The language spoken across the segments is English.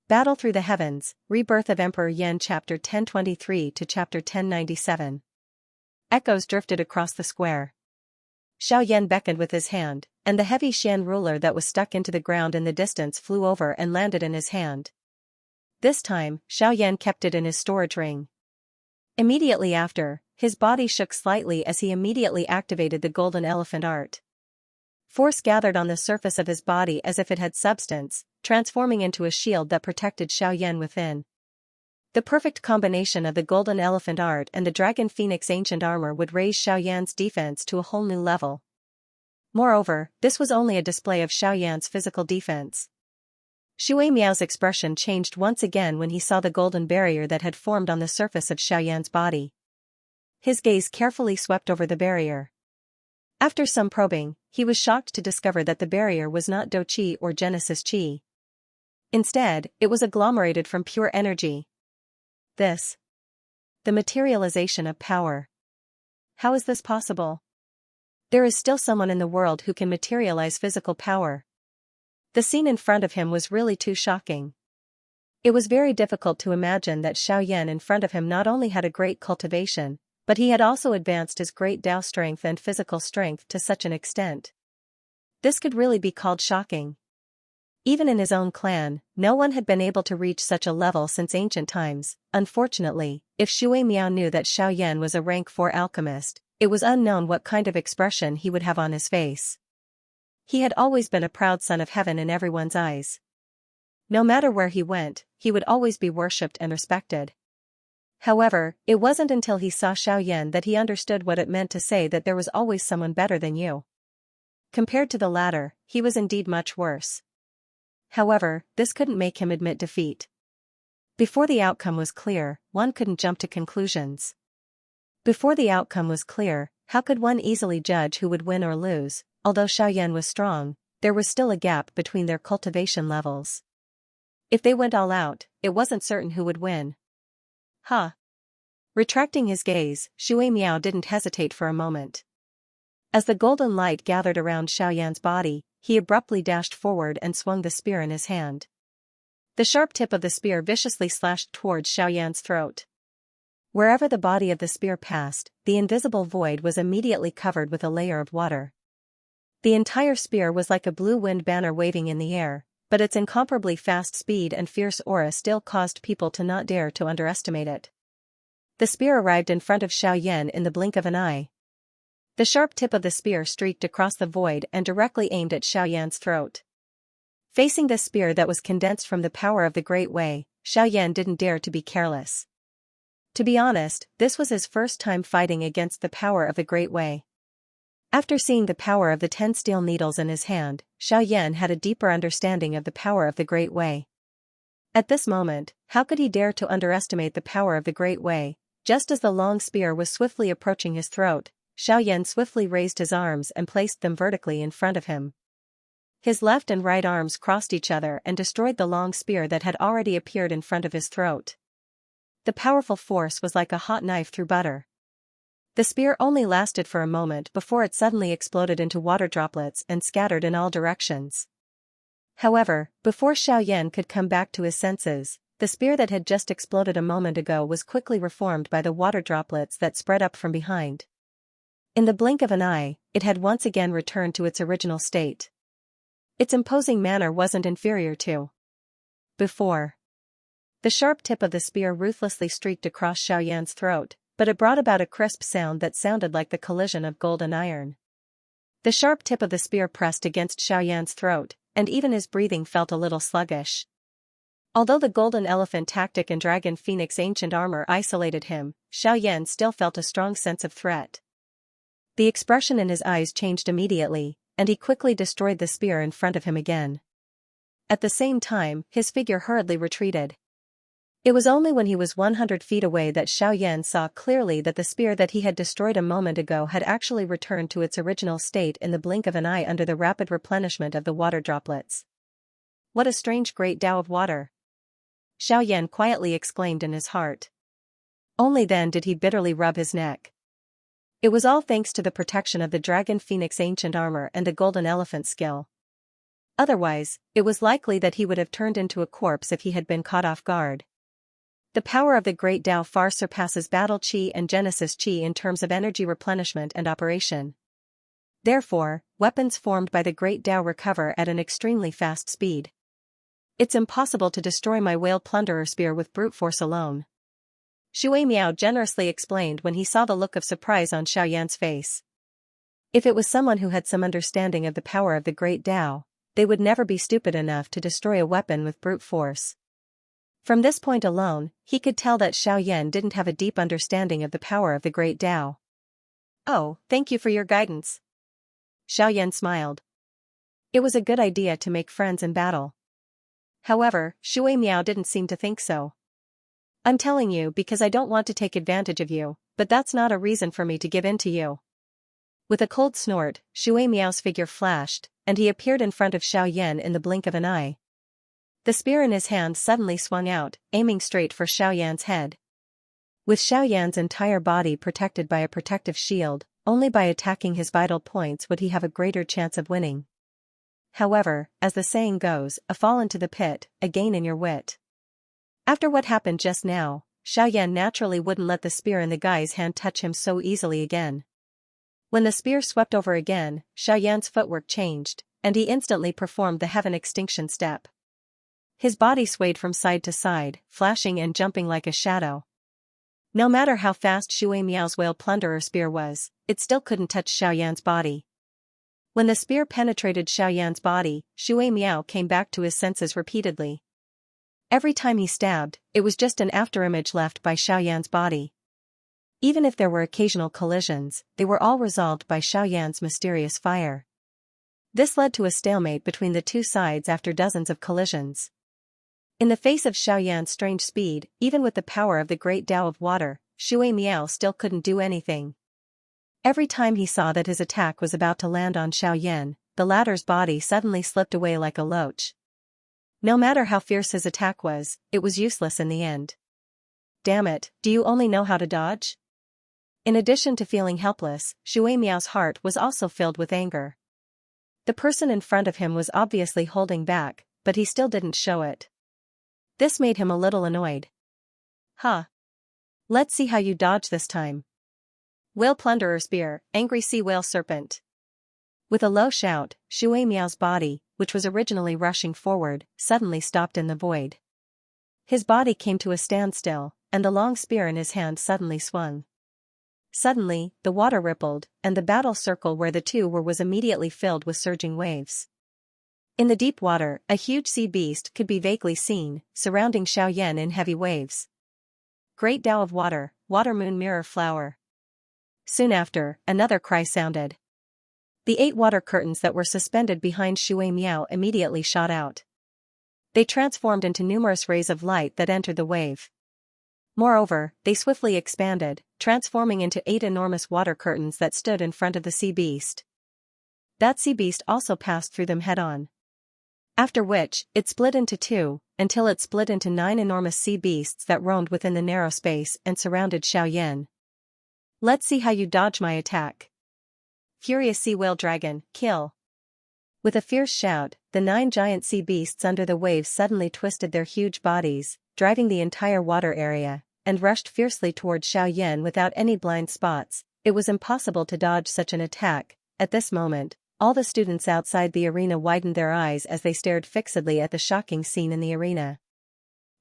Battle Through the Heavens, Rebirth of Emperor Yan Chapter 1023 to Chapter 1097. Echoes drifted across the square. Xiao Yan beckoned with his hand, and the heavy Xian ruler that was stuck into the ground in the distance flew over and landed in his hand. This time, Xiao Yan kept it in his storage ring. Immediately after, his body shook slightly as he immediately activated the golden elephant art. Force gathered on the surface of his body as if it had substance, transforming into a shield that protected Xiao Yan within. The perfect combination of the golden elephant art and the dragon phoenix ancient armor would raise Xiao Yan's defense to a whole new level. Moreover, this was only a display of Xiao Yan's physical defense. Shui Miao's expression changed once again when he saw the golden barrier that had formed on the surface of Xiao Yan's body. His gaze carefully swept over the barrier. After some probing, he was shocked to discover that the barrier was not Do Qi or Genesis Qi. Instead, it was agglomerated from pure energy. The materialization of power. How is this possible? There is still someone in the world who can materialize physical power. The scene in front of him was really too shocking. It was very difficult to imagine that Xiao Yan in front of him not only had a great cultivation, but he had also advanced his great Dao strength and physical strength to such an extent. This could really be called shocking. Even in his own clan, no one had been able to reach such a level since ancient times. Unfortunately, if Shui Miao knew that Xiao Yan was a rank 4 alchemist, it was unknown what kind of expression he would have on his face. He had always been a proud son of heaven in everyone's eyes. No matter where he went, he would always be worshipped and respected. However, it wasn't until he saw Xiao Yan that he understood what it meant to say that there was always someone better than you. Compared to the latter, he was indeed much worse. However, this couldn't make him admit defeat. Before the outcome was clear, one couldn't jump to conclusions. Before the outcome was clear, how could one easily judge who would win or lose? Although Xiao Yan was strong, there was still a gap between their cultivation levels. If they went all out, it wasn't certain who would win. Retracting his gaze, Shui Miao didn't hesitate for a moment. As the golden light gathered around Xiao Yan's body, he abruptly dashed forward and swung the spear in his hand. The sharp tip of the spear viciously slashed towards Xiao Yan's throat. Wherever the body of the spear passed, the invisible void was immediately covered with a layer of water. The entire spear was like a blue wind banner waving in the air, but its incomparably fast speed and fierce aura still caused people to not dare to underestimate it. The spear arrived in front of Xiao Yan in the blink of an eye. The sharp tip of the spear streaked across the void and directly aimed at Xiao Yan's throat. Facing this spear that was condensed from the power of the Great Way, Xiao Yan didn't dare to be careless. To be honest, this was his first time fighting against the power of the Great Way. After seeing the power of the 10 steel needles in his hand, Xiao Yan had a deeper understanding of the power of the Great Way. At this moment, how could he dare to underestimate the power of the Great Way? Just as the long spear was swiftly approaching his throat, Xiao Yan swiftly raised his arms and placed them vertically in front of him. His left and right arms crossed each other and destroyed the long spear that had already appeared in front of his throat. The powerful force was like a hot knife through butter. The spear only lasted for a moment before it suddenly exploded into water droplets and scattered in all directions. However, before Xiao Yan could come back to his senses, the spear that had just exploded a moment ago was quickly reformed by the water droplets that spread up from behind. In the blink of an eye, it had once again returned to its original state. Its imposing manner wasn't inferior to before. The sharp tip of the spear ruthlessly streaked across Xiao Yan's throat, but it brought about a crisp sound that sounded like the collision of gold and iron. The sharp tip of the spear pressed against Xiao Yan's throat, and even his breathing felt a little sluggish. Although the golden elephant tactic and dragon phoenix ancient armor isolated him, Xiao Yan still felt a strong sense of threat. The expression in his eyes changed immediately, and he quickly destroyed the spear in front of him again. At the same time, his figure hurriedly retreated. It was only when he was 100 feet away that Xiao Yan saw clearly that the spear that he had destroyed a moment ago had actually returned to its original state in the blink of an eye under the rapid replenishment of the water droplets. What a strange great Tao of water! Xiao Yan quietly exclaimed in his heart. Only then did he bitterly rub his neck. It was all thanks to the protection of the dragon phoenix ancient armor and the golden elephant skill. Otherwise, it was likely that he would have turned into a corpse if he had been caught off guard. The power of the Great Tao far surpasses Battle Qi and Genesis Qi in terms of energy replenishment and operation. Therefore, weapons formed by the Great Tao recover at an extremely fast speed. It's impossible to destroy my whale plunderer spear with brute force alone. Shui Miao generously explained when he saw the look of surprise on Xiaoyan's face. If it was someone who had some understanding of the power of the Great Tao, they would never be stupid enough to destroy a weapon with brute force. From this point alone, he could tell that Xiaoyan didn't have a deep understanding of the power of the Great Tao. "Oh, thank you for your guidance." Xiaoyan smiled. It was a good idea to make friends in battle. However, Shui Miao didn't seem to think so. "I'm telling you because I don't want to take advantage of you, but that's not a reason for me to give in to you." With a cold snort, Shui Miao's figure flashed, and he appeared in front of Xiaoyan in the blink of an eye. The spear in his hand suddenly swung out, aiming straight for Xiaoyan's head. With Xiaoyan's entire body protected by a protective shield, only by attacking his vital points would he have a greater chance of winning. However, as the saying goes, a fall into the pit, a gain in your wit. After what happened just now, Xiaoyan naturally wouldn't let the spear in the guy's hand touch him so easily again. When the spear swept over again, Xiaoyan's footwork changed, and he instantly performed the heaven extinction step. His body swayed from side to side, flashing and jumping like a shadow. No matter how fast Shui Miao's whale plunderer spear was, it still couldn't touch Xiaoyan's body. When the spear penetrated Xiaoyan's body, Shui Miao came back to his senses repeatedly. Every time he stabbed, it was just an afterimage left by Xiaoyan's body. Even if there were occasional collisions, they were all resolved by Xiaoyan's mysterious fire. This led to a stalemate between the two sides after dozens of collisions. In the face of Xiaoyan's strange speed, even with the power of the Great Tao of Water, Shui Miao still couldn't do anything. Every time he saw that his attack was about to land on Xiaoyan, the latter's body suddenly slipped away like a loach. No matter how fierce his attack was, it was useless in the end. "Damn it, do you only know how to dodge?" In addition to feeling helpless, Shui Miao's heart was also filled with anger. The person in front of him was obviously holding back, but he still didn't show it. This made him a little annoyed. "Huh. Let's see how you dodge this time." Whale plunderer spear, angry sea whale serpent. With a low shout, Shui Miao's body, which was originally rushing forward, suddenly stopped in the void. His body came to a standstill, and the long spear in his hand suddenly swung. Suddenly, the water rippled, and the battle circle where the two were was immediately filled with surging waves. In the deep water, a huge sea beast could be vaguely seen, surrounding Xiaoyan in heavy waves. Great Tao of Water, Water Moon Mirror Flower. Soon after, another cry sounded. The 8 water curtains that were suspended behind Shui Miao immediately shot out. They transformed into numerous rays of light that entered the wave. Moreover, they swiftly expanded, transforming into 8 enormous water curtains that stood in front of the sea beast. That sea beast also passed through them head-on. After which, it split into 2, until it split into 9 enormous sea beasts that roamed within the narrow space and surrounded Xiaoyan. "Let's see how you dodge my attack." Furious Sea Whale Dragon, kill. With a fierce shout, the 9 giant sea beasts under the waves suddenly twisted their huge bodies, driving the entire water area, and rushed fiercely toward Xiaoyan without any blind spots. It was impossible to dodge such an attack. At this moment, all the students outside the arena widened their eyes as they stared fixedly at the shocking scene in the arena.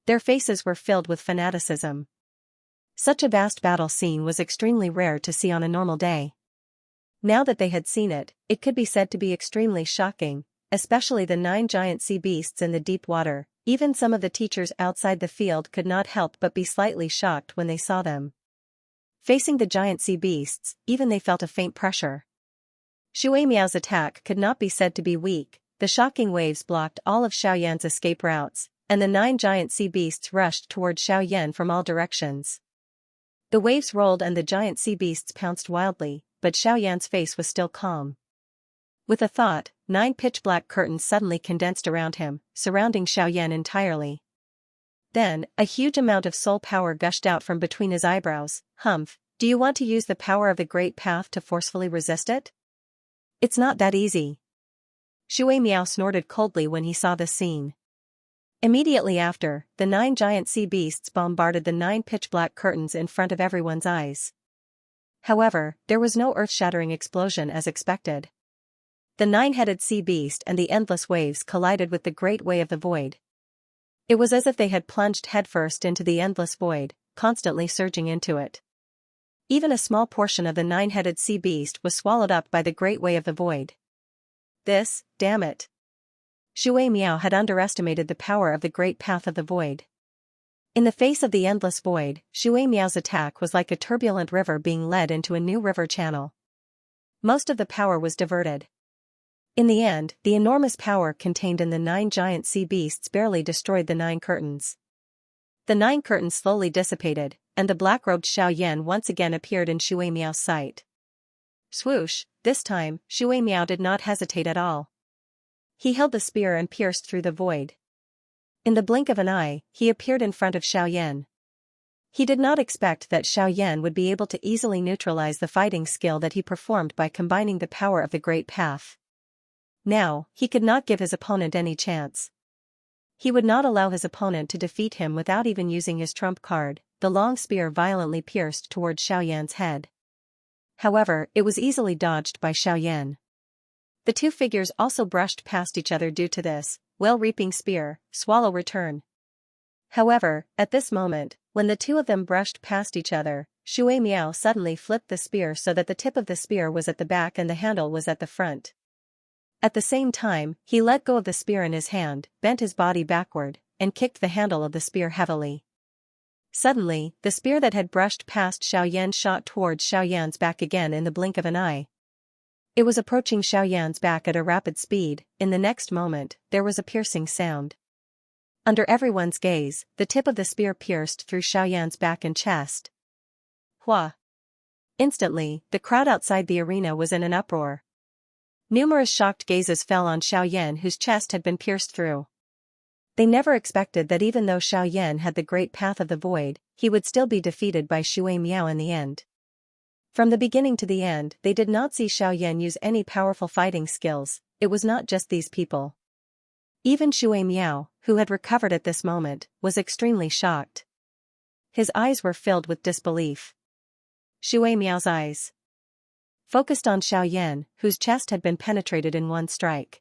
Their faces were filled with fanaticism. Such a vast battle scene was extremely rare to see on a normal day. Now that they had seen it, it could be said to be extremely shocking, especially the 9 giant sea beasts in the deep water. Even some of the teachers outside the field could not help but be slightly shocked when they saw them. Facing the giant sea beasts, even they felt a faint pressure. Shui Miao's attack could not be said to be weak. The shocking waves blocked all of Xiaoyan's escape routes, and the 9 giant sea beasts rushed toward Xiaoyan from all directions. The waves rolled and the giant sea beasts pounced wildly, but Xiaoyan's face was still calm. With a thought, 9 pitch-black curtains suddenly condensed around him, surrounding Xiaoyan entirely. Then, a huge amount of soul power gushed out from between his eyebrows. "Humph, do you want to use the power of the Great Path to forcefully resist it? It's not that easy." Shui Miao snorted coldly when he saw this scene. Immediately after, the 9 giant sea beasts bombarded the 9 pitch-black curtains in front of everyone's eyes. However, there was no earth-shattering explosion as expected. The 9-headed sea beast and the endless waves collided with the great way of the void. It was as if they had plunged headfirst into the endless void, constantly surging into it. Even a small portion of the 9-headed sea beast was swallowed up by the great way of the void. This, damn it. Shui Miao had underestimated the power of the great path of the void. In the face of the endless void, Shui Miao's attack was like a turbulent river being led into a new river channel. Most of the power was diverted. In the end, the enormous power contained in the 9 giant sea beasts barely destroyed the 9 curtains. The 9 curtains slowly dissipated, and the black-robed Xiaoyan once again appeared in Shui Miao's sight. Swoosh, this time, Shui Miao did not hesitate at all. He held the spear and pierced through the void. In the blink of an eye, he appeared in front of Xiaoyan. He did not expect that Xiaoyan would be able to easily neutralize the fighting skill that he performed by combining the power of the great path. Now, he could not give his opponent any chance. He would not allow his opponent to defeat him without even using his trump card. The long spear violently pierced towards Xiaoyan's head. However, it was easily dodged by Xiaoyan. The 2 figures also brushed past each other due to this well-reaping spear, swallow return. However, at this moment, when the 2 of them brushed past each other, Shui Miao suddenly flipped the spear so that the tip of the spear was at the back and the handle was at the front. At the same time, he let go of the spear in his hand, bent his body backward, and kicked the handle of the spear heavily. Suddenly, the spear that had brushed past Xiaoyan shot towards Xiaoyan's back again in the blink of an eye. It was approaching Xiaoyan's back at a rapid speed. In the next moment, there was a piercing sound. Under everyone's gaze, the tip of the spear pierced through Xiaoyan's back and chest. Hua! Instantly, the crowd outside the arena was in an uproar. Numerous shocked gazes fell on Xiaoyan whose chest had been pierced through. They never expected that even though Xiaoyan had the great path of the void, he would still be defeated by Shui Miao in the end. From the beginning to the end, they did not see Xiaoyan use any powerful fighting skills. It was not just these people. Even Shui Miao, who had recovered at this moment, was extremely shocked. His eyes were filled with disbelief. Shui Miao's eyes focused on Xiaoyan, whose chest had been penetrated in one strike.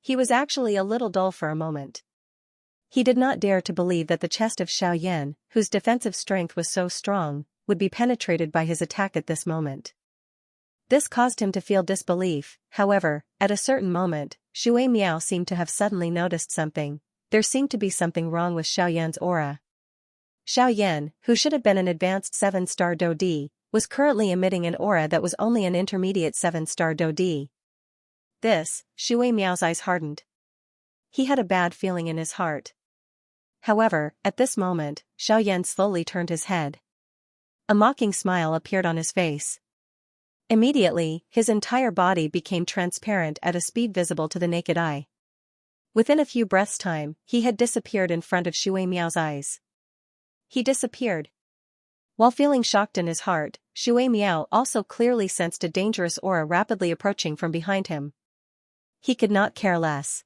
He was actually a little dull for a moment. He did not dare to believe that the chest of Xiaoyan, whose defensive strength was so strong, would be penetrated by his attack at this moment. This caused him to feel disbelief. However, at a certain moment, Shui Miao seemed to have suddenly noticed something. There seemed to be something wrong with Xiaoyan's aura. Xiaoyan, who should have been an advanced 7-star Dodi, was currently emitting an aura that was only an intermediate 7-star Dodi. This, Shui Miao's eyes hardened. He had a bad feeling in his heart. However, at this moment, Xiaoyan slowly turned his head. A mocking smile appeared on his face. Immediately, his entire body became transparent at a speed visible to the naked eye. Within a few breaths' time, he had disappeared in front of Shui Miao's eyes. He disappeared. While feeling shocked in his heart, Shui Miao also clearly sensed a dangerous aura rapidly approaching from behind him. He could not care less.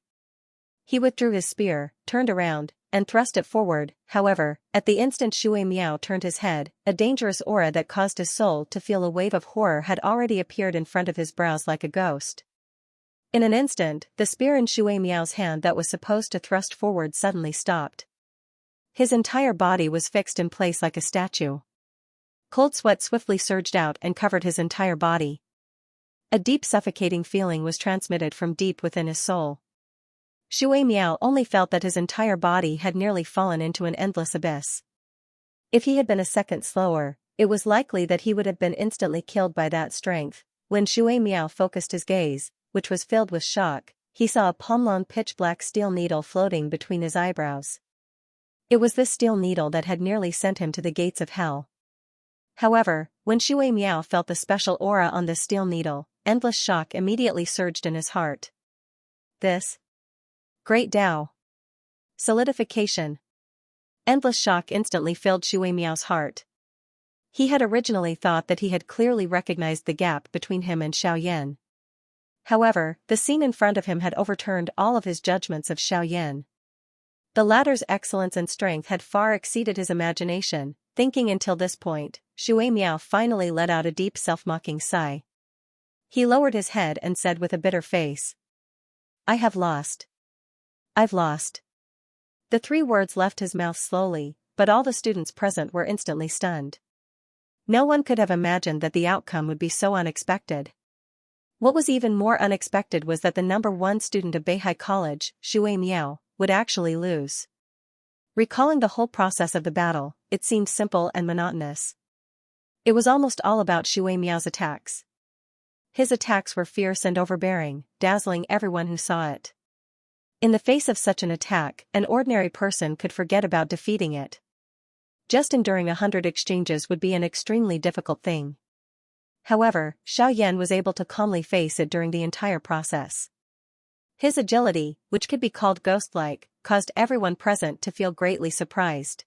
He withdrew his spear, turned around, and thrust it forward. However, at the instant Shui Miao turned his head, a dangerous aura that caused his soul to feel a wave of horror had already appeared in front of his brows like a ghost. In an instant, the spear in Shui Miao's hand that was supposed to thrust forward suddenly stopped. His entire body was fixed in place like a statue. Cold sweat swiftly surged out and covered his entire body. A deep suffocating feeling was transmitted from deep within his soul. Shui Miao only felt that his entire body had nearly fallen into an endless abyss. If he had been a second slower, it was likely that he would have been instantly killed by that strength. When Shui Miao focused his gaze, which was filled with shock, he saw a palm-long pitch-black steel needle floating between his eyebrows. It was this steel needle that had nearly sent him to the gates of hell. However, when Shui Miao felt the special aura on this steel needle, endless shock immediately surged in his heart. This Great Tao. Solidification. Endless shock instantly filled Shui Miao's heart. He had originally thought that he had clearly recognized the gap between him and Xiaoyan. However, the scene in front of him had overturned all of his judgments of Xiaoyan. The latter's excellence and strength had far exceeded his imagination. Thinking until this point, Shui Miao finally let out a deep self-mocking sigh. He lowered his head and said with a bitter face, "I have lost. I've lost." The 3 words left his mouth slowly, but all the students present were instantly stunned. No one could have imagined that the outcome would be so unexpected. What was even more unexpected was that the number 1 student of Beihai College, Shui Miao, would actually lose. Recalling the whole process of the battle, it seemed simple and monotonous. It was almost all about Shui Miao's attacks. His attacks were fierce and overbearing, dazzling everyone who saw it. In the face of such an attack, an ordinary person could forget about defeating it. Just enduring 100 exchanges would be an extremely difficult thing. However, Xiaoyan was able to calmly face it during the entire process. His agility, which could be called ghost-like, caused everyone present to feel greatly surprised.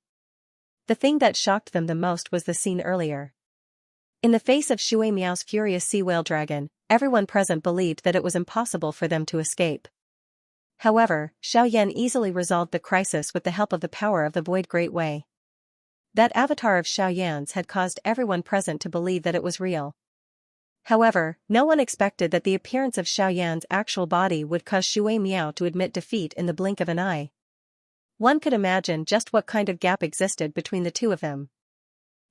The thing that shocked them the most was the scene earlier. In the face of Shui Miao's furious sea whale dragon, everyone present believed that it was impossible for them to escape. However, Xiaoyan easily resolved the crisis with the help of the power of the Void Great Way. That avatar of Xiaoyan's had caused everyone present to believe that it was real. However, no one expected that the appearance of Xiaoyan's actual body would cause Shui Miao to admit defeat in the blink of an eye. One could imagine just what kind of gap existed between the two of them.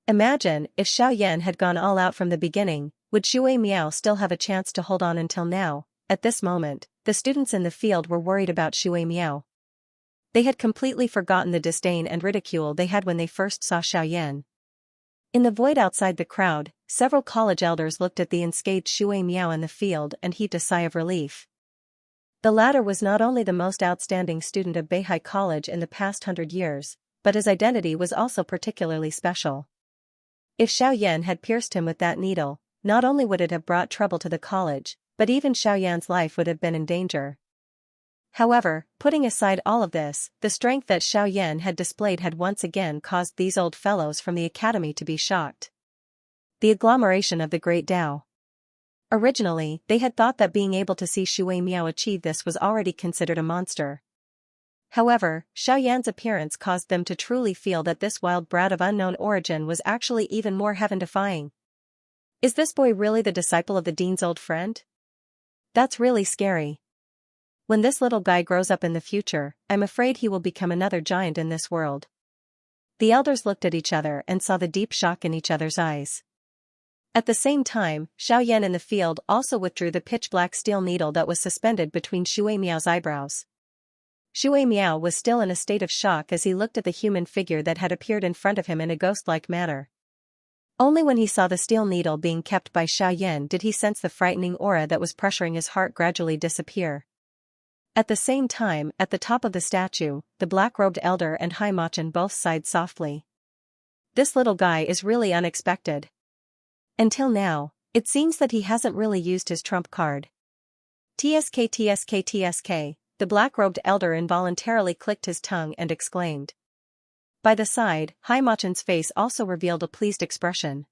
Imagine, if Xiaoyan had gone all out from the beginning, would Shui Miao still have a chance to hold on until now? At this moment, the students in the field were worried about Shui Miao. They had completely forgotten the disdain and ridicule they had when they first saw Xiaoyan. In the void outside the crowd, several college elders looked at the unscathed Shui Miao in the field and heaved a sigh of relief. The latter was not only the most outstanding student of Beihai College in the past 100 years, but his identity was also particularly special. If Xiaoyan had pierced him with that needle, not only would it have brought trouble to the college, but even Xiaoyan's life would have been in danger. However, putting aside all of this, the strength that Xiaoyan had displayed had once again caused these old fellows from the academy to be shocked. The agglomeration of the Great Tao. Originally, they had thought that being able to see Shui Miao achieve this was already considered a monster. However, Xiaoyan's appearance caused them to truly feel that this wild brat of unknown origin was actually even more heaven-defying. Is this boy really the disciple of the dean's old friend? That's really scary. When this little guy grows up in the future, I'm afraid he will become another giant in this world. The elders looked at each other and saw the deep shock in each other's eyes. At the same time, Xiaoyan in the field also withdrew the pitch-black steel needle that was suspended between Shui Miao's eyebrows. Shui Miao was still in a state of shock as he looked at the human figure that had appeared in front of him in a ghost-like manner. Only when he saw the steel needle being kept by Xiaoyan did he sense the frightening aura that was pressuring his heart gradually disappear. At the same time, at the top of the statue, the black-robed elder and Hai Machin both sighed softly. This little guy is really unexpected. Until now, it seems that he hasn't really used his trump card. TSK TSK TSK, the black-robed elder involuntarily clicked his tongue and exclaimed. By the side, Hai Machin's face also revealed a pleased expression.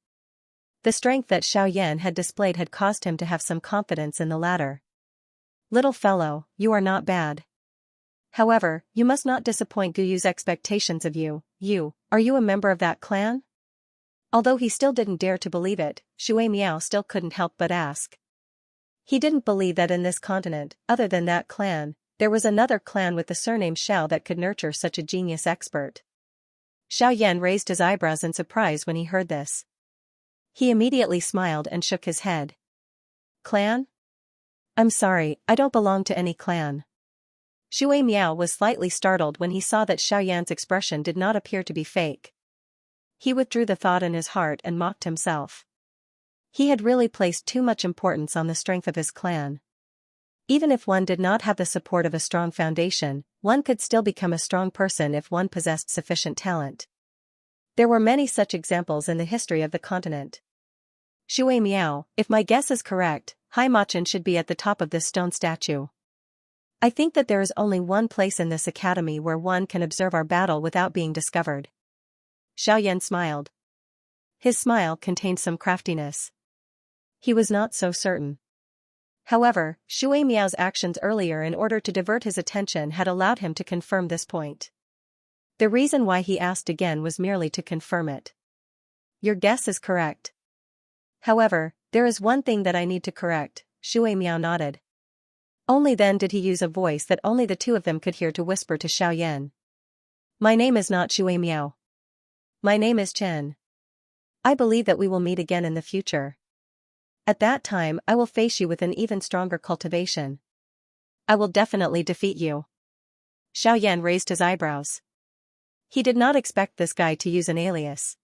The strength that Xiaoyan had displayed had caused him to have some confidence in the latter. Little fellow, you are not bad. However, you must not disappoint Guyu's expectations of you. Are you a member of that clan? Although he still didn't dare to believe it, Shui Miao still couldn't help but ask. He didn't believe that in this continent, other than that clan, there was another clan with the surname Xiao that could nurture such a genius expert. Xiaoyan raised his eyebrows in surprise when he heard this. He immediately smiled and shook his head. Clan? I'm sorry, I don't belong to any clan. Shui Miao was slightly startled when he saw that Xiaoyan's expression did not appear to be fake. He withdrew the thought in his heart and mocked himself. He had really placed too much importance on the strength of his clan. Even if one did not have the support of a strong foundation, one could still become a strong person if one possessed sufficient talent. There were many such examples in the history of the continent. Shui Miao, if my guess is correct, Hai Machin should be at the top of this stone statue. I think that there is only one place in this academy where one can observe our battle without being discovered. Xiaoyan smiled. His smile contained some craftiness. He was not so certain. However, Shui Miao's actions earlier in order to divert his attention had allowed him to confirm this point. The reason why he asked again was merely to confirm it. Your guess is correct. However, there is one thing that I need to correct, Shui Miao nodded. Only then did he use a voice that only the two of them could hear to whisper to Xiaoyan. My name is not Shui Miao. My name is Chen. I believe that we will meet again in the future. At that time I will face you with an even stronger cultivation. I will definitely defeat you. Xiaoyan raised his eyebrows. He did not expect this guy to use an alias.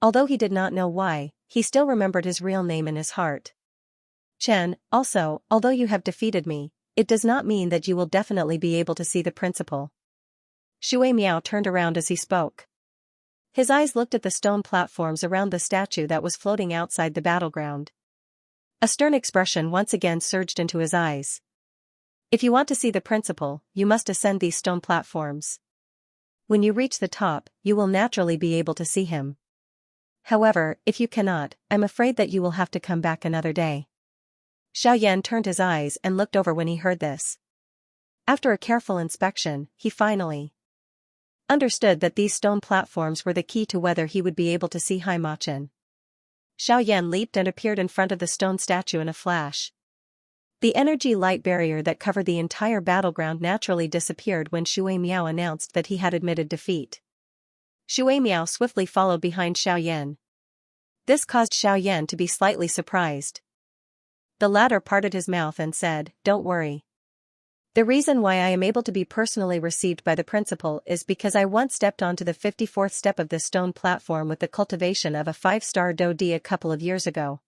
Although he did not know why, he still remembered his real name in his heart. Chen, also, although you have defeated me, it does not mean that you will definitely be able to see the principal. Shui Miao turned around as he spoke. His eyes looked at the stone platforms around the statue that was floating outside the battleground. A stern expression once again surged into his eyes. If you want to see the principal, you must ascend these stone platforms. When you reach the top, you will naturally be able to see him. However, if you cannot, I'm afraid that you will have to come back another day. Xiaoyan turned his eyes and looked over when he heard this. After a careful inspection, he finally understood that these stone platforms were the key to whether he would be able to see Haimachen. Xiaoyan leaped and appeared in front of the stone statue in a flash. The energy light barrier that covered the entire battleground naturally disappeared when Shui Miao announced that he had admitted defeat. Shui Miao swiftly followed behind Xiaoyan. This caused Xiaoyan to be slightly surprised. The latter parted his mouth and said, "Don't worry. The reason why I am able to be personally received by the principal is because I once stepped onto the 54th step of this stone platform with the cultivation of a 5-star Do D a couple of years ago.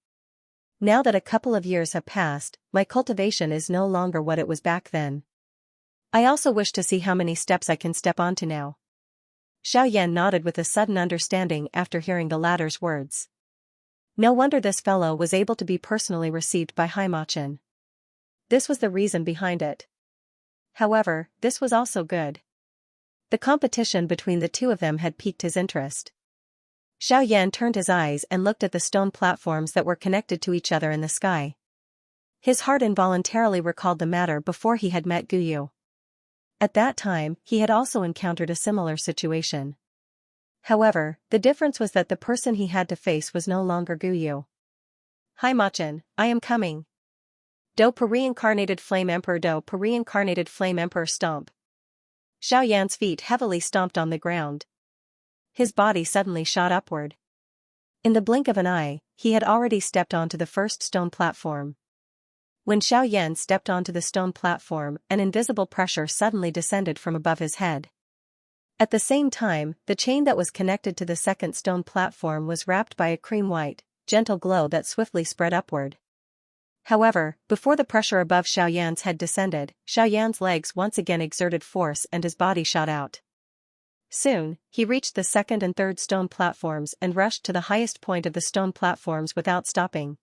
Now that a couple of years have passed, my cultivation is no longer what it was back then. I also wish to see how many steps I can step onto now." Xiaoyan nodded with a sudden understanding after hearing the latter's words. No wonder this fellow was able to be personally received by Haimachen. This was the reason behind it. However, this was also good. The competition between the two of them had piqued his interest. Xiaoyan turned his eyes and looked at the stone platforms that were connected to each other in the sky. His heart involuntarily recalled the matter before he had met Guyu. At that time, he had also encountered a similar situation. However, the difference was that the person he had to face was no longer Guyu. Haimachen, I am coming. Do per reincarnated flame emperor, do per reincarnated flame emperor stomp. Xiaoyan's feet heavily stomped on the ground. His body suddenly shot upward. In the blink of an eye, he had already stepped onto the first stone platform. When Xiaoyan stepped onto the stone platform, an invisible pressure suddenly descended from above his head. At the same time, the chain that was connected to the second stone platform was wrapped by a cream-white, gentle glow that swiftly spread upward. However, before the pressure above Xiaoyan's head descended, Xiaoyan's legs once again exerted force and his body shot out. Soon, he reached the second and third stone platforms and rushed to the highest point of the stone platforms without stopping.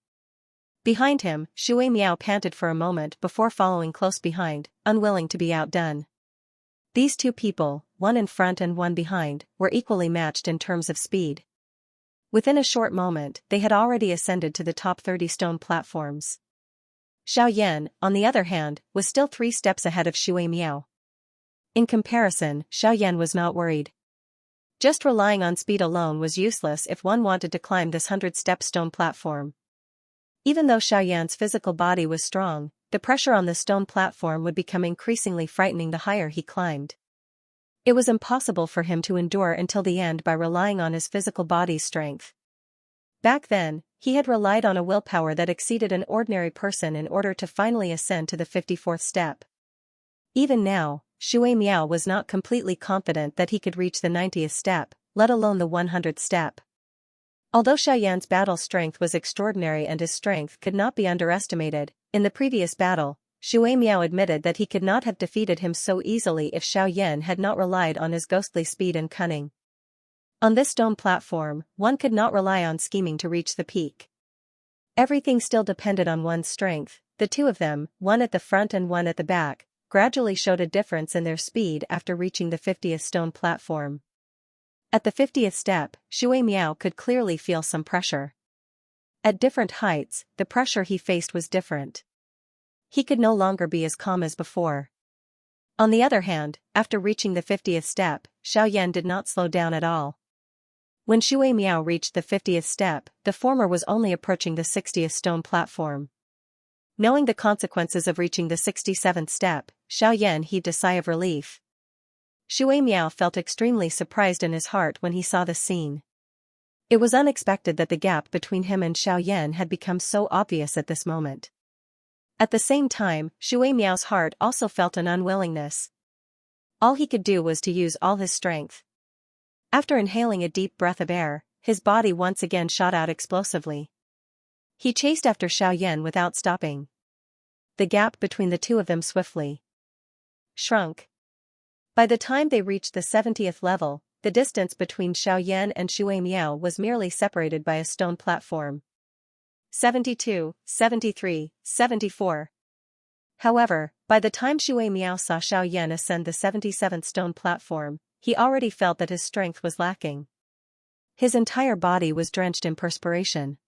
Behind him, Shui Miao panted for a moment before following close behind, unwilling to be outdone. These two people, one in front and one behind, were equally matched in terms of speed. Within a short moment, they had already ascended to the top 30 stone platforms. Xiaoyan, on the other hand, was still 3 steps ahead of Shui Miao. In comparison, Xiaoyan was not worried. Just relying on speed alone was useless if one wanted to climb this 100-step stone platform. Even though Xiaoyan's physical body was strong, the pressure on the stone platform would become increasingly frightening the higher he climbed. It was impossible for him to endure until the end by relying on his physical body's strength. Back then, he had relied on a willpower that exceeded an ordinary person in order to finally ascend to the 54th step. Even now, Shui Miao was not completely confident that he could reach the 90th step, let alone the 100th step. Although Xiaoyan's battle strength was extraordinary and his strength could not be underestimated, in the previous battle, Shui Miao admitted that he could not have defeated him so easily if Xiaoyan had not relied on his ghostly speed and cunning. On this stone platform, one could not rely on scheming to reach the peak. Everything still depended on one's strength. The two of them, one at the front and one at the back, gradually showed a difference in their speed after reaching the 50th stone platform. At the 50th step, Shui Miao could clearly feel some pressure. At different heights, the pressure he faced was different. He could no longer be as calm as before. On the other hand, after reaching the 50th step, Xiaoyan did not slow down at all. When Shui Miao reached the 50th step, the former was only approaching the 60th stone platform. Knowing the consequences of reaching the 67th step, Xiaoyan heaved a sigh of relief. Shui Miao felt extremely surprised in his heart when he saw the scene. It was unexpected that the gap between him and Xiaoyan had become so obvious at this moment. At the same time, Shui Miao's heart also felt an unwillingness. All he could do was to use all his strength. After inhaling a deep breath of air, his body once again shot out explosively. He chased after Xiaoyan without stopping. The gap between the two of them swiftly shrunk. By the time they reached the 70th level, the distance between Xiaoyan and Shui Miao was merely separated by a stone platform. 72, 73, 74. However, by the time Shui Miao saw Xiaoyan ascend the 77th stone platform, he already felt that his strength was lacking. His entire body was drenched in perspiration.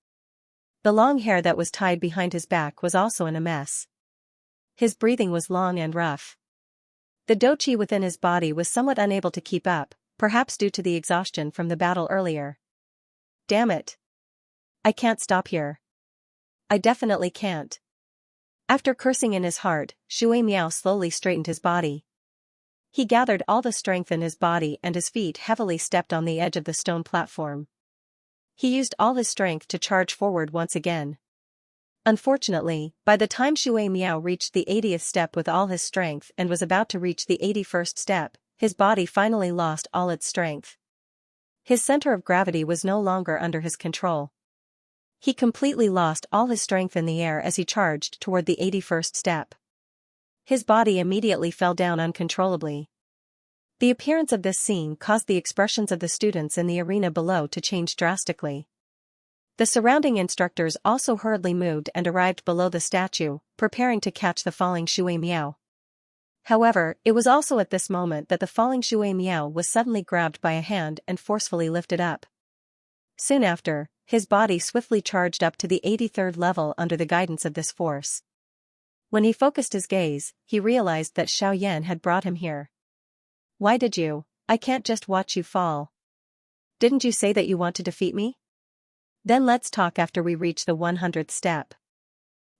The long hair that was tied behind his back was also in a mess. His breathing was long and rough. The doqi within his body was somewhat unable to keep up, perhaps due to the exhaustion from the battle earlier. Damn it! I can't stop here. I definitely can't. After cursing in his heart, Shui Miao slowly straightened his body. He gathered all the strength in his body and his feet heavily stepped on the edge of the stone platform. He used all his strength to charge forward once again. Unfortunately, by the time Shui Miao reached the 80th step with all his strength and was about to reach the 81st step, his body finally lost all its strength. His center of gravity was no longer under his control. He completely lost all his strength in the air as he charged toward the 81st step. His body immediately fell down uncontrollably. The appearance of this scene caused the expressions of the students in the arena below to change drastically. The surrounding instructors also hurriedly moved and arrived below the statue, preparing to catch the falling Shui Miao. However, it was also at this moment that the falling Shui Miao was suddenly grabbed by a hand and forcefully lifted up. Soon after, his body swiftly charged up to the 83rd level under the guidance of this force. When he focused his gaze, he realized that Xiaoyan had brought him here. Why did you? I can't just watch you fall. Didn't you say that you want to defeat me? Then let's talk after we reach the 100th step.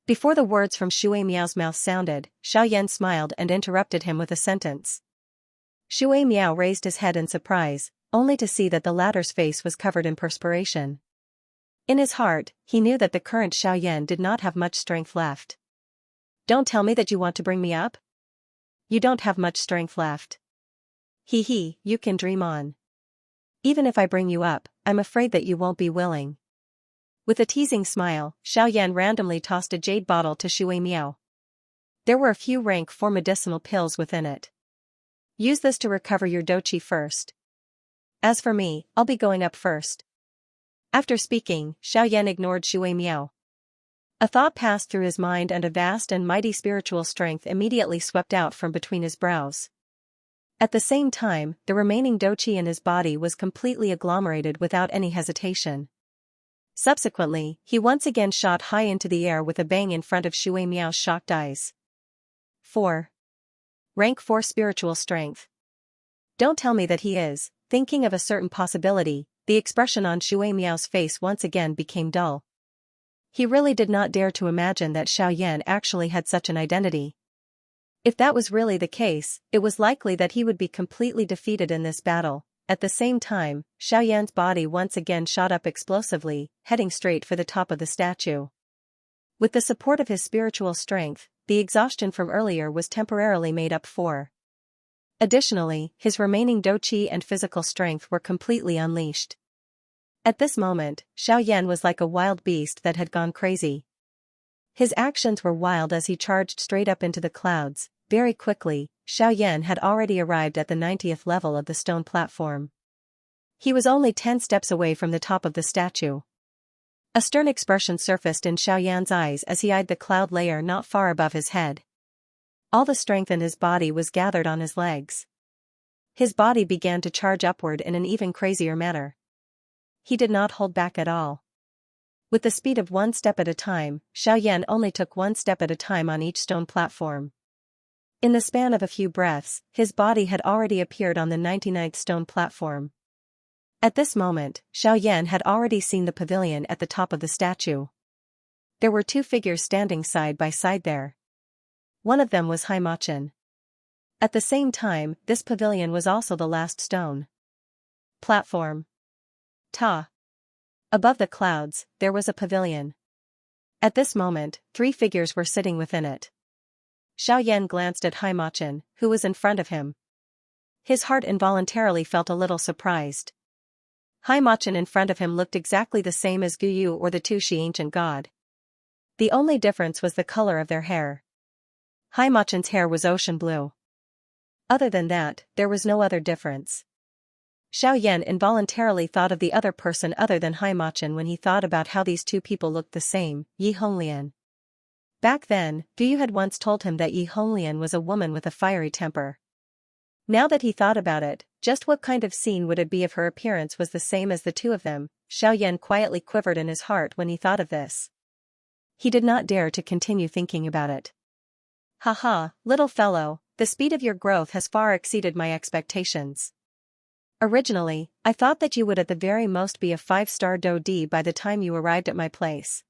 Before the words from Shui Miao's mouth sounded, Xiaoyan smiled and interrupted him with a sentence. Shui Miao raised his head in surprise, only to see that the latter's face was covered in perspiration. In his heart, he knew that the current Xiaoyan did not have much strength left. Don't tell me that you want to bring me up? You don't have much strength left. Hee, you can dream on. Even if I bring you up, I'm afraid that you won't be willing. With a teasing smile, Xiaoyan randomly tossed a jade bottle to Shui Miao. There were a few rank 4 medicinal pills within it. Use this to recover your doqi first. As for me, I'll be going up first. After speaking, Xiaoyan ignored Shui Miao. A thought passed through his mind and a vast and mighty spiritual strength immediately swept out from between his brows. At the same time, the remaining doqi in his body was completely agglomerated without any hesitation. Subsequently, he once again shot high into the air with a bang in front of Shui Miao's shocked eyes. 4. Rank 4 spiritual strength. Don't tell me that he is. Thinking of a certain possibility, the expression on Shui Miao's face once again became dull. He really did not dare to imagine that Xiaoyan actually had such an identity. If that was really the case, it was likely that he would be completely defeated in this battle. At the same time, Xiaoyan's body once again shot up explosively, heading straight for the top of the statue. With the support of his spiritual strength, the exhaustion from earlier was temporarily made up for. Additionally, his remaining doqi and physical strength were completely unleashed. At this moment, Xiaoyan was like a wild beast that had gone crazy. His actions were wild as he charged straight up into the clouds. Very quickly, Xiaoyan had already arrived at the 90th level of the stone platform. He was only 10 steps away from the top of the statue. A stern expression surfaced in Xiaoyan's eyes as he eyed the cloud layer not far above his head. All the strength in his body was gathered on his legs. His body began to charge upward in an even crazier manner. He did not hold back at all. With the speed of one step at a time, Xiaoyan only took one step at a time on each stone platform. In the span of a few breaths, his body had already appeared on the 99th stone platform. At this moment, Xiaoyan had already seen the pavilion at the top of the statue. There were two figures standing side by side there. One of them was Haimachin. At the same time, this pavilion was also the last stone platform. Ta. Above the clouds, there was a pavilion. At this moment, three figures were sitting within it. Xiaoyan glanced at Haimachin, who was in front of him. His heart involuntarily felt a little surprised. Haimachin in front of him looked exactly the same as Guyu or the two ancient god. The only difference was the color of their hair. Haimachin's hair was ocean blue. Other than that, there was no other difference. Xiaoyan involuntarily thought of the other person other than Haimachin when he thought about how these two people looked the same, Yi Honglian. Back then, Guyu had once told him that Yi Honglian was a woman with a fiery temper. Now that he thought about it, just what kind of scene would it be if her appearance was the same as the two of them? Xiaoyan quietly quivered in his heart when he thought of this. He did not dare to continue thinking about it. Haha, little fellow, the speed of your growth has far exceeded my expectations. Originally, I thought that you would at the very most be a 5-star Do-D by the time you arrived at my place.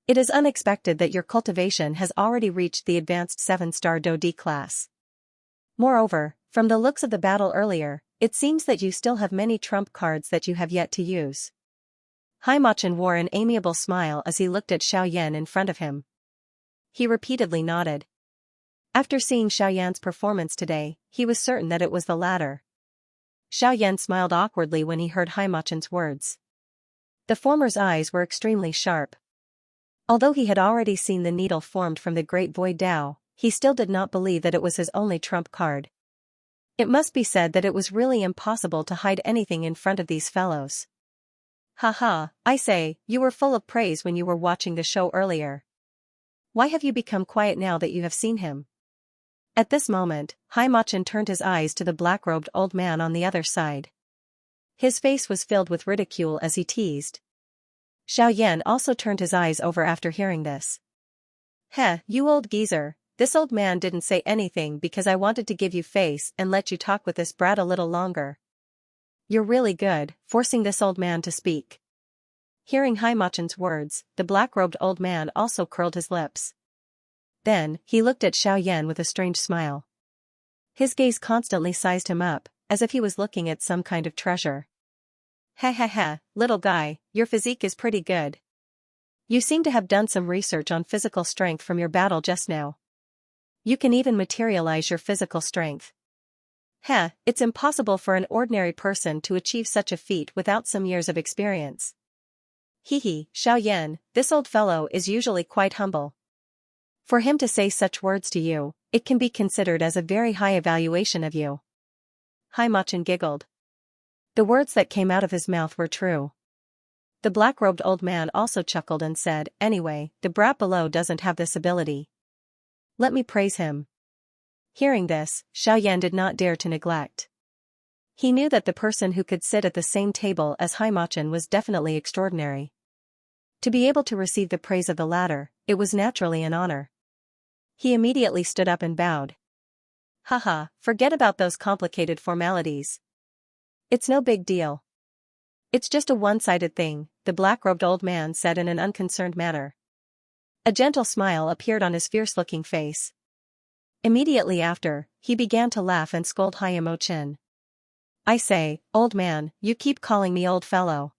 It is unexpected that your cultivation has already reached the advanced 7-star Do-D class. Moreover, from the looks of the battle earlier, it seems that you still have many trump cards that you have yet to use. Haimachin wore an amiable smile as he looked at Xiaoyan in front of him. He repeatedly nodded. After seeing Xiaoyan's performance today, he was certain that it was the latter. Xiaoyan smiled awkwardly when he heard Haimachin's words. The former's eyes were extremely sharp. Although he had already seen the needle formed from the Great Void Dao, he still did not believe that it was his only trump card. It must be said that it was really impossible to hide anything in front of these fellows. Haha, I say, you were full of praise when you were watching the show earlier. Why have you become quiet now that you have seen him? At this moment, Haimachin turned his eyes to the black-robed old man on the other side. His face was filled with ridicule as he teased. Xiaoyan also turned his eyes over after hearing this. Heh, you old geezer, this old man didn't say anything because I wanted to give you face and let you talk with this brat a little longer. You're really good, forcing this old man to speak. Hearing Haimachin's words, the black-robed old man also curled his lips. Then, he looked at Xiaoyan with a strange smile. His gaze constantly sized him up, as if he was looking at some kind of treasure. Ha, little guy, your physique is pretty good. You seem to have done some research on physical strength from your battle just now. You can even materialize your physical strength. It's impossible for an ordinary person to achieve such a feat without some years of experience. Hehe, Xiaoyan, this old fellow is usually quite humble. For him to say such words to you, it can be considered as a very high evaluation of you. Haimachin giggled. The words that came out of his mouth were true. The black-robed old man also chuckled and said, anyway, the brat below doesn't have this ability. Let me praise him. Hearing this, Xiaoyan did not dare to neglect. He knew that the person who could sit at the same table as Haimachin was definitely extraordinary. To be able to receive the praise of the latter, it was naturally an honor. He immediately stood up and bowed. Haha, forget about those complicated formalities. It's no big deal. It's just a one-sided thing, the black-robed old man said in an unconcerned manner. A gentle smile appeared on his fierce-looking face. Immediately after, he began to laugh and scold Haimachin. I say, old man, you keep calling me old fellow.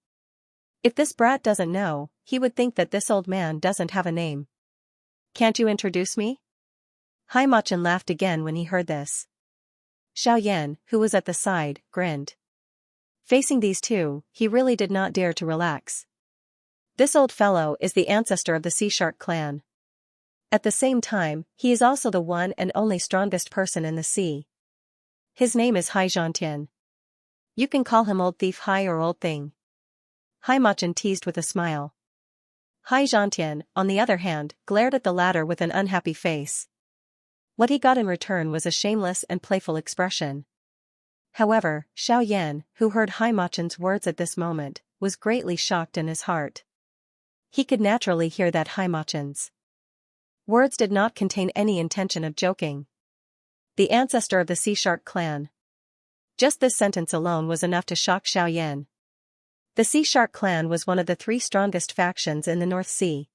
If this brat doesn't know, he would think that this old man doesn't have a name. Can't you introduce me? Haimachin laughed again when he heard this. Xiaoyan, who was at the side, grinned. Facing these two, he really did not dare to relax. This old fellow is the ancestor of the Sea Shark clan. At the same time, he is also the one and only strongest person in the sea. His name is Xianxia. You can call him Old Thief Hai or Old Thing. Haimachin teased with a smile. Xianxia, on the other hand, glared at the latter with an unhappy face. What he got in return was a shameless and playful expression. However, Xiaoyan, who heard Haimachin's words at this moment, was greatly shocked in his heart. he could naturally hear that Haimachen's words did not contain any intention of joking. The ancestor of the Sea Shark clan. Just this sentence alone was enough to shock Xiaoyan. The Sea Shark clan was one of the 3 strongest factions in the North Sea.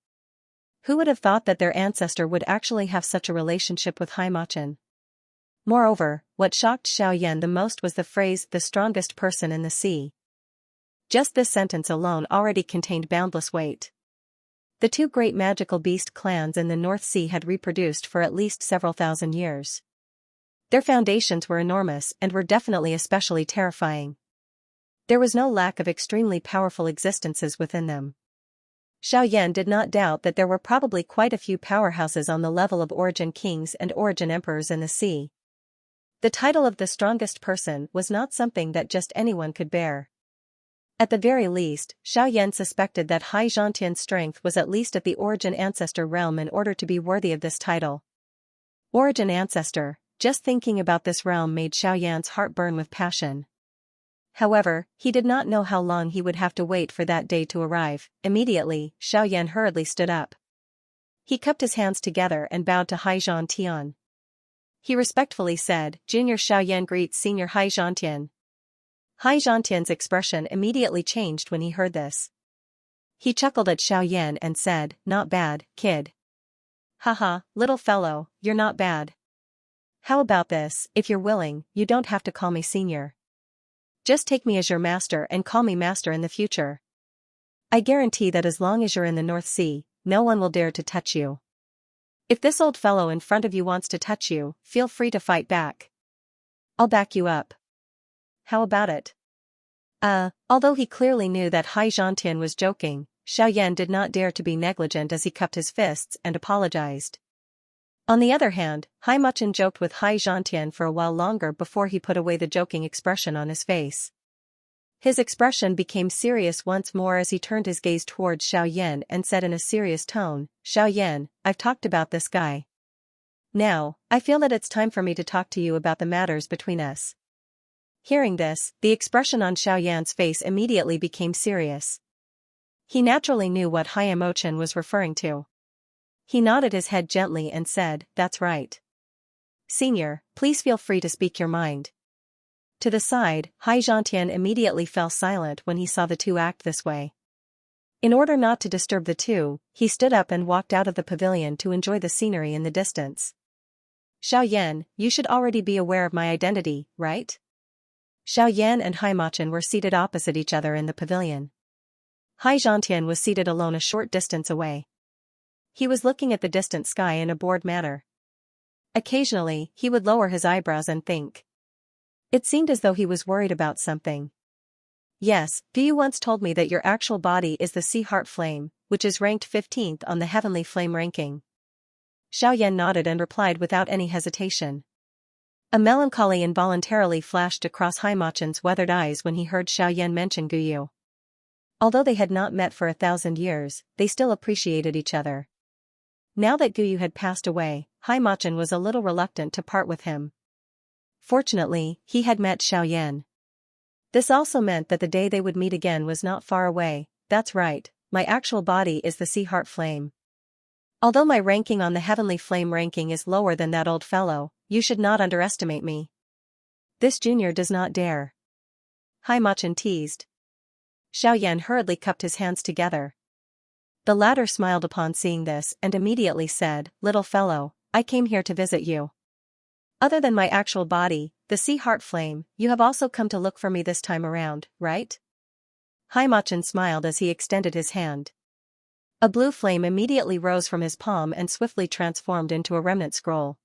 Who would have thought that their ancestor would actually have such a relationship with Haimachen? Moreover, what shocked Xiaoyan the most was the phrase, the strongest person in the sea. Just this sentence alone already contained boundless weight. The 2 great magical beast clans in the North Sea had reproduced for at least several thousand years. Their foundations were enormous and were definitely especially terrifying. There was no lack of extremely powerful existences within them. Xiaoyan did not doubt that there were probably quite a few powerhouses on the level of origin kings and origin emperors in the sea. The title of the strongest person was not something that just anyone could bear. At the very least, Xiaoyan suspected that Xianxia's strength was at least at the origin ancestor realm in order to be worthy of this title. Origin ancestor, just thinking about this realm made Xiaoyan's heart burn with passion. However, he did not know how long he would have to wait for that day to arrive. Immediately, Xiaoyan hurriedly stood up. He cupped his hands together and bowed to Xianxia. He respectfully said, Junior Xiaoyan greets Senior Xianxia. Xianxia's expression immediately changed when he heard this. He chuckled at Xiaoyan and said, Not bad, kid. Haha, little fellow, you're not bad. How about this, if you're willing, you don't have to call me senior. Just take me as your master and call me master in the future. I guarantee that as long as you're in the North Sea, no one will dare to touch you. If this old fellow in front of you wants to touch you, feel free to fight back. I'll back you up. How about it? Although he clearly knew that Xianxia was joking, Xiaoyan did not dare to be negligent as he cupped his fists and apologized. On the other hand, Haimachen joked with Xianxia for a while longer before he put away the joking expression on his face. His expression became serious once more as he turned his gaze towards Xiaoyan and said in a serious tone, Xiaoyan, I've talked about this guy. Now, I feel that it's time for me to talk to you about the matters between us. Hearing this, the expression on Xiaoyan's face immediately became serious. He naturally knew what Haimachen was referring to. He nodded his head gently and said, That's right. Senior, please feel free to speak your mind. To the side, Xianxia immediately fell silent when he saw the 2 act this way. In order not to disturb the 2, he stood up and walked out of the pavilion to enjoy the scenery in the distance. Xiaoyan, you should already be aware of my identity, right? Xiaoyan and Haimachen were seated opposite each other in the pavilion. Xianxia was seated alone a short distance away. He was looking at the distant sky in a bored manner. Occasionally, he would lower his eyebrows and think. It seemed as though he was worried about something. Yes, you once told me that your actual body is the Sea Heart Flame, which is ranked 15th on the Heavenly Flame ranking. Xiaoyan nodded and replied without any hesitation. A melancholy involuntarily flashed across Haimachen's weathered eyes when he heard Xiaoyan mention Guyu. Although they had not met for 1,000 years, they still appreciated each other. Now that Guyu had passed away, Haimachen was a little reluctant to part with him. Fortunately, he had met Xiaoyan. This also meant that the day they would meet again was not far away. That's right, my actual body is the Sea Heart Flame. Although my ranking on the Heavenly Flame ranking is lower than that old fellow, you should not underestimate me. This junior does not dare. Haimachen teased. Xiaoyan hurriedly cupped his hands together. The latter smiled upon seeing this and immediately said, Little fellow, I came here to visit you. Other than my actual body, the Sea Heart Flame, you have also come to look for me this time around, right? Haimachen smiled as he extended his hand. A blue flame immediately rose from his palm and swiftly transformed into a remnant scroll.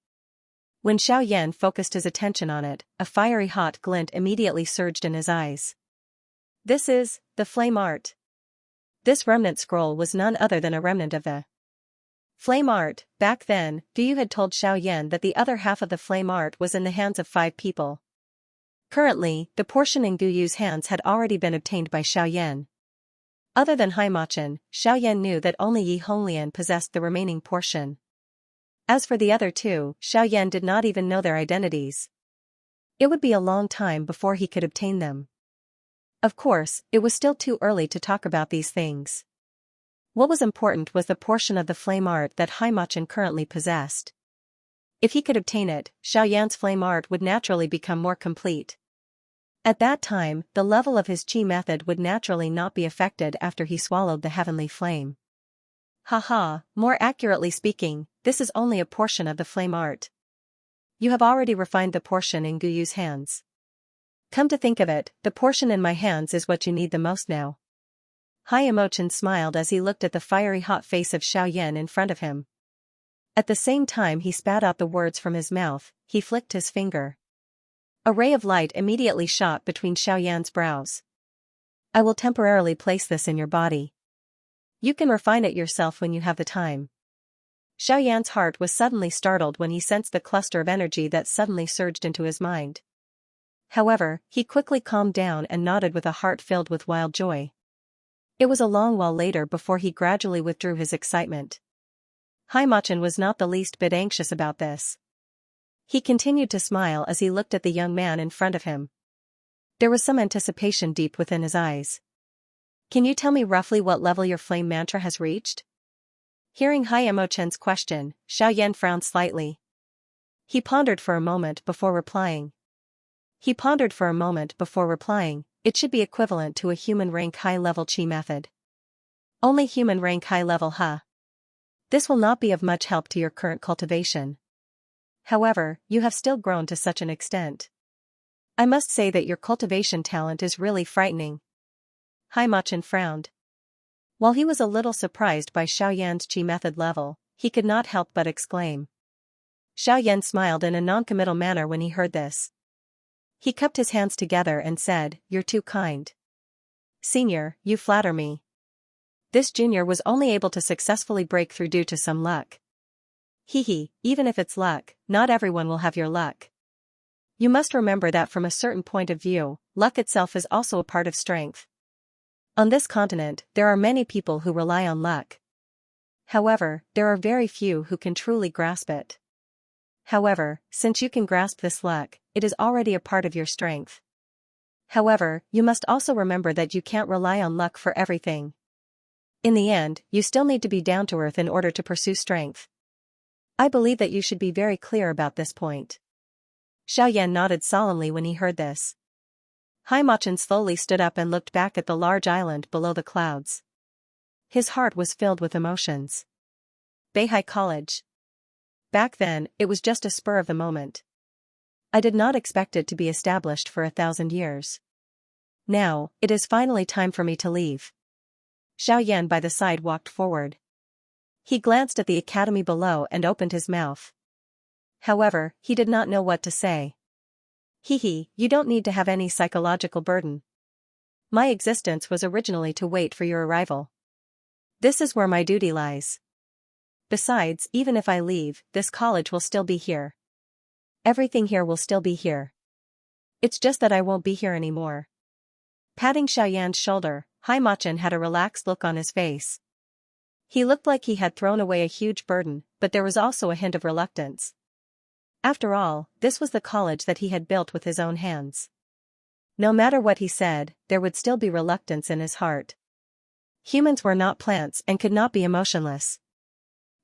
When Xiaoyan focused his attention on it, a fiery hot glint immediately surged in his eyes. This is the Flame Art. This remnant scroll was none other than a remnant of the Flame Art. Back then, Guyu had told Xiaoyan that the other half of the Flame Art was in the hands of 5 people. Currently, the portion in Guyu's hands had already been obtained by Xiaoyan. Other than Haimachen, Xiaoyan knew that only Yi Honglian possessed the remaining portion. As for the other 2, Xiaoyan did not even know their identities. It would be a long time before he could obtain them. Of course, it was still too early to talk about these things. What was important was the portion of the flame art that Haimachin currently possessed. If he could obtain it, Xiaoyan's flame art would naturally become more complete. At that time, the level of his qi method would naturally not be affected after he swallowed the heavenly flame. Haha, more accurately speaking, this is only a portion of the flame art. You have already refined the portion in Guyu's hands. Come to think of it, the portion in my hands is what you need the most now. Haimachin smiled as he looked at the fiery hot face of Xiaoyan in front of him. At the same time he spat out the words from his mouth, he flicked his finger. A ray of light immediately shot between Xiaoyan's brows. I will temporarily place this in your body. You can refine it yourself when you have the time. Xiaoyan's heart was suddenly startled when he sensed the cluster of energy that suddenly surged into his mind. However, he quickly calmed down and nodded with a heart filled with wild joy. It was a long while later before he gradually withdrew his excitement. Haimachin was not the least bit anxious about this. He continued to smile as he looked at the young man in front of him. There was some anticipation deep within his eyes. Can you tell me roughly what level your flame mantra has reached? Hearing Haimachin's question, Xiaoyan frowned slightly. He pondered for a moment before replying. It should be equivalent to a human rank high-level qi method. Only human rank high-level, huh? This will not be of much help to your current cultivation. However, you have still grown to such an extent. I must say that your cultivation talent is really frightening. Haimachin frowned. While he was a little surprised by Xiaoyan's qi method level, he could not help but exclaim. Xiaoyan smiled in a non-committal manner when he heard this. He cupped his hands together and said, "You're too kind. Senior, you flatter me." This junior was only able to successfully break through due to some luck. Hehe, even if it's luck, not everyone will have your luck. You must remember that from a certain point of view, luck itself is also a part of strength. On this continent, there are many people who rely on luck. However, there are very few who can truly grasp it. However, since you can grasp this luck, it is already a part of your strength. However, you must also remember that you can't rely on luck for everything. In the end, you still need to be down to earth in order to pursue strength. I believe that you should be very clear about this point. Xiaoyan nodded solemnly when he heard this. Haimachin slowly stood up and looked back at the large island below the clouds. His heart was filled with emotions. Beihai College. Back then, it was just a spur of the moment. I did not expect it to be established for 1,000 years. Now, it is finally time for me to leave. Xiaoyan by the side walked forward. He glanced at the academy below and opened his mouth. However, he did not know what to say. Hehe, you don't need to have any psychological burden. My existence was originally to wait for your arrival. This is where my duty lies. Besides, even if I leave, this college will still be here. Everything here will still be here. It's just that I won't be here anymore. Patting Xiaoyan's shoulder, Haimachin had a relaxed look on his face. He looked like he had thrown away a huge burden, but there was also a hint of reluctance. After all, this was the college that he had built with his own hands. No matter what he said, there would still be reluctance in his heart. Humans were not plants and could not be emotionless.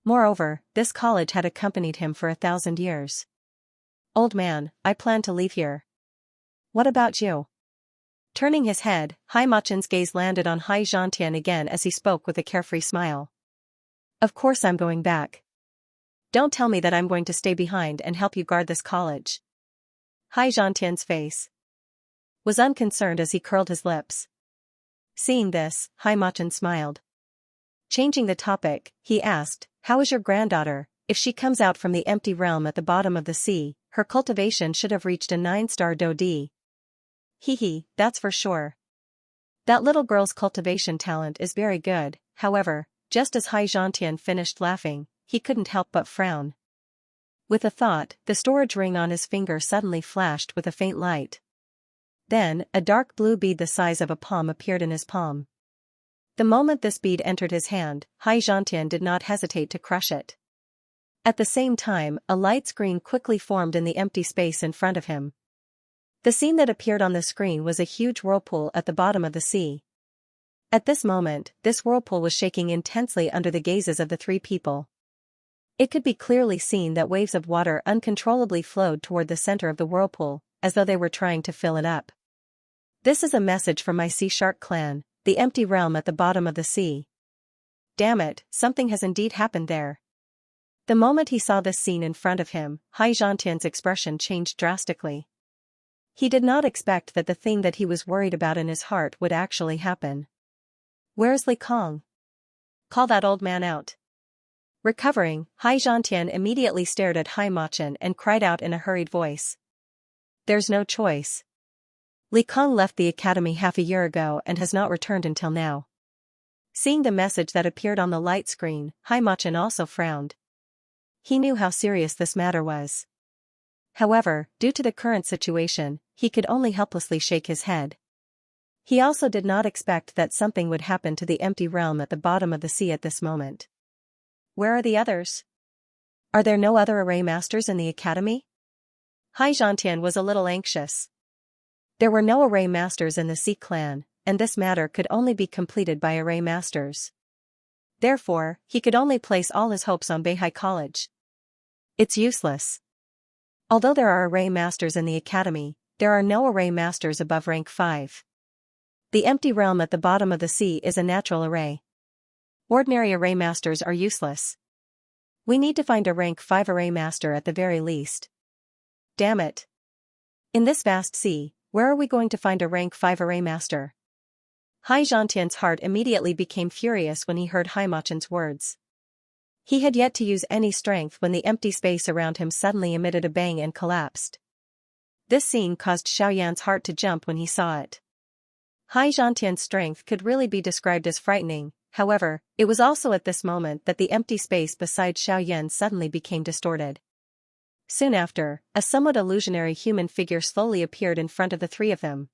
Moreover, this college had accompanied him for 1,000 years. Old man, I plan to leave here. What about you? Turning his head, Haimachin's gaze landed on Xianxia again as he spoke with a carefree smile. Of course I'm going back. Don't tell me that I'm going to stay behind and help you guard this college. Xianxia's face was unconcerned as he curled his lips. Seeing this, Haimachin smiled. Changing the topic, he asked, how is your granddaughter? If she comes out from the empty realm at the bottom of the sea, her cultivation should have reached a 9-star Dodi. Hehe, that's for sure. That little girl's cultivation talent is very good, however, just as Xianxia finished laughing, he couldn't help but frown. With a thought, the storage ring on his finger suddenly flashed with a faint light. Then, a dark blue bead the size of a palm appeared in his palm. The moment this bead entered his hand, Xianxia did not hesitate to crush it. At the same time, a light screen quickly formed in the empty space in front of him. The scene that appeared on the screen was a huge whirlpool at the bottom of the sea. At this moment, this whirlpool was shaking intensely under the gazes of the three people. It could be clearly seen that waves of water uncontrollably flowed toward the center of the whirlpool, as though they were trying to fill it up. This is a message from my sea shark clan, the empty realm at the bottom of the sea. Damn it, something has indeed happened there. The moment he saw this scene in front of him, Xianxia's expression changed drastically. He did not expect that the thing that he was worried about in his heart would actually happen. Where's Li Kong? Call that old man out. Recovering, Xianxia immediately stared at Xianxia and cried out in a hurried voice. There's no choice. Li Kong left the academy half a year ago and has not returned until now. Seeing the message that appeared on the light screen, Xianxia also frowned. He knew how serious this matter was. However, due to the current situation, he could only helplessly shake his head. He also did not expect that something would happen to the empty realm at the bottom of the sea at this moment. Where are the others? Are there no other array masters in the academy? Xianxia was a little anxious. There were no array masters in the Sea clan, and this matter could only be completed by array masters. Therefore, he could only place all his hopes on Beihai College. It's useless. Although there are array masters in the academy, there are no array masters above rank 5. The empty realm at the bottom of the sea is a natural array. Ordinary array masters are useless. We need to find a rank 5 array master at the very least. Damn it. In this vast sea, where are we going to find a rank 5 array master? Xianxia's heart immediately became furious when he heard Xianxia's words. He had yet to use any strength when the empty space around him suddenly emitted a bang and collapsed. This scene caused Xiaoyan's heart to jump when he saw it. Xianxia's strength could really be described as frightening, however, it was also at this moment that the empty space beside Xiaoyan suddenly became distorted. Soon after, a somewhat illusionary human figure slowly appeared in front of the three of them.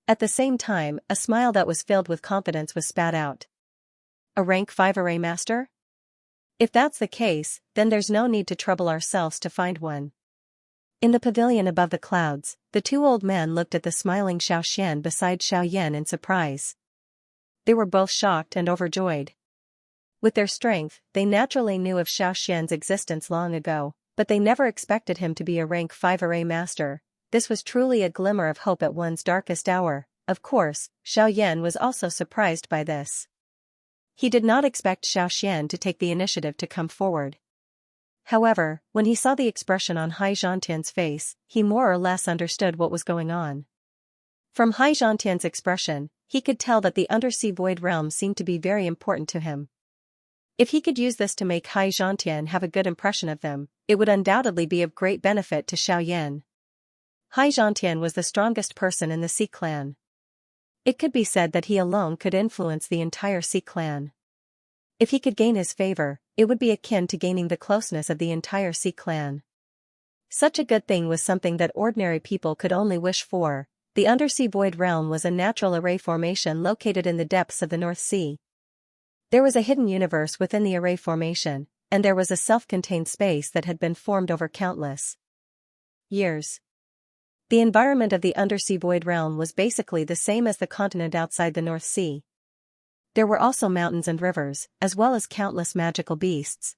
At the same time, a smile that was filled with confidence was spat out. A rank 5 array master? If that's the case, then there's no need to trouble ourselves to find one. In the pavilion above the clouds, the two old men looked at the smiling Xiaoxian beside Xiaoyan in surprise. They were both shocked and overjoyed. With their strength, they naturally knew of Xiaoxian's existence long ago, but they never expected him to be a rank 5 array master. This was truly a glimmer of hope at one's darkest hour. Of course, Xiaoyan was also surprised by this. He did not expect Xiaoxian to take the initiative to come forward. However, when he saw the expression on Xianxia's face, he more or less understood what was going on. From Xianxia's expression, he could tell that the undersea void realm seemed to be very important to him. If he could use this to make Xianxia have a good impression of them, it would undoubtedly be of great benefit to Xiaoyan. Xianxia was the strongest person in the Sea clan. It could be said that he alone could influence the entire Sea clan. If he could gain his favor, it would be akin to gaining the closeness of the entire Sea clan. Such a good thing was something that ordinary people could only wish for. The undersea void realm was a natural array formation located in the depths of the North Sea. There was a hidden universe within the array formation, and there was a self-contained space that had been formed over countless years. The environment of the undersea void realm was basically the same as the continent outside the North Sea. There were also mountains and rivers, as well as countless magical beasts.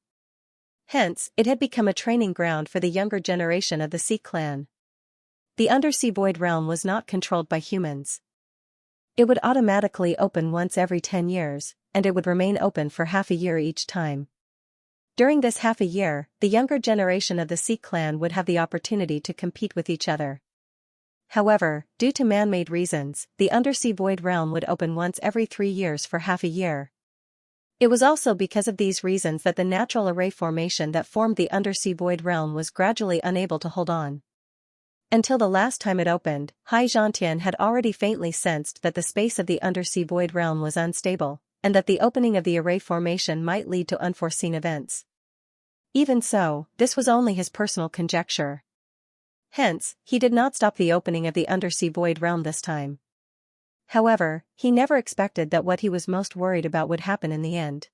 Hence, it had become a training ground for the younger generation of the Sea clan. The undersea void realm was not controlled by humans. It would automatically open once every 10 years, and it would remain open for half a year each time. During this half a year, the younger generation of the Sea clan would have the opportunity to compete with each other. However, due to man-made reasons, the undersea void realm would open once every 3 years for half a year. It was also because of these reasons that the natural array formation that formed the undersea void realm was gradually unable to hold on. Until the last time it opened, Xianxia had already faintly sensed that the space of the undersea void realm was unstable, and that the opening of the array formation might lead to unforeseen events. Even so, this was only his personal conjecture. Hence, he did not stop the opening of the undersea void realm this time. However, he never expected that what he was most worried about would happen in the end.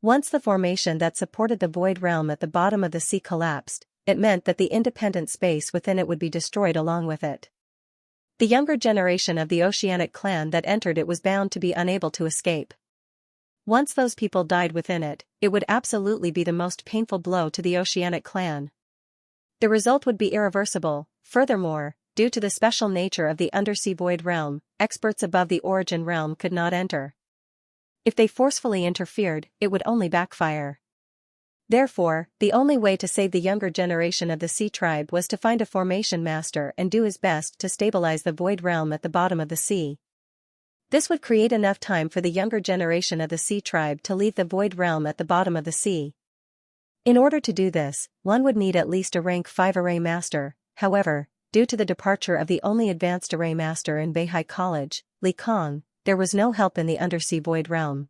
Once the formation that supported the void realm at the bottom of the sea collapsed, it meant that the independent space within it would be destroyed along with it. The younger generation of the oceanic clan that entered it was bound to be unable to escape. Once those people died within it, it would absolutely be the most painful blow to the oceanic clan. The result would be irreversible. Furthermore, due to the special nature of the undersea void realm, experts above the origin realm could not enter. If they forcefully interfered, it would only backfire. Therefore, the only way to save the younger generation of the sea tribe was to find a formation master and do his best to stabilize the void realm at the bottom of the sea. This would create enough time for the younger generation of the sea tribe to leave the void realm at the bottom of the sea. In order to do this, one would need at least a rank 5 array master. However, due to the departure of the only advanced array master in Beihai College, Li Kong, there was no help in the undersea void realm.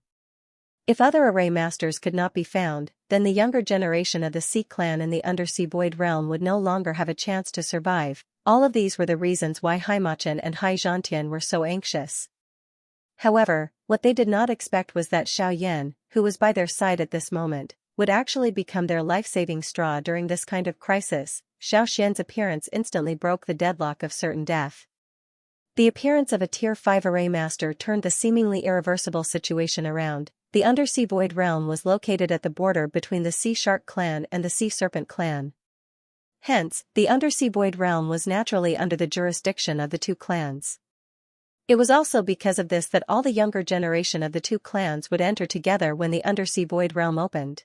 If other array masters could not be found, then the younger generation of the Sea clan in the undersea void realm would no longer have a chance to survive. All of these were the reasons why Haimachan and Xianxia were so anxious. However, what they did not expect was that Xiaoyan, who was by their side at this moment, would actually become their life-saving straw during this kind of crisis. Xiaoxian's appearance instantly broke the deadlock of certain death. The appearance of a Tier 5 array master turned the seemingly irreversible situation around. The undersea void realm was located at the border between the Sea Shark clan and the Sea Serpent clan. Hence, the undersea void realm was naturally under the jurisdiction of the two clans. It was also because of this that all the younger generation of the two clans would enter together when the undersea void realm opened.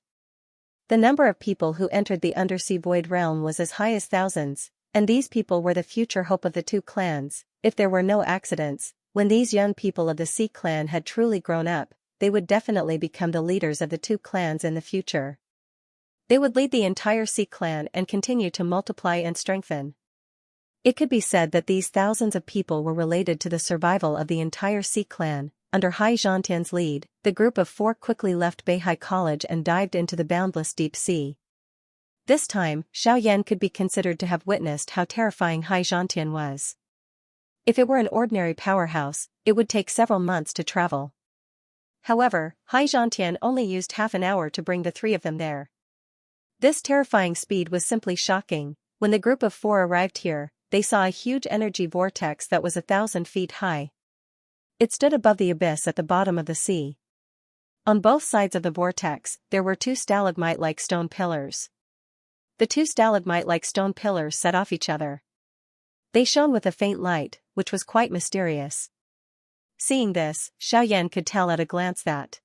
The number of people who entered the undersea void realm was as high as thousands, and these people were the future hope of the two clans. If there were no accidents, when these young people of the Sea clan had truly grown up, they would definitely become the leaders of the two clans in the future. They would lead the entire Sea clan and continue to multiply and strengthen. It could be said that these thousands of people were related to the survival of the entire Sea clan. Under Xianxia's lead, the group of 4 quickly left Beihai College and dived into the boundless deep sea. This time, Xiaoyan could be considered to have witnessed how terrifying Xianxia was. If it were an ordinary powerhouse, it would take several months to travel. However, Xianxia only used half an hour to bring the 3 of them there. This terrifying speed was simply shocking. When the group of 4 arrived here, they saw a huge energy vortex that was 1,000 feet high. It stood above the abyss at the bottom of the sea. On both sides of the vortex, there were 2 stalagmite-like stone pillars. The 2 stalagmite-like stone pillars set off each other. They shone with a faint light, which was quite mysterious. Seeing this, Xiaoyan could tell at a glance that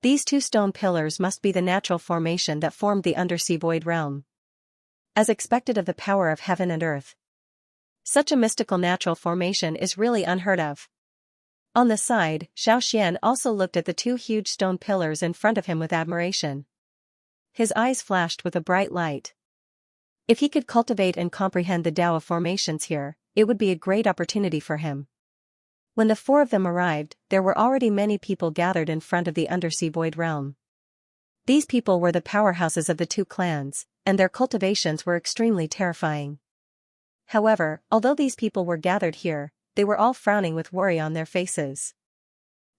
these 2 stone pillars must be the natural formation that formed the undersea void realm. As expected of the power of heaven and earth, such a mystical natural formation is really unheard of. On the side, Xiaoxian also looked at the 2 huge stone pillars in front of him with admiration. His eyes flashed with a bright light. If he could cultivate and comprehend the Tao of formations here, it would be a great opportunity for him. When the 4 of them arrived, there were already many people gathered in front of the undersea void realm. These people were the powerhouses of the 2 clans, and their cultivations were extremely terrifying. However, although these people were gathered here, they were all frowning with worry on their faces.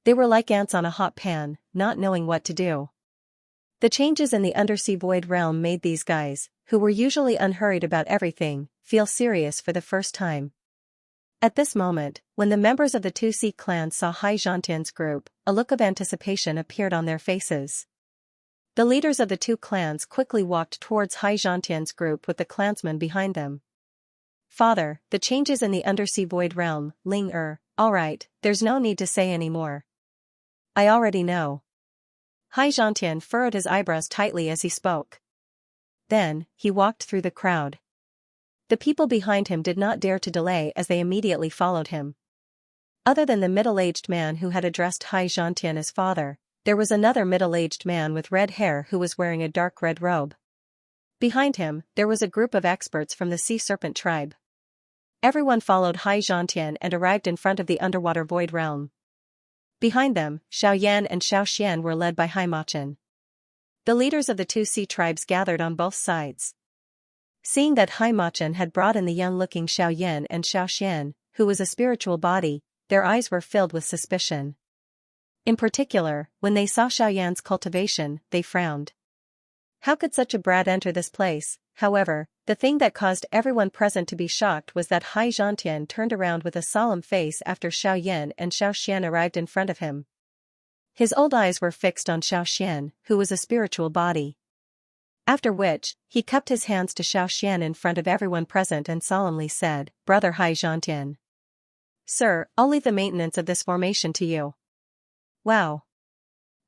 They were like ants on a hot pan, not knowing what to do. The changes in the undersea void realm made these guys, who were usually unhurried about everything, feel serious for the first time. At this moment, when the members of the 2 Sea clans saw Xianxia's group, a look of anticipation appeared on their faces. The leaders of the 2 clans quickly walked towards Xianxia's group with the clansmen behind them. Father, the changes in the undersea void realm, Ling alright, there's no need to say any more. I already know. Xianxia furrowed his eyebrows tightly as he spoke. Then, he walked through the crowd. The people behind him did not dare to delay as they immediately followed him. Other than the middle-aged man who had addressed Xianxia as father, there was another middle-aged man with red hair who was wearing a dark red robe. Behind him, there was a group of experts from the Sea Serpent tribe. Everyone followed Xianxia and arrived in front of the underwater void realm. Behind them, Xiaoyan and Xiaoxian were led by Haimachan. The leaders of the 2 sea tribes gathered on both sides. Seeing that Haimachan had brought in the young-looking Xiaoyan and Xiaoxian, who was a spiritual body, their eyes were filled with suspicion. In particular, when they saw Xiaoyan's cultivation, they frowned. How could such a brat enter this place? However, the thing that caused everyone present to be shocked was that Xianxia turned around with a solemn face after Xiaoyan and Xiaoxian arrived in front of him. His old eyes were fixed on Xiaoxian, who was a spiritual body. After which, he cupped his hands to Xiaoxian in front of everyone present and solemnly said, "Brother Xianxia. Sir, I'll leave the maintenance of this formation to you." Wow.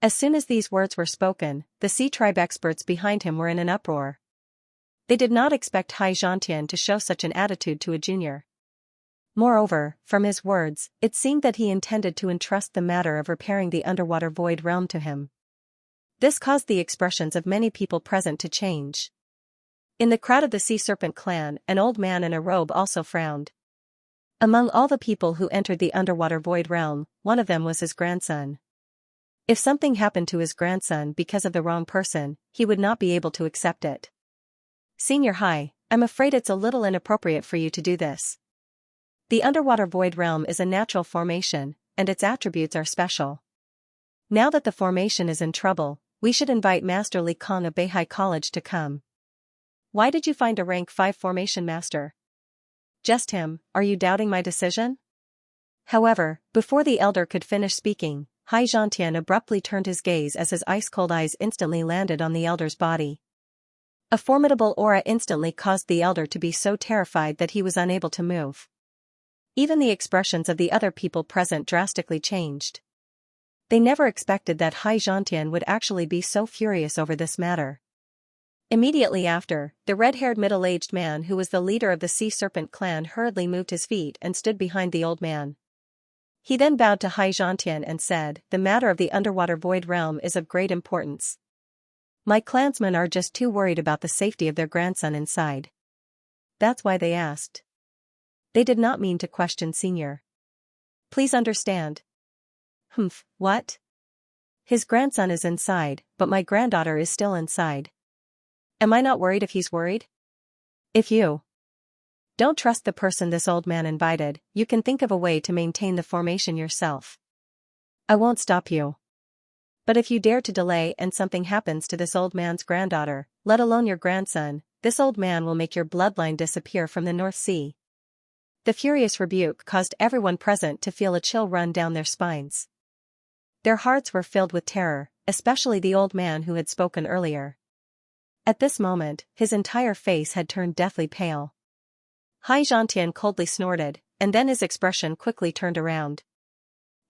As soon as these words were spoken, the Sea Tribe experts behind him were in an uproar. They did not expect Xianxia to show such an attitude to a junior. Moreover, from his words, it seemed that he intended to entrust the matter of repairing the underwater void realm to him. This caused the expressions of many people present to change. In the crowd of the Sea Serpent clan, an old man in a robe also frowned. Among all the people who entered the underwater void realm, one of them was his grandson. If something happened to his grandson because of the wrong person, he would not be able to accept it. Senior High, I'm afraid it's a little inappropriate for you to do this. The underwater void realm is a natural formation, and its attributes are special. Now that the formation is in trouble, we should invite Master Li Kong of Beihai College to come. Why did you find a rank 5 formation master? Just him, are you doubting my decision? However, before the elder could finish speaking, Xianxia abruptly turned his gaze as his ice-cold eyes instantly landed on the elder's body. A formidable aura instantly caused the elder to be so terrified that he was unable to move. Even the expressions of the other people present drastically changed. They never expected that Xianxia would actually be so furious over this matter. Immediately after, the red-haired middle-aged man who was the leader of the Sea Serpent clan hurriedly moved his feet and stood behind the old man. He then bowed to Xianxia and said, "The matter of the underwater void realm is of great importance. My clansmen are just too worried about the safety of their grandson inside. That's why they asked." They did not mean to question Senior. Please understand. What? His grandson is inside, but my granddaughter is still inside. Am I not worried if he's worried? If you don't trust the person this old man invited, you can think of a way to maintain the formation yourself. I won't stop you. But if you dare to delay and something happens to this old man's granddaughter, let alone your grandson, this old man will make your bloodline disappear from the North Sea. The furious rebuke caused everyone present to feel a chill run down their spines. Their hearts were filled with terror, especially the old man who had spoken earlier. At this moment, his entire face had turned deathly pale. Xianxia coldly snorted, and then his expression quickly turned around.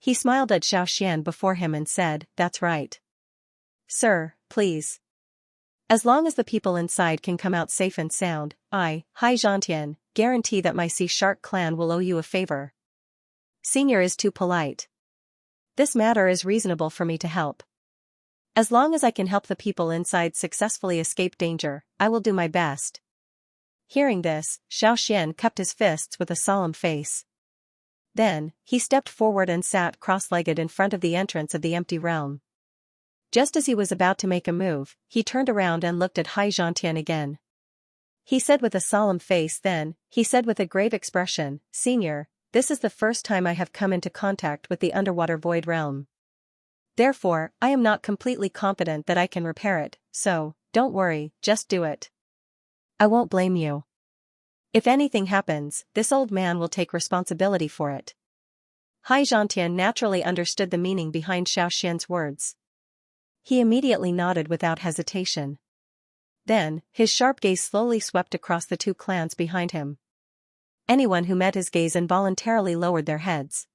He smiled at Xiaoxian before him and said, "That's right. Sir, please. As long as the people inside can come out safe and sound, I, Xianxia, guarantee that my Sea Shark clan will owe you a favor." Senior is too polite. This matter is reasonable for me to help. As long as I can help the people inside successfully escape danger, I will do my best. Hearing this, Xiaoxian cupped his fists with a solemn face. Then, he stepped forward and sat cross-legged in front of the entrance of the empty realm. Just as he was about to make a move, he turned around and looked at Xianxia again. He said with a solemn face then, he said with a grave expression, "Senior, this is the first time I have come into contact with the underwater void realm. Therefore, I am not completely confident that I can repair it, so, don't worry, just do it. I won't blame you. If anything happens, this old man will take responsibility for it." Xianxia naturally understood the meaning behind Xiaoxian's words. He immediately nodded without hesitation. Then, his sharp gaze slowly swept across the two clans behind him. Anyone who met his gaze involuntarily lowered their heads.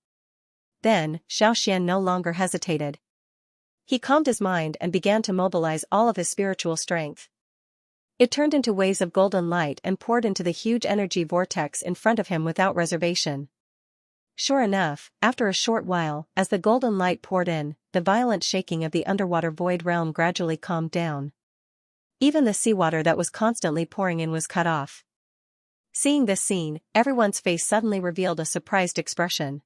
Then, Xiaoxian no longer hesitated. He calmed his mind and began to mobilize all of his spiritual strength. It turned into waves of golden light and poured into the huge energy vortex in front of him without reservation. Sure enough, after a short while, as the golden light poured in, the violent shaking of the underwater void realm gradually calmed down. Even the seawater that was constantly pouring in was cut off. Seeing this scene, everyone's face suddenly revealed a surprised expression.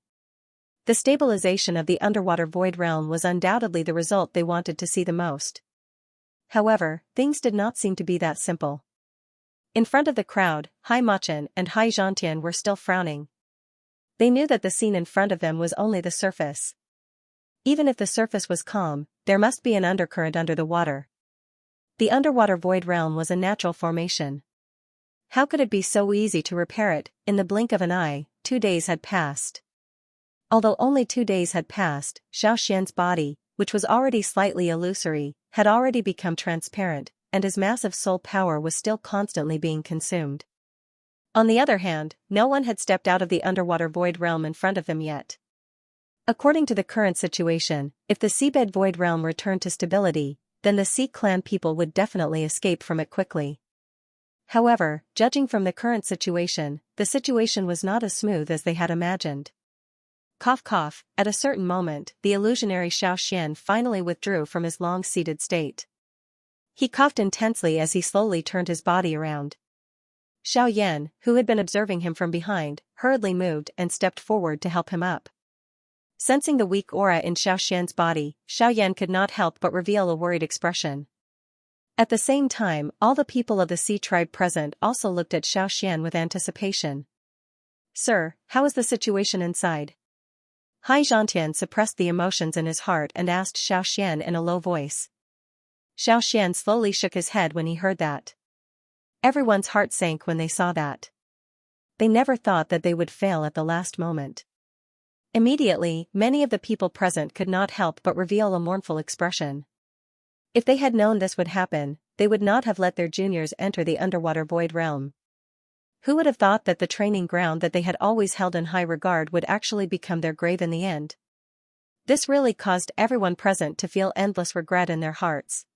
The stabilization of the underwater void realm was undoubtedly the result they wanted to see the most. However, things did not seem to be that simple. In front of the crowd, Xianxia and Xianxia were still frowning. They knew that the scene in front of them was only the surface. Even if the surface was calm, there must be an undercurrent under the water. The underwater void realm was a natural formation. How could it be so easy to repair it? In the blink of an eye, 2 days had passed. Although only 2 days had passed, Xianxia's body, which was already slightly illusory, had already become transparent, and his massive soul power was still constantly being consumed. On the other hand, no one had stepped out of the underwater void realm in front of them yet. According to the current situation, if the seabed void realm returned to stability, then the Sea Clan people would definitely escape from it quickly. However, judging from the current situation, the situation was not as smooth as they had imagined. Cough cough, at a certain moment, the illusionary Xiaoxian finally withdrew from his long-seated state. He coughed intensely as he slowly turned his body around. Xiao Yan, who had been observing him from behind, hurriedly moved and stepped forward to help him up. Sensing the weak aura in Xiaoxian's body, Xiao Yan could not help but reveal a worried expression. At the same time, all the people of the Sea tribe present also looked at Xiaoxian with anticipation. "Sir, how is the situation inside?" Xianxia suppressed the emotions in his heart and asked Xiaoxian in a low voice. Xiaoxian slowly shook his head when he heard that. Everyone's heart sank when they saw that. They never thought that they would fail at the last moment. Immediately, many of the people present could not help but reveal a mournful expression. If they had known this would happen, they would not have let their juniors enter the underwater void realm. Who would have thought that the training ground that they had always held in high regard would actually become their grave in the end? This really caused everyone present to feel endless regret in their hearts.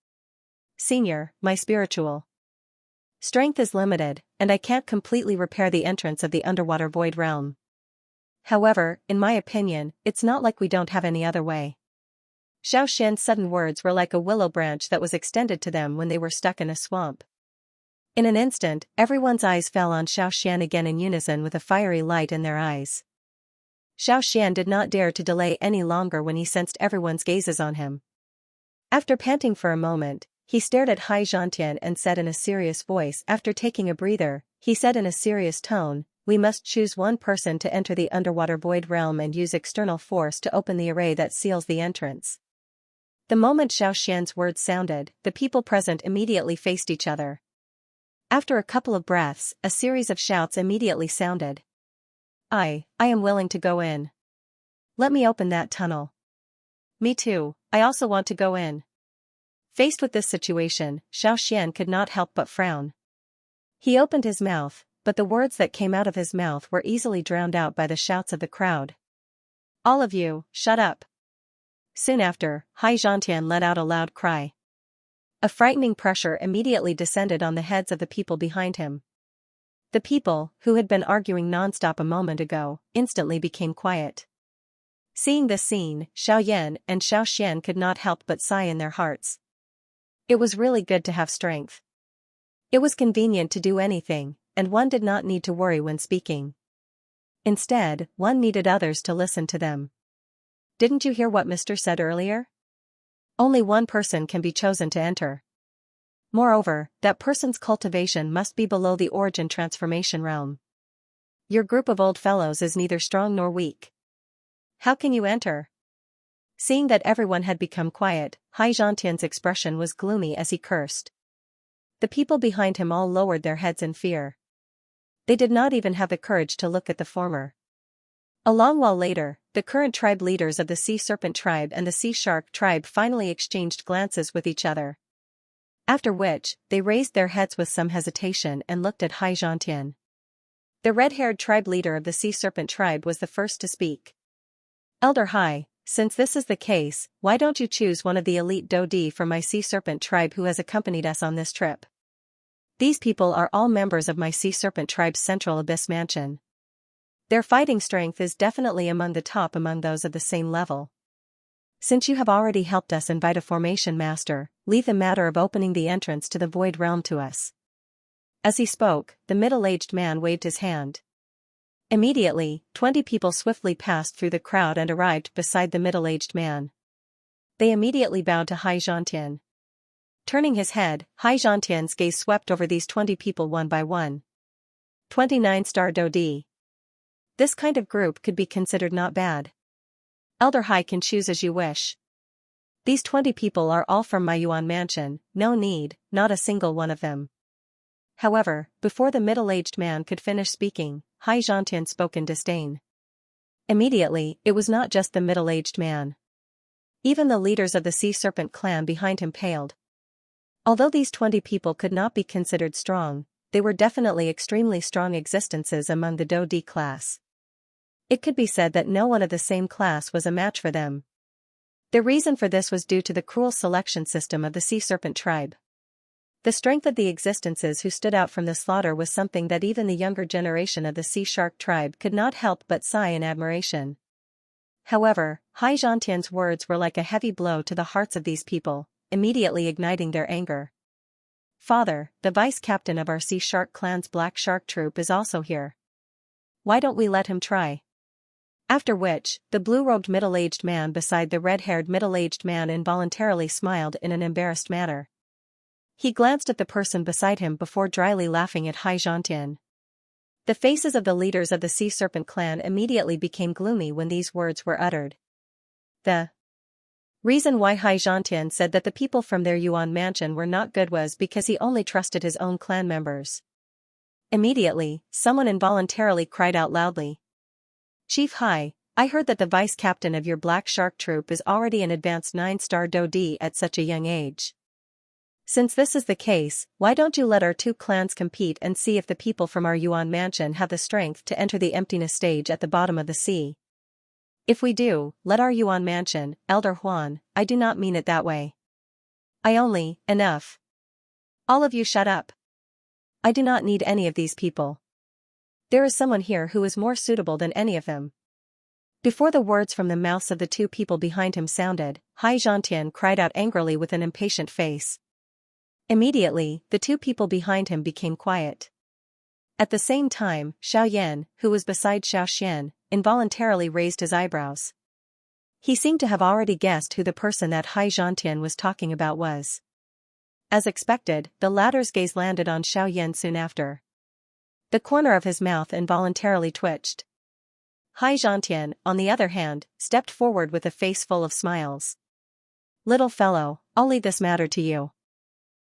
"Senior, my spiritual strength is limited, and I can't completely repair the entrance of the underwater void realm. However, in my opinion, it's not like we don't have any other way." Xiaoxian's sudden words were like a willow branch that was extended to them when they were stuck in a swamp. In an instant, everyone's eyes fell on Xiaoxian again in unison with a fiery light in their eyes. Xiaoxian did not dare to delay any longer when he sensed everyone's gazes on him. After panting for a moment, he stared at Xianxia and said in a serious voice. After taking a breather, he said in a serious tone, "We must choose one person to enter the underwater void realm and use external force to open the array that seals the entrance." The moment Xiaoxian's words sounded, the people present immediately faced each other. After a couple of breaths, a series of shouts immediately sounded. I am willing to go in. Let me open that tunnel." "Me too, I also want to go in." Faced with this situation, Xiaoxian could not help but frown. He opened his mouth, but the words that came out of his mouth were easily drowned out by the shouts of the crowd. "All of you, shut up." Soon after, Xianxia let out a loud cry. A frightening pressure immediately descended on the heads of the people behind him. The people, who had been arguing nonstop a moment ago, instantly became quiet. Seeing this scene, Xiao Yan and Xiaoxian could not help but sigh in their hearts. It was really good to have strength. It was convenient to do anything, and one did not need to worry when speaking. Instead, one needed others to listen to them. "Didn't you hear what Mr. said earlier? Only one person can be chosen to enter. Moreover, that person's cultivation must be below the origin transformation realm. Your group of old fellows is neither strong nor weak. How can you enter?" Seeing that everyone had become quiet, Xianxian's expression was gloomy as he cursed. The people behind him all lowered their heads in fear. They did not even have the courage to look at the former. A long while later, the current tribe leaders of the Sea Serpent tribe and the Sea Shark tribe finally exchanged glances with each other. After which, they raised their heads with some hesitation and looked at Xianxia. The red-haired tribe leader of the Sea Serpent tribe was the first to speak. "Elder Hai, since this is the case, why don't you choose one of the elite Dodi from my Sea Serpent tribe who has accompanied us on this trip? These people are all members of my Sea Serpent tribe's Central Abyss Mansion. Their fighting strength is definitely among the top among those of the same level. Since you have already helped us invite a formation master, leave the matter of opening the entrance to the void realm to us." As he spoke, the middle-aged man waved his hand. Immediately, 20 people swiftly passed through the crowd and arrived beside the middle-aged man. They immediately bowed to Xianxia. Turning his head, Xianxia's gaze swept over these 20 people one by one. 29-star Dodi. This kind of group could be considered not bad. "Elder Hai can choose as you wish." These 20 people are all from my Yuan mansion, no need, not a single one of them. However, before the middle-aged man could finish speaking, Xianxia spoke in disdain. Immediately, it was not just the middle-aged man. Even the leaders of the Sea Serpent clan behind him paled. Although these 20 people could not be considered strong, they were definitely extremely strong existences among the Do D class. It could be said that no one of the same class was a match for them. The reason for this was due to the cruel selection system of the Sea Serpent tribe. The strength of the existences who stood out from the slaughter was something that even the younger generation of the Sea Shark tribe could not help but sigh in admiration. However, Xianxia's words were like a heavy blow to the hearts of these people, immediately igniting their anger. Father, the vice-captain of our Sea Shark clan's Black Shark troop is also here. Why don't we let him try? After which, the blue-robed middle-aged man beside the red-haired middle-aged man involuntarily smiled in an embarrassed manner. He glanced at the person beside him before dryly laughing at Xianxia. The faces of the leaders of the Sea Serpent clan immediately became gloomy when these words were uttered. The reason why Xianxia said that the people from their Yuan mansion were not good was because he only trusted his own clan members. Immediately, someone involuntarily cried out loudly. Chief Hai, I heard that the vice-captain of your Black Shark troop is already an advanced 9-star Do D at such a young age. Since this is the case, why don't you let our two clans compete and see if the people from our Yuan mansion have the strength to enter the emptiness stage at the bottom of the sea? If we do, let our Yuan mansion, Elder Huan, I do not mean it that way. Enough. All of you shut up. I do not need any of these people. There is someone here who is more suitable than any of them. Before the words from the mouths of the two people behind him sounded, Xianxia cried out angrily with an impatient face. Immediately, the two people behind him became quiet. At the same time, Xiaoyan, who was beside Xiaoxian, involuntarily raised his eyebrows. He seemed to have already guessed who the person that Xianxia was talking about was. As expected, the latter's gaze landed on Xiaoyan soon after. The corner of his mouth involuntarily twitched. Xianxia, on the other hand, stepped forward with a face full of smiles. Little fellow, I'll leave this matter to you.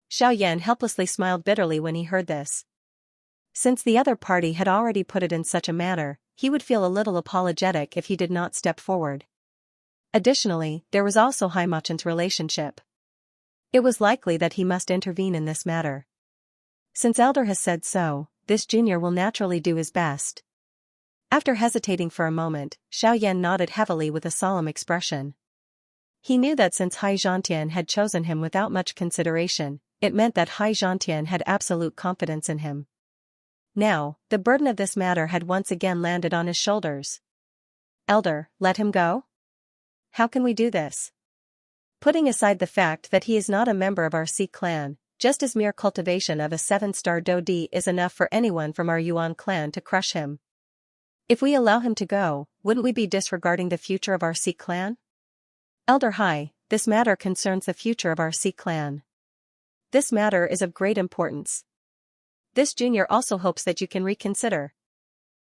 Xiaoyan helplessly smiled bitterly when he heard this. Since the other party had already put it in such a manner, he would feel a little apologetic if he did not step forward. Additionally, there was also Haimachan's relationship. It was likely that he must intervene in this matter. Since Elder has said so, this junior will naturally do his best. After hesitating for a moment, Xiaoyan nodded heavily with a solemn expression. He knew that since Xianxia had chosen him without much consideration, it meant that Xianxia had absolute confidence in him. Now, the burden of this matter had once again landed on his shoulders. Elder, let him go? How can we do this? Putting aside the fact that he is not a member of our Sea clan, just as mere cultivation of a 7-star Do D is enough for anyone from our Yuan clan to crush him. If we allow him to go, wouldn't we be disregarding the future of our Sea clan? Elder Hai, this matter concerns the future of our Sea clan. This matter is of great importance. This junior also hopes that you can reconsider.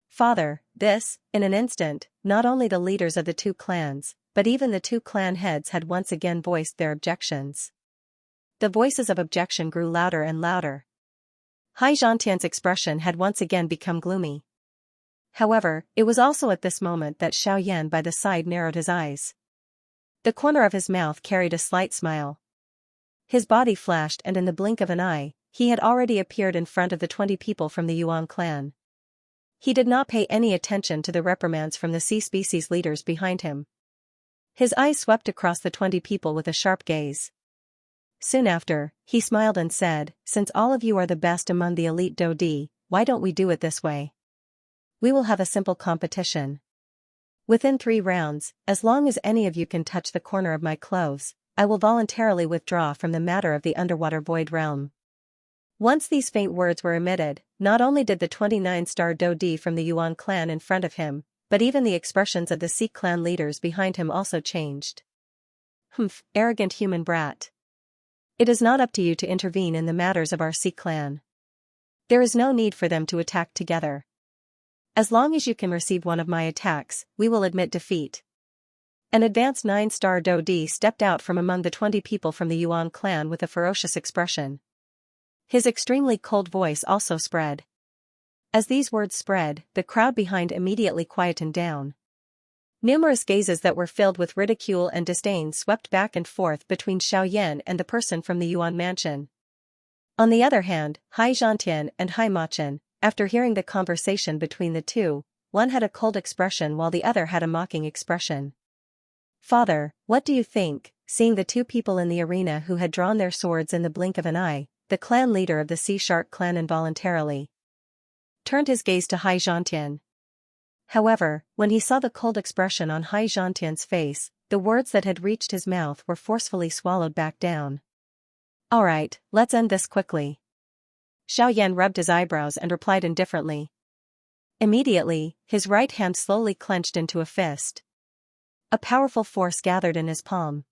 Father, this, in an instant, not only the leaders of the two clans, but even the two clan heads had once again voiced their objections. The voices of objection grew louder and louder. Xianxia's expression had once again become gloomy. However, it was also at this moment that Xiaoyan by the side narrowed his eyes. The corner of his mouth carried a slight smile. His body flashed and in the blink of an eye, he had already appeared in front of the 20 people from the Yuan clan. He did not pay any attention to the reprimands from the sea species leaders behind him. His eyes swept across the 20 people with a sharp gaze. Soon after, he smiled and said, since all of you are the best among the elite Do D, why don't we do it this way? We will have a simple competition. Within 3 rounds, as long as any of you can touch the corner of my clothes, I will voluntarily withdraw from the matter of the underwater void realm. Once these faint words were emitted, not only did the 29-star Do D from the Yuan clan in front of him, but even the expressions of the Sea clan leaders behind him also changed. Humph, arrogant human brat. It is not up to you to intervene in the matters of our Sea clan. There is no need for them to attack together. As long as you can receive one of my attacks, we will admit defeat. An advanced 9-star Dodi stepped out from among the 20 people from the Yuan clan with a ferocious expression. His extremely cold voice also spread. As these words spread, the crowd behind immediately quietened down. Numerous gazes that were filled with ridicule and disdain swept back and forth between Xiaoyan and the person from the Yuan mansion. On the other hand, Hai Zhantian and Hai Machen, after hearing the conversation between the two, one had a cold expression while the other had a mocking expression. "Father, what do you think?" Seeing the two people in the arena who had drawn their swords in the blink of an eye, the clan leader of the Sea Shark clan involuntarily turned his gaze to Hai Zhantian. However, when he saw the cold expression on Hai Zhantian's face, the words that had reached his mouth were forcefully swallowed back down. "Alright, let's end this quickly." Xiaoyan rubbed his eyebrows and replied indifferently. Immediately, his right hand slowly clenched into a fist. A powerful force gathered in his palm.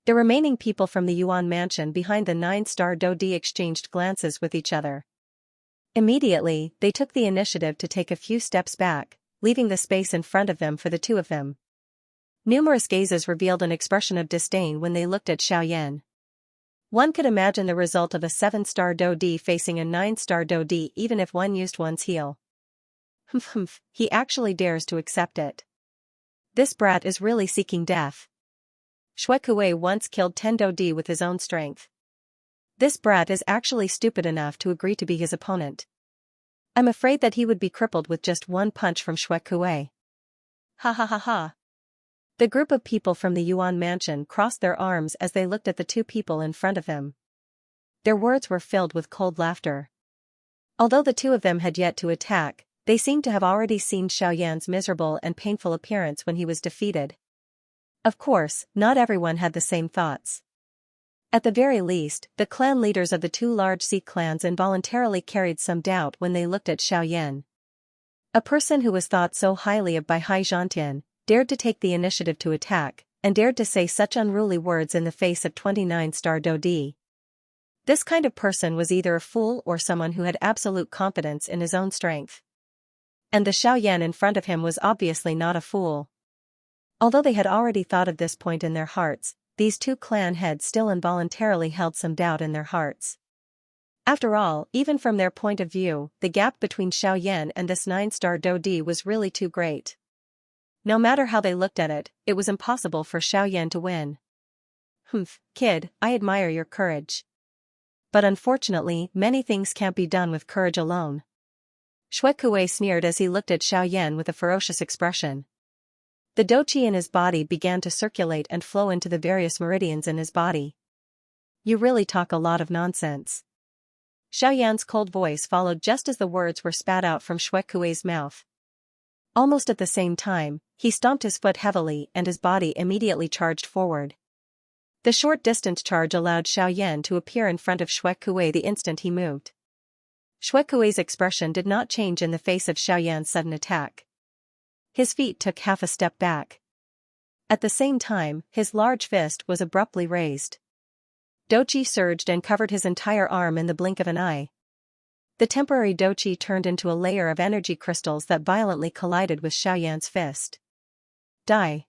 The remaining people from the Yuan mansion behind the 9-star Dodi exchanged glances with each other. Immediately, they took the initiative to take a few steps back, leaving the space in front of them for the two of them. Numerous gazes revealed an expression of disdain when they looked at Xiaoyan. One could imagine the result of a 7-star Dodi facing a 9-star Dodi even if one used one's heel. Humph, he actually dares to accept it. This brat is really seeking death. Xuekui once killed 10 Dodi with his own strength. This brat is actually stupid enough to agree to be his opponent. I'm afraid that he would be crippled with just one punch from Xuekui. Ha ha ha ha. The group of people from the Yuan mansion crossed their arms as they looked at the two people in front of them. Their words were filled with cold laughter. Although the two of them had yet to attack, they seemed to have already seen Xiaoyan's miserable and painful appearance when he was defeated. Of course, not everyone had the same thoughts. At the very least, the clan leaders of the two large sea clans involuntarily carried some doubt when they looked at Xiaoyan. A person who was thought so highly of by Hai Zhantian dared to take the initiative to attack, and dared to say such unruly words in the face of 29-star Dodi. This kind of person was either a fool or someone who had absolute confidence in his own strength. And the Xiaoyan in front of him was obviously not a fool. Although they had already thought of this point in their hearts, these two clan heads still involuntarily held some doubt in their hearts. After all, even from their point of view, the gap between Xiaoyan and this 9-star Dodi was really too great. No matter how they looked at it, it was impossible for Xiaoyan to win. "Humph, kid, I admire your courage. But unfortunately, many things can't be done with courage alone." Xuekui sneered as he looked at Xiaoyan with a ferocious expression. The doqi in his body began to circulate and flow into the various meridians in his body. "You really talk a lot of nonsense." Xiaoyan's cold voice followed just as the words were spat out from Xuekui's mouth. Almost at the same time, he stomped his foot heavily and his body immediately charged forward. The short-distance charge allowed Xiaoyan to appear in front of Xuekui the instant he moved. Xuekui's expression did not change in the face of Xiaoyan's sudden attack. His feet took half a step back. At the same time, his large fist was abruptly raised. Doqi surged and covered his entire arm in the blink of an eye. The temporary doqi turned into a layer of energy crystals that violently collided with Xiaoyan's fist. "Die!"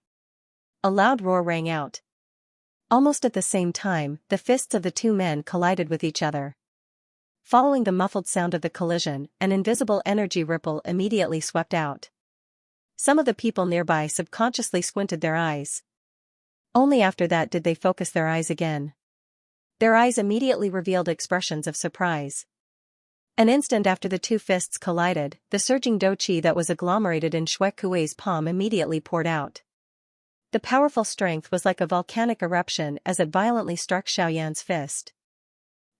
A loud roar rang out. Almost at the same time, the fists of the two men collided with each other. Following the muffled sound of the collision, an invisible energy ripple immediately swept out. Some of the people nearby subconsciously squinted their eyes. Only after that did they focus their eyes again. Their eyes immediately revealed expressions of surprise. An instant after the two fists collided, the surging doqi that was agglomerated in Xuekui's palm immediately poured out. The powerful strength was like a volcanic eruption as it violently struck Xiaoyan's fist.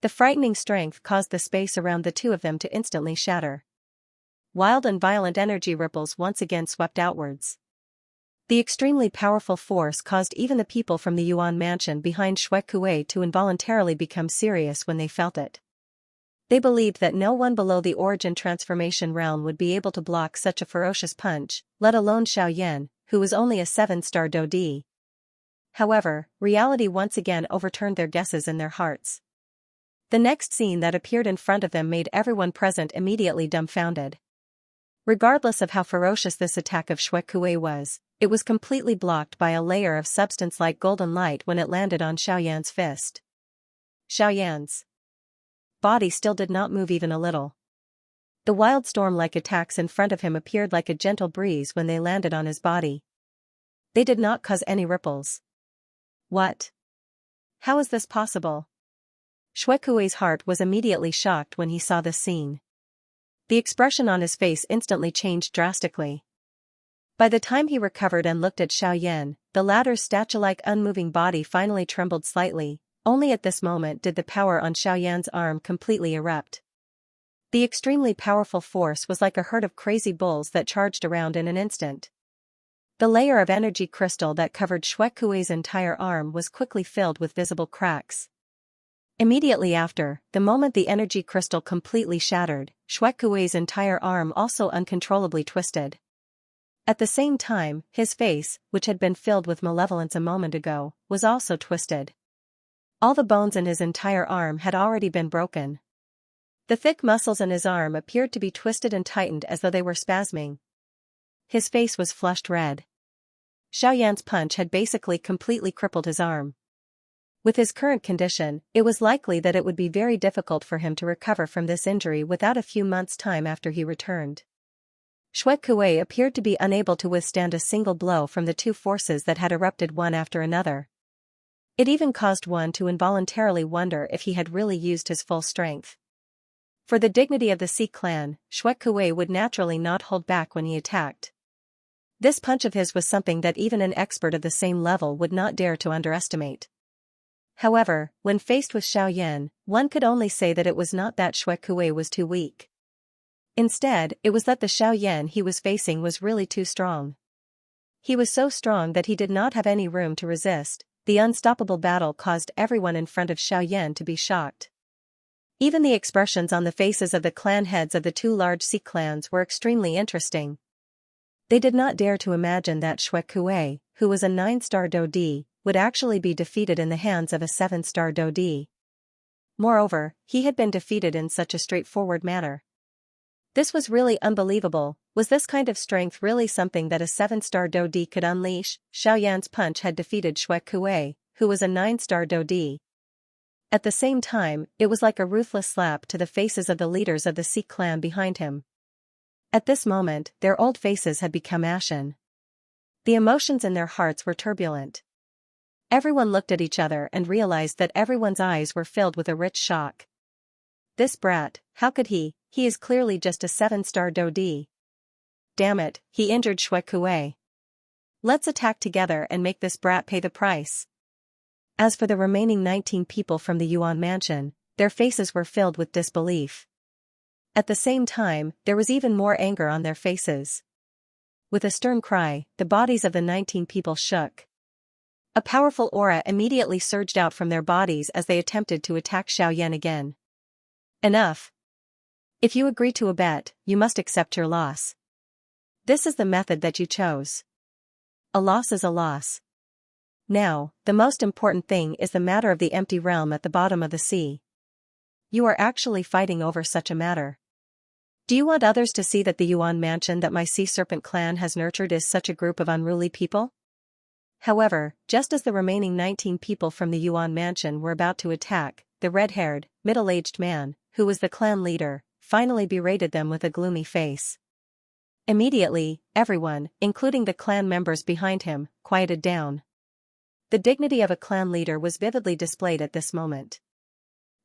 The frightening strength caused the space around the two of them to instantly shatter. Wild and violent energy ripples once again swept outwards. The extremely powerful force caused even the people from the Yuan mansion behind Xuekui to involuntarily become serious when they felt it. They believed that no one below the origin transformation realm would be able to block such a ferocious punch, let alone Xiaoyan, who was only a 7-star Dodi. However, reality once again overturned their guesses in their hearts. The next scene that appeared in front of them made everyone present immediately dumbfounded. Regardless of how ferocious this attack of Xuekuei was, it was completely blocked by a layer of substance like golden light when it landed on Xiaoyan's fist. Xiaoyan's body still did not move even a little. The wild storm-like attacks in front of him appeared like a gentle breeze when they landed on his body. They did not cause any ripples. What? How is this possible? Xuekuei's heart was immediately shocked when he saw this scene. The expression on his face instantly changed drastically. By the time he recovered and looked at Xiaoyan, the latter's statue-like unmoving body finally trembled slightly. Only at this moment did the power on Xiaoyan's arm completely erupt. The extremely powerful force was like a herd of crazy bulls that charged around in an instant. The layer of energy crystal that covered Xuekuei's entire arm was quickly filled with visible cracks. Immediately after, the moment the energy crystal completely shattered, Xuekuei's entire arm also uncontrollably twisted. At the same time, his face, which had been filled with malevolence a moment ago, was also twisted. All the bones in his entire arm had already been broken. The thick muscles in his arm appeared to be twisted and tightened as though they were spasming. His face was flushed red. Xiaoyan's punch had basically completely crippled his arm. With his current condition, it was likely that it would be very difficult for him to recover from this injury without a few months' time after he returned. Xuekuei appeared to be unable to withstand a single blow from the two forces that had erupted one after another. It even caused one to involuntarily wonder if he had really used his full strength. For the dignity of the Sea clan, Xuekuei would naturally not hold back when he attacked. This punch of his was something that even an expert of the same level would not dare to underestimate. However, when faced with Xiaoyan, one could only say that it was not that Xuekuei was too weak. Instead, it was that the Xiaoyan he was facing was really too strong. He was so strong that he did not have any room to resist. The unstoppable battle caused everyone in front of Xiaoyan to be shocked. Even the expressions on the faces of the clan heads of the two large Sea clans were extremely interesting. They did not dare to imagine that Xuekuei, who was a 9-star Dodi, would actually be defeated in the hands of a 7-star Dodi. Moreover, he had been defeated in such a straightforward manner. This was really unbelievable. Was this kind of strength really something that a 7-star Dodi could unleash? Xiaoyan's punch had defeated Xuekuei, who was a 9-star Dodi. At the same time, it was like a ruthless slap to the faces of the leaders of the Sea clan behind him. At this moment, their old faces had become ashen. The emotions in their hearts were turbulent. Everyone looked at each other and realized that everyone's eyes were filled with a rich shock. This brat, how could he is clearly just a 7-star Dodi. Damn it, he injured Xuekuei. Let's attack together and make this brat pay the price. As for the remaining 19 people from the Yuan mansion, their faces were filled with disbelief. At the same time, there was even more anger on their faces. With a stern cry, the bodies of the 19 people shook. A powerful aura immediately surged out from their bodies as they attempted to attack Xiaoyan again. Enough. If you agree to a bet, you must accept your loss. This is the method that you chose. A loss is a loss. Now, the most important thing is the matter of the empty realm at the bottom of the sea. You are actually fighting over such a matter. Do you want others to see that the Yuan mansion that my Sea Serpent clan has nurtured is such a group of unruly people? However, just as the remaining 19 people from the Yuan mansion were about to attack, the red-haired, middle-aged man, who was the clan leader, finally berated them with a gloomy face. Immediately, everyone, including the clan members behind him, quieted down. The dignity of a clan leader was vividly displayed at this moment.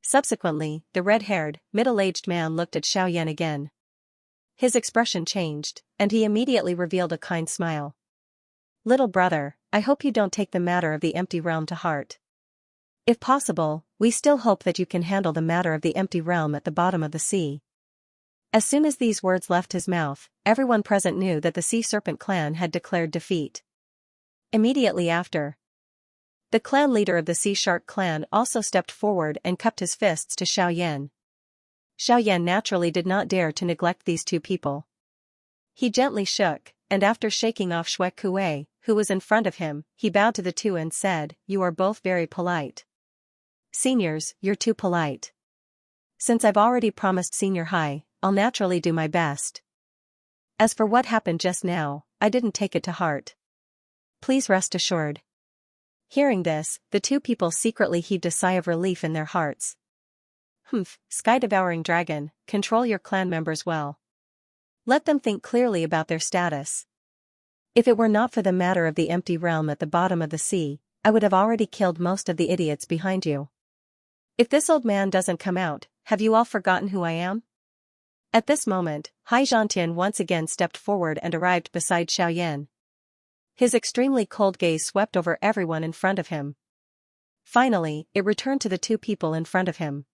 Subsequently, the red-haired, middle-aged man looked at Xiaoyan again. His expression changed, and he immediately revealed a kind smile. Little brother, I hope you don't take the matter of the empty realm to heart. If possible, we still hope that you can handle the matter of the empty realm at the bottom of the sea. As soon as these words left his mouth, everyone present knew that the Sea Serpent clan had declared defeat. Immediately after, the clan leader of the Sea Shark clan also stepped forward and cupped his fists to Xiaoyan. Xiaoyan naturally did not dare to neglect these two people. He gently shook, and after shaking off Xuekuei, who was in front of him, he bowed to the two and said, "You are both very polite. Seniors, you're too polite. Since I've already promised senior high, I'll naturally do my best." As for what happened just now, I didn't take it to heart. Please rest assured. Hearing this, the two people secretly heaved a sigh of relief in their hearts. Sky-devouring dragon, control your clan members well. Let them think clearly about their status. If it were not for the matter of the empty realm at the bottom of the sea, I would have already killed most of the idiots behind you. If this old man doesn't come out, have you all forgotten who I am? At this moment, Xianxia once again stepped forward and arrived beside Xiaoyan. His extremely cold gaze swept over everyone in front of him. Finally, it returned to the two people in front of him.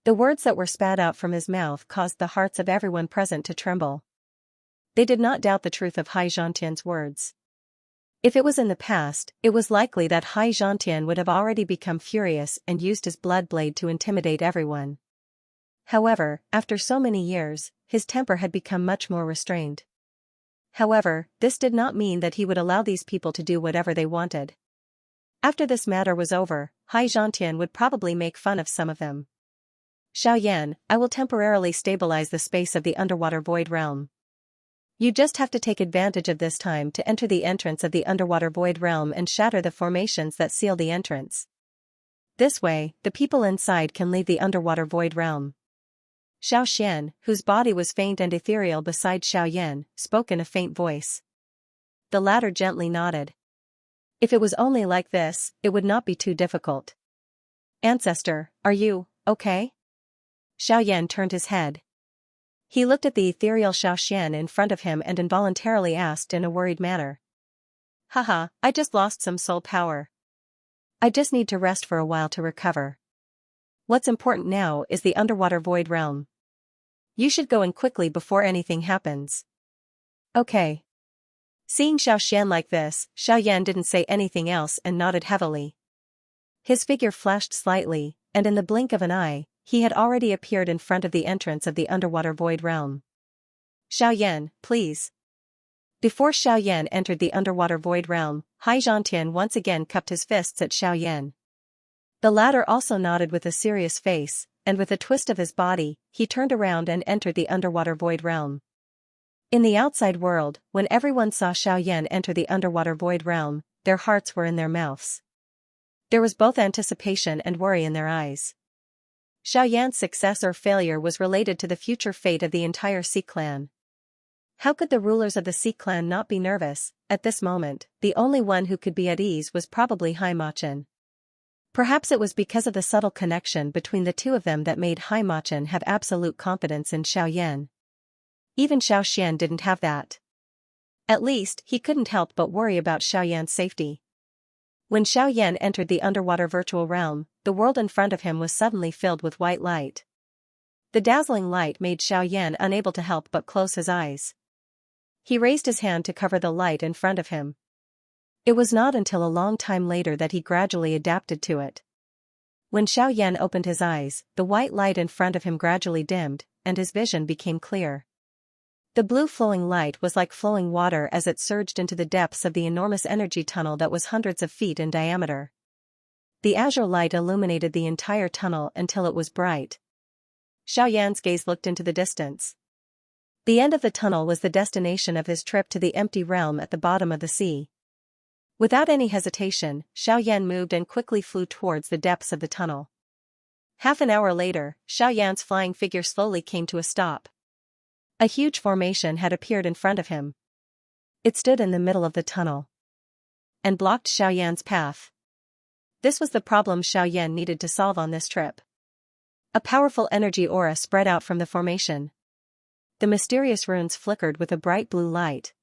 The words that were spat out from his mouth caused the hearts of everyone present to tremble. They did not doubt the truth of Xianxia's words. If it was in the past, it was likely that Xianxia would have already become furious and used his blood blade to intimidate everyone. However, after so many years, his temper had become much more restrained. However, this did not mean that he would allow these people to do whatever they wanted. After this matter was over, Xianxia would probably make fun of some of them. Xiaoyan, I will temporarily stabilize the space of the underwater void realm. You just have to take advantage of this time to enter the entrance of the underwater void realm and shatter the formations that seal the entrance. This way, the people inside can leave the underwater void realm. Xiaoxian, whose body was faint and ethereal beside Xiaoyan, spoke in a faint voice. The latter gently nodded. If it was only like this, it would not be too difficult. Ancestor, are you okay? Xiaoyan turned his head. He looked at the ethereal Xiaoxian in front of him and involuntarily asked in a worried manner. Haha, I just lost some soul power. I just need to rest for a while to recover. What's important now is the underwater void realm. You should go in quickly before anything happens. Okay. Seeing Xiaoxian like this, Xiaoyan didn't say anything else and nodded heavily. His figure flashed slightly, and in the blink of an eye, he had already appeared in front of the entrance of the underwater void realm. Xiaoyan, please. Before Xiaoyan entered the underwater void realm, Xianxia once again cupped his fists at Xiaoyan. The latter also nodded with a serious face, and with a twist of his body, he turned around and entered the underwater void realm. In the outside world, when everyone saw Xiaoyan enter the underwater void realm, their hearts were in their mouths. There was both anticipation and worry in their eyes. Xiaoyan's success or failure was related to the future fate of the entire Sea Clan. How could the rulers of the Sea Clan not be nervous? At this moment, the only one who could be at ease was probably Haimachin. Perhaps it was because of the subtle connection between the two of them that made Haimachin have absolute confidence in Xiaoyan. Even Xiaoxian didn't have that. At least, he couldn't help but worry about Xiaoyan's safety. When Xiaoyan entered the underwater virtual realm, the world in front of him was suddenly filled with white light. The dazzling light made Xiaoyan unable to help but close his eyes. He raised his hand to cover the light in front of him. It was not until a long time later that he gradually adapted to it. When Xiaoyan opened his eyes, the white light in front of him gradually dimmed, and his vision became clear. The blue flowing light was like flowing water as it surged into the depths of the enormous energy tunnel that was hundreds of feet in diameter. The azure light illuminated the entire tunnel until it was bright. Xiaoyan's gaze looked into the distance. The end of the tunnel was the destination of his trip to the empty realm at the bottom of the sea. Without any hesitation, Xiaoyan moved and quickly flew towards the depths of the tunnel. Half an hour later, Xiaoyan's flying figure slowly came to a stop. A huge formation had appeared in front of him. It stood in the middle of the tunnel and blocked Xiaoyan's path. This was the problem Xiaoyan needed to solve on this trip. A powerful energy aura spread out from the formation. The mysterious runes flickered with a bright blue light.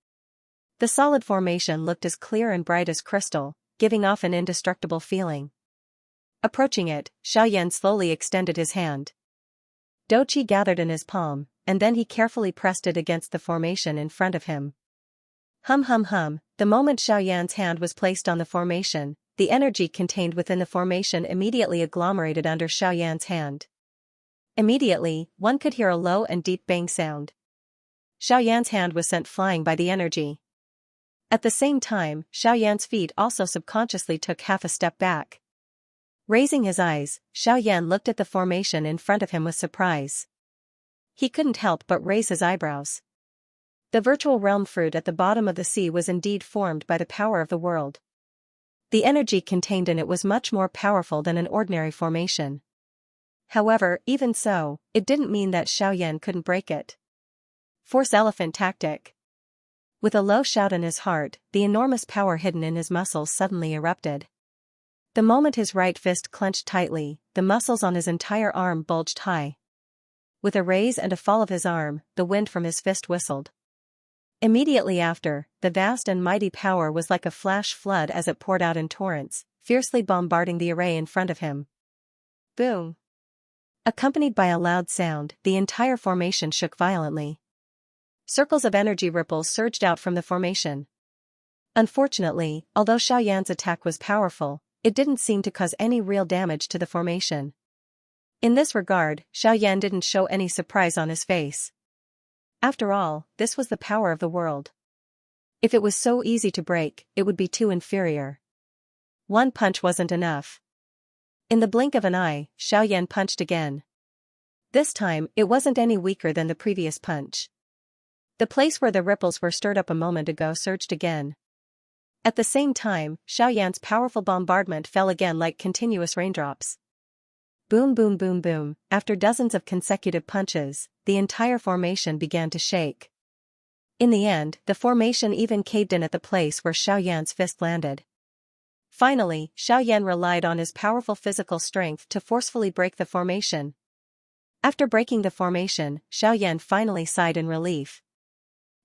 The solid formation looked as clear and bright as crystal, giving off an indestructible feeling. Approaching it, Xiaoyan slowly extended his hand. Doqi gathered in his palm, and then he carefully pressed it against the formation in front of him. Hum hum hum, the moment Xiaoyan's hand was placed on the formation, the energy contained within the formation immediately agglomerated under Xiaoyan's hand. Immediately, one could hear a low and deep bang sound. Xiaoyan's hand was sent flying by the energy. At the same time, Xiaoyan's feet also subconsciously took half a step back. Raising his eyes, Xiaoyan looked at the formation in front of him with surprise. He couldn't help but raise his eyebrows. The virtual realm fruit at the bottom of the sea was indeed formed by the power of the world. The energy contained in it was much more powerful than an ordinary formation. However, even so, it didn't mean that Xiaoyan couldn't break it. Force elephant tactic. With a low shout in his heart, the enormous power hidden in his muscles suddenly erupted. The moment his right fist clenched tightly, the muscles on his entire arm bulged high. With a raise and a fall of his arm, the wind from his fist whistled. Immediately after, the vast and mighty power was like a flash flood as it poured out in torrents, fiercely bombarding the array in front of him. Boom! Accompanied by a loud sound, the entire formation shook violently. Circles of energy ripples surged out from the formation. Unfortunately, although Xiaoyan's attack was powerful, it didn't seem to cause any real damage to the formation. In this regard, Xiaoyan didn't show any surprise on his face. After all, this was the power of the world. If it was so easy to break, it would be too inferior. One punch wasn't enough. In the blink of an eye, Xiaoyan punched again. This time, it wasn't any weaker than the previous punch. The place where the ripples were stirred up a moment ago surged again. At the same time, Xiaoyan's powerful bombardment fell again like continuous raindrops. Boom boom boom boom, after dozens of consecutive punches, the entire formation began to shake. In the end, the formation even caved in at the place where Xiaoyan's fist landed. Finally, Xiaoyan relied on his powerful physical strength to forcefully break the formation. After breaking the formation, Xiaoyan finally sighed in relief.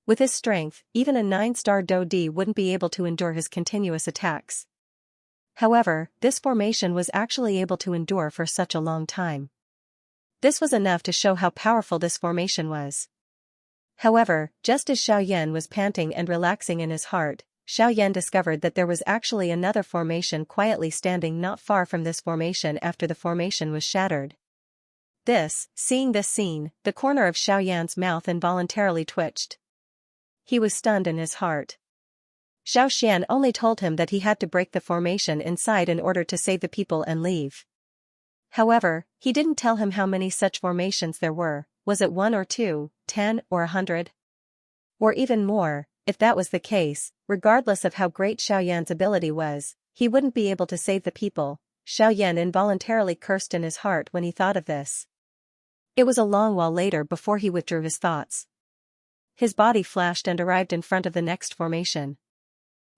With his strength, even a 9-star Do-Di wouldn't be able to endure his continuous attacks. However, this formation was actually able to endure for such a long time. This was enough to show how powerful this formation was. However, just as Xiaoyan was panting and relaxing in his heart, Xiaoyan discovered that there was actually another formation quietly standing not far from this formation after the formation was shattered. Seeing this scene, the corner of Xiaoyan's mouth involuntarily twitched. He was stunned in his heart. Xiao Xian only told him that he had to break the formation inside in order to save the people and leave. However, he didn't tell him how many such formations there were. Was it 1 or 2, 10 or 100? Or even more? If that was the case, regardless of how great Xiaoyan's ability was, he wouldn't be able to save the people. Xiaoyan involuntarily cursed in his heart when he thought of this. It was a long while later before he withdrew his thoughts. His body flashed and arrived in front of the next formation.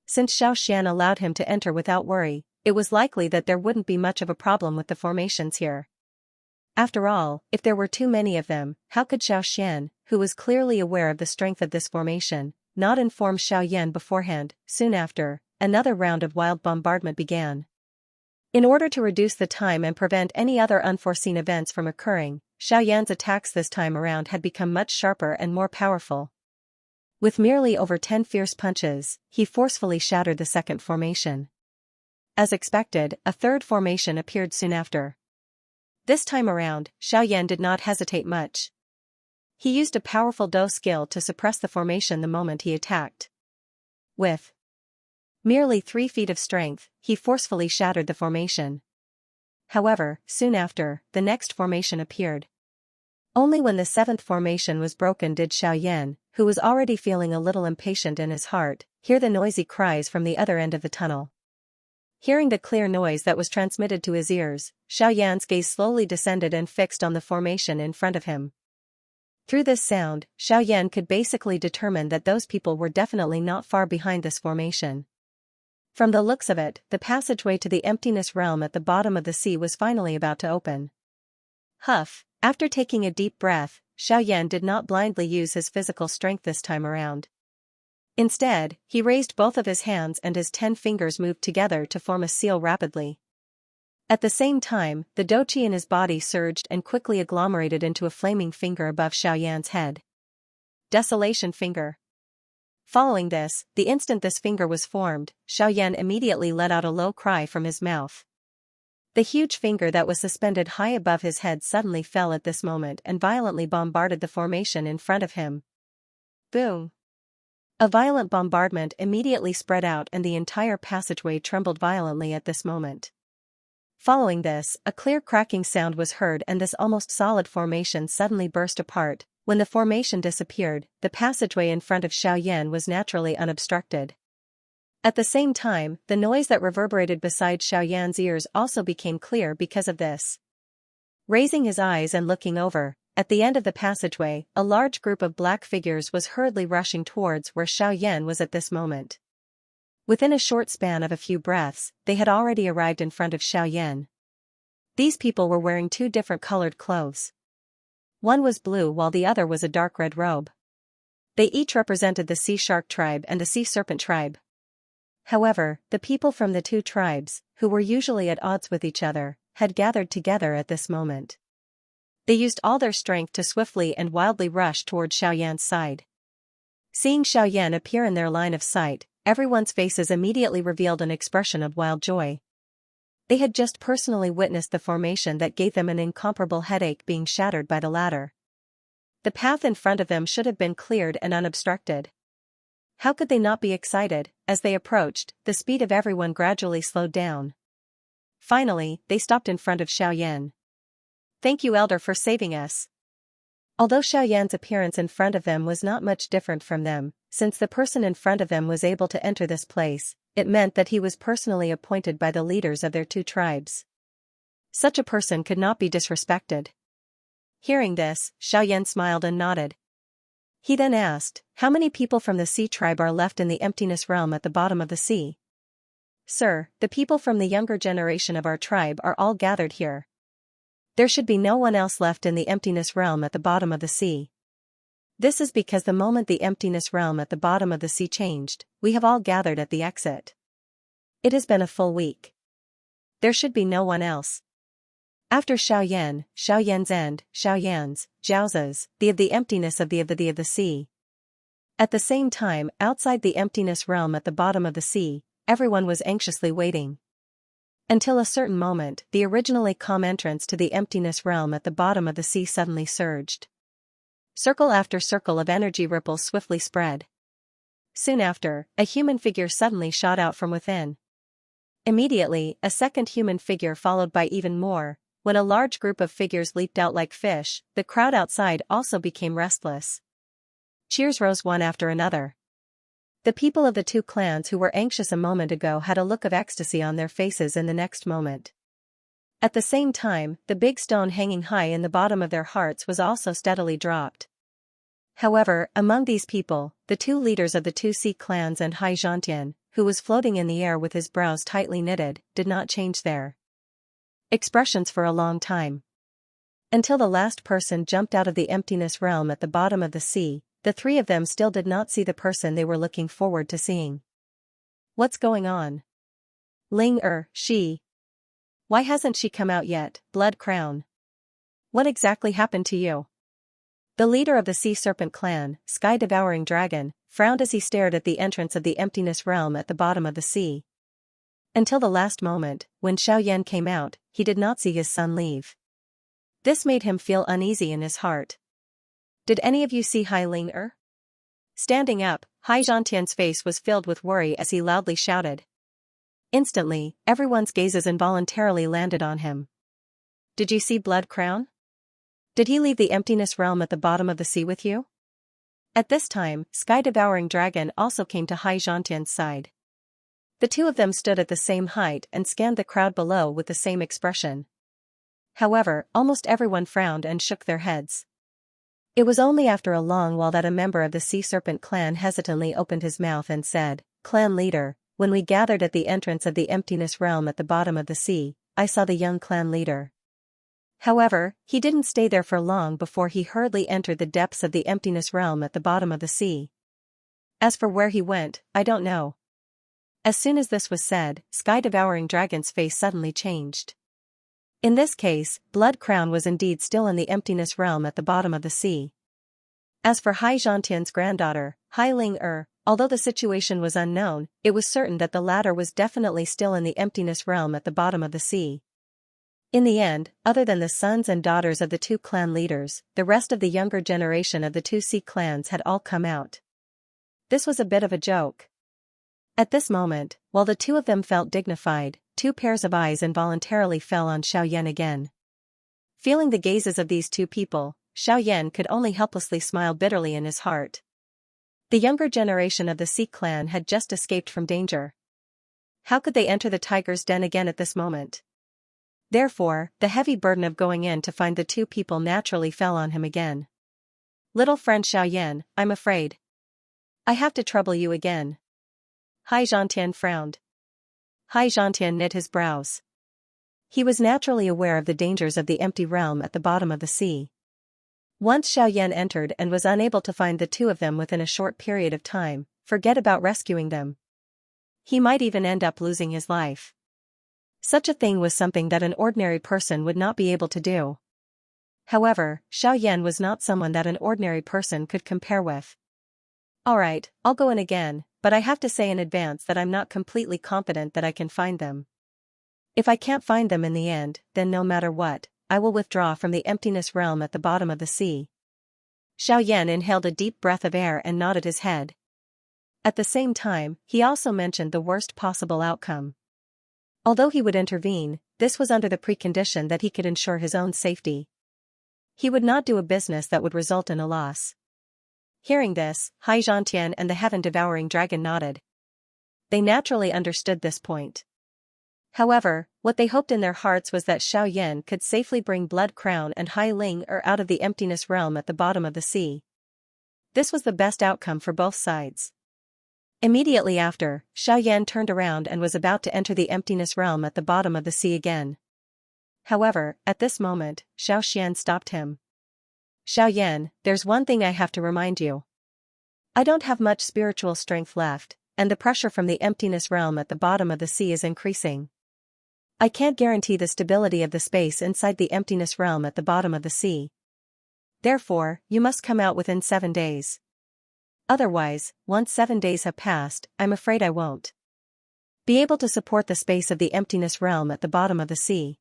Since Xiao Xian allowed him to enter without worry, it was likely that there wouldn't be much of a problem with the formations here. After all, if there were too many of them, how could Xiao Xian, who was clearly aware of the strength of this formation, not inform Xiaoyan beforehand? Soon after, another round of wild bombardment began. In order to reduce the time and prevent any other unforeseen events from occurring, Xiaoyan's attacks this time around had become much sharper and more powerful. With merely over 10 fierce punches, he forcefully shattered the second formation. As expected, a third formation appeared soon after. This time around, Xiaoyan did not hesitate much. He used a powerful Do skill to suppress the formation the moment he attacked. With merely 3 feet of strength, he forcefully shattered the formation. However, soon after, the next formation appeared. Only when the 7th formation was broken did Xiaoyan, who was already feeling a little impatient in his heart, hear the noisy cries from the other end of the tunnel. Hearing the clear noise that was transmitted to his ears, Xiaoyan's gaze slowly descended and fixed on the formation in front of him. Through this sound, Xiaoyan could basically determine that those people were definitely not far behind this formation. From the looks of it, the passageway to the emptiness realm at the bottom of the sea was finally about to open. Huff! After taking a deep breath, Xiaoyan did not blindly use his physical strength this time around. Instead, he raised both of his hands and his 10 fingers moved together to form a seal rapidly. At the same time, the doqi in his body surged and quickly agglomerated into a flaming finger above Xiaoyan's head. Desolation Finger. Following this, the instant this finger was formed, Xiaoyan immediately let out a low cry from his mouth. The huge finger that was suspended high above his head suddenly fell at this moment and violently bombarded the formation in front of him. Boom! A violent bombardment immediately spread out and the entire passageway trembled violently at this moment. Following this, a clear cracking sound was heard and this almost solid formation suddenly burst apart, When the formation disappeared, the passageway in front of Xiaoyan was naturally unobstructed. At the same time, the noise that reverberated beside Xiaoyan's ears also became clear because of this. Raising his eyes and looking over, at the end of the passageway, a large group of black figures was hurriedly rushing towards where Xiaoyan was at this moment. Within a short span of a few breaths, they had already arrived in front of Xiaoyan. These people were wearing two different colored clothes. One was blue while the other was a dark red robe. They each represented the Sea Shark tribe and the Sea Serpent tribe. However, the people from the two tribes, who were usually at odds with each other, had gathered together at this moment. They used all their strength to swiftly and wildly rush toward Xiaoyan's side. Seeing Xiaoyan appear in their line of sight, everyone's faces immediately revealed an expression of wild joy. They had just personally witnessed the formation that gave them an incomparable headache being shattered by the latter. The path in front of them should have been cleared and unobstructed. How could they not be excited? As they approached, the speed of everyone gradually slowed down. Finally, they stopped in front of Xiaoyan. "Thank you, Elder, for saving us." Although Xiaoyan's appearance in front of them was not much different from them, since the person in front of them was able to enter this place, it meant that he was personally appointed by the leaders of their two tribes. Such a person could not be disrespected. Hearing this, Xiaoyan smiled and nodded. He then asked, "How many people from the Sea tribe are left in the emptiness realm at the bottom of the sea?" "Sir, the people from the younger generation of our tribe are all gathered here. There should be no one else left in the emptiness realm at the bottom of the sea. This is because the moment the emptiness realm at the bottom of the sea changed, we have all gathered at the exit. It has been a full week. There should be no one else." After Xiaoyan, Xiaoyan's end, Xiaoyan's, Zhaoza's, the of the emptiness of the sea. At the same time, outside the emptiness realm at the bottom of the sea, everyone was anxiously waiting. Until a certain moment, the originally calm entrance to the emptiness realm at the bottom of the sea suddenly surged. Circle after circle of energy ripples swiftly spread. Soon after, a human figure suddenly shot out from within. Immediately, a second human figure followed by even more. When a large group of figures leaped out like fish, the crowd outside also became restless. Cheers rose one after another. The people of the two clans who were anxious a moment ago had a look of ecstasy on their faces in the next moment. At the same time, the big stone hanging high in the bottom of their hearts was also steadily dropped. However, among these people, the two leaders of the two sea clans and Xianxia, who was floating in the air with his brows tightly knitted, did not change their expressions for a long time. Until the last person jumped out of the emptiness realm at the bottom of the sea, the three of them still did not see the person they were looking forward to seeing. "What's going on? Ling she. Why hasn't she come out yet, Blood Crown? What exactly happened to you?" The leader of the Sea Serpent clan, Sky-Devouring Dragon, frowned as he stared at the entrance of the emptiness realm at the bottom of the sea. Until the last moment, when Xiaoyan came out, he did not see his son leave. This made him feel uneasy in his heart. "Did any of you see Hai Ling? Standing up, Hai Zhantian's face was filled with worry as he loudly shouted. Instantly, everyone's gazes involuntarily landed on him. "Did you see Blood Crown? Did he leave the emptiness realm at the bottom of the sea with you?" At this time, Sky-Devouring Dragon also came to Hai Zhantian's side. The two of them stood at the same height and scanned the crowd below with the same expression. However, almost everyone frowned and shook their heads. It was only after a long while that a member of the Sea Serpent clan hesitantly opened his mouth and said, "Clan leader, when we gathered at the entrance of the emptiness realm at the bottom of the sea, I saw the young clan leader. However, he didn't stay there for long before he hurriedly entered the depths of the emptiness realm at the bottom of the sea. As for where he went, I don't know." As soon as this was said, Sky-Devouring Dragon's face suddenly changed. In this case, Blood Crown was indeed still in the emptiness realm at the bottom of the sea. As for Hai Zhantian's granddaughter, Hai Ling although the situation was unknown, it was certain that the latter was definitely still in the emptiness realm at the bottom of the sea. In the end, other than the sons and daughters of the two clan leaders, the rest of the younger generation of the two sea clans had all come out. This was a bit of a joke. At this moment, while the two of them felt dignified, two pairs of eyes involuntarily fell on Xiaoyan again. Feeling the gazes of these two people, Xiaoyan could only helplessly smile bitterly in his heart. The younger generation of the Sea clan had just escaped from danger. How could they enter the tiger's den again at this moment? Therefore, the heavy burden of going in to find the two people naturally fell on him again. Little friend Xiaoyan, I'm afraid I have to trouble you again. Hai Zhantian frowned. Hai Zhantian knit his brows. He was naturally aware of the dangers of the empty realm at the bottom of the sea. Once Xiaoyan entered and was unable to find the two of them within a short period of time, forget about rescuing them. He might even end up losing his life. Such a thing was something that an ordinary person would not be able to do. However, Xiaoyan was not someone that an ordinary person could compare with. Alright, I'll go in again, but I have to say in advance that I'm not completely confident that I can find them. If I can't find them in the end, then no matter what, I will withdraw from the emptiness realm at the bottom of the sea. Xiaoyan inhaled a deep breath of air and nodded his head. At the same time, he also mentioned the worst possible outcome. Although he would intervene, this was under the precondition that he could ensure his own safety. He would not do a business that would result in a loss. Hearing this, Hai Zhantian and the heaven-devouring dragon nodded. They naturally understood this point. However, what they hoped in their hearts was that Xiaoyan could safely bring Blood Crown and Hai Ling out of the emptiness realm at the bottom of the sea. This was the best outcome for both sides. Immediately after, Xiaoyan turned around and was about to enter the emptiness realm at the bottom of the sea again. However, at this moment, Xiaoxian stopped him. Xiaoyan, there's one thing I have to remind you. I don't have much spiritual strength left, and the pressure from the emptiness realm at the bottom of the sea is increasing. I can't guarantee the stability of the space inside the emptiness realm at the bottom of the sea. Therefore, you must come out within 7 days. Otherwise, once 7 days have passed, I'm afraid I won't be able to support the space of the emptiness realm at the bottom of the sea.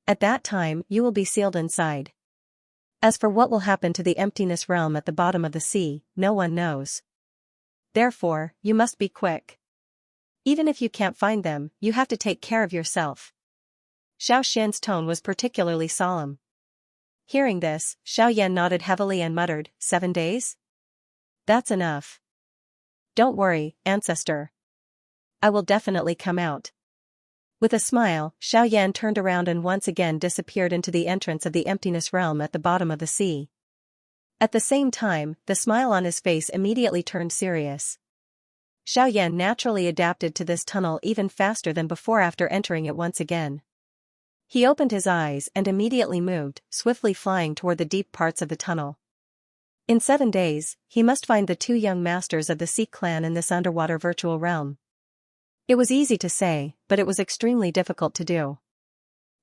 At that time, you will be sealed inside. As for what will happen to the emptiness realm at the bottom of the sea, no one knows. Therefore, you must be quick. Even if you can't find them, you have to take care of yourself. Xiaoxian's tone was particularly solemn. Hearing this, Xiaoyan nodded heavily and muttered, 7 days? That's enough. Don't worry, ancestor. I will definitely come out. With a smile, Xiaoyan turned around and once again disappeared into the entrance of the emptiness realm at the bottom of the sea. At the same time, the smile on his face immediately turned serious. Xiaoyan naturally adapted to this tunnel even faster than before after entering it once again. He opened his eyes and immediately moved, swiftly flying toward the deep parts of the tunnel. In 7 days, he must find the 2 young masters of the Sea clan in this underwater virtual realm. It was easy to say, but it was extremely difficult to do.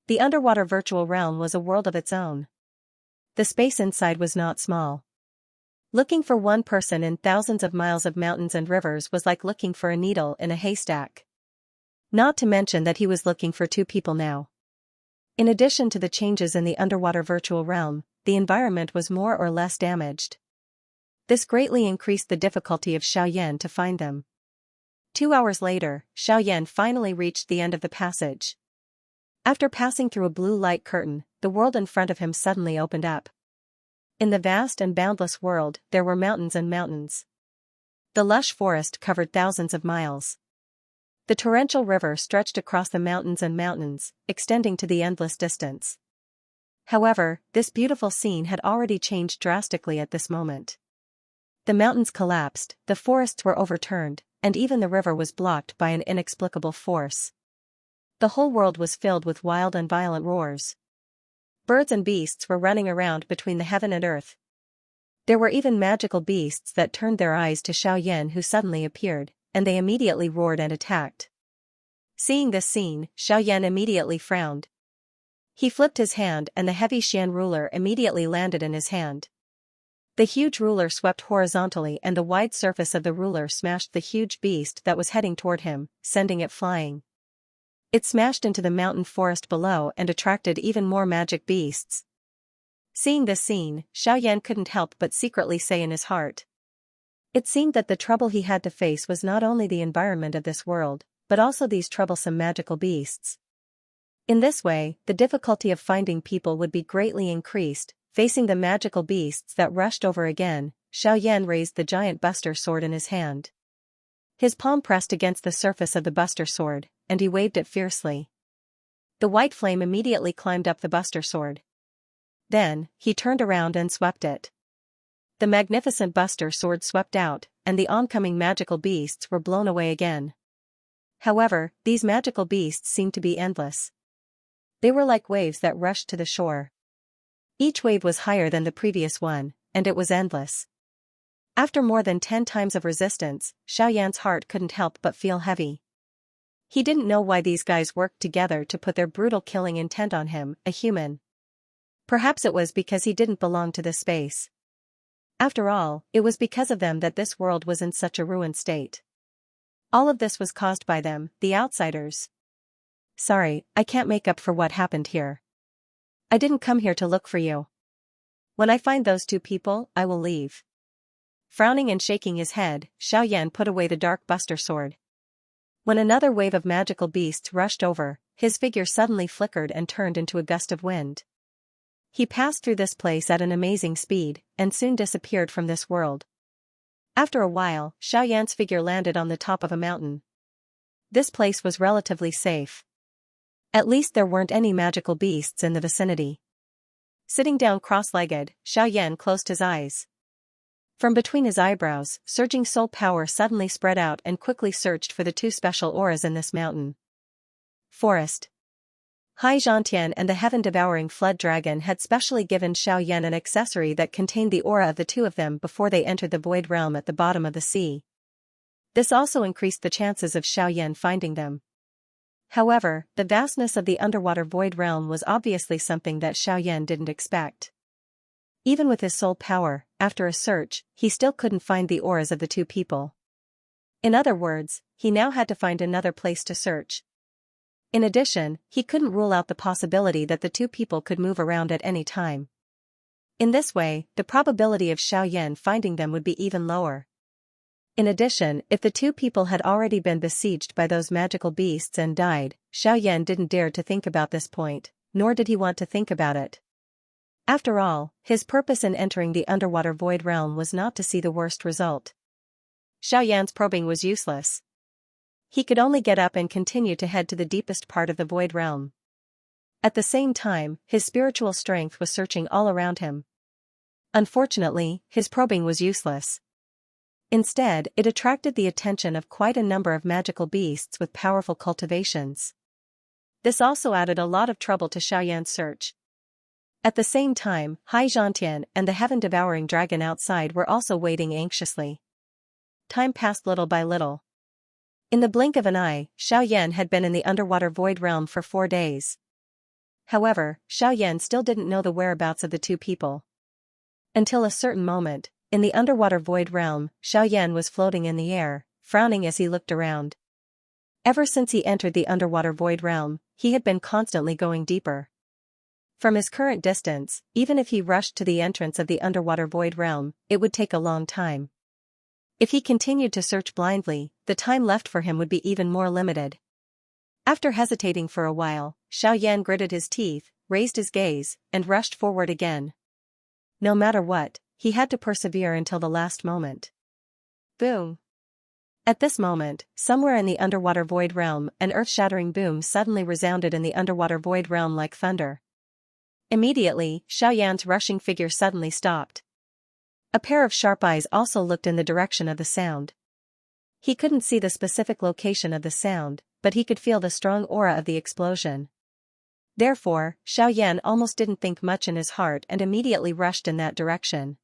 The underwater virtual realm was a world of its own. The space inside was not small. Looking for one person in thousands of miles of mountains and rivers was like looking for a needle in a haystack. Not to mention that he was looking for 2 people now. In addition to the changes in the underwater virtual realm, the environment was more or less damaged. This greatly increased the difficulty of Xiaoyan to find them. 2 hours later, Xiaoyan finally reached the end of the passage. After passing through a blue light curtain, the world in front of him suddenly opened up. In the vast and boundless world, there were mountains and mountains. The lush forest covered thousands of miles. The torrential river stretched across the mountains and mountains, extending to the endless distance. However, this beautiful scene had already changed drastically at this moment. The mountains collapsed, the forests were overturned, and even the river was blocked by an inexplicable force. The whole world was filled with wild and violent roars. Birds and beasts were running around between the heaven and earth. There were even magical beasts that turned their eyes to Xiaoyan, who suddenly appeared, and they immediately roared and attacked. Seeing this scene, Xiaoyan immediately frowned. He flipped his hand and the heavy Xian ruler immediately landed in his hand. The huge ruler swept horizontally and the wide surface of the ruler smashed the huge beast that was heading toward him, sending it flying. It smashed into the mountain forest below and attracted even more magic beasts. Seeing this scene, Xiaoyan couldn't help but secretly say in his heart. It seemed that the trouble he had to face was not only the environment of this world, but also these troublesome magical beasts. In this way, the difficulty of finding people would be greatly increased, facing the magical beasts that rushed over again, Xiaoyan raised the giant buster sword in his hand. His palm pressed against the surface of the buster sword, and he waved it fiercely. The white flame immediately climbed up the buster sword. Then, he turned around and swept it. The magnificent buster sword swept out, and the oncoming magical beasts were blown away again. However, these magical beasts seemed to be endless. They were like waves that rushed to the shore. Each wave was higher than the previous one, and it was endless. After more than 10 times of resistance, Xiaoyan's heart couldn't help but feel heavy. He didn't know why these guys worked together to put their brutal killing intent on him, a human. Perhaps it was because he didn't belong to this space. After all, it was because of them that this world was in such a ruined state. All of this was caused by them, the outsiders. Sorry, I can't make up for what happened here. I didn't come here to look for you. When I find those 2 people, I will leave. Frowning and shaking his head, Xiaoyan put away the dark buster sword. When another wave of magical beasts rushed over, his figure suddenly flickered and turned into a gust of wind. He passed through this place at an amazing speed, and soon disappeared from this world. After a while, Xiaoyan's figure landed on the top of a mountain. This place was relatively safe. At least there weren't any magical beasts in the vicinity. Sitting down cross-legged, Xiaoyan closed his eyes. From between his eyebrows, surging soul power suddenly spread out and quickly searched for the 2 special auras in this mountain. Forest. Xianxia and the heaven-devouring flood dragon had specially given Xiaoyan an accessory that contained the aura of the 2 of them before they entered the void realm at the bottom of the sea. This also increased the chances of Xiaoyan finding them. However, the vastness of the underwater void realm was obviously something that Xiaoyan didn't expect. Even with his soul power, after a search, he still couldn't find the auras of the 2 people. In other words, he now had to find another place to search. In addition, he couldn't rule out the possibility that the 2 people could move around at any time. In this way, the probability of Xiaoyan finding them would be even lower. In addition, if the 2 people had already been besieged by those magical beasts and died, Xiaoyan didn't dare to think about this point, nor did he want to think about it. After all, his purpose in entering the underwater void realm was not to see the worst result. Xiaoyan's probing was useless. He could only get up and continue to head to the deepest part of the void realm. At the same time, his spiritual strength was searching all around him. Unfortunately, his probing was useless. Instead, it attracted the attention of quite a number of magical beasts with powerful cultivations. This also added a lot of trouble to Xiaoyan's search. At the same time, Xianxia and the heaven-devouring dragon outside were also waiting anxiously. Time passed little by little. In the blink of an eye, Xiaoyan had been in the underwater void realm for 4 days. However, Xiaoyan still didn't know the whereabouts of the 2 people. Until a certain moment, in the underwater void realm, Xiaoyan was floating in the air, frowning as he looked around. Ever since he entered the underwater void realm, he had been constantly going deeper. From his current distance, even if he rushed to the entrance of the underwater void realm, it would take a long time. If he continued to search blindly, the time left for him would be even more limited. After hesitating for a while, Xiaoyan gritted his teeth, raised his gaze, and rushed forward again. No matter what, he had to persevere until the last moment. Boom! At this moment, somewhere in the underwater void realm, an earth-shattering boom suddenly resounded in the underwater void realm like thunder. Immediately, Xiaoyan's rushing figure suddenly stopped. A pair of sharp eyes also looked in the direction of the sound. He couldn't see the specific location of the sound, but he could feel the strong aura of the explosion. Therefore, Xiaoyan almost didn't think much in his heart and immediately rushed in that direction.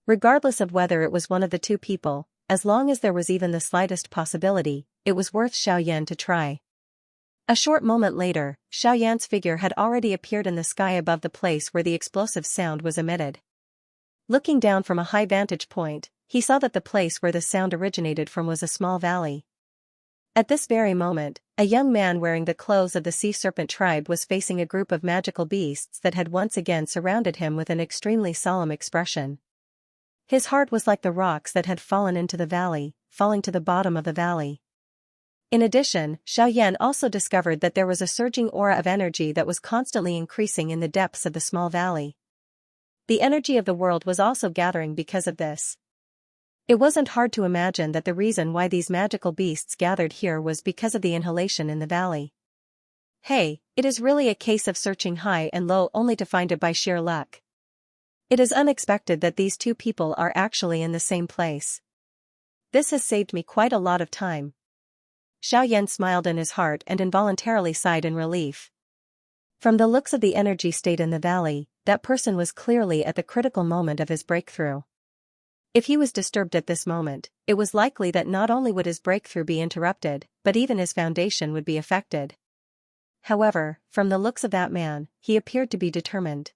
Regardless of whether it was one of the 2 people, as long as there was even the slightest possibility, it was worth Xiaoyan to try. A short moment later, Xiaoyan's figure had already appeared in the sky above the place where the explosive sound was emitted. Looking down from a high vantage point, he saw that the place where the sound originated from was a small valley. At this very moment, a young man wearing the clothes of the sea serpent tribe was facing a group of magical beasts that had once again surrounded him with an extremely solemn expression. His heart was like the rocks that had fallen into the valley, falling to the bottom of the valley. In addition, Xiaoyan also discovered that there was a surging aura of energy that was constantly increasing in the depths of the small valley. The energy of the world was also gathering because of this. It wasn't hard to imagine that the reason why these magical beasts gathered here was because of the inhalation in the valley. Hey, it is really a case of searching high and low only to find it by sheer luck. It is unexpected that these two people are actually in the same place. This has saved me quite a lot of time. Xiaoyan smiled in his heart and involuntarily sighed in relief. From the looks of the energy state in the valley, that person was clearly at the critical moment of his breakthrough. If he was disturbed at this moment, it was likely that not only would his breakthrough be interrupted, but even his foundation would be affected. However, from the looks of that man, he appeared to be determined.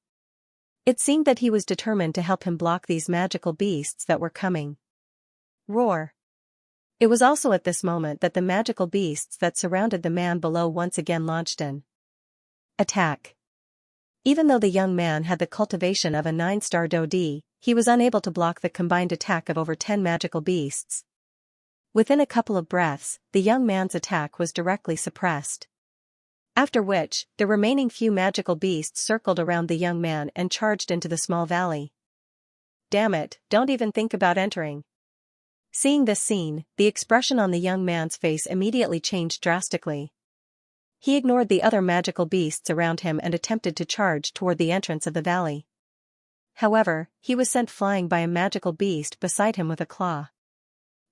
It seemed that he was determined to help him block these magical beasts that were coming. Roar! It was also at this moment that the magical beasts that surrounded the man below once again launched an attack. Even though the young man had the cultivation of a 9-star Dodi, he was unable to block the combined attack of over 10 magical beasts. Within a couple of breaths, the young man's attack was directly suppressed. After which, the remaining few magical beasts circled around the young man and charged into the small valley. Damn it, don't even think about entering. Seeing this scene, the expression on the young man's face immediately changed drastically. He ignored the other magical beasts around him and attempted to charge toward the entrance of the valley. However, he was sent flying by a magical beast beside him with a claw.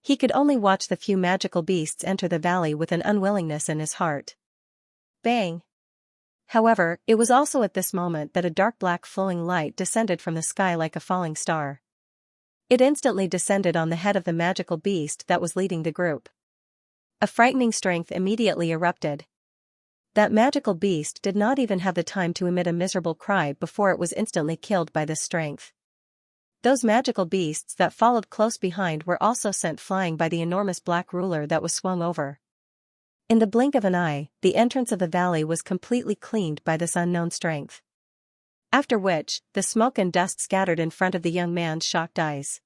He could only watch the few magical beasts enter the valley with an unwillingness in his heart. Bang! However, it was also at this moment that a dark black flowing light descended from the sky like a falling star. It instantly descended on the head of the magical beast that was leading the group. A frightening strength immediately erupted. That magical beast did not even have the time to emit a miserable cry before it was instantly killed by this strength. Those magical beasts that followed close behind were also sent flying by the enormous black ruler that was swung over. In the blink of an eye, the entrance of the valley was completely cleaned by this unknown strength. After which, the smoke and dust scattered in front of the young man's shocked eyes.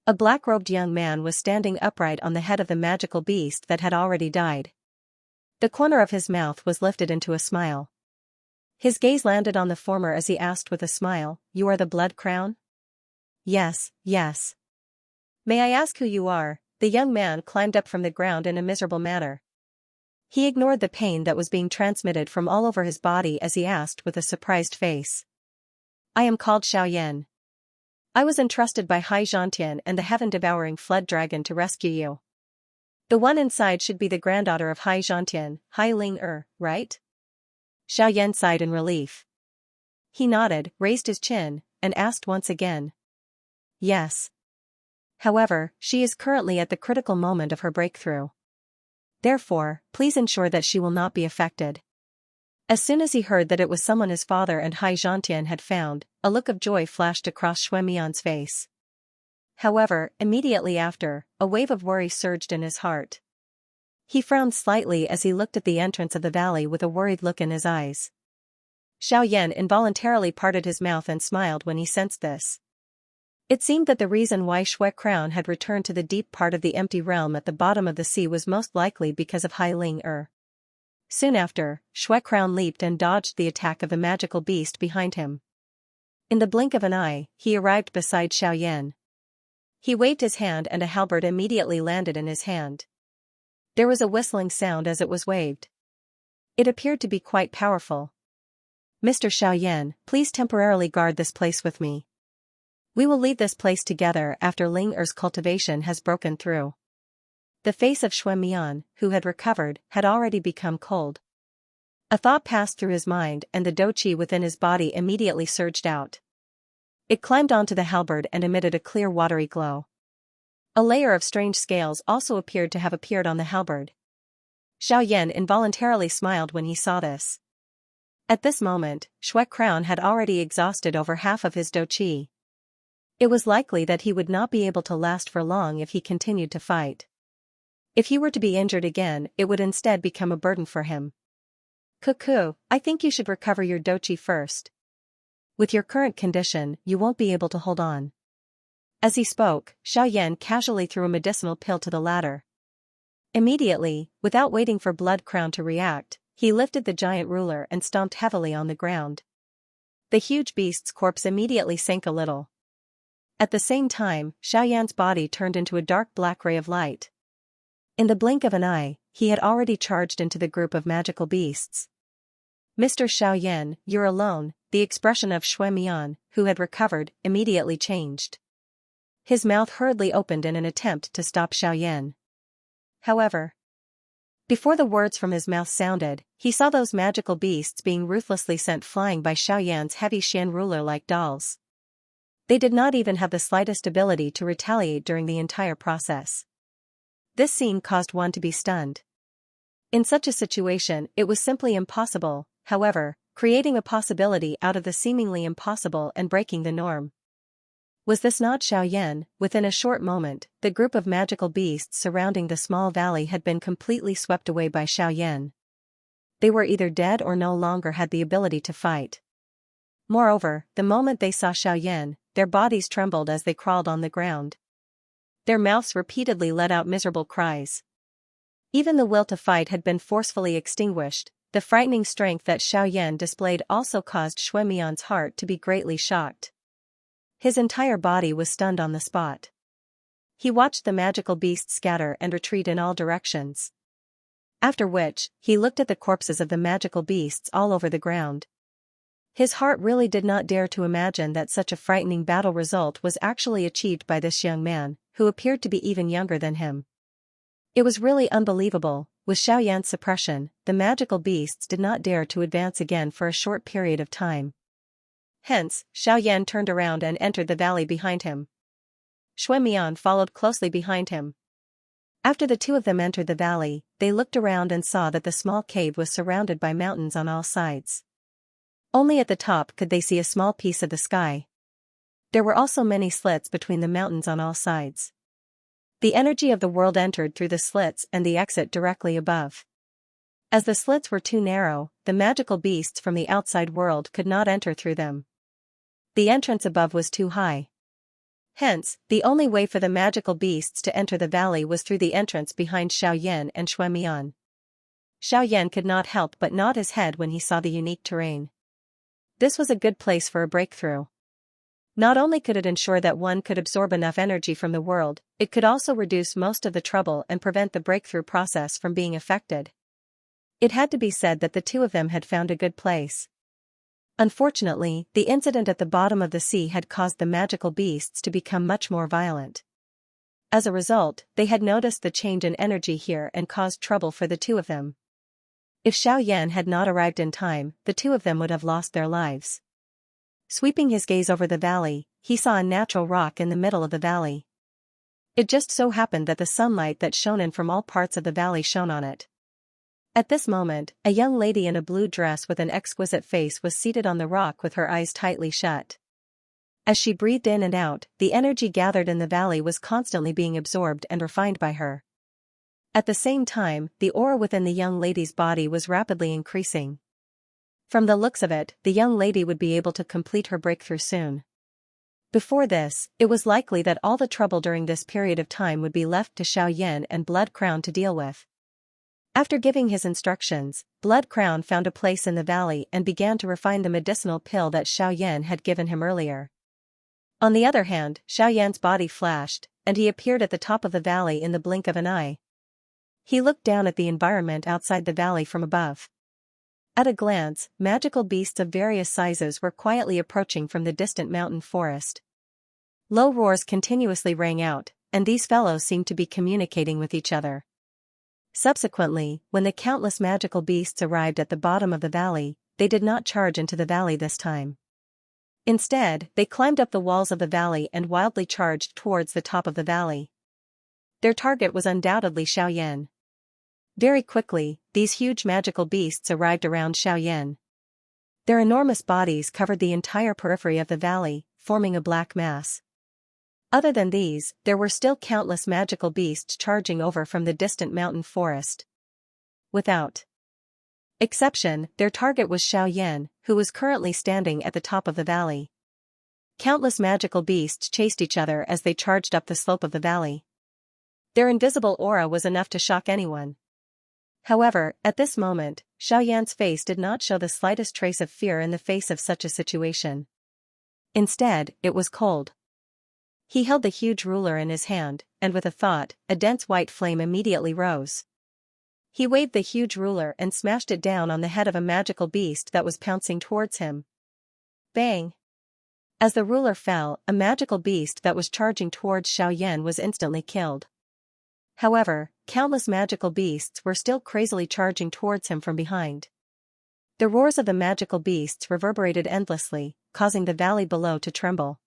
A black-robed young man was standing upright on the head of the magical beast that had already died. The corner of his mouth was lifted into a smile. His gaze landed on the former as he asked with a smile, "You are the Blood Crown?" "Yes, yes." "May I ask who you are?" The young man climbed up from the ground in a miserable manner. He ignored the pain that was being transmitted from all over his body as he asked with a surprised face. "I am called Xiaoyan. I was entrusted by Xianxia and the heaven-devouring flood dragon to rescue you. The one inside should be the granddaughter of Xianxia, Ling, right?" Xiaoyan sighed in relief. He nodded, raised his chin, and asked once again. "Yes. However, she is currently at the critical moment of her breakthrough. Therefore, please ensure that she will not be affected." As soon as he heard that it was someone his father and Xianxia had found, a look of joy flashed across Xuemian's face. However, immediately after, a wave of worry surged in his heart. He frowned slightly as he looked at the entrance of the valley with a worried look in his eyes. Xiaoyan involuntarily parted his mouth and smiled when he sensed this. It seemed that the reason why Xue Crown had returned to the deep part of the empty realm at the bottom of the sea was most likely because of Ling. Soon after, Xue Crown leaped and dodged the attack of the magical beast behind him. In the blink of an eye, he arrived beside Xiaoyan. He waved his hand and a halberd immediately landed in his hand. There was a whistling sound as it was waved. It appeared to be quite powerful. "Mr. Xiaoyan, please temporarily guard this place with me. We will leave this place together after Ling's cultivation has broken through." The face of Xuemian, who had recovered, had already become cold. A thought passed through his mind and the doqi within his body immediately surged out. It climbed onto the halberd and emitted a clear watery glow. A layer of strange scales also appeared to have appeared on the halberd. Xiaoyan involuntarily smiled when he saw this. At this moment, Xue Crown had already exhausted over half of his doqi. It was likely that he would not be able to last for long if he continued to fight. If he were to be injured again, it would instead become a burden for him. "Cuckoo, I think you should recover your doqi first. With your current condition, you won't be able to hold on." As he spoke, Xiaoyan casually threw a medicinal pill to the latter. Immediately, without waiting for Blood Crown to react, he lifted the giant ruler and stomped heavily on the ground. The huge beast's corpse immediately sank a little. At the same time, Xiaoyan's body turned into a dark black ray of light. In the blink of an eye, he had already charged into the group of magical beasts. "Mr. Xiaoyan, you're alone," the expression of Shui Mian, who had recovered, immediately changed. His mouth hurriedly opened in an attempt to stop Xiaoyan. However, before the words from his mouth sounded, he saw those magical beasts being ruthlessly sent flying by Xiaoyan's heavy Xian ruler like dolls. They did not even have the slightest ability to retaliate during the entire process. This scene caused one to be stunned. In such a situation, it was simply impossible, however, creating a possibility out of the seemingly impossible and breaking the norm. Was this not Xiaoyan? Within a short moment, the group of magical beasts surrounding the small valley had been completely swept away by Xiaoyan. They were either dead or no longer had the ability to fight. Moreover, the moment they saw Xiaoyan, their bodies trembled as they crawled on the ground. Their mouths repeatedly let out miserable cries. Even the will to fight had been forcefully extinguished. The frightening strength that Xiaoyan displayed also caused Shui Mian's heart to be greatly shocked. His entire body was stunned on the spot. He watched the magical beasts scatter and retreat in all directions. After which, he looked at the corpses of the magical beasts all over the ground. His heart really did not dare to imagine that such a frightening battle result was actually achieved by this young man, who appeared to be even younger than him. It was really unbelievable. With Xiaoyan's suppression, the magical beasts did not dare to advance again for a short period of time. Hence, Xiaoyan turned around and entered the valley behind him. Shui Mian followed closely behind him. After the two of them entered the valley, they looked around and saw that the small cave was surrounded by mountains on all sides. Only at the top could they see a small piece of the sky. There were also many slits between the mountains on all sides. The energy of the world entered through the slits and the exit directly above. As the slits were too narrow, the magical beasts from the outside world could not enter through them. The entrance above was too high. Hence, the only way for the magical beasts to enter the valley was through the entrance behind Xiaoyan and Shui Mian. Xiaoyan could not help but nod his head when he saw the unique terrain. This was a good place for a breakthrough. Not only could it ensure that one could absorb enough energy from the world, it could also reduce most of the trouble and prevent the breakthrough process from being affected. It had to be said that the two of them had found a good place. Unfortunately, the incident at the bottom of the sea had caused the magical beasts to become much more violent. As a result, they had noticed the change in energy here and caused trouble for the two of them. If Xiaoyan had not arrived in time, the two of them would have lost their lives. Sweeping his gaze over the valley, he saw a natural rock in the middle of the valley. It just so happened that the sunlight that shone in from all parts of the valley shone on it. At this moment, a young lady in a blue dress with an exquisite face was seated on the rock with her eyes tightly shut. As she breathed in and out, the energy gathered in the valley was constantly being absorbed and refined by her. At the same time, the aura within the young lady's body was rapidly increasing. From the looks of it, the young lady would be able to complete her breakthrough soon. Before this, it was likely that all the trouble during this period of time would be left to Xiaoyan and Blood Crown to deal with. After giving his instructions, Blood Crown found a place in the valley and began to refine the medicinal pill that Xiaoyan had given him earlier. On the other hand, Xiaoyan's body flashed, and he appeared at the top of the valley in the blink of an eye. He looked down at the environment outside the valley from above. At a glance, magical beasts of various sizes were quietly approaching from the distant mountain forest. Low roars continuously rang out, and these fellows seemed to be communicating with each other. Subsequently, when the countless magical beasts arrived at the bottom of the valley, they did not charge into the valley this time. Instead, they climbed up the walls of the valley and wildly charged towards the top of the valley. Their target was undoubtedly Xiaoyan. Very quickly, these huge magical beasts arrived around Xiaoyan. Their enormous bodies covered the entire periphery of the valley, forming a black mass. Other than these, there were still countless magical beasts charging over from the distant mountain forest. Without exception, their target was Xiaoyan, who was currently standing at the top of the valley. Countless magical beasts chased each other as they charged up the slope of the valley. Their invisible aura was enough to shock anyone. However, at this moment, Xiaoyan's face did not show the slightest trace of fear in the face of such a situation. Instead, it was cold. He held the huge ruler in his hand, and with a thought, a dense white flame immediately rose. He waved the huge ruler and smashed it down on the head of a magical beast that was pouncing towards him. Bang! As the ruler fell, a magical beast that was charging towards Xiaoyan was instantly killed. However, countless magical beasts were still crazily charging towards him from behind. The roars of the magical beasts reverberated endlessly, causing the valley below to tremble.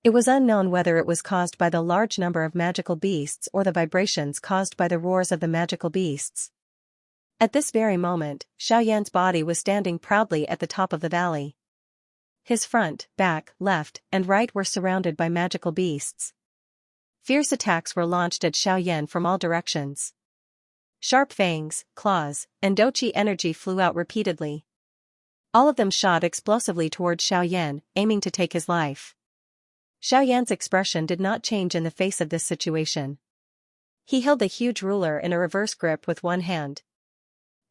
It was unknown whether it was caused by the large number of magical beasts or the vibrations caused by the roars of the magical beasts. At this very moment, Xiaoyan's body was standing proudly at the top of the valley. His front, back, left, and right were surrounded by magical beasts. Fierce attacks were launched at Xiaoyan from all directions. Sharp fangs, claws, and doqi energy flew out repeatedly. All of them shot explosively towards Xiaoyan, aiming to take his life. Xiaoyan's expression did not change in the face of this situation. He held the huge ruler in a reverse grip with one hand.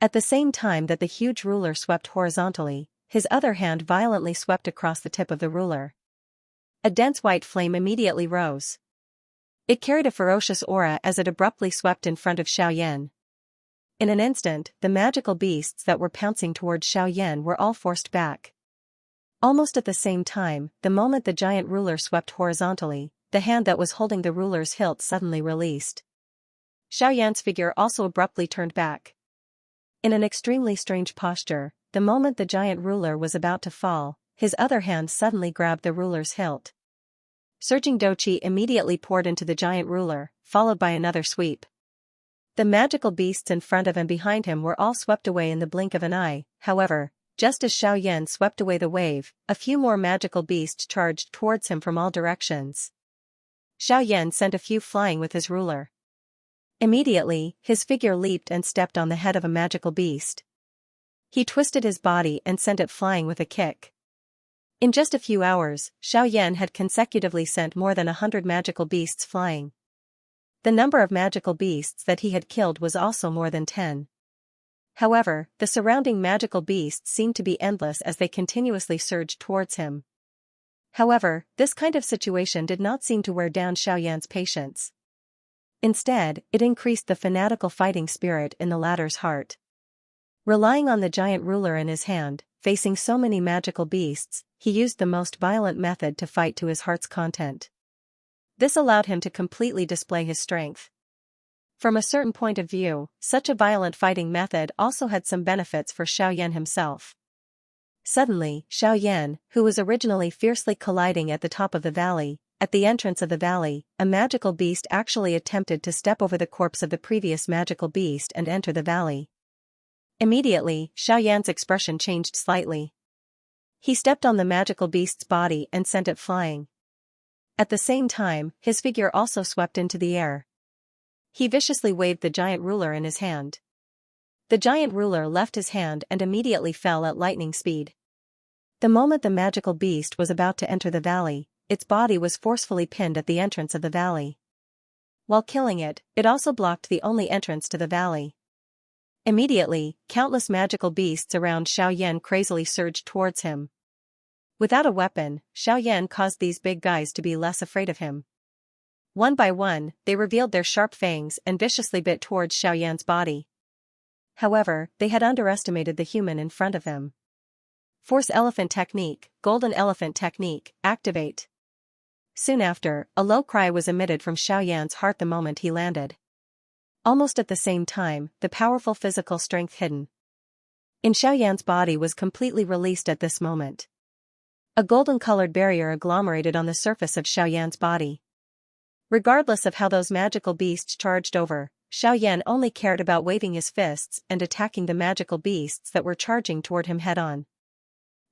At the same time that the huge ruler swept horizontally, his other hand violently swept across the tip of the ruler. A dense white flame immediately rose. It carried a ferocious aura as it abruptly swept in front of Xiaoyan. In an instant, the magical beasts that were pouncing towards Xiaoyan were all forced back. Almost at the same time, the moment the giant ruler swept horizontally, the hand that was holding the ruler's hilt suddenly released. Xiaoyan's figure also abruptly turned back. In an extremely strange posture, the moment the giant ruler was about to fall, his other hand suddenly grabbed the ruler's hilt. Surging doqi immediately poured into the giant ruler, followed by another sweep. The magical beasts in front of and behind him were all swept away in the blink of an eye. However, just as Xiaoyan swept away the wave, a few more magical beasts charged towards him from all directions. Xiaoyan sent a few flying with his ruler. Immediately, his figure leaped and stepped on the head of a magical beast. He twisted his body and sent it flying with a kick. In just a few hours, Xiaoyan had consecutively sent more than 100 magical beasts flying. The number of magical beasts that he had killed was also more than 10. However, the surrounding magical beasts seemed to be endless as they continuously surged towards him. However, this kind of situation did not seem to wear down Xiaoyan's patience. Instead, it increased the fanatical fighting spirit in the latter's heart. Relying on the giant ruler in his hand, facing so many magical beasts, he used the most violent method to fight to his heart's content. This allowed him to completely display his strength. From a certain point of view, such a violent fighting method also had some benefits for Xiaoyan himself. Suddenly, Xiaoyan, who was originally fiercely colliding at the top of the valley, at the entrance of the valley, a magical beast actually attempted to step over the corpse of the previous magical beast and enter the valley. Immediately, Xiaoyan's expression changed slightly. He stepped on the magical beast's body and sent it flying. At the same time, his figure also swept into the air. He viciously waved the giant ruler in his hand. The giant ruler left his hand and immediately fell at lightning speed. The moment the magical beast was about to enter the valley, its body was forcefully pinned at the entrance of the valley. While killing it, it also blocked the only entrance to the valley. Immediately, countless magical beasts around Xiaoyan crazily surged towards him. Without a weapon, Xiaoyan caused these big guys to be less afraid of him. One by one, they revealed their sharp fangs and viciously bit towards Xiaoyan's body. However, they had underestimated the human in front of them. Force Elephant Technique, Golden Elephant Technique, activate. Soon after, a low cry was emitted from Xiaoyan's heart the moment he landed. Almost at the same time, the powerful physical strength hidden in Xiaoyan's body was completely released at this moment. A golden-colored barrier agglomerated on the surface of Xiaoyan's body. Regardless of how those magical beasts charged over, Xiaoyan only cared about waving his fists and attacking the magical beasts that were charging toward him head-on.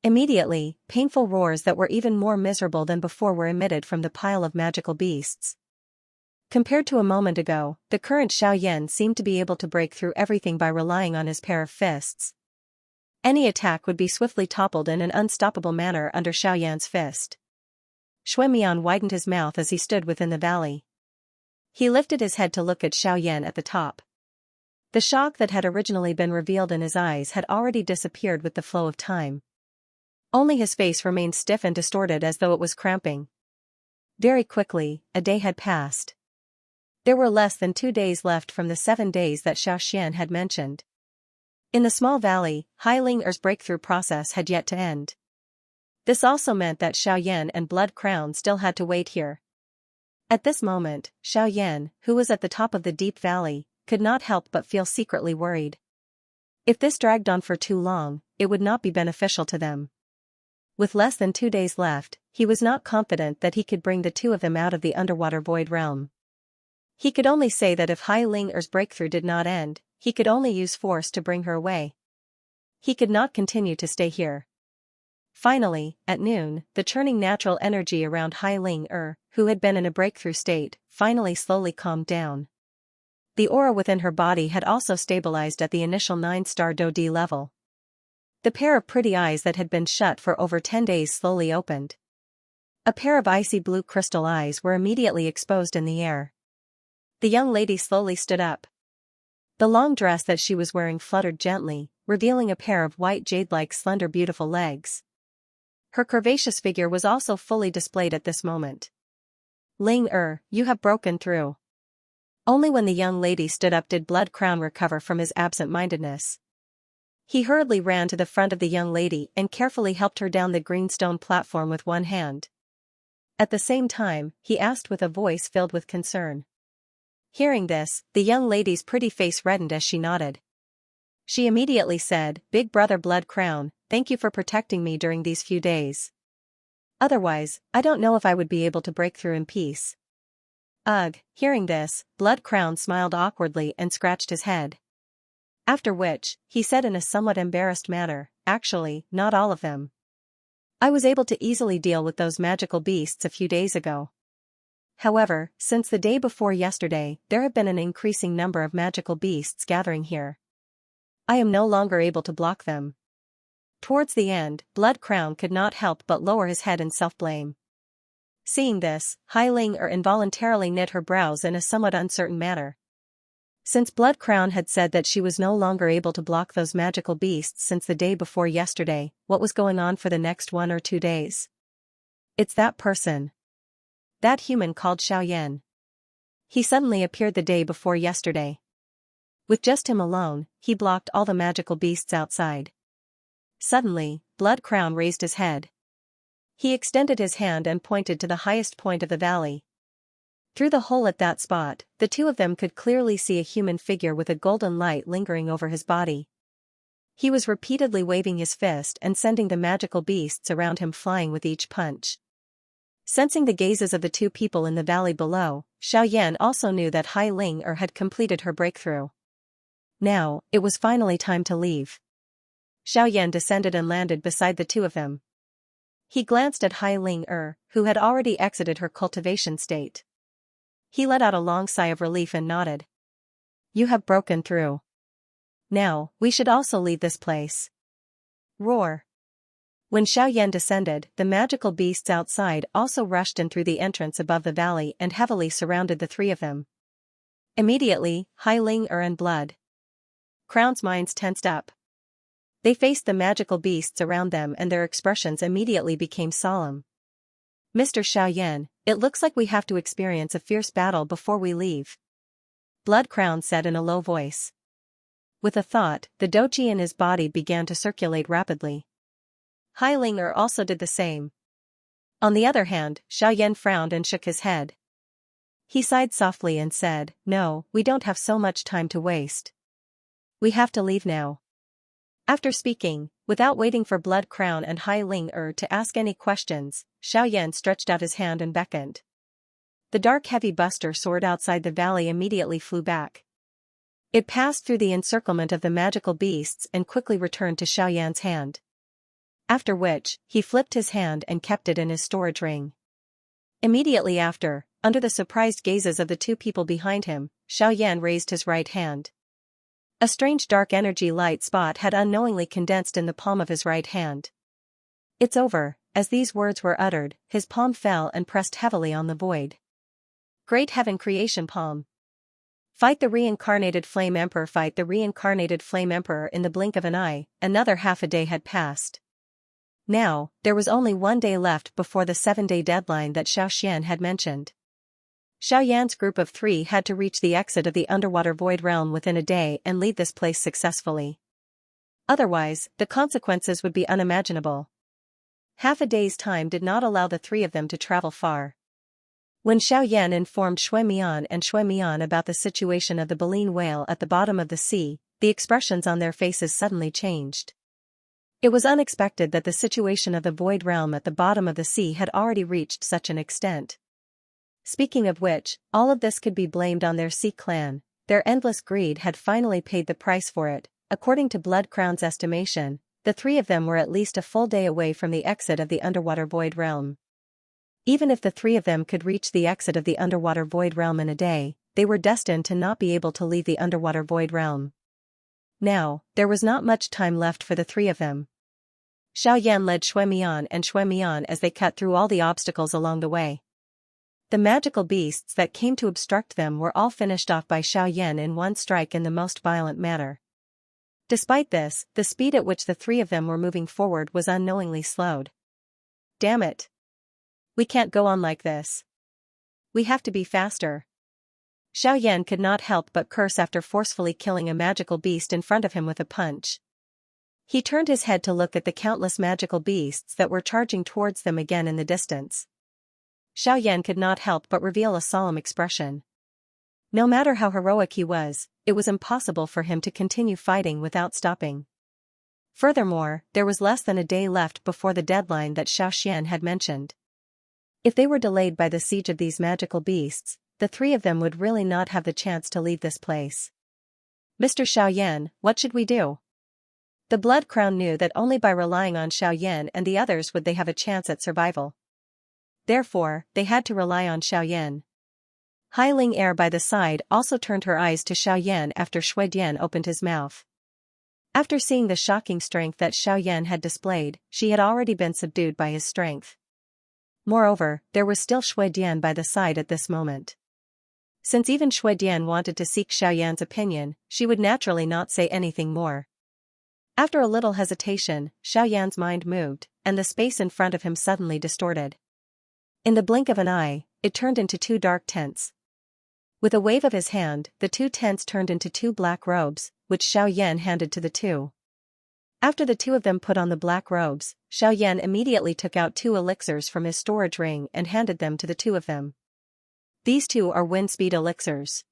Immediately, painful roars that were even more miserable than before were emitted from the pile of magical beasts. Compared to a moment ago, the current Xiaoyan seemed to be able to break through everything by relying on his pair of fists. Any attack would be swiftly toppled in an unstoppable manner under Xiaoyan's fist. Xuemian widened his mouth as he stood within the valley. He lifted his head to look at Xiaoyan at the top. The shock that had originally been revealed in his eyes had already disappeared with the flow of time. Only his face remained stiff and distorted as though it was cramping. Very quickly, a day had passed. There were less than 2 days left from the 7 days that Xiaoxian had mentioned. In the small valley, Hai Ling-er's breakthrough process had yet to end. This also meant that Xiaoyan and Blood Crown still had to wait here. At this moment, Xiaoyan, who was at the top of the deep valley, could not help but feel secretly worried. If this dragged on for too long, it would not be beneficial to them. With less than 2 days left, he was not confident that he could bring the two of them out of the underwater void realm. He could only say that if Hai Ling-er's breakthrough did not end, he could only use force to bring her away. He could not continue to stay here. Finally, at noon, the churning natural energy around Hai Ling-er, who had been in a breakthrough state, finally slowly calmed down. The aura within her body had also stabilized at the initial 9-star Do-D level. The pair of pretty eyes that had been shut for over 10 days slowly opened. A pair of icy blue crystal eyes were immediately exposed in the air. The young lady slowly stood up. The long dress that she was wearing fluttered gently, revealing a pair of white jade-like slender beautiful legs. Her curvaceous figure was also fully displayed at this moment. Ling-er, you have broken through. Only when the young lady stood up did Blood Crown recover from his absent-mindedness. He hurriedly ran to the front of the young lady and carefully helped her down the green stone platform with one hand. At the same time, he asked with a voice filled with concern. Hearing this, the young lady's pretty face reddened as she nodded. She immediately said, "Big brother Blood Crown, thank you for protecting me during these few days. Otherwise, I don't know if I would be able to break through in peace." Ugh, hearing this, Blood Crown smiled awkwardly and scratched his head. After which, he said in a somewhat embarrassed manner, "Actually, not all of them. I was able to easily deal with those magical beasts a few days ago. However, since the day before yesterday, there have been an increasing number of magical beasts gathering here. I am no longer able to block them." Towards the end, Blood Crown could not help but lower his head in self-blame. Seeing this, Hai Ling-er involuntarily knit her brows in a somewhat uncertain manner. Since Blood Crown had said that she was no longer able to block those magical beasts since the day before yesterday, what was going on for the next 1 or 2 days? It's that person. That human called Xiaoyan. He suddenly appeared the day before yesterday. With just him alone, he blocked all the magical beasts outside. Suddenly, Blood Crown raised his head. He extended his hand and pointed to the highest point of the valley. Through the hole at that spot, the two of them could clearly see a human figure with a golden light lingering over his body. He was repeatedly waving his fist and sending the magical beasts around him flying with each punch. Sensing the gazes of the two people in the valley below, Xiaoyan also knew that Hai Ling-er had completed her breakthrough. Now, it was finally time to leave. Xiaoyan descended and landed beside the two of them. He glanced at Hai Ling-er, who had already exited her cultivation state. He let out a long sigh of relief and nodded. "You have broken through. Now, we should also leave this place." Roar. When Xiaoyan descended, the magical beasts outside also rushed in through the entrance above the valley and heavily surrounded the three of them. Immediately, Hai Ling-er and Blood Crown's minds tensed up. They faced the magical beasts around them and their expressions immediately became solemn. "Mr. Xiaoyan, it looks like we have to experience a fierce battle before we leave," Blood Crown said in a low voice. With a thought, the doji in his body began to circulate rapidly. Hai Ling-er also did the same. On the other hand, Xiaoyan frowned and shook his head. He sighed softly and said, "No, we don't have so much time to waste. We have to leave now." After speaking, without waiting for Blood Crown and Hai Ling-er to ask any questions, Xiaoyan stretched out his hand and beckoned. The dark heavy buster sword outside the valley immediately flew back. It passed through the encirclement of the magical beasts and quickly returned to Xiaoyan's hand. After which, he flipped his hand and kept it in his storage ring. Immediately after, under the surprised gazes of the two people behind him, Xiaoyan raised his right hand. A strange dark energy light spot had unknowingly condensed in the palm of his right hand. "It's over." As these words were uttered, his palm fell and pressed heavily on the void. Great Heaven Creation Palm. Fight the reincarnated Flame Emperor. Fight the reincarnated Flame Emperor. In the blink of an eye, another half a day had passed. Now, there was only 1 day left before the 7-day deadline that Xiaoxian had mentioned. Xiaoyan's group of 3 had to reach the exit of the underwater void realm within a day and leave this place successfully. Otherwise, the consequences would be unimaginable. Half a day's time did not allow the 3 of them to travel far. When Xiaoyan informed Shui Mian and Shui Mian about the situation of the baleen whale at the bottom of the sea, the expressions on their faces suddenly changed. It was unexpected that the situation of the void realm at the bottom of the sea had already reached such an extent. Speaking of which, all of this could be blamed on their sea clan. Their endless greed had finally paid the price for it. According to Blood Crown's estimation, the 3 of them were at least a full day away from the exit of the underwater void realm. Even if the 3 of them could reach the exit of the underwater void realm in a day, they were destined to not be able to leave the underwater void realm. Now, there was not much time left for the 3 of them. Xiaoyan led Shui Mian and Shui Mian as they cut through all the obstacles along the way. The magical beasts that came to obstruct them were all finished off by Xiaoyan in one strike in the most violent manner. Despite this, the speed at which the 3 of them were moving forward was unknowingly slowed. Damn it! We can't go on like this. We have to be faster. Xiaoyan could not help but curse after forcefully killing a magical beast in front of him with a punch. He turned his head to look at the countless magical beasts that were charging towards them again in the distance. Xiaoyan could not help but reveal a solemn expression. No matter how heroic he was, it was impossible for him to continue fighting without stopping. Furthermore, there was less than a day left before the deadline that Xiaoxian had mentioned. If they were delayed by the siege of these magical beasts, the 3 of them would really not have the chance to leave this place. Mr. Xiaoyan, what should we do? The Blood Crown knew that only by relying on Xiaoyan and the others would they have a chance at survival. Therefore, they had to rely on Xiaoyan. Hai Ling Er by the side also turned her eyes to Xiaoyan after Shui Dian opened his mouth. After seeing the shocking strength that Xiaoyan had displayed, she had already been subdued by his strength. Moreover, there was still Shui Dian by the side at this moment. Since even Shui Dian wanted to seek Xiaoyan's opinion, she would naturally not say anything more. After a little hesitation, Xiaoyan's mind moved, and the space in front of him suddenly distorted. In the blink of an eye, it turned into 2 dark tents. With a wave of his hand, the 2 tents turned into 2 black robes, which Xiaoyan handed to the 2. After the 2 of them put on the black robes, Xiaoyan immediately took out 2 elixirs from his storage ring and handed them to the 2 of them. These 2 are wind speed elixirs.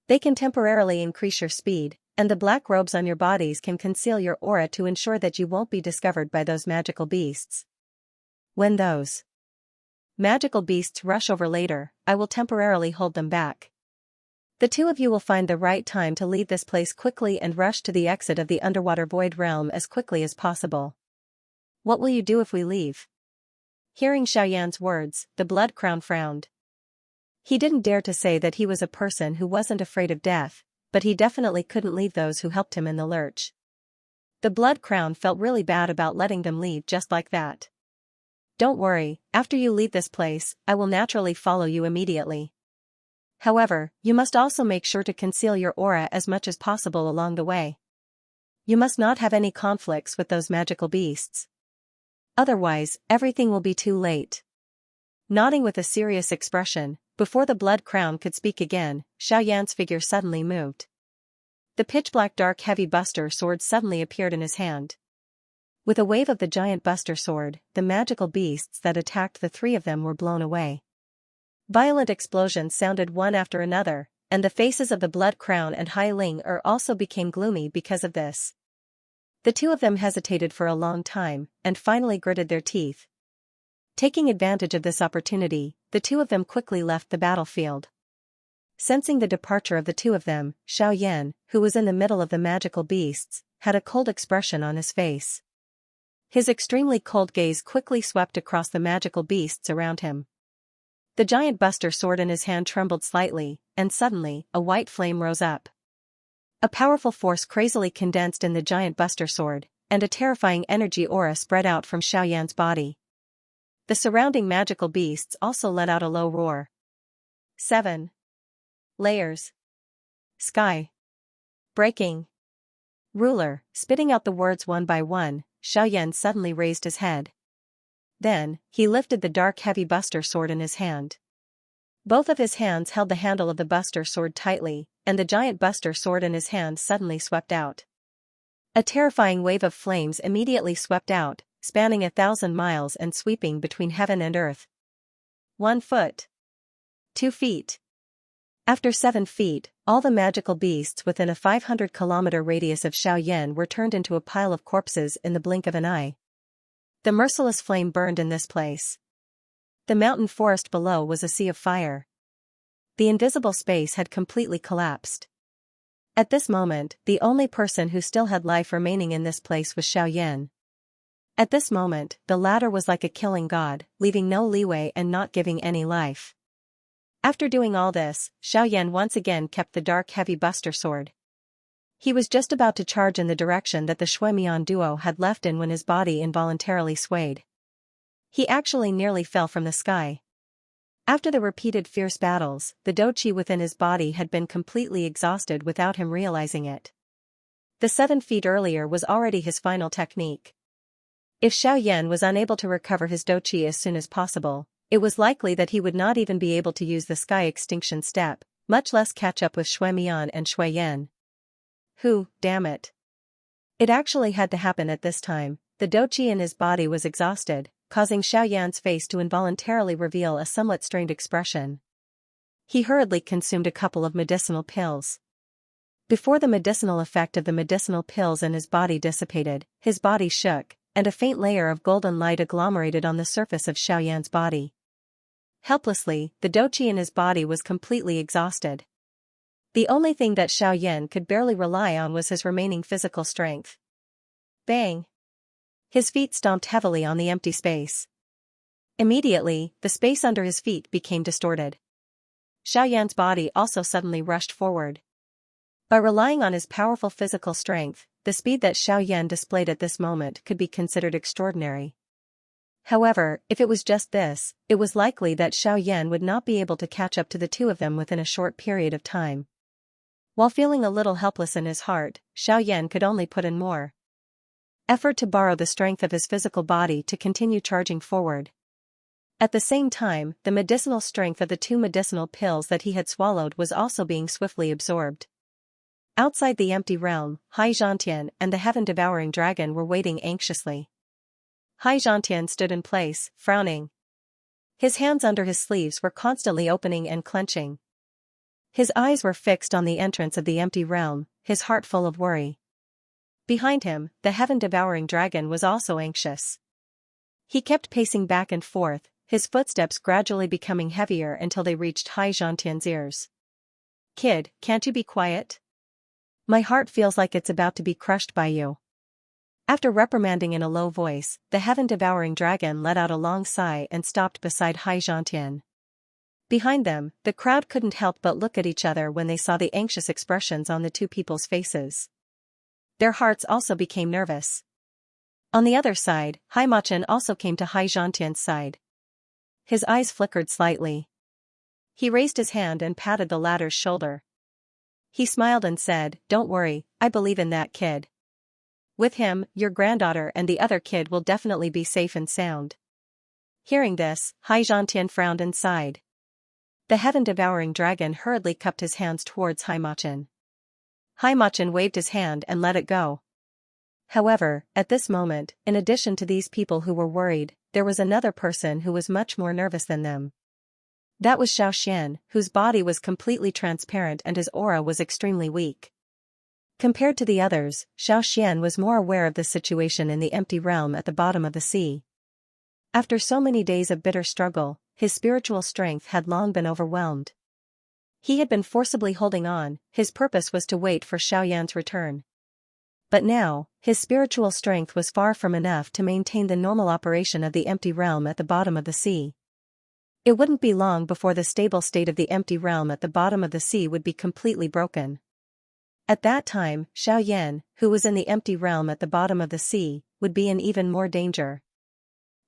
They can temporarily increase your speed, and the black robes on your bodies can conceal your aura to ensure that you won't be discovered by those magical beasts. When those magical beasts rush over later, I will temporarily hold them back. The 2 of you will find the right time to leave this place quickly and rush to the exit of the underwater void realm as quickly as possible. What will you do if we leave? Hearing Xiaoyan's words, the Blood Crown frowned. He didn't dare to say that he was a person who wasn't afraid of death, but he definitely couldn't leave those who helped him in the lurch. The Blood Crown felt really bad about letting them leave just like that. Don't worry, after you leave this place, I will naturally follow you immediately. However, you must also make sure to conceal your aura as much as possible along the way. You must not have any conflicts with those magical beasts. Otherwise, everything will be too late. Nodding with a serious expression, before the Blood Crown could speak again, Xiaoyan's figure suddenly moved. The pitch-black dark heavy buster sword suddenly appeared in his hand. With a wave of the giant buster sword, the magical beasts that attacked the 3 of them were blown away. Violent explosions sounded one after another, and the faces of the Blood Crown and Hai Ling Er also became gloomy because of this. The 2 of them hesitated for a long time, and finally gritted their teeth. Taking advantage of this opportunity, the 2 of them quickly left the battlefield. Sensing the departure of the 2 of them, Xiaoyan, who was in the middle of the magical beasts, had a cold expression on his face. His extremely cold gaze quickly swept across the magical beasts around him. The giant buster sword in his hand trembled slightly, and suddenly, a white flame rose up. A powerful force crazily condensed in the giant buster sword, and a terrifying energy aura spread out from Xiaoyan's body. The surrounding magical beasts also let out a low roar. 7 layers. Sky. Breaking. Ruler. Spitting out the words one by one, Xiaoyan suddenly raised his head. Then, he lifted the dark heavy buster sword in his hand. Both of his hands held the handle of the buster sword tightly, and the giant buster sword in his hand suddenly swept out. A terrifying wave of flames immediately swept out, spanning 1,000 miles and sweeping between heaven and earth. 1 foot. 2 feet. After 7 feet, all the magical beasts within a 500-kilometer radius of Xiaoyan were turned into a pile of corpses in the blink of an eye. The merciless flame burned in this place. The mountain forest below was a sea of fire. The invisible space had completely collapsed. At this moment, the only person who still had life remaining in this place was Xiaoyan. At this moment, the latter was like a killing god, leaving no leeway and not giving any life. After doing all this, Xiaoyan once again kept the dark heavy buster sword. He was just about to charge in the direction that the Shuemian duo had left in when his body involuntarily swayed. He actually nearly fell from the sky. After the repeated fierce battles, the doqi within his body had been completely exhausted without him realizing it. The 7 feet earlier was already his final technique. If Xiaoyan was unable to recover his doqi as soon as possible, it was likely that he would not even be able to use the sky extinction step, much less catch up with Shuemian and Shuiyan. Damn it. It actually had to happen at this time. The doqi in his body was exhausted, causing Xiaoyan's face to involuntarily reveal a somewhat strained expression. He hurriedly consumed a couple of medicinal pills. Before the medicinal effect of the medicinal pills in his body dissipated, his body shook, and a faint layer of golden light agglomerated on the surface of Xiaoyan's body. Helplessly, the doqi in his body was completely exhausted. The only thing that Xiaoyan could barely rely on was his remaining physical strength. Bang! His feet stomped heavily on the empty space. Immediately, the space under his feet became distorted. Xiaoyan's body also suddenly rushed forward. By relying on his powerful physical strength, the speed that Xiaoyan displayed at this moment could be considered extraordinary. However, if it was just this, it was likely that Xiaoyan would not be able to catch up to the two of them within a short period of time. While feeling a little helpless in his heart, Xiaoyan could only put in more effort to borrow the strength of his physical body to continue charging forward. At the same time, the medicinal strength of the 2 medicinal pills that he had swallowed was also being swiftly absorbed. Outside the empty realm, Xianxia and the heaven-devouring dragon were waiting anxiously. Xianxia stood in place, frowning. His hands under his sleeves were constantly opening and clenching. His eyes were fixed on the entrance of the empty realm, his heart full of worry. Behind him, the heaven-devouring dragon was also anxious. He kept pacing back and forth, his footsteps gradually becoming heavier until they reached Xianxia's ears. "Kid, can't you be quiet? My heart feels like it's about to be crushed by you." After reprimanding in a low voice, the heaven-devouring dragon let out a long sigh and stopped beside Xianxia. Behind them, the crowd couldn't help but look at each other when they saw the anxious expressions on the two people's faces. Their hearts also became nervous. On the other side, Haimachin also came to Xianxia's side. His eyes flickered slightly. He raised his hand and patted the latter's shoulder. He smiled and said, "Don't worry, I believe in that kid. With him, your granddaughter and the other kid will definitely be safe and sound." Hearing this, Xianxia frowned and sighed. The heaven-devouring dragon hurriedly cupped his hands towards Haimachin. Haimachin waved his hand and let it go. However, at this moment, in addition to these people who were worried, there was another person who was much more nervous than them. That was Xiaoxian, whose body was completely transparent and his aura was extremely weak. Compared to the others, Xiaoxian was more aware of the situation in the empty realm at the bottom of the sea. After so many days of bitter struggle, his spiritual strength had long been overwhelmed. He had been forcibly holding on, his purpose was to wait for Xiaoyan's return. But now, his spiritual strength was far from enough to maintain the normal operation of the empty realm at the bottom of the sea. It wouldn't be long before the stable state of the empty realm at the bottom of the sea would be completely broken. At that time, Xiaoyan, who was in the empty realm at the bottom of the sea, would be in even more danger.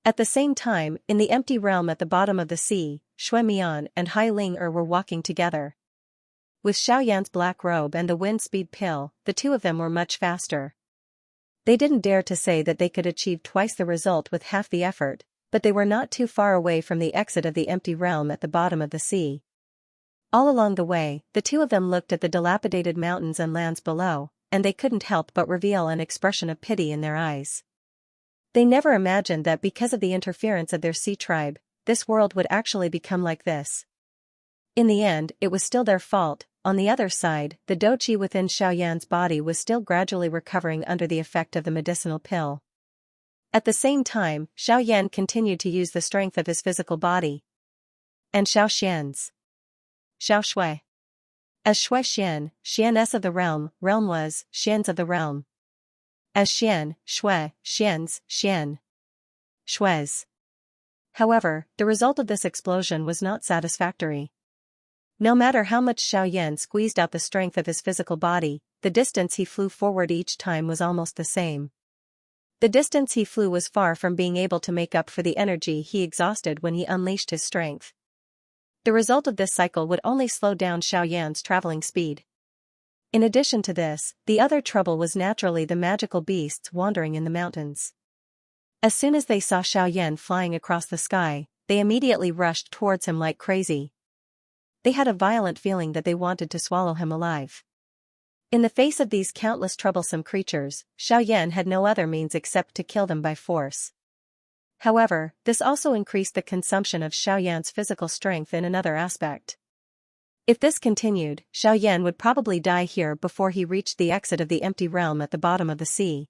At the same time, in the empty realm at the bottom of the sea, Shuemian and Hai Ling were walking together. with Xiaoyan's black robe and the wind speed pill, the two of them were much faster. They didn't dare to say that they could achieve twice the result with half the effort, but they were not too far away from the exit of the empty realm at the bottom of the sea. All along the way, the two of them looked at the dilapidated mountains and lands below, and they couldn't help but reveal an expression of pity in their eyes. They never imagined that because of the interference of their sea tribe, this world would actually become like this. In the end, it was still their fault. On the other side, the doqi within Xiaoyan's body was still gradually recovering under the effect of the medicinal pill. At the same time, Xiaoyan continued to use the strength of his physical body. And Xiaoxian's. Xiao Shui. As Shui Xian, Xian's of the realm was Xian's of the realm. As Xian, Shui, Xian's, Xian. Shui's. However, the result of this explosion was not satisfactory. No matter how much Xiaoyan squeezed out the strength of his physical body, the distance he flew forward each time was almost the same. The distance he flew was far from being able to make up for the energy he exhausted when he unleashed his strength. The result of this cycle would only slow down Xiaoyan's traveling speed. In addition to this, the other trouble was naturally the magical beasts wandering in the mountains. As soon as they saw Xiaoyan flying across the sky, they immediately rushed towards him like crazy. They had a violent feeling that they wanted to swallow him alive. In the face of these countless troublesome creatures, Xiaoyan had no other means except to kill them by force. However, this also increased the consumption of Xiaoyan's physical strength in another aspect. If this continued, Xiaoyan would probably die here before he reached the exit of the empty realm at the bottom of the sea.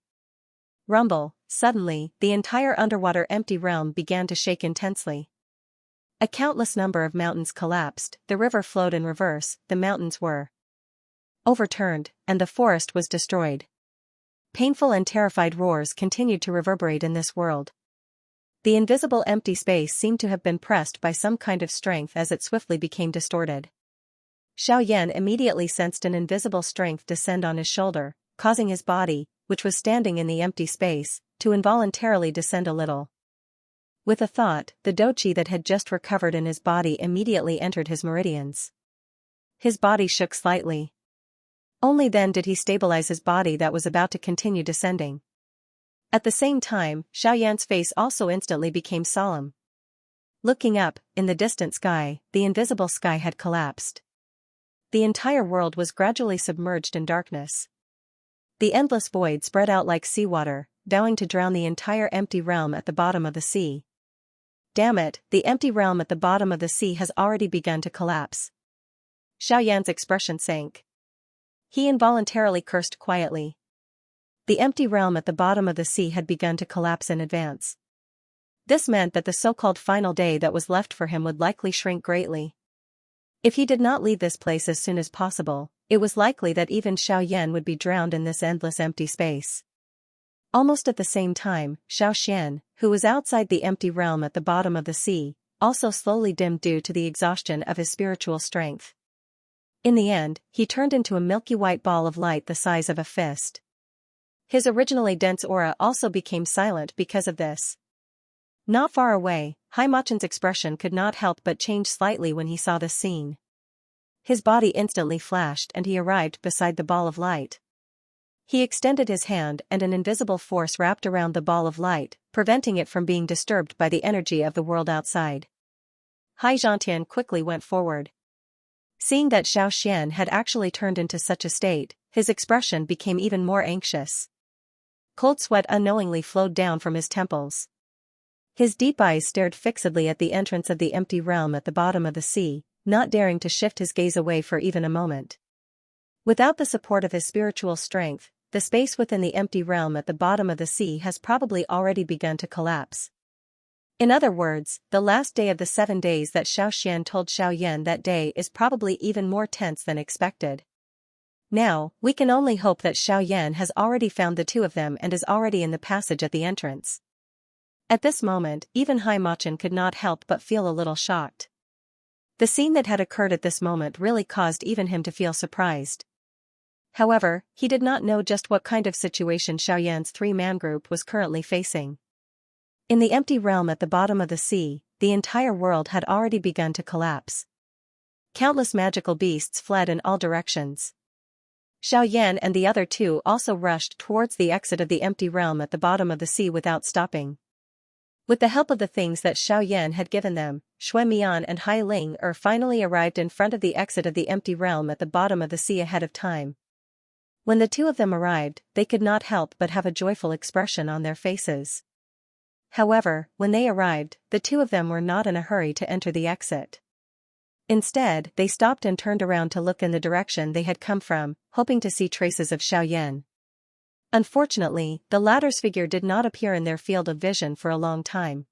Rumble, suddenly, the entire underwater empty realm began to shake intensely. A countless number of mountains collapsed, the river flowed in reverse, the mountains were overturned, and the forest was destroyed. Painful and terrified roars continued to reverberate in this world. The invisible empty space seemed to have been pressed by some kind of strength as it swiftly became distorted. Xiaoyan immediately sensed an invisible strength descend on his shoulder, causing his body, which was standing in the empty space, to involuntarily descend a little. With a thought, the doqi that had just recovered in his body immediately entered his meridians. His body shook slightly. Only then did he stabilize his body that was about to continue descending. At the same time, Xiaoyan's face also instantly became solemn. Looking up, in the distant sky, the invisible sky had collapsed. The entire world was gradually submerged in darkness. The endless void spread out like seawater, vowing to drown the entire empty realm at the bottom of the sea. Damn it, the empty realm at the bottom of the sea has already begun to collapse. Xiaoyan's expression sank. He involuntarily cursed quietly. The empty realm at the bottom of the sea had begun to collapse in advance. This meant that the so-called final day that was left for him would likely shrink greatly. If he did not leave this place as soon as possible, it was likely that even Xiaoyan would be drowned in this endless empty space. Almost at the same time, Xiaoxian, who was outside the empty realm at the bottom of the sea, also slowly dimmed due to the exhaustion of his spiritual strength. In the end, he turned into a milky white ball of light the size of a fist. His originally dense aura also became silent because of this. Not far away, Haimachen's expression could not help but change slightly when he saw this scene. His body instantly flashed and he arrived beside the ball of light. He extended his hand and an invisible force wrapped around the ball of light, preventing it from being disturbed by the energy of the world outside. Xianxia quickly went forward. Seeing that Xiaoxian had actually turned into such a state, his expression became even more anxious. Cold sweat unknowingly flowed down from his temples. His deep eyes stared fixedly at the entrance of the empty realm at the bottom of the sea, not daring to shift his gaze away for even a moment. Without the support of his spiritual strength, the space within the empty realm at the bottom of the sea has probably already begun to collapse. In other words, the last day of the 7 days that Xiaoxian told Xiaoyan that day is probably even more tense than expected. Now, we can only hope that Xiaoyan has already found the two of them and is already in the passage at the entrance. At this moment, even Haimachen could not help but feel a little shocked. The scene that had occurred at this moment really caused even him to feel surprised. However, he did not know just what kind of situation Xiaoyan's three-man group was currently facing. In the empty realm at the bottom of the sea, the entire world had already begun to collapse. Countless magical beasts fled in all directions. Xiaoyan and the other two also rushed towards the exit of the empty realm at the bottom of the sea without stopping. With the help of the things that Xiaoyan had given them, Xuemian and Hai Ling finally arrived in front of the exit of the empty realm at the bottom of the sea ahead of time. When the two of them arrived, they could not help but have a joyful expression on their faces. However, when they arrived, the two of them were not in a hurry to enter the exit. Instead, they stopped and turned around to look in the direction they had come from, hoping to see traces of Xiaoyan. Unfortunately, the latter's figure did not appear in their field of vision for a long time.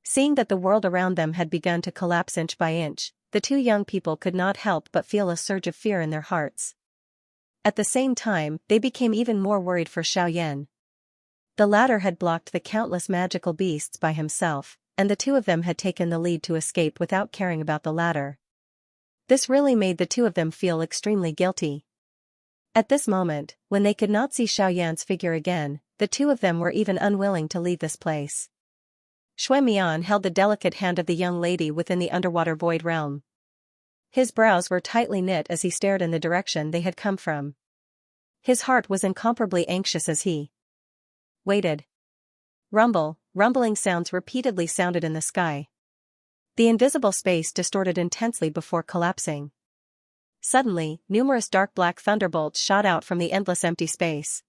Seeing that the world around them had begun to collapse inch by inch, the two young people could not help but feel a surge of fear in their hearts. At the same time, they became even more worried for Xiaoyan. The latter had blocked the countless magical beasts by himself, and the two of them had taken the lead to escape without caring about the latter. This really made the two of them feel extremely guilty. At this moment, when they could not see Xiaoyan's figure again, the two of them were even unwilling to leave this place. Xuemian held the delicate hand of the young lady within the underwater void realm. His brows were tightly knit as he stared in the direction they had come from. His heart was incomparably anxious as he waited. Rumbling sounds repeatedly sounded in the sky. The invisible space distorted intensely before collapsing. Suddenly, numerous dark black thunderbolts shot out from the endless empty space.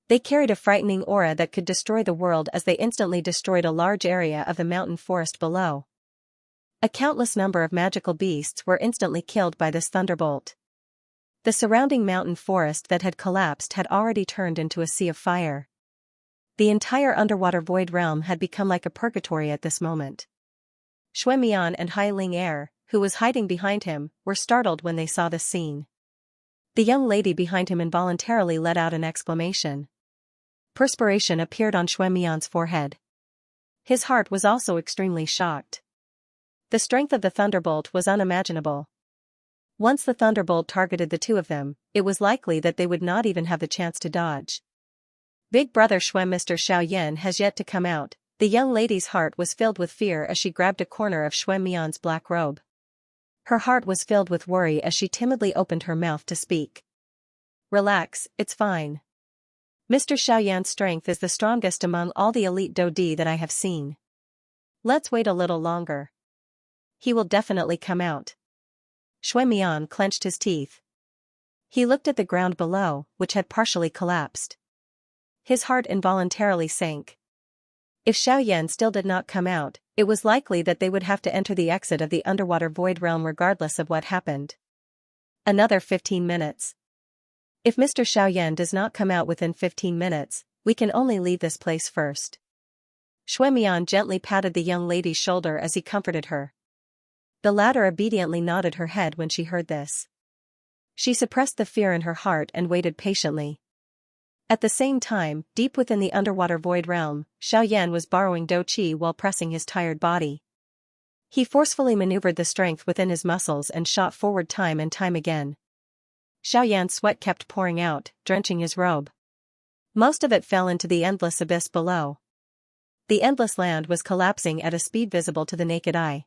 They carried a frightening aura that could destroy the world as they instantly destroyed a large area of the mountain forest below. A countless number of magical beasts were instantly killed by this thunderbolt. The surrounding mountain forest that had collapsed had already turned into a sea of fire. The entire underwater void realm had become like a purgatory at this moment. Xuemian and Hai Ling, who was hiding behind him, were startled when they saw this scene. The young lady behind him involuntarily let out an exclamation. Perspiration appeared on Xuemian's forehead. His heart was also extremely shocked. The strength of the thunderbolt was unimaginable. Once the thunderbolt targeted the two of them, it was likely that they would not even have the chance to dodge. Big brother Mr. Xiaoyan has yet to come out. The young lady's heart was filled with fear as she grabbed a corner of Xuemian's black robe. Her heart was filled with worry as she timidly opened her mouth to speak. Relax, it's fine. Mr. Xiaoyan's strength is the strongest among all the elite Dodi that I have seen. Let's wait a little longer. He will definitely come out. Xuemian clenched his teeth. He looked at the ground below, which had partially collapsed. His heart involuntarily sank. If Xiaoyan still did not come out, it was likely that they would have to enter the exit of the underwater void realm regardless of what happened. Another 15 minutes. If Mr. Xiaoyan does not come out within 15 minutes, we can only leave this place first. Xuemian gently patted the young lady's shoulder as he comforted her. The latter obediently nodded her head when she heard this. She suppressed the fear in her heart and waited patiently. At the same time, deep within the underwater void realm, Xiaoyan was borrowing Do Qi while pressing his tired body. He forcefully maneuvered the strength within his muscles and shot forward time and time again. Xiaoyan's sweat kept pouring out, drenching his robe. Most of it fell into the endless abyss below. The endless land was collapsing at a speed visible to the naked eye.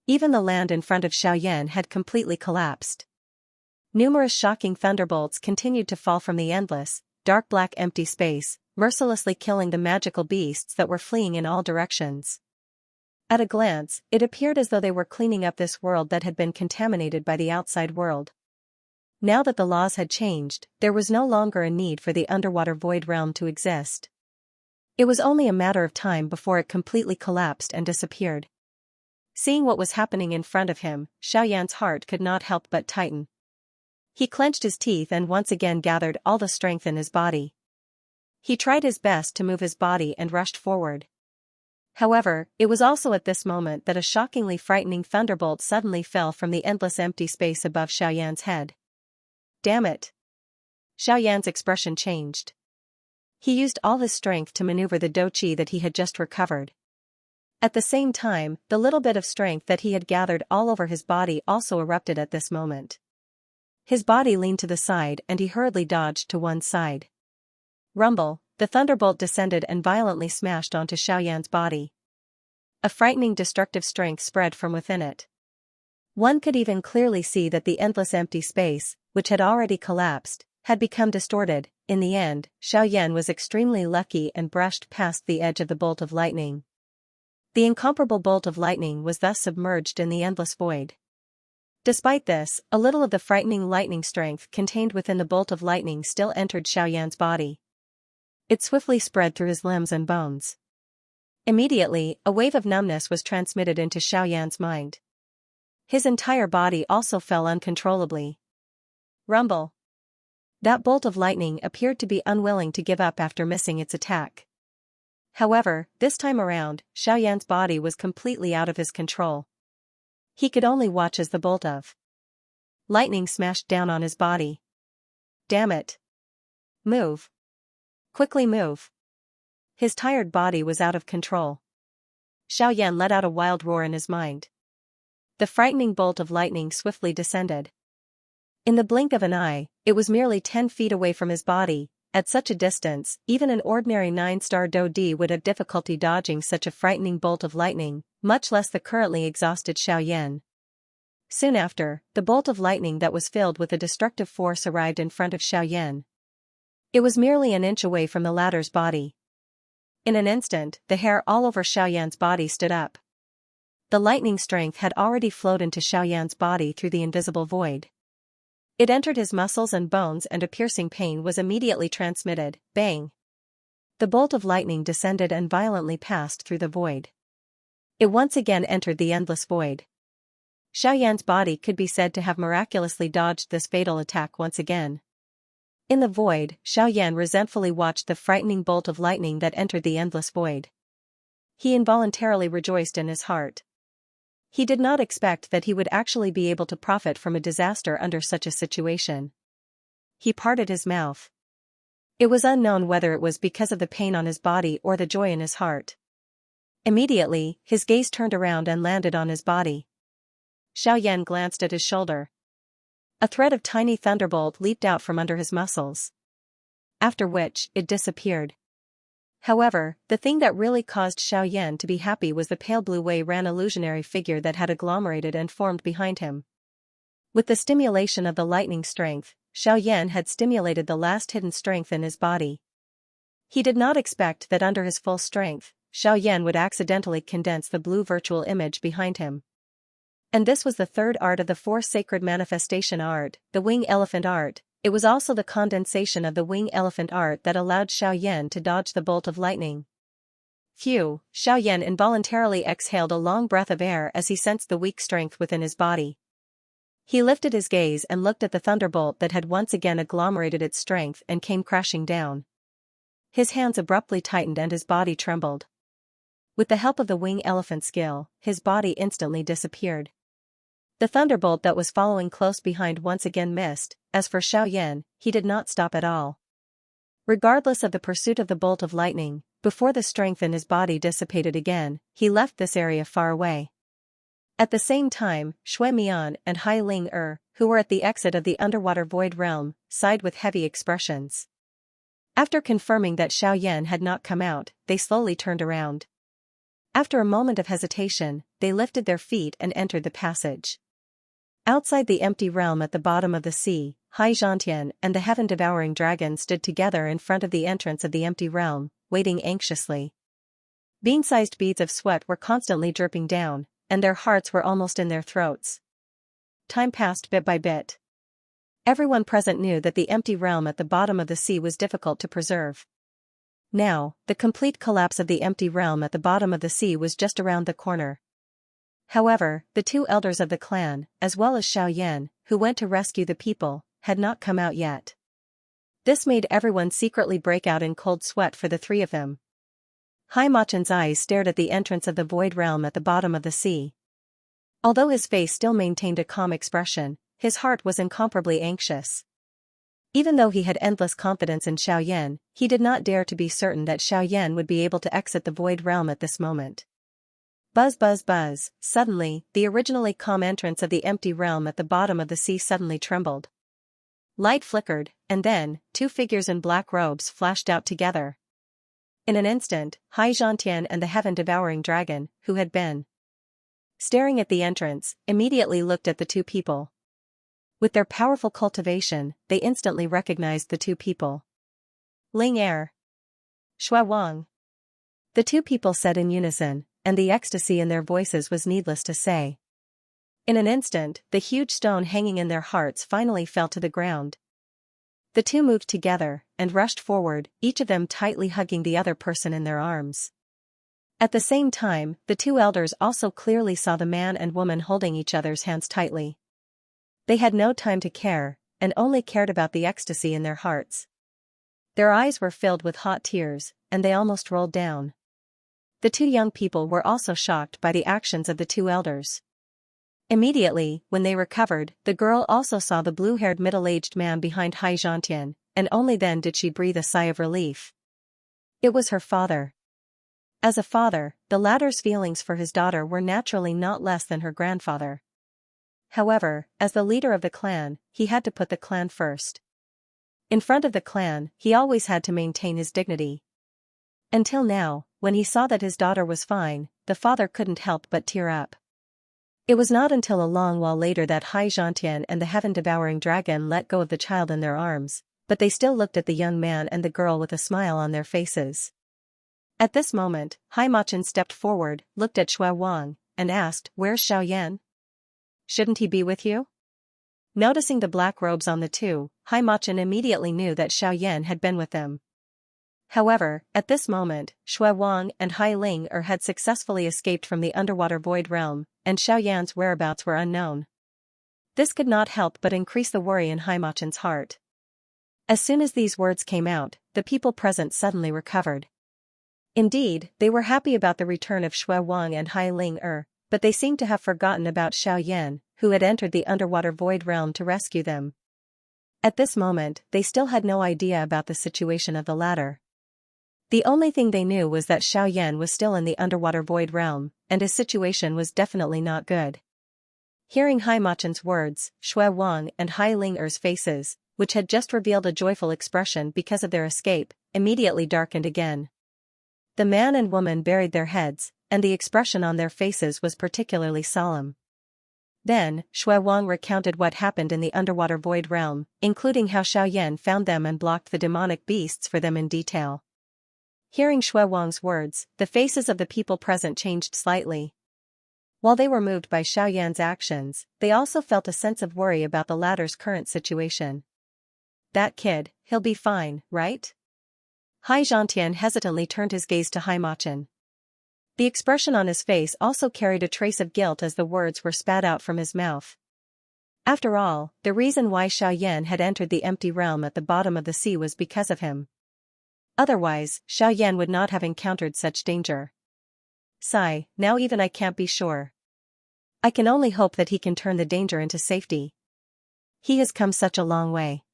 Even the land in front of Xiaoyan had completely collapsed. Numerous shocking thunderbolts continued to fall from the endless, dark black empty space, mercilessly killing the magical beasts that were fleeing in all directions. At a glance, it appeared as though they were cleaning up this world that had been contaminated by the outside world. Now that the laws had changed, there was no longer a need for the underwater void realm to exist. It was only a matter of time before it completely collapsed and disappeared. Seeing what was happening in front of him, Xiaoyan's heart could not help but tighten. He clenched his teeth and once again gathered all the strength in his body. He tried his best to move his body and rushed forward. However, it was also at this moment that a shockingly frightening thunderbolt suddenly fell from the endless empty space above Xiaoyan's head. Damn it! Xiaoyan's expression changed. He used all his strength to maneuver the Do Qi that he had just recovered. At the same time, the little bit of strength that he had gathered all over his body also erupted at this moment. His body leaned to the side and he hurriedly dodged to one side. Rumble, the thunderbolt descended and violently smashed onto Xiaoyan's body. A frightening destructive strength spread from within it. One could even clearly see that the endless empty space, which had already collapsed, had become distorted. In the end, Xiaoyan was extremely lucky and brushed past the edge of the bolt of lightning. The incomparable bolt of lightning was thus submerged in the endless void. Despite this, a little of the frightening lightning strength contained within the bolt of lightning still entered Xiaoyan's body. It swiftly spread through his limbs and bones. Immediately, a wave of numbness was transmitted into Xiaoyan's mind. His entire body also fell uncontrollably. Rumble. That bolt of lightning appeared to be unwilling to give up after missing its attack. However, this time around, Xiaoyan's body was completely out of his control. He could only watch as the bolt of lightning smashed down on his body. Damn it. Move. Quickly move. His tired body was out of control. Xiaoyan let out a wild roar in his mind. The frightening bolt of lightning swiftly descended. In the blink of an eye, it was merely 10 feet away from his body. At such a distance, even an ordinary 9-star Dodi would have difficulty dodging such a frightening bolt of lightning, much less the currently exhausted Xiaoyan. Soon after, the bolt of lightning that was filled with a destructive force arrived in front of Xiaoyan. It was merely an inch away from the latter's body. In an instant, the hair all over Xiaoyan's body stood up. The lightning strength had already flowed into Xiaoyan's body through the invisible void. It entered his muscles and bones, and a piercing pain was immediately transmitted. Bang! The bolt of lightning descended and violently passed through the void. It once again entered the endless void. Xiaoyan's body could be said to have miraculously dodged this fatal attack once again. In the void, Xiaoyan resentfully watched the frightening bolt of lightning that entered the endless void. He involuntarily rejoiced in his heart. He did not expect that he would actually be able to profit from a disaster under such a situation. He parted his mouth. It was unknown whether it was because of the pain on his body or the joy in his heart. Immediately, his gaze turned around and landed on his body. Xiaoyan glanced at his shoulder. A thread of tiny thunderbolt leaped out from under his muscles. After which, it disappeared. However, the thing that really caused Xiaoyan to be happy was the pale blue Wei Ran illusionary figure that had agglomerated and formed behind him. With the stimulation of the lightning strength, Xiaoyan had stimulated the last hidden strength in his body. He did not expect that under his full strength, Xiaoyan would accidentally condense the blue virtual image behind him. And this was the third art of the 4 sacred manifestation art, the wing elephant art. It was also the condensation of the wing elephant art that allowed Xiaoyan to dodge the bolt of lightning. Phew! Xiaoyan involuntarily exhaled a long breath of air as he sensed the weak strength within his body. He lifted his gaze and looked at the thunderbolt that had once again agglomerated its strength and came crashing down. His hands abruptly tightened and his body trembled. With the help of the wing elephant skill, his body instantly disappeared. The thunderbolt that was following close behind once again missed. As for Xiaoyan, he did not stop at all. Regardless of the pursuit of the bolt of lightning, before the strength in his body dissipated again, he left this area far away. At the same time, Shui Mian and Hai Ling who were at the exit of the underwater void realm, sighed with heavy expressions. After confirming that Xiaoyan had not come out, they slowly turned around. After a moment of hesitation, they lifted their feet and entered the passage. Outside the empty realm at the bottom of the sea, Xianxia and the heaven-devouring dragon stood together in front of the entrance of the empty realm, waiting anxiously. Bean-sized beads of sweat were constantly dripping down, and their hearts were almost in their throats. Time passed bit by bit. Everyone present knew that the empty realm at the bottom of the sea was difficult to preserve. Now, the complete collapse of the empty realm at the bottom of the sea was just around the corner. However, the 2 elders of the clan, as well as Xiaoyan, who went to rescue the people, had not come out yet. This made everyone secretly break out in cold sweat for the 3 of them. Hai Machen's eyes stared at the entrance of the void realm at the bottom of the sea. Although his face still maintained a calm expression, his heart was incomparably anxious. Even though he had endless confidence in Xiaoyan, he did not dare to be certain that Xiaoyan would be able to exit the void realm at this moment. Buzz buzz buzz, suddenly, the originally calm entrance of the empty realm at the bottom of the sea suddenly trembled. Light flickered, and then, 2 figures in black robes flashed out together. In an instant, Xianxia and the heaven-devouring dragon, who had been staring at the entrance, immediately looked at the two people. With their powerful cultivation, they instantly recognized the two people. Ling Er. Shui Wang. The two people said in unison, and the ecstasy in their voices was needless to say. In an instant, the huge stone hanging in their hearts finally fell to the ground. The two moved together, and rushed forward, each of them tightly hugging the other person in their arms. At the same time, the two elders also clearly saw the man and woman holding each other's hands tightly. They had no time to care, and only cared about the ecstasy in their hearts. Their eyes were filled with hot tears, and they almost rolled down. The two young people were also shocked by the actions of the two elders. Immediately, when they recovered, the girl also saw the blue-haired middle-aged man behind Xianxia, and only then did she breathe a sigh of relief. It was her father. As a father, the latter's feelings for his daughter were naturally not less than her grandfather. However, as the leader of the clan, he had to put the clan first. In front of the clan, he always had to maintain his dignity. Until now, when he saw that his daughter was fine, the father couldn't help but tear up. It was not until a long while later that Xianxia and the heaven-devouring dragon let go of the child in their arms, but they still looked at the young man and the girl with a smile on their faces. At this moment, Haimachin stepped forward, looked at Shui Wang, and asked, "Where's Xiaoyan? Shouldn't he be with you?" Noticing the black robes on the two, Haimachin immediately knew that Xiaoyan had been with them. However, at this moment, Shui Wang and Hai Ling had successfully escaped from the underwater void realm, and Xiaoyan's whereabouts were unknown. This could not help but increase the worry in Haimachin's heart. As soon as these words came out, the people present suddenly recovered. Indeed, they were happy about the return of Shui Wang and Hai Ling but they seemed to have forgotten about Xiaoyan, who had entered the underwater void realm to rescue them. At this moment, they still had no idea about the situation of the latter. The only thing they knew was that Xiaoyan was still in the underwater void realm, and his situation was definitely not good. Hearing Haimachin's words, Shui Wang and Hai Ling's faces, which had just revealed a joyful expression because of their escape, immediately darkened again. The man and woman buried their heads, and the expression on their faces was particularly solemn. Then, Shui Wang recounted what happened in the underwater void realm, including how Xiaoyan found them and blocked the demonic beasts for them in detail. Hearing Shui Wang's words, the faces of the people present changed slightly. While they were moved by Xiaoyan's actions, they also felt a sense of worry about the latter's current situation. "That kid, he'll be fine, right?" Xianxia hesitantly turned his gaze to Haimachin. The expression on his face also carried a trace of guilt as the words were spat out from his mouth. After all, the reason why Xiaoyan had entered the empty realm at the bottom of the sea was because of him. Otherwise, Xiaoyan would not have encountered such danger. Sigh, now even I can't be sure. I can only hope that he can turn the danger into safety. He has come such a long way.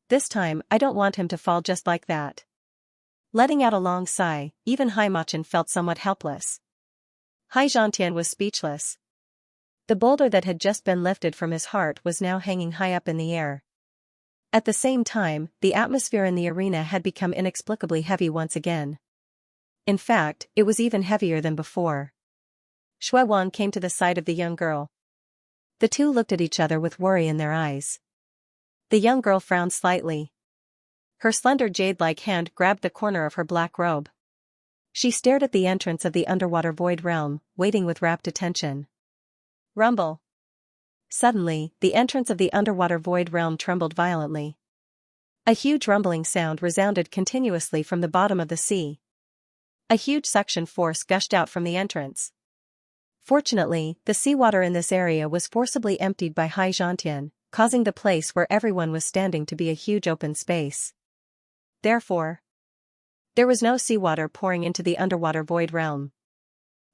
This time, I don't want him to fall just like that. Letting out a long sigh, even Haimachin felt somewhat helpless. Xianxia was speechless. The boulder that had just been lifted from his heart was now hanging high up in the air. At the same time, the atmosphere in the arena had become inexplicably heavy once again. In fact, it was even heavier than before. Shui Wang came to the side of the young girl. The two looked at each other with worry in their eyes. The young girl frowned slightly. Her slender jade-like hand grabbed the corner of her black robe. She stared at the entrance of the underwater void realm, waiting with rapt attention. Rumble. Suddenly, the entrance of the underwater void realm trembled violently. A huge rumbling sound resounded continuously from the bottom of the sea. A huge suction force gushed out from the entrance. Fortunately, the seawater in this area was forcibly emptied by Xianxia, causing the place where everyone was standing to be a huge open space. Therefore, there was no seawater pouring into the underwater void realm.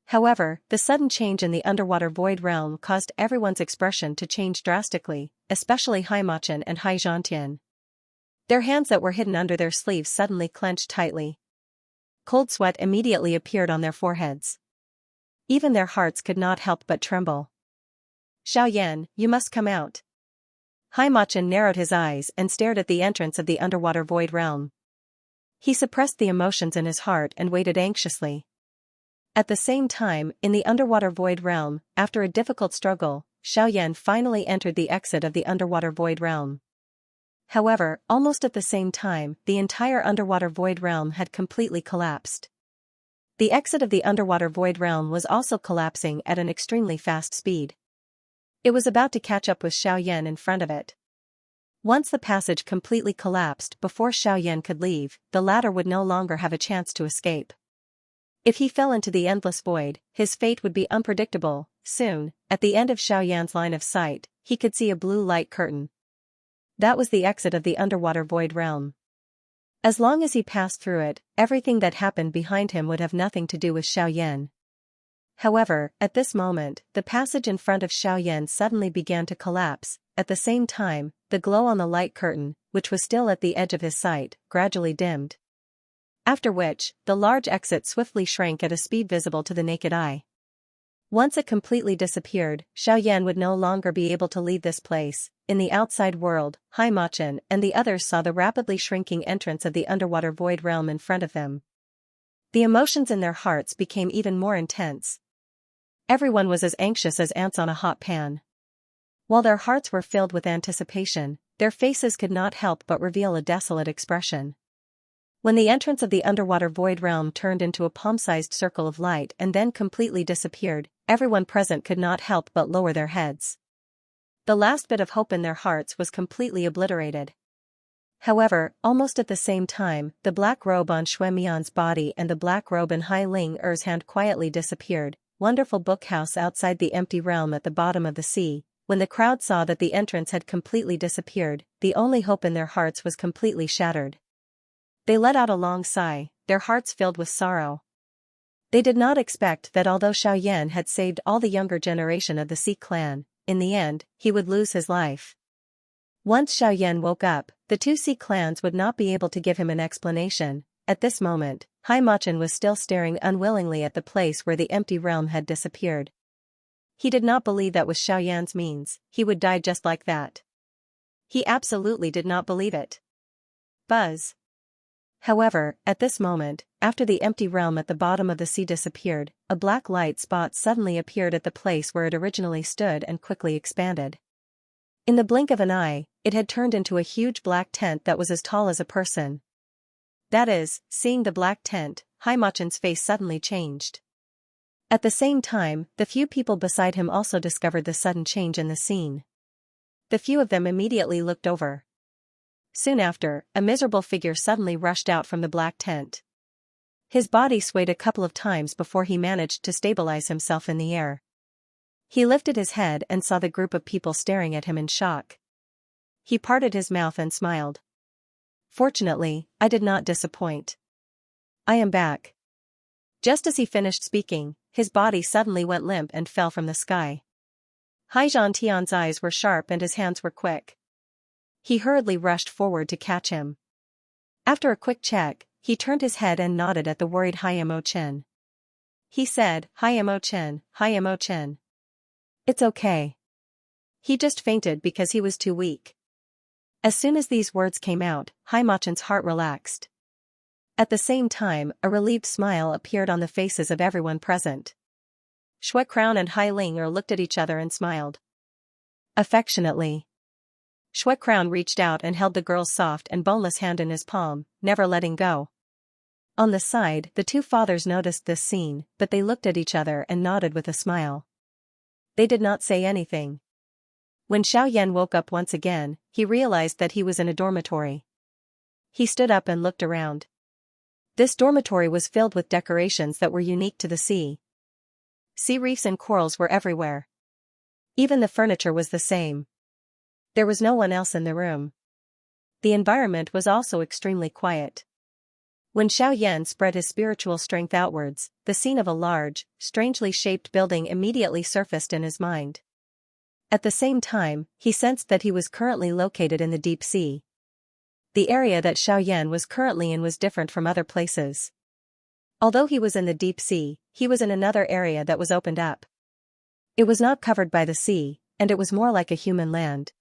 However, the sudden change in the underwater void realm caused everyone's expression to change drastically, especially Haimachin and Xianxia. Their hands that were hidden under their sleeves suddenly clenched tightly. Cold sweat immediately appeared on their foreheads. Even their hearts could not help but tremble. "Xiaoyan, you must come out." Haimachin narrowed his eyes and stared at the entrance of the underwater void realm. He suppressed the emotions in his heart and waited anxiously. At the same time, in the underwater void realm, after a difficult struggle, Xiaoyan finally entered the exit of the underwater void realm. However, almost at the same time, the entire underwater void realm had completely collapsed. The exit of the underwater void realm was also collapsing at an extremely fast speed. It was about to catch up with Xiaoyan in front of it. Once the passage completely collapsed before Xiaoyan could leave, the latter would no longer have a chance to escape. If he fell into the endless void, his fate would be unpredictable. Soon, at the end of Xiaoyan's line of sight, he could see a blue light curtain. That was the exit of the underwater void realm. As long as he passed through it, everything that happened behind him would have nothing to do with Xiaoyan. However, at this moment, the passage in front of Xiaoyan suddenly began to collapse. At the same time, the glow on the light curtain, which was still at the edge of his sight, gradually dimmed. After which, the large exit swiftly shrank at a speed visible to the naked eye. Once it completely disappeared, Xiaoyan would no longer be able to leave this place. In the outside world, Haimachin and the others saw the rapidly shrinking entrance of the underwater void realm in front of them. The emotions in their hearts became even more intense. Everyone was as anxious as ants on a hot pan. While their hearts were filled with anticipation, their faces could not help but reveal a desolate expression. When the entrance of the underwater void realm turned into a palm-sized circle of light and then completely disappeared, everyone present could not help but lower their heads. The last bit of hope in their hearts was completely obliterated. However, almost at the same time, the black robe on Xuemian's body and the black robe in Hai Ling Er's hand quietly disappeared. Wonderful bookhouse outside the empty realm at the bottom of the sea. When the crowd saw that the entrance had completely disappeared, the only hope in their hearts was completely shattered. They let out a long sigh, their hearts filled with sorrow. They did not expect that although Xiaoyan had saved all the younger generation of the Sea clan, in the end, he would lose his life. Once Xiaoyan woke up, the two Sea clans would not be able to give him an explanation. At this moment, Haimachin was still staring unwillingly at the place where the empty realm had disappeared. He did not believe that was Xiaoyan's means, he would die just like that. He absolutely did not believe it. Buzz. However, at this moment, after the empty realm at the bottom of the sea disappeared, a black light spot suddenly appeared at the place where it originally stood and quickly expanded. In the blink of an eye, it had turned into a huge black tent that was as tall as a person. That is, seeing the black tent, Haimachin's face suddenly changed. At the same time, the few people beside him also discovered the sudden change in the scene. The few of them immediately looked over. Soon after, a miserable figure suddenly rushed out from the black tent. His body swayed a couple of times before he managed to stabilize himself in the air. He lifted his head and saw the group of people staring at him in shock. He parted his mouth and smiled. Fortunately, I did not disappoint. I am back. Just as he finished speaking, his body suddenly went limp and fell from the sky. Hai Zhantian's eyes were sharp and his hands were quick. He hurriedly rushed forward to catch him. After a quick check, he turned his head and nodded at the worried Haimachin. He said, Haimachin, Haimachin. It's okay. He just fainted because he was too weak. As soon as these words came out, Haimachin's heart relaxed. At the same time, a relieved smile appeared on the faces of everyone present. Shui Crown and Hai Ling looked at each other and smiled affectionately. Shui Crown reached out and held the girl's soft and boneless hand in his palm, never letting go. On the side, the two fathers noticed this scene, but they looked at each other and nodded with a smile. They did not say anything. When Xiaoyan woke up once again, he realized that he was in a dormitory. He stood up and looked around. This dormitory was filled with decorations that were unique to the sea. Sea reefs and corals were everywhere. Even the furniture was the same. There was no one else in the room. The environment was also extremely quiet. When Xiaoyan spread his spiritual strength outwards, the scene of a large, strangely shaped building immediately surfaced in his mind. At the same time, he sensed that he was currently located in the deep sea. The area that Xiaoyan was currently in was different from other places. Although he was in the deep sea, he was in another area that was opened up. It was not covered by the sea, and it was more like a human land.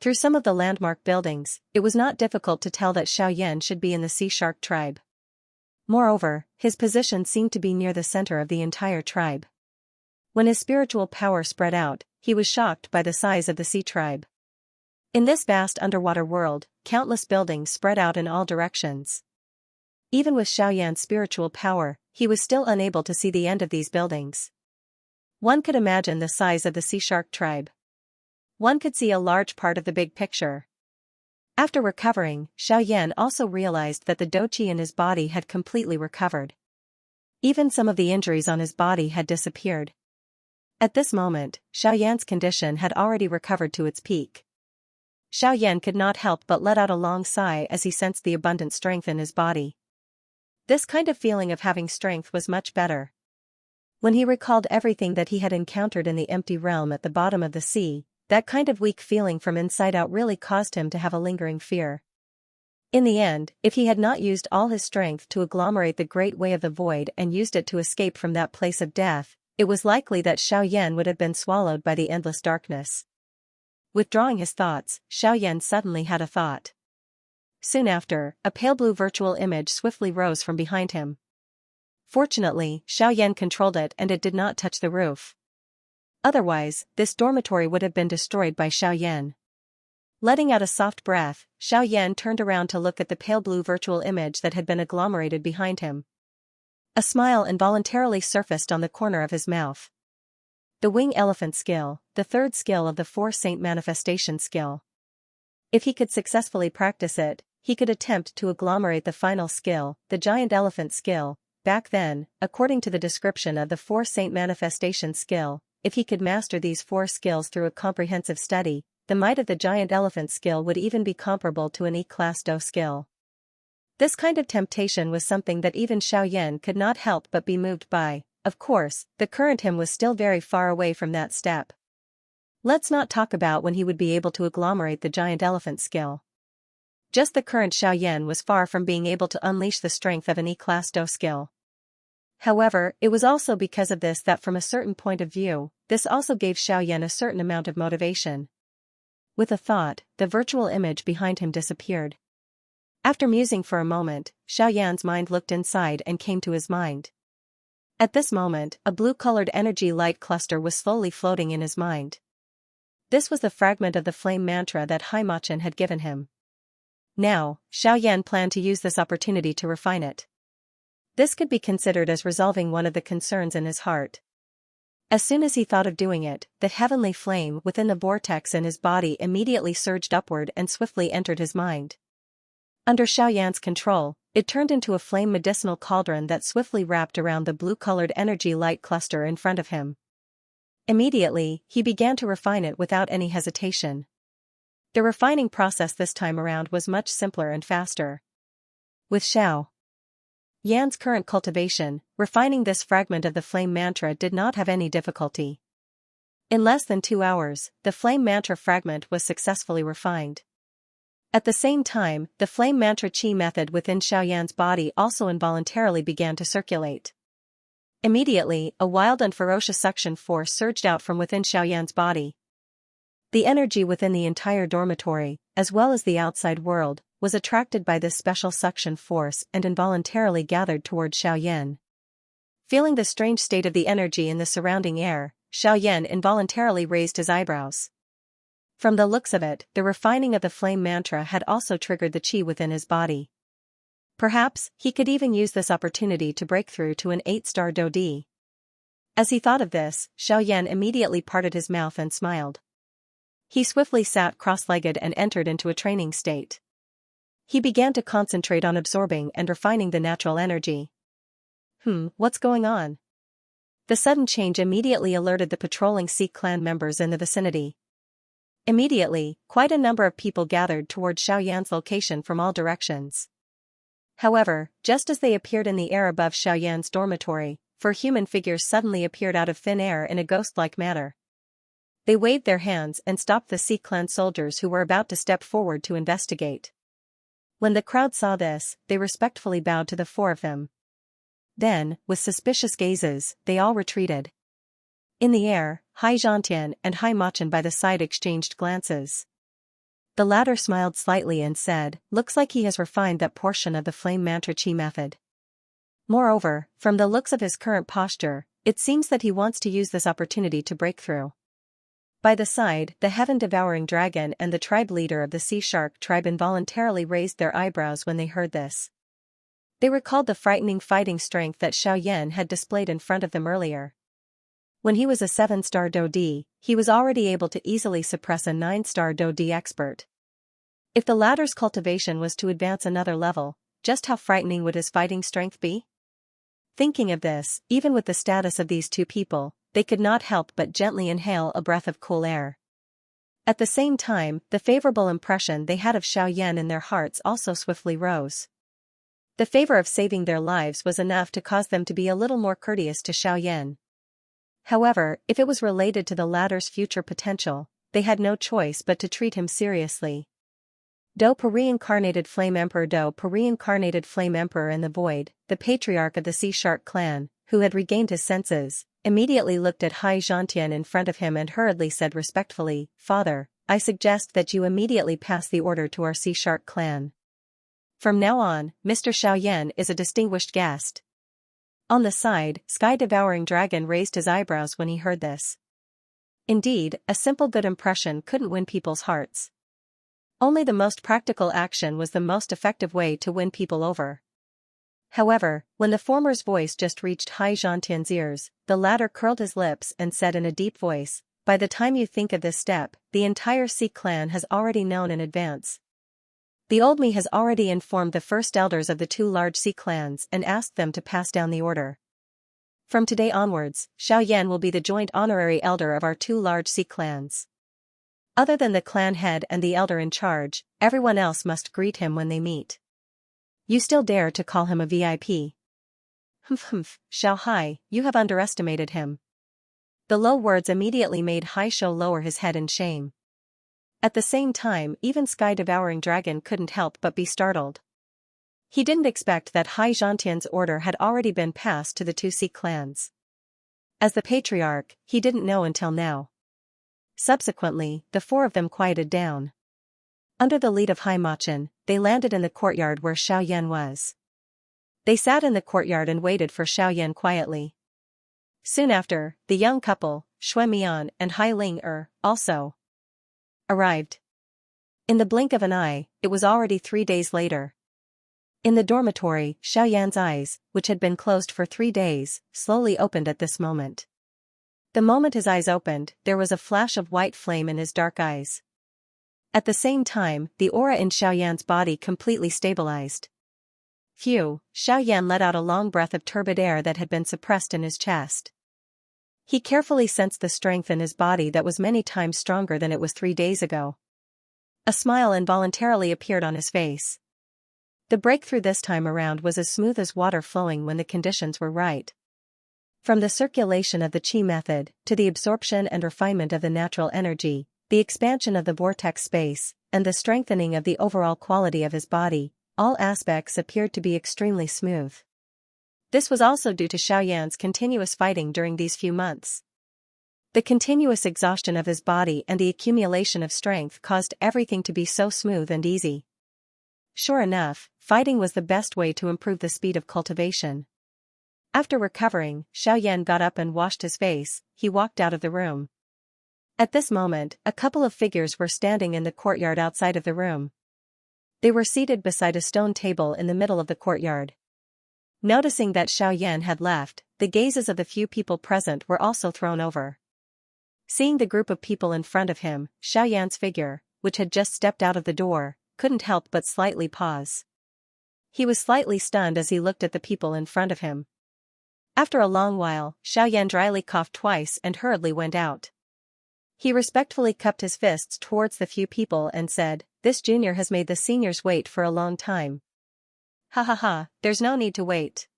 Through some of the landmark buildings, it was not difficult to tell that Xiaoyan should be in the sea shark tribe. Moreover, his position seemed to be near the center of the entire tribe. When his spiritual power spread out, he was shocked by the size of the sea tribe. In this vast underwater world, countless buildings spread out in all directions. Even with Xiaoyan's spiritual power, he was still unable to see the end of these buildings. One could imagine the size of the sea shark tribe. One could see a large part of the big picture. After recovering, Xiaoyan also realized that the doqi in his body had completely recovered. Even some of the injuries on his body had disappeared. At this moment, Xiaoyan's condition had already recovered to its peak. Xiaoyan could not help but let out a long sigh as he sensed the abundant strength in his body. This kind of feeling of having strength was much better. When he recalled everything that he had encountered in the empty realm at the bottom of the sea, that kind of weak feeling from inside out really caused him to have a lingering fear. In the end, if he had not used all his strength to agglomerate the great way of the void and used it to escape from that place of death, it was likely that Xiaoyan would have been swallowed by the endless darkness. Withdrawing his thoughts, Xiaoyan suddenly had a thought. Soon after, a pale blue virtual image swiftly rose from behind him. Fortunately, Xiaoyan controlled it and it did not touch the roof. Otherwise, this dormitory would have been destroyed by Xiaoyan. Letting out a soft breath, Xiaoyan turned around to look at the pale blue virtual image that had been agglomerated behind him. A smile involuntarily surfaced on the corner of his mouth. The wing elephant skill, the third skill of the four saint manifestation skill. If he could successfully practice it, he could attempt to agglomerate the final skill, the giant elephant skill. Back then, according to the description of the four saint manifestation skill, if he could master these four skills through a comprehensive study, the might of the giant elephant skill would even be comparable to an E-class Do skill. This kind of temptation was something that even Xiaoyan could not help but be moved by. Of course, the current him was still very far away from that step. Let's not talk about when he would be able to agglomerate the giant elephant skill. Just the current Xiaoyan was far from being able to unleash the strength of an E-class Do skill. However, it was also because of this that from a certain point of view, this also gave Xiaoyan a certain amount of motivation. With a thought, the virtual image behind him disappeared. After musing for a moment, Xiaoyan's mind looked inside and came to his mind. At this moment, a blue-colored energy light cluster was slowly floating in his mind. This was the fragment of the flame mantra that Haimachan had given him. Now, Xiaoyan planned to use this opportunity to refine it. This could be considered as resolving one of the concerns in his heart. As soon as he thought of doing it, the heavenly flame within the vortex in his body immediately surged upward and swiftly entered his mind. Under Xiaoyan's control, it turned into a flame medicinal cauldron that swiftly wrapped around the blue-colored energy light cluster in front of him. Immediately, he began to refine it without any hesitation. The refining process this time around was much simpler and faster. With Xiaoyan's current cultivation, refining this fragment of the flame mantra did not have any difficulty. In less than 2 hours, the flame mantra fragment was successfully refined. At the same time, the flame mantra chi method within Xiaoyan's body also involuntarily began to circulate. Immediately, a wild and ferocious suction force surged out from within Xiaoyan's body. The energy within the entire dormitory, as well as the outside world, was attracted by this special suction force and involuntarily gathered toward Xiaoyan. Feeling the strange state of the energy in the surrounding air, Xiaoyan involuntarily raised his eyebrows. From the looks of it, the refining of the flame mantra had also triggered the chi within his body. Perhaps, he could even use this opportunity to break through to an 8-star Dodi. As he thought of this, Xiaoyan immediately parted his mouth and smiled. He swiftly sat cross-legged and entered into a training state. He began to concentrate on absorbing and refining the natural energy. What's going on? The sudden change immediately alerted the patrolling Sea clan members in the vicinity. Immediately, quite a number of people gathered toward Xiaoyan's location from all directions. However, just as they appeared in the air above Xiaoyan's dormitory, 4 human figures suddenly appeared out of thin air in a ghost-like manner. They waved their hands and stopped the Sea clan soldiers who were about to step forward to investigate. When the crowd saw this, they respectfully bowed to the 4 of them. Then, with suspicious gazes, they all retreated. In the air, Hai Zhantian and Hai Machan by the side exchanged glances. The latter smiled slightly and said, "Looks like he has refined that portion of the flame mantra chi method." Moreover, from the looks of his current posture, it seems that he wants to use this opportunity to break through. By the side, the heaven-devouring dragon and the tribe leader of the sea shark tribe involuntarily raised their eyebrows when they heard this. They recalled the frightening fighting strength that Xiaoyan had displayed in front of them earlier. When he was a 7-star Dodi, he was already able to easily suppress a 9-star Dodi expert. If the latter's cultivation was to advance another level, just how frightening would his fighting strength be? Thinking of this, even with the status of these two people, they could not help but gently inhale a breath of cool air. At the same time, the favorable impression they had of Xiaoyan in their hearts also swiftly rose. The favor of saving their lives was enough to cause them to be a little more courteous to Xiaoyan. However, if it was related to the latter's future potential, they had no choice but to treat him seriously. Do-Pa reincarnated Flame Emperor Do-Pa reincarnated Flame Emperor in the Void, the patriarch of the Sea Shark clan, who had regained his senses, immediately looked at Xianxia in front of him and hurriedly said respectfully, "Father, I suggest that you immediately pass the order to our Sea Shark clan. From now on, Mr. Xiaoyan is a distinguished guest." On the side, Sky-Devouring Dragon raised his eyebrows when he heard this. Indeed, a simple good impression couldn't win people's hearts. Only the most practical action was the most effective way to win people over. However, when the former's voice just reached Xianxia's ears, the latter curled his lips and said in a deep voice, "By the time you think of this step, the entire Sea clan has already known in advance. The old me has already informed the first elders of the two large sea clans and asked them to pass down the order. From today onwards, Xiaoyan will be the joint honorary elder of our two large sea clans. Other than the clan head and the elder in charge, everyone else must greet him when they meet. You still dare to call him a VIP? Humph, Xiao Hai, you have underestimated him." The low words immediately made Hai Shou lower his head in shame. At the same time, even Sky-Devouring Dragon couldn't help but be startled. He didn't expect that Xianxia's order had already been passed to the two sea clans. As the patriarch, he didn't know until now. Subsequently, the four of them quieted down. Under the lead of Haimachin, they landed in the courtyard where Xiaoyan was. They sat in the courtyard and waited for Xiaoyan quietly. Soon after, the young couple, Xue Mian and Hai Ling also arrived. In the blink of an eye, it was already 3 days later. In the dormitory, Xiaoyan's eyes, which had been closed for 3 days, slowly opened at this moment. The moment his eyes opened, there was a flash of white flame in his dark eyes. At the same time, the aura in Xiaoyan's body completely stabilized. Phew, Xiaoyan let out a long breath of turbid air that had been suppressed in his chest. He carefully sensed the strength in his body that was many times stronger than it was 3 days ago. A smile involuntarily appeared on his face. The breakthrough this time around was as smooth as water flowing when the conditions were right. From the circulation of the qi method, to the absorption and refinement of the natural energy, the expansion of the vortex space, and the strengthening of the overall quality of his body, all aspects appeared to be extremely smooth. This was also due to Xiaoyan's continuous fighting during these few months. The continuous exhaustion of his body and the accumulation of strength caused everything to be so smooth and easy. Sure enough, fighting was the best way to improve the speed of cultivation. After recovering, Xiaoyan got up and washed his face. He walked out of the room. At this moment, a couple of figures were standing in the courtyard outside of the room. They were seated beside a stone table in the middle of the courtyard. Noticing that Xiaoyan had left, the gazes of the few people present were also thrown over. Seeing the group of people in front of him, Xiaoyan's figure, which had just stepped out of the door, couldn't help but slightly pause. He was slightly stunned as he looked at the people in front of him. After a long while, Xiaoyan dryly coughed twice and hurriedly went out. He respectfully cupped his fists towards the few people and said, "This junior has made the seniors wait for a long time. Ha ha ha, there's no need to wait.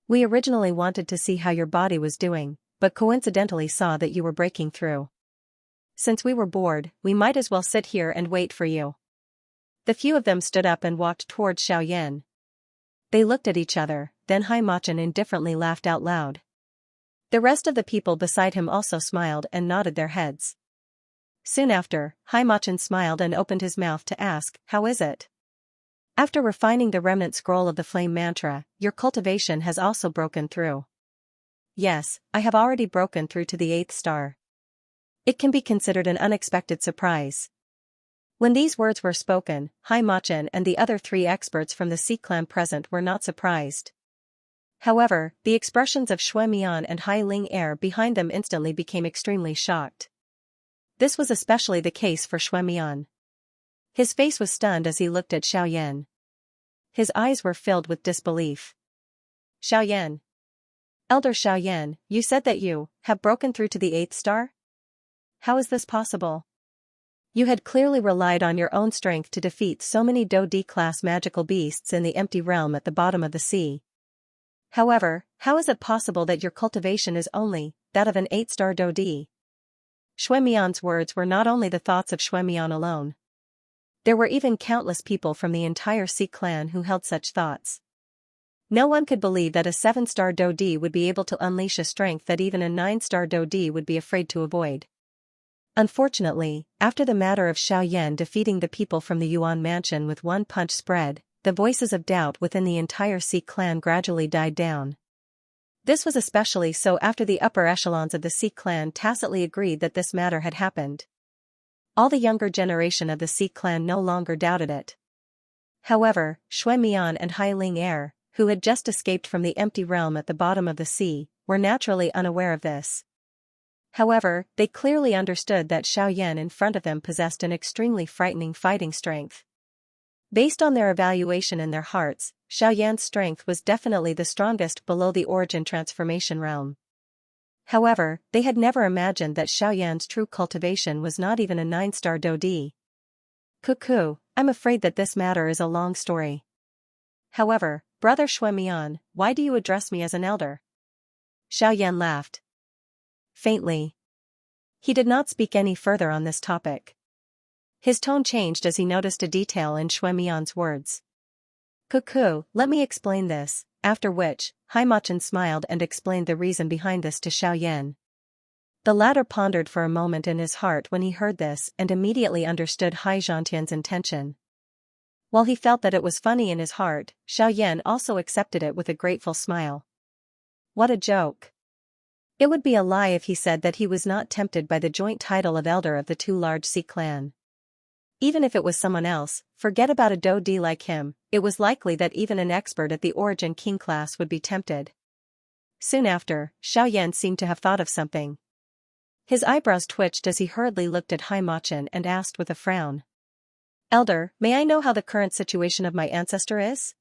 We originally wanted to see how your body was doing, but coincidentally saw that you were breaking through. Since we were bored, we might as well sit here and wait for you." The few of them stood up and walked towards Xiaoyan. They looked at each other, then Haimachin indifferently laughed out loud. The rest of the people beside him also smiled and nodded their heads. Soon after, Haimachin smiled and opened his mouth to ask, "How is it?" After refining the remnant scroll of the flame mantra, your cultivation has also broken through. Yes, I have already broken through to the 8th star. It can be considered an unexpected surprise. When these words were spoken, Hai Machin and the other 3 experts from the Sea clan present were not surprised. However, the expressions of Shui Mian and Hai Ling Er behind them instantly became extremely shocked. This was especially the case for Shui Mian. His face was stunned as he looked at Xiaoyan. His eyes were filled with disbelief. Xiaoyan. Elder Xiaoyan, you said that you have broken through to the 8th star? How is this possible? You had clearly relied on your own strength to defeat so many Do-D-class magical beasts in the empty realm at the bottom of the sea. However, how is it possible that your cultivation is only that of an 8-star Do-D? Shui Mian's words were not only the thoughts of Shui Mian alone. There were even countless people from the entire Sea clan who held such thoughts. No one could believe that a 7-star Do-D would be able to unleash a strength that even a 9-star Do-D would be afraid to avoid. Unfortunately, after the matter of Xiaoyan defeating the people from the Yuan mansion with one punch spread, the voices of doubt within the entire Sea clan gradually died down. This was especially so after the upper echelons of the Sea clan tacitly agreed that this matter had happened. All the younger generation of the Sea clan no longer doubted it. However, Shui Mian and Hai Ling Er, who had just escaped from the empty realm at the bottom of the sea, were naturally unaware of this. However, they clearly understood that Xiaoyan in front of them possessed an extremely frightening fighting strength. Based on their evaluation in their hearts, Xiaoyan's strength was definitely the strongest below the origin transformation realm. However, they had never imagined that Xiaoyan's true cultivation was not even a 9-star Do-D. Cuckoo, I'm afraid that this matter is a long story. However, Brother Shui Mian, why do you address me as an elder? Xiaoyan laughed. Faintly. He did not speak any further on this topic. His tone changed as he noticed a detail in Shui Mian's words. Cuckoo, let me explain this, after which, Hai Machin smiled and explained the reason behind this to Xiaoyan. The latter pondered for a moment in his heart when he heard this and immediately understood Hai Zhantian's intention. While he felt that it was funny in his heart, Xiaoyan also accepted it with a grateful smile. What a joke. It would be a lie if he said that he was not tempted by the joint title of elder of the 2 large Sea clan. Even if it was someone else, forget about a Do-D like him, it was likely that even an expert at the Origin King class would be tempted. Soon after, Xiaoyan seemed to have thought of something. His eyebrows twitched as he hurriedly looked at Hai Machin and asked with a frown. Elder, may I know how the current situation of my ancestor is?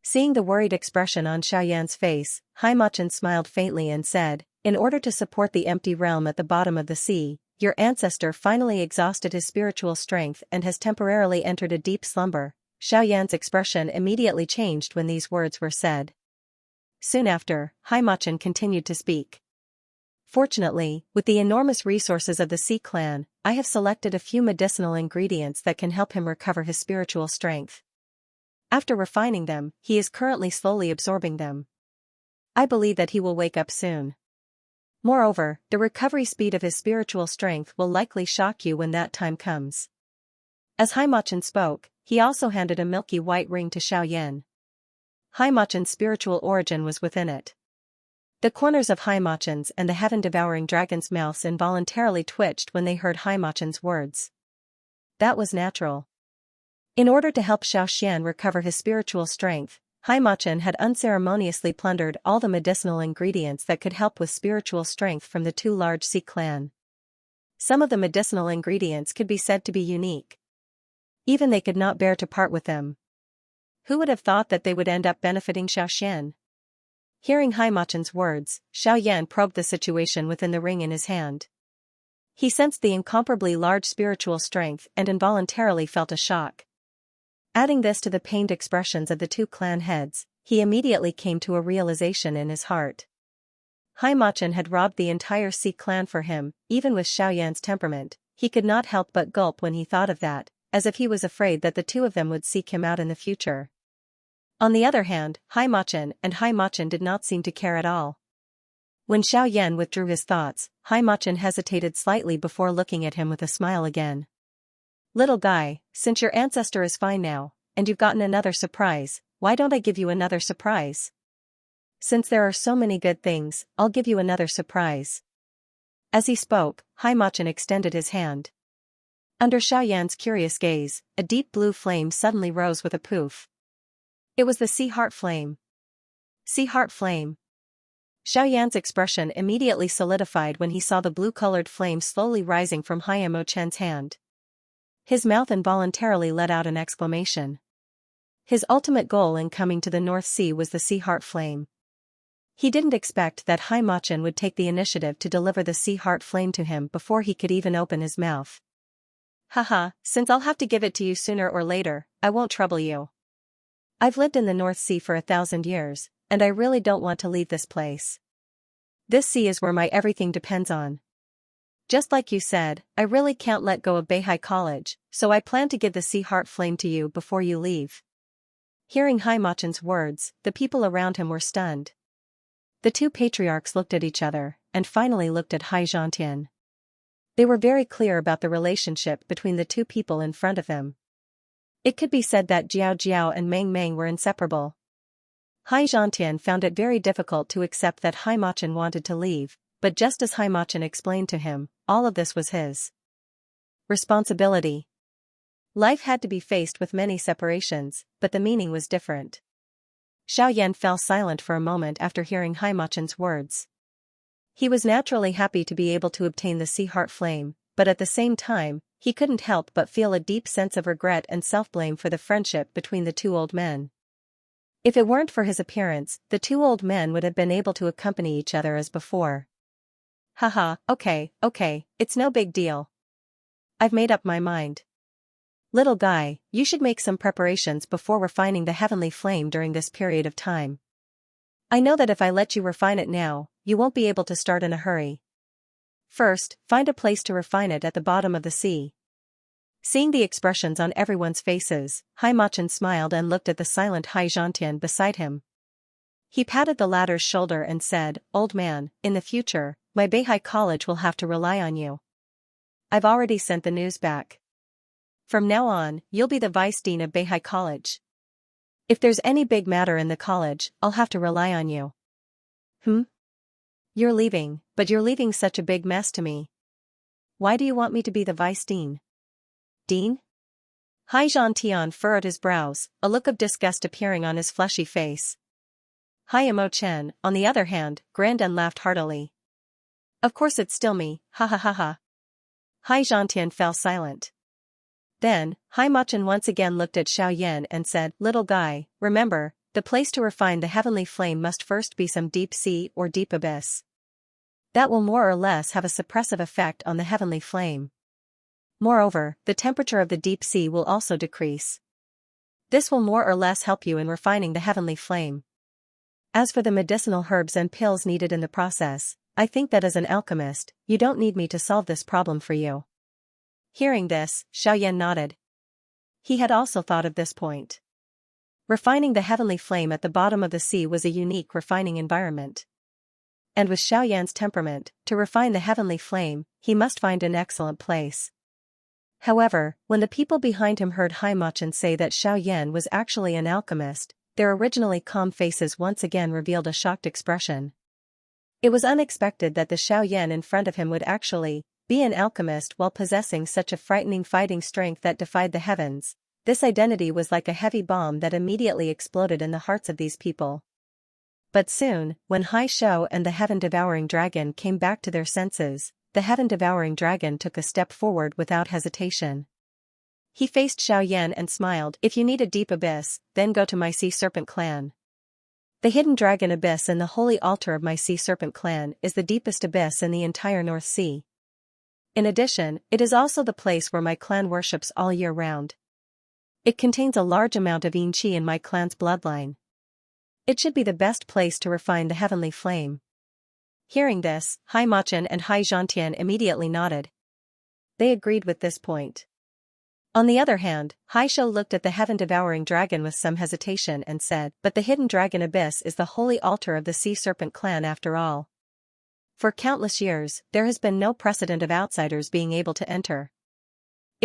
Seeing the worried expression on Xiaoyan's face, Hai Machin smiled faintly and said, in order to support the empty realm at the bottom of the sea, your ancestor finally exhausted his spiritual strength and has temporarily entered a deep slumber. Xiaoyan's expression immediately changed when these words were said. Soon after, Hai Machin continued to speak. Fortunately, with the enormous resources of the Sea clan, I have selected a few medicinal ingredients that can help him recover his spiritual strength. After refining them, he is currently slowly absorbing them. I believe that he will wake up soon. Moreover, the recovery speed of his spiritual strength will likely shock you when that time comes. As Hai Machin spoke, he also handed a milky white ring to Xiaoyan. Hai Machin's spiritual origin was within it. The corners of Hai Machin's and the heaven-devouring dragon's mouths involuntarily twitched when they heard Hai Machin's words. That was natural. In order to help Xiaoxian recover his spiritual strength, Hai Machin had unceremoniously plundered all the medicinal ingredients that could help with spiritual strength from the 2 large Sea clan. Some of the medicinal ingredients could be said to be unique. Even they could not bear to part with them. Who would have thought that they would end up benefiting Xiaoxian? Hearing Hai Machin's words, Xiaoyan probed the situation within the ring in his hand. He sensed the incomparably large spiritual strength and involuntarily felt a shock. Adding this to the pained expressions of the 2 clan heads, he immediately came to a realization in his heart. Hai Machin had robbed the entire Sea clan for him, even with Xiaoyan's temperament, he could not help but gulp when he thought of that, as if he was afraid that the 2 of them would seek him out in the future. On the other hand, Hai Machin did not seem to care at all. When Xiaoyan withdrew his thoughts, Hai Machin hesitated slightly before looking at him with a smile again. Little guy, since your ancestor is fine now, and you've gotten another surprise. Why don't I give you another surprise? Since there are so many good things, I'll give you another surprise. As he spoke, Haimachin extended his hand. Under Xiaoyan's curious gaze, a deep blue flame suddenly rose with a poof. It was the sea heart flame. Sea heart flame. Xiaoyan's expression immediately solidified when he saw the blue-colored flame slowly rising from Haimachin's hand. His mouth involuntarily let out an exclamation. His ultimate goal in coming to the North Sea was the sea heart flame. He didn't expect that Haimachin would take the initiative to deliver the sea heart flame to him before he could even open his mouth. Haha, since I'll have to give it to you sooner or later, I won't trouble you. I've lived in the North Sea for 1,000 years, and I really don't want to leave this place. This sea is where my everything depends on. Just like you said, I really can't let go of Beihai College, so I plan to give the sea heart flame to you before you leave. Hearing Haimachin's words, the people around him were stunned. The two patriarchs looked at each other, and finally looked at Xianxia. They were very clear about the relationship between the two people in front of them. It could be said that Jiao Jiao and Meng Meng were inseparable. Xianxia found it very difficult to accept that Haimachin wanted to leave, but just as Haimachin explained to him, all of this was his responsibility. Life had to be faced with many separations, but the meaning was different. Xiaoyan fell silent for a moment after hearing Haimachin's words. He was naturally happy to be able to obtain the sea heart flame, but at the same time, he couldn't help but feel a deep sense of regret and self-blame for the friendship between the two old men. If it weren't for his appearance, the two old men would have been able to accompany each other as before. Haha, okay, it's no big deal. I've made up my mind. Little guy, you should make some preparations before refining the heavenly flame during this period of time. I know that if I let you refine it now, you won't be able to start in a hurry. First, find a place to refine it at the bottom of the sea. Seeing the expressions on everyone's faces, Haimachin smiled and looked at the silent Xianxia beside him. He patted the latter's shoulder and said, "Old man, in the future, my Beihai College will have to rely on you. I've already sent the news back. From now on, you'll be the vice dean of Beihai College. If there's any big matter in the college, I'll have to rely on you." You're leaving, but you're leaving such a big mess to me. Why do you want me to be the vice dean? Dean? Xianxia furrowed his brows, a look of disgust appearing on his fleshy face. Haimachin, on the other hand, grinned and laughed heartily. Of course it's still me, ha ha ha ha. Xianxia fell silent. Then, Haimachin once again looked at Xiaoyan and said, "Little guy, remember, the place to refine the heavenly flame must first be some deep sea or deep abyss. That will more or less have a suppressive effect on the heavenly flame. Moreover, the temperature of the deep sea will also decrease. This will more or less help you in refining the heavenly flame. As for the medicinal herbs and pills needed in the process, I think that as an alchemist, you don't need me to solve this problem for you." Hearing this, Xiaoyan nodded. He had also thought of this point. Refining the heavenly flame at the bottom of the sea was a unique refining environment. And with Xiaoyan's temperament, to refine the heavenly flame, he must find an excellent place. However, when the people behind him heard Haimachin say that Xiaoyan was actually an alchemist, their originally calm faces once again revealed a shocked expression. It was unexpected that the Xiaoyan in front of him would actually be an alchemist while possessing such a frightening fighting strength that defied the heavens. This identity was like a heavy bomb that immediately exploded in the hearts of these people. But soon, when Hai Shou and the heaven-devouring dragon came back to their senses, the heaven-devouring dragon took a step forward without hesitation. He faced Xiaoyan and smiled, "If you need a deep abyss, then go to my sea serpent clan. The hidden dragon abyss in the holy altar of my sea serpent clan is the deepest abyss in the entire North Sea. In addition, it is also the place where my clan worships all year round. It contains a large amount of yin qi in my clan's bloodline. It should be the best place to refine the heavenly flame." Hearing this, Haimachin and Xianxia immediately nodded. They agreed with this point. On the other hand, Hai Shou looked at the heaven-devouring dragon with some hesitation and said, "But the hidden dragon abyss is the holy altar of the sea serpent clan after all. For countless years, there has been no precedent of outsiders being able to enter.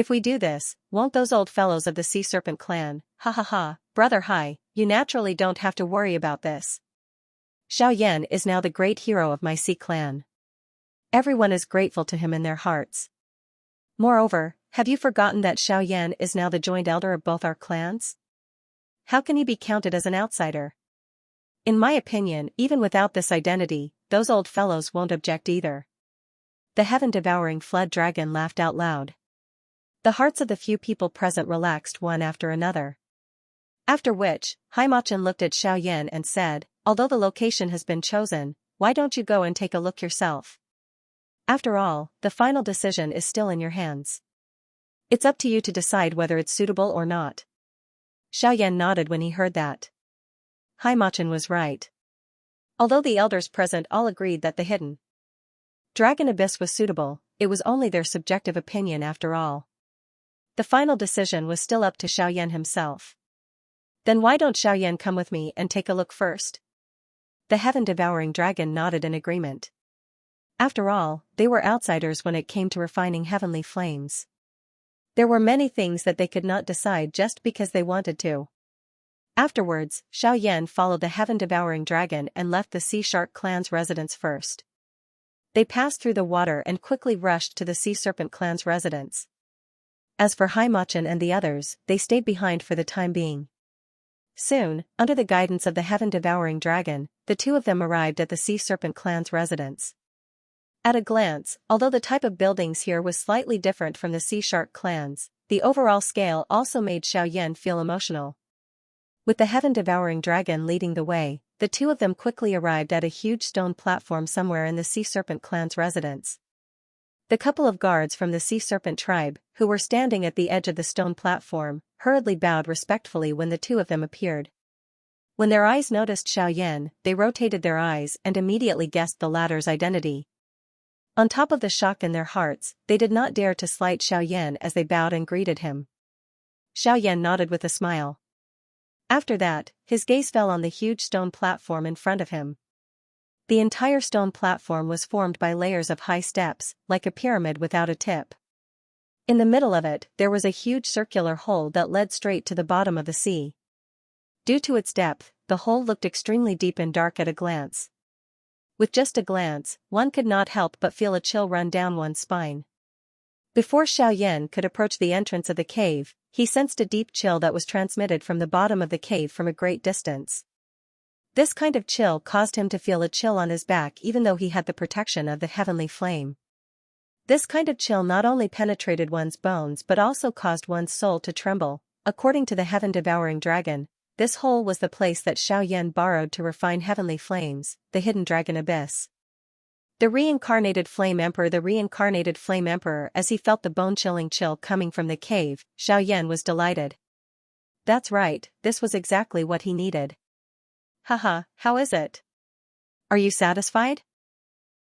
If we do this, won't those old fellows of the Sea Serpent clan, ha ha ha, brother hi, you naturally don't have to worry about this. Xiaoyan is now the great hero of my sea clan. Everyone is grateful to him in their hearts. Moreover, have you forgotten that Xiaoyan is now the joint elder of both our clans? How can he be counted as an outsider? In my opinion, even without this identity, those old fellows won't object either. The heaven-devouring flood dragon laughed out loud. The hearts of the few people present relaxed one after another. After which, Haimachan looked at Xiaoyan and said, although the location has been chosen, why don't you go and take a look yourself? After all, the final decision is still in your hands. It's up to you to decide whether it's suitable or not. Xiaoyan nodded when he heard that. Haimachan was right. Although the elders present all agreed that the hidden dragon abyss was suitable, it was only their subjective opinion after all. The final decision was still up to Xiaoyan himself. Then why don't Xiaoyan come with me and take a look first? The heaven-devouring dragon nodded in agreement. After all, they were outsiders when it came to refining heavenly flames. There were many things that they could not decide just because they wanted to. Afterwards, Xiaoyan followed the heaven-devouring dragon and left the Sea Shark clan's residence first. They passed through the water and quickly rushed to the Sea Serpent clan's residence. As for Haimachan and the others, they stayed behind for the time being. Soon, under the guidance of the heaven-devouring dragon, the two of them arrived at the Sea Serpent clan's residence. At a glance, although the type of buildings here was slightly different from the Sea Shark clans, the overall scale also made Xiaoyan feel emotional. With the heaven-devouring dragon leading the way, the two of them quickly arrived at a huge stone platform somewhere in the Sea Serpent clan's residence. The couple of guards from the Sea Serpent tribe, who were standing at the edge of the stone platform, hurriedly bowed respectfully when the two of them appeared. When their eyes noticed Xiaoyan, they rotated their eyes and immediately guessed the latter's identity. On top of the shock in their hearts, they did not dare to slight Xiaoyan as they bowed and greeted him. Xiaoyan nodded with a smile. After that, his gaze fell on the huge stone platform in front of him. The entire stone platform was formed by layers of high steps, like a pyramid without a tip. In the middle of it, there was a huge circular hole that led straight to the bottom of the sea. Due to its depth, the hole looked extremely deep and dark at a glance. With just a glance, one could not help but feel a chill run down one's spine. Before Xiaoyan could approach the entrance of the cave, he sensed a deep chill that was transmitted from the bottom of the cave from a great distance. This kind of chill caused him to feel a chill on his back even though he had the protection of the heavenly flame. This kind of chill not only penetrated one's bones but also caused one's soul to tremble. According to the heaven-devouring dragon, this hole was the place that Xiaoyan borrowed to refine heavenly flames, the hidden dragon abyss. The reincarnated flame emperor, as he felt the bone-chilling chill coming from the cave, Xiaoyan was delighted. That's right, this was exactly what he needed. Haha, how is it? Are you satisfied?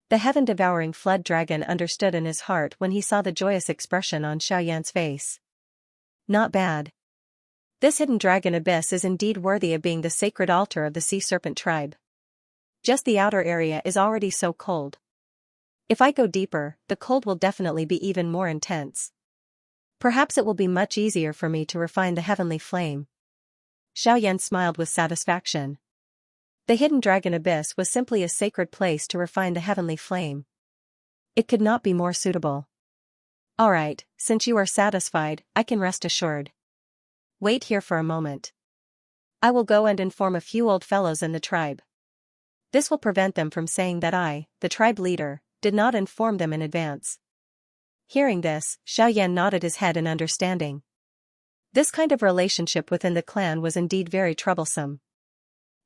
The heaven-devouring flood dragon understood in his heart when he saw the joyous expression on Xiaoyan's face. Not bad. This hidden dragon abyss is indeed worthy of being the sacred altar of the Sea Serpent tribe. Just the outer area is already so cold. If I go deeper, the cold will definitely be even more intense. Perhaps it will be much easier for me to refine the heavenly flame. Xiaoyan smiled with satisfaction. The hidden dragon abyss was simply a sacred place to refine the heavenly flame. It could not be more suitable. Alright, since you are satisfied, I can rest assured. Wait here for a moment. I will go and inform a few old fellows in the tribe. This will prevent them from saying that I, the tribe leader, did not inform them in advance. Hearing this, Xiaoyan nodded his head in understanding. This kind of relationship within the clan was indeed very troublesome.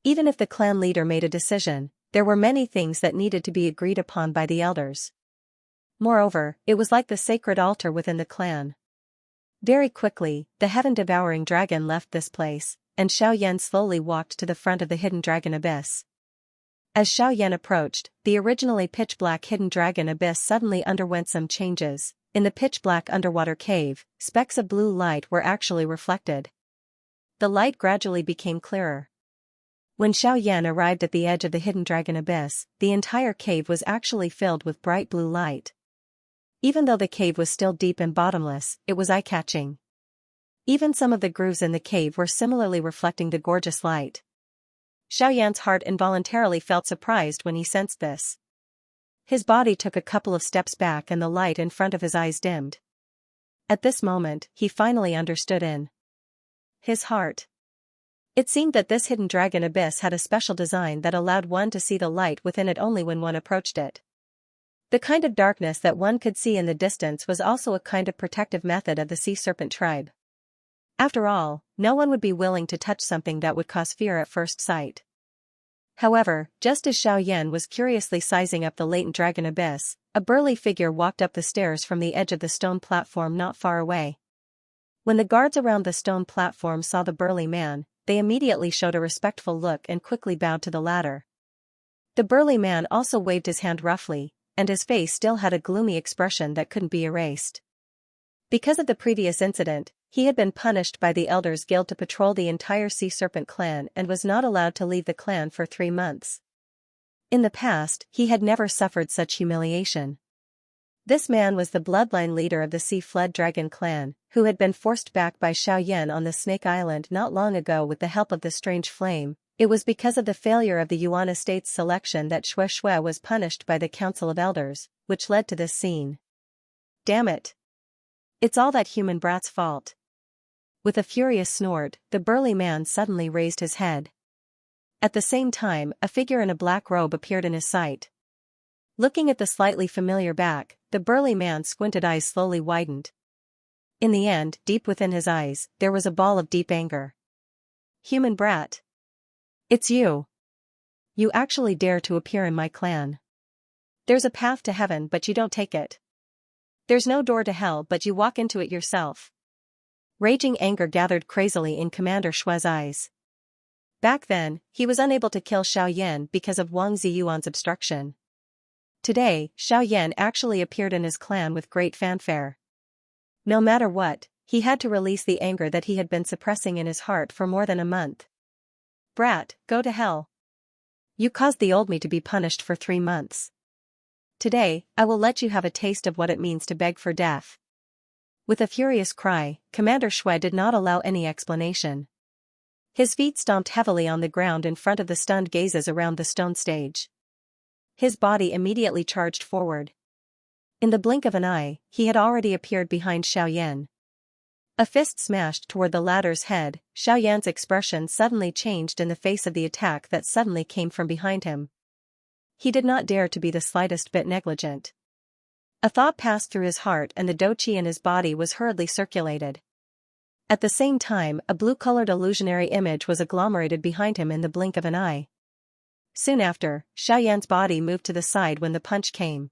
Even if the clan leader made a decision, there were many things that needed to be agreed upon by the elders. Moreover, it was like the sacred altar within the clan. Very quickly, the heaven-devouring dragon left this place, and Xiaoyan slowly walked to the front of the hidden dragon abyss. As Xiaoyan approached, the originally pitch-black hidden dragon abyss suddenly underwent some changes. In the pitch-black underwater cave, specks of blue light were actually reflected. The light gradually became clearer. When Xiaoyan arrived at the edge of the hidden dragon abyss, the entire cave was actually filled with bright blue light. Even though the cave was still deep and bottomless, it was eye-catching. Even some of the grooves in the cave were similarly reflecting the gorgeous light. Xiaoyan's heart involuntarily felt surprised when he sensed this. His body took a couple of steps back and the light in front of his eyes dimmed. At this moment, he finally understood in his heart. It seemed that this hidden dragon abyss had a special design that allowed one to see the light within it only when one approached it. The kind of darkness that one could see in the distance was also a kind of protective method of the sea serpent tribe. After all, no one would be willing to touch something that would cause fear at first sight. However, just as Xiaoyan was curiously sizing up the latent dragon abyss, a burly figure walked up the stairs from the edge of the stone platform not far away. When the guards around the stone platform saw the burly man, they immediately showed a respectful look and quickly bowed to the latter. The burly man also waved his hand roughly, and his face still had a gloomy expression that couldn't be erased. Because of the previous incident, he had been punished by the Elders Guild to patrol the entire Sea Serpent clan and was not allowed to leave the clan for 3 months. In the past, he had never suffered such humiliation. This man was the bloodline leader of the Sea Fled Dragon clan, who had been forced back by Xiaoyan on the Snake Island not long ago with the help of the strange flame. It was because of the failure of the Yuan estate's selection that Xue Xue was punished by the Council of Elders, which led to this scene. Damn it! It's all that human brat's fault. With a furious snort, the burly man suddenly raised his head. At the same time, a figure in a black robe appeared in his sight. Looking at the slightly familiar back, the burly man's squinted eyes slowly widened. In the end, deep within his eyes, there was a ball of deep anger. Human brat! It's you! You actually dare to appear in my clan. There's a path to heaven but you don't take it. There's no door to hell but you walk into it yourself. Raging anger gathered crazily in Commander Xue's eyes. Back then, he was unable to kill Xiaoyan because of Wang Ziyuan's obstruction. Today, Xiaoyan actually appeared in his clan with great fanfare. No matter what, he had to release the anger that he had been suppressing in his heart for more than a month. Brat, go to hell. You caused the old me to be punished for 3 months. Today, I will let you have a taste of what it means to beg for death. With a furious cry, Commander Xue did not allow any explanation. His feet stomped heavily on the ground in front of the stunned gazes around the stone stage. His body immediately charged forward. In the blink of an eye, he had already appeared behind Xiaoyan. A fist smashed toward the latter's head, Xiaoyan's expression suddenly changed in the face of the attack that suddenly came from behind him. He did not dare to be the slightest bit negligent. A thought passed through his heart and the doqi in his body was hurriedly circulated. At the same time, a blue-colored illusionary image was agglomerated behind him in the blink of an eye. Soon after, Xiaoyan's body moved to the side when the punch came.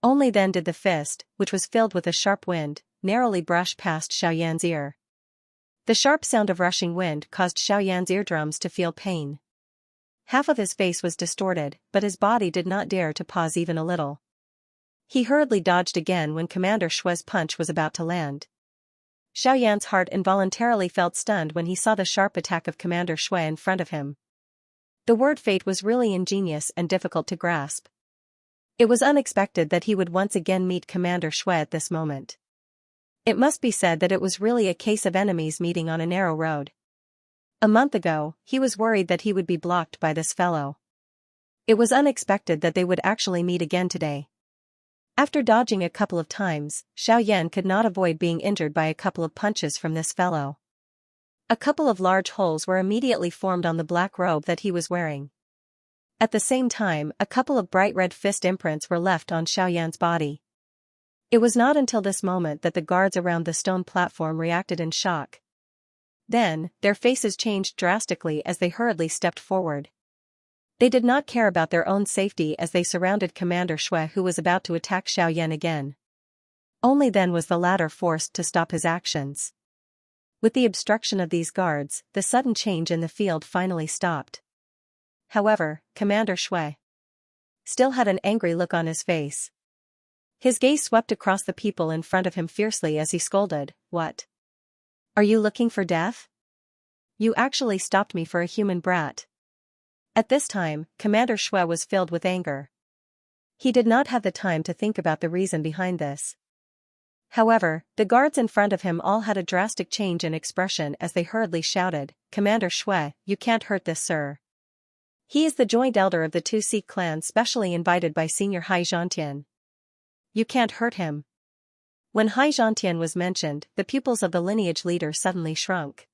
Only then did the fist, which was filled with a sharp wind, narrowly brush past Xiaoyan's ear. The sharp sound of rushing wind caused Xiaoyan's eardrums to feel pain. Half of his face was distorted, but his body did not dare to pause even a little. He hurriedly dodged again when Commander Xue's punch was about to land. Xiaoyan's heart involuntarily felt stunned when he saw the sharp attack of Commander Xue in front of him. The word fate was really ingenious and difficult to grasp. It was unexpected that he would once again meet Commander Xue at this moment. It must be said that it was really a case of enemies meeting on a narrow road. A month ago, he was worried that he would be blocked by this fellow. It was unexpected that they would actually meet again today. After dodging a couple of times, Xiaoyan could not avoid being injured by a couple of punches from this fellow. A couple of large holes were immediately formed on the black robe that he was wearing. At the same time, a couple of bright red fist imprints were left on Xiaoyan's body. It was not until this moment that the guards around the stone platform reacted in shock. Then, their faces changed drastically as they hurriedly stepped forward. They did not care about their own safety as they surrounded Commander Xue, who was about to attack Xiaoyan again. Only then was the latter forced to stop his actions. With the obstruction of these guards, the sudden change in the field finally stopped. However, Commander Xue still had an angry look on his face. His gaze swept across the people in front of him fiercely as he scolded, "What? Are you looking for death? You actually stopped me for a human brat." At this time, Commander Xue was filled with anger. He did not have the time to think about the reason behind this. However, the guards in front of him all had a drastic change in expression as they hurriedly shouted, "Commander Shui, you can't hurt this sir. He is the joint elder of the two Sikh clans specially invited by Senior Hai Zhantian. You can't hurt him." When Hai Zhantian was mentioned, the pupils of the lineage leader suddenly shrunk.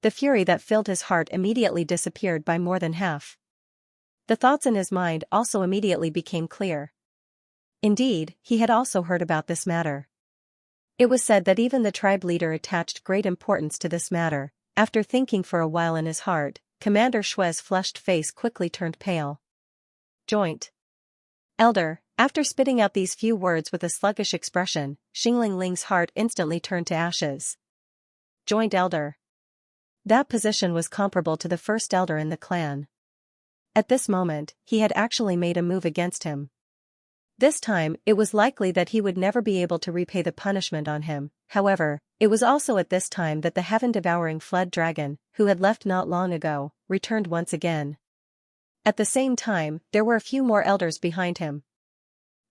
The fury that filled his heart immediately disappeared by more than half. The thoughts in his mind also immediately became clear. Indeed, he had also heard about this matter. It was said that even the tribe leader attached great importance to this matter. After thinking for a while in his heart, Commander Shui's flushed face quickly turned pale. Joint elder. After spitting out these few words with a sluggish expression, Xingling Ling's heart instantly turned to ashes. Joint elder. That position was comparable to the first elder in the clan. At this moment, he had actually made a move against him. This time, it was likely that he would never be able to repay the punishment on him. However, it was also at this time that the heaven-devouring flood dragon, who had left not long ago, returned once again. At the same time, there were a few more elders behind him.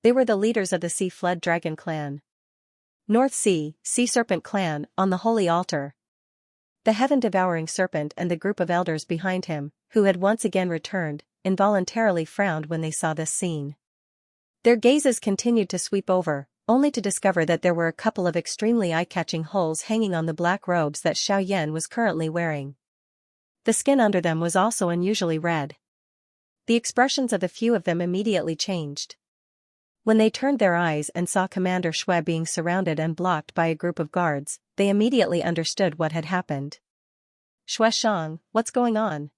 They were the leaders of the Sea Flood Dragon clan. North Sea Serpent clan, on the holy altar. The heaven-devouring serpent and the group of elders behind him, who had once again returned, involuntarily frowned when they saw this scene. Their gazes continued to sweep over, only to discover that there were a couple of extremely eye-catching holes hanging on the black robes that Xiaoyan was currently wearing. The skin under them was also unusually red. The expressions of the few of them immediately changed. When they turned their eyes and saw Commander Shui being surrounded and blocked by a group of guards, they immediately understood what had happened. Shuishang, what's going on?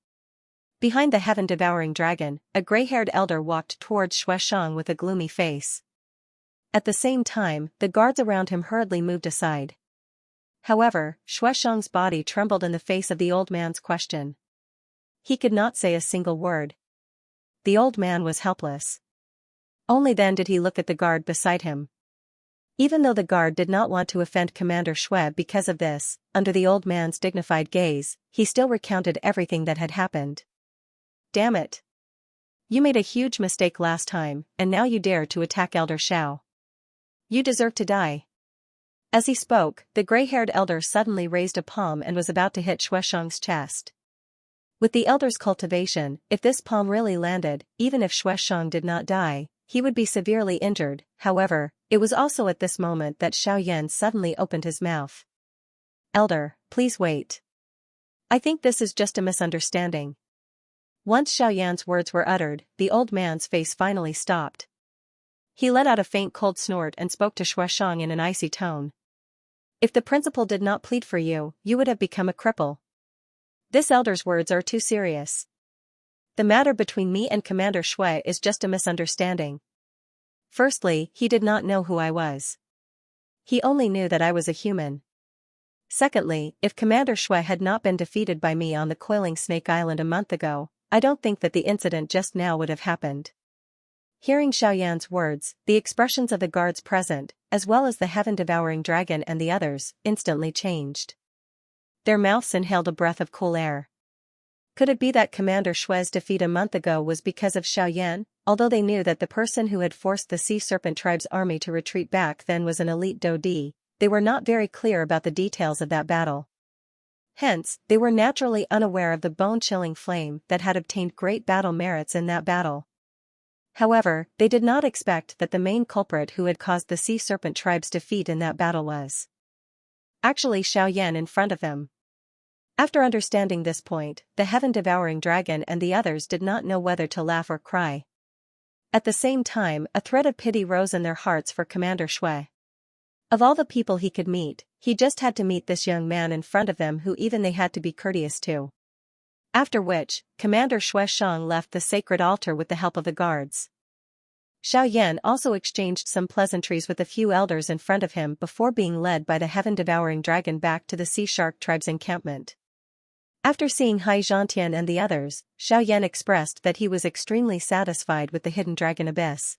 Behind the heaven-devouring dragon, a gray-haired elder walked towards Shuishang with a gloomy face. At the same time, the guards around him hurriedly moved aside. However, Shuishang's body trembled in the face of the old man's question. He could not say a single word. The old man was helpless. Only then did he look at the guard beside him. Even though the guard did not want to offend Commander Shui because of this, under the old man's dignified gaze, he still recounted everything that had happened. Damn it. You made a huge mistake last time, and now you dare to attack Elder Xiao. You deserve to die. As he spoke, the gray-haired elder suddenly raised a palm and was about to hit Shuishang's chest. With the elder's cultivation, if this palm really landed, even if Shuishang did not die, he would be severely injured. However, it was also at this moment that Xiaoyan suddenly opened his mouth. Elder, please wait. I think this is just a misunderstanding. Once Xiaoyan's words were uttered, the old man's face finally stopped. He let out a faint cold snort and spoke to Shuishang in an icy tone. If the principal did not plead for you, you would have become a cripple. This elder's words are too serious. The matter between me and Commander Shui is just a misunderstanding. Firstly, he did not know who I was. He only knew that I was a human. Secondly, if Commander Shui had not been defeated by me on the Coiling Snake Island a month ago, I don't think that the incident just now would have happened. Hearing Xiaoyan's words, the expressions of the guards present, as well as the heaven-devouring dragon and the others, instantly changed. Their mouths inhaled a breath of cool air. Could it be that Commander Shui's defeat a month ago was because of Xiaoyan? Although they knew that the person who had forced the Sea Serpent tribe's army to retreat back then was an elite Dodi, they were not very clear about the details of that battle. Hence, they were naturally unaware of the bone-chilling flame that had obtained great battle merits in that battle. However, they did not expect that the main culprit who had caused the Sea Serpent tribe's defeat in that battle was actually Xiaoyan in front of them. After understanding this point, the heaven-devouring dragon and the others did not know whether to laugh or cry. At the same time, a thread of pity rose in their hearts for Commander Shui. Of all the people he could meet, he just had to meet this young man in front of them who even they had to be courteous to. After which, Commander Shuishang left the sacred altar with the help of the guards. Xiaoyan also exchanged some pleasantries with a few elders in front of him before being led by the heaven-devouring dragon back to the Sea Shark tribe's encampment. After seeing Hai Zhantian and the others, Xiaoyan expressed that he was extremely satisfied with the hidden dragon abyss.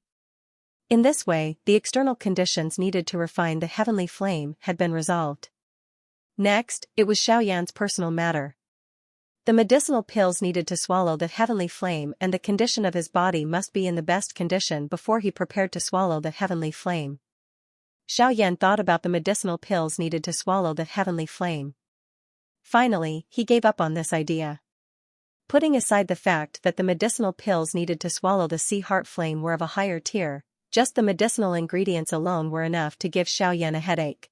In this way, the external conditions needed to refine the heavenly flame had been resolved. Next, it was Xiaoyan's personal matter. The medicinal pills needed to swallow the heavenly flame, and the condition of his body must be in the best condition before he prepared to swallow the heavenly flame. Xiaoyan thought about the medicinal pills needed to swallow the heavenly flame. Finally, he gave up on this idea. Putting aside the fact that the medicinal pills needed to swallow the sea heart flame were of a higher tier, just the medicinal ingredients alone were enough to give Xiaoyan a headache.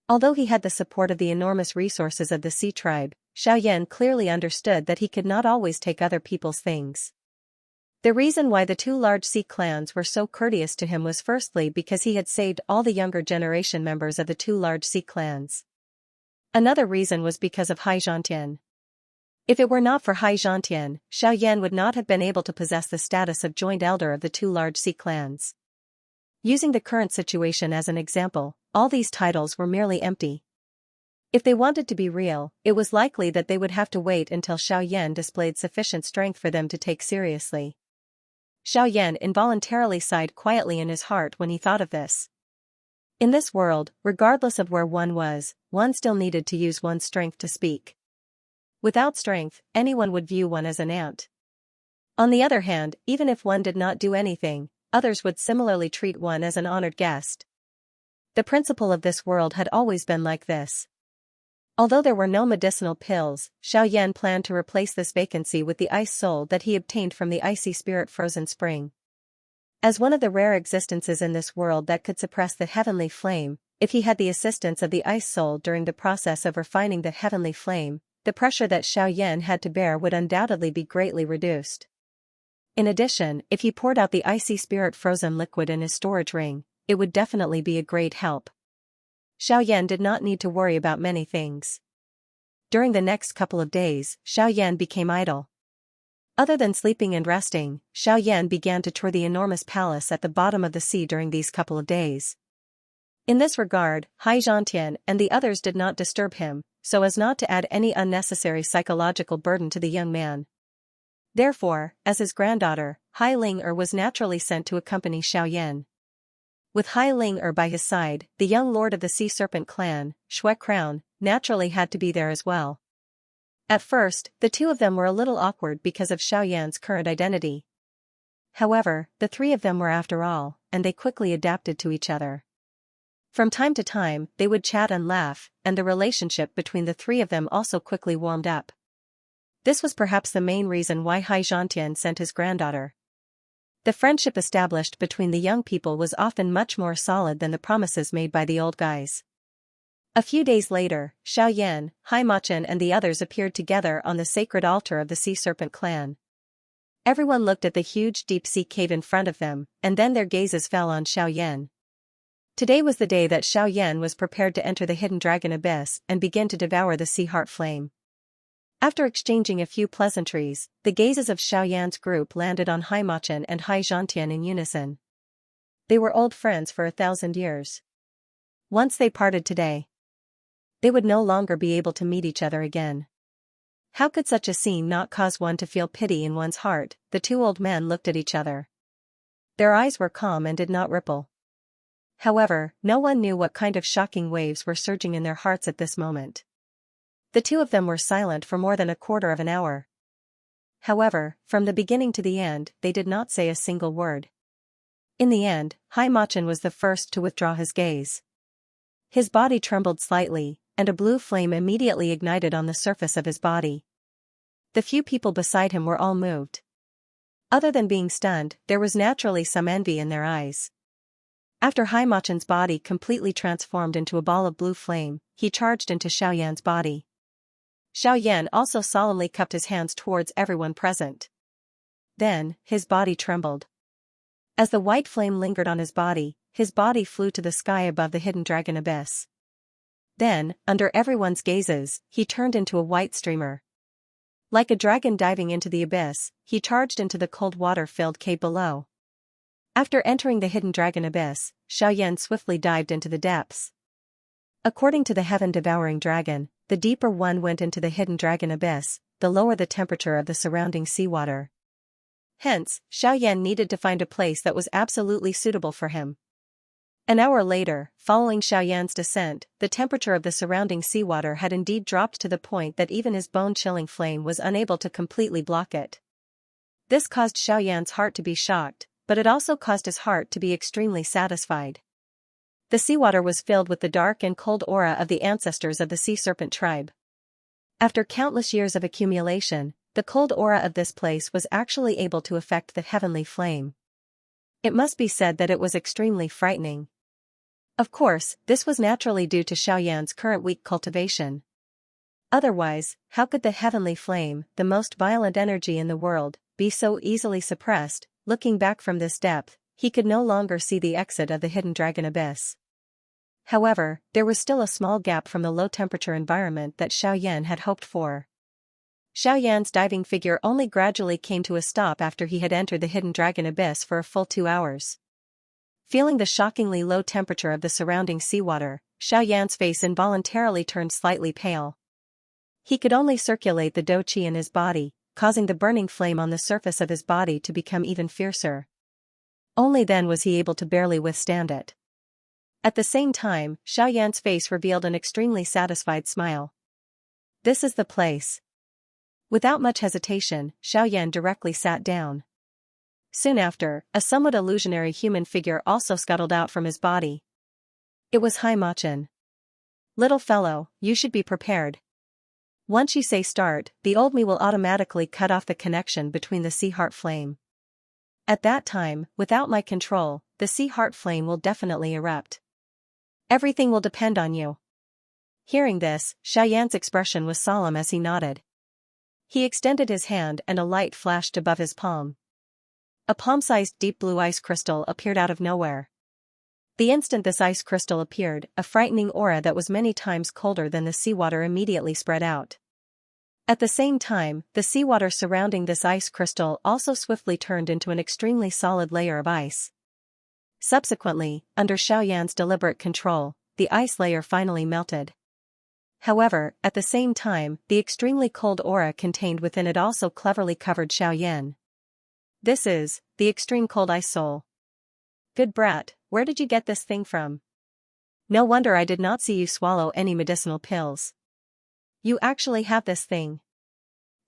Although he had the support of the enormous resources of the sea tribe, Xiaoyan clearly understood that he could not always take other people's things. The reason why the two large sea clans were so courteous to him was firstly because he had saved all the younger generation members of the two large sea clans. Another reason was because of Xianxia. If it were not for Xianxia, Xiaoyan would not have been able to possess the status of joint elder of the two large sea clans. Using the current situation as an example, all these titles were merely empty. If they wanted to be real, it was likely that they would have to wait until Xiaoyan displayed sufficient strength for them to take seriously. Xiaoyan involuntarily sighed quietly in his heart when he thought of this. In this world, regardless of where one was, one still needed to use one's strength to speak. Without strength, anyone would view one as an ant. On the other hand, even if one did not do anything, others would similarly treat one as an honored guest. The principle of this world had always been like this. Although there were no medicinal pills, Xiaoyan planned to replace this vacancy with the ice soul that he obtained from the icy spirit frozen spring. As one of the rare existences in this world that could suppress the heavenly flame, if he had the assistance of the ice soul during the process of refining the heavenly flame, the pressure that Xiaoyan had to bear would undoubtedly be greatly reduced. In addition, if he poured out the icy spirit frozen liquid in his storage ring, it would definitely be a great help. Xiaoyan did not need to worry about many things. During the next couple of days, Xiaoyan became idle. Other than sleeping and resting, Xiaoyan began to tour the enormous palace at the bottom of the sea during these couple of days. In this regard, Xianxia and the others did not disturb him, so as not to add any unnecessary psychological burden to the young man. Therefore, as his granddaughter, Ling was naturally sent to accompany Xiaoyan. With Ling by his side, the young lord of the Sea Serpent clan, Shui Crown, naturally had to be there as well. At first, the two of them were a little awkward because of Xiaoyan's current identity. However, the three of them were after all, and they quickly adapted to each other. From time to time, they would chat and laugh, and the relationship between the three of them also quickly warmed up. This was perhaps the main reason why Xianxia sent his granddaughter. The friendship established between the young people was often much more solid than the promises made by the old guys. A few days later, Xiaoyan, Xianxia and the others appeared together on the sacred altar of the Sea Serpent clan. Everyone looked at the huge deep-sea cave in front of them, and then their gazes fell on Xiaoyan. Today was the day that Xiaoyan was prepared to enter the hidden dragon abyss and begin to devour the sea heart flame. After exchanging a few pleasantries, the gazes of Xiaoyan's group landed on Xianxia and Xianxia in unison. They were old friends for 1,000 years. Once they parted today, they would no longer be able to meet each other again. How could such a scene not cause one to feel pity in one's heart? The two old men looked at each other. Their eyes were calm and did not ripple. However, no one knew what kind of shocking waves were surging in their hearts at this moment. The two of them were silent for more than a quarter of an hour. However, from the beginning to the end, they did not say a single word. In the end, Xianxia was the first to withdraw his gaze. His body trembled slightly, and a blue flame immediately ignited on the surface of his body. The few people beside him were all moved. Other than being stunned, there was naturally some envy in their eyes. After Xianxia's body completely transformed into a ball of blue flame, he charged into Xiaoyan's body. Xiaoyan also solemnly cupped his hands towards everyone present. Then, his body trembled. As the white flame lingered on his body flew to the sky above the hidden dragon abyss. Then, under everyone's gazes, he turned into a white streamer. Like a dragon diving into the abyss, he charged into the cold water-filled cave below. After entering the hidden dragon abyss, Xiaoyan swiftly dived into the depths. According to the heaven-devouring dragon, the deeper one went into the hidden dragon abyss, the lower the temperature of the surrounding seawater. Hence, Xiaoyan needed to find a place that was absolutely suitable for him. An hour later, following Xiaoyan's descent, the temperature of the surrounding seawater had indeed dropped to the point that even his bone-chilling flame was unable to completely block it. This caused Xiaoyan's heart to be shocked, but it also caused his heart to be extremely satisfied. The seawater was filled with the dark and cold aura of the ancestors of the sea serpent tribe. After countless years of accumulation, the cold aura of this place was actually able to affect the heavenly flame. It must be said that it was extremely frightening. Of course, this was naturally due to Xiaoyan's current weak cultivation. Otherwise, how could the heavenly flame, the most violent energy in the world, be so easily suppressed? Looking back from this depth, he could no longer see the exit of the hidden dragon abyss. However, there was still a small gap from the low-temperature environment that Xiaoyan had hoped for. Xiaoyan's diving figure only gradually came to a stop after he had entered the hidden dragon abyss for a full 2 hours. Feeling the shockingly low temperature of the surrounding seawater, Xiaoyan's face involuntarily turned slightly pale. He could only circulate the dou qi in his body, causing the burning flame on the surface of his body to become even fiercer. Only then was he able to barely withstand it. At the same time, Xiaoyan's face revealed an extremely satisfied smile. This is the place. Without much hesitation, Xiaoyan directly sat down. Soon after, a somewhat illusionary human figure also scuttled out from his body. It was Xianxia. Little fellow, you should be prepared. Once you say start, the old me will automatically cut off the connection between the sea heart flame. At that time, without my control, the sea heart flame will definitely erupt. Everything will depend on you. Hearing this, Xiaoyan's expression was solemn as he nodded. He extended his hand and a light flashed above his palm. A palm-sized deep blue ice crystal appeared out of nowhere. The instant this ice crystal appeared, a frightening aura that was many times colder than the seawater immediately spread out. At the same time, the seawater surrounding this ice crystal also swiftly turned into an extremely solid layer of ice. Subsequently, under Xiaoyan's deliberate control, the ice layer finally melted. However, at the same time, the extremely cold aura contained within it also cleverly covered Xiaoyan. This is the extreme cold ice soul. Good brat, where did you get this thing from? No wonder I did not see you swallow any medicinal pills. You actually have this thing.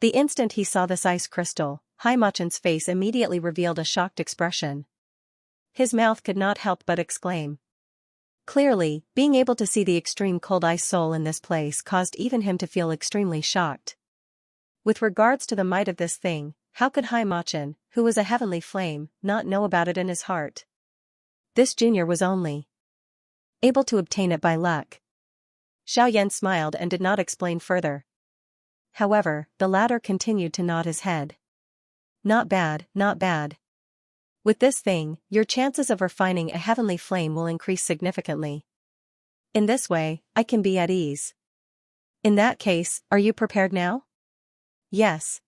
The instant he saw this ice crystal, Xianxia's face immediately revealed a shocked expression. His mouth could not help but exclaim. Clearly, being able to see the extreme cold ice soul in this place caused even him to feel extremely shocked. With regards to the might of this thing, how could Xianxia, who was a heavenly flame, not know about it in his heart? This junior was only able to obtain it by luck. Xiaoyan smiled and did not explain further. However, the latter continued to nod his head. Not bad, not bad. With this thing, your chances of refining a heavenly flame will increase significantly. In this way, I can be at ease. In that case, are you prepared now? Yes.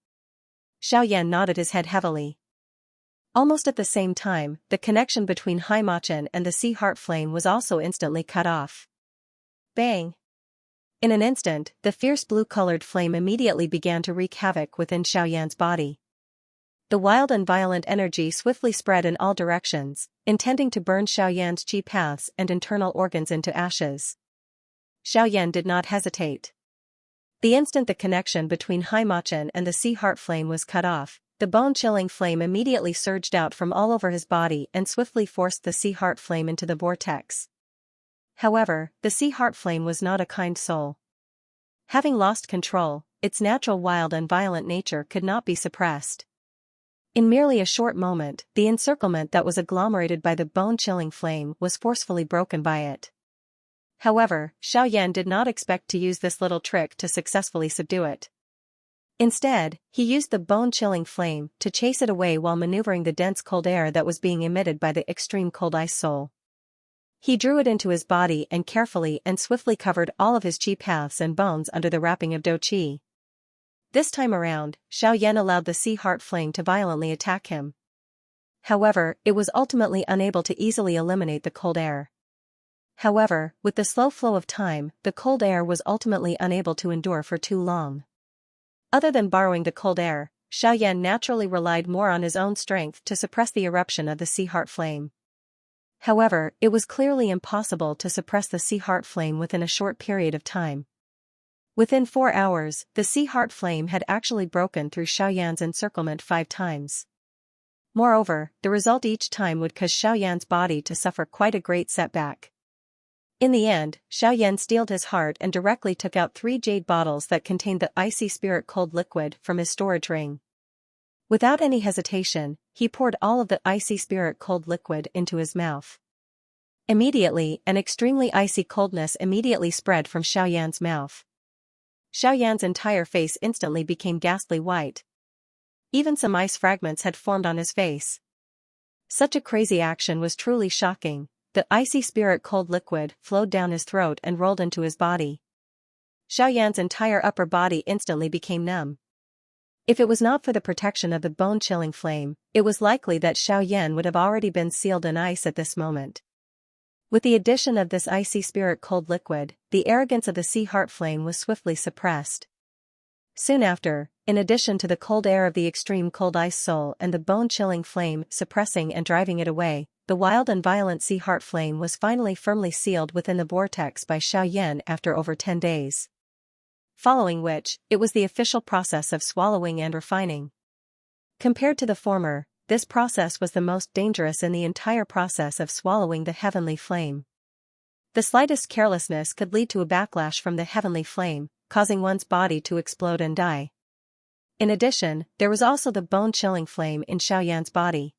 Xiaoyan nodded his head heavily. Almost at the same time, the connection between Xianxia and the sea heart flame was also instantly cut off. Bang! In an instant, the fierce blue-colored flame immediately began to wreak havoc within Xiaoyan's body. The wild and violent energy swiftly spread in all directions, intending to burn Xiaoyan's qi paths and internal organs into ashes. Xiaoyan did not hesitate. The instant the connection between Xianxia and the sea heart flame was cut off, the bone-chilling flame immediately surged out from all over his body and swiftly forced the sea heart flame into the vortex. However, the sea heart flame was not a kind soul. Having lost control, its natural wild and violent nature could not be suppressed. In merely a short moment, the encirclement that was agglomerated by the bone-chilling flame was forcefully broken by it. However, Xiaoyan did not expect to use this little trick to successfully subdue it. Instead, he used the bone-chilling flame to chase it away while maneuvering the dense cold air that was being emitted by the extreme cold ice soul. He drew it into his body and carefully and swiftly covered all of his qi paths and bones under the wrapping of dou qi. This time around, Xiaoyan allowed the sea heart flame to violently attack him. However, it was ultimately unable to easily eliminate the cold air. However, with the slow flow of time, the cold air was ultimately unable to endure for too long. Other than borrowing the cold air, Xiaoyan naturally relied more on his own strength to suppress the eruption of the sea heart flame. However, it was clearly impossible to suppress the sea heart flame within a short period of time. Within 4 hours, the sea heart flame had actually broken through Xiaoyan's encirclement 5 times. Moreover, the result each time would cause Xiaoyan's body to suffer quite a great setback. In the end, Xiaoyan steeled his heart and directly took out 3 jade bottles that contained the icy spirit cold liquid from his storage ring. Without any hesitation, he poured all of the icy spirit cold liquid into his mouth. Immediately, an extremely icy coldness immediately spread from Xiaoyan's mouth. Xiaoyan's entire face instantly became ghastly white. Even some ice fragments had formed on his face. Such a crazy action was truly shocking. The icy spirit cold liquid flowed down his throat and rolled into his body. Xiaoyan's entire upper body instantly became numb. If it was not for the protection of the bone-chilling flame, it was likely that Xiaoyan would have already been sealed in ice at this moment. With the addition of this icy spirit cold liquid, the arrogance of the sea heart flame was swiftly suppressed. Soon after, in addition to the cold air of the extreme cold ice soul and the bone-chilling flame suppressing and driving it away, the wild and violent sea heart flame was finally firmly sealed within the vortex by Xiaoyan after over 10 days. Following which, it was the official process of swallowing and refining. Compared to the former, this process was the most dangerous in the entire process of swallowing the heavenly flame. The slightest carelessness could lead to a backlash from the heavenly flame, causing one's body to explode and die. In addition, there was also the bone-chilling flame in Xiaoyan's body.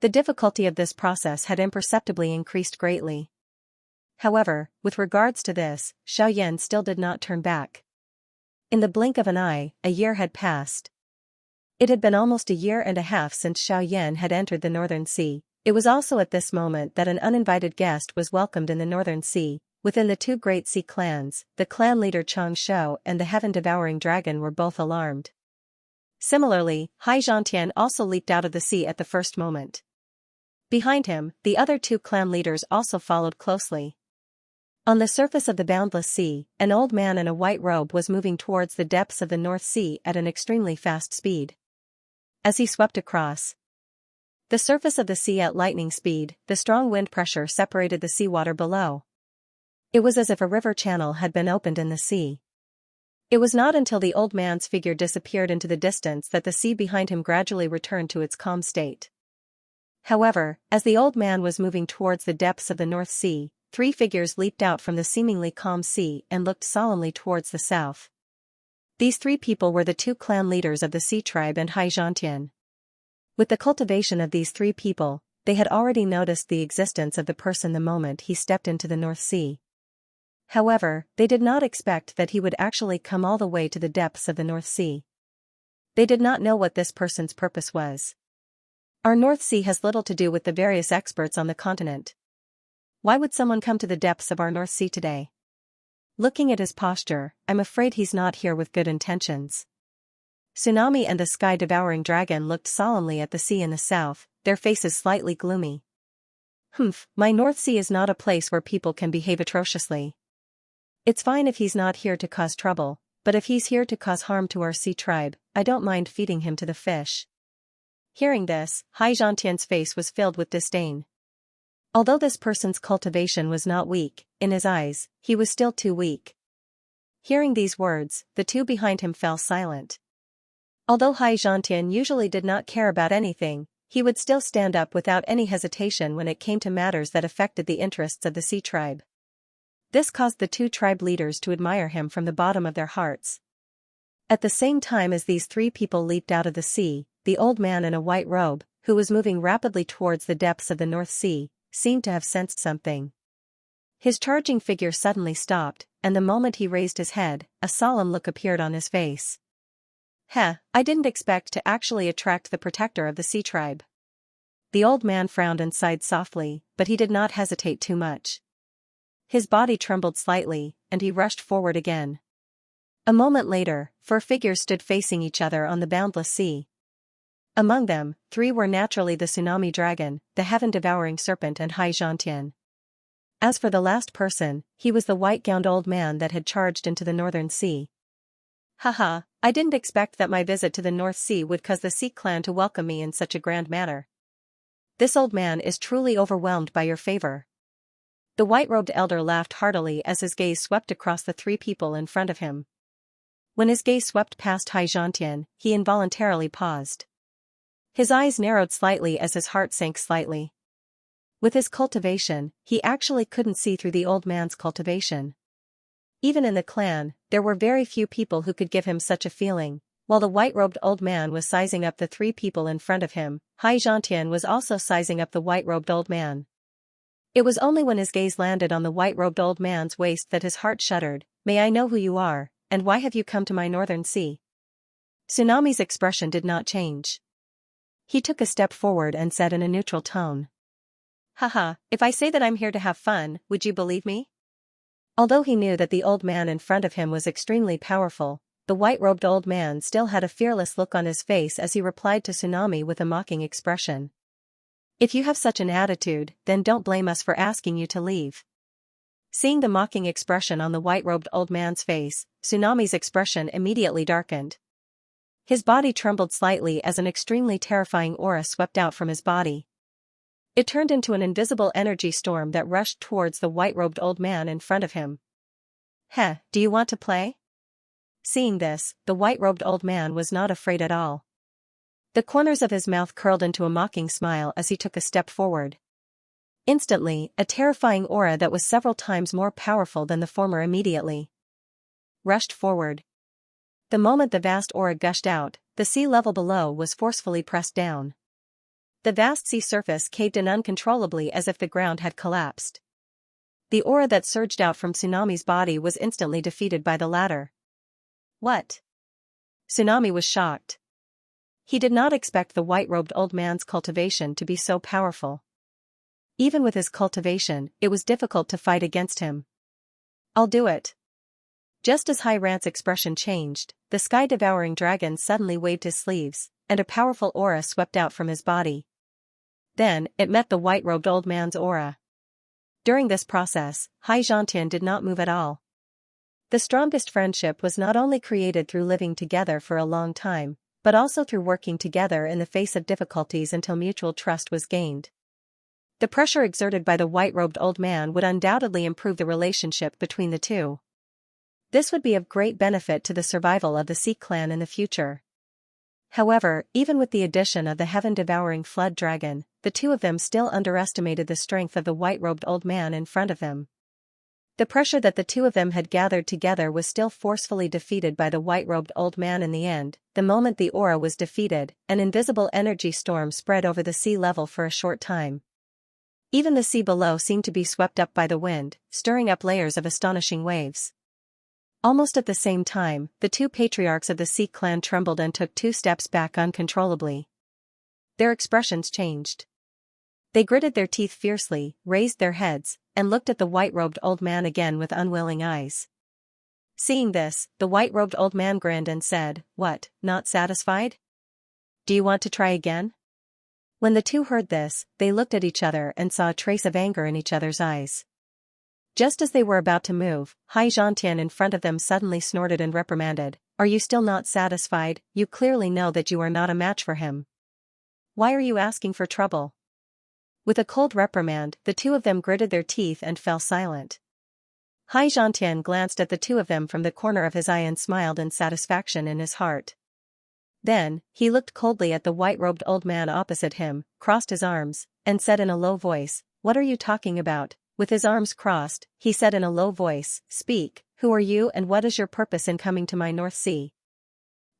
The difficulty of this process had imperceptibly increased greatly. However, with regards to this, Xiaoyan still did not turn back. In the blink of an eye, a year had passed. It had been almost 1.5 years since Xiaoyan had entered the Northern Sea. It was also at this moment that an uninvited guest was welcomed in the Northern Sea. Within the 2 great sea clans, the clan leader Xianxia and the heaven-devouring dragon were both alarmed. Similarly, Xianxia also leaped out of the sea at the first moment. Behind him, the other 2 clan leaders also followed closely. On the surface of the boundless sea, an old man in a white robe was moving towards the depths of the North Sea at an extremely fast speed. As he swept across the surface of the sea at lightning speed, the strong wind pressure separated the seawater below. It was as if a river channel had been opened in the sea. It was not until the old man's figure disappeared into the distance that the sea behind him gradually returned to its calm state. However, as the old man was moving towards the depths of the North Sea, 3 figures leaped out from the seemingly calm sea and looked solemnly towards the south. These 3 people were the 2 clan leaders of the Sea Tribe and Xianxia. With the cultivation of these 3 people, they had already noticed the existence of the person the moment he stepped into the North Sea. However, they did not expect that he would actually come all the way to the depths of the North Sea. They did not know what this person's purpose was. Our North Sea has little to do with the various experts on the continent. Why would someone come to the depths of our North Sea today? Looking at his posture, I'm afraid he's not here with good intentions. Tsunami and the sky-devouring dragon looked solemnly at the sea in the south, their faces slightly gloomy. My North Sea is not a place where people can behave atrociously. It's fine if he's not here to cause trouble, but if he's here to cause harm to our Sea Tribe, I don't mind feeding him to the fish. Hearing this, Xianxia's face was filled with disdain. Although this person's cultivation was not weak, in his eyes, he was still too weak. Hearing these words, the 2 behind him fell silent. Although Xianxia usually did not care about anything, he would still stand up without any hesitation when it came to matters that affected the interests of the Sea Tribe. This caused the 2 tribe leaders to admire him from the bottom of their hearts. At the same time as these 3 people leaped out of the sea, the old man in a white robe, who was moving rapidly towards the depths of the North Sea, seemed to have sensed something. His charging figure suddenly stopped, and the moment he raised his head, a solemn look appeared on his face. I didn't expect to actually attract the protector of the Sea Tribe. The old man frowned and sighed softly, but he did not hesitate too much. His body trembled slightly, and he rushed forward again. A moment later, 4 figures stood facing each other on the boundless sea. Among them, 3 were naturally the tsunami dragon, the heaven-devouring serpent and Xianxia. As for the last person, he was the white-gowned old man that had charged into the Northern Sea. I didn't expect that my visit to the North Sea would cause the Sea clan to welcome me in such a grand manner. This old man is truly overwhelmed by your favor." The white-robed elder laughed heartily as his gaze swept across the three people in front of him. When his gaze swept past Xianxia, he involuntarily paused. His eyes narrowed slightly as his heart sank slightly. With his cultivation, he actually couldn't see through the old man's cultivation. Even in the clan, there were very few people who could give him such a feeling. While the white-robed old man was sizing up the three people in front of him, Xianxia was also sizing up the white-robed old man. It was only when his gaze landed on the white-robed old man's waist that his heart shuddered. "May I know who you are, and why have you come to my northern sea?" Tsunami's expression did not change. He took a step forward and said in a neutral tone. "Haha, if I say that I'm here to have fun, would you believe me?" Although he knew that the old man in front of him was extremely powerful, the white-robed old man still had a fearless look on his face as he replied to Tsunami with a mocking expression. "If you have such an attitude, then don't blame us for asking you to leave." Seeing the mocking expression on the white-robed old man's face, Tsunami's expression immediately darkened. His body trembled slightly as an extremely terrifying aura swept out from his body. It turned into an invisible energy storm that rushed towards the white-robed old man in front of him. "Heh, do you want to play?" Seeing this, the white-robed old man was not afraid at all. The corners of his mouth curled into a mocking smile as he took a step forward. Instantly, a terrifying aura that was several times more powerful than the former immediately rushed forward. The moment the vast aura gushed out, the sea level below was forcefully pressed down. The vast sea surface caved in uncontrollably as if the ground had collapsed. The aura that surged out from Tsunami's body was instantly defeated by the latter. "What?" Tsunami was shocked. He did not expect the white-robed old man's cultivation to be so powerful. Even with his cultivation, it was difficult to fight against him. "I'll do it." Just as Hai Rant's expression changed, the sky-devouring dragon suddenly waved his sleeves, and a powerful aura swept out from his body. Then, it met the white-robed old man's aura. During this process, Xianxia did not move at all. The strongest friendship was not only created through living together for a long time, but also through working together in the face of difficulties until mutual trust was gained. The pressure exerted by the white-robed old man would undoubtedly improve the relationship between the two. This would be of great benefit to the survival of the Sea clan in the future. However, even with the addition of the heaven-devouring flood dragon, the two of them still underestimated the strength of the white-robed old man in front of them. The pressure that the two of them had gathered together was still forcefully defeated by the white-robed old man in the end. The moment the aura was defeated, an invisible energy storm spread over the sea level for a short time. Even the sea below seemed to be swept up by the wind, stirring up layers of astonishing waves. Almost at the same time, the two patriarchs of the Sea clan trembled and took 2 steps back uncontrollably. Their expressions changed. They gritted their teeth fiercely, raised their heads, and looked at the white-robed old man again with unwilling eyes. Seeing this, the white-robed old man grinned and said, "What, not satisfied? Do you want to try again?" When the two heard this, they looked at each other and saw a trace of anger in each other's eyes. Just as they were about to move, Xianxia in front of them suddenly snorted and reprimanded, "Are you still not satisfied? You clearly know that you are not a match for him. Why are you asking for trouble?" With a cold reprimand, the two of them gritted their teeth and fell silent. Xianxia glanced at the two of them from the corner of his eye and smiled in satisfaction in his heart. Then, he looked coldly at the white-robed old man opposite him, crossed his arms, and said in a low voice, "What are you talking about?" With his arms crossed, he said in a low voice, "Speak, who are you and what is your purpose in coming to my North Sea?"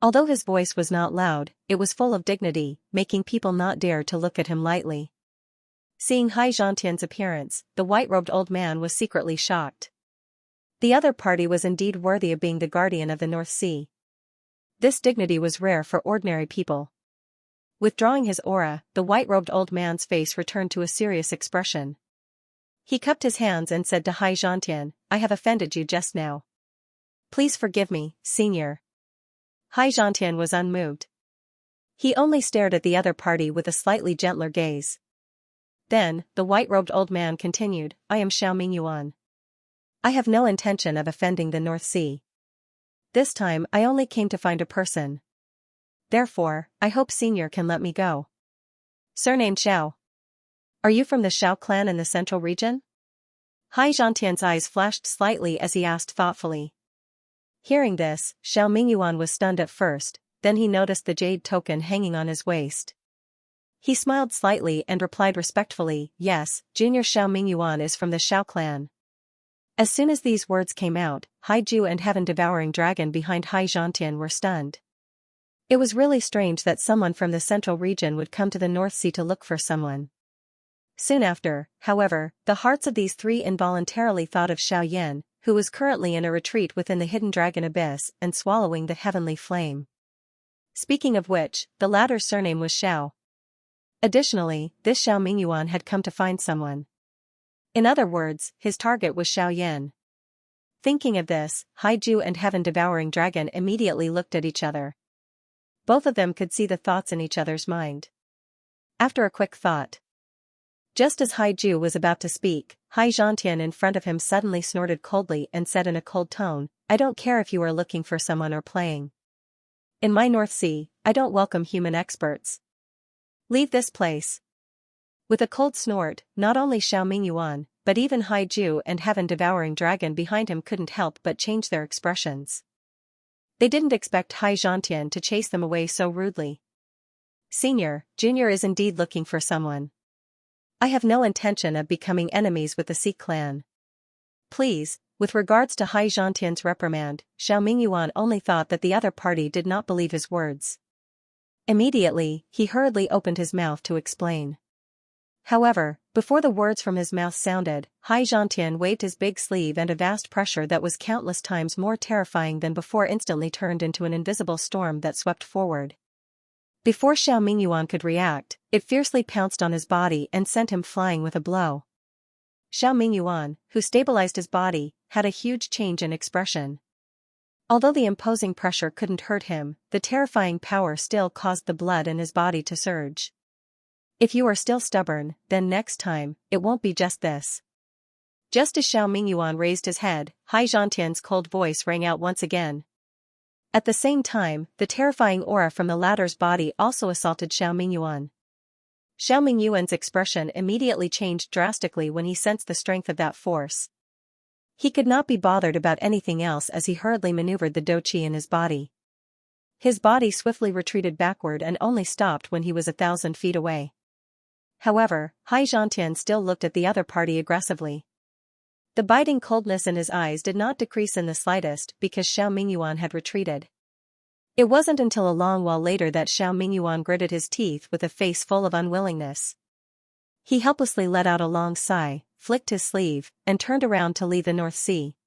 Although his voice was not loud, it was full of dignity, making people not dare to look at him lightly. Seeing Xianxia's appearance, the white-robed old man was secretly shocked. The other party was indeed worthy of being the guardian of the North Sea. This dignity was rare for ordinary people. Withdrawing his aura, the white-robed old man's face returned to a serious expression. He cupped his hands and said to Xianxia, "I have offended you just now. Please forgive me, senior." Xianxia was unmoved. He only stared at the other party with a slightly gentler gaze. Then, the white-robed old man continued, "I am Xiaoming Yuan. I have no intention of offending the North Sea. This time I only came to find a person. Therefore, I hope senior can let me go." "Surname Xiao." Are you from the Xiao clan in the central region? Hai Zhantian's eyes flashed slightly as he asked thoughtfully. Hearing this, Xiao Mingyuan was stunned at first, then he noticed the jade token hanging on his waist. He smiled slightly and replied respectfully, yes, Junior Xiao Mingyuan is from the Xiao clan. As soon as these words came out, Hai Ju and Heaven-devouring dragon behind Hai Zhantian were stunned. It was really strange that someone from the central region would come to the North Sea to look for someone. Soon after, however, the hearts of these three involuntarily thought of Xiaoyan, who was currently in a retreat within the hidden dragon abyss and swallowing the heavenly flame. Speaking of which, the latter's surname was Xiao. Additionally, this Xiao Mingyuan had come to find someone. In other words, his target was Xiaoyan. Thinking of this, Haiju and Heaven-devouring dragon immediately looked at each other. Both of them could see the thoughts in each other's mind. After a quick thought. Just as Haiju was about to speak, Hai Zhantian in front of him suddenly snorted coldly and said in a cold tone, I don't care if you are looking for someone or playing. In my North Sea, I don't welcome human experts. Leave this place. With a cold snort, not only Xiao Mingyuan, but even Haiju and Heaven-devouring dragon behind him couldn't help but change their expressions. They didn't expect Hai Zhantian to chase them away so rudely. Senior, Junior is indeed looking for someone. I have no intention of becoming enemies with the Sea clan. Please, with regards to Hai Zhantian's reprimand, Xiao Mingyuan only thought that the other party did not believe his words. Immediately, he hurriedly opened his mouth to explain. However, before the words from his mouth sounded, Hai Zhantian waved his big sleeve and a vast pressure that was countless times more terrifying than before instantly turned into an invisible storm that swept forward. Before Xiao Mingyuan could react, it fiercely pounced on his body and sent him flying with a blow. Xiao Mingyuan, who stabilized his body, had a huge change in expression. Although the imposing pressure couldn't hurt him, the terrifying power still caused the blood in his body to surge. If you are still stubborn, then next time, it won't be just this. Just as Xiao Mingyuan raised his head, Hai Zhantian's cold voice rang out once again. At the same time, the terrifying aura from the latter's body also assaulted Xiao Mingyuan. Xiao Mingyuan's expression immediately changed drastically when he sensed the strength of that force. He could not be bothered about anything else as he hurriedly maneuvered the douqi in his body. His body swiftly retreated backward and only stopped when he was 1,000 feet away. However, Hai Zhantian still looked at the other party aggressively. The biting coldness in his eyes did not decrease in the slightest because Xiao Mingyuan had retreated. It wasn't until a long while later that Xiao Mingyuan gritted his teeth with a face full of unwillingness. He helplessly let out a long sigh, flicked his sleeve, and turned around to leave the North Sea.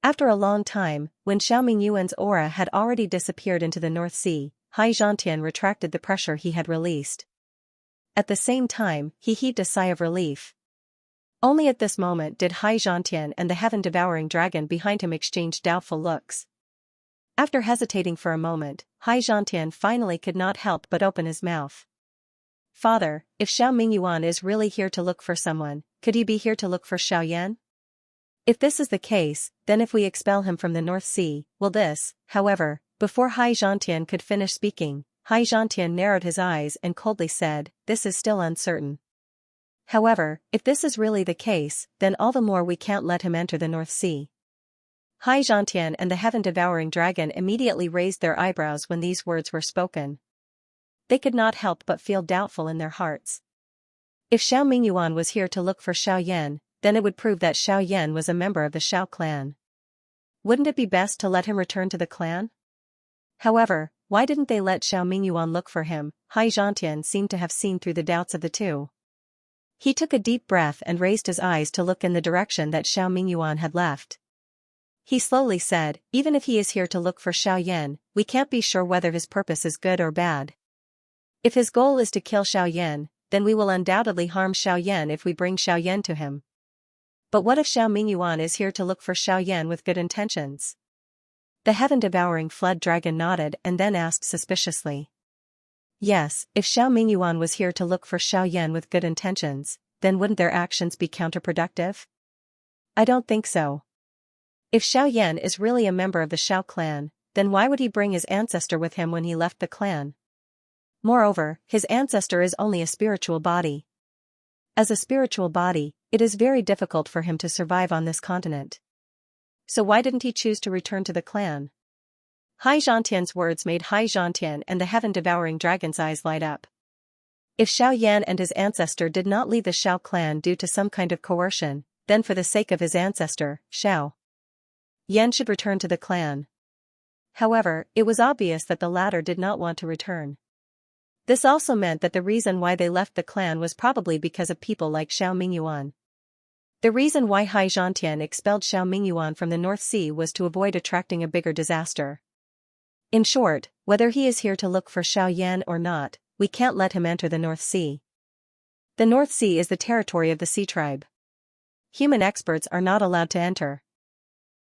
After a long time, when Xiao Mingyuan's aura had already disappeared into the North Sea, Hai Zhantian retracted the pressure he had released. At the same time, he heaved a sigh of relief. Only at this moment did Hai Zhantian and the heaven-devouring dragon behind him exchange doubtful looks. After hesitating for a moment, Hai Zhantian finally could not help but open his mouth. Father, if Xiao Mingyuan is really here to look for someone, could he be here to look for Xiaoyan? If this is the case, then if we expel him from the North Sea, will this, however, before Hai Zhantian could finish speaking, Hai Zhantian narrowed his eyes and coldly said, this is still uncertain. However, if this is really the case, then all the more we can't let him enter the North Sea. Hai Zhantian and the heaven-devouring dragon immediately raised their eyebrows when these words were spoken. They could not help but feel doubtful in their hearts. If Xiao Mingyuan was here to look for Xiaoyan, then it would prove that Xiaoyan was a member of the Xiao clan. Wouldn't it be best to let him return to the clan? However, why didn't they let Xiao Mingyuan look for him? Hai Zhantian seemed to have seen through the doubts of the two. He took a deep breath and raised his eyes to look in the direction that Xiao Mingyuan had left. He slowly said, even if he is here to look for Xiaoyan, we can't be sure whether his purpose is good or bad. If his goal is to kill Xiaoyan, then we will undoubtedly harm Xiaoyan if we bring Xiaoyan to him. But what if Xiao Mingyuan is here to look for Xiaoyan with good intentions? The heaven-devouring flood dragon nodded and then asked suspiciously. Yes, if Xiao Mingyuan was here to look for Xiaoyan with good intentions, then wouldn't their actions be counterproductive? I don't think so. If Xiaoyan is really a member of the Xiao clan, then why would he bring his ancestor with him when he left the clan? Moreover, his ancestor is only a spiritual body. As a spiritual body, it is very difficult for him to survive on this continent. So why didn't he choose to return to the clan? Hai Zhantian's words made Hai Zhantian and the heaven-devouring dragon's eyes light up. If Xiaoyan and his ancestor did not leave the Xiao clan due to some kind of coercion, then for the sake of his ancestor, Xiao Yan should return to the clan. However, it was obvious that the latter did not want to return. This also meant that the reason why they left the clan was probably because of people like Xiao Mingyuan. The reason why Hai Zhantian expelled Xiao Mingyuan from the North Sea was to avoid attracting a bigger disaster. In short, whether he is here to look for Xiao Yan or not, we can't let him enter the North Sea. The North Sea is the territory of the Sea Tribe. Human experts are not allowed to enter.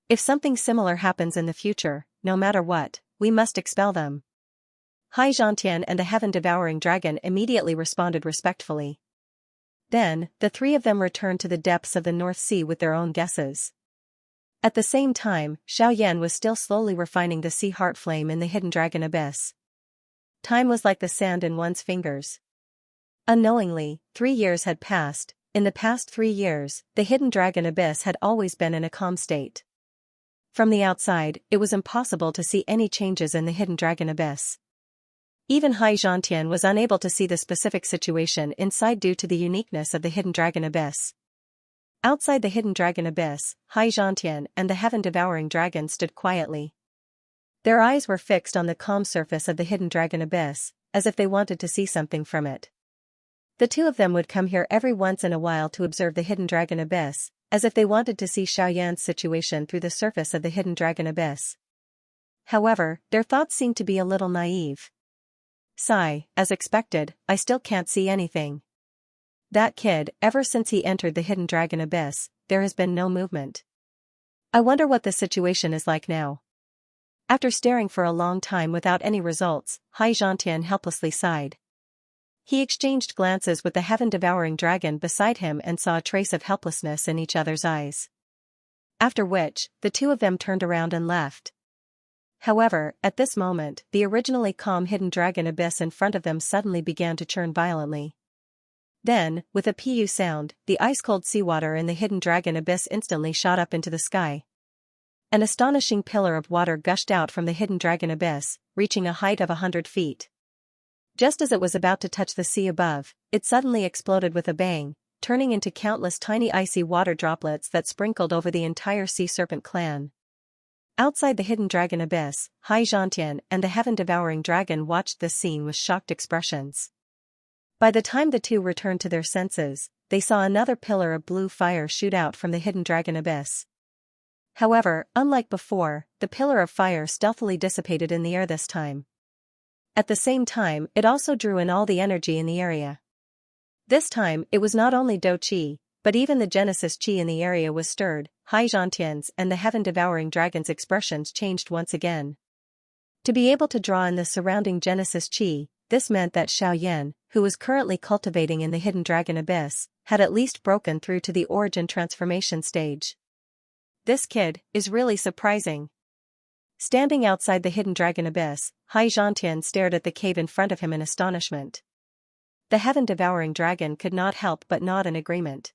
If something similar happens in the future, no matter what, we must expel them. Hai Zhantian and the heaven-devouring dragon immediately responded respectfully. Then, the three of them returned to the depths of the North Sea with their own guesses. At the same time, Xiao Yan was still slowly refining the sea heart flame in the hidden dragon abyss. Time was like the sand in one's fingers. Unknowingly, 3 years had passed. In the past 3 years, the hidden dragon abyss had always been in a calm state. From the outside, it was impossible to see any changes in the hidden dragon abyss. Even Hai Zhantian was unable to see the specific situation inside due to the uniqueness of the hidden dragon abyss. Outside the hidden dragon abyss, Hai Zhantian and the heaven-devouring dragon stood quietly. Their eyes were fixed on the calm surface of the hidden dragon abyss, as if they wanted to see something from it. The two of them would come here every once in a while to observe the hidden dragon abyss, as if they wanted to see Xiao Yan's situation through the surface of the hidden dragon abyss. However, their thoughts seemed to be a little naive. Sigh, as expected, I still can't see anything. That kid, ever since he entered the hidden dragon abyss, there has been no movement. I wonder what the situation is like now. After staring for a long time without any results, Hai Zhantian helplessly sighed. He exchanged glances with the heaven-devouring dragon beside him and saw a trace of helplessness in each other's eyes. After which, the two of them turned around and left. However, at this moment, the originally calm hidden dragon abyss in front of them suddenly began to churn violently. Then, with a pu sound, the ice-cold seawater in the hidden dragon abyss instantly shot up into the sky. An astonishing pillar of water gushed out from the hidden dragon abyss, reaching a height of 100 feet. Just as it was about to touch the sea above, it suddenly exploded with a bang, turning into countless tiny icy water droplets that sprinkled over the entire sea serpent clan. Outside the hidden dragon abyss, Hai Zhantian and the heaven-devouring dragon watched this scene with shocked expressions. By the time the two returned to their senses, they saw another pillar of blue fire shoot out from the hidden dragon abyss. However, unlike before, the pillar of fire stealthily dissipated in the air this time. At the same time, it also drew in all the energy in the area. This time, it was not only Do Qi, but even the Genesis Qi in the area was stirred. Hai Zhantian's and the heaven-devouring dragon's expressions changed once again. To be able to draw in the surrounding Genesis Qi, this meant that Xiao Yan, who was currently cultivating in the hidden dragon abyss, had at least broken through to the origin transformation stage. This kid is really surprising. Standing outside the hidden dragon abyss, Hai Zhantian stared at the cave in front of him in astonishment. The heaven-devouring dragon could not help but nod in agreement.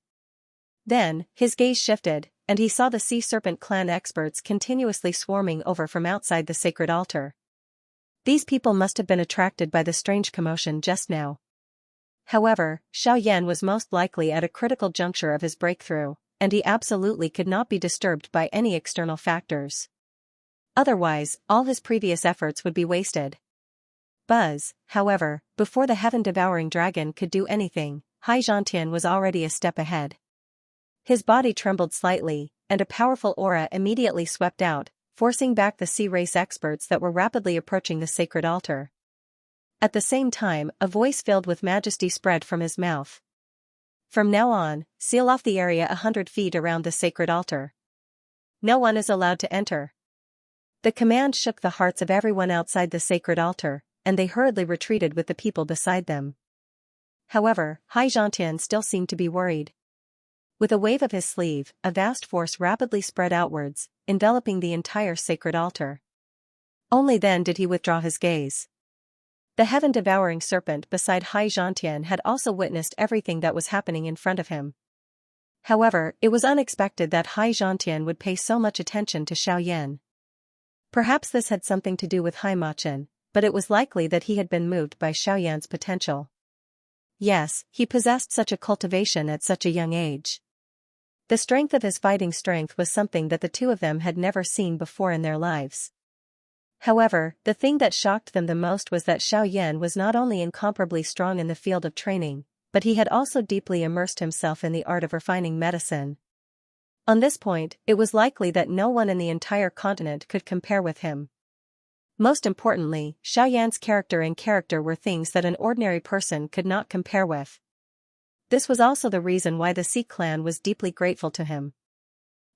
Then, his gaze shifted, and he saw the sea serpent clan experts continuously swarming over from outside the sacred altar. These people must have been attracted by the strange commotion just now. However, Xiao Yan was most likely at a critical juncture of his breakthrough, and he absolutely could not be disturbed by any external factors. Otherwise, all his previous efforts would be wasted. Buzz, however, before the heaven-devouring dragon could do anything, Hai Zhantian was already a step ahead. His body trembled slightly, and a powerful aura immediately swept out, forcing back the sea race experts that were rapidly approaching the sacred altar. At the same time, a voice filled with majesty spread from his mouth. From now on, seal off the area 100 feet around the sacred altar. No one is allowed to enter. The command shook the hearts of everyone outside the sacred altar, and they hurriedly retreated with the people beside them. However, Hai Zhantian still seemed to be worried. With a wave of his sleeve, a vast force rapidly spread outwards, enveloping the entire sacred altar. Only then did he withdraw his gaze. The heaven-devouring serpent beside Xianxia had also witnessed everything that was happening in front of him. However, it was unexpected that Xianxia would pay so much attention to Xiaoyan. Perhaps this had something to do with Haimachin, but it was likely that he had been moved by Xiaoyan's potential. Yes, he possessed such a cultivation at such a young age. The strength of his fighting strength was something that the two of them had never seen before in their lives. However, the thing that shocked them the most was that Xiaoyan was not only incomparably strong in the field of training, but he had also deeply immersed himself in the art of refining medicine. On this point, it was likely that no one in the entire continent could compare with him. Most importantly, Xiaoyan's character were things that an ordinary person could not compare with. This was also the reason why the Sea clan was deeply grateful to him.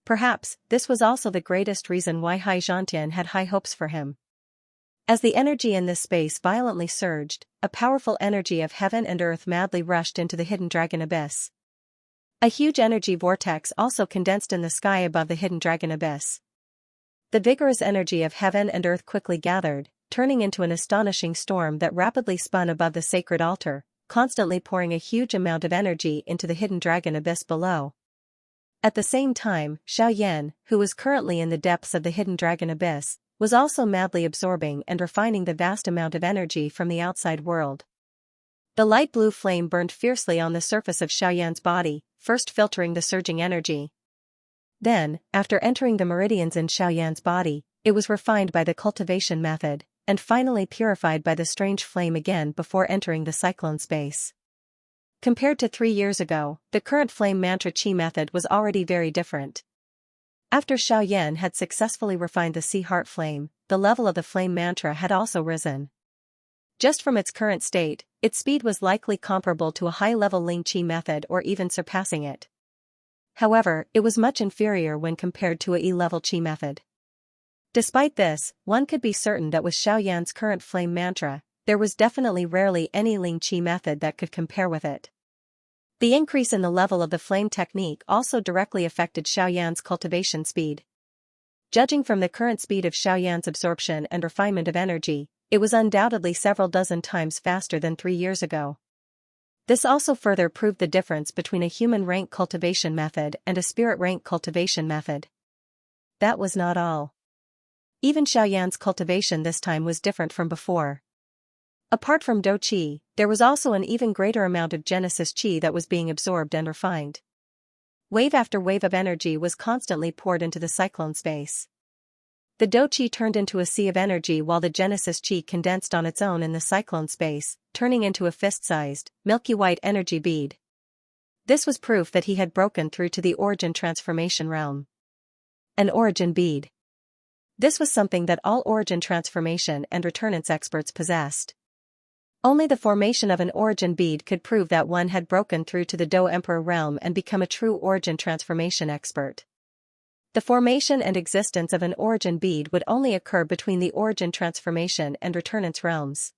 Perhaps, this was also the greatest reason why Xianxia had high hopes for him. As the energy in this space violently surged, a powerful energy of heaven and earth madly rushed into the hidden dragon abyss. A huge energy vortex also condensed in the sky above the hidden dragon abyss. The vigorous energy of heaven and earth quickly gathered, turning into an astonishing storm that rapidly spun above the sacred altar, constantly pouring a huge amount of energy into the hidden dragon abyss below. At the same time, Xiaoyan, who was currently in the depths of the hidden dragon abyss, was also madly absorbing and refining the vast amount of energy from the outside world. The light blue flame burned fiercely on the surface of Xiaoyan's body, first filtering the surging energy. Then, after entering the meridians in Xiaoyan's body, it was refined by the cultivation method, and finally purified by the strange flame again before entering the cyclone space. Compared to 3 years ago, the current flame mantra chi method was already very different. After Xiaoyan had successfully refined the sea heart flame, the level of the flame mantra had also risen. Just from its current state, its speed was likely comparable to a high-level Ling Qi method or even surpassing it. However, it was much inferior when compared to a E-level Qi method. Despite this, one could be certain that with Xiaoyan's current flame mantra, there was definitely rarely any Ling Qi method that could compare with it. The increase in the level of the flame technique also directly affected Xiaoyan's cultivation speed. Judging from the current speed of Xiaoyan's absorption and refinement of energy, it was undoubtedly several dozen times faster than 3 years ago. This also further proved the difference between a human rank cultivation method and a spirit rank cultivation method. That was not all. Even Xiaoyan's cultivation this time was different from before. Apart from Do Qi, there was also an even greater amount of Genesis Qi that was being absorbed and refined. Wave after wave of energy was constantly poured into the cyclone space. The Do Qi turned into a sea of energy while the Genesis Qi condensed on its own in the cyclone space, turning into a fist-sized, milky white energy bead. This was proof that he had broken through to the origin transformation realm. An origin bead. This was something that all origin transformation and returnance experts possessed. Only the formation of an origin bead could prove that one had broken through to the Do Emperor realm and become a true origin transformation expert. The formation and existence of an origin bead would only occur between the origin transformation and returnance realms.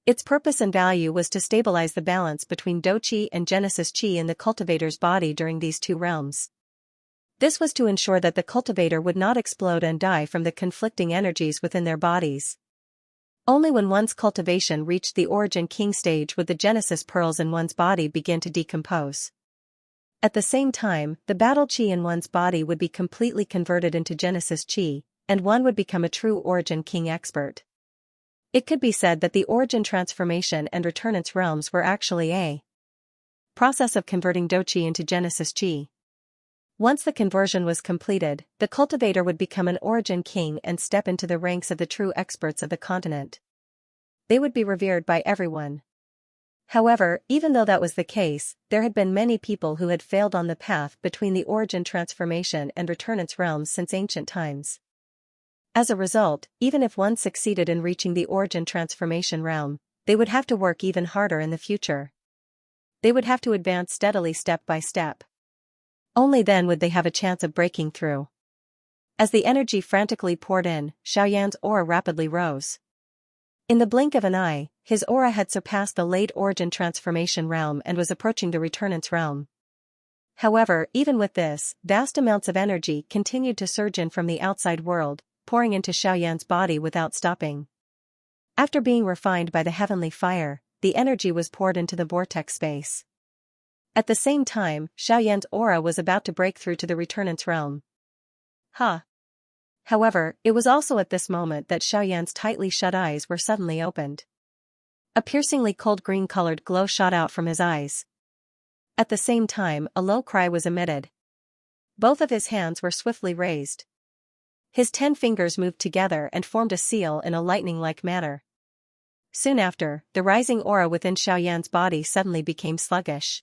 Its purpose and value was to stabilize the balance between Do Qi and Genesis Qi in the cultivator's body during these two realms. This was to ensure that the cultivator would not explode and die from the conflicting energies within their bodies. Only when one's cultivation reached the origin king stage would the Genesis pearls in one's body begin to decompose. At the same time, the battle Qi in one's body would be completely converted into Genesis Qi, and one would become a true origin king expert. It could be said that the origin transformation and returnance realms were actually a process of converting Do Qi into Genesis Qi. Once the conversion was completed, the cultivator would become an origin king and step into the ranks of the true experts of the continent. They would be revered by everyone. However, even though that was the case, there had been many people who had failed on the path between the origin transformation and returnance realms since ancient times. As a result, even if one succeeded in reaching the origin transformation realm, they would have to work even harder in the future. They would have to advance steadily step by step. Only then would they have a chance of breaking through. As the energy frantically poured in, Xiaoyan's aura rapidly rose. In the blink of an eye, his aura had surpassed the late origin transformation realm and was approaching the returnance realm. However, even with this, vast amounts of energy continued to surge in from the outside world, pouring into Xiaoyan's body without stopping. After being refined by the heavenly fire, the energy was poured into the vortex space. At the same time, Xiaoyan's aura was about to break through to the returnant's realm. Huh. However, it was also at this moment that Xiaoyan's tightly shut eyes were suddenly opened. A piercingly cold green-colored glow shot out from his eyes. At the same time, a low cry was emitted. Both of his hands were swiftly raised. His 10 fingers moved together and formed a seal in a lightning-like manner. Soon after, the rising aura within Xiaoyan's body suddenly became sluggish.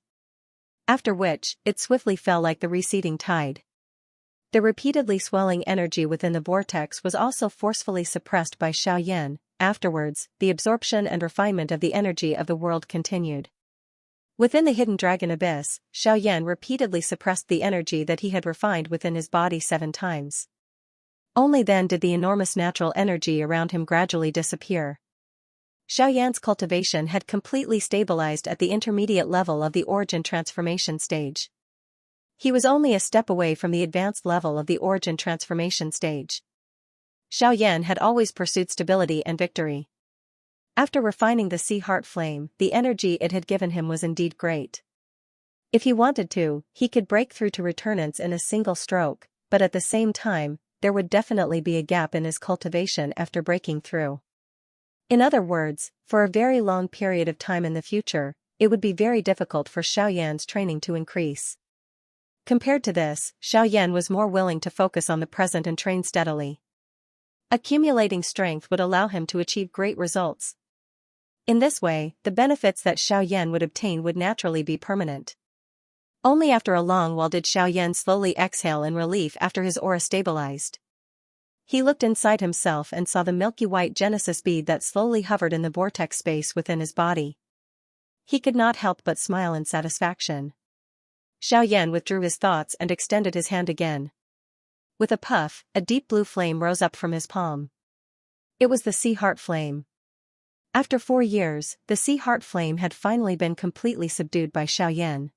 After which, it swiftly fell like the receding tide. The repeatedly swelling energy within the vortex was also forcefully suppressed by Xiaoyan. Afterwards, the absorption and refinement of the energy of the world continued. Within the hidden dragon abyss, Xiaoyan repeatedly suppressed the energy that he had refined within his body 7 times. Only then did the enormous natural energy around him gradually disappear. Xiaoyan's cultivation had completely stabilized at the intermediate level of the origin transformation stage. He was only a step away from the advanced level of the origin transformation stage. Xiaoyan had always pursued stability and victory. After refining the sea heart flame, the energy it had given him was indeed great. If he wanted to, he could break through to returnants in a single stroke, but at the same time, there would definitely be a gap in his cultivation after breaking through. In other words, for a very long period of time in the future, it would be very difficult for Xiaoyan's training to increase. Compared to this, Xiaoyan was more willing to focus on the present and train steadily. Accumulating strength would allow him to achieve great results. In this way, the benefits that Xiaoyan would obtain would naturally be permanent. Only after a long while did Xiaoyan slowly exhale in relief after his aura stabilized. He looked inside himself and saw the milky white Genesis bead that slowly hovered in the vortex space within his body. He could not help but smile in satisfaction. Xiaoyan withdrew his thoughts and extended his hand again. With a puff, a deep blue flame rose up from his palm. It was the sea heart flame. After 4 years, the sea heart flame had finally been completely subdued by Xiaoyan.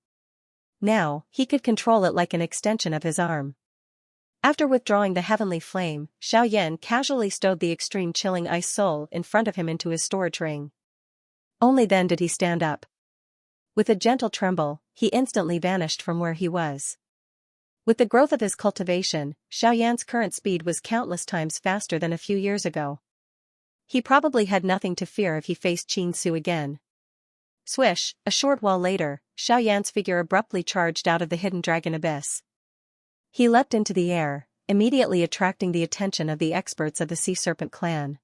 Now, he could control it like an extension of his arm. After withdrawing the heavenly flame, Xiaoyan casually stowed the extreme chilling ice soul in front of him into his storage ring. Only then did he stand up. With a gentle tremble, he instantly vanished from where he was. With the growth of his cultivation, Xiaoyan's current speed was countless times faster than a few years ago. He probably had nothing to fear if he faced Qin Su again. Swish, a short while later, Xiaoyan's figure abruptly charged out of the hidden dragon abyss. He leapt into the air, immediately attracting the attention of the experts of the Sea Serpent clan.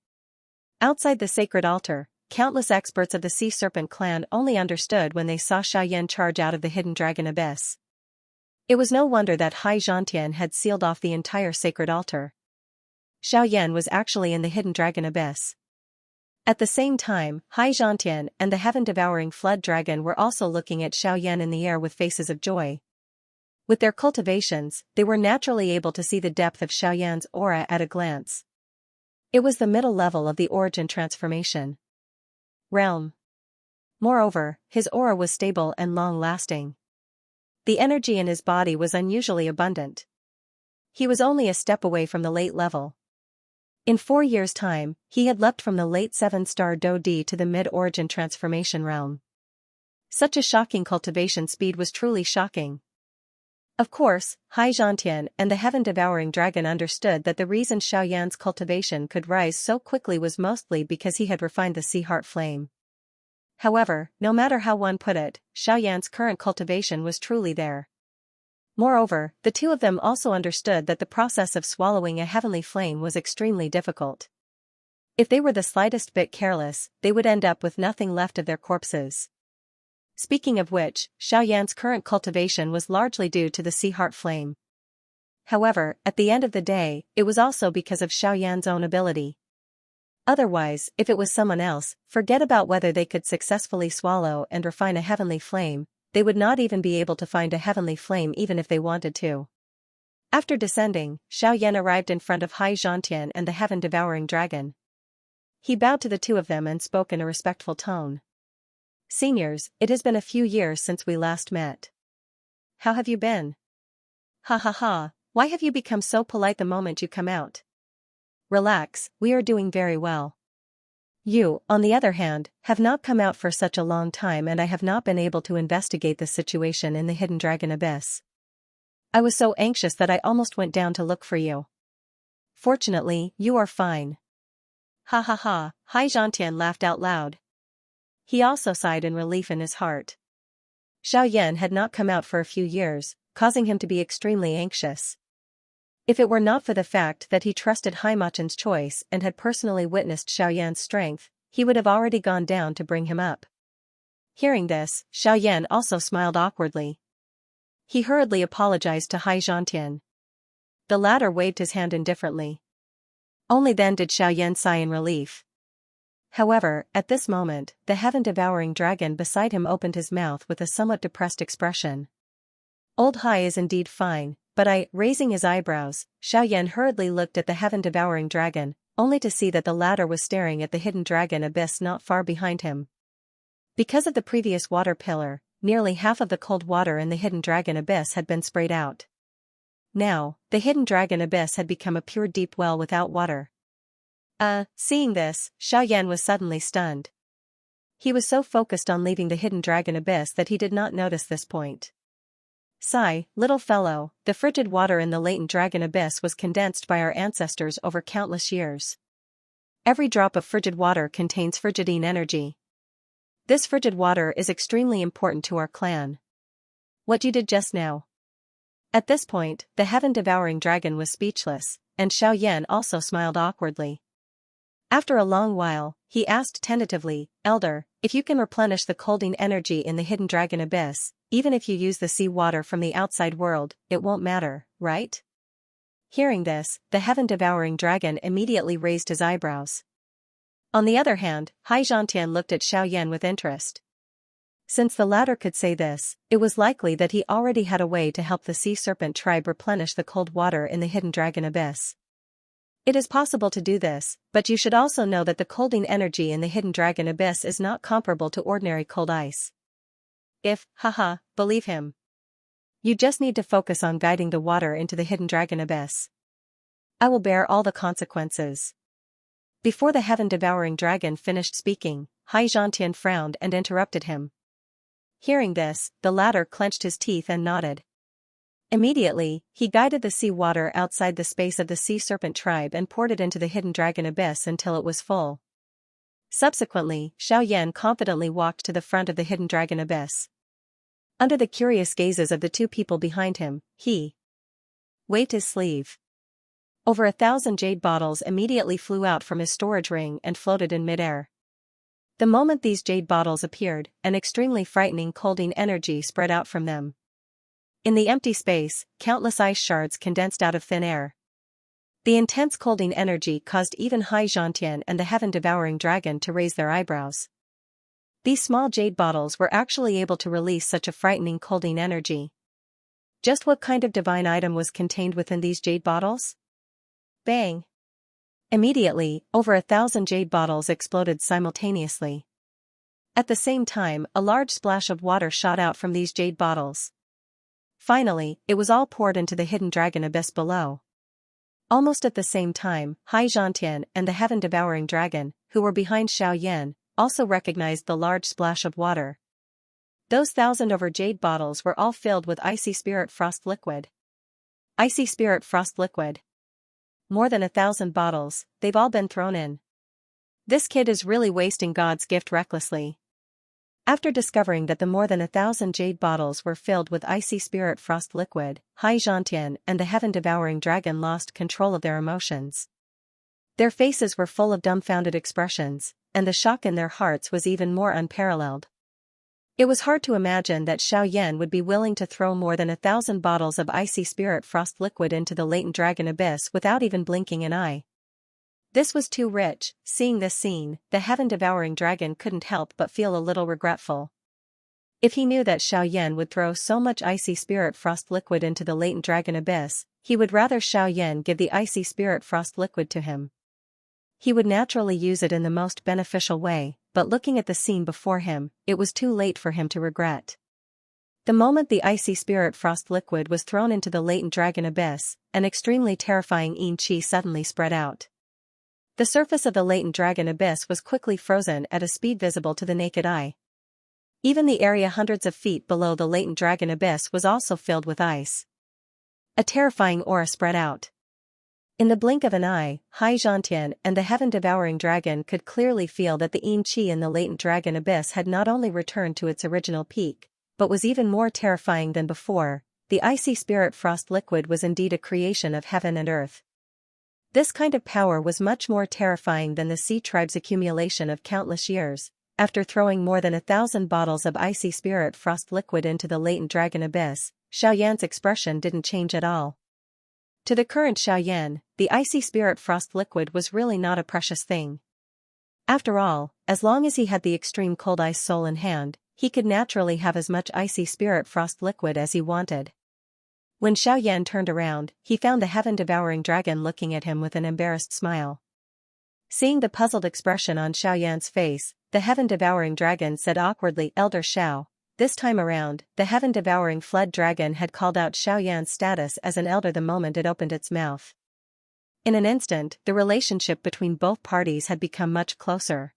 Outside the sacred altar, countless experts of the Sea Serpent clan only understood when they saw Xiaoyan charge out of the hidden dragon abyss. It was no wonder that Xianxia had sealed off the entire sacred altar. Xiaoyan was actually in the hidden dragon abyss. At the same time, Xianxia and the heaven-devouring flood dragon were also looking at Xiaoyan in the air with faces of joy. With their cultivations, they were naturally able to see the depth of Xiaoyan's aura at a glance. It was the middle level of the origin transformation realm. Moreover, his aura was stable and long-lasting. The energy in his body was unusually abundant. He was only a step away from the late level. In 4 years' time, he had leapt from the late 7-star Do Di to the mid-origin transformation realm. Such a shocking cultivation speed was truly shocking. Of course, Xianxia and the heaven-devouring dragon understood that the reason Xiaoyan's cultivation could rise so quickly was mostly because he had refined the sea heart flame. However, no matter how one put it, Xiaoyan's current cultivation was truly there. Moreover, the two of them also understood that the process of swallowing a heavenly flame was extremely difficult. If they were the slightest bit careless, they would end up with nothing left of their corpses. Speaking of which, Xiaoyan's current cultivation was largely due to the sea heart flame. However, at the end of the day, it was also because of Xiaoyan's own ability. Otherwise, if it was someone else, forget about whether they could successfully swallow and refine a heavenly flame, they would not even be able to find a heavenly flame even if they wanted to. After descending, Xiaoyan arrived in front of Xianxia and the heaven-devouring dragon. He bowed to the two of them and spoke in a respectful tone. "Seniors, it has been a few years since we last met. How have you been? Ha ha ha, why have you become so polite the moment you come out? Relax, we are doing very well. You, on the other hand, have not come out for such a long time and I have not been able to investigate the situation in the hidden dragon abyss. I was so anxious that I almost went down to look for you. Fortunately, you are fine. Ha ha ha, Xianxia laughed out loud. He also sighed in relief in his heart. Xiaoyan had not come out for a few years, causing him to be extremely anxious. If it were not for the fact that he trusted Haimachen's choice and had personally witnessed Xiaoyan's strength, he would have already gone down to bring him up. Hearing this, Xiaoyan also smiled awkwardly. He hurriedly apologized to Xianxia. The latter waved his hand indifferently. Only then did Xiaoyan sigh in relief. However, at this moment, the heaven-devouring dragon beside him opened his mouth with a somewhat depressed expression. Old Hai is indeed fine, but raising his eyebrows, Xiaoyan hurriedly looked at the heaven-devouring dragon, only to see that the latter was staring at the hidden dragon abyss not far behind him. Because of the previous water pillar, nearly half of the cold water in the hidden dragon abyss had been sprayed out. Now, the hidden dragon abyss had become a pure deep well without water. Seeing this, Xiaoyan was suddenly stunned. He was so focused on leaving the hidden dragon abyss that he did not notice this point. Sigh, little fellow, the frigid water in the latent dragon abyss was condensed by our ancestors over countless years. Every drop of frigid water contains frigidine energy. This frigid water is extremely important to our clan. What you did just now. At this point, the heaven-devouring dragon was speechless, and Xiaoyan also smiled awkwardly. After a long while, he asked tentatively, Elder, if you can replenish the colding energy in the hidden dragon abyss, even if you use the sea water from the outside world, it won't matter, right? Hearing this, the heaven-devouring dragon immediately raised his eyebrows. On the other hand, Xianxia looked at Xiaoyan with interest. Since the latter could say this, it was likely that he already had a way to help the sea serpent tribe replenish the cold water in the hidden dragon abyss. It is possible to do this, but you should also know that the colding energy in the hidden dragon abyss is not comparable to ordinary cold ice. Believe him. You just need to focus on guiding the water into the hidden dragon abyss. I will bear all the consequences. Before the heaven-devouring dragon finished speaking, Xianxia frowned and interrupted him. Hearing this, the latter clenched his teeth and nodded. Immediately, he guided the sea water outside the space of the sea serpent tribe and poured it into the hidden dragon abyss until it was full. Subsequently, Xiaoyan confidently walked to the front of the hidden dragon abyss. Under the curious gazes of the two people behind him, he waved his sleeve. Over 1,000 jade bottles immediately flew out from his storage ring and floated in midair. The moment these jade bottles appeared, an extremely frightening colding energy spread out from them. In the empty space, countless ice shards condensed out of thin air. The intense colding energy caused even Xianxia and the heaven-devouring dragon to raise their eyebrows. These small jade bottles were actually able to release such a frightening colding energy. Just what kind of divine item was contained within these jade bottles? Bang! Immediately, over 1,000 jade bottles exploded simultaneously. At the same time, a large splash of water shot out from these jade bottles. Finally, it was all poured into the hidden dragon abyss below. Almost at the same time, Xianxia and the heaven-devouring dragon, who were behind Xiaoyan, also recognized the large splash of water. Those 1,000 over jade bottles were all filled with icy spirit frost liquid. Icy spirit frost liquid. More than 1,000 bottles, they've all been thrown in. This kid is really wasting God's gift recklessly. After discovering that the more than 1,000 jade bottles were filled with icy spirit frost liquid, Xianxia and the heaven-devouring dragon lost control of their emotions. Their faces were full of dumbfounded expressions, and the shock in their hearts was even more unparalleled. It was hard to imagine that Xiaoyan would be willing to throw more than 1,000 bottles of icy spirit frost liquid into the latent dragon abyss without even blinking an eye. This was too rich. Seeing this scene, the heaven-devouring dragon couldn't help but feel a little regretful. If he knew that Xiaoyan would throw so much icy spirit frost liquid into the latent dragon abyss, he would rather Xiaoyan give the icy spirit frost liquid to him. He would naturally use it in the most beneficial way, but looking at the scene before him, it was too late for him to regret. The moment the icy spirit frost liquid was thrown into the latent dragon abyss, an extremely terrifying Yin Qi suddenly spread out. The surface of the latent dragon abyss was quickly frozen at a speed visible to the naked eye. Even the area hundreds of feet below the latent dragon abyss was also filled with ice. A terrifying aura spread out. In the blink of an eye, Xianxia and the heaven-devouring dragon could clearly feel that the yin qi in the latent dragon abyss had not only returned to its original peak, but was even more terrifying than before. The icy spirit frost liquid was indeed a creation of heaven and earth. This kind of power was much more terrifying than the sea tribe's accumulation of countless years. After throwing more than 1,000 bottles of icy spirit frost liquid into the latent dragon abyss, Xiaoyan's expression didn't change at all. To the current Xiaoyan, the icy spirit frost liquid was really not a precious thing. After all, as long as he had the extreme cold ice soul in hand, he could naturally have as much icy spirit frost liquid as he wanted. When Xiaoyan turned around, he found the heaven-devouring dragon looking at him with an embarrassed smile. Seeing the puzzled expression on Xiaoyan's face, the heaven-devouring dragon said awkwardly, "Elder Xiao." This time around, the heaven-devouring flood dragon had called out Xiaoyan's status as an elder the moment it opened its mouth. In an instant, the relationship between both parties had become much closer.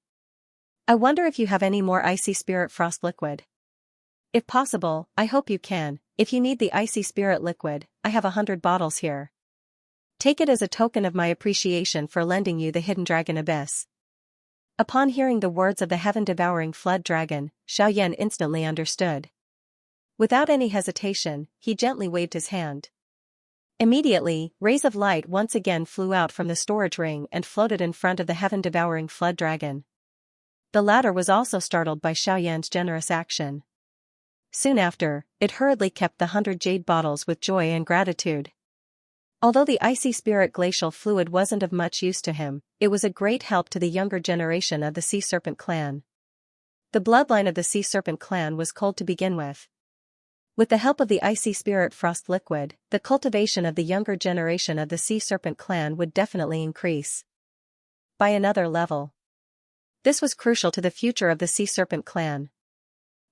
"I wonder if you have any more icy spirit frost liquid. If possible, I hope you can. If you need the icy spirit liquid, I have 100 bottles here. Take it as a token of my appreciation for lending you the hidden dragon abyss." Upon hearing the words of the heaven-devouring flood dragon, Xiaoyan instantly understood. Without any hesitation, he gently waved his hand. Immediately, rays of light once again flew out from the storage ring and floated in front of the heaven-devouring flood dragon. The latter was also startled by Xiaoyan's generous action. Soon after, it hurriedly kept the 100 jade bottles with joy and gratitude. Although the icy spirit glacial fluid wasn't of much use to him, it was a great help to the younger generation of the Sea Serpent clan. The bloodline of the Sea Serpent clan was cold to begin with. With the help of the icy spirit frost liquid, the cultivation of the younger generation of the Sea Serpent clan would definitely increase by another level. This was crucial to the future of the Sea Serpent clan.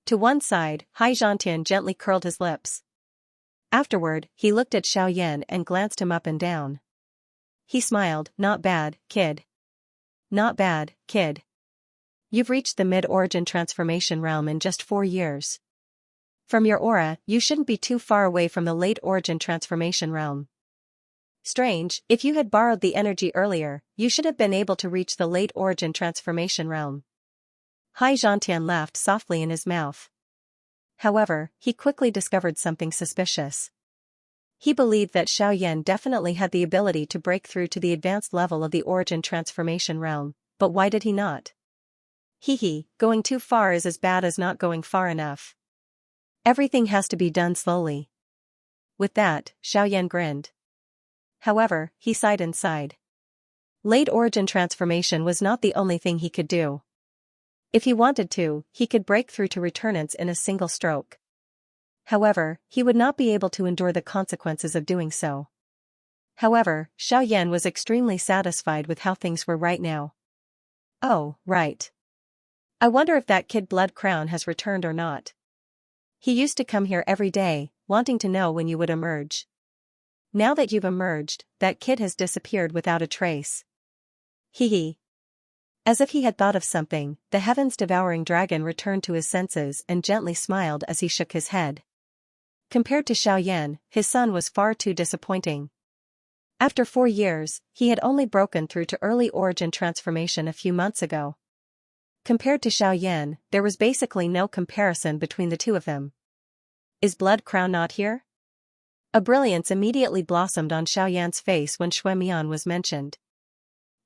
To one side, Xianxia gently curled his lips. Afterward, he looked at Xiaoyan and glanced him up and down. He smiled. "Not bad, kid. Not bad, kid. You've reached the mid-origin transformation realm in just 4 years. From your aura, you shouldn't be too far away from the late origin transformation realm. Strange, if you had borrowed the energy earlier, you should have been able to reach the late origin transformation realm." Xianxia laughed softly in his mouth. However, he quickly discovered something suspicious. He believed that Xiaoyan definitely had the ability to break through to the advanced level of the origin transformation realm, but why did he not? Going too far is as bad as not going far enough. Everything has to be done slowly. With that, Xiaoyan grinned. However, he sighed inside. Late origin transformation was not the only thing he could do. If he wanted to, he could break through to returnance in a single stroke. However, he would not be able to endure the consequences of doing so. However, Xiaoyan was extremely satisfied with how things were right now. "Oh, right. I wonder if that kid Blood Crown has returned or not. He used to come here every day, wanting to know when you would emerge. Now that you've emerged, that kid has disappeared without a trace." As if he had thought of something, the heavens-devouring dragon returned to his senses and gently smiled as he shook his head. Compared to Xiaoyan, his son was far too disappointing. After 4 years, he had only broken through to early origin transformation a few months ago. Compared to Xiaoyan, there was basically no comparison between the two of them. "Is Blood Crown not here?" A brilliance immediately blossomed on Xiaoyan's face when Xuemian was mentioned.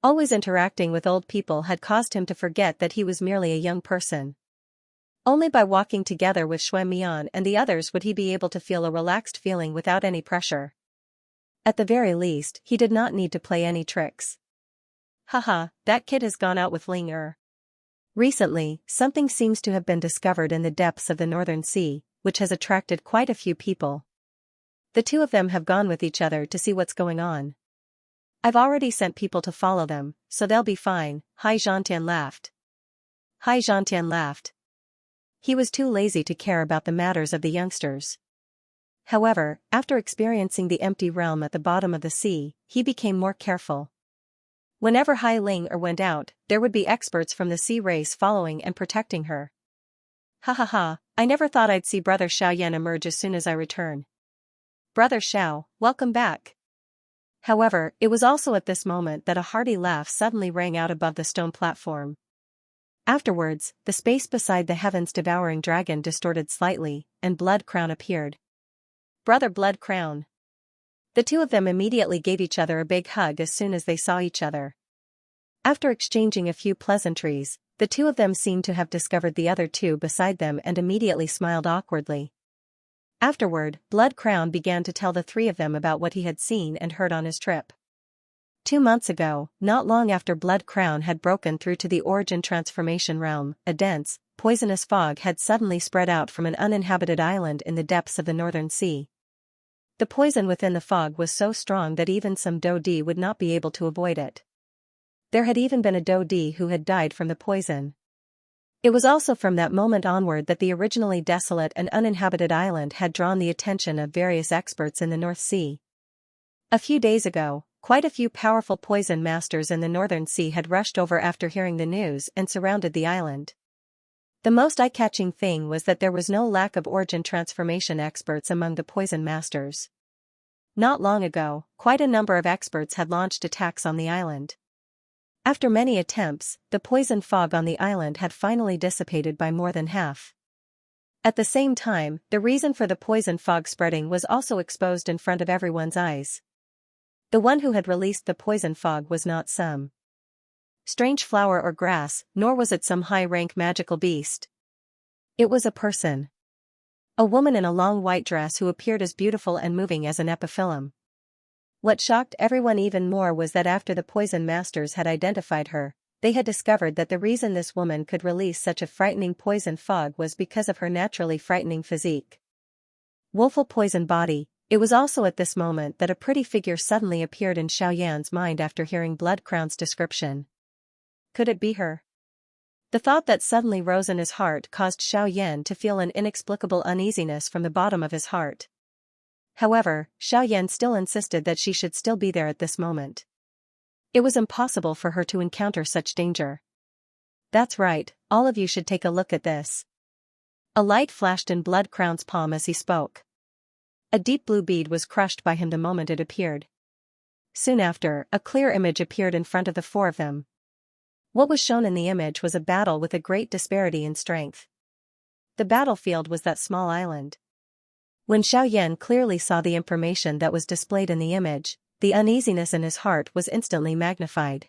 Always interacting with old people had caused him to forget that he was merely a young person. Only by walking together with Xuemian and the others would he be able to feel a relaxed feeling without any pressure. At the very least, he did not need to play any tricks. "Haha, that kid has gone out with Ling Er. Recently, something seems to have been discovered in the depths of the Northern Sea, which has attracted quite a few people. The two of them have gone with each other to see what's going on. I've already sent people to follow them, so they'll be fine." Xianxia laughed. He was too lazy to care about the matters of the youngsters. However, after experiencing the empty realm at the bottom of the sea, he became more careful. Whenever Hai Ling went out, there would be experts from the sea race following and protecting her. Ha ha ha, I never thought I'd see Brother Xiaoyan emerge as soon as I return. Brother Xiao, welcome back. However, it was also at this moment that a hearty laugh suddenly rang out above the stone platform. Afterwards, the space beside the heavens devouring dragon distorted slightly, and Blood Crown appeared. Brother Blood Crown. The two of them immediately gave each other a big hug as soon as they saw each other. After exchanging a few pleasantries, the two of them seemed to have discovered the other two beside them and immediately smiled awkwardly. Afterward, Blood Crown began to tell the three of them about what he had seen and heard on his trip. 2 months ago, not long after Blood Crown had broken through to the origin transformation realm, a dense, poisonous fog had suddenly spread out from an uninhabited island in the depths of the northern sea. The poison within the fog was so strong that even some Dodi would not be able to avoid it. There had even been a Dodi who had died from the poison. It was also from that moment onward that the originally desolate and uninhabited island had drawn the attention of various experts in the North Sea. A few days ago, quite a few powerful poison masters in the Northern Sea had rushed over after hearing the news and surrounded the island. The most eye-catching thing was that there was no lack of origin transformation experts among the poison masters. Not long ago, quite a number of experts had launched attacks on the island. After many attempts, the poison fog on the island had finally dissipated by more than half. At the same time, the reason for the poison fog spreading was also exposed in front of everyone's eyes. The one who had released the poison fog was not some strange flower or grass, nor was it some high-rank magical beast. It was a person. A woman in a long white dress who appeared as beautiful and moving as an epiphyllum. What shocked everyone even more was that after the poison masters had identified her, they had discovered that the reason this woman could release such a frightening poison fog was because of her naturally frightening physique. Woeful poison body. It was also at this moment that a pretty figure suddenly appeared in Xiaoyan's mind after hearing Blood Crown's description. Could it be her? The thought that suddenly rose in his heart caused Xiaoyan to feel an inexplicable uneasiness from the bottom of his heart. However, Xiaoyan still insisted that she should still be there at this moment. It was impossible for her to encounter such danger. That's right, all of you should take a look at this. A light flashed in Blood Crown's palm as he spoke. A deep blue bead was crushed by him the moment it appeared. Soon after, a clear image appeared in front of the four of them. What was shown in the image was a battle with a great disparity in strength. The battlefield was that small island. When Xiaoyan clearly saw the information that was displayed in the image, the uneasiness in his heart was instantly magnified.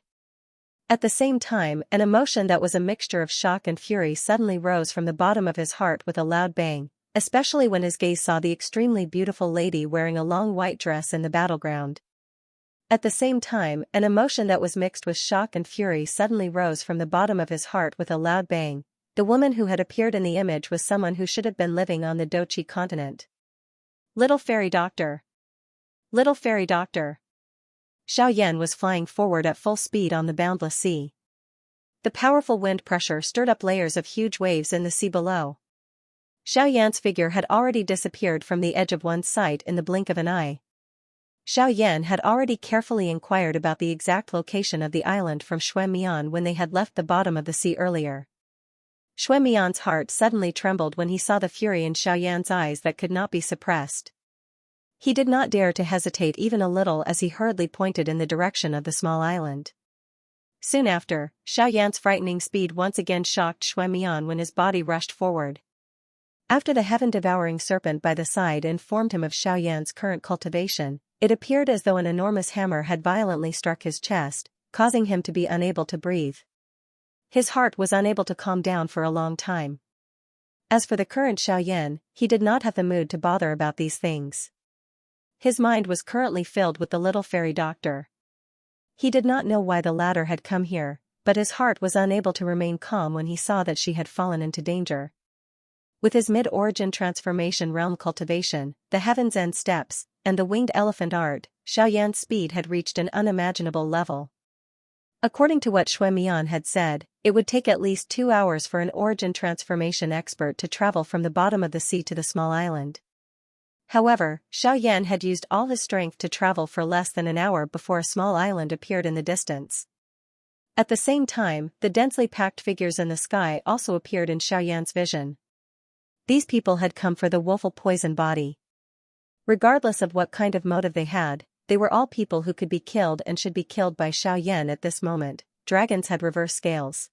At the same time, an emotion that was a mixture of shock and fury suddenly rose from the bottom of his heart with a loud bang, especially when his gaze saw the extremely beautiful lady wearing a long white dress in the battleground. At the same time, an emotion that was mixed with shock and fury suddenly rose from the bottom of his heart with a loud bang. The woman who had appeared in the image was someone who should have been living on the Dochi continent. Little Fairy Doctor. Little Fairy Doctor. Xiaoyan was flying forward at full speed on the boundless sea. The powerful wind pressure stirred up layers of huge waves in the sea below. Xiaoyan's figure had already disappeared from the edge of one's sight in the blink of an eye. Xiaoyan had already carefully inquired about the exact location of the island from Xue Mian when they had left the bottom of the sea earlier. Xue Mian's heart suddenly trembled when he saw the fury in Xiaoyan's eyes that could not be suppressed. He did not dare to hesitate even a little as he hurriedly pointed in the direction of the small island. Soon after, Xiaoyan's frightening speed once again shocked Xue Mian when his body rushed forward. After the heaven-devouring serpent by the side informed him of Xiaoyan's current cultivation, it appeared as though an enormous hammer had violently struck his chest, causing him to be unable to breathe. His heart was unable to calm down for a long time. As for the current Xiaoyan, he did not have the mood to bother about these things. His mind was currently filled with the little fairy doctor. He did not know why the latter had come here, but his heart was unable to remain calm when he saw that she had fallen into danger. With his mid-origin transformation realm cultivation, the Heaven's End steps, and the winged elephant art, Xiaoyan's speed had reached an unimaginable level. According to what Xue Mian had said, it would take at least 2 hours for an origin transformation expert to travel from the bottom of the sea to the small island. However, Xiaoyan had used all his strength to travel for less than an hour before a small island appeared in the distance. At the same time, the densely packed figures in the sky also appeared in Xiaoyan's vision. These people had come for the woeful poison body. Regardless of what kind of motive they were all people who could be killed and should be killed by Xiaoyan at this moment. Dragons had reverse scales.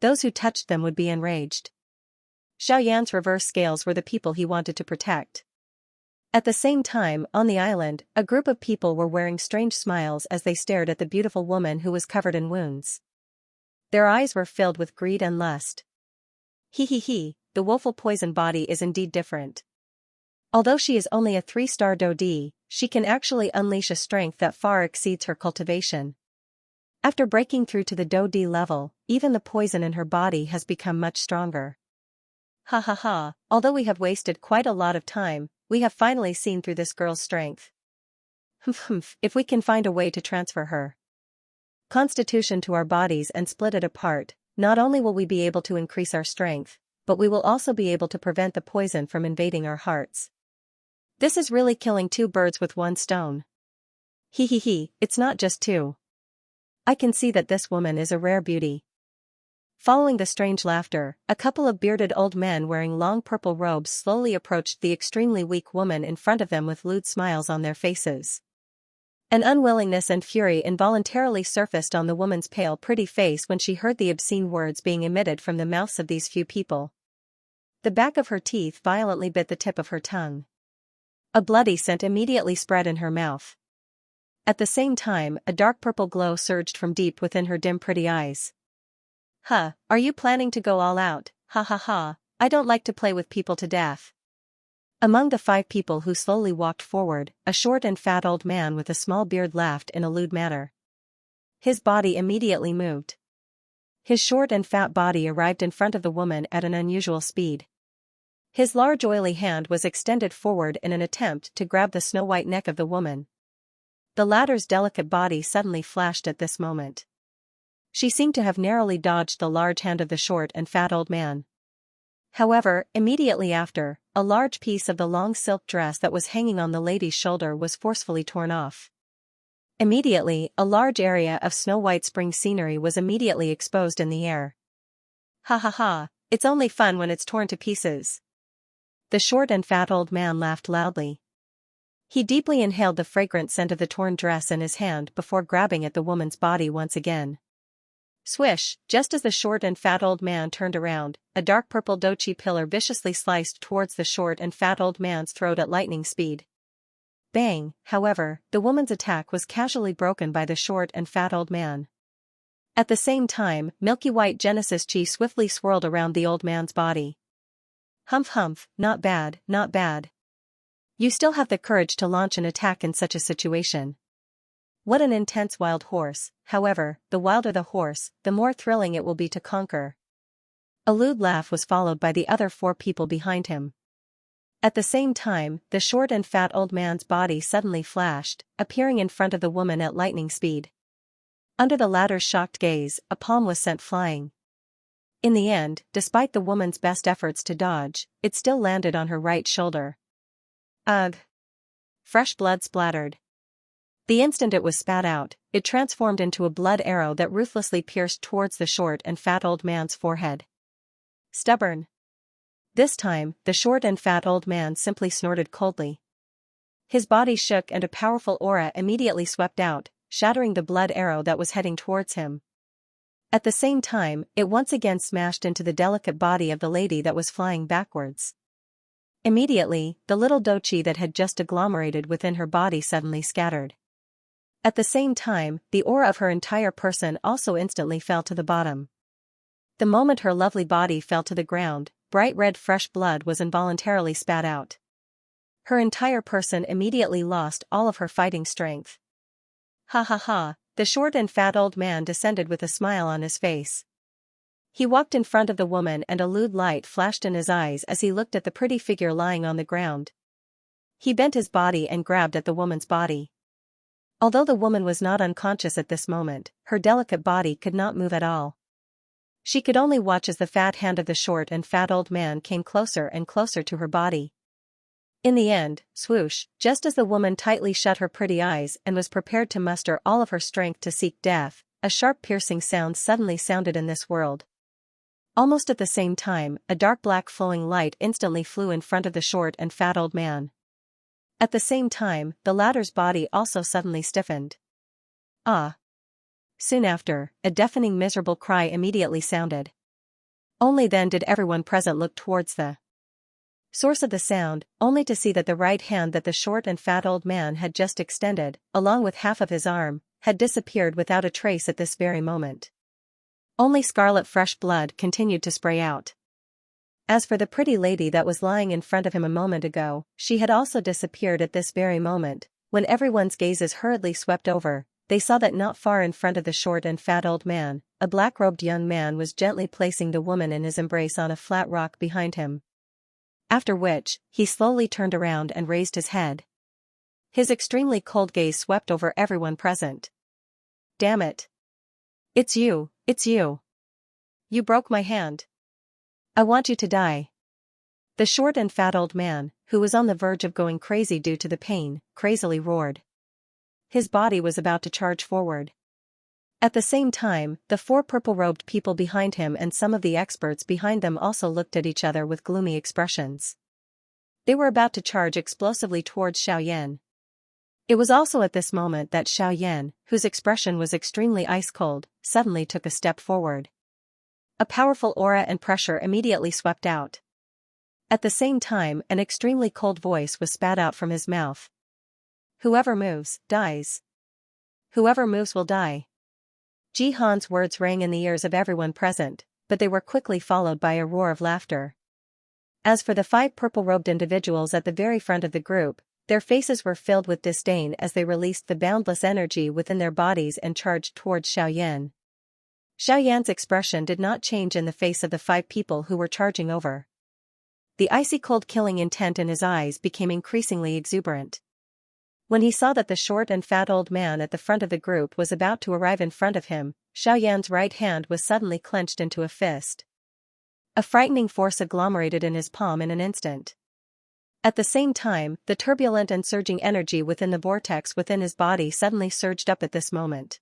Those who touched them would be enraged. Xiaoyan's reverse scales were the people he wanted to protect. At the same time, on the island, a group of people were wearing strange smiles as they stared at the beautiful woman who was covered in wounds. Their eyes were filled with greed and lust. He, the woeful poison body is indeed different. Although she is only a 3-star Dodi, she can actually unleash a strength that far exceeds her cultivation. After breaking through to the Dodi level, even the poison in her body has become much stronger. Although we have wasted quite a lot of time, we have finally seen through this girl's strength. If we can find a way to transfer her constitution to our bodies and split it apart, not only will we be able to increase our strength, but we will also be able to prevent the poison from invading our hearts. This is really killing 2 birds with 1 stone. It's not just 2. I can see that this woman is a rare beauty. Following the strange laughter, a couple of bearded old men wearing long purple robes slowly approached the extremely weak woman in front of them with lewd smiles on their faces. An unwillingness and fury involuntarily surfaced on the woman's pale pretty face when she heard the obscene words being emitted from the mouths of these few people. The back of her teeth violently bit the tip of her tongue. A bloody scent immediately spread in her mouth. At the same time, a dark purple glow surged from deep within her dim pretty eyes. Are you planning to go all out? I don't like to play with people to death. Among the 5 people who slowly walked forward, a short and fat old man with a small beard laughed in a lewd manner. His body immediately moved. His short and fat body arrived in front of the woman at an unusual speed. His large oily hand was extended forward in an attempt to grab the snow-white neck of the woman. The latter's delicate body suddenly flashed at this moment. She seemed to have narrowly dodged the large hand of the short and fat old man. However, immediately after, a large piece of the long silk dress that was hanging on the lady's shoulder was forcefully torn off. Immediately, a large area of snow-white spring scenery was immediately exposed in the air. It's only fun when it's torn to pieces. The short and fat old man laughed loudly. He deeply inhaled the fragrant scent of the torn dress in his hand before grabbing at the woman's body once again. Swish, just as the short and fat old man turned around, a dark purple dochi pillar viciously sliced towards the short and fat old man's throat at lightning speed. Bang, however, the woman's attack was casually broken by the short and fat old man. At the same time, milky white Genesis chi swiftly swirled around the old man's body. Humph, not bad. You still have the courage to launch an attack in such a situation. What an intense wild horse, however, the wilder the horse, the more thrilling it will be to conquer. A lewd laugh was followed by the other 4 people behind him. At the same time, the short and fat old man's body suddenly flashed, appearing in front of the woman at lightning speed. Under the latter's shocked gaze, a palm was sent flying. In the end, despite the woman's best efforts to dodge, it still landed on her right shoulder. Ugh! Fresh blood splattered. The instant it was spat out, it transformed into a blood arrow that ruthlessly pierced towards the short and fat old man's forehead. Stubborn. This time, the short and fat old man simply snorted coldly. His body shook and a powerful aura immediately swept out, shattering the blood arrow that was heading towards him. At the same time, it once again smashed into the delicate body of the lady that was flying backwards. Immediately, the little dochi that had just agglomerated within her body suddenly scattered. At the same time, the aura of her entire person also instantly fell to the bottom. The moment her lovely body fell to the ground, bright red fresh blood was involuntarily spat out. Her entire person immediately lost all of her fighting strength. The short and fat old man descended with a smile on his face. He walked in front of the woman and a lewd light flashed in his eyes as he looked at the pretty figure lying on the ground. He bent his body and grabbed at the woman's body. Although the woman was not unconscious at this moment, her delicate body could not move at all. She could only watch as the fat hand of the short and fat old man came closer and closer to her body. In the end, swoosh, just as the woman tightly shut her pretty eyes and was prepared to muster all of her strength to seek death, a sharp piercing sound suddenly sounded in this world. Almost at the same time, a dark black flowing light instantly flew in front of the short and fat old man. At the same time, the latter's body also suddenly stiffened. Ah! Soon after, a deafening miserable cry immediately sounded. Only then did everyone present look towards the source of the sound, only to see that the right hand that the short and fat old man had just extended, along with half of his arm, had disappeared without a trace at this very moment. Only scarlet fresh blood continued to spray out. As for the pretty lady that was lying in front of him a moment ago, she had also disappeared at this very moment. When everyone's gazes hurriedly swept over, they saw that not far in front of the short and fat old man, a black-robed young man was gently placing the woman in his embrace on a flat rock behind him. After which, he slowly turned around and raised his head. His extremely cold gaze swept over everyone present. "Damn it! It's you, it's you! You broke my hand! I want you to die!" The short and fat old man, who was on the verge of going crazy due to the pain, crazily roared. His body was about to charge forward. At the same time, the four purple-robed people behind him and some of the experts behind them also looked at each other with gloomy expressions. They were about to charge explosively towards Xiaoyan. It was also at this moment that Xiaoyan, whose expression was extremely ice-cold, suddenly took a step forward. A powerful aura and pressure immediately swept out. At the same time, an extremely cold voice was spat out from his mouth. "Whoever moves, dies. Whoever moves will die." Jihan's words rang in the ears of everyone present, but they were quickly followed by a roar of laughter. As for the 5 purple-robed individuals at the very front of the group, their faces were filled with disdain as they released the boundless energy within their bodies and charged towards Xiaoyan. Xiaoyan's expression did not change in the face of the 5 people who were charging over. The icy cold killing intent in his eyes became increasingly exuberant. When he saw that the short and fat old man at the front of the group was about to arrive in front of him, Xiaoyan's right hand was suddenly clenched into a fist. A frightening force agglomerated in his palm in an instant. At the same time, the turbulent and surging energy within the vortex within his body suddenly surged up at this moment.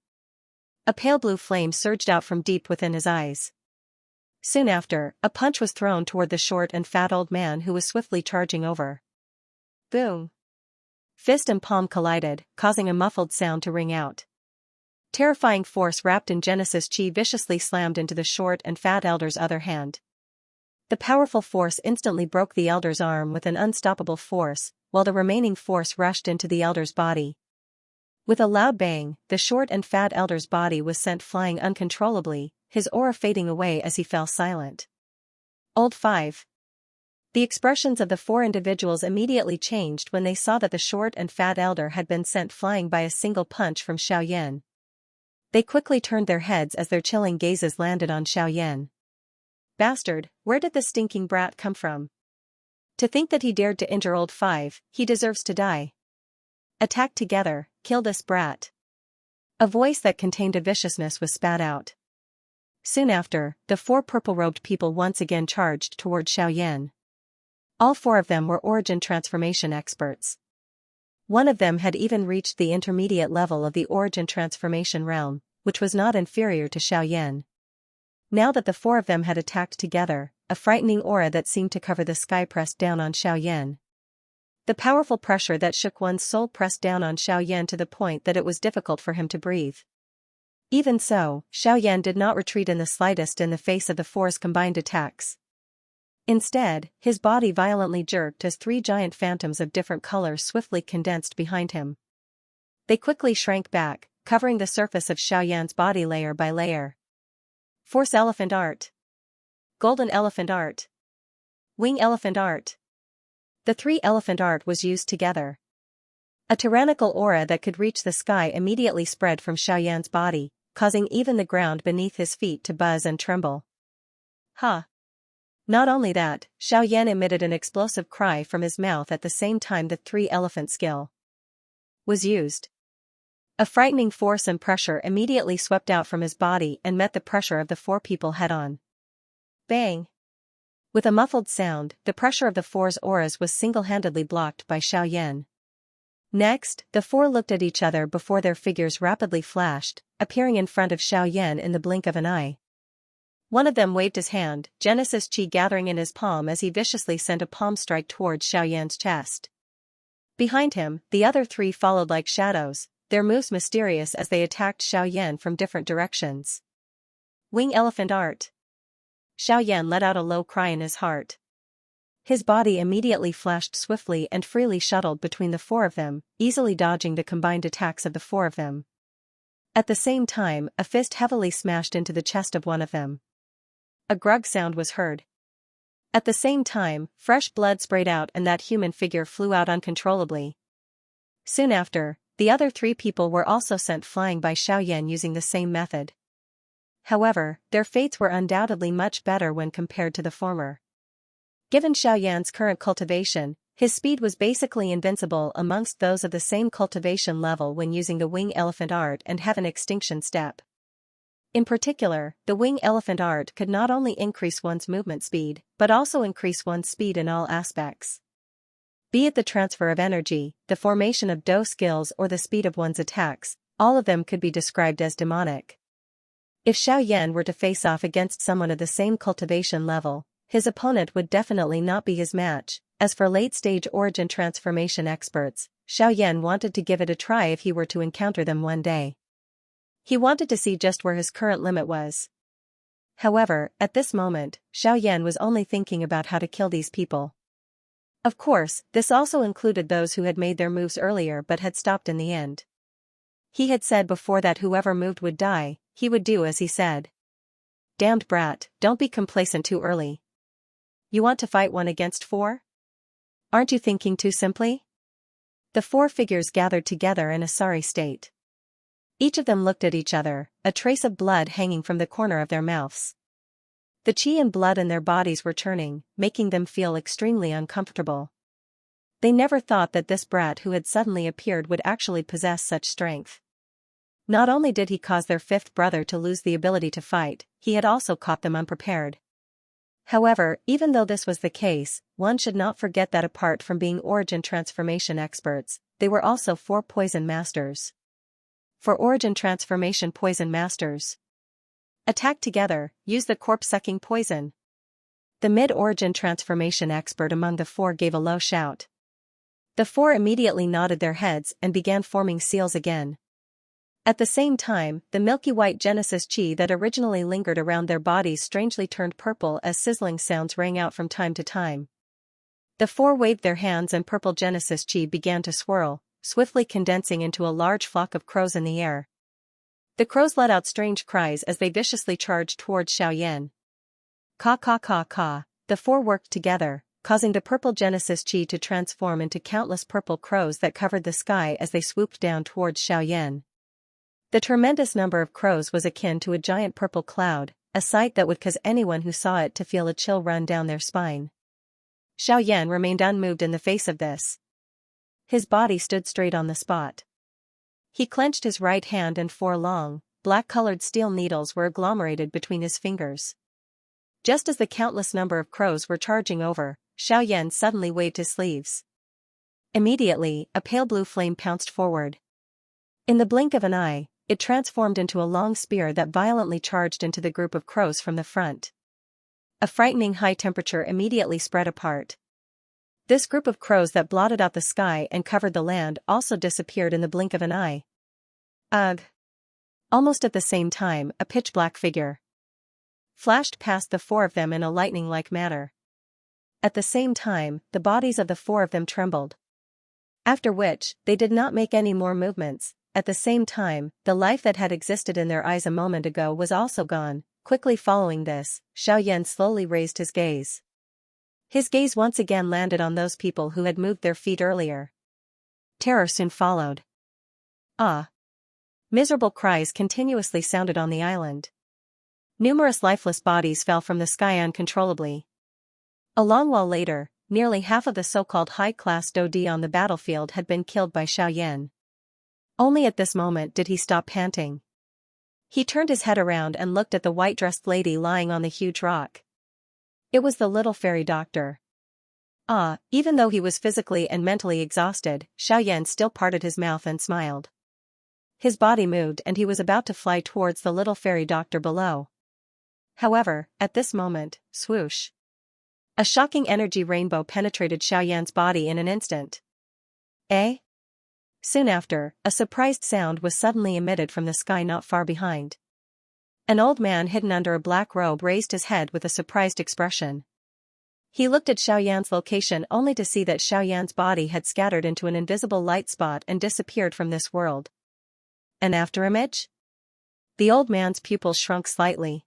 A pale blue flame surged out from deep within his eyes. Soon after, a punch was thrown toward the short and fat old man who was swiftly charging over. Boom! Fist and palm collided, causing a muffled sound to ring out. Terrifying force wrapped in Genesis Chi viciously slammed into the short and fat elder's other hand. The powerful force instantly broke the elder's arm with an unstoppable force, while the remaining force rushed into the elder's body. With a loud bang, the short and fat elder's body was sent flying uncontrollably, his aura fading away as he fell silent. Old 5. The expressions of the 4 individuals immediately changed when they saw that the short and fat elder had been sent flying by a single punch from Xiaoyan. They quickly turned their heads as their chilling gazes landed on Xiaoyan. Bastard, where did this stinking brat come from? To think that he dared to injure old 5, he deserves to die. Attack together, kill this brat. A voice that contained a viciousness was spat out. Soon after, the 4 purple-robed people once again charged toward Xiaoyan. All 4 of them were origin transformation experts. One of them had even reached the intermediate level of the origin transformation realm, which was not inferior to Xiaoyan. Now that the 4 of them had attacked together, a frightening aura that seemed to cover the sky pressed down on Xiaoyan. The powerful pressure that shook one's soul pressed down on Xiaoyan to the point that it was difficult for him to breathe. Even so, Xiaoyan did not retreat in the slightest in the face of the 4's combined attacks. Instead, his body violently jerked as 3 giant phantoms of different colors swiftly condensed behind him. They quickly shrank back, covering the surface of Xiaoyan's body layer by layer. Force Elephant Art. Golden Elephant Art. Wing Elephant Art. The 3 Elephant Art was used together. A tyrannical aura that could reach the sky immediately spread from Xiaoyan's body, causing even the ground beneath his feet to buzz and tremble. Ha! Not only that, Xiaoyan emitted an explosive cry from his mouth at the same time the 3 elephant skill was used. A frightening force and pressure immediately swept out from his body and met the pressure of the 4 people head-on. Bang! With a muffled sound, the pressure of the 4's auras was single-handedly blocked by Xiaoyan. Next, the four looked at each other before their figures rapidly flashed, appearing in front of Xiaoyan in the blink of an eye. One of them waved his hand, Genesis Chi gathering in his palm as he viciously sent a palm strike towards Xiaoyan's chest. Behind him, the other three followed like shadows, their moves mysterious as they attacked Xiaoyan from different directions. Wing Elephant Art. Xiaoyan let out a low cry in his heart. His body immediately flashed swiftly and freely shuttled between the four of them, easily dodging the combined attacks of the four of them. At the same time, a fist heavily smashed into the chest of one of them. A grug sound was heard. At the same time, fresh blood sprayed out and that human figure flew out uncontrollably. Soon after, the other three people were also sent flying by Xiaoyan using the same method. However, their fates were undoubtedly much better when compared to the former. Given Xiaoyan's current cultivation, his speed was basically invincible amongst those of the same cultivation level when using the Wing Elephant Art and Heaven Extinction Step. In particular, the Wing Elephant Art could not only increase one's movement speed, but also increase one's speed in all aspects. Be it the transfer of energy, the formation of Do skills or the speed of one's attacks, all of them could be described as demonic. If Xiaoyan were to face off against someone of the same cultivation level, his opponent would definitely not be his match. As for late-stage origin transformation experts, Xiaoyan wanted to give it a try if he were to encounter them one day. He wanted to see just where his current limit was. However, at this moment, Xiaoyan was only thinking about how to kill these people. Of course, this also included those who had made their moves earlier but had stopped in the end. He had said before that whoever moved would die, he would do as he said. Damned brat, don't be complacent too early. You want to fight 1 against 4? Aren't you thinking too simply? The four figures gathered together in a sorry state. Each of them looked at each other, a trace of blood hanging from the corner of their mouths. The chi and blood in their bodies were churning, making them feel extremely uncomfortable. They never thought that this brat who had suddenly appeared would actually possess such strength. Not only did he cause their fifth brother to lose the ability to fight, he had also caught them unprepared. However, even though this was the case, one should not forget that apart from being origin transformation experts, they were also 4 poison masters. For origin transformation poison masters. Attack together, use the corpse-sucking poison. The mid-origin transformation expert among the 4 gave a low shout. The 4 immediately nodded their heads and began forming seals again. At the same time, the milky white Genesis Chi that originally lingered around their bodies strangely turned purple as sizzling sounds rang out from time to time. The 4 waved their hands and purple Genesis Chi began to swirl, swiftly condensing into a large flock of crows in the air. The crows let out strange cries as they viciously charged towards Xiaoyan. Caw caw caw caw, the 4 worked together, causing the purple Genesis Chi to transform into countless purple crows that covered the sky as they swooped down towards Xiaoyan. The tremendous number of crows was akin to a giant purple cloud, a sight that would cause anyone who saw it to feel a chill run down their spine. Xiaoyan remained unmoved in the face of this. His body stood straight on the spot. He clenched his right hand and 4 long, black-colored steel needles were agglomerated between his fingers. Just as the countless number of crows were charging over, Xiaoyan suddenly waved his sleeves. Immediately, a pale blue flame pounced forward. In the blink of an eye, it transformed into a long spear that violently charged into the group of crows from the front. A frightening high temperature immediately spread apart. This group of crows that blotted out the sky and covered the land also disappeared in the blink of an eye. Ugh! Almost at the same time, a pitch-black figure flashed past the 4 of them in a lightning-like manner. At the same time, the bodies of the 4 of them trembled. After which, they did not make any more movements. At the same time, the life that had existed in their eyes a moment ago was also gone. Quickly following this, Xiaoyan slowly raised his gaze. His gaze once again landed on those people who had moved their feet earlier. Terror soon followed. Ah! Miserable cries continuously sounded on the island. Numerous lifeless bodies fell from the sky uncontrollably. A long while later, nearly half of the so-called high-class Dodi on the battlefield had been killed by Xiaoyan. Only at this moment did he stop panting. He turned his head around and looked at the white-dressed lady lying on the huge rock. It was the little fairy doctor. Even though he was physically and mentally exhausted, Xiaoyan still parted his mouth and smiled. His body moved and he was about to fly towards the little fairy doctor below. However, at this moment, swoosh. A shocking energy rainbow penetrated Xiaoyan's body in an instant. Eh? Soon after, a surprised sound was suddenly emitted from the sky not far behind. An old man hidden under a black robe raised his head with a surprised expression. He looked at Xiaoyan's location only to see that Xiaoyan's body had scattered into an invisible light spot and disappeared from this world. An afterimage? The old man's pupils shrunk slightly.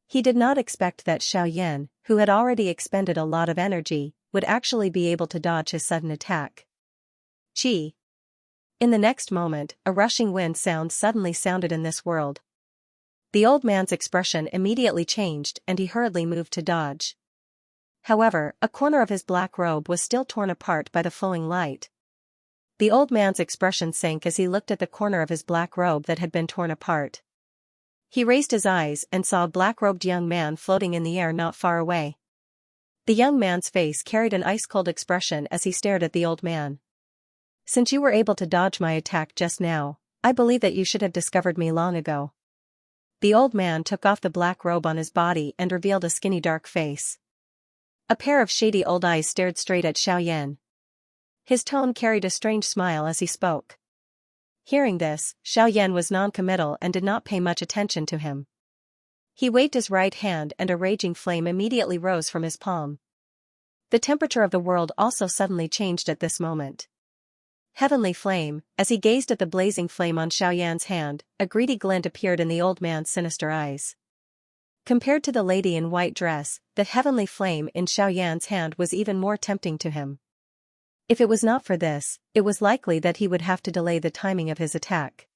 He did not expect that Xiaoyan, who had already expended a lot of energy, would actually be able to dodge his sudden attack. Chi. In the next moment, a rushing wind sound suddenly sounded in this world. The old man's expression immediately changed and he hurriedly moved to dodge. However, a corner of his black robe was still torn apart by the flowing light. The old man's expression sank as he looked at the corner of his black robe that had been torn apart. He raised his eyes and saw a black-robed young man floating in the air not far away. The young man's face carried an ice-cold expression as he stared at the old man. Since you were able to dodge my attack just now, I believe that you should have discovered me long ago. The old man took off the black robe on his body and revealed a skinny dark face. A pair of shady old eyes stared straight at Xiaoyan. His tone carried a strange smile as he spoke. Hearing this, Xiaoyan was non-committal and did not pay much attention to him. He waved his right hand and a raging flame immediately rose from his palm. The temperature of the world also suddenly changed at this moment. Heavenly flame, as he gazed at the blazing flame on Xiaoyan's hand, a greedy glint appeared in the old man's sinister eyes. Compared to the lady in white dress, the heavenly flame in Xiaoyan's hand was even more tempting to him. If it was not for this, it was likely that he would have to delay the timing of his attack.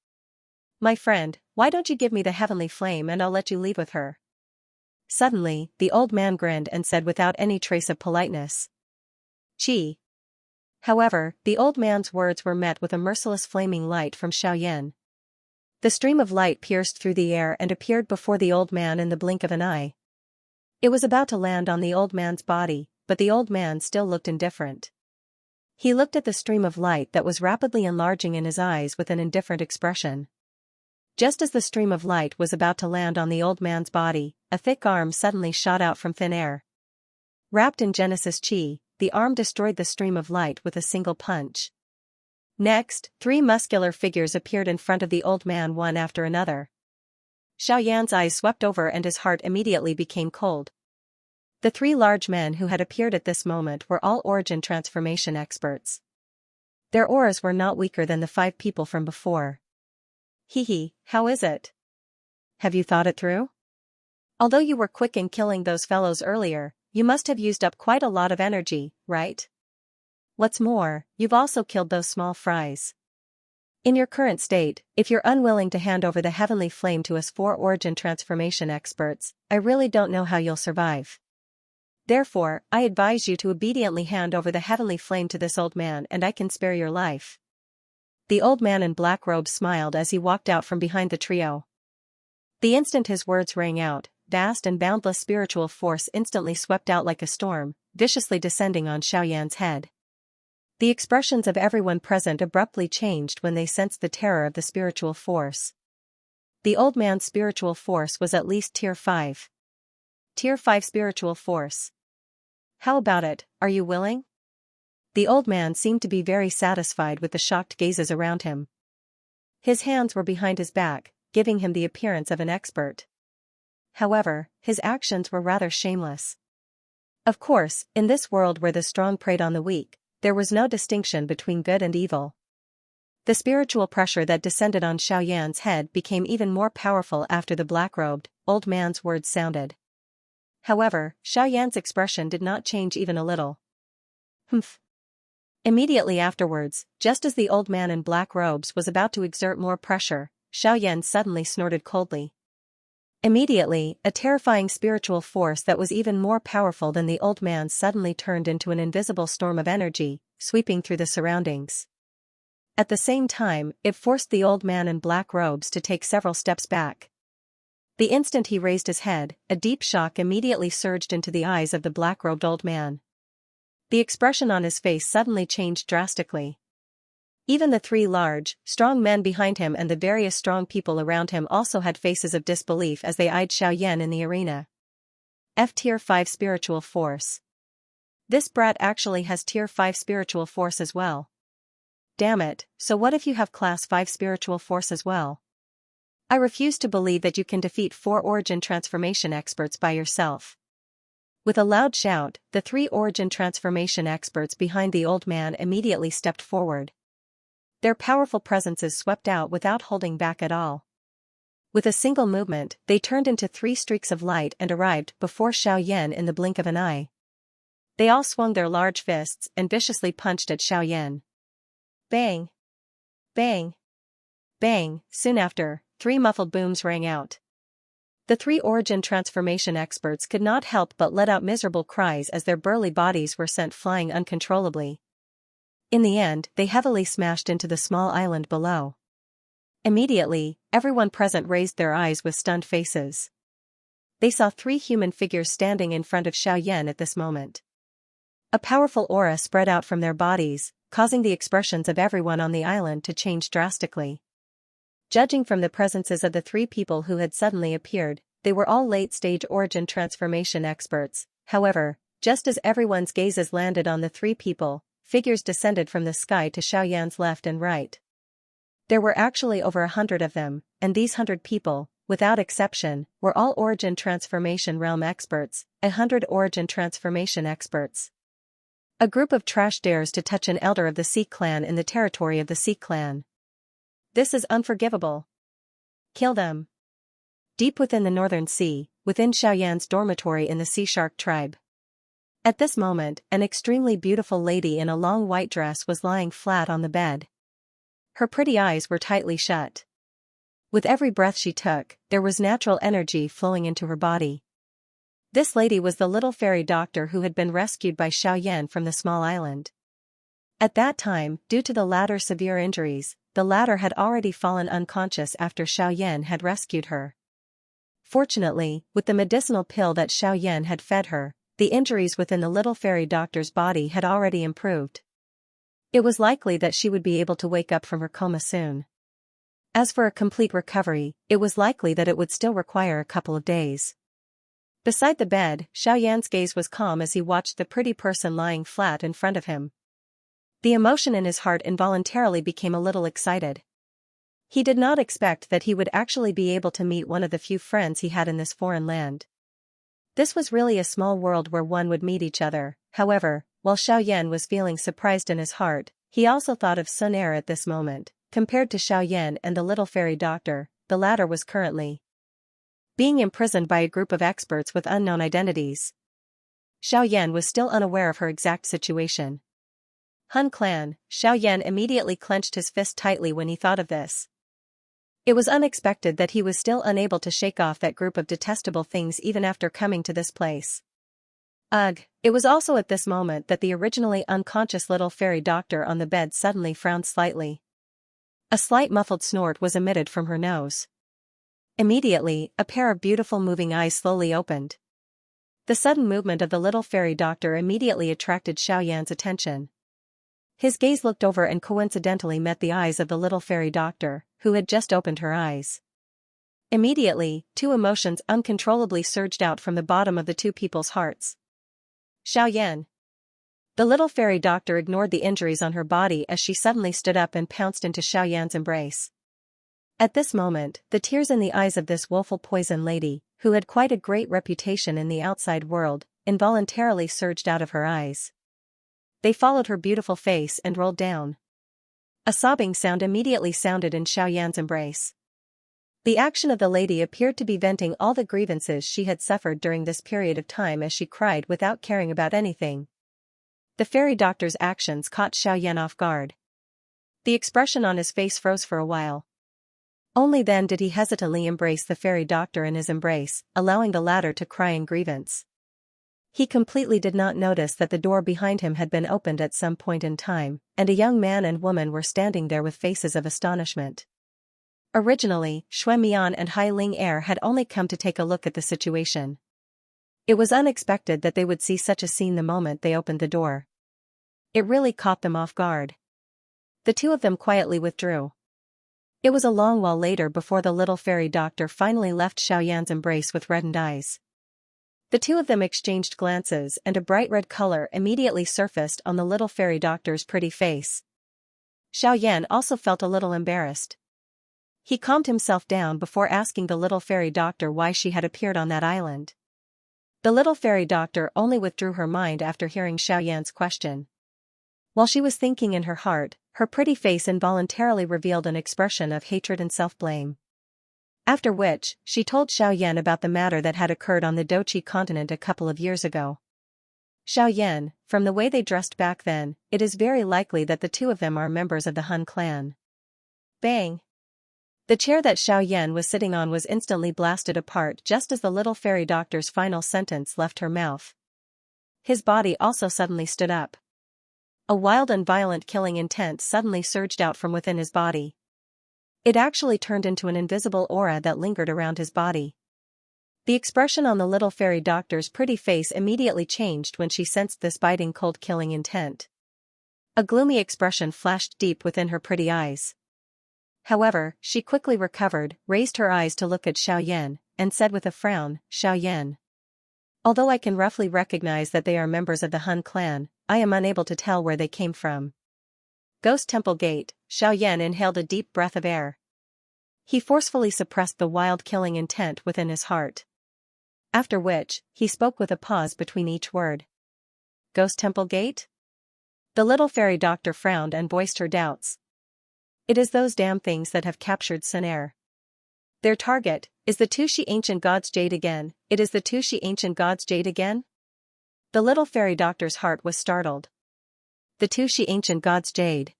My friend, why don't you give me the heavenly flame and I'll let you leave with her? Suddenly, the old man grinned and said without any trace of politeness. Chi. However, the old man's words were met with a merciless flaming light from Xiaoyan. The stream of light pierced through the air and appeared before the old man in the blink of an eye. It was about to land on the old man's body, but the old man still looked indifferent. He looked at the stream of light that was rapidly enlarging in his eyes with an indifferent expression. Just as the stream of light was about to land on the old man's body, a thick arm suddenly shot out from thin air. Wrapped in Genesis Chi, the arm destroyed the stream of light with a single punch. Next, 3 muscular figures appeared in front of the old man one after another. Xiaoyan's eyes swept over and his heart immediately became cold. The 3 large men who had appeared at this moment were all origin transformation experts. Their auras were not weaker than the 5 people from before. How is it? Have you thought it through? Although you were quick in killing those fellows earlier, you must have used up quite a lot of energy, right? What's more, you've also killed those small fries. In your current state, if you're unwilling to hand over the heavenly flame to us 4 origin transformation experts, I really don't know how you'll survive. Therefore, I advise you to obediently hand over the heavenly flame to this old man and I can spare your life. The old man in black robes smiled as he walked out from behind the trio. The instant his words rang out, vast and boundless spiritual force instantly swept out like a storm, viciously descending on Xiaoyan's head. The expressions of everyone present abruptly changed when they sensed the terror of the spiritual force. The old man's spiritual force was at least Tier 5. Tier 5 spiritual force. How about it, are you willing? The old man seemed to be very satisfied with the shocked gazes around him. His hands were behind his back, giving him the appearance of an expert. However, his actions were rather shameless. Of course, in this world where the strong preyed on the weak, there was no distinction between good and evil. The spiritual pressure that descended on Xiaoyan's head became even more powerful after the black-robed, old man's words sounded. However, Xiaoyan's expression did not change even a little. Humph. Immediately afterwards, just as the old man in black robes was about to exert more pressure, Xiaoyan suddenly snorted coldly. Immediately, a terrifying spiritual force that was even more powerful than the old man suddenly turned into an invisible storm of energy, sweeping through the surroundings. At the same time, it forced the old man in black robes to take several steps back. The instant he raised his head, a deep shock immediately surged into the eyes of the black-robed old man. The expression on his face suddenly changed drastically. Even the three large, strong men behind him and the various strong people around him also had faces of disbelief as they eyed Xiaoyan in the arena. F Tier 5 Spiritual Force. This brat actually has Tier 5 Spiritual Force as well. Damn it, so what if you have Class 5 Spiritual Force as well? I refuse to believe that you can defeat 4 Origin Transformation experts by yourself. With a loud shout, the 3 Origin Transformation experts behind the old man immediately stepped forward. Their powerful presences swept out without holding back at all. With a single movement, they turned into 3 streaks of light and arrived before Xiaoyan in the blink of an eye. They all swung their large fists and viciously punched at Xiaoyan. Bang! Bang! Bang! Soon after, 3 muffled booms rang out. The 3 Origin Transformation experts could not help but let out miserable cries as their burly bodies were sent flying uncontrollably. In the end, they heavily smashed into the small island below. Immediately, everyone present raised their eyes with stunned faces. They saw 3 human figures standing in front of Xiaoyan at this moment. A powerful aura spread out from their bodies, causing the expressions of everyone on the island to change drastically. Judging from the presences of the 3 people who had suddenly appeared, they were all late-stage Origin Transformation experts. However, just as everyone's gazes landed on the 3 people, figures descended from the sky to Xiaoyan's left and right. There were actually over 100 of them, and these 100 people, without exception, were all Origin Transformation Realm experts, 100 Origin Transformation experts. A group of trash dares to touch an elder of the Sea Clan in the territory of the Sea Clan. This is unforgivable. Kill them. Deep within the Northern Sea, within Xiaoyan's dormitory in the Sea Shark tribe. At this moment, an extremely beautiful lady in a long white dress was lying flat on the bed. Her pretty eyes were tightly shut. With every breath she took, there was natural energy flowing into her body. This lady was the little fairy doctor who had been rescued by Xiaoyan from the small island. At that time, due to the latter's severe injuries, the latter had already fallen unconscious after Xiaoyan had rescued her. Fortunately, with the medicinal pill that Xiaoyan had fed her, the injuries within the little fairy doctor's body had already improved. It was likely that she would be able to wake up from her coma soon. As for a complete recovery, it was likely that it would still require a couple of days. Beside the bed, Xiaoyan's gaze was calm as he watched the pretty person lying flat in front of him. The emotion in his heart involuntarily became a little excited. He did not expect that he would actually be able to meet one of the few friends he had in this foreign land. This was really a small world where one would meet each other. However, while Xiaoyan was feeling surprised in his heart, he also thought of Sun Er at this moment. Compared to Xiaoyan and the little fairy doctor, the latter was currently being imprisoned by a group of experts with unknown identities. Xiaoyan was still unaware of her exact situation. Hun Clan, Xiaoyan immediately clenched his fist tightly when he thought of this. It was unexpected that he was still unable to shake off that group of detestable things even after coming to this place. Ugh, it was also at this moment that the originally unconscious little fairy doctor on the bed suddenly frowned slightly. A slight muffled snort was emitted from her nose. Immediately, a pair of beautiful moving eyes slowly opened. The sudden movement of the little fairy doctor immediately attracted Xiaoyan's attention. His gaze looked over and coincidentally met the eyes of the little fairy doctor, who had just opened her eyes. Immediately, 2 emotions uncontrollably surged out from the bottom of the 2 people's hearts. Xiaoyan. The little fairy doctor ignored the injuries on her body as she suddenly stood up and pounced into Xiaoyan's embrace. At this moment, the tears in the eyes of this woeful poison lady, who had quite a great reputation in the outside world, involuntarily surged out of her eyes. They followed her beautiful face and rolled down. A sobbing sound immediately sounded in Xiaoyan's embrace. The action of the lady appeared to be venting all the grievances she had suffered during this period of time as she cried without caring about anything. The fairy doctor's actions caught Xiaoyan off guard. The expression on his face froze for a while. Only then did he hesitantly embrace the fairy doctor in his embrace, allowing the latter to cry in grievance. He completely did not notice that the door behind him had been opened at some point in time, and a young man and woman were standing there with faces of astonishment. Originally, Xue Mian and Hai Ling Er had only come to take a look at the situation. It was unexpected that they would see such a scene the moment they opened the door. It really caught them off guard. The two of them quietly withdrew. It was a long while later before the little fairy doctor finally left Xiaoyan's embrace with reddened eyes. The two of them exchanged glances and a bright red color immediately surfaced on the little fairy doctor's pretty face. Xiaoyan also felt a little embarrassed. He calmed himself down before asking the little fairy doctor why she had appeared on that island. The little fairy doctor only withdrew her mind after hearing Xiaoyan's question. While she was thinking in her heart, her pretty face involuntarily revealed an expression of hatred and self-blame. After which, she told Xiaoyan about the matter that had occurred on the Dochi continent a couple of years ago. Xiaoyan, from the way they dressed back then, it is very likely that the two of them are members of the Han clan. Bang! The chair that Xiaoyan was sitting on was instantly blasted apart just as the little fairy doctor's final sentence left her mouth. His body also suddenly stood up. A wild and violent killing intent suddenly surged out from within his body. It actually turned into an invisible aura that lingered around his body. The expression on the little fairy doctor's pretty face immediately changed when she sensed this biting cold killing intent. A gloomy expression flashed deep within her pretty eyes. However, she quickly recovered, raised her eyes to look at Xiaoyan, and said with a frown, "Xiaoyan. Although I can roughly recognize that they are members of the Han clan, I am unable to tell where they came from." Ghost Temple Gate. Xiaoyan inhaled a deep breath of air. He forcefully suppressed the wild killing intent within his heart. After which, he spoke with a pause between each word. "Ghost Temple Gate?" The little fairy doctor frowned and voiced her doubts. "It is those damn things that have captured Xianxia. Their target is the Tushi ancient god's jade again. It is the Tushi ancient god's jade again?" The little fairy doctor's heart was startled. The Tushi ancient god's jade.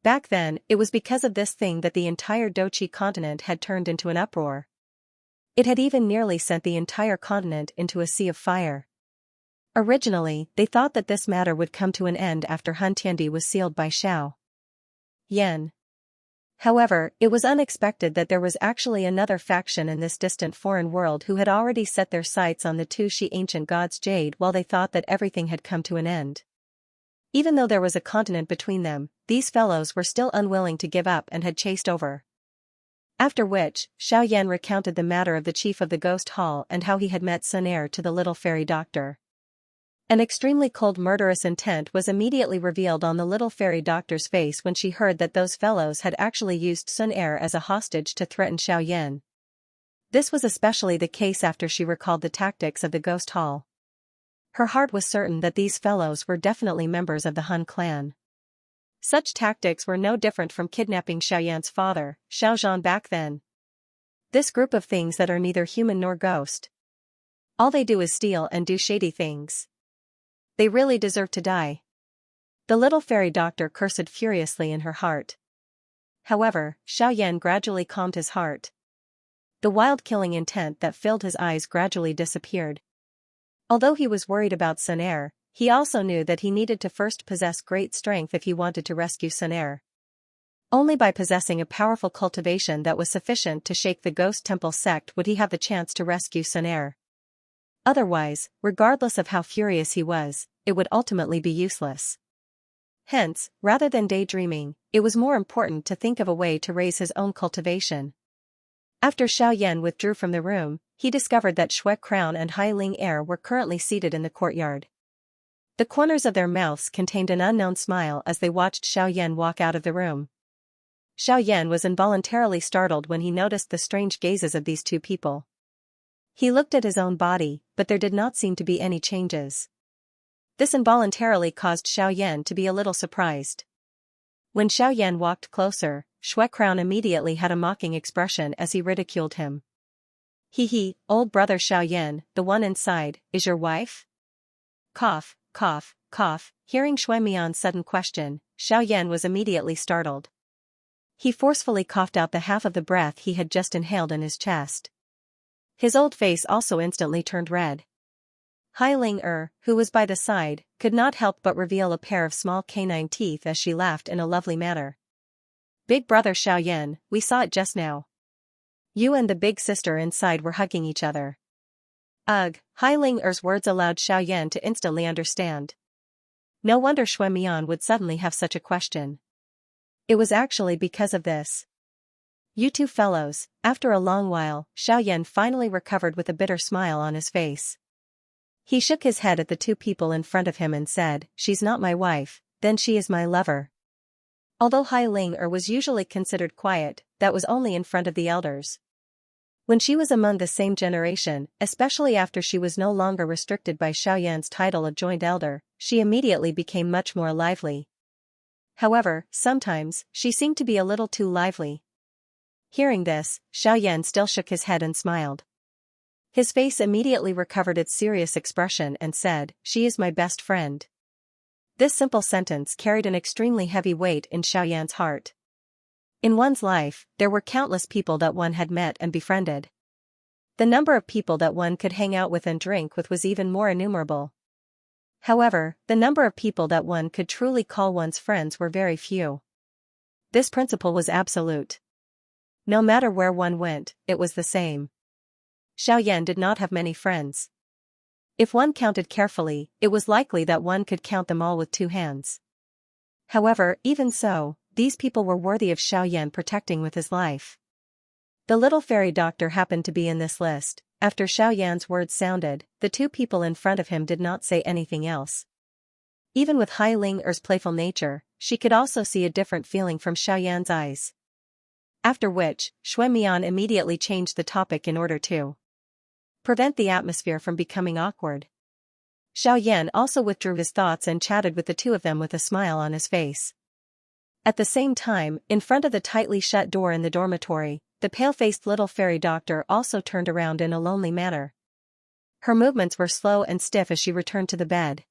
Back then, it was because of this thing that the entire Dochi continent had turned into an uproar. It had even nearly sent the entire continent into a sea of fire. Originally, they thought that this matter would come to an end after Han Tiandi was sealed by Xiao Yan. However, it was unexpected that there was actually another faction in this distant foreign world who had already set their sights on the Tushi ancient god's jade while they thought that everything had come to an end. Even though there was a continent between them, these fellows were still unwilling to give up and had chased over. After which, Xiaoyan recounted the matter of the chief of the Ghost Hall and how he had met Xianxia to the little fairy doctor. An extremely cold murderous intent was immediately revealed on the little fairy doctor's face when she heard that those fellows had actually used Xianxia as a hostage to threaten Xiaoyan. This was especially the case after she recalled the tactics of the Ghost Hall. Her heart was certain that these fellows were definitely members of the Han clan. Such tactics were no different from kidnapping Xiaoyan's father, Xiaozhan back then. This group of things that are neither human nor ghost. All they do is steal and do shady things. They really deserve to die. The little fairy doctor cursed furiously in her heart. However, Xiaoyan gradually calmed his heart. The wild killing intent that filled his eyes gradually disappeared. Although he was worried about Xianxia, he also knew that he needed to first possess great strength if he wanted to rescue Xianxia. Only by possessing a powerful cultivation that was sufficient to shake the Ghost Temple sect would he have the chance to rescue Xianxia. Otherwise, regardless of how furious he was, it would ultimately be useless. Hence, rather than daydreaming, it was more important to think of a way to raise his own cultivation. After Xiaoyan withdrew from the room, he discovered that Shui Crown and Hai Ling Er were currently seated in the courtyard. The corners of their mouths contained an unknown smile as they watched Xiaoyan walk out of the room. Xiaoyan was involuntarily startled when he noticed the strange gazes of these two people. He looked at his own body, but there did not seem to be any changes. This involuntarily caused Xiaoyan to be a little surprised. When Xiaoyan walked closer, Shui Crown immediately had a mocking expression as he ridiculed him. "Hee, old brother Xiaoyan, the one inside, is your wife?" Cough, cough, cough. Hearing Shui Mian's sudden question, Xiaoyan was immediately startled. He forcefully coughed out the half of the breath he had just inhaled in his chest. His old face also instantly turned red. Hai Ling Er, who was by the side, could not help but reveal a pair of small canine teeth as she laughed in a lovely manner. "Big brother Xiaoyan, we saw it just now. You and the big sister inside were hugging each other." Ugh, Hai Ling Er's words allowed Xiaoyan to instantly understand. No wonder Shui Mian would suddenly have such a question. It was actually because of this. You two fellows. After a long while, Xiaoyan finally recovered with a bitter smile on his face. He shook his head at the two people in front of him and said, "She's not my wife, then she is my lover." Although Hai Ling was usually considered quiet, that was only in front of the elders. When she was among the same generation, especially after she was no longer restricted by Xiaoyan's title of joint elder, she immediately became much more lively. However, sometimes, she seemed to be a little too lively. Hearing this, Xiaoyan still shook his head and smiled. His face immediately recovered its serious expression and said, "She is my best friend." This simple sentence carried an extremely heavy weight in Xiaoyan's heart. In one's life, there were countless people that one had met and befriended. The number of people that one could hang out with and drink with was even more innumerable. However, the number of people that one could truly call one's friends were very few. This principle was absolute. No matter where one went, it was the same. Xiaoyan did not have many friends. If one counted carefully, it was likely that one could count them all with two hands. However, even so, these people were worthy of Xiaoyan protecting with his life. The little fairy doctor happened to be in this list. After Xiaoyan's words sounded, the two people in front of him did not say anything else. Even with Hai Ling's playful nature, she could also see a different feeling from Xiaoyan's eyes. After which, Shui Mian immediately changed the topic in order to prevent the atmosphere from becoming awkward. Xiaoyan also withdrew his thoughts and chatted with the two of them with a smile on his face. At the same time, in front of the tightly shut door in the dormitory, the pale-faced little fairy doctor also turned around in a lonely manner. Her movements were slow and stiff as she returned to the bed.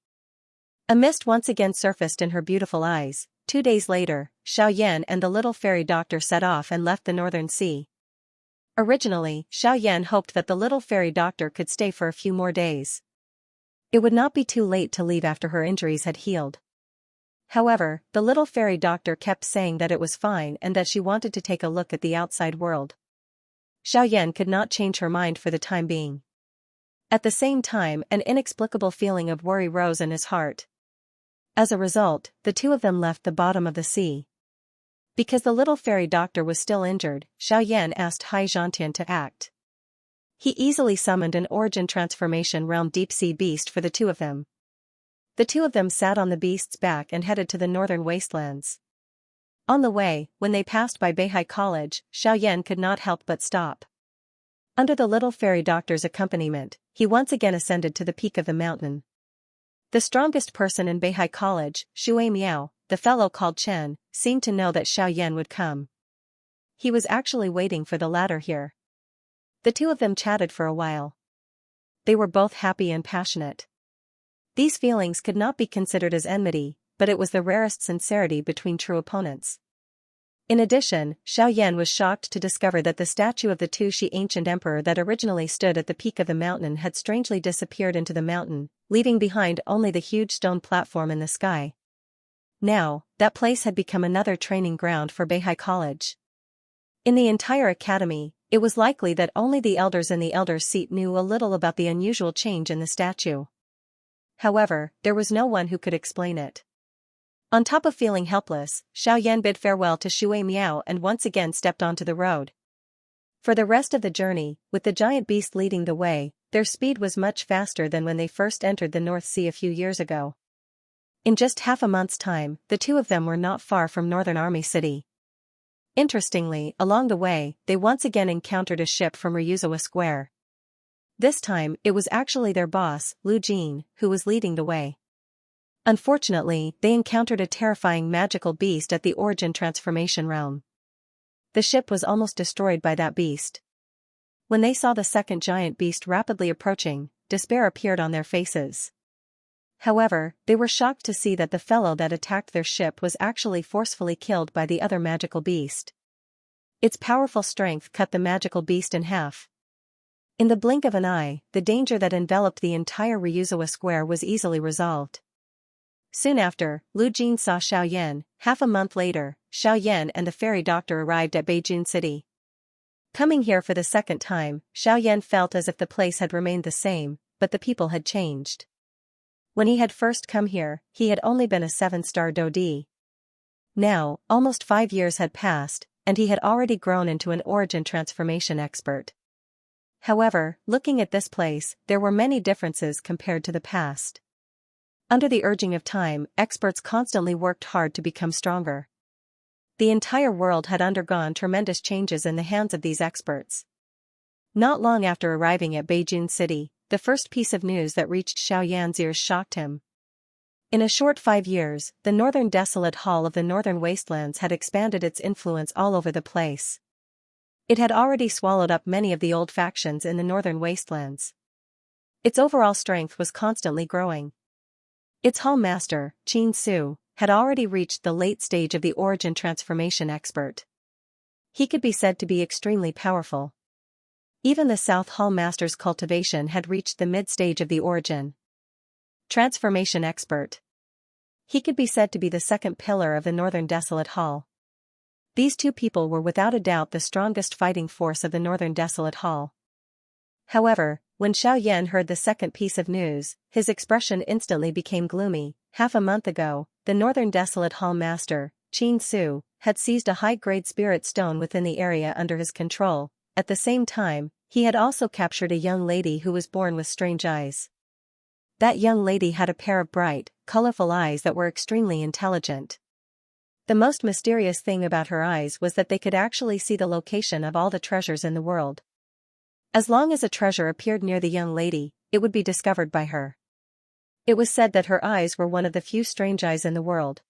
A mist once again surfaced in her beautiful eyes. 2 days later, Xiaoyan and the little fairy doctor set off and left the northern sea. Originally, Xiaoyan hoped that the little fairy doctor could stay for a few more days. It would not be too late to leave after her injuries had healed. However, the little fairy doctor kept saying that it was fine and that she wanted to take a look at the outside world. Xiaoyan could not change her mind for the time being. At the same time, an inexplicable feeling of worry rose in his heart. As a result, the two of them left the bottom of the sea. Because the little fairy doctor was still injured, Xiaoyan asked Hai Zhantian to act. He easily summoned an origin transformation realm deep-sea beast for the two of them. The two of them sat on the beast's back and headed to the northern wastelands. On the way, when they passed by Beihai College, Xiaoyan could not help but stop. Under the little fairy doctor's accompaniment, he once again ascended to the peak of the mountain. The strongest person in Beihai College, Shui Miao, the fellow called Chen, seemed to know that Xiaoyan would come. He was actually waiting for the latter here. The two of them chatted for a while. They were both happy and passionate. These feelings could not be considered as enmity, but it was the rarest sincerity between true opponents. In addition, Xiaoyan was shocked to discover that the statue of the Tu-Shi ancient emperor that originally stood at the peak of the mountain had strangely disappeared into the mountain, leaving behind only the huge stone platform in the sky. Now, that place had become another training ground for Beihai College. In the entire academy, it was likely that only the elders in the elder's seat knew a little about the unusual change in the statue. However, there was no one who could explain it. On top of feeling helpless, Xiaoyan bid farewell to Shui Miao and once again stepped onto the road. For the rest of the journey, with the giant beast leading the way, their speed was much faster than when they first entered the North Sea a few years ago. In just half a month's time, the two of them were not far from Northern Army City. Interestingly, along the way, they once again encountered a ship from Ryuzawa Square. This time, it was actually their boss, Lu Jin, who was leading the way. Unfortunately, they encountered a terrifying magical beast at the origin transformation realm. The ship was almost destroyed by that beast. When they saw the second giant beast rapidly approaching, despair appeared on their faces. However, they were shocked to see that the fellow that attacked their ship was actually forcefully killed by the other magical beast. Its powerful strength cut the magical beast in half. In the blink of an eye, the danger that enveloped the entire Ryuzawa Square was easily resolved. Soon after, Lu Jin saw Xiaoyan. Half a month later, Xiaoyan and the fairy doctor arrived at Beijing City. Coming here for the second time, Xiaoyan felt as if the place had remained the same, but the people had changed. When he had first come here, he had only been a 7-star Dodi. Now, almost 5 years had passed, and he had already grown into an origin transformation expert. However, looking at this place, there were many differences compared to the past. Under the urging of time, experts constantly worked hard to become stronger. The entire world had undergone tremendous changes in the hands of these experts. Not long after arriving at Beijing City, the first piece of news that reached Xiaoyan's ears shocked him. In a short 5 years, the Northern Desolate Hall of the Northern Wastelands had expanded its influence all over the place. It had already swallowed up many of the old factions in the Northern Wastelands. Its overall strength was constantly growing. Its hall master, Qin Su, had already reached the late stage of the origin transformation expert. He could be said to be extremely powerful. Even the South Hall Master's Cultivation had reached the mid-stage of the origin transformation expert. He could be said to be the second pillar of the Northern Desolate Hall. These two people were without a doubt the strongest fighting force of the Northern Desolate Hall. However, when Xiaoyan heard the second piece of news, his expression instantly became gloomy. Half a month ago, the Northern Desolate Hall Master, Qin Su, had seized a high-grade spirit stone within the area under his control. At the same time, he had also captured a young lady who was born with strange eyes. That young lady had a pair of bright, colorful eyes that were extremely intelligent. The most mysterious thing about her eyes was that they could actually see the location of all the treasures in the world. As long as a treasure appeared near the young lady, it would be discovered by her. It was said that her eyes were one of the few strange eyes in the world.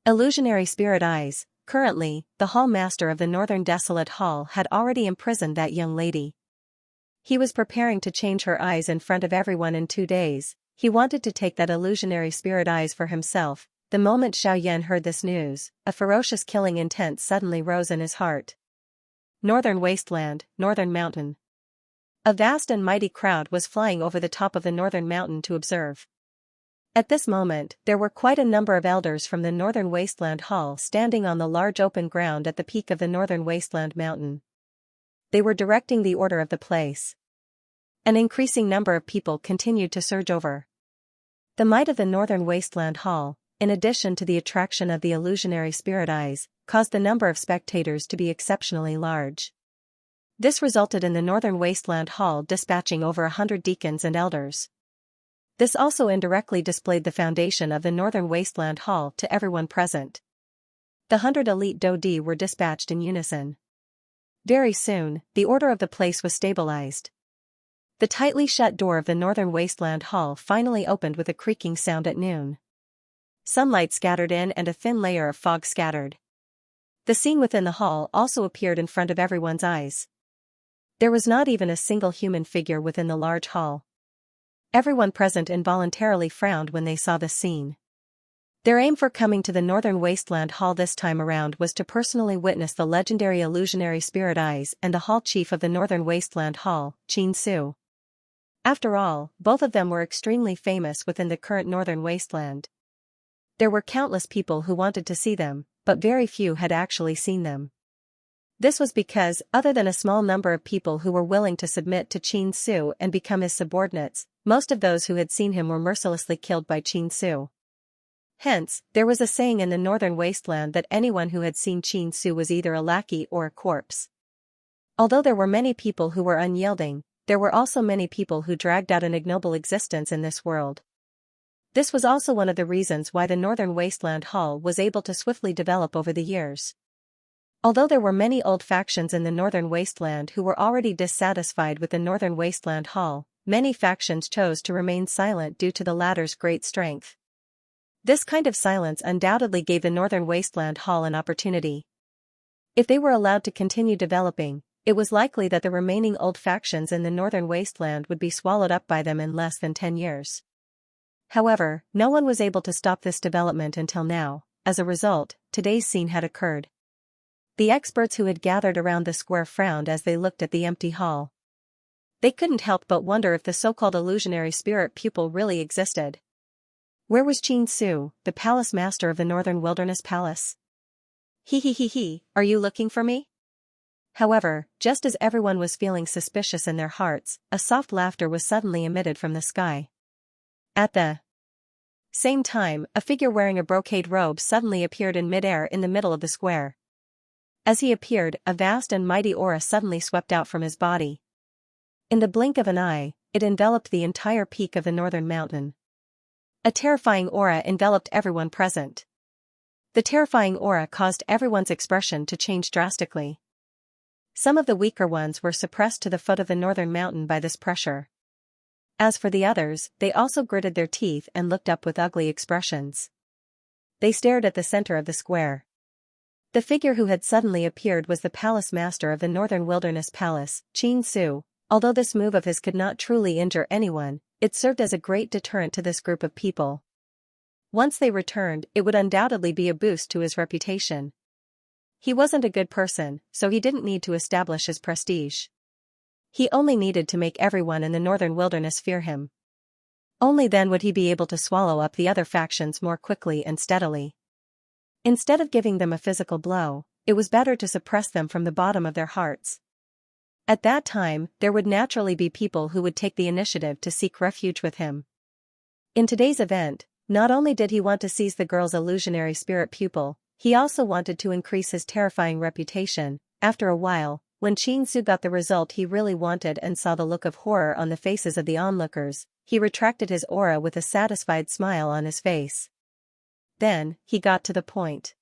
Illusionary spirit eyes. Currently, the Hall Master of the Northern Desolate Hall had already imprisoned that young lady. He was preparing to change her eyes in front of everyone in 2 days. He wanted to take that illusionary spirit eyes for himself. The moment Xiaoyan heard this news, a ferocious killing intent suddenly rose in his heart. Northern Wasteland, Northern Mountain. A vast and mighty crowd was flying over the top of the Northern Mountain to observe. At this moment, there were quite a number of elders from the Northern Wasteland Hall standing on the large open ground at the peak of the Northern Wasteland Mountain. They were directing the order of the place. An increasing number of people continued to surge over. The might of the Northern Wasteland Hall, in addition to the attraction of the illusionary spirit eyes, caused the number of spectators to be exceptionally large. This resulted in the Northern Wasteland Hall dispatching over 100 deacons and elders. This also indirectly displayed the foundation of the Northern Wasteland Hall to everyone present. The 100 elite Dodi were dispatched in unison. Very soon, the order of the place was stabilized. The tightly shut door of the Northern Wasteland Hall finally opened with a creaking sound at noon. Sunlight scattered in and a thin layer of fog scattered. The scene within the hall also appeared in front of everyone's eyes. There was not even a single human figure within the large hall. Everyone present involuntarily frowned when they saw the scene. Their aim for coming to the Northern Wasteland Hall this time around was to personally witness the legendary illusionary spirit eyes and the hall chief of the Northern Wasteland Hall, Qin Su. After all, both of them were extremely famous within the current Northern Wasteland. There were countless people who wanted to see them, but very few had actually seen them. This was because, other than a small number of people who were willing to submit to Qin Su and become his subordinates, most of those who had seen him were mercilessly killed by Qin Su. Hence, there was a saying in the Northern Wasteland that anyone who had seen Qin Su was either a lackey or a corpse. Although there were many people who were unyielding, there were also many people who dragged out an ignoble existence in this world. This was also one of the reasons why the Northern Wasteland Hall was able to swiftly develop over the years. Although there were many old factions in the Northern Wasteland who were already dissatisfied with the Northern Wasteland Hall, many factions chose to remain silent due to the latter's great strength. This kind of silence undoubtedly gave the Northern Wasteland Hall an opportunity. If they were allowed to continue developing, it was likely that the remaining old factions in the Northern Wasteland would be swallowed up by them in less than 10 years. However, no one was able to stop this development until now. As a result, today's scene had occurred. The experts who had gathered around the square frowned as they looked at the empty hall. They couldn't help but wonder if the so-called illusionary spirit pupil really existed. Where was Qin Su, the palace master of the Northern Wilderness Palace? He, are you looking for me? However, just as everyone was feeling suspicious in their hearts, a soft laughter was suddenly emitted from the sky. At the Same time, a figure wearing a brocade robe suddenly appeared in midair in the middle of the square. As he appeared, a vast and mighty aura suddenly swept out from his body. In the blink of an eye, it enveloped the entire peak of the northern mountain. A terrifying aura enveloped everyone present. The terrifying aura caused everyone's expression to change drastically. Some of the weaker ones were suppressed to the foot of the northern mountain by this pressure. As for the others, they also gritted their teeth and looked up with ugly expressions. They stared at the center of the square. The figure who had suddenly appeared was the palace master of the Northern Wilderness Palace, Xianxia. Although this move of his could not truly injure anyone, it served as a great deterrent to this group of people. Once they returned, it would undoubtedly be a boost to his reputation. He wasn't a good person, so he didn't need to establish his prestige. He only needed to make everyone in the Northern Wilderness fear him. Only then would he be able to swallow up the other factions more quickly and steadily. Instead of giving them a physical blow, it was better to suppress them from the bottom of their hearts. At that time, there would naturally be people who would take the initiative to seek refuge with him. In today's event, not only did he want to seize the girl's illusionary spirit pupil, he also wanted to increase his terrifying reputation. After a while, when Xianxia got the result he really wanted and saw the look of horror on the faces of the onlookers, he retracted his aura with a satisfied smile on his face. Then, he got to the point.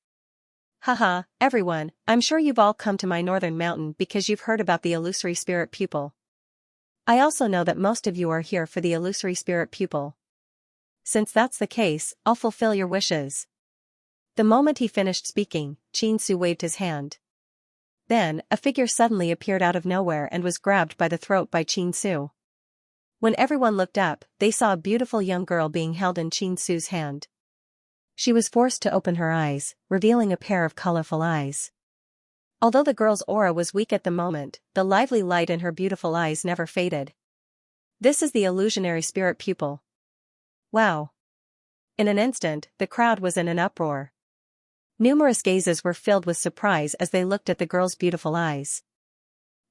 Haha, everyone, I'm sure you've all come to my northern mountain because you've heard about the illusory spirit pupil. I also know that most of you are here for the illusory spirit pupil. Since that's the case, I'll fulfill your wishes. The moment he finished speaking, Xianxia waved his hand. Then, a figure suddenly appeared out of nowhere and was grabbed by the throat by Xianxia. When everyone looked up, they saw a beautiful young girl being held in Xianxia's hand. She was forced to open her eyes, revealing a pair of colorful eyes. Although the girl's aura was weak at the moment, the lively light in her beautiful eyes never faded. This is the illusionary spirit pupil. Wow! In an instant, the crowd was in an uproar. Numerous gazes were filled with surprise as they looked at the girl's beautiful eyes.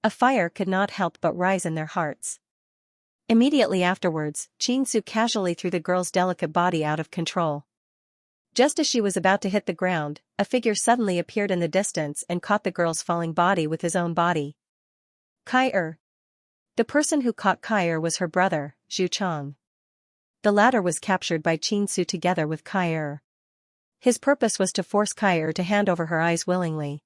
A fire could not help but rise in their hearts. Immediately afterwards, Xianxia casually threw the girl's delicate body out of control. Just as she was about to hit the ground, a figure suddenly appeared in the distance and caught the girl's falling body with his own body. Kai. The person who caught Kai was her brother, Xiuchang. The latter was captured by Xianxia together with Kai. His purpose was to force Kai to hand over her eyes willingly.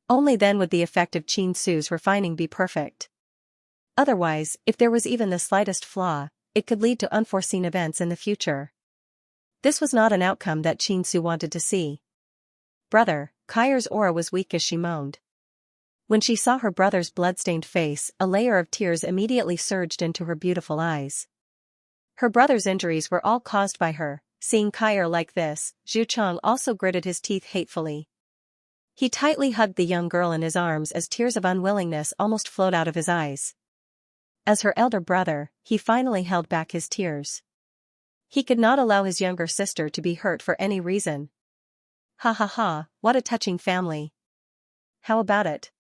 Only then would the effect of Xianxia's refining be perfect. Otherwise, if there was even the slightest flaw, it could lead to unforeseen events in the future. This was not an outcome that Xianxia wanted to see. Brother, Kai's aura was weak as she moaned. When she saw her brother's blood-stained face, a layer of tears immediately surged into her beautiful eyes. Her brother's injuries were all caused by her. Seeing Kai like this, Xiuchang also gritted his teeth hatefully. He tightly hugged the young girl in his arms as tears of unwillingness almost flowed out of his eyes. As her elder brother, he finally held back his tears. He could not allow his younger sister to be hurt for any reason. Ha ha ha, what a touching family. How about it?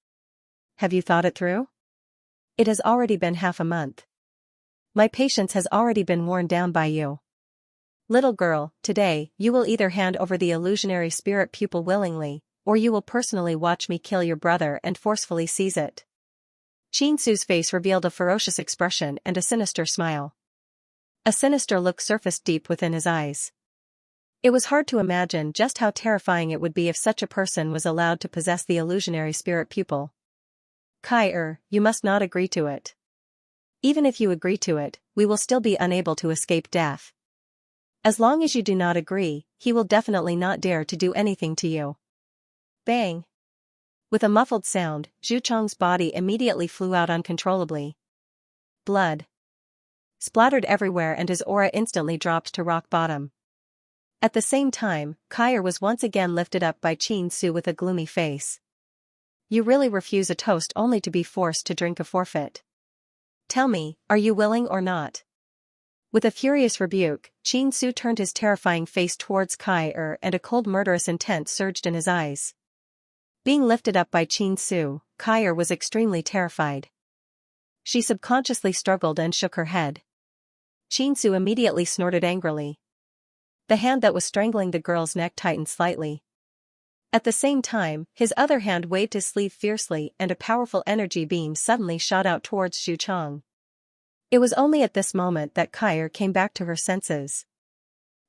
Have you thought it through? It has already been half a month. My patience has already been worn down by you. Little girl, today, you will either hand over the illusionary spirit pupil willingly, or you will personally watch me kill your brother and forcefully seize it. Xianxia's face revealed a ferocious expression and a sinister smile. A sinister look surfaced deep within his eyes. It was hard to imagine just how terrifying it would be if such a person was allowed to possess the illusionary spirit pupil. Kai, you must not agree to it. Even if you agree to it, we will still be unable to escape death. As long as you do not agree, he will definitely not dare to do anything to you. Bang! With a muffled sound, Xiuchang's body immediately flew out uncontrollably. Blood splattered everywhere and his aura instantly dropped to rock bottom. At the same time, Kai was once again lifted up by Xianxia with a gloomy face. You really refuse a toast only to be forced to drink a forfeit. Tell me, are you willing or not? With a furious rebuke, Xianxia turned his terrifying face towards Kai and a cold murderous intent surged in his eyes. Being lifted up by Xianxia, Kai was extremely terrified. She subconsciously struggled and shook her head. Xianxia immediately snorted angrily. The hand that was strangling the girl's neck tightened slightly. At the same time, his other hand waved his sleeve fiercely and a powerful energy beam suddenly shot out towards Xianxia. It was only at this moment that Kair came back to her senses.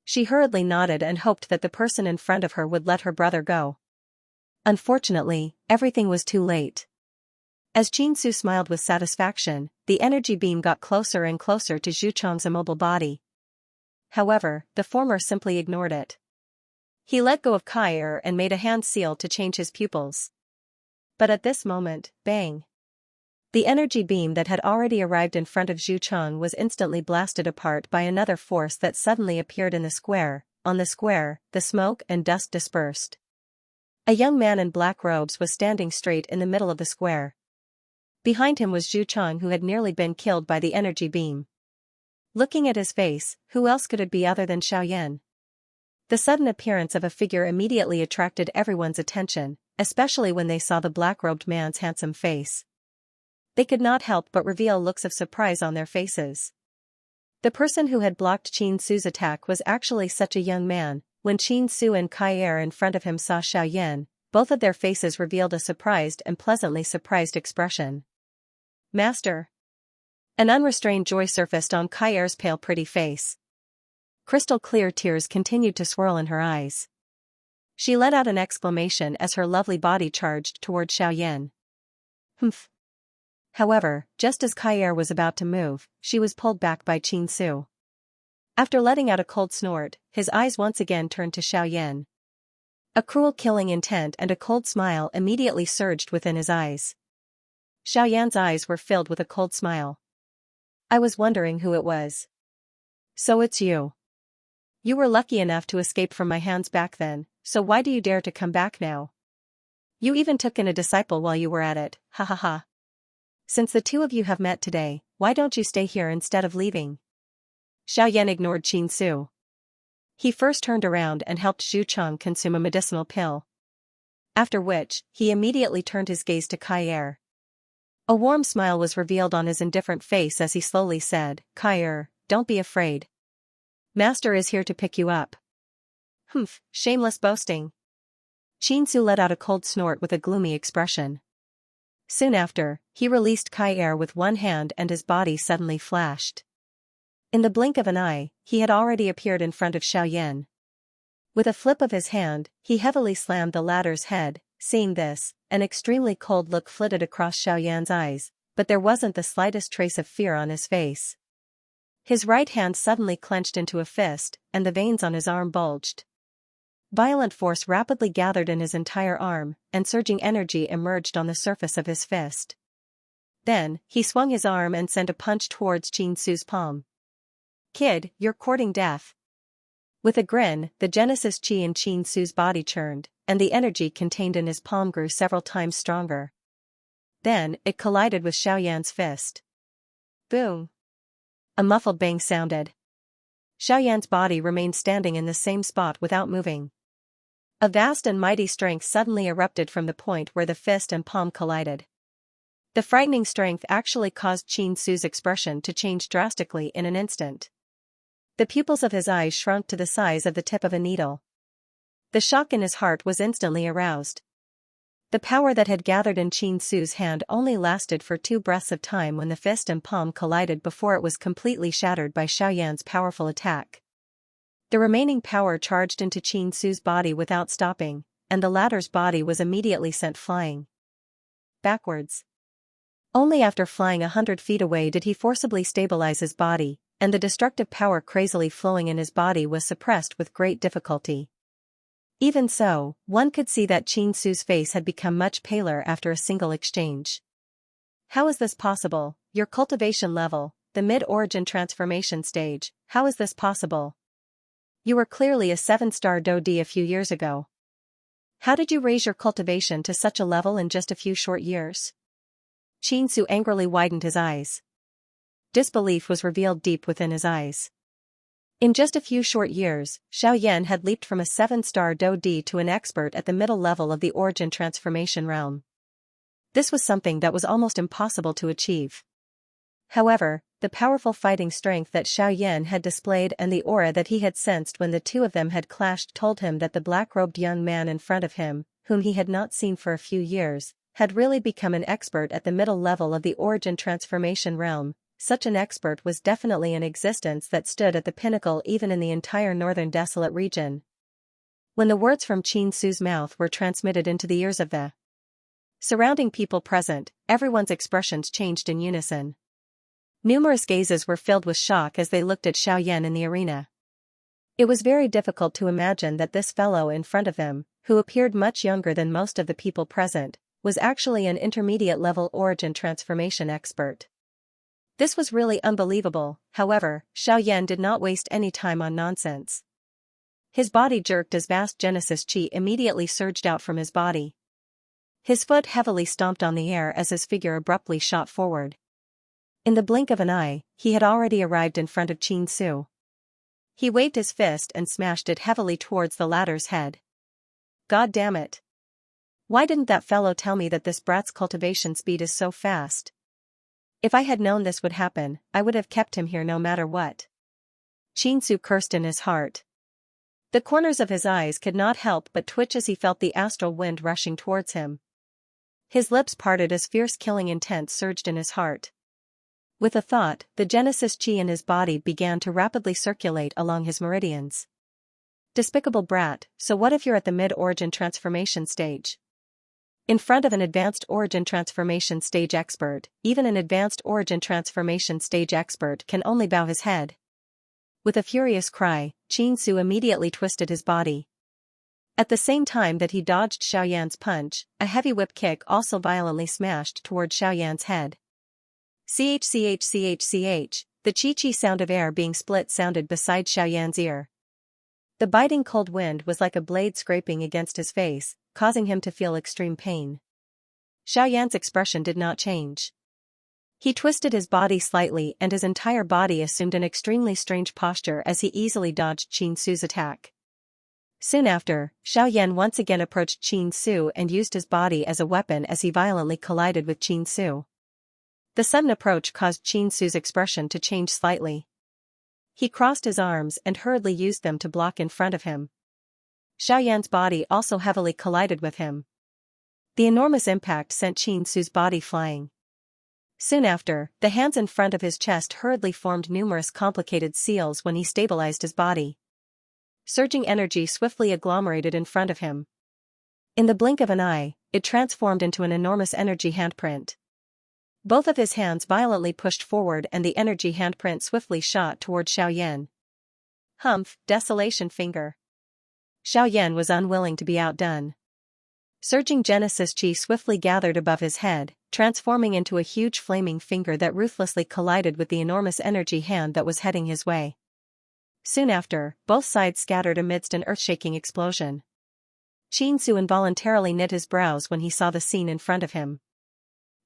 She hurriedly nodded and hoped that the person in front of her would let her brother go. Unfortunately, everything was too late. As Xianxia smiled with satisfaction, the energy beam got closer and closer to Xianxia's immobile body. However, the former simply ignored it. He let go of Kair and made a hand seal to change his pupils. But at this moment, bang! The energy beam that had already arrived in front of Xianxia was instantly blasted apart by another force that suddenly appeared in the square. On the square, the smoke and dust dispersed. A young man in black robes was standing straight in the middle of the square. Behind him was Xianxia, who had nearly been killed by the energy beam. Looking at his face, who else could it be other than Xiaoyan? The sudden appearance of a figure immediately attracted everyone's attention, especially when they saw the black-robed man's handsome face. They could not help but reveal looks of surprise on their faces. The person who had blocked Xianxia's attack was actually such a young man. When Xianxia and Kair in front of him saw Xiaoyan, both of their faces revealed a surprised and pleasantly surprised expression. "Master!" An unrestrained joy surfaced on Kair's pale pretty face. Crystal clear tears continued to swirl in her eyes. She let out an exclamation as her lovely body charged toward Xiaoyan. "Humph!" However, just as Kair was about to move, she was pulled back by Xianxia. After letting out a cold snort, his eyes once again turned to Xiaoyan. A cruel killing intent and a cold smile immediately surged within his eyes. Xiaoyan's eyes were filled with a cold smile. "I was wondering who it was." "So it's you. You were lucky enough to escape from my hands back then, so why do you dare to come back now? You even took in a disciple while you were at it, ha ha ha. Since the two of you have met today, why don't you stay here instead of leaving?" Xiaoyan ignored Xianxia. He first turned around and helped Xianxia consume a medicinal pill. After which, he immediately turned his gaze to Kair. A warm smile was revealed on his indifferent face as he slowly said, "Kair, don't be afraid. Master is here to pick you up." "Humph, shameless boasting." Xianxia let out a cold snort with a gloomy expression. Soon after, he released Kair with one hand and his body suddenly flashed. In the blink of an eye, he had already appeared in front of Xiaoyan. With a flip of his hand, he heavily slammed the latter's head. Seeing this, an extremely cold look flitted across Xiaoyan's eyes, but there wasn't the slightest trace of fear on his face. His right hand suddenly clenched into a fist, and the veins on his arm bulged. Violent force rapidly gathered in his entire arm, and surging energy emerged on the surface of his fist. Then, he swung his arm and sent a punch towards Xianxia's palm. "Kid, you're courting death." With a grin, the Genesis chi in Xianxia's body churned, and the energy contained in his palm grew several times stronger. Then, it collided with Xiaoyan's fist. Boom! A muffled bang sounded. Xiaoyan's body remained standing in the same spot without moving. A vast and mighty strength suddenly erupted from the point where the fist and palm collided. The frightening strength actually caused Xianxia's expression to change drastically in an instant. The pupils of his eyes shrunk to the size of the tip of a needle. The shock in his heart was instantly aroused. The power that had gathered in Xianxia's hand only lasted for 2 breaths of time when the fist and palm collided before it was completely shattered by Xiaoyan's powerful attack. The remaining power charged into Xianxia's body without stopping, and the latter's body was immediately sent flying backwards. Only after flying 100 feet away did he forcibly stabilize his body, and the destructive power crazily flowing in his body was suppressed with great difficulty. Even so, one could see that Xianxia's face had become much paler after a single exchange. "How is this possible? Your cultivation level, the mid-origin transformation stage, how is this possible? You were clearly a 7-star Dodi a few years ago. How did you raise your cultivation to such a level in just a few short years?" Xianxia angrily widened his eyes. Disbelief was revealed deep within his eyes. In just a few short years, Xiaoyan had leaped from a 7-star Dodi to an expert at the middle level of the origin transformation realm. This was something that was almost impossible to achieve. However, the powerful fighting strength that Xiaoyan had displayed and the aura that he had sensed when the two of them had clashed told him that the black-robed young man in front of him, whom he had not seen for a few years, had really become an expert at the middle level of the origin transformation realm. Such an expert was definitely in existence that stood at the pinnacle even in the entire northern desolate region. When the words from Qin Su's mouth were transmitted into the ears of the surrounding people present, everyone's expressions changed in unison. Numerous gazes were filled with shock as they looked at Xiaoyan in the arena. It was very difficult to imagine that this fellow in front of them, who appeared much younger than most of the people present, was actually an intermediate-level origin transformation expert. This was really unbelievable. However, Xiaoyan did not waste any time on nonsense. His body jerked as vast Genesis Chi immediately surged out from his body. His foot heavily stomped on the air as his figure abruptly shot forward. In the blink of an eye, he had already arrived in front of Qin Su. He waved his fist and smashed it heavily towards the latter's head. God damn it! Why didn't that fellow tell me that this brat's cultivation speed is so fast? If I had known this would happen, I would have kept him here no matter what. Qin Su cursed in his heart. The corners of his eyes could not help but twitch as he felt the astral wind rushing towards him. His lips parted as fierce killing intent surged in his heart. With a thought, the Genesis Chi in his body began to rapidly circulate along his meridians. Despicable brat, so what if you're at the mid-origin transformation stage? In front of an advanced origin transformation stage expert, even an advanced origin transformation stage expert can only bow his head. With a furious cry, Qin Su immediately twisted his body. At the same time that he dodged Xiaoyan's punch, a heavy whip kick also violently smashed toward Xiaoyan's head. Ch, the chi-chi sound of air being split sounded beside Xiaoyan's ear. The biting cold wind was like a blade scraping against his face, causing him to feel extreme pain. Xiaoyan's expression did not change. He twisted his body slightly and his entire body assumed an extremely strange posture as he easily dodged Qin Su's attack. Soon after, Xiaoyan once again approached Qin Su and used his body as a weapon as he violently collided with Qin Su. The sudden approach caused Qin Su's expression to change slightly. He crossed his arms and hurriedly used them to block in front of him. Xiaoyan's body also heavily collided with him. The enormous impact sent Qin Su's body flying. Soon after, the hands in front of his chest hurriedly formed numerous complicated seals when he stabilized his body. Surging energy swiftly agglomerated in front of him. In the blink of an eye, it transformed into an enormous energy handprint. Both of his hands violently pushed forward and the energy handprint swiftly shot toward Xiaoyan. Humph, desolation finger. Xiaoyan was unwilling to be outdone. Surging Genesis Chi swiftly gathered above his head, transforming into a huge flaming finger that ruthlessly collided with the enormous energy hand that was heading his way. Soon after, both sides scattered amidst an earth-shaking explosion. Qin Su involuntarily knit his brows when he saw the scene in front of him.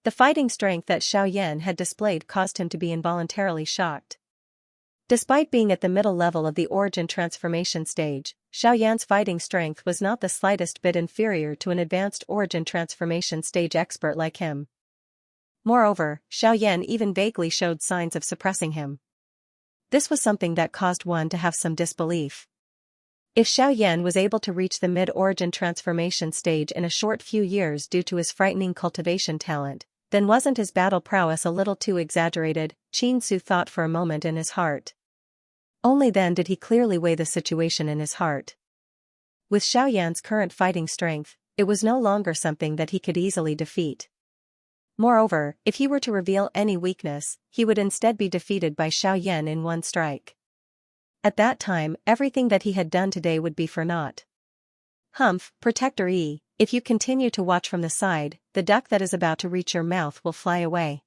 The fighting strength that Xiaoyan had displayed caused him to be involuntarily shocked. Despite being at the middle level of the origin transformation stage, Xiaoyan's fighting strength was not the slightest bit inferior to an advanced origin transformation stage expert like him. Moreover, Xiaoyan even vaguely showed signs of suppressing him. This was something that caused one to have some disbelief. If Xiaoyan was able to reach the mid-origin transformation stage in a short few years due to his frightening cultivation talent, then wasn't his battle prowess a little too exaggerated? Qin Su thought for a moment in his heart. Only then did he clearly weigh the situation in his heart. With Xiaoyan's current fighting strength, it was no longer something that he could easily defeat. Moreover, if he were to reveal any weakness, he would instead be defeated by Xiaoyan in one strike. At that time, everything that he had done today would be for naught. Humph, Protector E, if you continue to watch from the side, the duck that is about to reach your mouth will fly away.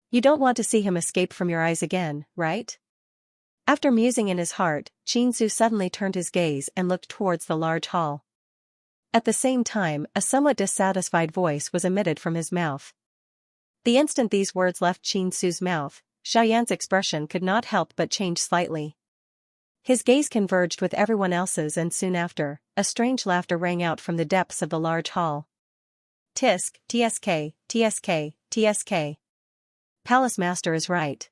You don't want to see him escape from your eyes again, right? After musing in his heart, Qin Su suddenly turned his gaze and looked towards the large hall. At the same time, a somewhat dissatisfied voice was emitted from his mouth. The instant these words left Qin Su's mouth, Xiaoyan's expression could not help but change slightly. His gaze converged with everyone else's and soon after, a strange laughter rang out from the depths of the large hall. Tisk, tsk, tsk, tsk. Palace Master is right.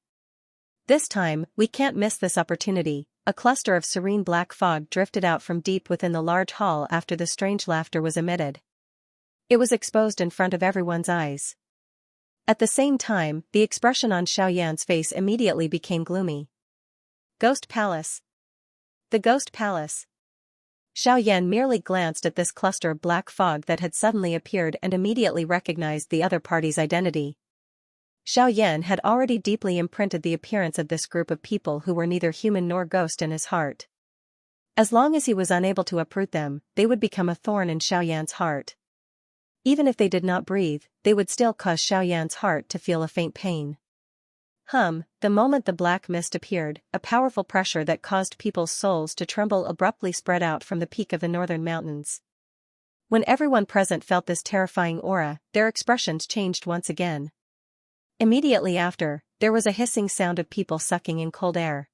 This time, we can't miss this opportunity. A cluster of serene black fog drifted out from deep within the large hall after the strange laughter was emitted. It was exposed in front of everyone's eyes. At the same time, the expression on Xiaoyan's face immediately became gloomy. Ghost Palace. The Ghost Palace. Xiaoyan merely glanced at this cluster of black fog that had suddenly appeared and immediately recognized the other party's identity. Xiaoyan had already deeply imprinted the appearance of this group of people who were neither human nor ghost in his heart. As long as he was unable to uproot them, they would become a thorn in Xiaoyan's heart. Even if they did not breathe, they would still cause Xiaoyan's heart to feel a faint pain. The moment the black mist appeared, a powerful pressure that caused people's souls to tremble abruptly spread out from the peak of the northern mountains. When everyone present felt this terrifying aura, their expressions changed once again. Immediately after, there was a hissing sound of people sucking in cold air.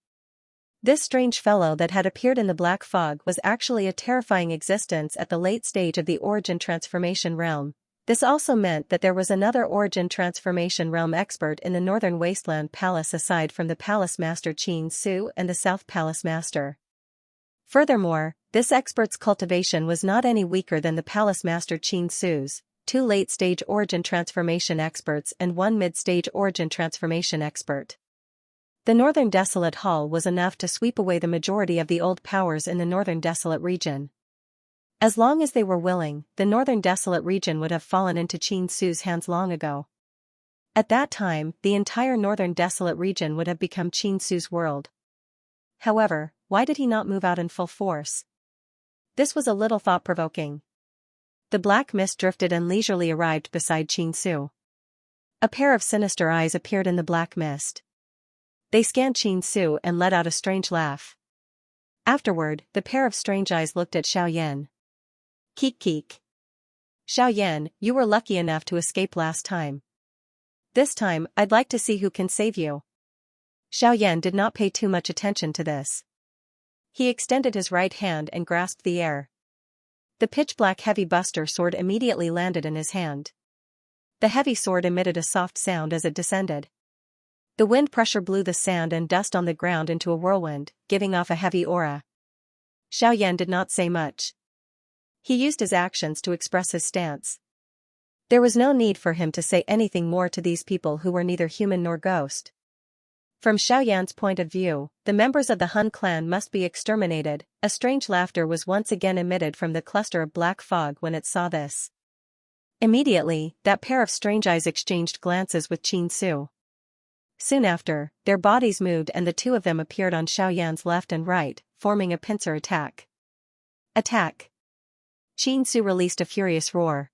This strange fellow that had appeared in the black fog was actually a terrifying existence at the late stage of the origin transformation realm. This also meant that there was another origin transformation realm expert in the northern wasteland palace aside from the palace master Xianxia and the south palace master. Furthermore, this expert's cultivation was not any weaker than the palace master Xianxia's, 2 late-stage origin transformation experts and 1 mid-stage origin transformation expert. The Northern Desolate Hall was enough to sweep away the majority of the old powers in the Northern Desolate region. As long as they were willing, the Northern Desolate region would have fallen into Xianxia's hands long ago. At that time, the entire Northern Desolate region would have become Xianxia's world. However, why did he not move out in full force? This was a little thought-provoking. The black mist drifted and leisurely arrived beside Xianxia. A pair of sinister eyes appeared in the black mist. They scanned Xianxia and let out a strange laugh. Afterward, the pair of strange eyes looked at Xiaoyan. Keek keek. Xiaoyan, you were lucky enough to escape last time. This time, I'd like to see who can save you. Xiaoyan did not pay too much attention to this. He extended his right hand and grasped the air. The pitch-black heavy buster sword immediately landed in his hand. The heavy sword emitted a soft sound as it descended. The wind pressure blew the sand and dust on the ground into a whirlwind, giving off a heavy aura. Xiaoyan did not say much. He used his actions to express his stance. There was no need for him to say anything more to these people who were neither human nor ghost. From Xiaoyan's point of view, the members of the Hun clan must be exterminated. A strange laughter was once again emitted from the cluster of black fog when it saw this. Immediately, that pair of strange eyes exchanged glances with Xianxia. Soon after, their bodies moved and the two of them appeared on Xiaoyan's left and right, forming a pincer attack. Attack! Xianxia released a furious roar.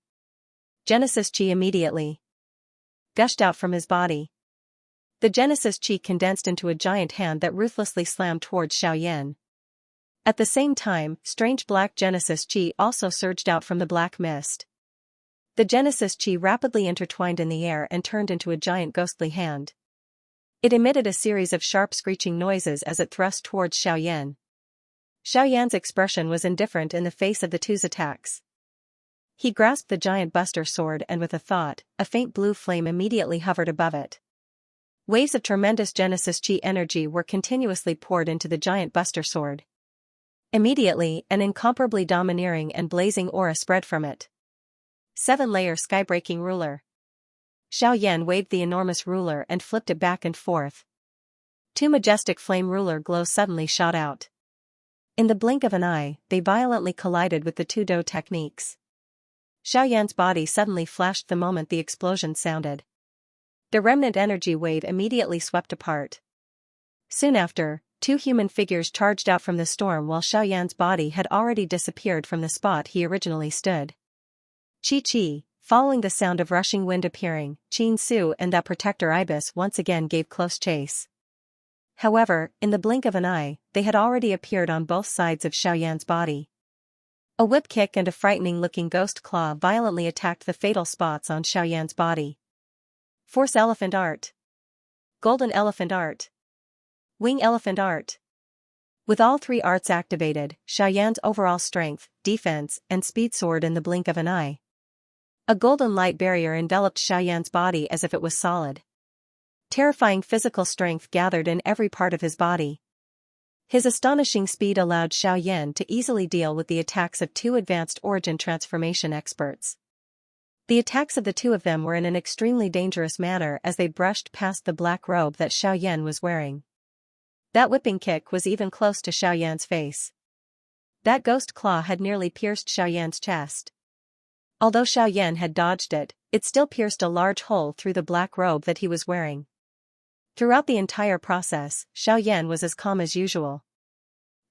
Genesis Chi immediately gushed out from his body. The Genesis Chi condensed into a giant hand that ruthlessly slammed towards Xiaoyan. At the same time, strange black Genesis Chi also surged out from the black mist. The Genesis Chi rapidly intertwined in the air and turned into a giant ghostly hand. It emitted a series of sharp screeching noises as it thrust towards Xiaoyan. Xiaoyan's expression was indifferent in the face of the two's attacks. He grasped the giant buster sword and with a thought, a faint blue flame immediately hovered above it. Waves of tremendous Genesis Chi energy were continuously poured into the giant buster sword. Immediately, an incomparably domineering and blazing aura spread from it. 7-layer sky-breaking ruler. Xiaoyan waved the enormous ruler and flipped it back and forth. 2 majestic flame ruler glows suddenly shot out. In the blink of an eye, they violently collided with the 2 Do techniques. Xiaoyan's body suddenly flashed the moment the explosion sounded. The remnant energy wave immediately swept apart. Soon after, 2 human figures charged out from the storm while Xiaoyan's body had already disappeared from the spot he originally stood. Chi-Chi, following the sound of rushing wind appearing, Xianxia and that protector ibis once again gave close chase. However, in the blink of an eye, they had already appeared on both sides of Xiaoyan's body. A whip kick and a frightening-looking ghost claw violently attacked the fatal spots on Xiaoyan's body. Force Elephant Art. Golden Elephant Art. Wing Elephant Art. With all 3 arts activated, Xiaoyan's overall strength, defense, and speed soared in the blink of an eye. A golden light barrier enveloped Xiaoyan's body as if it was solid. Terrifying physical strength gathered in every part of his body. His astonishing speed allowed Xiaoyan to easily deal with the attacks of two advanced origin transformation experts. The attacks of the two of them were in an extremely dangerous manner as they brushed past the black robe that Xiaoyan was wearing. That whipping kick was even close to Xiaoyan's face. That ghost claw had nearly pierced Xiaoyan's chest. Although Xiaoyan had dodged it, it still pierced a large hole through the black robe that he was wearing. Throughout the entire process, Xiaoyan was as calm as usual.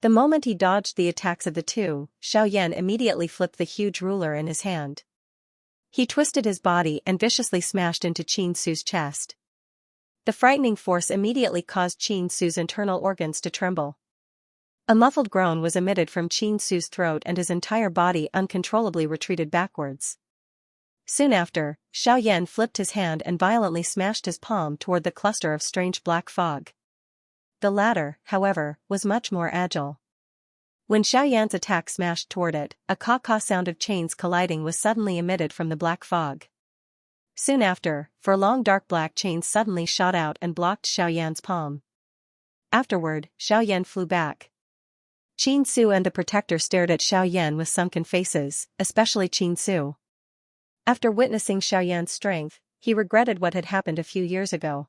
The moment he dodged the attacks of the two, Xiaoyan immediately flipped the huge ruler in his hand. He twisted his body and viciously smashed into Qin Su's chest. The frightening force immediately caused Qin Su's internal organs to tremble. A muffled groan was emitted from Qin Su's throat and his entire body uncontrollably retreated backwards. Soon after, Xiaoyan flipped his hand and violently smashed his palm toward the cluster of strange black fog. The latter, however, was much more agile. When Xiaoyan's attack smashed toward it, a caw-caw sound of chains colliding was suddenly emitted from the black fog. Soon after, 4 long dark black chains suddenly shot out and blocked Xiaoyan's palm. Afterward, Xiaoyan flew back. Qin Su and the protector stared at Xiaoyan with sunken faces, especially Qin Su. After witnessing Xiaoyan's strength, he regretted what had happened a few years ago.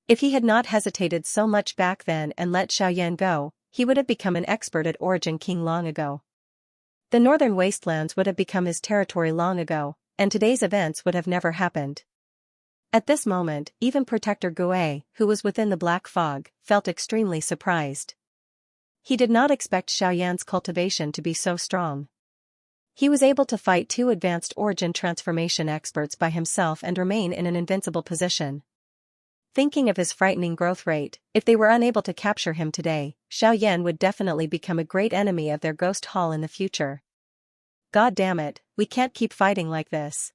If he had not hesitated so much back then and let Xiaoyan go, he would have become an expert at Origin King long ago. The northern wastelands would have become his territory long ago, and today's events would have never happened. At this moment, even Protector Gue, who was within the black fog, felt extremely surprised. He did not expect Xiaoyan's cultivation to be so strong. He was able to fight 2 advanced origin transformation experts by himself and remain in an invincible position. Thinking of his frightening growth rate, if they were unable to capture him today, Xiaoyan would definitely become a great enemy of their ghost hall in the future. God damn it, we can't keep fighting like this.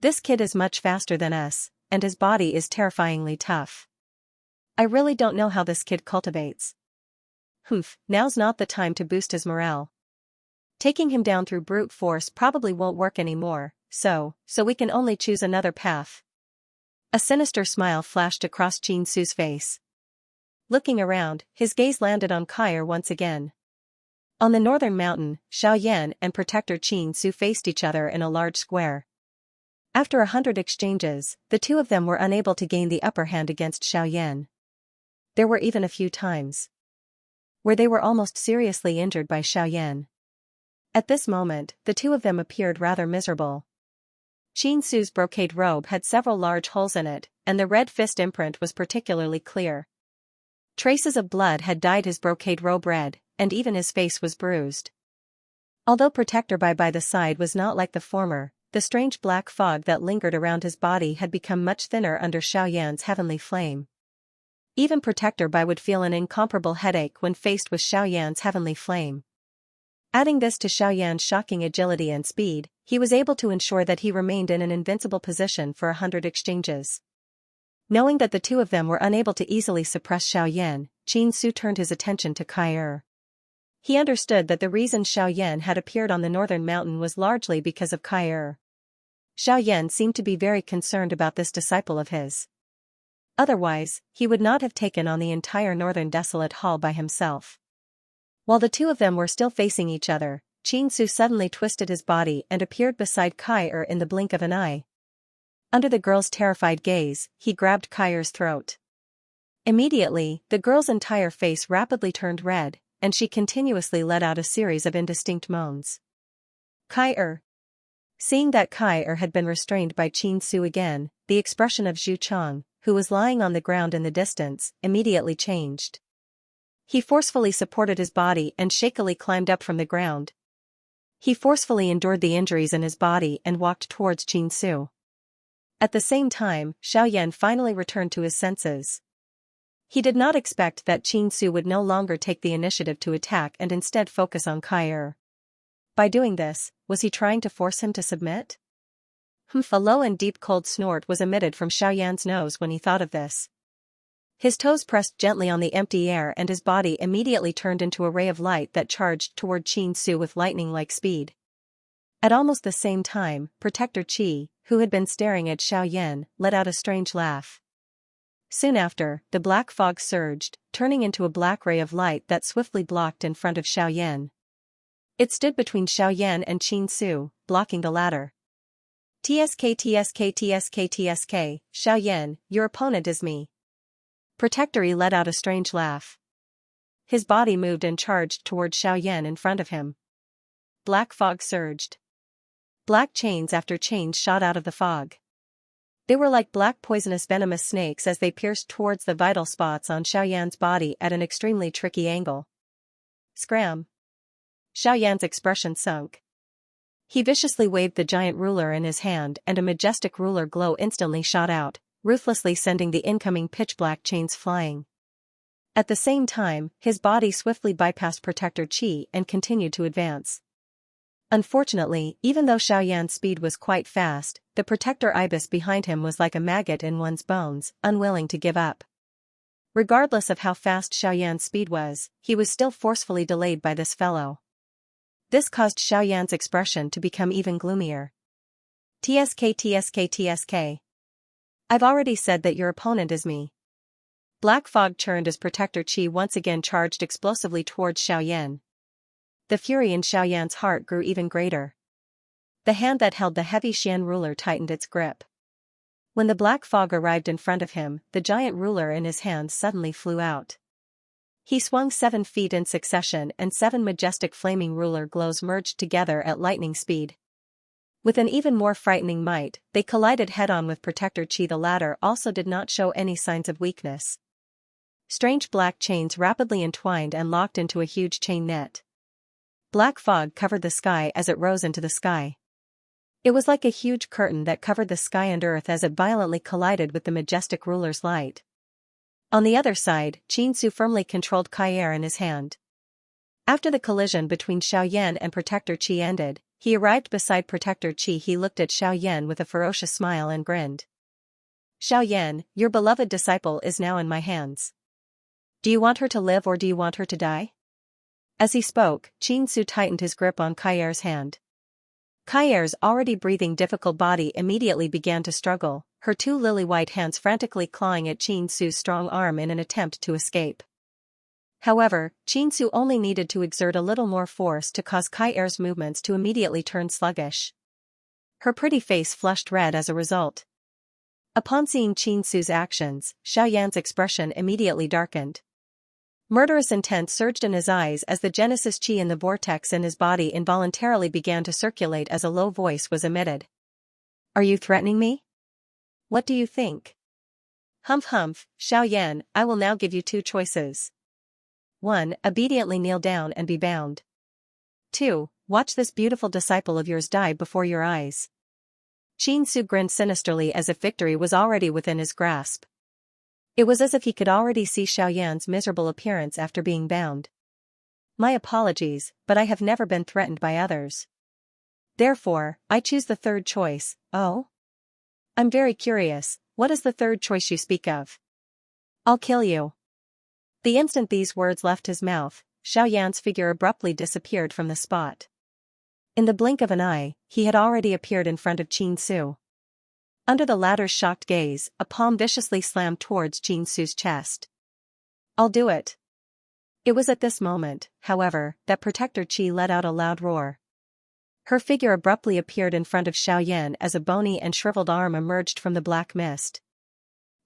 This kid is much faster than us, and his body is terrifyingly tough. I really don't know how this kid cultivates. Now's not the time to boost his morale. Taking him down through brute force probably won't work anymore, so we can only choose another path. A sinister smile flashed across Qin Su's face. Looking around, his gaze landed on Kair once again. On the northern mountain, Xiaoyan and Protector Qin Su faced each other in a large square. After 100 exchanges, the two of them were unable to gain the upper hand against Xiaoyan. There were even a few times where they were almost seriously injured by Xiaoyan. At this moment, the two of them appeared rather miserable. Qin Su's brocade robe had several large holes in it, and the red fist imprint was particularly clear. Traces of blood had dyed his brocade robe red, and even his face was bruised. Although Protector Bai by the side was not like the former, the strange black fog that lingered around his body had become much thinner under Xiaoyan's heavenly flame. Even Protector Bai would feel an incomparable headache when faced with Xiaoyan's heavenly flame. Adding this to Xiaoyan's shocking agility and speed, he was able to ensure that he remained in an invincible position for 100 exchanges. Knowing that the two of them were unable to easily suppress Xiaoyan, Qin Su turned his attention to Kair. He understood that the reason Xiaoyan had appeared on the northern mountain was largely because of Kair. Xiaoyan seemed to be very concerned about this disciple of his. Otherwise, he would not have taken on the entire northern desolate hall by himself. While the two of them were still facing each other, Qin Su suddenly twisted his body and appeared beside Kair in the blink of an eye. Under the girl's terrified gaze, he grabbed Kair's throat. Immediately, the girl's entire face rapidly turned red, and she continuously let out a series of indistinct moans. Kair. Seeing that Kair had been restrained by Qin Su again, the expression of Zhu Chang, who was lying on the ground in the distance, immediately changed. He forcefully supported his body and shakily climbed up from the ground. He forcefully endured the injuries in his body and walked towards Qin Su. At the same time, Xiaoyan finally returned to his senses. He did not expect that Qin Su would no longer take the initiative to attack and instead focus on Kair. By doing this, was he trying to force him to submit? A low and deep cold snort was emitted from Xiaoyan's nose when he thought of this. His toes pressed gently on the empty air and his body immediately turned into a ray of light that charged toward Qin Su with lightning-like speed. At almost the same time, Protector Qi, who had been staring at Xiaoyan, let out a strange laugh. Soon after, the black fog surged, turning into a black ray of light that swiftly blocked in front of Xiaoyan. It stood between Xiaoyan and Qin Su, blocking the latter. "TSK TSK TSK TSK, Xiaoyan, your opponent is me." Protector Yi let out a strange laugh. His body moved and charged toward Xiaoyan in front of him. Black fog surged. Black chains after chains shot out of the fog. They were like black poisonous venomous snakes as they pierced towards the vital spots on Xiaoyan's body at an extremely tricky angle. Scram! Xiaoyan's expression sunk. He viciously waved the giant ruler in his hand and a majestic ruler glow instantly shot out, ruthlessly sending the incoming pitch-black chains flying. At the same time, his body swiftly bypassed Protector Qi and continued to advance. Unfortunately, even though Xiaoyan's speed was quite fast, the Protector Ibis behind him was like a maggot in one's bones, unwilling to give up. Regardless of how fast Xiaoyan's speed was, he was still forcefully delayed by this fellow. This caused Xiaoyan's expression to become even gloomier. "TSK TSK TSK. I've already said that your opponent is me." Black fog churned as Protector Qi once again charged explosively towards Xiaoyan. The fury in Xiaoyan's heart grew even greater. The hand that held the heavy Xian ruler tightened its grip. When the black fog arrived in front of him, the giant ruler in his hand suddenly flew out. He swung 7 feet in succession and 7 majestic flaming ruler glows merged together at lightning speed. With an even more frightening might, they collided head-on with Protector Qi. The latter also did not show any signs of weakness. Strange black chains rapidly entwined and locked into a huge chain net. Black fog covered the sky as it rose into the sky. It was like a huge curtain that covered the sky and earth as it violently collided with the majestic ruler's light. On the other side, Qin Su firmly controlled Kair in his hand. After the collision between Xiaoyan and Protector Qi ended, he arrived beside Protector Qi. He looked at Xiaoyan with a ferocious smile and grinned. "Xiaoyan, your beloved disciple is now in my hands. Do you want her to live or do you want her to die?" As he spoke, Qin Su tightened his grip on Kair's hand. Kair's already breathing difficult body immediately began to struggle, her 2 lily-white hands frantically clawing at Qin Su's strong arm in an attempt to escape. However, Qin Su only needed to exert a little more force to cause Kair's movements to immediately turn sluggish. Her pretty face flushed red as a result. Upon seeing Qin Su's actions, Xiaoyan's expression immediately darkened. Murderous intent surged in his eyes as the Genesis Qi in the vortex in his body involuntarily began to circulate as a low voice was emitted. "Are you threatening me? What do you think?" "Humph humph, Xiaoyan, I will now give you 2 choices. 1. Obediently kneel down and be bound. 2. Watch this beautiful disciple of yours die before your eyes." Qin Su grinned sinisterly as if victory was already within his grasp. It was as if he could already see Xiaoyan's miserable appearance after being bound. "My apologies, but I have never been threatened by others. Therefore, I choose the 3rd choice." "Oh? I'm very curious, what is the 3rd choice you speak of?" "I'll kill you." The instant these words left his mouth, Xiaoyan's figure abruptly disappeared from the spot. In the blink of an eye, he had already appeared in front of Qin Su. Under the latter's shocked gaze, a palm viciously slammed towards Qin Su's chest. "I'll do it." It was at this moment, however, that Protector Qi let out a loud roar. Her figure abruptly appeared in front of Xiaoyan as a bony and shriveled arm emerged from the black mist.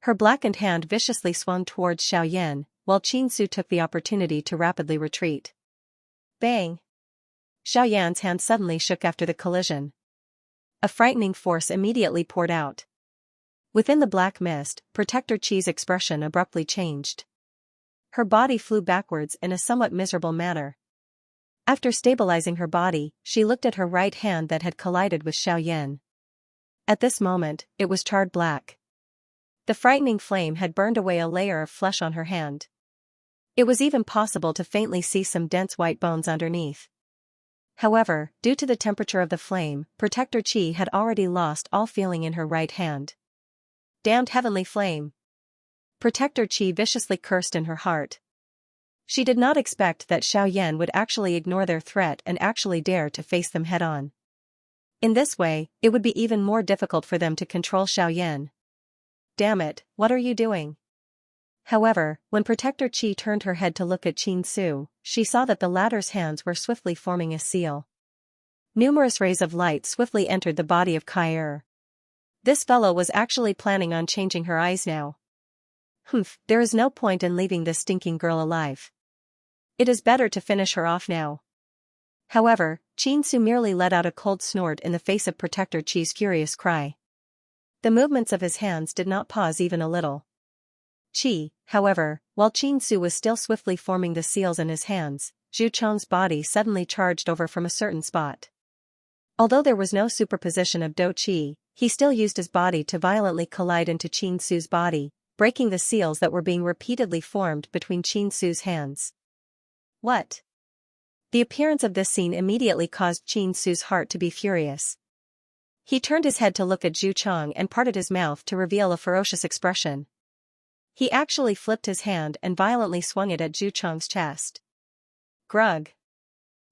Her blackened hand viciously swung towards Xiaoyan, while Qin Su took the opportunity to rapidly retreat. Bang! Xiaoyan's hand suddenly shook after the collision. A frightening force immediately poured out. Within the black mist, Protector Qi's expression abruptly changed. Her body flew backwards in a somewhat miserable manner. After stabilizing her body, she looked at her right hand that had collided with Xiaoyan. At this moment, it was charred black. The frightening flame had burned away a layer of flesh on her hand. It was even possible to faintly see some dense white bones underneath. However, due to the temperature of the flame, Protector Qi had already lost all feeling in her right hand. Damned heavenly flame! Protector Qi viciously cursed in her heart. She did not expect that Xiaoyan would actually ignore their threat and actually dare to face them head-on. In this way, it would be even more difficult for them to control Xiaoyan. Damn it, what are you doing? However, when Protector Qi turned her head to look at Qin Su, she saw that the latter's hands were swiftly forming a seal. Numerous rays of light swiftly entered the body of Kai Er. This fellow was actually planning on changing her eyes now. Humph, there is no point in leaving this stinking girl alive. It is better to finish her off now. However, Qin Su merely let out a cold snort in the face of Protector Qi's furious cry. The movements of his hands did not pause even a little. Qi, however, while Qin Su was still swiftly forming the seals in his hands, Zhu Chong's body suddenly charged over from a certain spot. Although there was no superposition of Do Qi, he still used his body to violently collide into Qin Su's body, breaking the seals that were being repeatedly formed between Qin Su's hands. What? The appearance of this scene immediately caused Qin Su's heart to be furious. He turned his head to look at Zhu Chong and parted his mouth to reveal a ferocious expression. He actually flipped his hand and violently swung it at Zhu Chong's chest. Grug.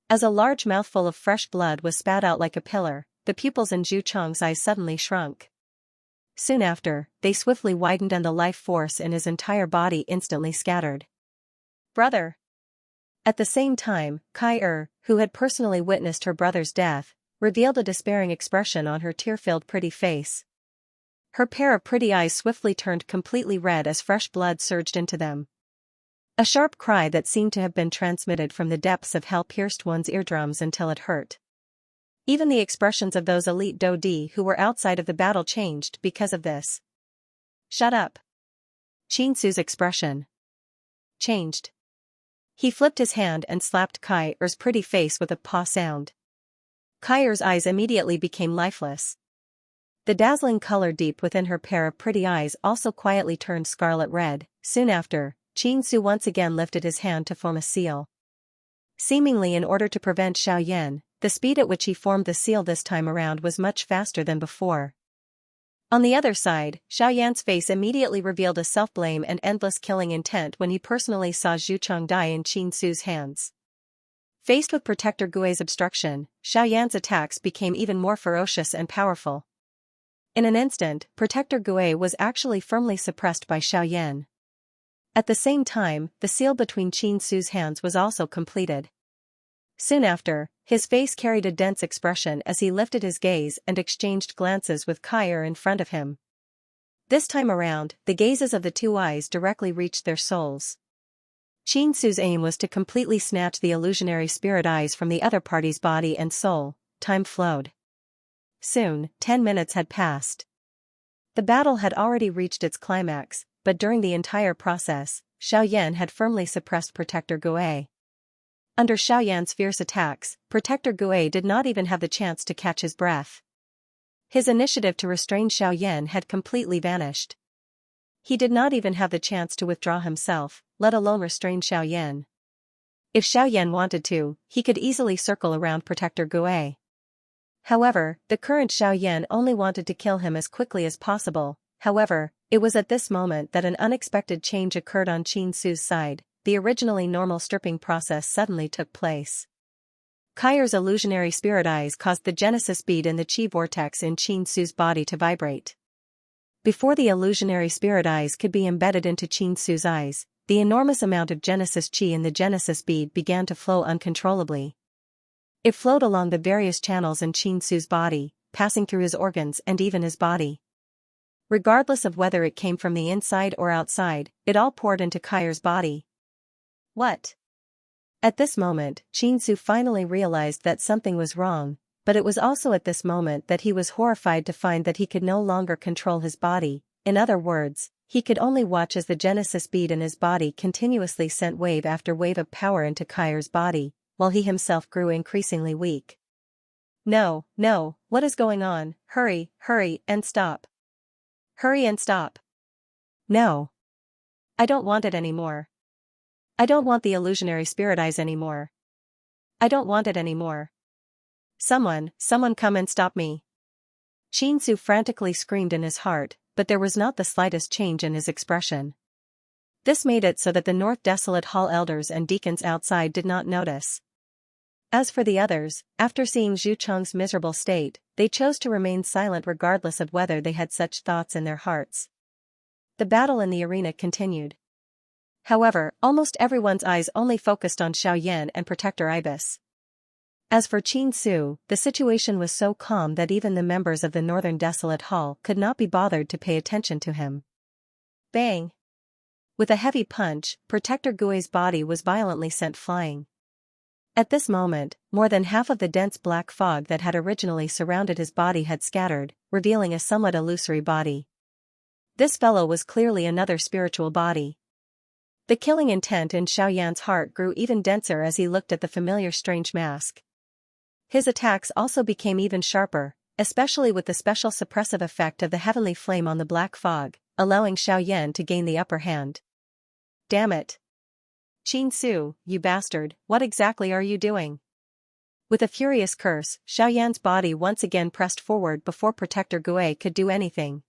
As a large mouthful of fresh blood was spat out like a pillar, the pupils in Zhu Chong's eyes suddenly shrunk. Soon after, they swiftly widened and the life force in his entire body instantly scattered. Brother! At the same time, Kai Er, who had personally witnessed her brother's death, revealed a despairing expression on her tear-filled pretty face. Her pair of pretty eyes swiftly turned completely red as fresh blood surged into them. A sharp cry that seemed to have been transmitted from the depths of hell pierced one's eardrums until it hurt. Even the expressions of those elite Dodi who were outside of the battle changed because of this. Shut up. Qin Su's expression changed. He flipped his hand and slapped Kai Er's pretty face with a paw sound. Kai Er's eyes immediately became lifeless. The dazzling color deep within her pair of pretty eyes also quietly turned scarlet red. Soon after, Qin Su once again lifted his hand to form a seal. Seemingly in order to prevent Xiaoyan, the speed at which he formed the seal this time around was much faster than before. On the other side, Xiaoyan's face immediately revealed a self-blame and endless killing intent when he personally saw Zhu Chong die in Qin Su's hands. Faced with Protector Gui's obstruction, Xiaoyan's attacks became even more ferocious and powerful. In an instant, Protector Gui was actually firmly suppressed by Xiaoyan. At the same time, the seal between Qin Su's hands was also completed. Soon after, his face carried a dense expression as he lifted his gaze and exchanged glances with Kai Er in front of him. This time around, the gazes of the two eyes directly reached their souls. Qin Su's aim was to completely snatch the illusionary spirit eyes from the other party's body and soul. Time flowed. Soon, 10 minutes had passed. The battle had already reached its climax, but during the entire process, Xiaoyan had firmly suppressed Protector Gui. Under Xiaoyan's fierce attacks, Protector Gui did not even have the chance to catch his breath. His initiative to restrain Xiaoyan had completely vanished. He did not even have the chance to withdraw himself, let alone restrain Xiaoyan. If Xiaoyan wanted to, he could easily circle around Protector Gui. However, the current Xiaoyan only wanted to kill him as quickly as possible. However, it was at this moment that an unexpected change occurred on Qin Su's side. The originally normal stripping process suddenly took place. Kai Er's illusionary spirit eyes caused the genesis bead in the chi vortex in Qin Su's body to vibrate. Before the illusionary spirit eyes could be embedded into Qin Su's eyes, the enormous amount of genesis chi in the genesis bead began to flow uncontrollably. It flowed along the various channels in Qin Su's body, passing through his organs and even his body. Regardless of whether it came from the inside or outside, it all poured into Kai Er's body. What? At this moment, Qin Su finally realized that something was wrong, but it was also at this moment that he was horrified to find that he could no longer control his body. In other words, he could only watch as the genesis bead in his body continuously sent wave after wave of power into Kai Er's body, while he himself grew increasingly weak. No, what is going on? Hurry, and stop. Hurry and stop. No. I don't want it anymore. I don't want the illusionary spirit eyes anymore. I don't want it anymore. Someone come and stop me. Qin Su frantically screamed in his heart, but there was not the slightest change in his expression. This made it so that the North Desolate Hall elders and deacons outside did not notice. As for the others, after seeing Zhu Chong's miserable state, they chose to remain silent regardless of whether they had such thoughts in their hearts. The battle in the arena continued. However, almost everyone's eyes only focused on Xiaoyan and Protector Ibis. As for Qin Su, the situation was so calm that even the members of the Northern Desolate Hall could not be bothered to pay attention to him. Bang! With a heavy punch, Protector Gui's body was violently sent flying. At this moment, more than half of the dense black fog that had originally surrounded his body had scattered, revealing a somewhat illusory body. This fellow was clearly another spiritual body. The killing intent in Xiaoyan's heart grew even denser as he looked at the familiar strange mask. His attacks also became even sharper, especially with the special suppressive effect of the heavenly flame on the black fog, allowing Xiaoyan to gain the upper hand. Damn it! Qin Su, you bastard, what exactly are you doing? With a furious curse, Xiaoyan's body once again pressed forward before Protector Gui could do anything.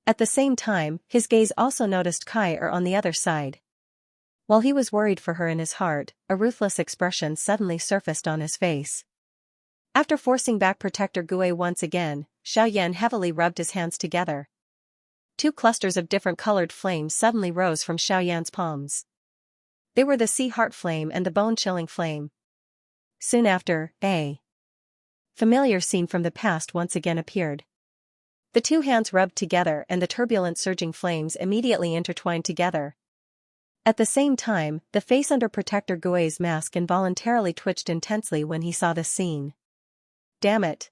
At the same time, his gaze also noticed Kai on the other side. While he was worried for her in his heart, a ruthless expression suddenly surfaced on his face. After forcing back Protector Gui once again, Xiaoyan heavily rubbed his hands together. Two clusters of different colored flames suddenly rose from Xiaoyan's palms. They were the sea heart flame and the bone-chilling flame. Soon after, a familiar scene from the past once again appeared. The two hands rubbed together and the turbulent surging flames immediately intertwined together. At the same time, the face under Protector Gui's mask involuntarily twitched intensely when he saw this scene. Damn it!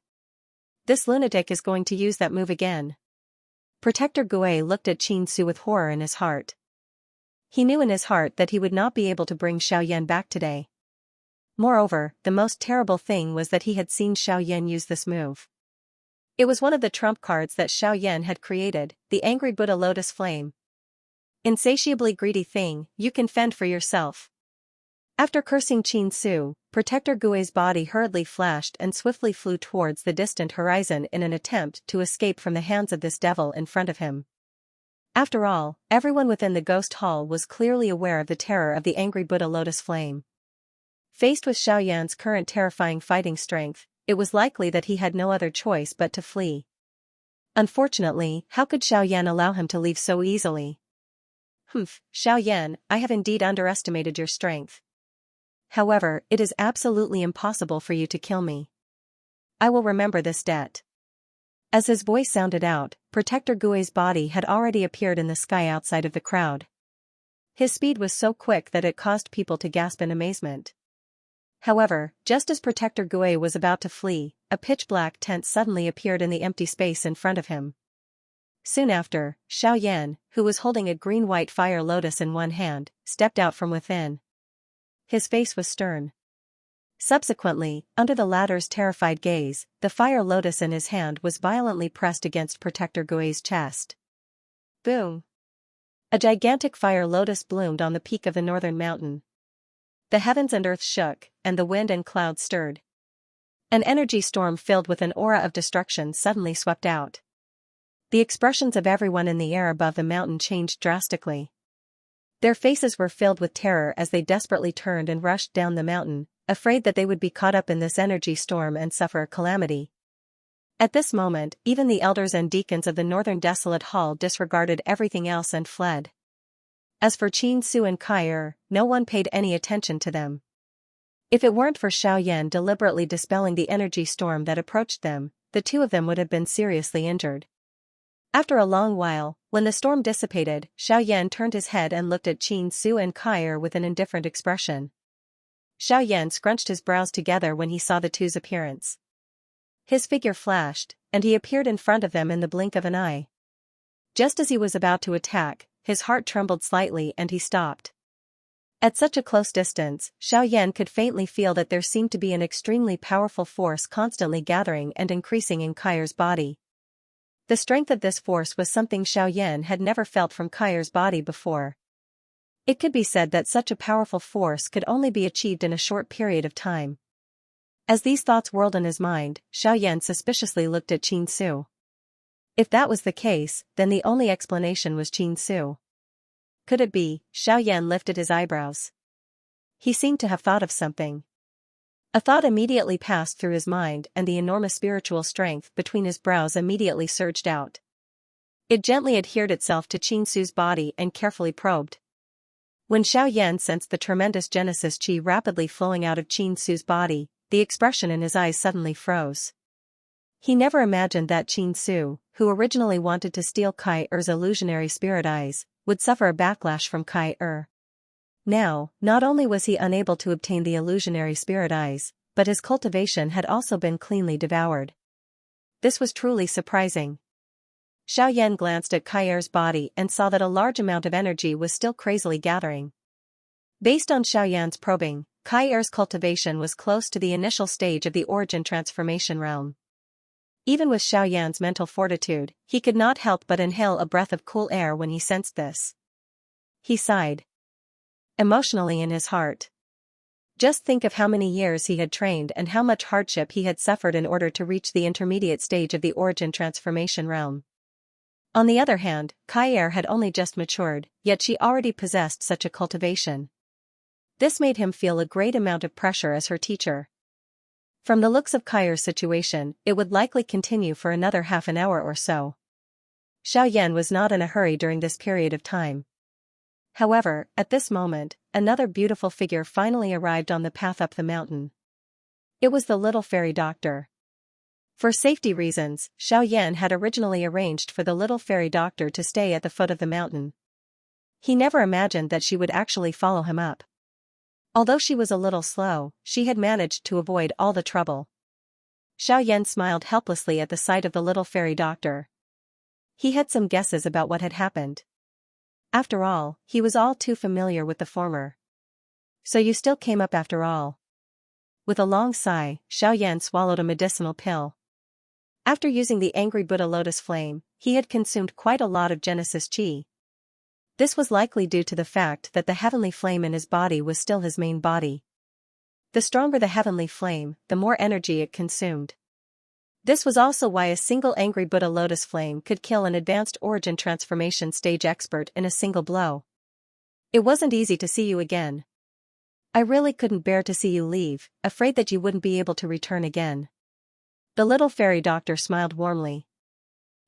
This lunatic is going to use that move again. Protector Gui looked at Qin Su with horror in his heart. He knew in his heart that he would not be able to bring Xiaoyan back today. Moreover, the most terrible thing was that he had seen Xiaoyan use this move. It was one of the trump cards that Xiaoyan had created, the Angry Buddha Lotus Flame. Insatiably greedy thing, you can fend for yourself. After cursing Qin Su, Protector Gui's body hurriedly flashed and swiftly flew towards the distant horizon in an attempt to escape from the hands of this devil in front of him. After all, everyone within the ghost hall was clearly aware of the terror of the Angry Buddha Lotus Flame. Faced with Xiaoyan's current terrifying fighting strength, it was likely that he had no other choice but to flee. Unfortunately, how could Xiaoyan allow him to leave so easily? Humph, Xiaoyan, I have indeed underestimated your strength. However, it is absolutely impossible for you to kill me. I will remember this debt. As his voice sounded out, Protector Gui's body had already appeared in the sky outside of the crowd. His speed was so quick that it caused people to gasp in amazement. However, just as Protector Gui was about to flee, a pitch-black tent suddenly appeared in the empty space in front of him. Soon after, Xiaoyan, who was holding a green-white fire lotus in one hand, stepped out from within. His face was stern. Subsequently, under the latter's terrified gaze, the fire lotus in his hand was violently pressed against Protector Gui's chest. Boom! A gigantic fire lotus bloomed on the peak of the northern mountain. The heavens and earth shook, and the wind and clouds stirred. An energy storm filled with an aura of destruction suddenly swept out. The expressions of everyone in the air above the mountain changed drastically. Their faces were filled with terror as they desperately turned and rushed down the mountain, afraid that they would be caught up in this energy storm and suffer a calamity. At this moment, even the elders and deacons of the Northern Desolate Hall disregarded everything else and fled. As for Qin Su and Kai, no one paid any attention to them. If it weren't for Xiaoyan deliberately dispelling the energy storm that approached them, the two of them would have been seriously injured. After a long while, when the storm dissipated, Xiaoyan turned his head and looked at Qin Su and Kai with an indifferent expression. Xiaoyan scrunched his brows together when he saw the two's appearance. His figure flashed, and he appeared in front of them in the blink of an eye. Just as he was about to attack, his heart trembled slightly and he stopped. At such a close distance, Xiaoyan could faintly feel that there seemed to be an extremely powerful force constantly gathering and increasing in Kai's body. The strength of this force was something Xiaoyan had never felt from Kai's body before. It could be said that such a powerful force could only be achieved in a short period of time. As these thoughts whirled in his mind, Xiaoyan suspiciously looked at Qin Su. If that was the case, then the only explanation was Qin Su. Could it be? Xiaoyan lifted his eyebrows. He seemed to have thought of something. A thought immediately passed through his mind and the enormous spiritual strength between his brows immediately surged out. It gently adhered itself to Qin Su's body and carefully probed. When Xiaoyan sensed the tremendous Genesis Qi rapidly flowing out of Qin Su's body, the expression in his eyes suddenly froze. He never imagined that Qin Su, who originally wanted to steal Kai Er's illusionary spirit eyes, would suffer a backlash from Kai Er. Now, not only was he unable to obtain the illusionary spirit eyes, but his cultivation had also been cleanly devoured. This was truly surprising. Xiaoyan glanced at Kai Er's body and saw that a large amount of energy was still crazily gathering. Based on Xiaoyan's probing, Kai Er's cultivation was close to the initial stage of the origin transformation realm. Even with Xiaoyan's mental fortitude, he could not help but inhale a breath of cool air when he sensed this. He sighed emotionally in his heart. Just think of how many years he had trained and how much hardship he had suffered in order to reach the intermediate stage of the origin transformation realm. On the other hand, Kai Er had only just matured, yet she already possessed such a cultivation. This made him feel a great amount of pressure as her teacher. From the looks of Kai Er's situation, it would likely continue for another half an hour or so. Xiaoyan was not in a hurry during this period of time. However, at this moment, another beautiful figure finally arrived on the path up the mountain. It was the little fairy doctor. For safety reasons, Xiaoyan had originally arranged for the little fairy doctor to stay at the foot of the mountain. He never imagined that she would actually follow him up. Although she was a little slow, she had managed to avoid all the trouble. Xiaoyan smiled helplessly at the sight of the little fairy doctor. He had some guesses about what had happened. After all, he was all too familiar with the former. So you still came up after all. With a long sigh, Xiaoyan swallowed a medicinal pill. After using the angry Buddha lotus flame, he had consumed quite a lot of Genesis Qi. This was likely due to the fact that the heavenly flame in his body was still his main body. The stronger the heavenly flame, the more energy it consumed. This was also why a single angry Buddha lotus flame could kill an advanced origin transformation stage expert in a single blow. It wasn't easy to see you again. I really couldn't bear to see you leave, afraid that you wouldn't be able to return again. The little fairy doctor smiled warmly.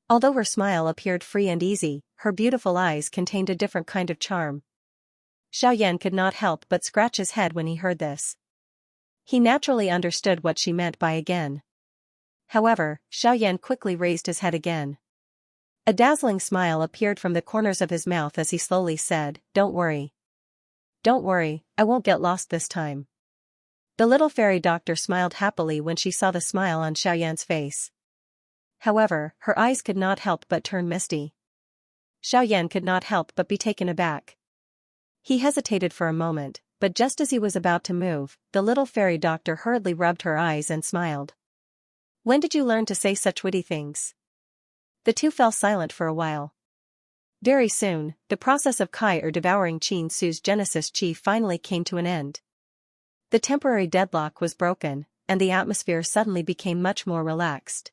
Although her smile appeared free and easy, her beautiful eyes contained a different kind of charm. Xiaoyan could not help but scratch his head when he heard this. He naturally understood what she meant by again. However, Xiaoyan quickly raised his head again. A dazzling smile appeared from the corners of his mouth as he slowly said, "Don't worry. Don't worry, I won't get lost this time." The little fairy doctor smiled happily when she saw the smile on Xiaoyan's face. However, her eyes could not help but turn misty. Xiaoyan could not help but be taken aback. He hesitated for a moment, but just as he was about to move, the little fairy doctor hurriedly rubbed her eyes and smiled. "When did you learn to say such witty things?" The two fell silent for a while. Very soon, the process of Kai Er devouring Qin Su's Genesis Qi finally came to an end. The temporary deadlock was broken, and the atmosphere suddenly became much more relaxed.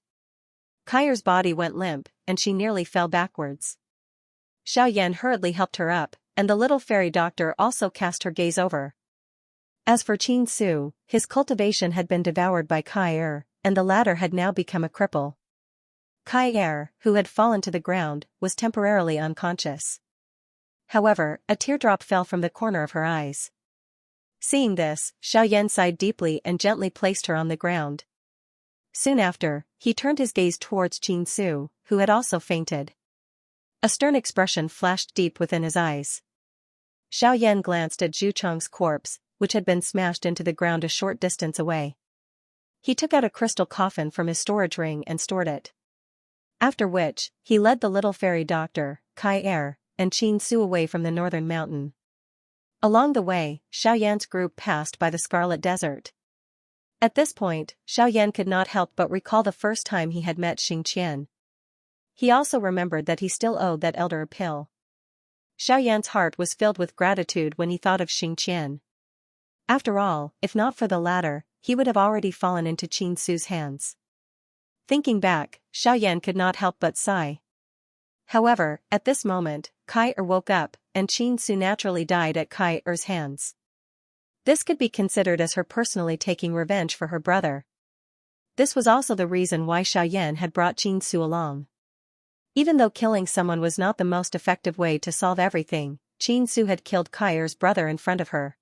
Kai Er's body went limp, and she nearly fell backwards. Xiaoyan hurriedly helped her up, and the little fairy doctor also cast her gaze over. As for Qin Su, his cultivation had been devoured by Kai Er, and the latter had now become a cripple. Kai Er, who had fallen to the ground, was temporarily unconscious. However, a teardrop fell from the corner of her eyes. Seeing this, Xiaoyan sighed deeply and gently placed her on the ground. Soon after, he turned his gaze towards Qin Su, who had also fainted. A stern expression flashed deep within his eyes. Xiaoyan glanced at Zhu Cheng's corpse, which had been smashed into the ground a short distance away. He took out a crystal coffin from his storage ring and stored it. After which, he led the little fairy doctor, Kai Er, and Qin Su away from the northern mountain. Along the way, Xiaoyan's group passed by the Scarlet Desert. At this point, Xiaoyan could not help but recall the first time he had met Xianxia. He also remembered that he still owed that elder a pill. Xiaoyan's heart was filled with gratitude when he thought of Xianxia. After all, if not for the latter, he would have already fallen into Qin Su's hands. Thinking back, Xiaoyan could not help but sigh. However, at this moment, Kai Er woke up, and Qin Su naturally died at Kai Er's hands. This could be considered as her personally taking revenge for her brother. This was also the reason why Xiaoyan had brought Qin Su along. Even though killing someone was not the most effective way to solve everything, Qin Su had killed Kai's brother in front of her.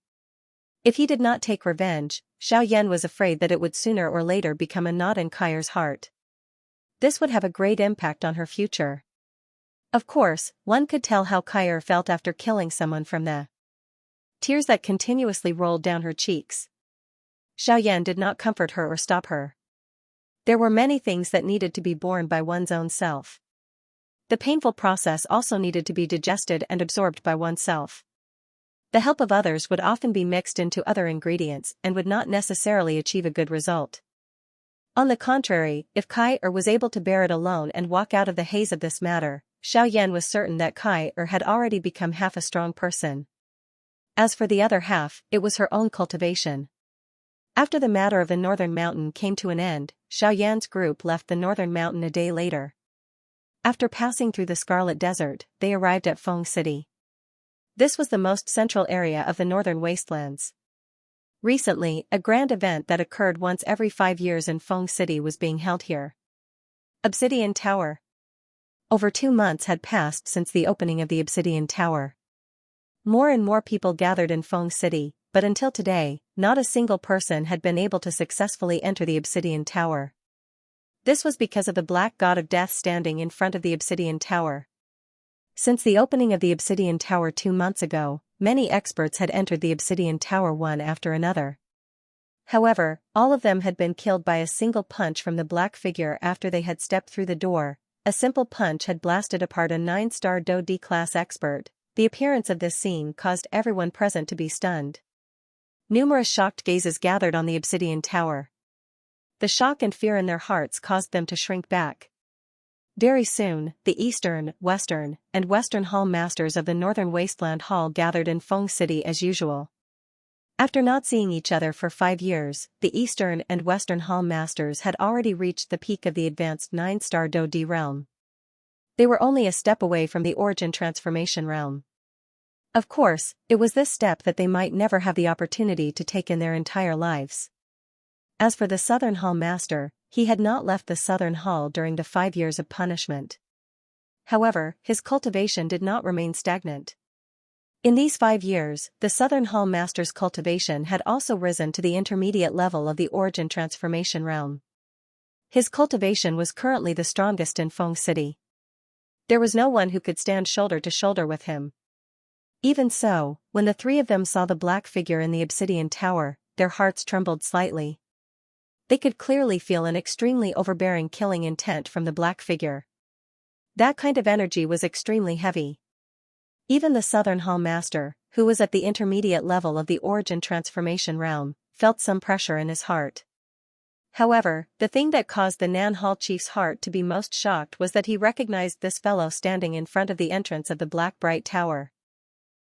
If he did not take revenge, Xiaoyan was afraid that it would sooner or later become a knot in Kai's heart. This would have a great impact on her future. Of course, one could tell how Kai felt after killing someone from the tears that continuously rolled down her cheeks. Xiaoyan did not comfort her or stop her. There were many things that needed to be borne by one's own self. The painful process also needed to be digested and absorbed by oneself. The help of others would often be mixed into other ingredients and would not necessarily achieve a good result. On the contrary, if Kai was able to bear it alone and walk out of the haze of this matter, Xiaoyan was certain that Kai had already become half a strong person. As for the other half, it was her own cultivation. After the matter of the northern mountain came to an end, Xiaoyan's group left the northern mountain a day later. After passing through the Scarlet Desert, they arrived at Feng City. This was the most central area of the northern wastelands. Recently, a grand event that occurred once every 5 years in Feng City was being held here. Obsidian Tower. Over 2 months had passed since the opening of the Obsidian Tower. More and more people gathered in Feng City, but until today, not a single person had been able to successfully enter the Obsidian Tower. This was because of the Black God of Death standing in front of the Obsidian Tower. Since the opening of the Obsidian Tower 2 months ago, many experts had entered the Obsidian Tower one after another. However, all of them had been killed by a single punch from the black figure after they had stepped through the door. A simple punch had blasted apart a 9-star Do D-class expert. The appearance of this scene caused everyone present to be stunned. Numerous shocked gazes gathered on the Obsidian Tower. The shock and fear in their hearts caused them to shrink back. Very soon, the Eastern, Western, and Western Hall Masters of the Northern Wasteland Hall gathered in Feng City as usual. After not seeing each other for 5 years, the Eastern and Western Hall Masters had already reached the peak of the advanced 9-star Do D realm. They were only a step away from the Origin Transformation realm. Of course, it was this step that they might never have the opportunity to take in their entire lives. As for the Southern Hall Master, he had not left the Southern Hall during the 5 years of punishment. However, his cultivation did not remain stagnant. In these 5 years, the Southern Hall Master's cultivation had also risen to the intermediate level of the Origin Transformation realm. His cultivation was currently the strongest in Feng City. There was no one who could stand shoulder to shoulder with him. Even so, when the 3 of them saw the black figure in the Obsidian Tower, their hearts trembled slightly. They could clearly feel an extremely overbearing killing intent from the black figure. That kind of energy was extremely heavy. Even the Southern Hall Master, who was at the intermediate level of the Origin Transformation realm, felt some pressure in his heart. However, the thing that caused the Nan Hall Chief's heart to be most shocked was that he recognized this fellow standing in front of the entrance of the Black Bright Tower.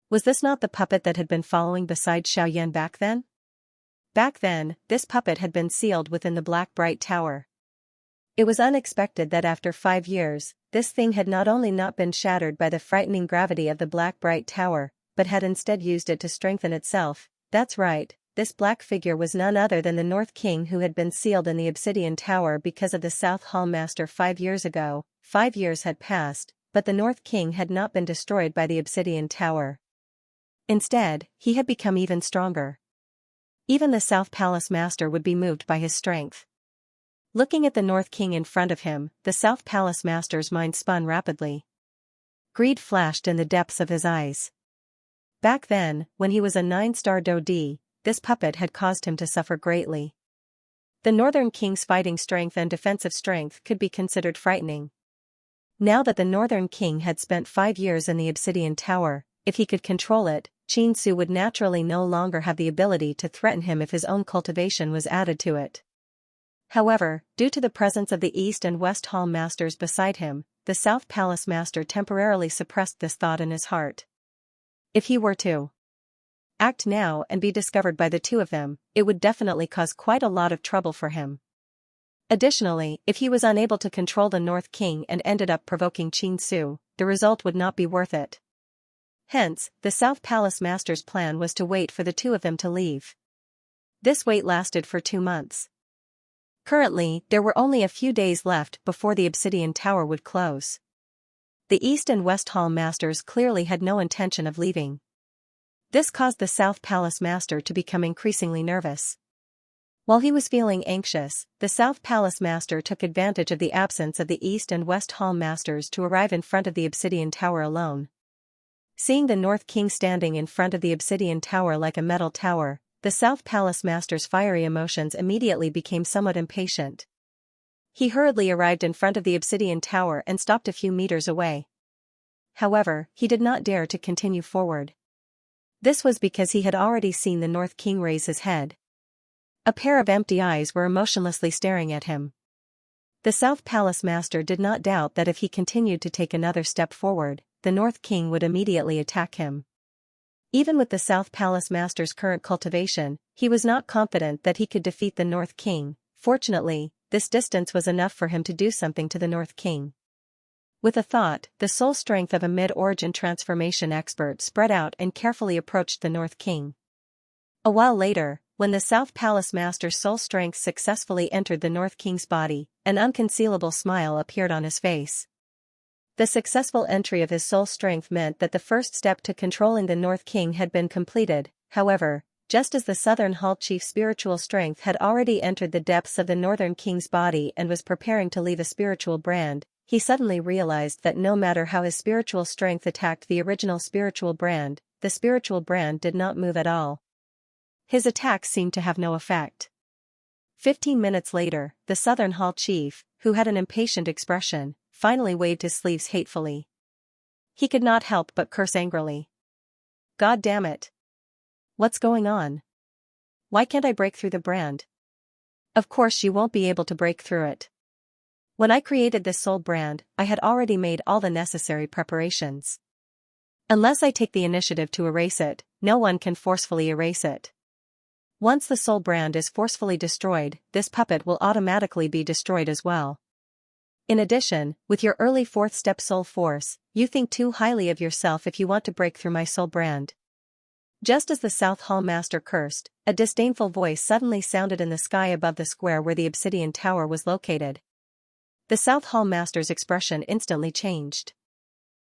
Was this not the puppet that had been following beside Xiaoyan back then? Back then, this puppet had been sealed within the Black Bright Tower. It was unexpected that after 5 years, this thing had not only not been shattered by the frightening gravity of the Black Bright Tower, but had instead used it to strengthen itself. That's right, this black figure was none other than the North King who had been sealed in the Obsidian Tower because of the South Hall Master 5 years ago. 5 years had passed, but the North King had not been destroyed by the Obsidian Tower. Instead, he had become even stronger. Even the South Palace Master would be moved by his strength. Looking at the North King in front of him, the South Palace Master's mind spun rapidly. Greed flashed in the depths of his eyes. Back then, when he was a 9-star Do D, this puppet had caused him to suffer greatly. The Northern King's fighting strength and defensive strength could be considered frightening. Now that the Northern King had spent 5 years in the Obsidian Tower, if he could control it, Qin Su would naturally no longer have the ability to threaten him if his own cultivation was added to it. However, due to the presence of the East and West Hall Masters beside him, the South Palace Master temporarily suppressed this thought in his heart. If he were to act now and be discovered by the 2 of them, it would definitely cause quite a lot of trouble for him. Additionally, if he was unable to control the North King and ended up provoking Qin Su, the result would not be worth it. Hence, the South Palace Master's plan was to wait for the 2 of them to leave. This wait lasted for 2 months. Currently, there were only a few days left before the Obsidian Tower would close. the East and West Hall masters clearly had no intention of leaving. This caused the South Palace master to become increasingly nervous. While he was feeling anxious, the South Palace master took advantage of the absence of the East and West Hall masters to arrive in front of the Obsidian Tower alone. Seeing the North King standing in front of the Obsidian Tower like a metal tower, the South Palace master's fiery emotions immediately became somewhat impatient. He hurriedly arrived in front of the Obsidian Tower and stopped a few meters away. However, he did not dare to continue forward. This was because he had already seen the North King raise his head. A pair of empty eyes were emotionlessly staring at him. The South Palace master did not doubt that if he continued to take another step forward, the North King would immediately attack him. Even with the South Palace master's current cultivation, he was not confident that he could defeat the North King. Fortunately, this distance was enough for him to do something to the North King. With a thought, the soul strength of a mid-origin transformation expert spread out and carefully approached the North King. A while later, when the South Palace master's soul strength successfully entered the North King's body, an unconcealable smile appeared on his face. The successful entry of his soul strength meant that the first step to controlling the North King had been completed. However, just as the Southern Hall Chief's spiritual strength had already entered the depths of the Northern King's body and was preparing to leave a spiritual brand, he suddenly realized that no matter how his spiritual strength attacked the original spiritual brand, the spiritual brand did not move at all. His attack seemed to have no effect. 15 minutes later, the Southern Hall Chief, who had an impatient expression, finally waved his sleeves hatefully. He could not help but curse angrily. God damn it! What's going on? Why can't I break through the brand? Of course you won't be able to break through it. When I created this soul brand, I had already made all the necessary preparations. Unless I take the initiative to erase it, no one can forcefully erase it. Once the soul brand is forcefully destroyed, this puppet will automatically be destroyed as well. In addition, with your early fourth step soul force, you think too highly of yourself if you want to break through my soul brand. Just as the South Hall master cursed, a disdainful voice suddenly sounded in the sky above the square where the Obsidian Tower was located. The South Hall master's expression instantly changed.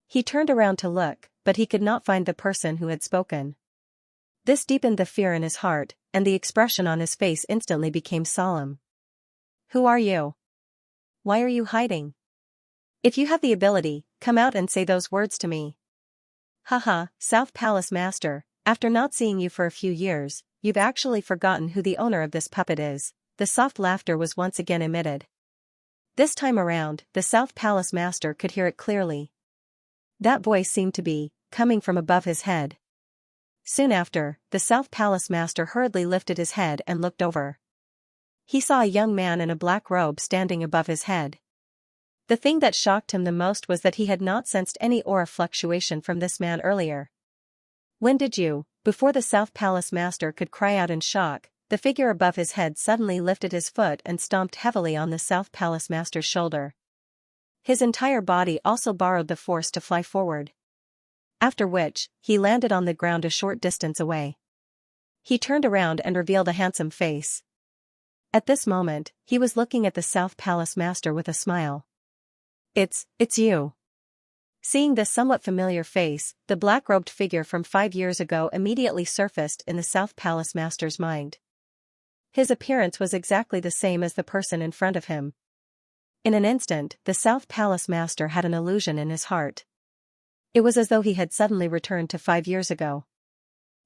He turned around to look, but he could not find the person who had spoken. This deepened the fear in his heart, and the expression on his face instantly became solemn. Who are you? Why are you hiding? If you have the ability, come out and say those words to me. Haha, South Palace master, after not seeing you for a few years, you've actually forgotten who the owner of this puppet is. The soft laughter was once again emitted. This time around, the South Palace master could hear it clearly. That voice seemed to be coming from above his head. Soon after, the South Palace master hurriedly lifted his head and looked over. He saw a young man in a black robe standing above his head. The thing that shocked him the most was that he had not sensed any aura fluctuation from this man earlier. When did you? Before the South Palace master could cry out in shock, the figure above his head suddenly lifted his foot and stomped heavily on the South Palace master's shoulder. His entire body also borrowed the force to fly forward. After which, he landed on the ground a short distance away. He turned around and revealed a handsome face. At this moment, he was looking at the South Palace master with a smile. It's you. Seeing this somewhat familiar face, the black-robed figure from 5 years ago immediately surfaced in the South Palace master's mind. His appearance was exactly the same as the person in front of him. In an instant, the South Palace master had an illusion in his heart. It was as though he had suddenly returned to 5 years ago.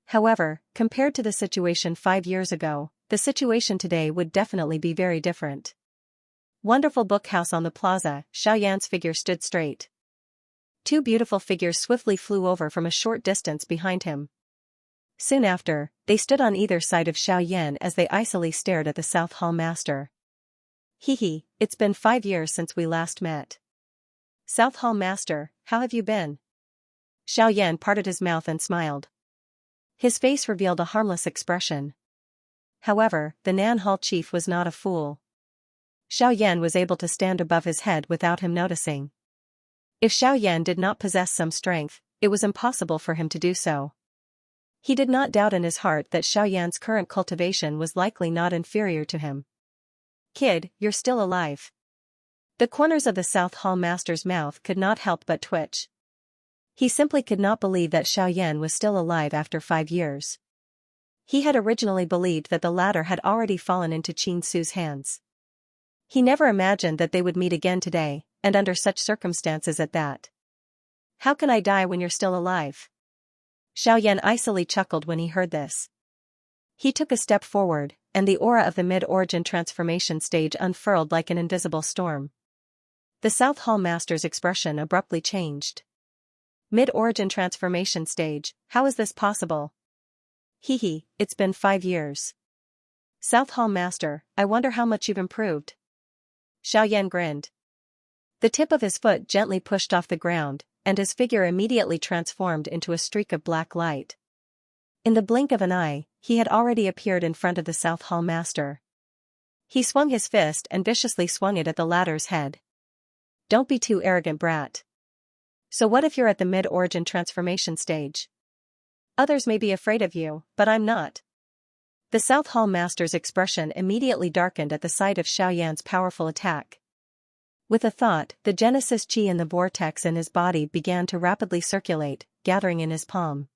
However, compared to the situation 5 years ago, the situation today would definitely be very different. Wonderful bookhouse on the plaza, Xiaoyan's figure stood straight. 2 beautiful figures swiftly flew over from a short distance behind him. Soon after, they stood on either side of Xiaoyan as they icily stared at the South Hall master. Hee, it's been 5 years since we last met. South Hall master, how have you been? Xiaoyan parted his mouth and smiled. His face revealed a harmless expression. However, the Nan Hall chief was not a fool. Xiaoyan was able to stand above his head without him noticing. If Xiaoyan did not possess some strength, it was impossible for him to do so. He did not doubt in his heart that Xiaoyan's current cultivation was likely not inferior to him. Kid, you're still alive. The corners of the South Hall Master's mouth could not help but twitch. He simply could not believe that Xiaoyan was still alive after 5 years. He had originally believed that the latter had already fallen into Qin Su's hands. He never imagined that they would meet again today, and under such circumstances at that. How can I die when you're still alive? Xiaoyan icily chuckled when he heard this. He took a step forward, and the aura of the mid-origin transformation stage unfurled like an invisible storm. The South Hall Master's expression abruptly changed. Mid-origin transformation stage, how is this possible? Hee, it's been 5 years. South Hall Master, I wonder how much you've improved. Xiaoyan grinned. The tip of his foot gently pushed off the ground, and his figure immediately transformed into a streak of black light. In the blink of an eye, he had already appeared in front of the South Hall Master. He swung his fist and viciously swung it at the latter's head. Don't be too arrogant, brat. So what if you're at the mid-origin transformation stage? Others may be afraid of you, but I'm not. The South Hall Master's expression immediately darkened at the sight of Xiaoyan's powerful attack. With a thought, the Genesis Qi in the vortex in his body began to rapidly circulate, gathering in his palm.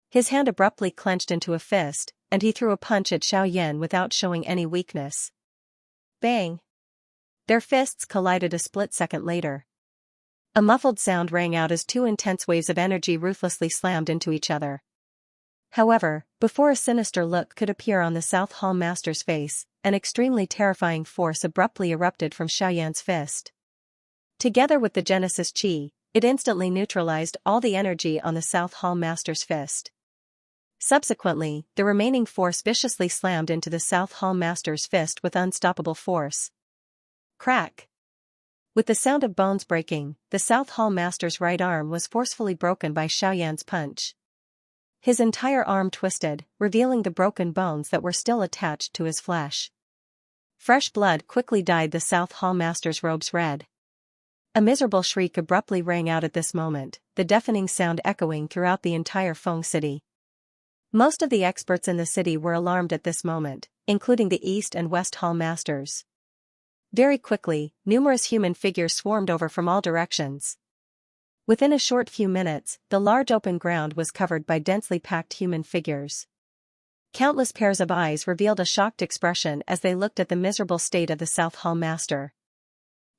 His hand abruptly clenched into a fist, and he threw a punch at Xiaoyan without showing any weakness. Bang! Their fists collided a split second later. A muffled sound rang out as 2 intense waves of energy ruthlessly slammed into each other. However, before a sinister look could appear on the South Hall Master's face, an extremely terrifying force abruptly erupted from Xiaoyan's fist. Together with the Genesis Qi, it instantly neutralized all the energy on the South Hall Master's fist. Subsequently, the remaining force viciously slammed into the South Hall Master's fist with unstoppable force. Crack! With the sound of bones breaking, the South Hall Master's right arm was forcefully broken by Xiaoyan's punch. His entire arm twisted, revealing the broken bones that were still attached to his flesh. Fresh blood quickly dyed the South Hall Master's robes red. A miserable shriek abruptly rang out at this moment, the deafening sound echoing throughout the entire Feng city. Most of the experts in the city were alarmed at this moment, including the East and West Hall Masters. Very quickly, numerous human figures swarmed over from all directions. Within a short few minutes, the large open ground was covered by densely packed human figures. Countless pairs of eyes revealed a shocked expression as they looked at the miserable state of the South Hall Master.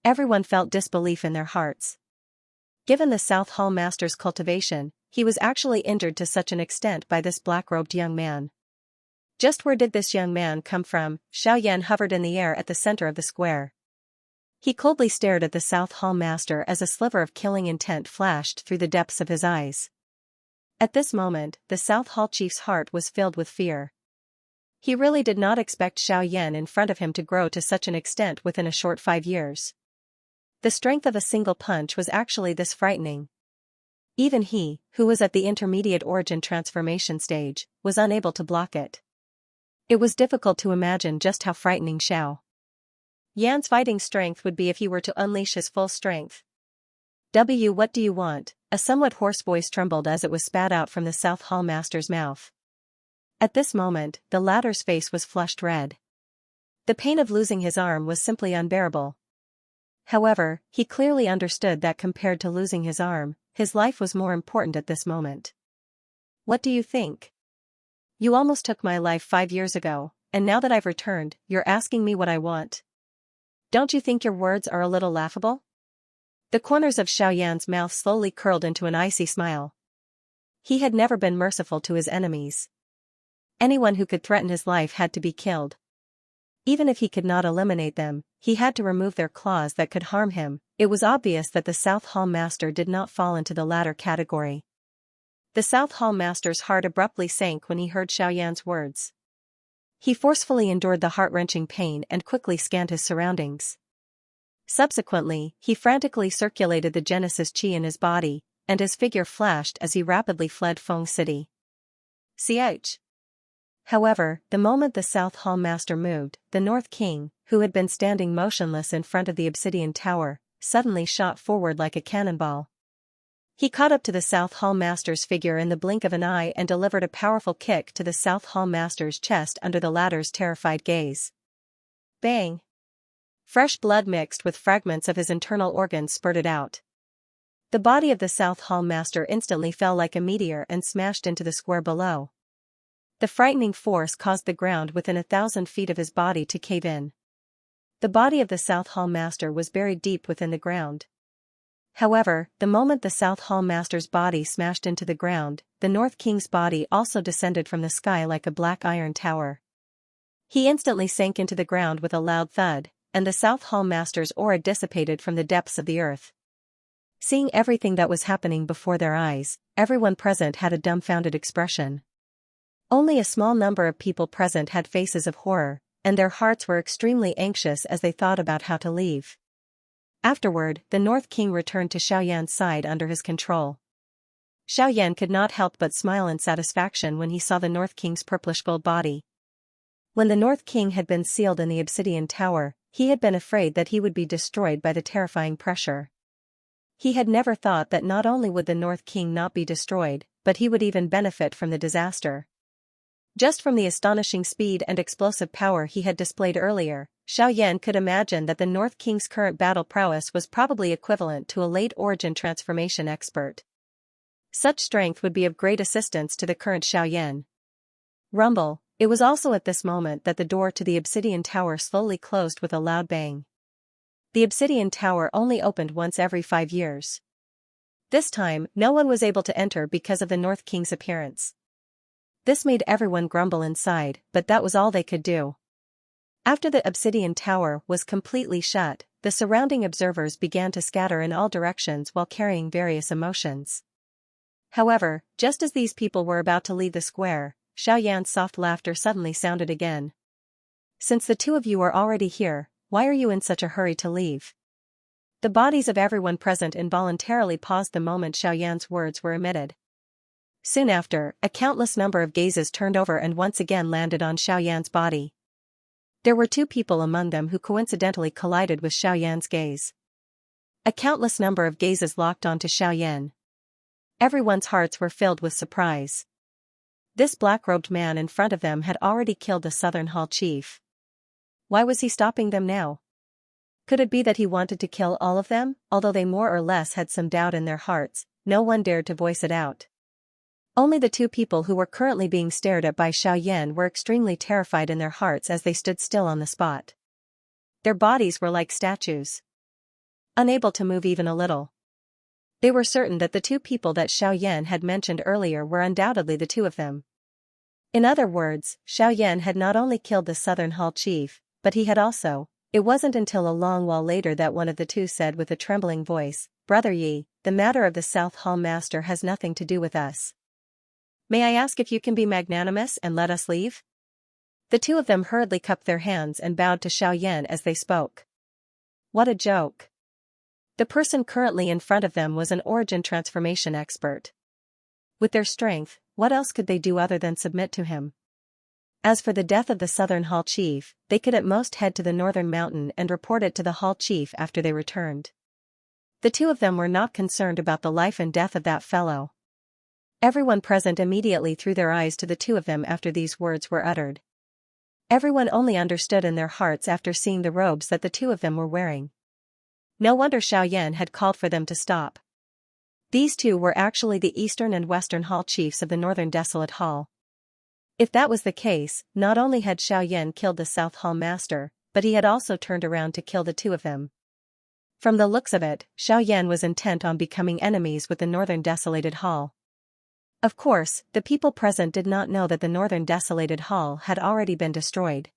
Everyone felt disbelief in their hearts. Given the South Hall Master's cultivation, he was actually injured to such an extent by this black-robed young man. Just where did this young man come from? Xiaoyan hovered in the air at the center of the square. He coldly stared at the South Hall Master as a sliver of killing intent flashed through the depths of his eyes. At this moment, the South Hall Chief's heart was filled with fear. He really did not expect Xiaoyan in front of him to grow to such an extent within a short 5 years. The strength of a single punch was actually this frightening. Even he, who was at the intermediate origin transformation stage, was unable to block it. It was difficult to imagine just how frightening Xiao Yan's fighting strength would be if he were to unleash his full strength. What do you want? A somewhat hoarse voice trembled as it was spat out from the South Hall Master's mouth. At this moment, the latter's face was flushed red. The pain of losing his arm was simply unbearable. However, he clearly understood that compared to losing his arm, his life was more important at this moment. What do you think? You almost took my life 5 years ago, and now that I've returned, you're asking me what I want. Don't you think your words are a little laughable? The corners of Xiaoyan's mouth slowly curled into an icy smile. He had never been merciful to his enemies. Anyone who could threaten his life had to be killed. Even if he could not eliminate them, he had to remove their claws that could harm him. It was obvious that the South Hall Master did not fall into the latter category. The South Hall Master's heart abruptly sank when he heard Xiaoyan's words. He forcefully endured the heart-wrenching pain and quickly scanned his surroundings. Subsequently, he frantically circulated the Genesis Qi in his body, and his figure flashed as he rapidly fled Feng City. Ch. However, the moment the South Hall Master moved, the North King, who had been standing motionless in front of the obsidian tower, suddenly shot forward like a cannonball. He caught up to the South Hall Master's figure in the blink of an eye and delivered a powerful kick to the South Hall Master's chest under the latter's terrified gaze. Bang! Fresh blood mixed with fragments of his internal organs spurted out. The body of the South Hall Master instantly fell like a meteor and smashed into the square below. The frightening force caused the ground within 1,000 feet of his body to cave in. The body of the South Hall Master was buried deep within the ground. However, the moment the South Hall Master's body smashed into the ground, the North King's body also descended from the sky like a black iron tower. He instantly sank into the ground with a loud thud, and the South Hall Master's aura dissipated from the depths of the earth. Seeing everything that was happening before their eyes, everyone present had a dumbfounded expression. Only a small number of people present had faces of horror, and their hearts were extremely anxious as they thought about how to leave. Afterward, the North King returned to Xiaoyan's side under his control. Xiaoyan could not help but smile in satisfaction when he saw the North King's purplish-gold body. When the North King had been sealed in the obsidian tower, he had been afraid that he would be destroyed by the terrifying pressure. He had never thought that not only would the North King not be destroyed, but he would even benefit from the disaster. Just from the astonishing speed and explosive power he had displayed earlier, Xiaoyan could imagine that the North King's current battle prowess was probably equivalent to a late origin transformation expert. Such strength would be of great assistance to the current Xiaoyan. Rumble. It was also at this moment that the door to the obsidian tower slowly closed with a loud bang. The obsidian tower only opened once every 5 years. This time, no one was able to enter because of the North King's appearance. This made everyone grumble inside, but that was all they could do. After the obsidian tower was completely shut, the surrounding observers began to scatter in all directions while carrying various emotions. However, just as these people were about to leave the square, Xiaoyan's soft laughter suddenly sounded again. "Since the two of you are already here, why are you in such a hurry to leave?" The bodies of everyone present involuntarily paused the moment Xiaoyan's words were emitted. Soon after, a countless number of gazes turned over and once again landed on Xiaoyan's body. There were 2 people among them who coincidentally collided with Xiaoyan's gaze. A countless number of gazes locked onto Xiaoyan. Everyone's hearts were filled with surprise. This black-robed man in front of them had already killed the Southern Hall chief. Why was he stopping them now? Could it be that he wanted to kill all of them? Although they more or less had some doubt in their hearts, no one dared to voice it out. Only the 2 people who were currently being stared at by Xiaoyan were extremely terrified in their hearts as they stood still on the spot. Their bodies were like statues, unable to move even a little. They were certain that the 2 people that Xiaoyan had mentioned earlier were undoubtedly the 2 of them. In other words, Xiaoyan had not only killed the Southern Hall chief, but he had also. It wasn't until a long while later that one of the 2 said with a trembling voice, "Brother Yi, the matter of the South Hall Master has nothing to do with us. May I ask if you can be magnanimous and let us leave?" The 2 of them hurriedly cupped their hands and bowed to Xiaoyan as they spoke. What a joke. The person currently in front of them was an origin transformation expert. With their strength, what else could they do other than submit to him? As for the death of the Southern Hall chief, they could at most head to the Northern Mountain and report it to the Hall chief after they returned. The 2 of them were not concerned about the life and death of that fellow. Everyone present immediately threw their eyes to the 2 of them after these words were uttered. Everyone only understood in their hearts after seeing the robes that the 2 of them were wearing. No wonder Xiaoyan had called for them to stop. These 2 were actually the Eastern and Western Hall chiefs of the Northern Desolate Hall. If that was the case, not only had Xiaoyan killed the South Hall Master, but he had also turned around to kill the 2 of them. From the looks of it, Xiaoyan was intent on becoming enemies with the Northern Desolated Hall. Of course, the people present did not know that the Northern Desolated Hall had already been destroyed.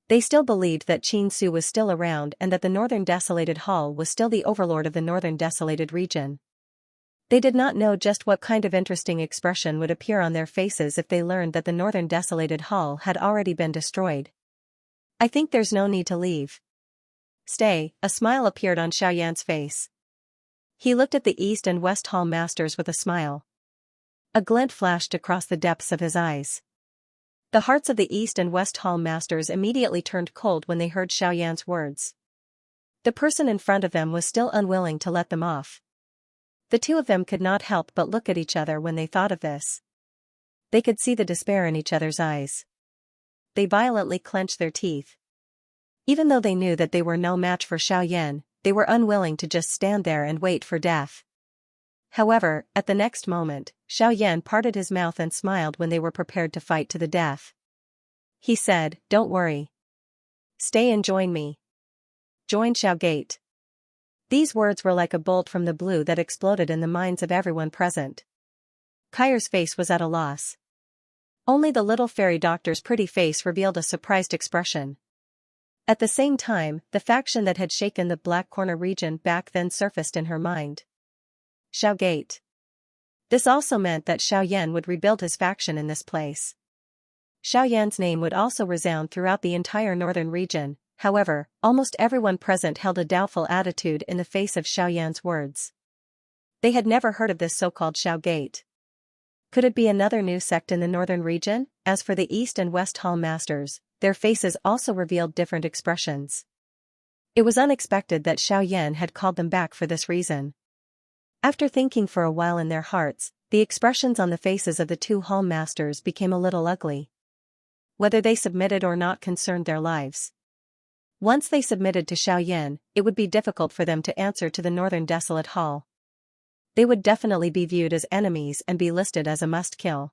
They still believed that Qin Su was still around and that the Northern Desolated Hall was still the overlord of the Northern Desolated region. They did not know just what kind of interesting expression would appear on their faces if they learned that the Northern Desolated Hall had already been destroyed. "I think there's no need to leave." "Stay," a smile appeared on Xiaoyan's face. He looked at the East and West Hall masters with a smile. A glint flashed across the depths of his eyes. The hearts of the East and West Hall masters immediately turned cold when they heard Xiaoyan's words. The person in front of them was still unwilling to let them off. The 2 of them could not help but look at each other when they thought of this. They could see the despair in each other's eyes. They violently clenched their teeth. Even though they knew that they were no match for Xiaoyan, they were unwilling to just stand there and wait for death. However, at the next moment, Xiaoyan parted his mouth and smiled when they were prepared to fight to the death. He said, "Don't worry. Stay and join me. Join Xiaogate." These words were like a bolt from the blue that exploded in the minds of everyone present. Kai's face was at a loss. Only the little fairy doctor's pretty face revealed a surprised expression. At the same time, the faction that had shaken the Black Corner region back then surfaced in her mind. Xiaogate. This also meant that Xiaoyan would rebuild his faction in this place. Xiaoyan's name would also resound throughout the entire northern region. However, almost everyone present held a doubtful attitude in the face of Xiaoyan's words. They had never heard of this so-called Xiaogate. Could it be another new sect in the northern region? As for the East and West Hall Masters, their faces also revealed different expressions. It was unexpected that Xiaoyan had called them back for this reason. After thinking for a while in their hearts, the expressions on the faces of the two Hall Masters became a little ugly. Whether they submitted or not concerned their lives. Once they submitted to Xiaoyan, it would be difficult for them to answer to the Northern Desolate Hall. They would definitely be viewed as enemies and be listed as a must-kill.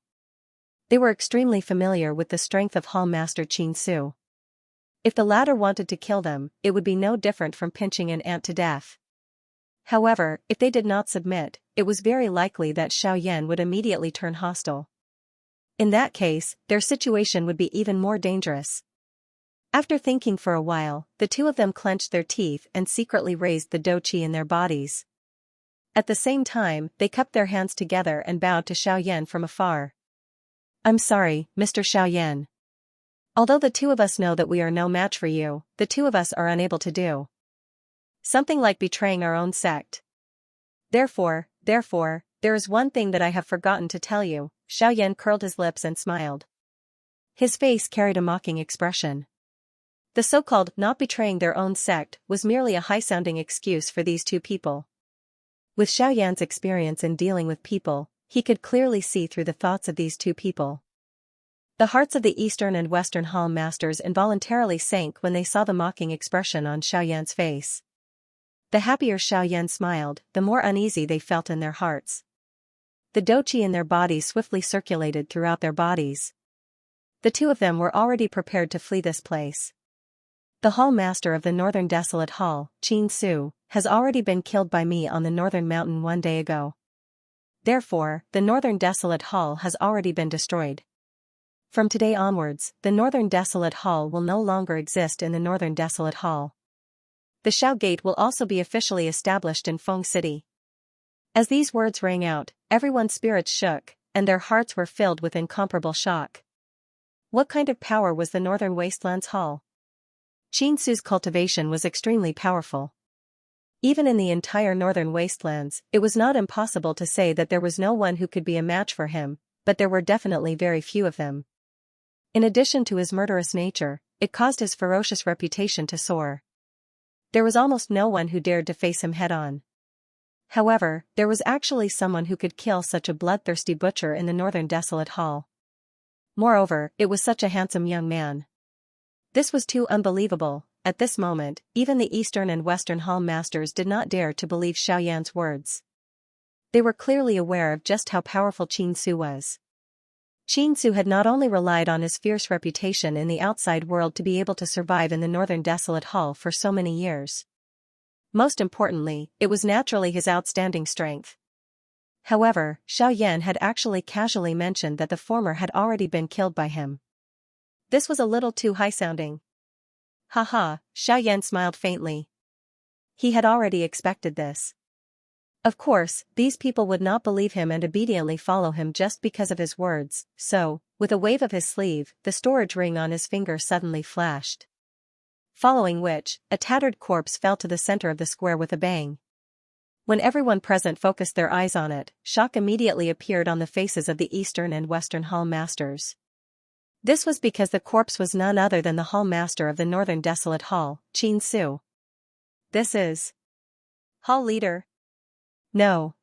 They were extremely familiar with the strength of Hall Master Xianxia. If the latter wanted to kill them, it would be no different from pinching an ant to death. However, if they did not submit, it was very likely that Xiaoyan would immediately turn hostile. In that case, their situation would be even more dangerous. After thinking for a while, the two of them clenched their teeth and secretly raised the doqi in their bodies. At the same time, they cupped their hands together and bowed to Xiaoyan from afar. "I'm sorry, Mr. Xiaoyan. Although the two of us know that we are no match for you, the two of us are unable to do something like betraying our own sect. Therefore, there is one thing that I have forgotten to tell you." Xiaoyan curled his lips and smiled. His face carried a mocking expression. The so-called not betraying their own sect was merely a high-sounding excuse for these two people. With Xiaoyan's experience in dealing with people, he could clearly see through the thoughts of these two people. The hearts of the Eastern and Western Hall Masters involuntarily sank when they saw the mocking expression on Xiaoyan's face. The happier Xiaoyan smiled, the more uneasy they felt in their hearts. The doqi in their bodies swiftly circulated throughout their bodies. The two of them were already prepared to flee this place. The Hall Master of the Northern Desolate Hall, Xianxia, has already been killed by me on the Northern Mountain 1 day ago. Therefore, the Northern Desolate Hall has already been destroyed. From today onwards, the Northern Desolate Hall will no longer exist in the Northern Desolate Hall. The Xiaogate will also be officially established in Feng City. As these words rang out, everyone's spirits shook, and their hearts were filled with incomparable shock. What kind of power was the Northern Wastelands Hall? Xianxia's cultivation was extremely powerful. Even in the entire Northern Wastelands, it was not impossible to say that there was no one who could be a match for him, but there were definitely very few of them. In addition to his murderous nature, it caused his ferocious reputation to soar. There was almost no one who dared to face him head-on. However, there was actually someone who could kill such a bloodthirsty butcher in the Northern Desolate Hall. Moreover, it was such a handsome young man. This was too unbelievable. At this moment, even the Eastern and Western Hall Masters did not dare to believe Xiaoyan's words. They were clearly aware of just how powerful Xianxia was. Xianxia had not only relied on his fierce reputation in the outside world to be able to survive in the Northern Desolate Hall for so many years. Most importantly, it was naturally his outstanding strength. However, Xiaoyan had actually casually mentioned that the former had already been killed by him. This was a little too high-sounding. Haha, Xiaoyan smiled faintly. He had already expected this. Of course, these people would not believe him and obediently follow him just because of his words, so, with a wave of his sleeve, the storage ring on his finger suddenly flashed. Following which, a tattered corpse fell to the center of the square with a bang. When everyone present focused their eyes on it, shock immediately appeared on the faces of the Eastern and Western Hall Masters. This was because the corpse was none other than the Hall Master of the Northern Desolate Hall, Xianxia. This is Hall Leader. No.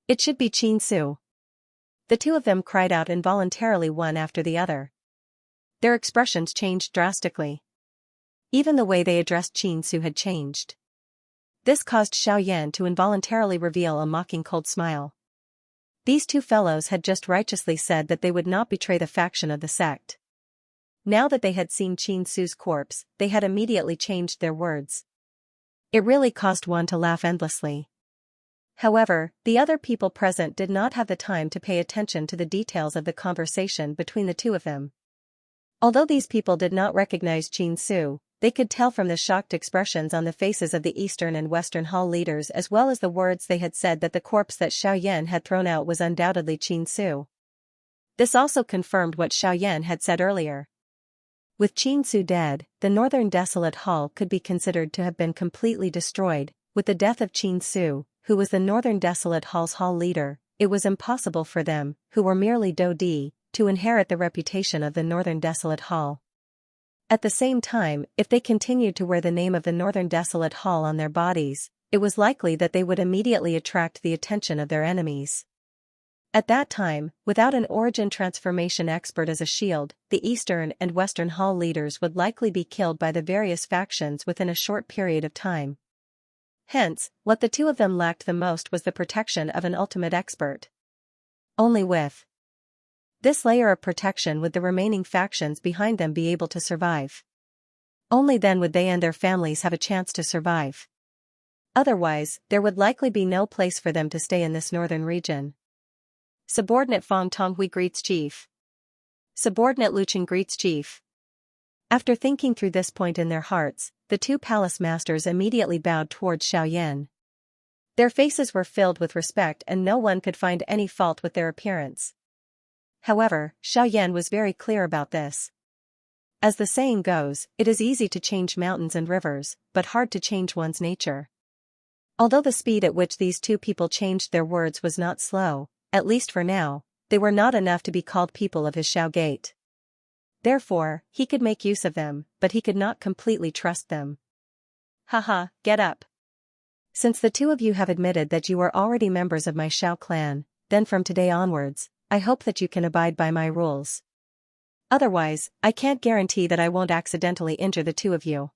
It should be Xianxia. The two of them cried out involuntarily one after the other. Their expressions changed drastically. Even the way they addressed Qin Su had changed. This caused Xiaoyan to involuntarily reveal a mocking cold smile. These two fellows had just righteously said that they would not betray the faction of the sect. Now that they had seen Qin Su's corpse, they had immediately changed their words. It really caused one to laugh endlessly. However, the other people present did not have the time to pay attention to the details of the conversation between the two of them. Although these people did not recognize Qin Su, they could tell from the shocked expressions on the faces of the Eastern and Western Hall leaders as well as the words they had said that the corpse that Xiaoyan had thrown out was undoubtedly Qin Su. This also confirmed what Xiaoyan had said earlier. With Qin Su dead, the Northern Desolate Hall could be considered to have been completely destroyed. With the death of Qin Su, who was the Northern Desolate Hall's hall leader, it was impossible for them, who were merely Do Di, to inherit the reputation of the Northern Desolate Hall. At the same time, if they continued to wear the name of the Northern Desolate Hall on their bodies, it was likely that they would immediately attract the attention of their enemies. At that time, without an origin transformation expert as a shield, the Eastern and Western Hall leaders would likely be killed by the various factions within a short period of time. Hence, what the two of them lacked the most was the protection of an ultimate expert. Only with this layer of protection would the remaining factions behind them be able to survive. Only then would they and their families have a chance to survive. Otherwise, there would likely be no place for them to stay in this northern region. Subordinate Fang Tonghui greets Chief. Subordinate Luchin greets Chief. After thinking through this point in their hearts, the two palace masters immediately bowed towards Xiaoyan. Their faces were filled with respect and no one could find any fault with their appearance. However, Xiaoyan was very clear about this. As the saying goes, it is easy to change mountains and rivers, but hard to change one's nature. Although the speed at which these two people changed their words was not slow, at least for now, they were not enough to be called people of his Xiao Gate. Therefore, he could make use of them, but he could not completely trust them. Haha, get up. Since the two of you have admitted that you are already members of my Xiao clan, then from today onwards, I hope that you can abide by my rules. Otherwise, I can't guarantee that I won't accidentally injure the two of you.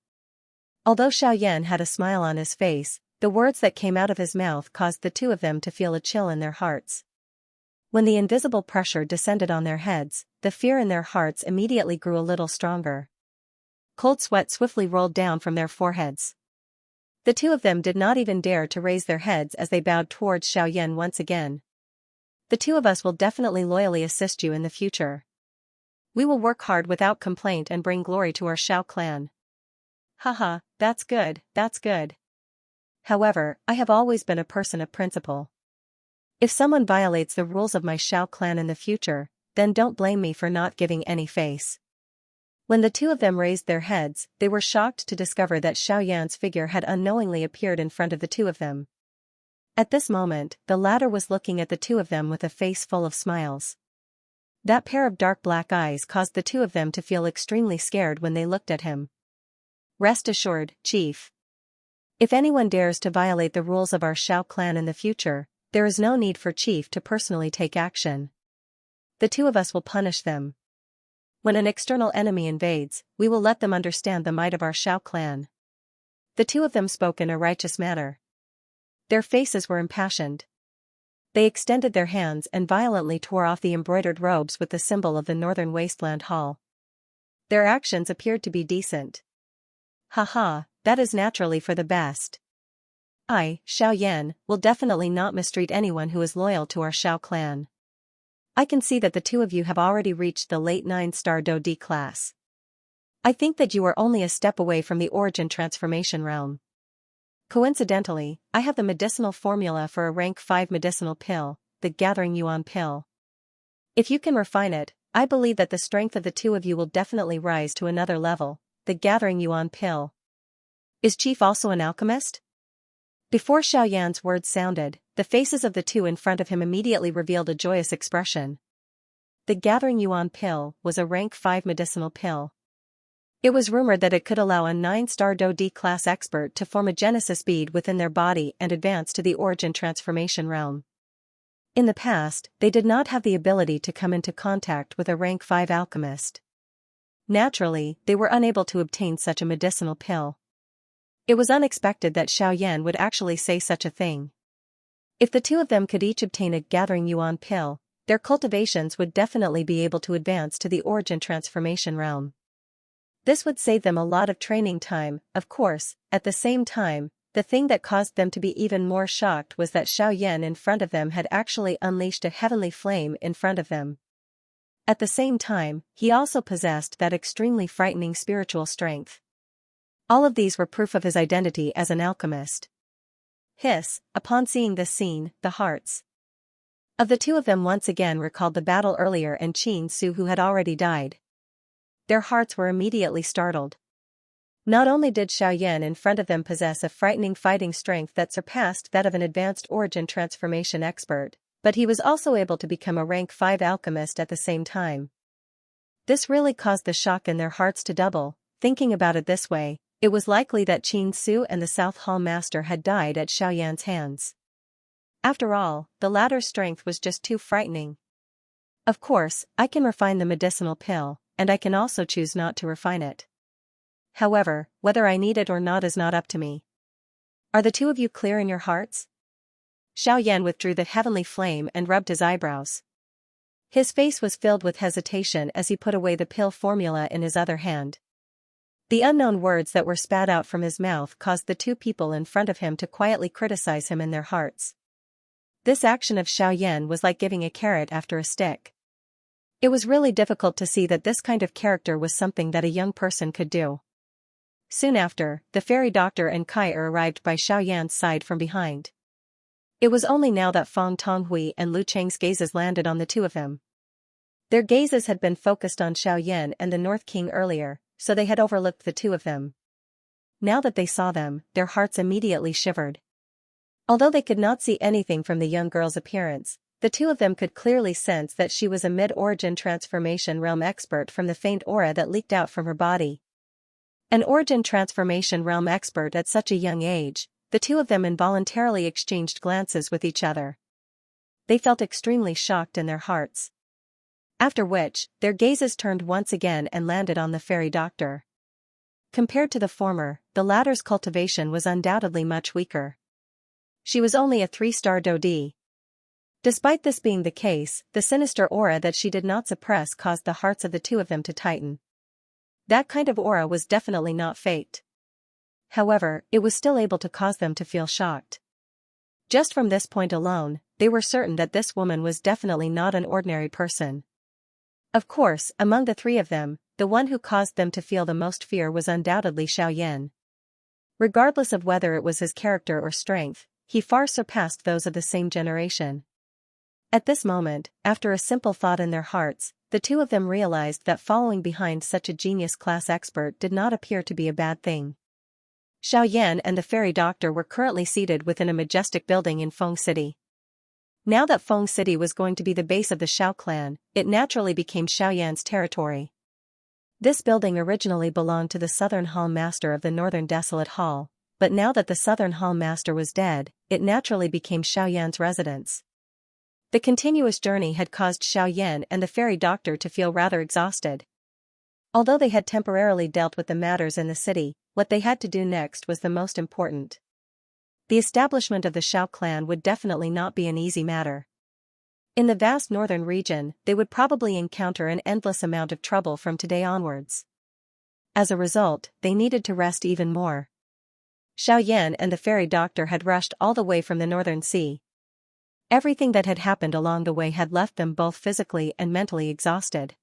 Although Xiaoyan had a smile on his face, the words that came out of his mouth caused the two of them to feel a chill in their hearts. When the invisible pressure descended on their heads, the fear in their hearts immediately grew a little stronger. Cold sweat swiftly rolled down from their foreheads. The two of them did not even dare to raise their heads as they bowed towards Xiaoyan once again. The two of us will definitely loyally assist you in the future. We will work hard without complaint and bring glory to our Xiao clan. Haha, that's good, that's good. However, I have always been a person of principle. If someone violates the rules of my Xiao clan in the future, then don't blame me for not giving any face. When the two of them raised their heads, they were shocked to discover that Xiaoyan's figure had unknowingly appeared in front of the two of them. At this moment, the latter was looking at the two of them with a face full of smiles. That pair of dark black eyes caused the two of them to feel extremely scared when they looked at him. Rest assured, Chief. If anyone dares to violate the rules of our Xiao clan in the future, there is no need for Chief to personally take action. The two of us will punish them. When an external enemy invades, we will let them understand the might of our Xiao clan. The two of them spoke in a righteous manner. Their faces were impassioned. They extended their hands and violently tore off the embroidered robes with the symbol of the Northern Wasteland Hall. Their actions appeared to be decent. Haha, that is naturally for the best. I, Xiaoyan, will definitely not mistreat anyone who is loyal to our Xiao clan. I can see that the two of you have already reached the late 9-star Do Di class. I think that you are only a step away from the origin transformation realm. Coincidentally, I have the medicinal formula for a rank 5 medicinal pill, the Gathering Yuan pill. If you can refine it, I believe that the strength of the two of you will definitely rise to another level, the Gathering Yuan pill. Is Chief also an alchemist? Before Xiaoyan's words sounded, the faces of the two in front of him immediately revealed a joyous expression. The Gathering Yuan pill was a rank 5 medicinal pill. It was rumored that it could allow a 9-star Do Di class expert to form a genesis bead within their body and advance to the origin transformation realm. In the past, they did not have the ability to come into contact with a rank 5 alchemist. Naturally, they were unable to obtain such a medicinal pill. It was unexpected that Xiaoyan would actually say such a thing. If the two of them could each obtain a gathering yuan pill, their cultivations would definitely be able to advance to the origin transformation realm. This would save them a lot of training time, of course. At the same time, the thing that caused them to be even more shocked was that Xiaoyan in front of them had actually unleashed a heavenly flame in front of them. At the same time, he also possessed that extremely frightening spiritual strength. All of these were proof of his identity as an alchemist. Hiss, upon seeing this scene, the hearts of the two of them once again recalled the battle earlier and Qin Su who had already died. Their hearts were immediately startled. Not only did Xiaoyan in front of them possess a frightening fighting strength that surpassed that of an advanced origin transformation expert, but he was also able to become a rank 5 alchemist at the same time. This really caused the shock in their hearts to double. Thinking about it this way, it was likely that Qin Su and the South Hall Master had died at Xiaoyan's hands. After all, the latter's strength was just too frightening. Of course, I can refine the medicinal pill, and I can also choose not to refine it. However, whether I need it or not is not up to me. Are the two of you clear in your hearts? Xiaoyan withdrew the heavenly flame and rubbed his eyebrows. His face was filled with hesitation as he put away the pill formula in his other hand. The unknown words that were spat out from his mouth caused the two people in front of him to quietly criticize him in their hearts. This action of Xiaoyan was like giving a carrot after a stick. It was really difficult to see that this kind of character was something that a young person could do. Soon after, the fairy doctor and Kai arrived by Xiaoyan's side from behind. It was only now that Feng Tonghui and Lu Cheng's gazes landed on the two of them. Their gazes had been focused on Xiaoyan and the North King earlier, so they had overlooked the two of them. Now that they saw them, their hearts immediately shivered. Although they could not see anything from the young girl's appearance, the two of them could clearly sense that she was a mid-origin transformation realm expert from the faint aura that leaked out from her body. An origin transformation realm expert at such a young age, the two of them involuntarily exchanged glances with each other. They felt extremely shocked in their hearts. After which, their gazes turned once again and landed on the fairy doctor. Compared to the former, the latter's cultivation was undoubtedly much weaker. She was only a 3-star Dodi. Despite this being the case, the sinister aura that she did not suppress caused the hearts of the two of them to tighten. That kind of aura was definitely not faked. However, it was still able to cause them to feel shocked. Just from this point alone, they were certain that this woman was definitely not an ordinary person. Of course, among the three of them, the one who caused them to feel the most fear was undoubtedly Xiaoyan. Regardless of whether it was his character or strength, he far surpassed those of the same generation. At this moment, after a simple thought in their hearts, the two of them realized that following behind such a genius-class expert did not appear to be a bad thing. Xiaoyan and the fairy doctor were currently seated within a majestic building in Feng City. Now that Feng City was going to be the base of the Xiao clan, it naturally became Xiaoyan's territory. This building originally belonged to the Southern Hall Master of the Northern Desolate Hall, but now that the Southern Hall Master was dead, it naturally became Xiaoyan's residence. The continuous journey had caused Xiaoyan and the fairy doctor to feel rather exhausted. Although they had temporarily dealt with the matters in the city, what they had to do next was the most important. The establishment of the Xiao clan would definitely not be an easy matter. In the vast northern region, they would probably encounter an endless amount of trouble from today onwards. As a result, they needed to rest even more. Xiaoyan and the fairy doctor had rushed all the way from the northern sea. Everything that had happened along the way had left them both physically and mentally exhausted.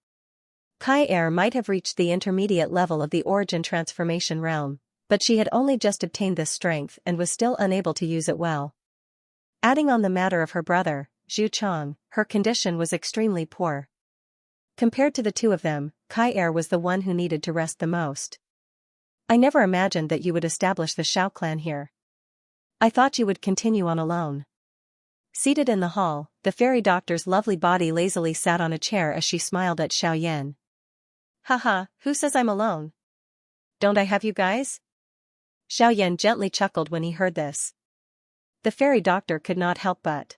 Kai Er might have reached the intermediate level of the origin transformation realm, but she had only just obtained this strength and was still unable to use it well. Adding on the matter of her brother, Zhu Chang, her condition was extremely poor. Compared to the two of them, Kai Er was the one who needed to rest the most. I never imagined that you would establish the Xiao clan here. I thought you would continue on alone. Seated in the hall, the fairy doctor's lovely body lazily sat on a chair as she smiled at Xiaoyan. Haha, who says I'm alone? Don't I have you guys? Xiaoyan gently chuckled when he heard this. The fairy doctor could not help but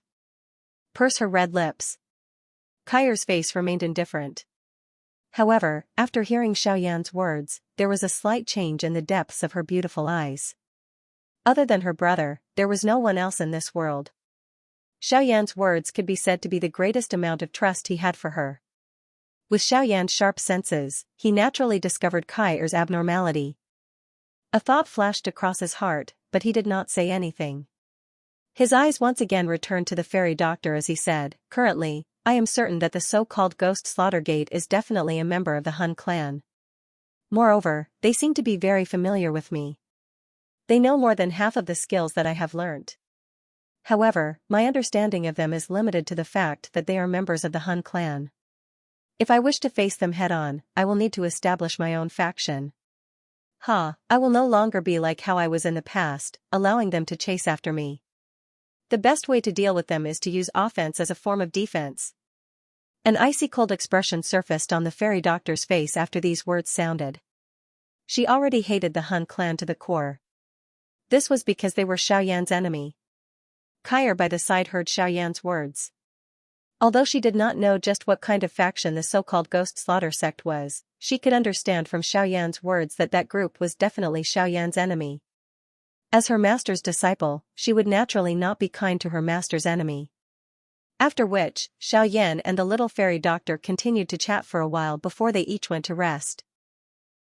purse her red lips. Kai's face remained indifferent. However, after hearing Xiaoyan's words, there was a slight change in the depths of her beautiful eyes. Other than her brother, there was no one else in this world. Xiaoyan's words could be said to be the greatest amount of trust he had for her. With Xiaoyan's sharp senses, he naturally discovered Kai's abnormality. A thought flashed across his heart, but he did not say anything. His eyes once again returned to the fairy doctor as he said, "Currently, I am certain that the so-called Ghost Slaughtergate is definitely a member of the Hun clan. Moreover, they seem to be very familiar with me. They know more than half of the skills that I have learnt. However, my understanding of them is limited to the fact that they are members of the Hun clan. If I wish to face them head-on, I will need to establish my own faction. I will no longer be like how I was in the past, allowing them to chase after me. The best way to deal with them is to use offense as a form of defense." An icy-cold expression surfaced on the fairy doctor's face after these words sounded. She already hated the Hun clan to the core. This was because they were Xiaoyan's enemy. Kai by the side heard Xiaoyan's words. Although she did not know just what kind of faction the so-called Ghost Slaughter sect was, she could understand from Xiaoyan's words that that group was definitely Xiaoyan's enemy. As her master's disciple, she would naturally not be kind to her master's enemy. After which, Xiaoyan and the little fairy doctor continued to chat for a while before they each went to rest.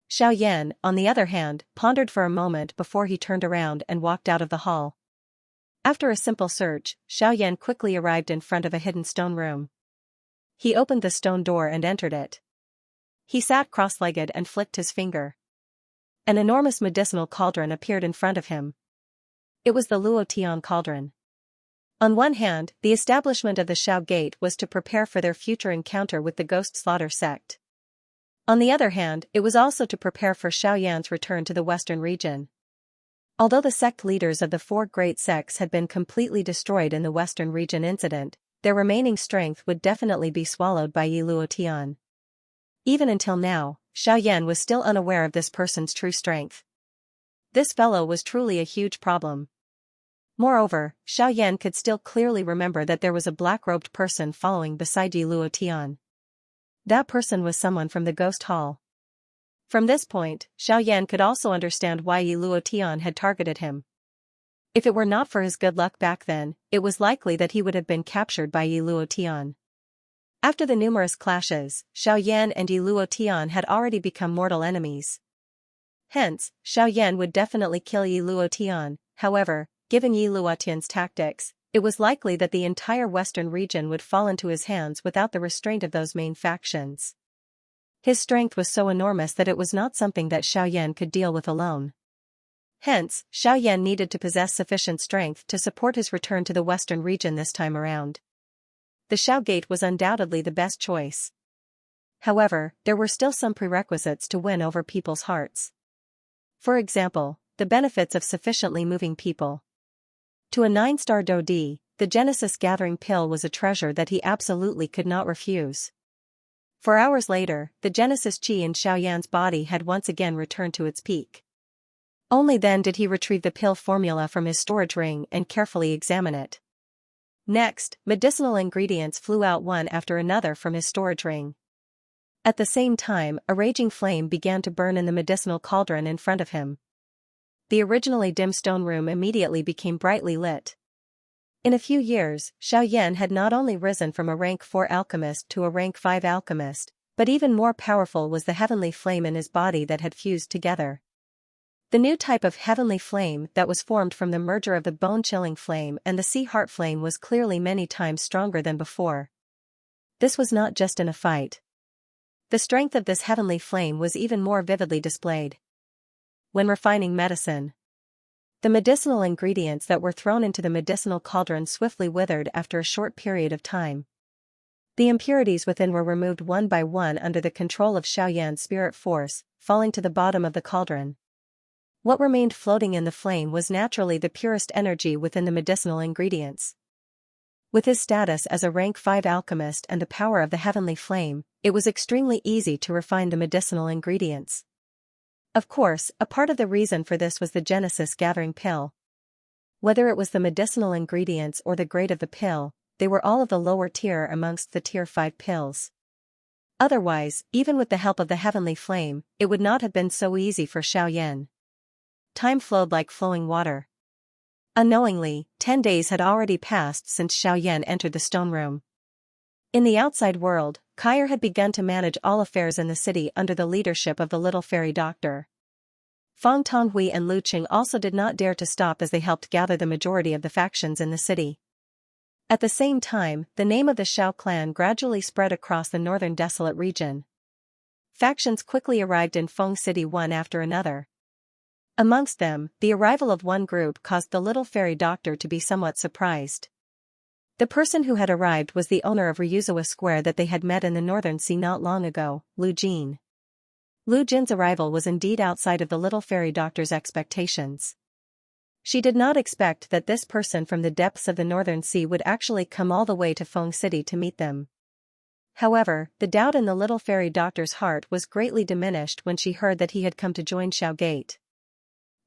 Xiaoyan, on the other hand, pondered for a moment before he turned around and walked out of the hall. After a simple search, Xiaoyan quickly arrived in front of a hidden stone room. He opened the stone door and entered it. He sat cross-legged and flicked his finger. An enormous medicinal cauldron appeared in front of him. It was the Luotian cauldron. On one hand, the establishment of the Xiao Gate was to prepare for their future encounter with the Ghost Slaughter sect. On the other hand, it was also to prepare for Xiaoyan's return to the western region. Although the sect leaders of the four great sects had been completely destroyed in the western region incident, their remaining strength would definitely be swallowed by Yi Luotian. Even until now, Xiaoyan was still unaware of this person's true strength. This fellow was truly a huge problem. Moreover, Xiaoyan could still clearly remember that there was a black-robed person following beside Yi Luotian. That person was someone from the Ghost Hall. From this point, Xiaoyan could also understand why Yi Luotian had targeted him. If it were not for his good luck back then, it was likely that he would have been captured by Yi Luotian. After the numerous clashes, Xiaoyan and Yi Luotian had already become mortal enemies. Hence, Xiaoyan would definitely kill Yi Luotian. However, given Yi Luotian's tactics, it was likely that the entire western region would fall into his hands without the restraint of those main factions. His strength was so enormous that it was not something that Xiaoyan could deal with alone. Hence, Xiaoyan needed to possess sufficient strength to support his return to the western region this time around. The Xiao Gate was undoubtedly the best choice. However, there were still some prerequisites to win over people's hearts. For example, the benefits of sufficiently moving people. To a 9-star Dodi, the Genesis Gathering Pill was a treasure that he absolutely could not refuse. 4 hours later, the Genesis Qi in Xiaoyan's body had once again returned to its peak. Only then did he retrieve the pill formula from his storage ring and carefully examine it. Next, medicinal ingredients flew out one after another from his storage ring. At the same time, a raging flame began to burn in the medicinal cauldron in front of him. The originally dim stone room immediately became brightly lit. In a few years, Xiaoyan had not only risen from a rank 4 alchemist to a rank 5 alchemist, but even more powerful was the heavenly flame in his body that had fused together. The new type of heavenly flame that was formed from the merger of the bone-chilling flame and the sea heart flame was clearly many times stronger than before. This was not just in a fight. The strength of this heavenly flame was even more vividly displayed. When refining medicine, the medicinal ingredients that were thrown into the medicinal cauldron swiftly withered after a short period of time. The impurities within were removed one by one under the control of Xiaoyan's spirit force, falling to the bottom of the cauldron. What remained floating in the flame was naturally the purest energy within the medicinal ingredients. With his status as a rank 5 alchemist and the power of the heavenly flame, it was extremely easy to refine the medicinal ingredients. Of course, a part of the reason for this was the Genesis Gathering Pill. Whether it was the medicinal ingredients or the grade of the pill, they were all of the lower tier amongst the tier 5 pills. Otherwise, even with the help of the heavenly flame, it would not have been so easy for Xiaoyan. Time flowed like flowing water. Unknowingly, 10 days had already passed since Xiaoyan entered the stone room. In the outside world, Kair had begun to manage all affairs in the city under the leadership of the little fairy doctor. Feng Tonghui and Lu Qing also did not dare to stop as they helped gather the majority of the factions in the city. At the same time, the name of the Xiao clan gradually spread across the northern desolate region. Factions quickly arrived in Feng City one after another. Amongst them, the arrival of one group caused the little fairy doctor to be somewhat surprised. The person who had arrived was the owner of Ryuzawa Square that they had met in the northern sea not long ago, Lu Jin. Lu Jin's arrival was indeed outside of the little fairy doctor's expectations. She did not expect that this person from the depths of the northern sea would actually come all the way to Feng City to meet them. However, the doubt in the little fairy doctor's heart was greatly diminished when she heard that he had come to join Xiao Gate.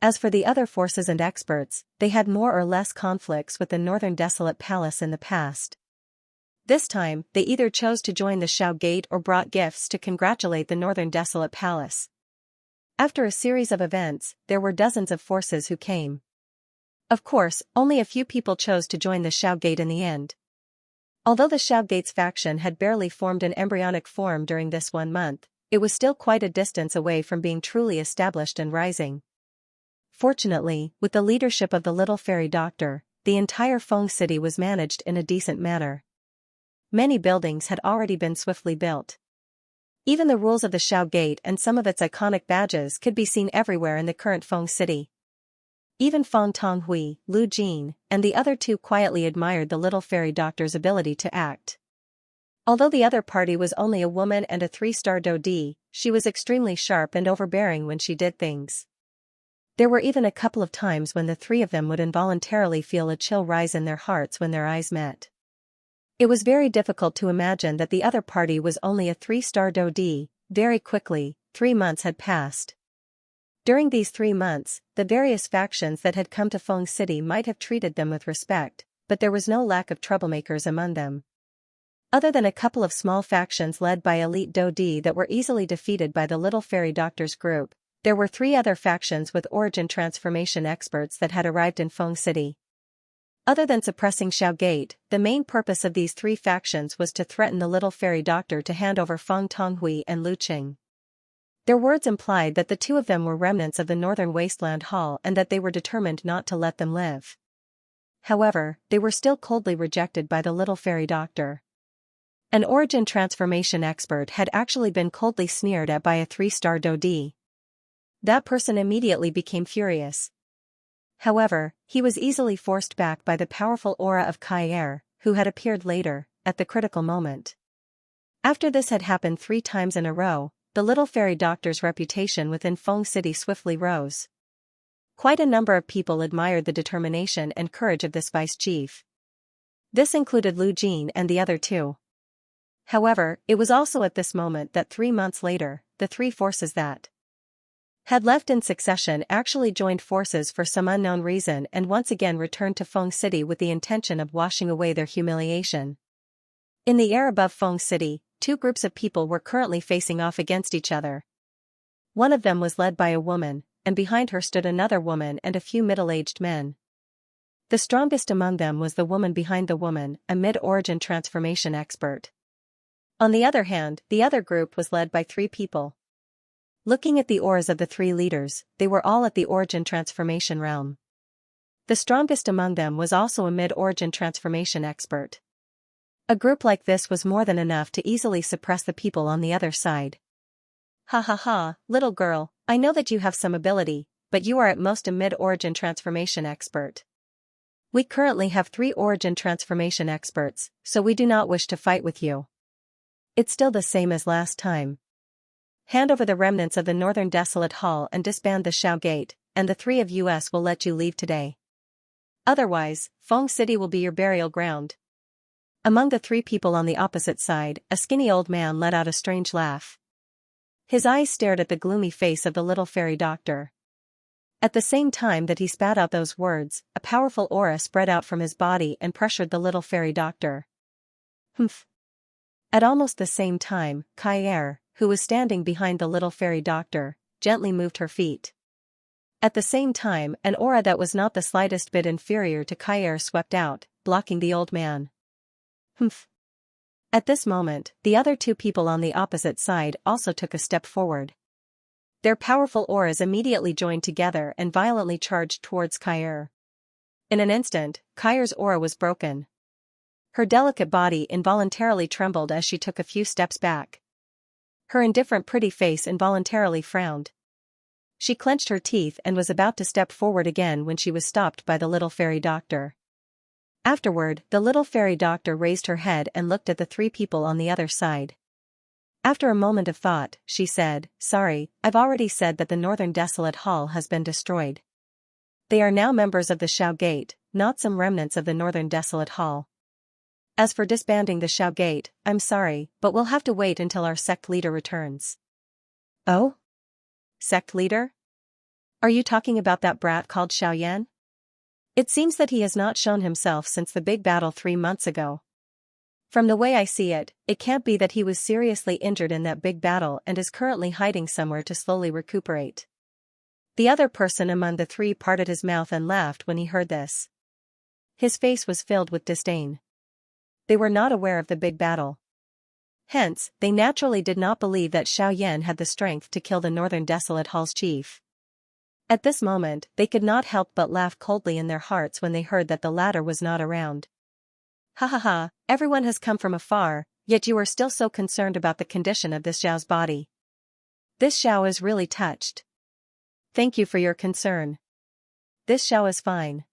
As for the other forces and experts, they had more or less conflicts with the Northern Desolate Palace in the past. This time, they either chose to join the Xiao Gate or brought gifts to congratulate the Northern Desolate Palace. After a series of events, there were dozens of forces who came. Of course, only a few people chose to join the Xiao Gate in the end. Although the Xiao Gate's faction had barely formed an embryonic form during this 1 month, it was still quite a distance away from being truly established and rising. Fortunately, with the leadership of the little fairy doctor, the entire Feng City was managed in a decent manner. Many buildings had already been swiftly built. Even the rules of the Xiao Gate and some of its iconic badges could be seen everywhere in the current Feng City. Even Feng Tonghui, Lu Jin, and the other two quietly admired the little fairy doctor's ability to act. Although the other party was only a woman and a 3-star Dodi, she was extremely sharp and overbearing when she did things. There were even a couple of times when the three of them would involuntarily feel a chill rise in their hearts when their eyes met. It was very difficult to imagine that the other party was only a 3-star Dodi. Very quickly, 3 months had passed. During these 3 months, the various factions that had come to Feng City might have treated them with respect, but there was no lack of troublemakers among them. Other than a couple of small factions led by elite Dodi that were easily defeated by the little fairy doctor's group, there were 3 other factions with origin transformation experts that had arrived in Feng City. Other than suppressing Xiao Gate, the main purpose of these 3 factions was to threaten the little fairy doctor to hand over Feng Tonghui and Lu Qing. Their words implied that the 2 of them were remnants of the Northern Wasteland Hall and that they were determined not to let them live. However, they were still coldly rejected by the little fairy doctor. An origin transformation expert had actually been coldly sneered at by a 3-star Dodi. That person immediately became furious. However, he was easily forced back by the powerful aura of Kair, who had appeared later, at the critical moment. After this had happened 3 times in a row, the little fairy doctor's reputation within Feng City swiftly rose. Quite a number of people admired the determination and courage of this vice chief. This included Lu Jin and the other 2. However, it was also at this moment that 3 months later, the 3 forces that had left in succession actually joined forces for some unknown reason and once again returned to Feng City with the intention of washing away their humiliation. In the air above Feng City, 2 groups of people were currently facing off against each other. One of them was led by a woman, and behind her stood another woman and a few middle-aged men. The strongest among them was the woman behind the woman, a mid-origin transformation expert. On the other hand, the other group was led by 3 people. Looking at the auras of the 3 leaders, they were all at the origin transformation realm. The strongest among them was also a mid-origin transformation expert. A group like this was more than enough to easily suppress the people on the other side. Ha ha ha, little girl, I know that you have some ability, but you are at most a mid-origin transformation expert. We currently have 3 origin transformation experts, so we do not wish to fight with you. It's still the same as last time. Hand over the remnants of the Northern Desolate Hall and disband the Xiao Gate, and the 3 of us will let you leave today. Otherwise, Feng City will be your burial ground. Among the 3 people on the opposite side, a skinny old man let out a strange laugh. His eyes stared at the gloomy face of the little fairy doctor. At the same time that he spat out those words, a powerful aura spread out from his body and pressured the little fairy doctor. Humph. At almost the same time, Kair, who was standing behind the little fairy doctor, gently moved her feet. At the same time, an aura that was not the slightest bit inferior to Kair swept out, blocking the old man. Humph. At this moment, the other two people on the opposite side also took a step forward. Their powerful auras immediately joined together and violently charged towards Kair. In an instant, Kair's aura was broken. Her delicate body involuntarily trembled as she took a few steps back. Her indifferent pretty face involuntarily frowned. She clenched her teeth and was about to step forward again when she was stopped by the little fairy doctor. Afterward, the little fairy doctor raised her head and looked at the three people on the other side. After a moment of thought, she said, "Sorry, I've already said that the Northern Desolate Hall has been destroyed. They are now members of the Xiao Gate, not some remnants of the Northern Desolate Hall. As for disbanding the Xiao Gate, I'm sorry, but we'll have to wait until our sect leader returns." "Oh? Sect leader? Are you talking about that brat called Xiaoyan? It seems that he has not shown himself since the big battle 3 months ago. From the way I see it, it can't be that he was seriously injured in that big battle and is currently hiding somewhere to slowly recuperate." The other person among the three parted his mouth and laughed when he heard this. His face was filled with disdain. They were not aware of the big battle. Hence, they naturally did not believe that Xiaoyan had the strength to kill the Northern Desolate Hall's chief. At this moment, they could not help but laugh coldly in their hearts when they heard that the latter was not around. "Ha ha ha, everyone has come from afar, yet you are still so concerned about the condition of this Xiao's body. This Xiao is really touched. Thank you for your concern. This Xiao is fine."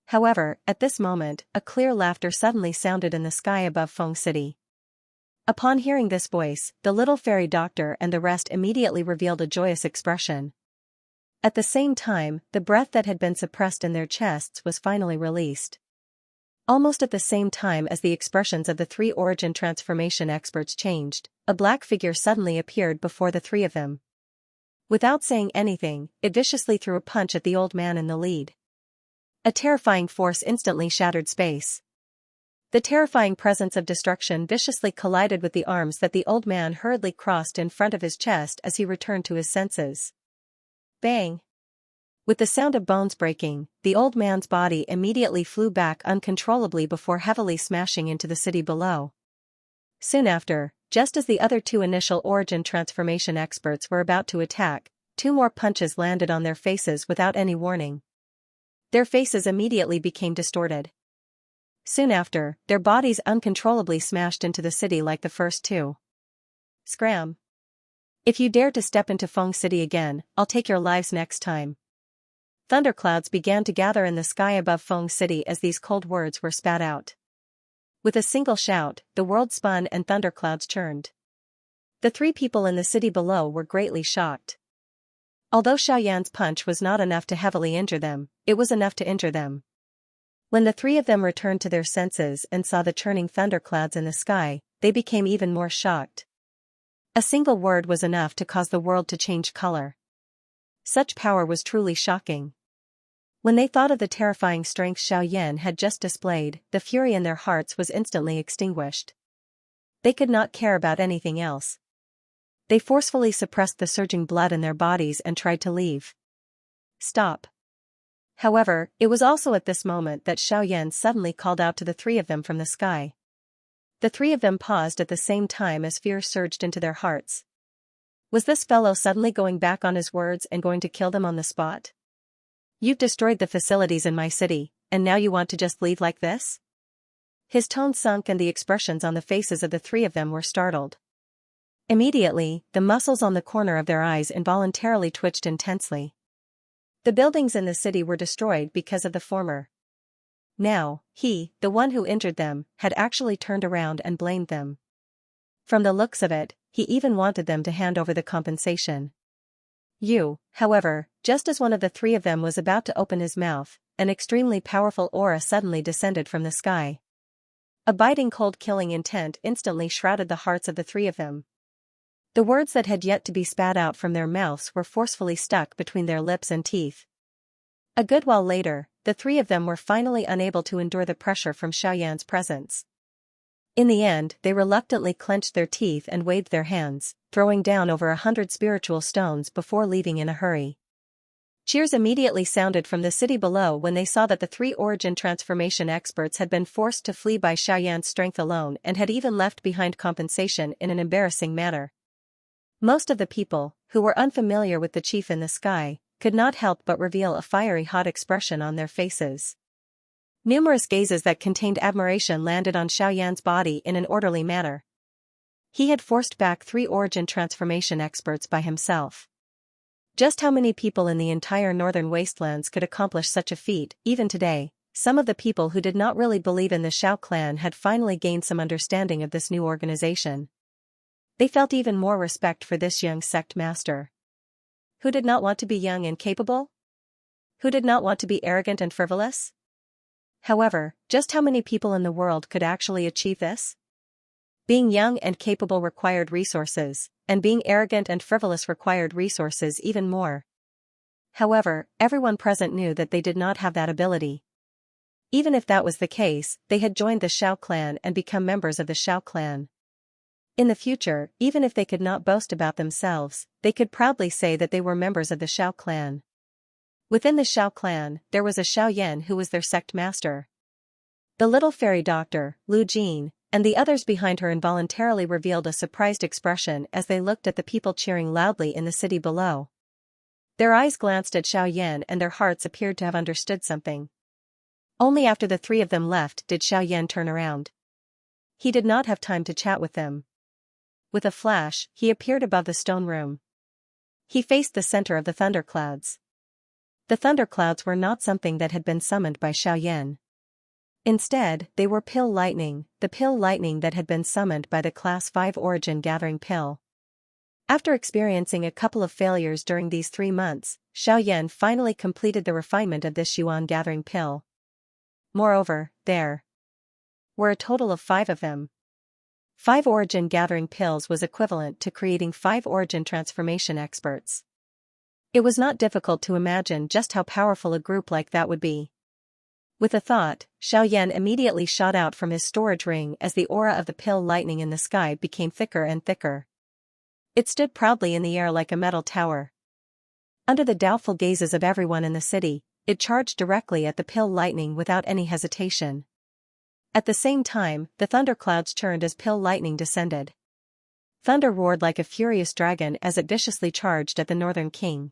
However, at this moment, a clear laughter suddenly sounded in the sky above Feng City. Upon hearing this voice, the little fairy doctor and the rest immediately revealed a joyous expression. At the same time, the breath that had been suppressed in their chests was finally released. Almost at the same time as the expressions of the three origin transformation experts changed, a black figure suddenly appeared before the three of them. Without saying anything, it viciously threw a punch at the old man in the lead. A terrifying force instantly shattered space. The terrifying presence of destruction viciously collided with the arms that the old man hurriedly crossed in front of his chest as he returned to his senses. Bang! With the sound of bones breaking, the old man's body immediately flew back uncontrollably before heavily smashing into the city below. Soon after, just as the other two initial origin transformation experts were about to attack, 2 more punches landed on their faces without any warning. Their faces immediately became distorted. Soon after, their bodies uncontrollably smashed into the city like the first two. Scram! If you dare to step into Feng City again, I'll take your lives next time. Thunderclouds began to gather in the sky above Feng City as these cold words were spat out. With a single shout, the world spun and thunderclouds churned. The 3 people in the city below were greatly shocked. Although Xiaoyan's punch was not enough to heavily injure them, it was enough to injure them. When the 3 of them returned to their senses and saw the churning thunderclouds in the sky, they became even more shocked. A single word was enough to cause the world to change color. Such power was truly shocking. When they thought of the terrifying strength Xiaoyan had just displayed, the fury in their hearts was instantly extinguished. They could not care about anything else. They forcefully suppressed the surging blood in their bodies and tried to leave. Stop. However, it was also at this moment that Xiaoyan suddenly called out to the 3 of them from the sky. The 3 of them paused at the same time as fear surged into their hearts. Was this fellow suddenly going back on his words and going to kill them on the spot? "You've destroyed the facilities in my city, and now you want to just leave like this?" His tone sunk and the expressions on the faces of the 3 of them were startled. Immediately, the muscles on the corner of their eyes involuntarily twitched intensely. The buildings in the city were destroyed because of the former. Now, he, the one who injured them, had actually turned around and blamed them. From the looks of it, he even wanted them to hand over the compensation. However, just as one of the 3 of them was about to open his mouth, an extremely powerful aura suddenly descended from the sky. A biting cold killing intent instantly shrouded the hearts of the 3 of them. The words that had yet to be spat out from their mouths were forcefully stuck between their lips and teeth. A good while later, the 3 of them were finally unable to endure the pressure from Xiaoyan's presence. In the end, they reluctantly clenched their teeth and waved their hands, throwing down over 100 spiritual stones before leaving in a hurry. Cheers immediately sounded from the city below when they saw that the 3 origin transformation experts had been forced to flee by Xiaoyan's strength alone and had even left behind compensation in an embarrassing manner. Most of the people, who were unfamiliar with the chief in the sky, could not help but reveal a fiery hot expression on their faces. Numerous gazes that contained admiration landed on Xiaoyan's body in an orderly manner. He had forced back 3 origin transformation experts by himself. Just how many people in the entire northern wastelands could accomplish such a feat? Even today, some of the people who did not really believe in the Xiao clan had finally gained some understanding of this new organization. They felt even more respect for this young sect master. Who did not want to be young and capable? Who did not want to be arrogant and frivolous? However, just how many people in the world could actually achieve this? Being young and capable required resources, and being arrogant and frivolous required resources even more. However, everyone present knew that they did not have that ability. Even if that was the case, they had joined the Xiao clan and become members of the Xiao clan. In the future, even if they could not boast about themselves, they could proudly say that they were members of the Xiao clan. Within the Xiao clan, there was a Xiaoyan who was their sect master. The little fairy doctor, Lu Jin, and the others behind her involuntarily revealed a surprised expression as they looked at the people cheering loudly in the city below. Their eyes glanced at Xiaoyan and their hearts appeared to have understood something. Only after the 3 of them left did Xiaoyan turn around. He did not have time to chat with them. With a flash, he appeared above the stone room. He faced the center of the thunderclouds. The thunderclouds were not something that had been summoned by Xiaoyan. Instead, they were pill lightning, the pill lightning that had been summoned by the Class 5 Origin Gathering Pill. After experiencing a couple of failures during these 3 months, Xiaoyan finally completed the refinement of this Yuan Gathering Pill. Moreover, there were a total of 5 of them. 5 Origin Gathering Pills was equivalent to creating 5 Origin Transformation Experts. It was not difficult to imagine just how powerful a group like that would be. With a thought, Xiaoyan immediately shot out from his storage ring as the aura of the pill lightning in the sky became thicker and thicker. It stood proudly in the air like a metal tower. Under the doubtful gazes of everyone in the city, it charged directly at the pill lightning without any hesitation. At the same time, the thunderclouds churned as pill lightning descended. Thunder roared like a furious dragon as it viciously charged at the Northern King.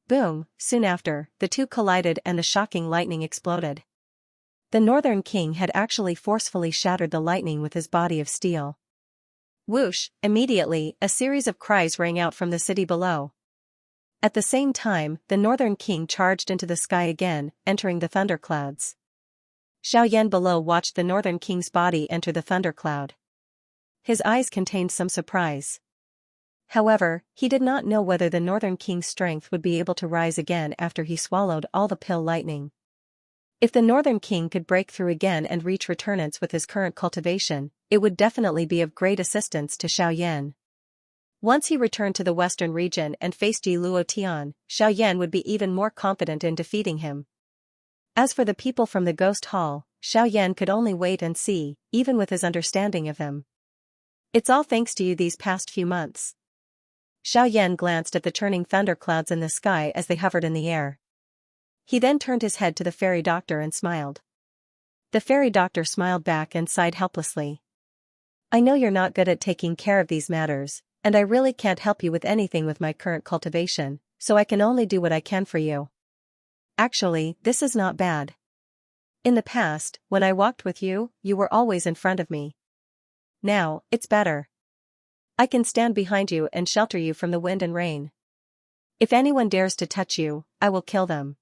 Boom! Soon after, the 2 collided and the shocking lightning exploded. The Northern King had actually forcefully shattered the lightning with his body of steel. Whoosh! Immediately, a series of cries rang out from the city below. At the same time, the Northern King charged into the sky again, entering the thunderclouds. Xiaoyan below watched the Northern King's body enter the thundercloud. His eyes contained some surprise. However, he did not know whether the Northern King's strength would be able to rise again after he swallowed all the pill lightning. If the Northern King could break through again and reach returnance with his current cultivation, it would definitely be of great assistance to Xiaoyan. Once he returned to the western region and faced Yi Luotian, Xiaoyan would be even more confident in defeating him. As for the people from the Ghost Hall, Xiaoyan could only wait and see, even with his understanding of them. It's all thanks to you these past few months. Xiaoyan glanced at the churning thunderclouds in the sky as they hovered in the air. He then turned his head to the fairy doctor and smiled. The fairy doctor smiled back and sighed helplessly. I know you're not good at taking care of these matters, and I really can't help you with anything with my current cultivation, so I can only do what I can for you. Actually, this is not bad. In the past, when I walked with you, you were always in front of me. Now, it's better. I can stand behind you and shelter you from the wind and rain. If anyone dares to touch you, I will kill them.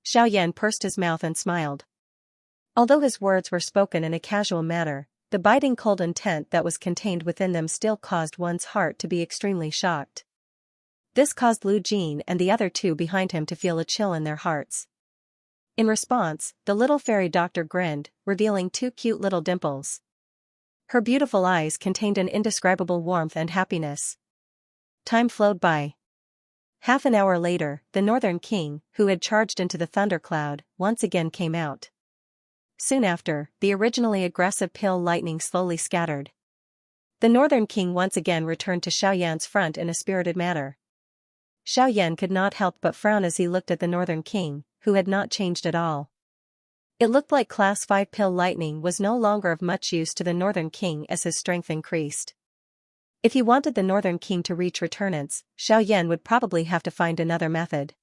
Xiaoyan pursed his mouth and smiled. Although his words were spoken in a casual manner, the biting cold intent that was contained within them still caused one's heart to be extremely shocked. This caused Lu Jin and the other 2 behind him to feel a chill in their hearts. In response, the little fairy doctor grinned, revealing 2 cute little dimples. Her beautiful eyes contained an indescribable warmth and happiness. Time flowed by. Half an hour later, the Northern King, who had charged into the thundercloud, once again came out. soon after, the originally aggressive pill lightning slowly scattered. The Northern King once again returned to Xiaoyan's front in a spirited manner. Xiaoyan could not help but frown as he looked at the Northern King, who had not changed at all. It looked like Class 5 pill lightning was no longer of much use to the Northern King as his strength increased. If he wanted the Northern King to reach returnants, Xiaoyan would probably have to find another method.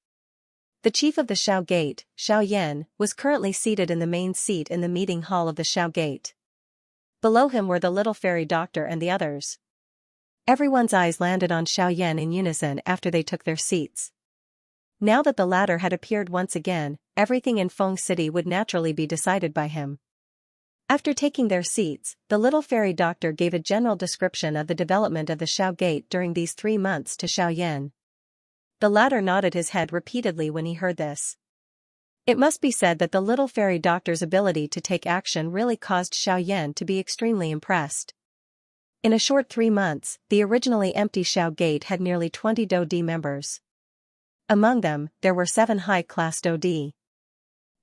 The chief of the Xiao Gate, Xiaoyan, was currently seated in the main seat in the meeting hall of the Xiao Gate. Below him were the little fairy doctor and the others. Everyone's eyes landed on Xiaoyan in unison after they took their seats. Now that the latter had appeared once again, everything in Feng City would naturally be decided by him. After taking their seats, the little fairy doctor gave a general description of the development of the Xiao Gate during these 3 months to Xiaoyan. The latter nodded his head repeatedly when he heard this. It must be said that the little fairy doctor's ability to take action really caused Xiaoyan to be extremely impressed. In a short 3 months, the originally empty Xiao Gate had nearly 20 Dodi members. Among them, there were 7 high-class Dodi.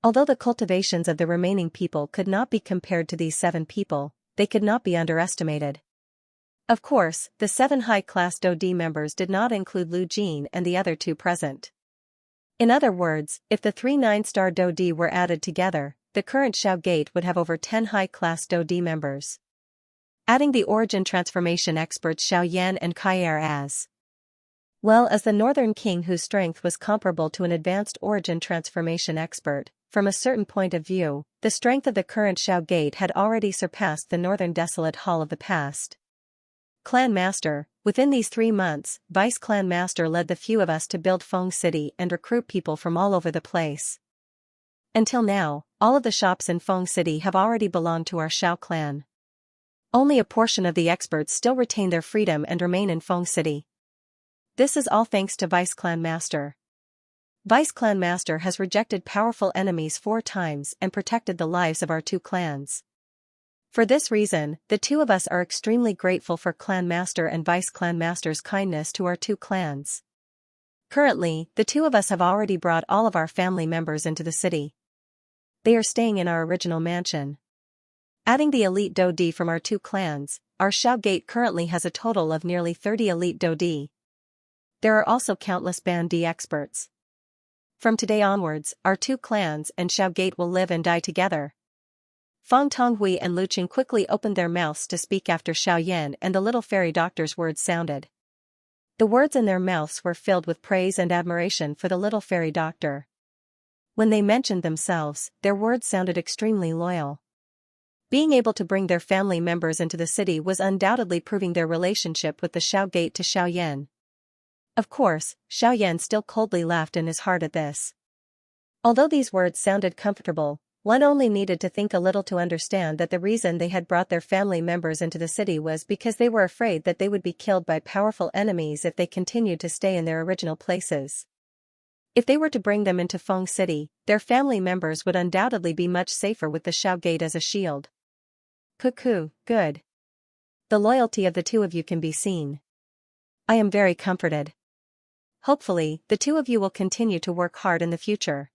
Although the cultivations of the remaining people could not be compared to these 7 people, they could not be underestimated. Of course, the 7 high-class Dodi members did not include Lu Jin and the other 2 present. In other words, if the 3 9-star Dodi were added together, the current Xiao Gate would have over 10 high-class Dodi members. Adding the origin transformation experts Xiaoyan and Kaier as well as the Northern King whose strength was comparable to an advanced origin transformation expert, from a certain point of view, the strength of the current Xiao Gate had already surpassed the Northern Desolate Hall of the past. Clan Master, within these 3 months, Vice Clan Master led the few of us to build Feng City and recruit people from all over the place. Until now, all of the shops in Feng City have already belonged to our Xiao clan. Only a portion of the experts still retain their freedom and remain in Feng City. This is all thanks to Vice Clan Master. Vice Clan Master has rejected powerful enemies 4 times and protected the lives of our 2 clans. For this reason, the 2 of us are extremely grateful for Clan Master and Vice Clan Master's kindness to our 2 clans. Currently, the 2 of us have already brought all of our family members into the city. They are staying in our original mansion. Adding the elite Dodi from our 2 clans, our Xiao Gate currently has a total of nearly 30 elite Dodi. There are also countless Bandi experts. From today onwards, our 2 clans and Xiao Gate will live and die together. Feng Tonghui and Lu Qing quickly opened their mouths to speak after Xiaoyan and the little fairy doctor's words sounded. The words in their mouths were filled with praise and admiration for the little fairy doctor. When they mentioned themselves, their words sounded extremely loyal. Being able to bring their family members into the city was undoubtedly proving their relationship with the Xiao Gate to Xiaoyan. Of course, Xiaoyan still coldly laughed in his heart at this. Although these words sounded comfortable, one only needed to think a little to understand that the reason they had brought their family members into the city was because they were afraid that they would be killed by powerful enemies if they continued to stay in their original places. If they were to bring them into Feng City, their family members would undoubtedly be much safer with the Xiao Gate as a shield. Cuckoo, good. The loyalty of the 2 of you can be seen. I am very comforted. Hopefully, the 2 of you will continue to work hard in the future.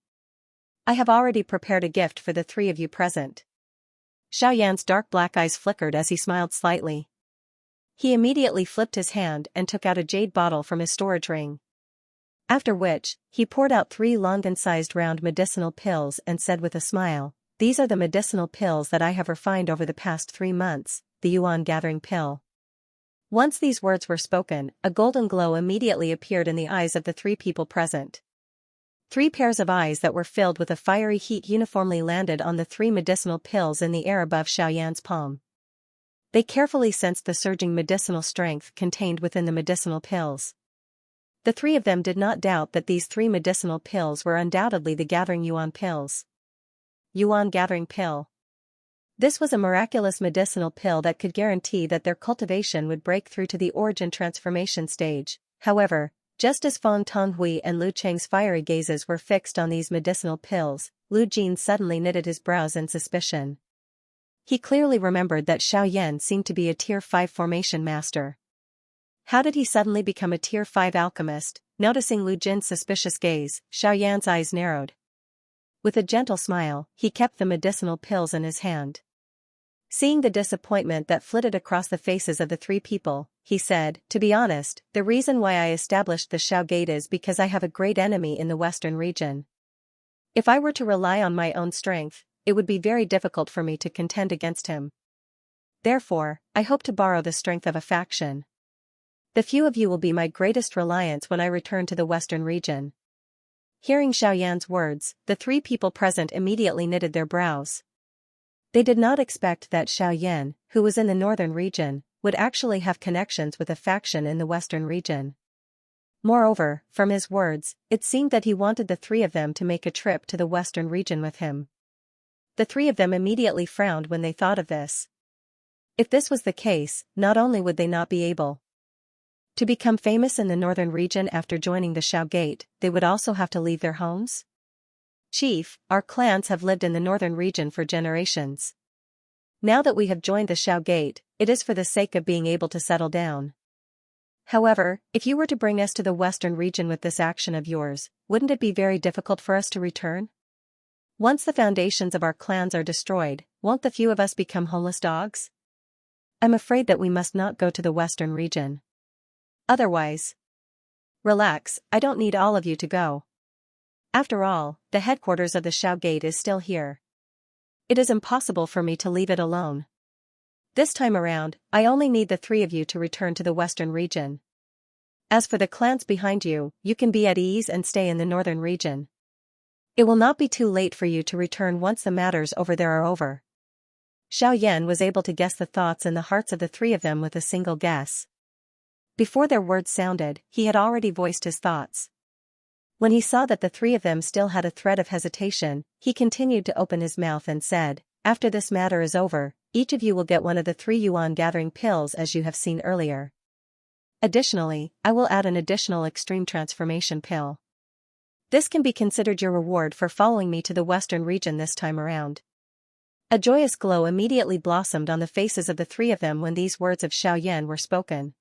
I have already prepared a gift for the 3 of you present. Xiaoyan's dark black eyes flickered as he smiled slightly. He immediately flipped his hand and took out a jade bottle from his storage ring. After which, he poured out 3 longan-sized round medicinal pills and said with a smile, "These are the medicinal pills that I have refined over the past 3 months, the Yuan Gathering Pill." Once these words were spoken, a golden glow immediately appeared in the eyes of the 3 people present. 3 pairs of eyes that were filled with a fiery heat uniformly landed on the 3 medicinal pills in the air above Xiaoyan's palm. They carefully sensed the surging medicinal strength contained within the medicinal pills. The 3 of them did not doubt that these 3 medicinal pills were undoubtedly the Gathering Yuan pills. Yuan Gathering Pill. This was a miraculous medicinal pill that could guarantee that their cultivation would break through to the origin transformation stage. However, just as Feng Tonghui and Lu Cheng's fiery gazes were fixed on these medicinal pills, Lu Jin suddenly knitted his brows in suspicion. He clearly remembered that Xiaoyan seemed to be a Tier 5 formation master. How did he suddenly become a Tier 5 alchemist? Noticing Lu Jin's suspicious gaze, Xiaoyan's eyes narrowed. With a gentle smile, he kept the medicinal pills in his hand. Seeing the disappointment that flitted across the faces of the three people, he said, "To be honest, the reason why I established the Xiao Gate is because I have a great enemy in the western region. If I were to rely on my own strength, it would be very difficult for me to contend against him. Therefore, I hope to borrow the strength of a faction. The few of you will be my greatest reliance when I return to the western region." Hearing Xiaoyan's words, the three people present immediately knitted their brows. They did not expect that Xiaoyan, who was in the northern region, would actually have connections with a faction in the western region. Moreover, from his words, it seemed that he wanted the three of them to make a trip to the western region with him. The three of them immediately frowned when they thought of this. If this was the case, not only would they not be able to become famous in the northern region after joining the Xiao Gate, they would also have to leave their homes? "Chief, our clans have lived in the northern region for generations. Now that we have joined the Xiao Gate, it is for the sake of being able to settle down. However, if you were to bring us to the western region with this action of yours, wouldn't it be very difficult for us to return? Once the foundations of our clans are destroyed, won't the few of us become homeless dogs? I'm afraid that we must not go to the western region. Otherwise..." "Relax, I don't need all of you to go. After all, the headquarters of the Xiao Gate is still here. It is impossible for me to leave it alone. This time around, I only need the three of you to return to the western region. As for the clans behind you, you can be at ease and stay in the northern region. It will not be too late for you to return once the matters over there are over." Xiaoyan was able to guess the thoughts in the hearts of the three of them with a single guess. Before their words sounded, he had already voiced his thoughts. When he saw that the three of them still had a thread of hesitation, he continued to open his mouth and said, "After this matter is over, each of you will get one of the 3 yuan gathering pills as you have seen earlier. Additionally, I will add an additional extreme transformation pill. This can be considered your reward for following me to the western region this time around." A joyous glow immediately blossomed on the faces of the three of them when these words of Xiaoyan were spoken.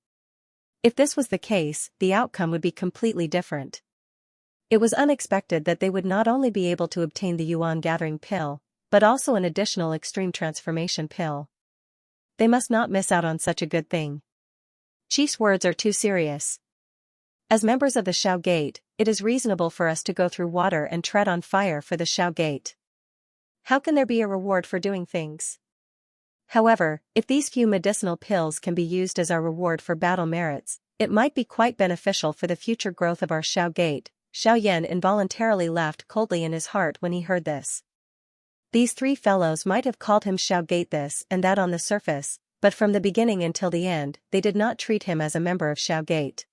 If this was the case, the outcome would be completely different. It was unexpected that they would not only be able to obtain the yuan gathering pill, but also an additional extreme transformation pill. They must not miss out on such a good thing. Chief's words are too serious. As members of the Xiao Gate, it is reasonable for us to go through water and tread on fire for the Xiao Gate. How can there be a reward for doing things? However, if these few medicinal pills can be used as our reward for battle merits, it might be quite beneficial for the future growth of our Xiao Gate. Xiaoyan involuntarily laughed coldly in his heart when he heard this. These three fellows might have called him Xiao Gate this and that on the surface, but from the beginning until the end, they did not treat him as a member of Xiao Gate.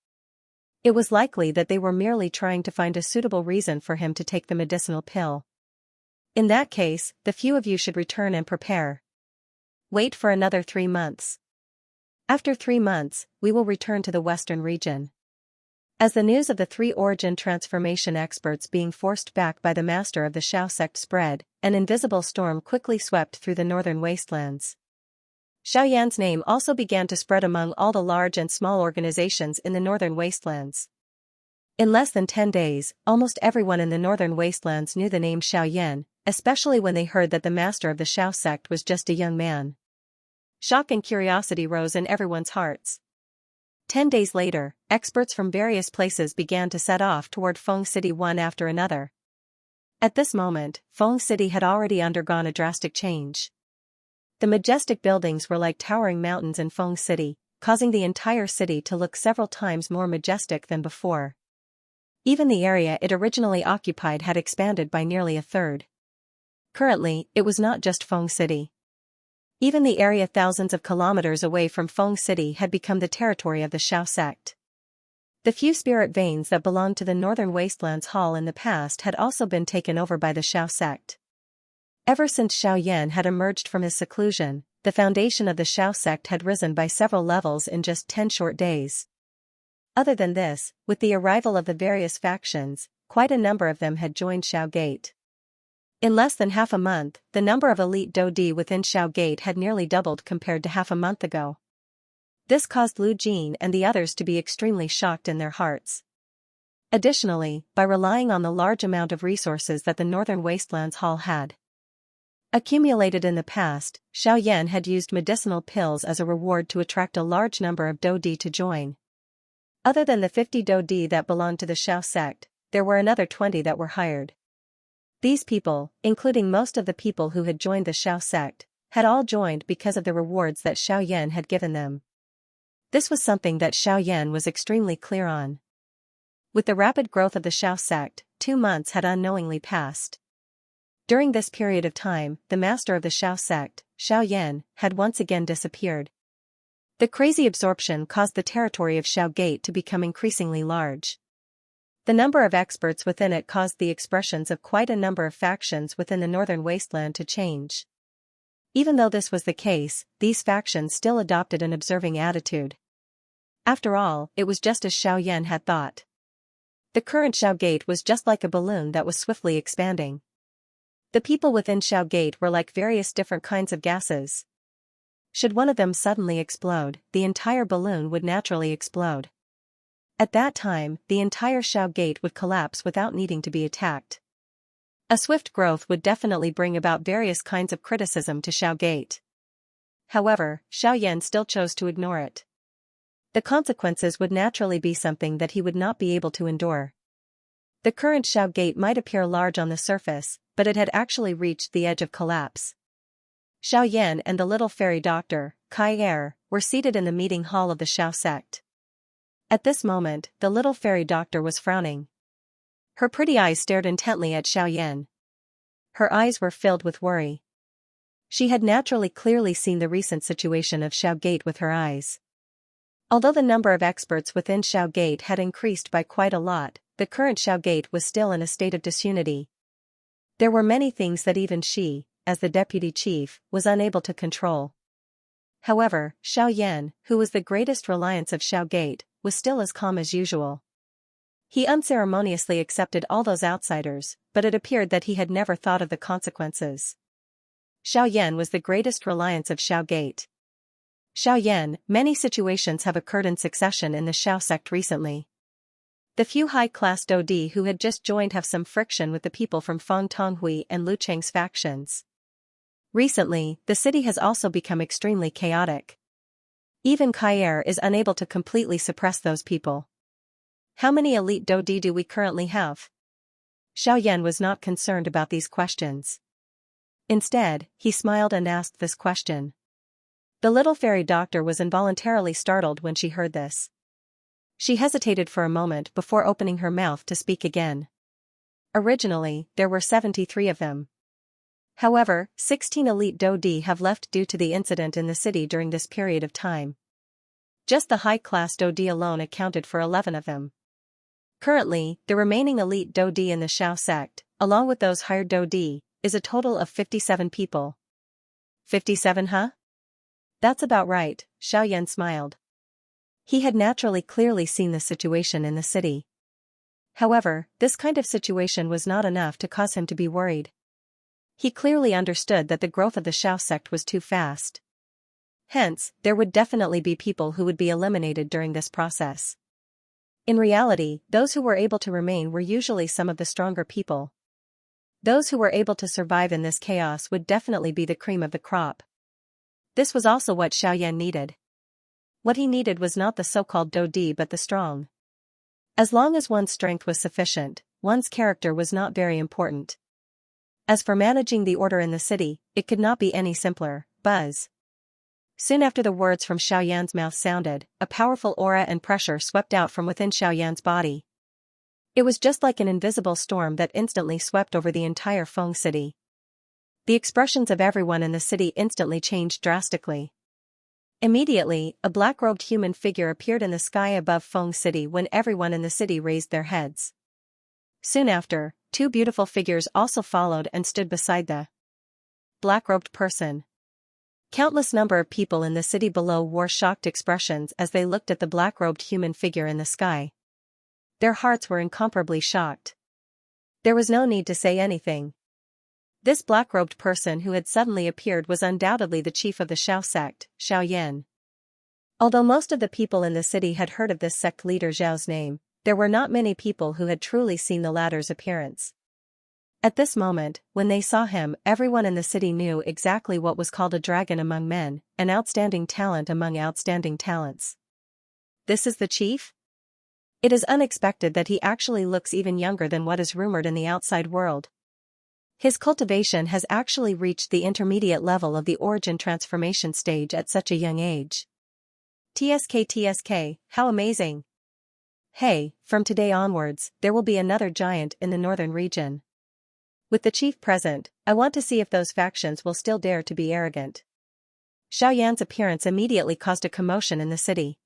It was likely that they were merely trying to find a suitable reason for him to take the medicinal pill. In that case, the few of you should return and prepare. Wait for another 3 months. After 3 months, we will return to the western region. As the news of the 3 origin transformation experts being forced back by the master of the Xiao sect spread, an invisible storm quickly swept through the northern wastelands. Xiaoyan's name also began to spread among all the large and small organizations in the northern wastelands. In less than 10 days, almost everyone in the northern wastelands knew the name Xiaoyan, especially when they heard that the master of the Xiao sect was just a young man. Shock and curiosity rose in everyone's hearts. 10 days later, experts from various places began to set off toward Feng City one after another. At this moment, Feng City had already undergone a drastic change. The majestic buildings were like towering mountains in Feng City, causing the entire city to look several times more majestic than before. Even the area it originally occupied had expanded by nearly a third. Currently, it was not just Feng City. Even the area thousands of kilometers away from Feng City had become the territory of the Xiao sect. The few spirit veins that belonged to the Northern Wastelands Hall in the past had also been taken over by the Xiao sect. Ever since Xiaoyan had emerged from his seclusion, the foundation of the Xiao sect had risen by several levels in just 10 short days. Other than this, with the arrival of the various factions, quite a number of them had joined Xiao Gate. In less than half a month, the number of elite Dodi within Xiao Gate had nearly doubled compared to half a month ago. This caused Lu Jin and the others to be extremely shocked in their hearts. Additionally, by relying on the large amount of resources that the Northern Wastelands Hall had accumulated in the past, Xiaoyan had used medicinal pills as a reward to attract a large number of Dodi to join. Other than the 50 Dodi that belonged to the Xiao sect, there were another 20 that were hired. These people, including most of the people who had joined the Xiao sect, had all joined because of the rewards that Xiaoyan had given them. This was something that Xiaoyan was extremely clear on. With the rapid growth of the Xiao sect, 2 months had unknowingly passed. During this period of time, the master of the Xiao sect, Xiaoyan, had once again disappeared. The crazy absorption caused the territory of Xiao Gate to become increasingly large. The number of experts within it caused the expressions of quite a number of factions within the northern wasteland to change. Even though this was the case, these factions still adopted an observing attitude. After all, it was just as Xiaoyan had thought. The current Xiao Gate was just like a balloon that was swiftly expanding. The people within Xiao Gate were like various different kinds of gases. Should one of them suddenly explode, the entire balloon would naturally explode. At that time, the entire Xiao Gate would collapse without needing to be attacked. A swift growth would definitely bring about various kinds of criticism to Xiao Gate. However, Xiaoyan still chose to ignore it. The consequences would naturally be something that he would not be able to endure. The current Xiao Gate might appear large on the surface, but it had actually reached the edge of collapse. Xiaoyan and the little fairy doctor, Kai Er, were seated in the meeting hall of the Xiao sect. At this moment, the little fairy doctor was frowning. Her pretty eyes stared intently at Xiaoyan. Her eyes were filled with worry. She had naturally clearly seen the recent situation of Xiao Gate with her eyes. Although the number of experts within Xiao Gate had increased by quite a lot, the current Xiao Gate was still in a state of disunity. There were many things that even she, as the deputy chief, was unable to control. However, Xiaoyan, who was the greatest reliance of Xiao Gate, was still as calm as usual. He unceremoniously accepted all those outsiders, but it appeared that he had never thought of the consequences. Xiaoyan was the greatest reliance of Xiao Gate. Xiaoyan, many situations have occurred in succession in the Xiao sect recently. The few high-class Dodi who had just joined have some friction with the people from Feng Tonghui and Lu Cheng's factions. Recently, the city has also become extremely chaotic. Even Kai Er is unable to completely suppress those people. How many elite Dodi do we currently have? Xiaoyan was not concerned about these questions. Instead, he smiled and asked this question. The little fairy doctor was involuntarily startled when she heard this. She hesitated for a moment before opening her mouth to speak again. Originally, there were 73 of them. However, 16 elite Dodi have left due to the incident in the city during this period of time. Just the high-class Dodi alone accounted for 11 of them. Currently, the remaining elite Dodi in the Xiao sect, along with those hired Dodi, is a total of 57 people. 57, huh? That's about right, Xiaoyan smiled. He had naturally clearly seen the situation in the city. However, this kind of situation was not enough to cause him to be worried. He clearly understood that the growth of the Xiao sect was too fast. Hence, there would definitely be people who would be eliminated during this process. In reality, those who were able to remain were usually some of the stronger people. Those who were able to survive in this chaos would definitely be the cream of the crop. This was also what Xiaoyan needed. What he needed was not the so-called Dodi but the strong. As long as one's strength was sufficient, one's character was not very important. As for managing the order in the city, it could not be any simpler. Buzz. Soon after the words from Xiaoyan's mouth sounded, a powerful aura and pressure swept out from within Xiaoyan's body. It was just like an invisible storm that instantly swept over the entire Feng city. The expressions of everyone in the city instantly changed drastically. Immediately, a black-robed human figure appeared in the sky above Feng City when everyone in the city raised their heads. Soon after, 2 beautiful figures also followed and stood beside the black-robed person. Countless number of people in the city below wore shocked expressions as they looked at the black-robed human figure in the sky. Their hearts were incomparably shocked. There was no need to say anything. This black-robed person who had suddenly appeared was undoubtedly the chief of the Xiao sect, Xiaoyan. Although most of the people in the city had heard of this sect leader Zhao's name, there were not many people who had truly seen the latter's appearance. At this moment, when they saw him, everyone in the city knew exactly what was called a dragon among men, an outstanding talent among outstanding talents. This is the chief? It is unexpected that he actually looks even younger than what is rumored in the outside world. His cultivation has actually reached the intermediate level of the origin transformation stage at such a young age. TSK, how amazing! Hey, from today onwards, there will be another giant in the northern region. With the chief present, I want to see if those factions will still dare to be arrogant. Xiaoyan's appearance immediately caused a commotion in the city.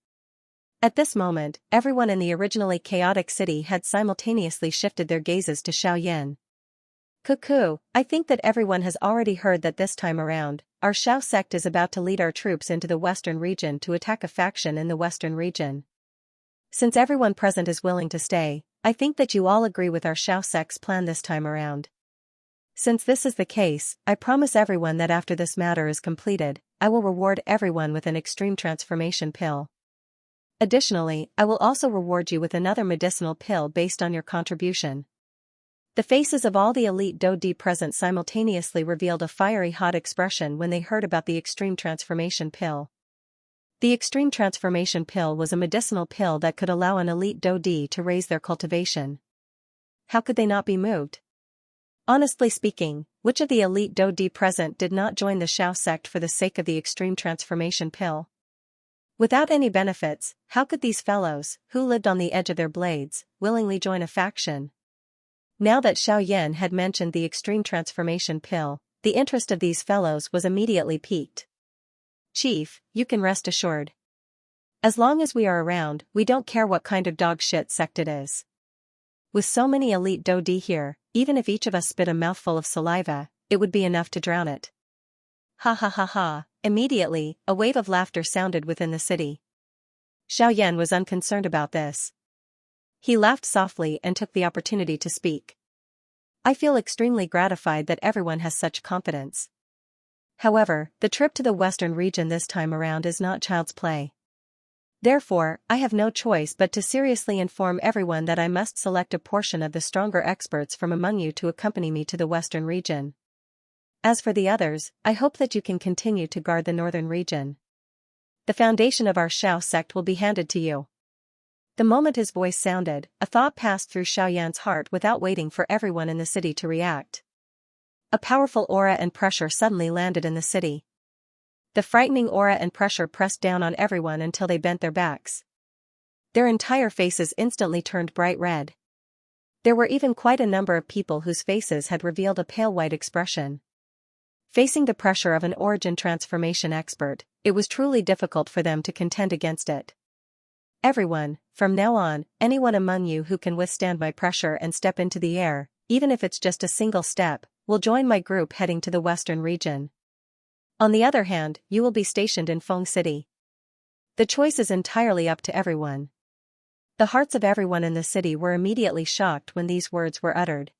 At this moment, everyone in the originally chaotic city had simultaneously shifted their gazes to Xiaoyan. Cuckoo, I think that everyone has already heard that this time around, our Xiao sect is about to lead our troops into the western region to attack a faction in the western region. Since everyone present is willing to stay, I think that you all agree with our Xiao sect's plan this time around. Since this is the case, I promise everyone that after this matter is completed, I will reward everyone with an extreme transformation pill. Additionally, I will also reward you with another medicinal pill based on your contribution. The faces of all the elite Dodi present simultaneously revealed a fiery hot expression when they heard about the extreme transformation pill. The extreme transformation pill was a medicinal pill that could allow an elite Dodi to raise their cultivation. How could they not be moved? Honestly speaking, which of the elite Dodi present did not join the Xiao sect for the sake of the extreme transformation pill? Without any benefits, how could these fellows, who lived on the edge of their blades, willingly join a faction? Now that Xiaoyan had mentioned the extreme transformation pill, the interest of these fellows was immediately piqued. Chief, you can rest assured. As long as we are around, we don't care what kind of dog shit sect it is. With so many elite Dodi here, even if each of us spit a mouthful of saliva, it would be enough to drown it. Ha ha ha ha, immediately, a wave of laughter sounded within the city. Xiaoyan was unconcerned about this. He laughed softly and took the opportunity to speak. I feel extremely gratified that everyone has such confidence. However, the trip to the western region this time around is not child's play. Therefore, I have no choice but to seriously inform everyone that I must select a portion of the stronger experts from among you to accompany me to the western region. As for the others, I hope that you can continue to guard the northern region. The foundation of our Xiao sect will be handed to you. The moment his voice sounded, a thought passed through Xiaoyan's heart without waiting for everyone in the city to react. A powerful aura and pressure suddenly landed in the city. The frightening aura and pressure pressed down on everyone until they bent their backs. Their entire faces instantly turned bright red. There were even quite a number of people whose faces had revealed a pale white expression. Facing the pressure of an origin transformation expert, it was truly difficult for them to contend against it. Everyone, from now on, anyone among you who can withstand my pressure and step into the air, even if it's just a single step, will join my group heading to the western region. On the other hand, you will be stationed in Feng City. The choice is entirely up to everyone. The hearts of everyone in the city were immediately shocked when these words were uttered.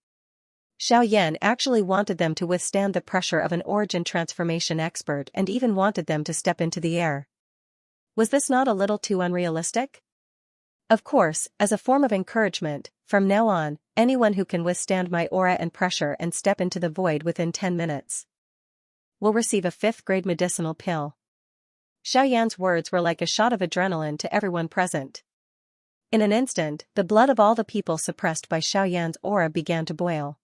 Xiaoyan actually wanted them to withstand the pressure of an origin transformation expert and even wanted them to step into the air. Was this not a little too unrealistic? Of course, as a form of encouragement, from now on, anyone who can withstand my aura and pressure and step into the void within 10 minutes will receive a 5th-grade medicinal pill. Xiaoyan's words were like a shot of adrenaline to everyone present. In an instant, the blood of all the people suppressed by Xiaoyan's aura began to boil.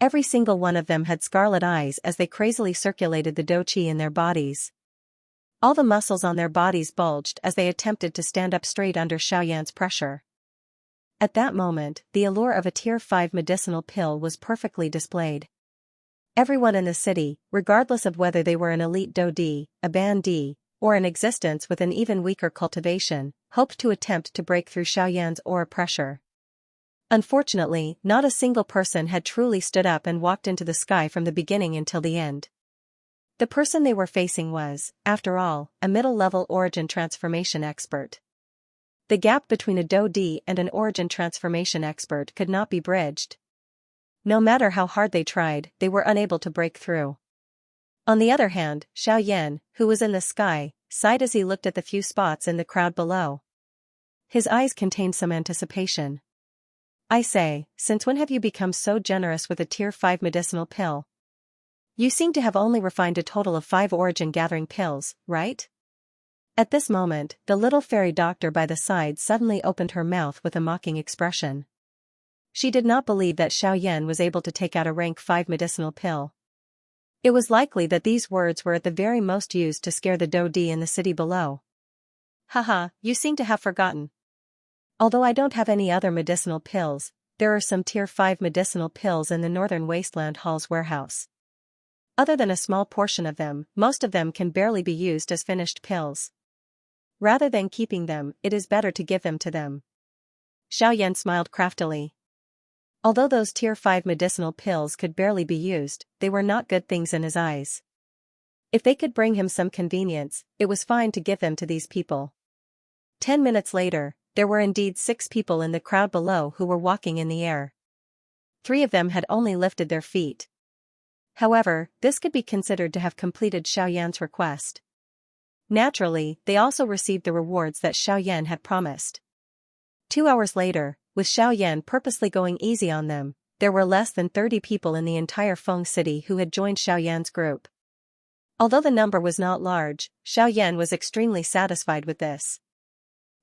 Every single one of them had scarlet eyes as they crazily circulated the do-qi in their bodies. All the muscles on their bodies bulged as they attempted to stand up straight under Xiaoyan's pressure. At that moment, the allure of a Tier 5 medicinal pill was perfectly displayed. Everyone in the city, regardless of whether they were an elite Dodi, a Bandi, or in existence with an even weaker cultivation, hoped to attempt to break through Xiaoyan's aura pressure. Unfortunately, not a single person had truly stood up and walked into the sky from the beginning until the end. The person they were facing was, after all, a middle-level origin transformation expert. The gap between a Dodi and an origin transformation expert could not be bridged. No matter how hard they tried, they were unable to break through. On the other hand, Xiaoyan, who was in the sky, sighed as he looked at the few spots in the crowd below. His eyes contained some anticipation. I say, since when have you become so generous with a tier 5 medicinal pill? You seem to have only refined a total of 5 origin-gathering pills, right? At this moment, the little fairy doctor by the side suddenly opened her mouth with a mocking expression. She did not believe that Xiaoyan was able to take out a rank 5 medicinal pill. It was likely that these words were at the very most used to scare the Dodi in the city below. Haha, you seem to have forgotten. Although I don't have any other medicinal pills, there are some tier 5 medicinal pills in the Northern Wasteland Hall's warehouse. Other than a small portion of them, most of them can barely be used as finished pills. Rather than keeping them, it is better to give them to them. Xiaoyan smiled craftily. Although those tier 5 medicinal pills could barely be used, they were not good things in his eyes. If they could bring him some convenience, it was fine to give them to these people. 10 minutes later, there were indeed 6 people in the crowd below who were walking in the air. 3 of them had only lifted their feet. However, this could be considered to have completed Xiaoyan's request. Naturally, they also received the rewards that Xiaoyan had promised. 2 hours later, with Xiaoyan purposely going easy on them, there were less than 30 people in the entire Feng City who had joined Xiaoyan's group. Although the number was not large, Xiaoyan was extremely satisfied with this.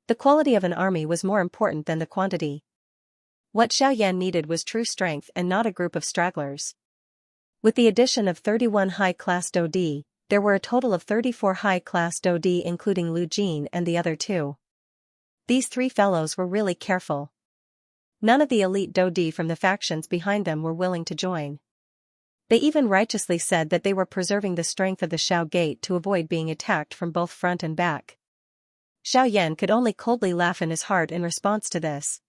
The quality of an army was more important than the quantity. What Xiaoyan needed was true strength and not a group of stragglers. With the addition of 31 high-class Dodi, there were a total of 34 high-class Dodi including Lu Jin and the other 2. These 3 fellows were really careful. None of the elite Dodi from the factions behind them were willing to join. They even righteously said that they were preserving the strength of the Shao Gate to avoid being attacked from both front and back. Xiaoyan could only coldly laugh in his heart in response to this.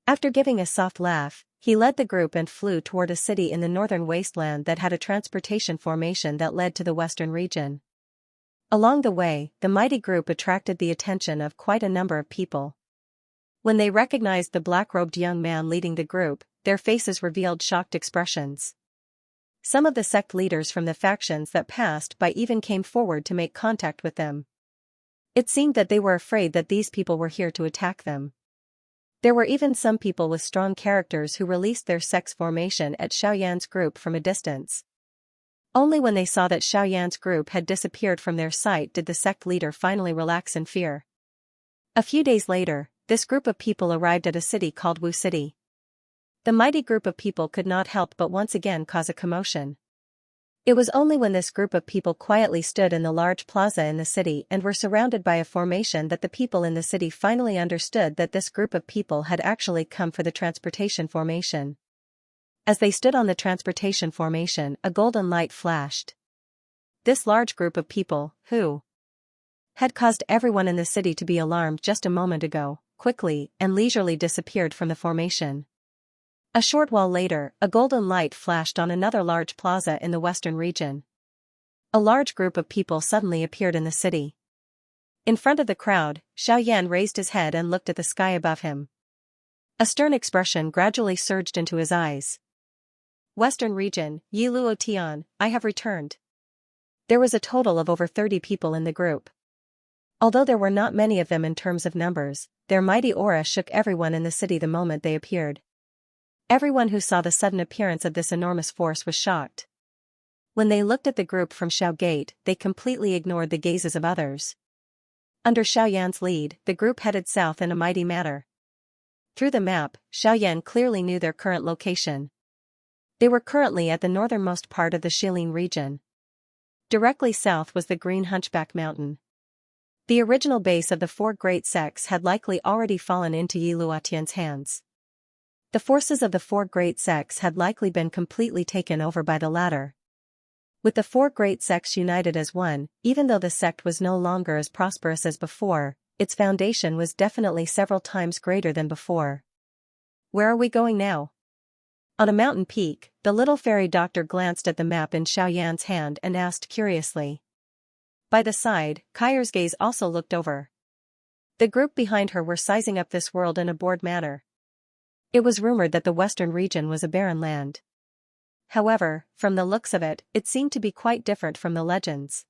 After giving a soft laugh, he led the group and flew toward a city in the northern wasteland that had a transportation formation that led to the western region. Along the way, the mighty group attracted the attention of quite a number of people. When they recognized the black-robed young man leading the group, their faces revealed shocked expressions. Some of the sect leaders from the factions that passed by even came forward to make contact with them. It seemed that they were afraid that these people were here to attack them. There were even some people with strong characters who released their sect's formation at Xiaoyan's group from a distance. Only when they saw that Xiaoyan's group had disappeared from their sight did the sect leader finally relax in fear. A few days later, this group of people arrived at a city called Wu City. The mighty group of people could not help but once again cause a commotion. It was only when this group of people quietly stood in the large plaza in the city and were surrounded by a formation that the people in the city finally understood that this group of people had actually come for the transportation formation. As they stood on the transportation formation, a golden light flashed. This large group of people, who had caused everyone in the city to be alarmed just a moment ago, quickly and leisurely disappeared from the formation. A short while later, a golden light flashed on another large plaza in the western region. A large group of people suddenly appeared in the city. In front of the crowd, Xiaoyan raised his head and looked at the sky above him. A stern expression gradually surged into his eyes. Western region, Yiluo Tian, I have returned. There was a total of over 30 people in the group. Although there were not many of them in terms of numbers, their mighty aura shook everyone in the city the moment they appeared. Everyone who saw the sudden appearance of this enormous force was shocked. When they looked at the group from Shao Gate, they completely ignored the gazes of others. Under Xiaoyan's lead, the group headed south in a mighty manner. Through the map, Xiaoyan clearly knew their current location. They were currently at the northernmost part of the Shilin region. Directly south was the Green Hunchback Mountain. The original base of the 4 great sects had likely already fallen into Yiluo Tian's hands. The forces of the 4 great sects had likely been completely taken over by the latter. With the 4 great sects united as one, even though the sect was no longer as prosperous as before, its foundation was definitely several times greater than before. Where are we going now? On a mountain peak, the little fairy doctor glanced at the map in Xiaoyan's hand and asked curiously. By the side, Kair's gaze also looked over. The group behind her were sizing up this world in a bored manner. It was rumored that the western region was a barren land. However, from the looks of it, it seemed to be quite different from the legends.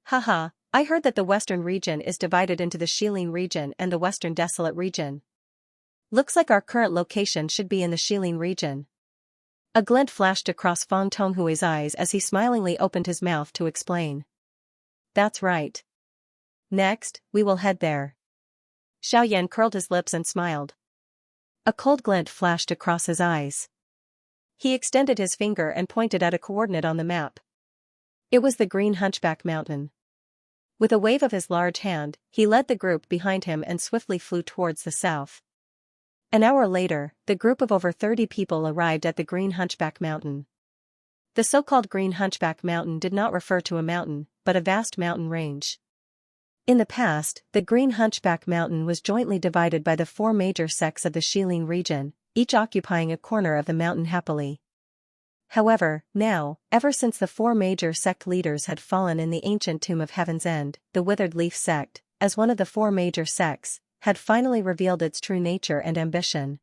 Haha, I heard that the western region is divided into the Shilin region and the western desolate region. Looks like our current location should be in the Shilin region. A glint flashed across Feng Tonghui's eyes as he smilingly opened his mouth to explain. That's right. Next, we will head there. Xiaoyan curled his lips and smiled. A cold glint flashed across his eyes. He extended his finger and pointed at a coordinate on the map. It was the Green Hunchback Mountain. With a wave of his large hand, he led the group behind him and swiftly flew towards the south. An hour later, the group of over 30 people arrived at the Green Hunchback Mountain. The so-called Green Hunchback Mountain did not refer to a mountain, but a vast mountain range. In the past, the Green Hunchback Mountain was jointly divided by the 4 major sects of the Shilin region, each occupying a corner of the mountain happily. However, now, ever since the 4 major sect leaders had fallen in the ancient Tomb of Heaven's End, the Withered Leaf sect, as one of the 4 major sects, had finally revealed its true nature and ambition.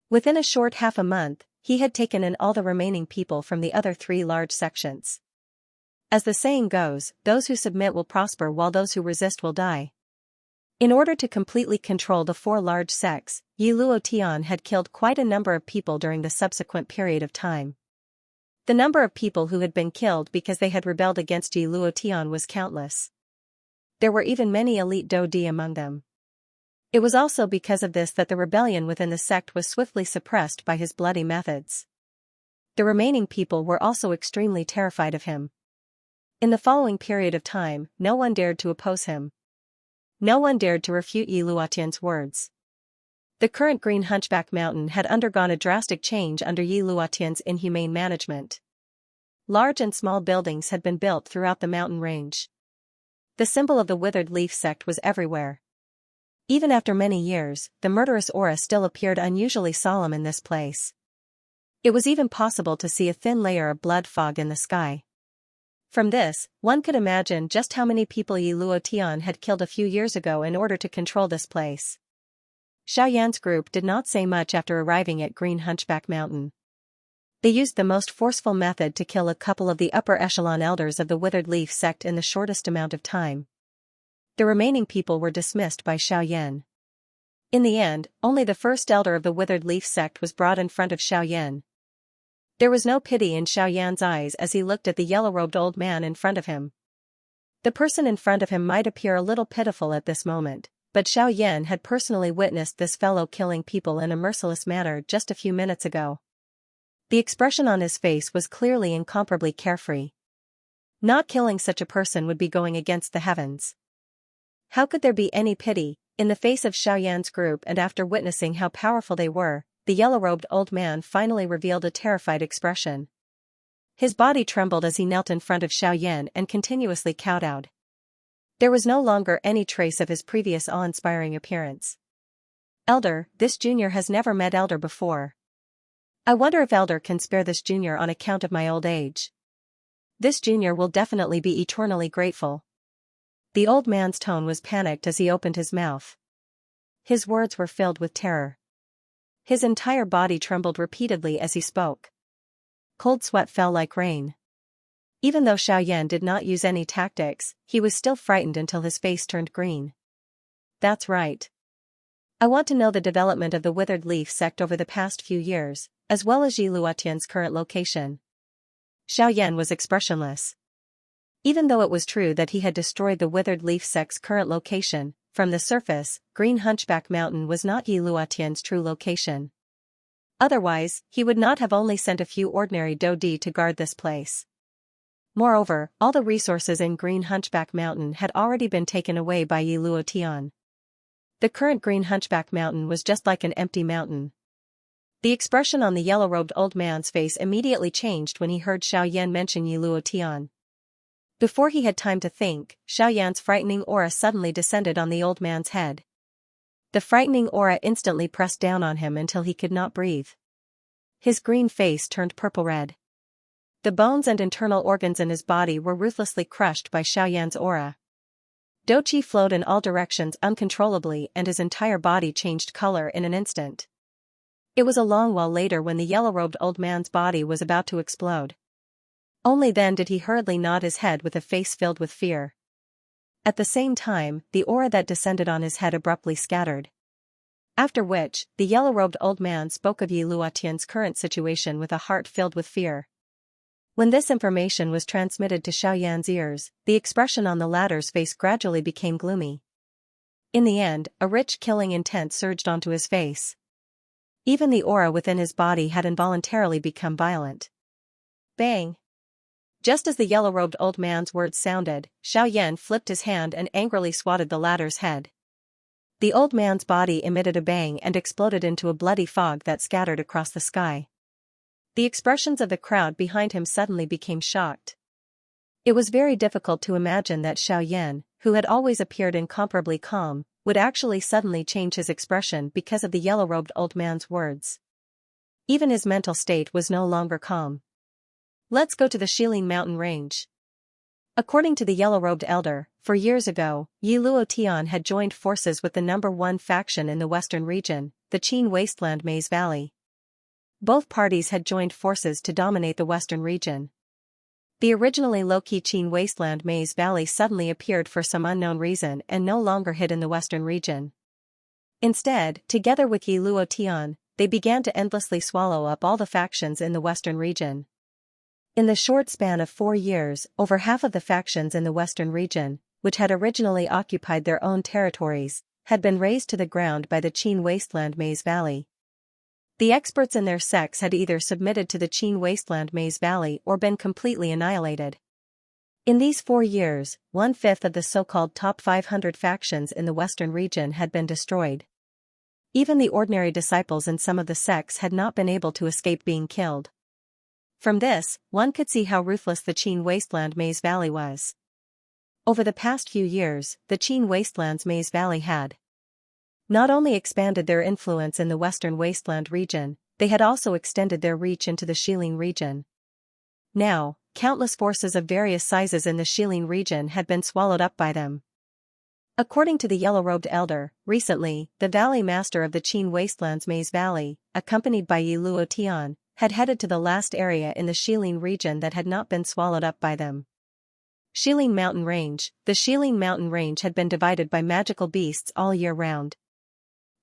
Within a short half a month, he had taken in all the remaining people from the other 3 large sections. As the saying goes, those who submit will prosper while those who resist will die. In order to completely control the 4 large sects, Yi Luotian had killed quite a number of people during the subsequent period of time. The number of people who had been killed because they had rebelled against Yi Luotian was countless. There were even many elite Dodi among them. It was also because of this that the rebellion within the sect was swiftly suppressed by his bloody methods. The remaining people were also extremely terrified of him. In the following period of time, no one dared to oppose him. No one dared to refute Yi Luotian's words. The current Green Hunchback Mountain had undergone a drastic change under Yi Luotian's inhumane management. Large and small buildings had been built throughout the mountain range. The symbol of the Withered Leaf sect was everywhere. Even after many years, the murderous aura still appeared unusually solemn in this place. It was even possible to see a thin layer of blood fog in the sky. From this, one could imagine just how many people Yi Luotian had killed a few years ago in order to control this place. Xiaoyan's group did not say much after arriving at Green Hunchback Mountain. They used the most forceful method to kill a couple of the upper echelon elders of the Withered Leaf sect in the shortest amount of time. The remaining people were dismissed by Xiaoyan. In the end, only the first elder of the Withered Leaf sect was brought in front of Xiaoyan. There was no pity in Xiaoyan's eyes as he looked at the yellow-robed old man in front of him. The person in front of him might appear a little pitiful at this moment, but Xiaoyan had personally witnessed this fellow killing people in a merciless manner just a few minutes ago. The expression on his face was clearly incomparably carefree. Not killing such a person would be going against the heavens. How could there be any pity, in the face of Xiaoyan's group, and after witnessing how powerful they were, the yellow-robed old man finally revealed a terrified expression. His body trembled as he knelt in front of Xiaoyan and continuously kowtowed. There was no longer any trace of his previous awe-inspiring appearance. Elder, this junior has never met Elder before. I wonder if Elder can spare this junior on account of my old age. This junior will definitely be eternally grateful. The old man's tone was panicked as he opened his mouth. His words were filled with terror. His entire body trembled repeatedly as he spoke. Cold sweat fell like rain. Even though Xiaoyan did not use any tactics, he was still frightened until his face turned green. That's right. I want to know the development of the Withered Leaf sect over the past few years, as well as Yi Luotian's current location. Xiaoyan was expressionless. Even though it was true that he had destroyed the Withered Leaf sect's current location, from the surface, Green Hunchback Mountain was not Yi Luotian's true location. Otherwise, he would not have only sent a few ordinary Dodi to guard this place. Moreover, all the resources in Green Hunchback Mountain had already been taken away by Yi Luotian. The current Green Hunchback Mountain was just like an empty mountain. The expression on the yellow-robed old man's face immediately changed when he heard Xiaoyan mention Yi Luotian. Before he had time to think, Xiaoyan's frightening aura suddenly descended on the old man's head. The frightening aura instantly pressed down on him until he could not breathe. His green face turned purple-red. The bones and internal organs in his body were ruthlessly crushed by Xiaoyan's aura. Doqi flowed in all directions uncontrollably and his entire body changed color in an instant. It was a long while later when the yellow-robed old man's body was about to explode. Only then did he hurriedly nod his head with a face filled with fear. At the same time, the aura that descended on his head abruptly scattered. After which, the yellow-robed old man spoke of Yi Luotian's current situation with a heart filled with fear. When this information was transmitted to Xiaoyan's ears, the expression on the latter's face gradually became gloomy. In the end, a rich killing intent surged onto his face. Even the aura within his body had involuntarily become violent. Bang! Just as the yellow-robed old man's words sounded, Xiaoyan flipped his hand and angrily swatted the latter's head. The old man's body emitted a bang and exploded into a bloody fog that scattered across the sky. The expressions of the crowd behind him suddenly became shocked. It was very difficult to imagine that Xiaoyan, who had always appeared incomparably calm, would actually suddenly change his expression because of the yellow-robed old man's words. Even his mental state was no longer calm. Let's go to the Shilin mountain range. According to the yellow-robed elder, for years ago, Yi Luotian had joined forces with the #1 faction in the western region, the Qin Wasteland Maze Valley. Both parties had joined forces to dominate the western region. The originally low-key Qin Wasteland Maze Valley suddenly appeared for some unknown reason and no longer hid in the western region. Instead, together with Yi Luotian, they began to endlessly swallow up all the factions in the western region. In the short span of 4 years, over half of the factions in the western region, which had originally occupied their own territories, had been razed to the ground by the Qin Wasteland Maze Valley. The experts in their sects had either submitted to the Qin Wasteland Maze Valley or been completely annihilated. In these 4 years, 1/5 of the so-called top 500 factions in the western region had been destroyed. Even the ordinary disciples in some of the sects had not been able to escape being killed. From this, one could see how ruthless the Qin Wasteland Maze Valley was. Over the past few years, the Qin Wastelands Maze Valley had not only expanded their influence in the western wasteland region, they had also extended their reach into the Shilin region. Now, countless forces of various sizes in the Shilin region had been swallowed up by them. According to the yellow-robed elder, recently, the valley master of the Qin Wastelands Maze Valley, accompanied by Yi Luotian, had headed to the last area in the Shilin region that had not been swallowed up by them. Shilin Mountain Range. The Shilin Mountain Range had been divided by magical beasts all year round.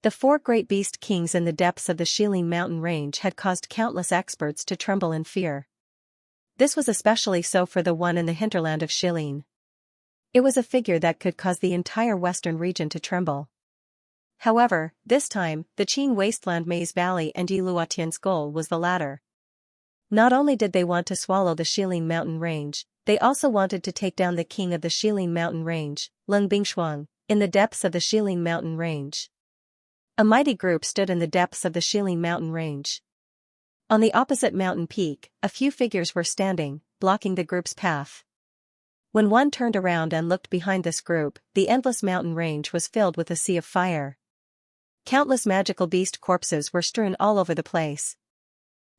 The 4 great beast kings in the depths of the Shilin Mountain Range had caused countless experts to tremble in fear. This was especially so for the one in the hinterland of Shilin. It was a figure that could cause the entire western region to tremble. However, this time, the Qin Wasteland Maze Valley and Yi Luotian's goal was the latter. Not only did they want to swallow the Shilin Mountain Range, they also wanted to take down the king of the Shilin Mountain Range, Leng Bingshuang, in the depths of the Shilin Mountain Range. A mighty group stood in the depths of the Shilin Mountain Range. On the opposite mountain peak, a few figures were standing, blocking the group's path. When one turned around and looked behind this group, the endless mountain range was filled with a sea of fire. Countless magical beast corpses were strewn all over the place.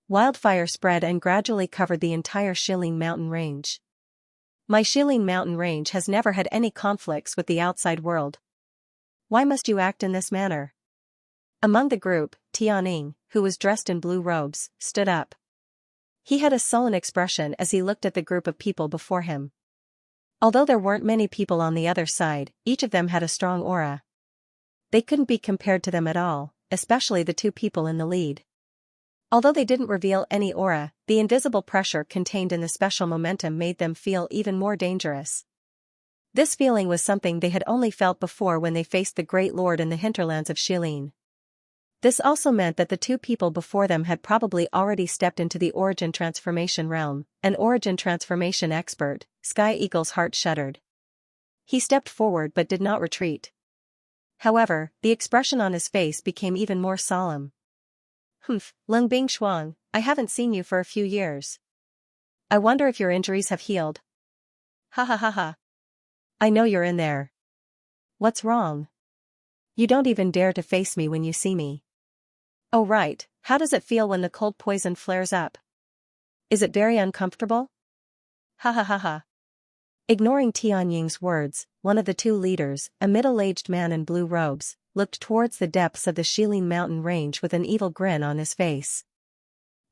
Wildfire spread and gradually covered the entire Shilin Mountain Range. My Shilin Mountain Range has never had any conflicts with the outside world. Why must you act in this manner? Among the group, Tianning, who was dressed in blue robes, stood up. He had a sullen expression as he looked at the group of people before him. Although there weren't many people on the other side, each of them had a strong aura. They couldn't be compared to them at all, especially the 2 people in the lead. Although they didn't reveal any aura, the invisible pressure contained in the special momentum made them feel even more dangerous. This feeling was something they had only felt before when they faced the Great Lord in the hinterlands of Shilin. This also meant that the 2 people before them had probably already stepped into the origin transformation realm. An origin transformation expert, Sky Eagle's heart shuddered. He stepped forward but did not retreat. However, the expression on his face became even more solemn. Leng Bingshuang, I haven't seen you for a few years. I wonder if your injuries have healed. Ha ha ha ha. I know you're in there. What's wrong? You don't even dare to face me when you see me. Oh right, how does it feel when the cold poison flares up? Is it very uncomfortable? Ha ha ha ha. Ignoring Tianying's words, one of the 2 leaders, a middle-aged man in blue robes, looked towards the depths of the Shilin Mountain Range with an evil grin on his face.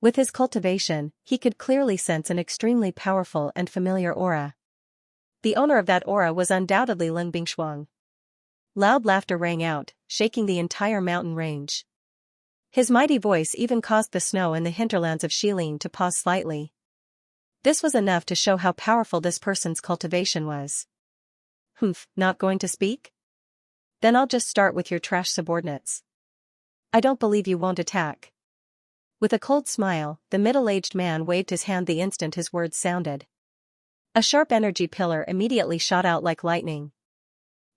With his cultivation, he could clearly sense an extremely powerful and familiar aura. The owner of that aura was undoubtedly Lin Bingshuang. Loud laughter rang out, shaking the entire mountain range. His mighty voice even caused the snow in the hinterlands of Xilin to pause slightly. This was enough to show how powerful this person's cultivation was. Humph, not going to speak? Then I'll just start with your trash subordinates. I don't believe you won't attack. With a cold smile, the middle-aged man waved his hand the instant his words sounded. A sharp energy pillar immediately shot out like lightning.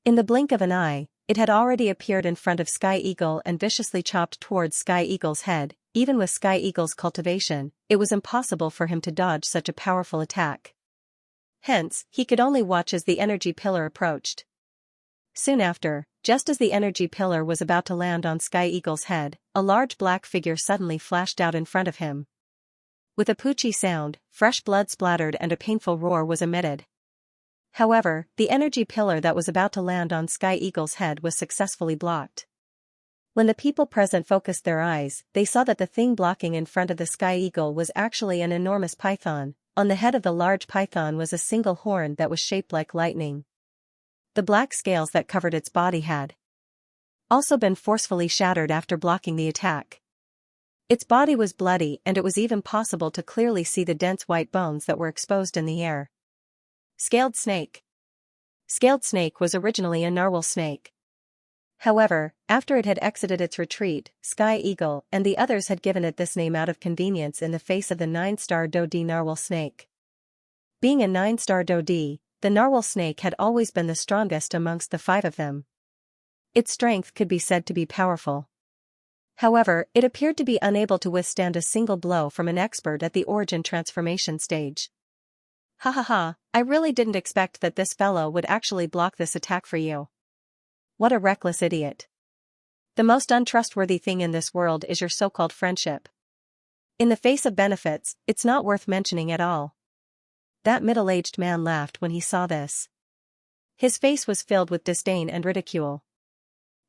In the blink of an eye, it had already appeared in front of Sky Eagle and viciously chopped towards Sky Eagle's head. Even with Sky Eagle's cultivation, it was impossible for him to dodge such a powerful attack. Hence, he could only watch as the energy pillar approached. Soon after, just as the energy pillar was about to land on Sky Eagle's head, a large black figure suddenly flashed out in front of him. With a poochie sound, fresh blood splattered and a painful roar was emitted. However, the energy pillar that was about to land on Sky Eagle's head was successfully blocked. When the people present focused their eyes, they saw that the thing blocking in front of the Sky Eagle was actually an enormous python. On the head of the large python was a single horn that was shaped like lightning. The black scales that covered its body had also been forcefully shattered after blocking the attack. Its body was bloody and it was even possible to clearly see the dense white bones that were exposed in the air. Scaled snake. Scaled snake was originally a narwhal snake. However, after it had exited its retreat, Sky Eagle and the others had given it this name out of convenience in the face of the 9-star Dodi narwhal snake. Being a 9-star Dodi, the narwhal snake had always been the strongest amongst the 5 of them. Its strength could be said to be powerful. However, it appeared to be unable to withstand a single blow from an expert at the origin transformation stage. Ha ha ha, I really didn't expect that this fellow would actually block this attack for you. What a reckless idiot. The most untrustworthy thing in this world is your so-called friendship. In the face of benefits, it's not worth mentioning at all. That middle-aged man laughed when he saw this. His face was filled with disdain and ridicule.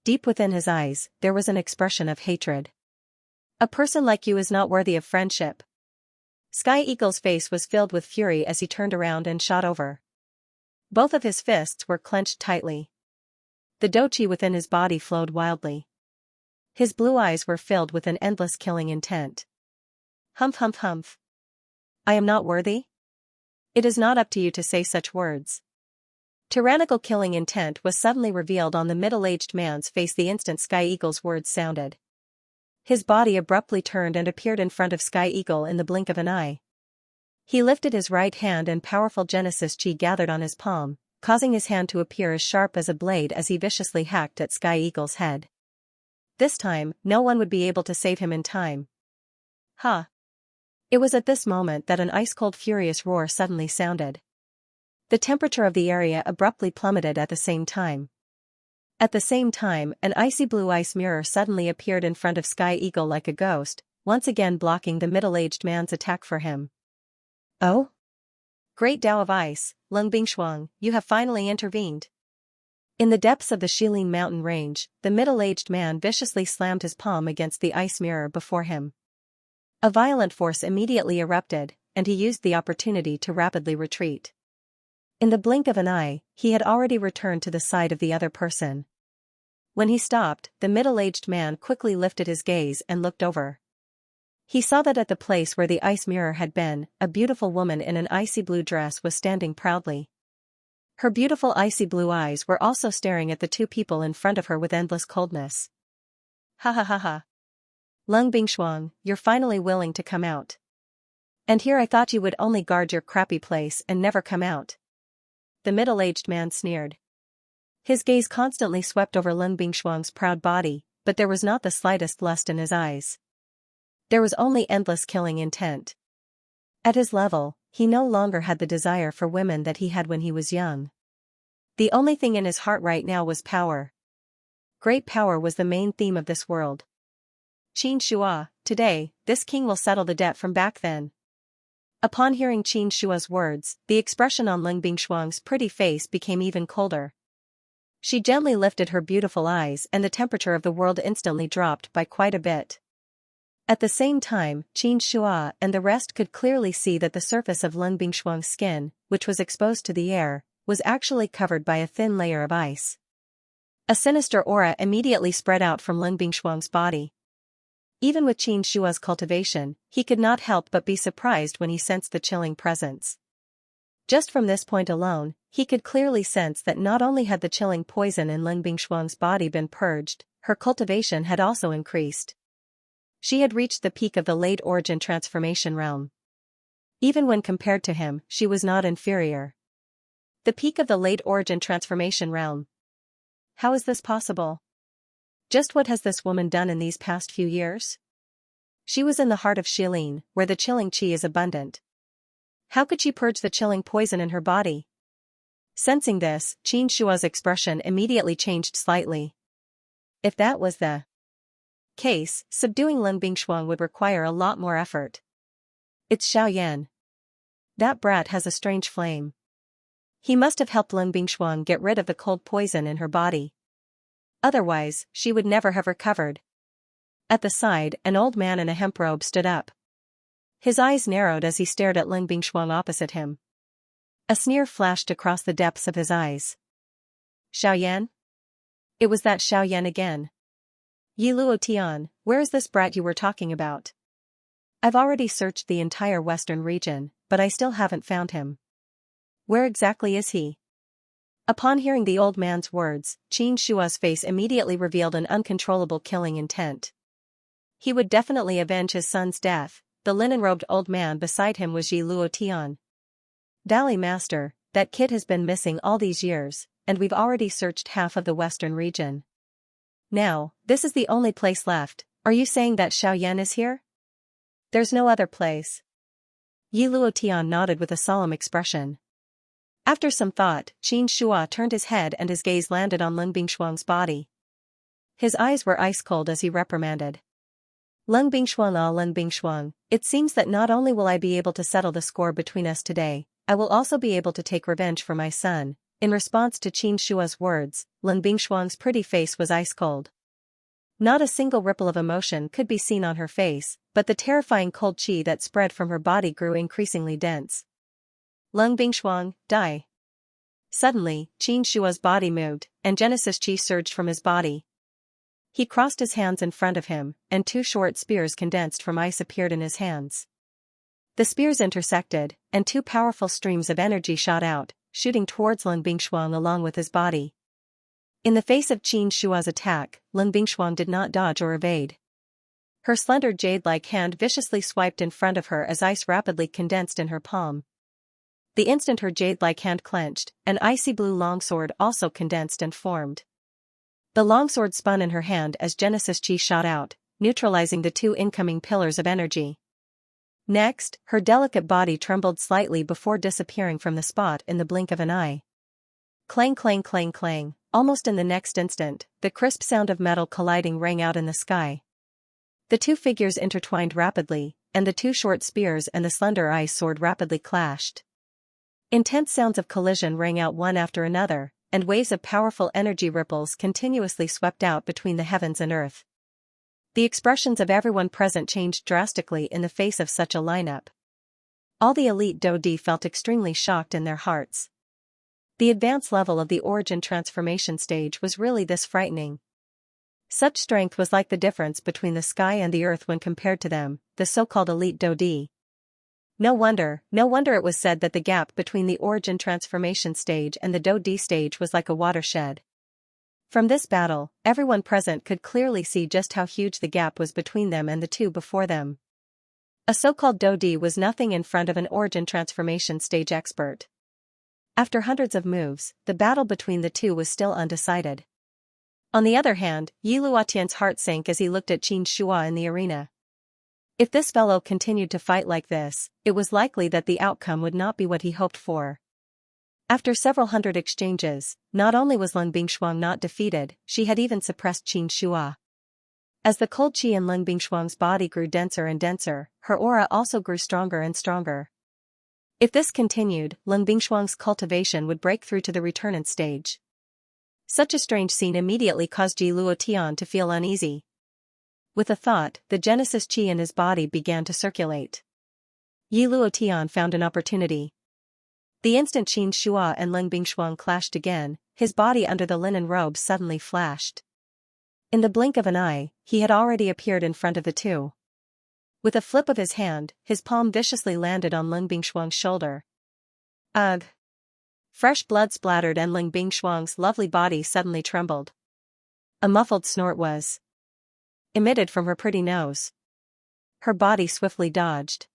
Deep within his eyes, there was an expression of hatred. A person like you is not worthy of friendship. Sky Eagle's face was filled with fury as he turned around and shot over. Both of his fists were clenched tightly. The dochi within his body flowed wildly. His blue eyes were filled with an endless killing intent. Humph humph humph. I am not worthy? It is not up to you to say such words. Tyrannical killing intent was suddenly revealed on the middle-aged man's face the instant Sky Eagle's words sounded. His body abruptly turned and appeared in front of Sky Eagle in the blink of an eye. He lifted his right hand and powerful Genesis Chi gathered on his palm, causing his hand to appear as sharp as a blade as he viciously hacked at Sky Eagle's head. This time, no one would be able to save him in time. Ha! It was at this moment that an ice-cold furious roar suddenly sounded. The temperature of the area abruptly plummeted at the same time. At the same time, an icy blue ice mirror suddenly appeared in front of Sky Eagle like a ghost, once again blocking the middle-aged man's attack for him. Oh? Great Tao of Ice, Lung Bingshuang, you have finally intervened. In the depths of the Xilin mountain range, the middle-aged man viciously slammed his palm against the ice mirror before him. A violent force immediately erupted, and he used the opportunity to rapidly retreat. In the blink of an eye, he had already returned to the side of the other person. When he stopped, the middle-aged man quickly lifted his gaze and looked over. He saw that at the place where the ice mirror had been, a beautiful woman in an icy blue dress was standing proudly. Her beautiful icy blue eyes were also staring at the 2 people in front of her with endless coldness. Ha ha ha ha. Lung Bingshuang, you're finally willing to come out. And here I thought you would only guard your crappy place and never come out. The middle-aged man sneered. His gaze constantly swept over Lung Bingshuang's proud body, but there was not the slightest lust in his eyes. There was only endless killing intent. At his level, he no longer had the desire for women that he had when he was young. The only thing in his heart right now was power. Great power was the main theme of this world. Xianxia, today, this king will settle the debt from back then. Upon hearing Xianxia's words, the expression on Lung Bingshuang's pretty face became even colder. She gently lifted her beautiful eyes and the temperature of the world instantly dropped by quite a bit. At the same time, Xianxia and the rest could clearly see that the surface of Lung Bingshuang's skin, which was exposed to the air, was actually covered by a thin layer of ice. A sinister aura immediately spread out from Lin Bingshuang's body. Even with Xianxia's cultivation, he could not help but be surprised when he sensed the chilling presence. Just from this point alone, he could clearly sense that not only had the chilling poison in Lin Bingshuang's body been purged, her cultivation had also increased. She had reached the peak of the late origin transformation realm. Even when compared to him, she was not inferior. The peak of the late origin transformation realm. How is this possible? Just what has this woman done in these past few years? She was in the heart of Shilin, where the chilling qi is abundant. How could she purge the chilling poison in her body? Sensing this, Xianxia's expression immediately changed slightly. If that was the case, subduing Lin Bingshuang would require a lot more effort. It's Xiaoyan. That brat has a strange flame. He must have helped Lin Bingshuang get rid of the cold poison in her body. Otherwise, she would never have recovered. At the side, an old man in a hemp robe stood up. His eyes narrowed as he stared at Lin Bingshuang opposite him. A sneer flashed across the depths of his eyes. Xiaoyan? It was that Xiaoyan again. Yi Luo Tian, where is this brat you were talking about? I've already searched the entire western region, but I still haven't found him. Where exactly is he? Upon hearing the old man's words, Xianxia's face immediately revealed an uncontrollable killing intent. He would definitely avenge his son's death. The linen-robed old man beside him was Yi Luo Tian. Dally Master, that kid has been missing all these years, and we've already searched half of the western region. Now, this is the only place left. Are you saying that Xiaoyan is here? There's no other place. Yi Luo Tian nodded with a solemn expression. After some thought, Xianxia turned his head and his gaze landed on Lin Bingshuang's body. His eyes were ice-cold as he reprimanded. Lin Bingshuang, it seems that not only will I be able to settle the score between us today, I will also be able to take revenge for my son. In response to Xianxia's words, Lin Bingshuang's pretty face was ice-cold. Not a single ripple of emotion could be seen on her face, but the terrifying cold qi that spread from her body grew increasingly dense. Lin Bingshuang, die. Suddenly, Xianxia's body moved, and Genesis qi surged from his body. He crossed his hands in front of him, and two short spears condensed from ice appeared in his hands. The spears intersected, and two powerful streams of energy shot out, shooting towards Lin Bingshuang along with his body. In the face of Xianxia's attack, Lin Bingshuang did not dodge or evade. Her slender jade-like hand viciously swiped in front of her as ice rapidly condensed in her palm. The instant her jade-like hand clenched, an icy blue longsword also condensed and formed. The longsword spun in her hand as Genesis qi shot out, neutralizing the two incoming pillars of energy. Next, her delicate body trembled slightly before disappearing from the spot in the blink of an eye. Clang clang clang clang, almost in the next instant, the crisp sound of metal colliding rang out in the sky. The two figures intertwined rapidly, and the two short spears and the slender ice sword rapidly clashed. Intense sounds of collision rang out one after another, and waves of powerful energy ripples continuously swept out between the heavens and earth. The expressions of everyone present changed drastically in the face of such a lineup. All the elite Dodi felt extremely shocked in their hearts. The advanced level of the origin transformation stage was really this frightening. Such strength was like the difference between the sky and the earth when compared to them, the so-called elite Dodi. No wonder it was said that the gap between the origin transformation stage and the Dodi stage was like a watershed. From this battle, everyone present could clearly see just how huge the gap was between them and the two before them. A so-called Dodi was nothing in front of an origin transformation stage expert. After hundreds of moves, the battle between the two was still undecided. On the other hand, Yi Luotian's heart sank as he looked at Xianxia in the arena. If this fellow continued to fight like this, it was likely that the outcome would not be what he hoped for. After several hundred exchanges, not only was Lin Bingshuang not defeated, she had even suppressed Xianxia. As the cold qi in Lin Bingshuang's body grew denser and denser, her aura also grew stronger and stronger. If this continued, Lin Bingshuang's cultivation would break through to the returnant stage. Such a strange scene immediately caused Yi Luotian to feel uneasy. With a thought, the Genesis qi in his body began to circulate. Yi Luotian found an opportunity. The instant Xianxia and Leng Bingshuang clashed again, his body under the linen robe suddenly flashed. In the blink of an eye, he had already appeared in front of the two. With a flip of his hand, his palm viciously landed on Leng Bingshuang's shoulder. Ugh! Fresh blood splattered and Leng Bingshuang's lovely body suddenly trembled. A muffled snort was emitted from her pretty nose. Her body swiftly dodged.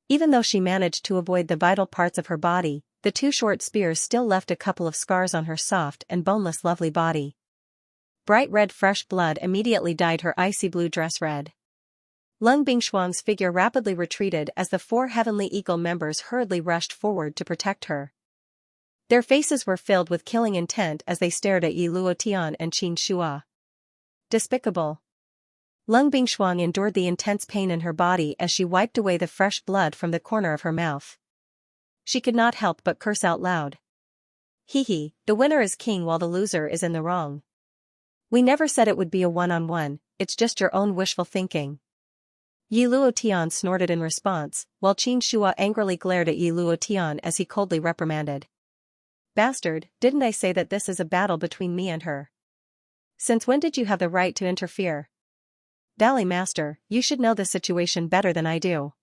Even though she managed to avoid the vital parts of her body, the two short spears still left a couple of scars on her soft and boneless lovely body. Bright red fresh blood immediately dyed her icy blue dress red. Leng Bingshuang's figure rapidly retreated as the four Heavenly Eagle members hurriedly rushed forward to protect her. Their faces were filled with killing intent as they stared at Yi Luotian and Xianxia. Despicable. Leng Bingshuang endured the intense pain in her body as she wiped away the fresh blood from the corner of her mouth. She could not help but curse out loud. Hee, the winner is king while the loser is in the wrong. We never said it would be a one-on-one, it's just your own wishful thinking. Yi Luotian snorted in response, while Xianxia angrily glared at Yi Luotian as he coldly reprimanded. Bastard, didn't I say that this is a battle between me and her? Since when did you have the right to interfere? Valley Master, you should know the situation better than I do.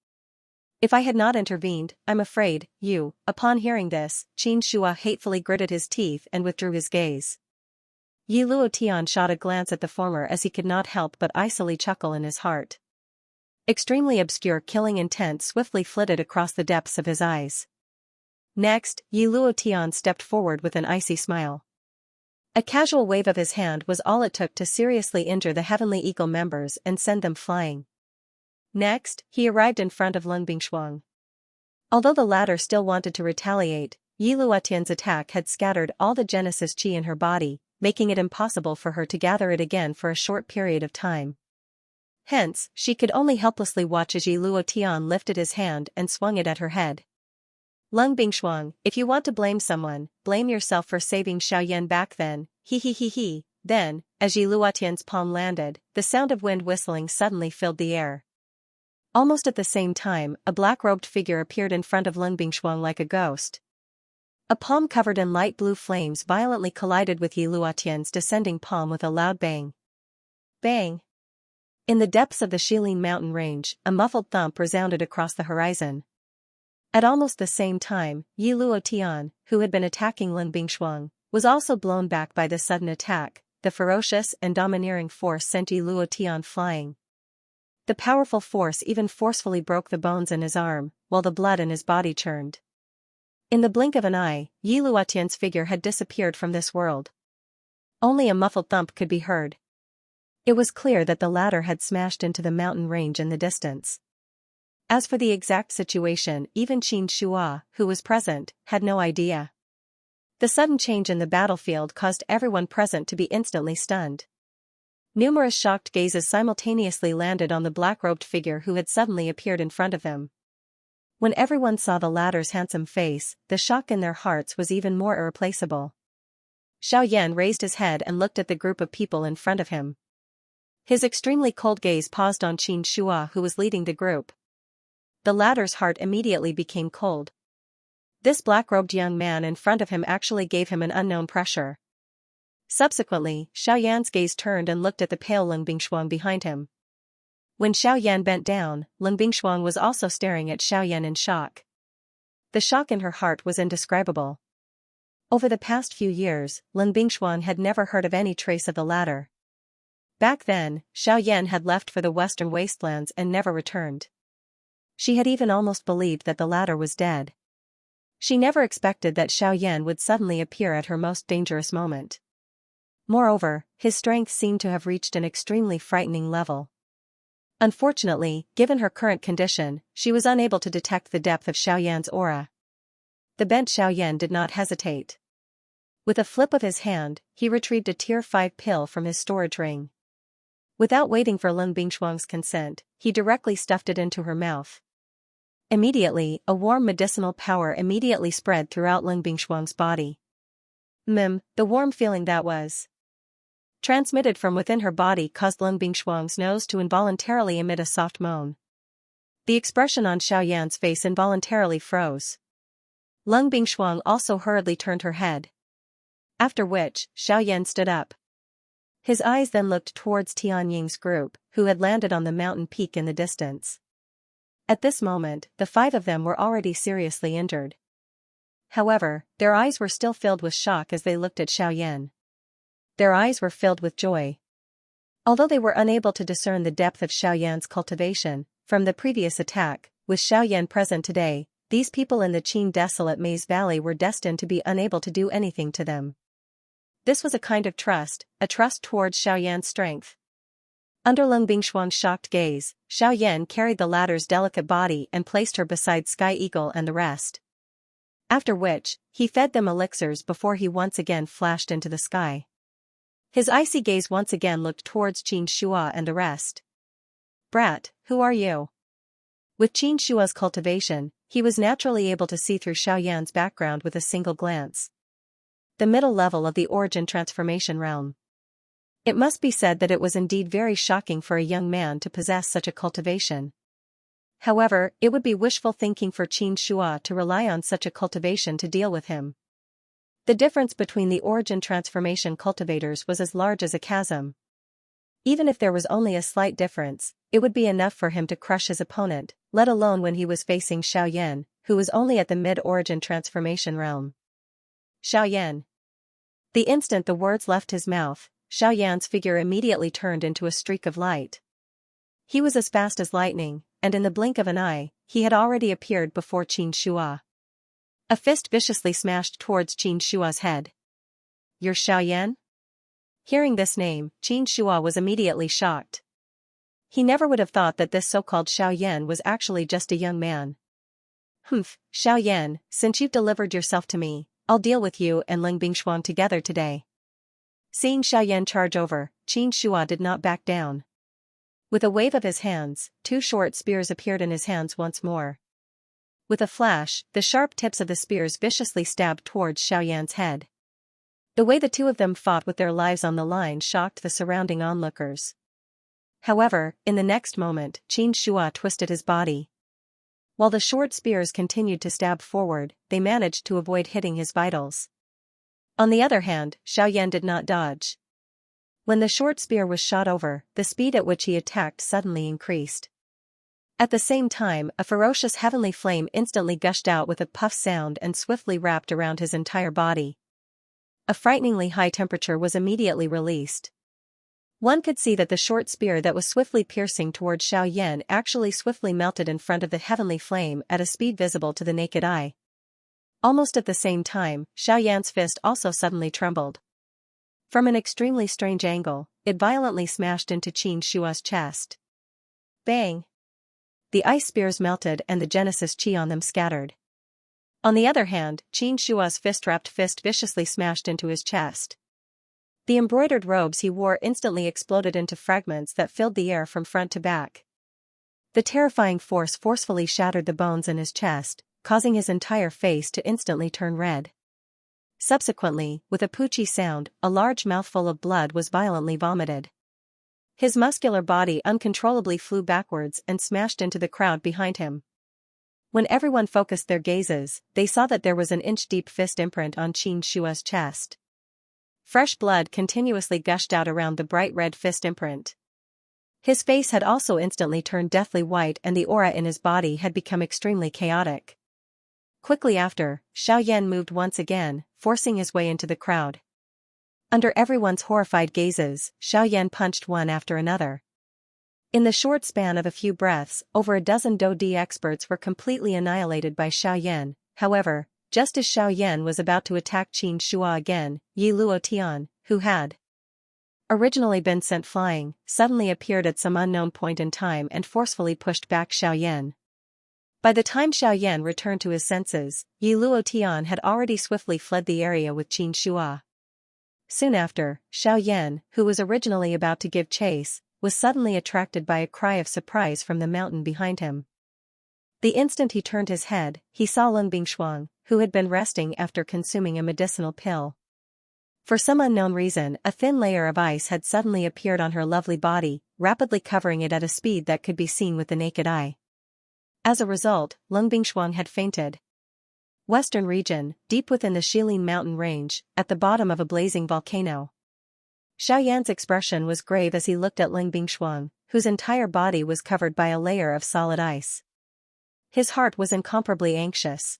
If I had not intervened, I'm afraid, you. Upon hearing this, Xianxia hatefully gritted his teeth and withdrew his gaze. Yi Luotian shot a glance at the former as he could not help but icily chuckle in his heart. Extremely obscure killing intent swiftly flitted across the depths of his eyes. Next, Yi Luotian stepped forward with an icy smile. A casual wave of his hand was all it took to seriously injure the Heavenly Eagle members and send them flying. Next, he arrived in front of Leng Bingshuang. Although the latter still wanted to retaliate, Yi Luotian's attack had scattered all the Genesis Qi in her body, making it impossible for her to gather it again for a short period of time. Hence, she could only helplessly watch as Yi Luotian lifted his hand and swung it at her head. Leng Bingshuang, if you want to blame someone, blame yourself for saving Xiaoyan back then, he. Then, as Yi Luotian's palm landed, the sound of wind whistling suddenly filled the air. Almost at the same time, a black-robed figure appeared in front of Leng Bingshuang like a ghost. A palm covered in light blue flames violently collided with Yi Luotian's descending palm with a loud bang. Bang! In the depths of the Shilin mountain range, a muffled thump resounded across the horizon. At almost the same time, Yi Luotian, who had been attacking Leng Bingshuang, was also blown back by the sudden attack. The ferocious and domineering force sent Yi Luotian flying. The powerful force even forcefully broke the bones in his arm, while the blood in his body churned. In the blink of an eye, Yi Luotian's figure had disappeared from this world. Only a muffled thump could be heard. It was clear that the latter had smashed into the mountain range in the distance. As for the exact situation, even Xianxia, who was present, had no idea. The sudden change in the battlefield caused everyone present to be instantly stunned. Numerous shocked gazes simultaneously landed on the black-robed figure who had suddenly appeared in front of them. When everyone saw the latter's handsome face, the shock in their hearts was even more irreplaceable. Xiaoyan raised his head and looked at the group of people in front of him. His extremely cold gaze paused on Xianxia, who was leading the group. The latter's heart immediately became cold. This black-robed young man in front of him actually gave him an unknown pressure. Subsequently, Xiaoyan's gaze turned and looked at the pale Leng Bingshuang behind him. When Xiaoyan bent down, Leng Bingshuang was also staring at Xiaoyan in shock. The shock in her heart was indescribable. Over the past few years, Leng Bingshuang had never heard of any trace of the latter. Back then, Xiaoyan had left for the western wastelands and never returned. She had even almost believed that the latter was dead. She never expected that Xiaoyan would suddenly appear at her most dangerous moment. Moreover, his strength seemed to have reached an extremely frightening level. Unfortunately, given her current condition, she was unable to detect the depth of Xiaoyan's aura. The bent Xiaoyan did not hesitate. With a flip of his hand, he retrieved a Tier 5 pill from his storage ring. Without waiting for Leng Bingshuang's consent, he directly stuffed it into her mouth. Immediately, a warm medicinal power immediately spread throughout Leng Bingshuang's body. The warm feeling that was transmitted from within her body caused Leng Bingshuang's nose to involuntarily emit a soft moan. The expression on Xiaoyan's face involuntarily froze. Lung Bingshuang also hurriedly turned her head. After which, Xiaoyan stood up. His eyes then looked towards Tianying's group, who had landed on the mountain peak in the distance. At this moment, the 5 of them were already seriously injured. However, their eyes were still filled with shock as they looked at Xiaoyan. Their eyes were filled with joy. Although they were unable to discern the depth of Xiaoyan's cultivation from the previous attack, with Xiaoyan present today, these people in the Qin desolate Maze Valley were destined to be unable to do anything to them. This was a kind of trust, a trust towards Xiaoyan's strength. Under Lung Bingshuang's shocked gaze, Xiaoyan carried the latter's delicate body and placed her beside Sky Eagle and the rest. After which, he fed them elixirs before he once again flashed into the sky. His icy gaze once again looked towards Qin Shua and the rest. "Brat, who are you?" With Qin Shua's cultivation, he was naturally able to see through Xiaoyan's background with a single glance. The middle level of the origin transformation realm. It must be said that it was indeed very shocking for a young man to possess such a cultivation. However, it would be wishful thinking for Qin Shua to rely on such a cultivation to deal with him. The difference between the origin transformation cultivators was as large as a chasm. Even if there was only a slight difference, it would be enough for him to crush his opponent, let alone when he was facing Xiaoyan, who was only at the mid-origin transformation realm. Xiaoyan. The instant the words left his mouth, Xiaoyan's figure immediately turned into a streak of light. He was as fast as lightning, and in the blink of an eye, he had already appeared before Qin Shua. A fist viciously smashed towards Qin Shua's head. "You're Xiaoyan?" Hearing this name, Qin Shua was immediately shocked. He never would have thought that this so-called Xiaoyan was actually just a young man. "Humph, Xiaoyan, since you've delivered yourself to me, I'll deal with you and Lung Bingshuang together today." Seeing Xiaoyan charge over, Qin Shua did not back down. With a wave of his hands, 2 short spears appeared in his hands once more. With a flash, the sharp tips of the spears viciously stabbed towards Xiaoyan's head. The way the 2 of them fought with their lives on the line shocked the surrounding onlookers. However, in the next moment, Qin Shua twisted his body. While the short spears continued to stab forward, they managed to avoid hitting his vitals. On the other hand, Xiaoyan did not dodge. When the short spear was shot over, the speed at which he attacked suddenly increased. At the same time, a ferocious heavenly flame instantly gushed out with a puff sound and swiftly wrapped around his entire body. A frighteningly high temperature was immediately released. One could see that the short spear that was swiftly piercing towards Xiaoyan actually swiftly melted in front of the heavenly flame at a speed visible to the naked eye. Almost at the same time, Xiaoyan's fist also suddenly trembled. From an extremely strange angle, it violently smashed into Qin Shua's chest. Bang! The ice spears melted and the Genesis chi on them scattered. On the other hand, Qin Shua's fist-wrapped fist viciously smashed into his chest. The embroidered robes he wore instantly exploded into fragments that filled the air from front to back. The terrifying force forcefully shattered the bones in his chest, causing his entire face to instantly turn red. Subsequently, with a poochie sound, a large mouthful of blood was violently vomited. His muscular body uncontrollably flew backwards and smashed into the crowd behind him. When everyone focused their gazes, they saw that there was an inch-deep fist imprint on Qin Shua's chest. Fresh blood continuously gushed out around the bright red fist imprint. His face had also instantly turned deathly white and the aura in his body had become extremely chaotic. Quickly after, Xiaoyan moved once again, forcing his way into the crowd. Under everyone's horrified gazes, Xiaoyan punched one after another. In the short span of a few breaths, over a dozen Do-Di experts were completely annihilated by Xiaoyan. However, just as Xiaoyan was about to attack Qin Shua again, Yi Luotian, who had originally been sent flying, suddenly appeared at some unknown point in time and forcefully pushed back Xiaoyan. By the time Xiaoyan returned to his senses, Yi Luotian had already swiftly fled the area with Qin Shua. Soon after, Xiaoyan, who was originally about to give chase, was suddenly attracted by a cry of surprise from the mountain behind him. The instant he turned his head, he saw Lung Bingshuang, who had been resting after consuming a medicinal pill. For some unknown reason, a thin layer of ice had suddenly appeared on her lovely body, rapidly covering it at a speed that could be seen with the naked eye. As a result, Lung Bingshuang had fainted. Western region, deep within the Shilin mountain range, at the bottom of a blazing volcano. Xiaoyan's expression was grave as he looked at Ling Bingshuang, whose entire body was covered by a layer of solid ice. His heart was incomparably anxious.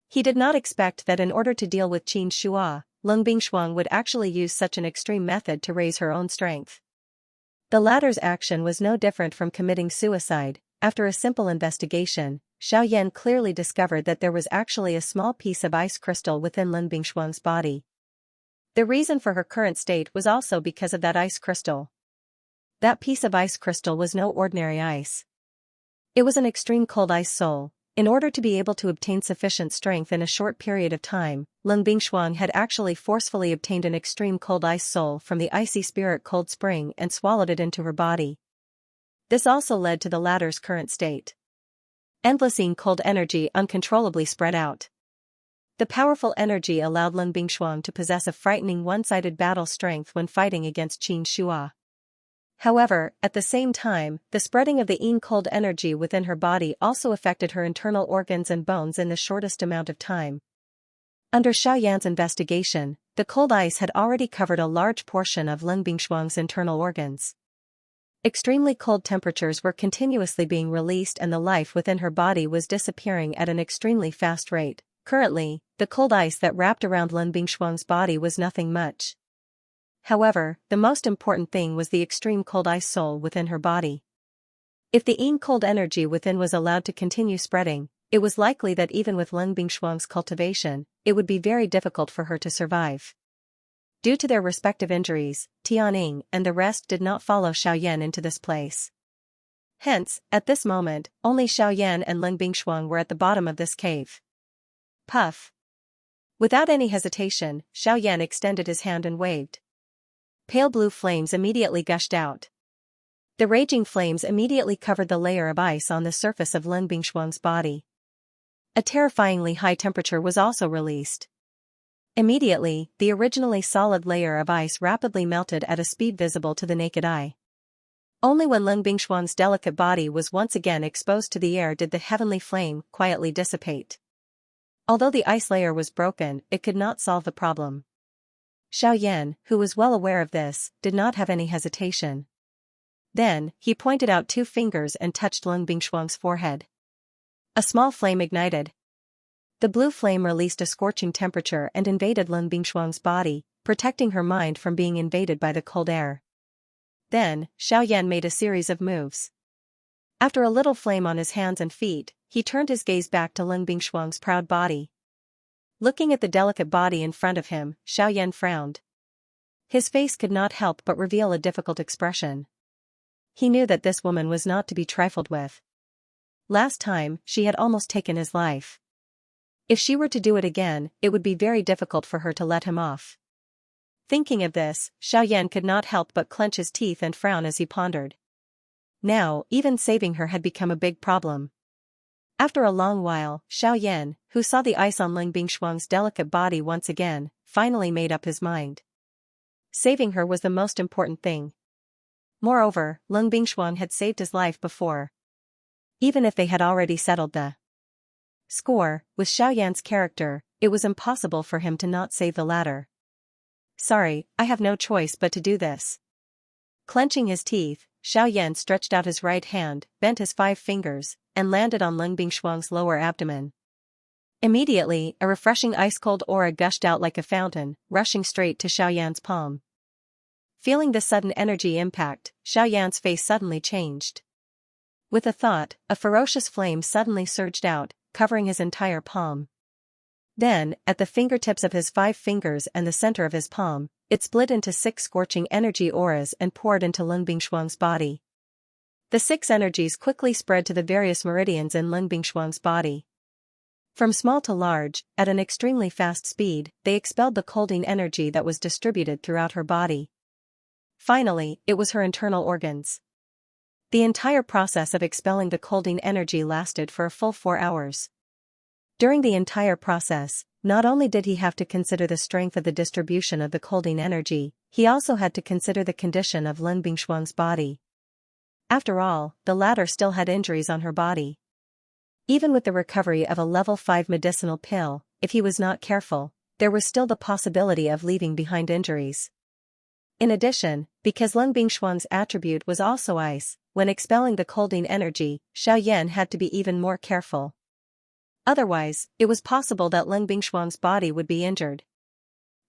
He did not expect that in order to deal with Qin Shua, Ling Bingshuang would actually use such an extreme method to raise her own strength. The latter's action was no different from committing suicide. After a simple investigation, Xiaoyan clearly discovered that there was actually a small piece of ice crystal within Ling Bingshuang's body. The reason for her current state was also because of that ice crystal. That piece of ice crystal was no ordinary ice. It was an extreme cold ice soul. In order to be able to obtain sufficient strength in a short period of time, Ling Bingshuang had actually forcefully obtained an extreme cold ice soul from the icy spirit cold spring and swallowed it into her body. This also led to the latter's current state. Endlessing cold energy uncontrollably spread out. The powerful energy allowed Ling Bingshuang to possess a frightening one-sided battle strength when fighting against Qin Shua. However, at the same time, the spreading of the cold energy within her body also affected her internal organs and bones in the shortest amount of time. Under Xiaoyan's investigation, the cold ice had already covered a large portion of Ling Bingshuang's internal organs. Extremely cold temperatures were continuously being released and the life within her body was disappearing at an extremely fast rate. Currently, the cold ice that wrapped around Ling Bingshuang's body was nothing much. However, the most important thing was the extreme cold ice soul within her body. If the cold energy within was allowed to continue spreading, it was likely that even with Ling Bingshuang's cultivation, it would be very difficult for her to survive. Due to their respective injuries, Tianying and the rest did not follow Xiaoyan into this place. Hence, at this moment, only Xiaoyan and Ling Bingshuang were at the bottom of this cave. Puff! Without any hesitation, Xiaoyan extended his hand and waved. Pale blue flames immediately gushed out. The raging flames immediately covered the layer of ice on the surface of Ling Bingshuang's body. A terrifyingly high temperature was also released. Immediately, the originally solid layer of ice rapidly melted at a speed visible to the naked eye. Only when Ling Bingshuang's delicate body was once again exposed to the air did the heavenly flame quietly dissipate. Although the ice layer was broken, it could not solve the problem. Xiaoyan, who was well aware of this, did not have any hesitation. Then, he pointed out 2 fingers and touched Ling Bingshuang's forehead. A small flame ignited. The blue flame released a scorching temperature and invaded Ling Bingshuang's body, protecting her mind from being invaded by the cold air. Then, Xiaoyan made a series of moves. After a little flame on his hands and feet, he turned his gaze back to Ling Bingshuang's proud body. Looking at the delicate body in front of him, Xiaoyan frowned. His face could not help but reveal a difficult expression. He knew that this woman was not to be trifled with. Last time, she had almost taken his life. If she were to do it again, it would be very difficult for her to let him off. Thinking of this, Xiaoyan could not help but clench his teeth and frown as he pondered. Now, even saving her had become a big problem. After a long while, Xiaoyan, who saw the ice on Ling Bingshuang's delicate body once again, finally made up his mind. Saving her was the most important thing. Moreover, Ling Bingshuang had saved his life before. Even if they had already settled the score, with Xiaoyan's character, it was impossible for him to not save the latter. Sorry, I have no choice but to do this. Clenching his teeth, Xiaoyan stretched out his right hand, bent his 5 fingers, and landed on Ling Bingshuang's lower abdomen. Immediately, a refreshing ice-cold aura gushed out like a fountain, rushing straight to Xiaoyan's palm. Feeling the sudden energy impact, Xiaoyan's face suddenly changed. With a thought, a ferocious flame suddenly surged out, covering his entire palm. Then, at the fingertips of his 5 fingers and the center of his palm, it split into 6 scorching energy auras and poured into Ling Bingshuang's body. The 6 energies quickly spread to the various meridians in Ling Bingshuang's body. From small to large, at an extremely fast speed, they expelled the colding energy that was distributed throughout her body. Finally, it was her internal organs. The entire process of expelling the colding energy lasted for a full 4 hours. During the entire process, not only did he have to consider the strength of the distribution of the colding energy, he also had to consider the condition of Ling Bingshuang's body. After all, the latter still had injuries on her body. Even with the recovery of a level 5 medicinal pill, if he was not careful, there was still the possibility of leaving behind injuries. In addition, because Lung Bingxuan's attribute was also ice, when expelling the colding energy, Xiaoyan had to be even more careful. Otherwise, it was possible that Lung Bingxuan's body would be injured.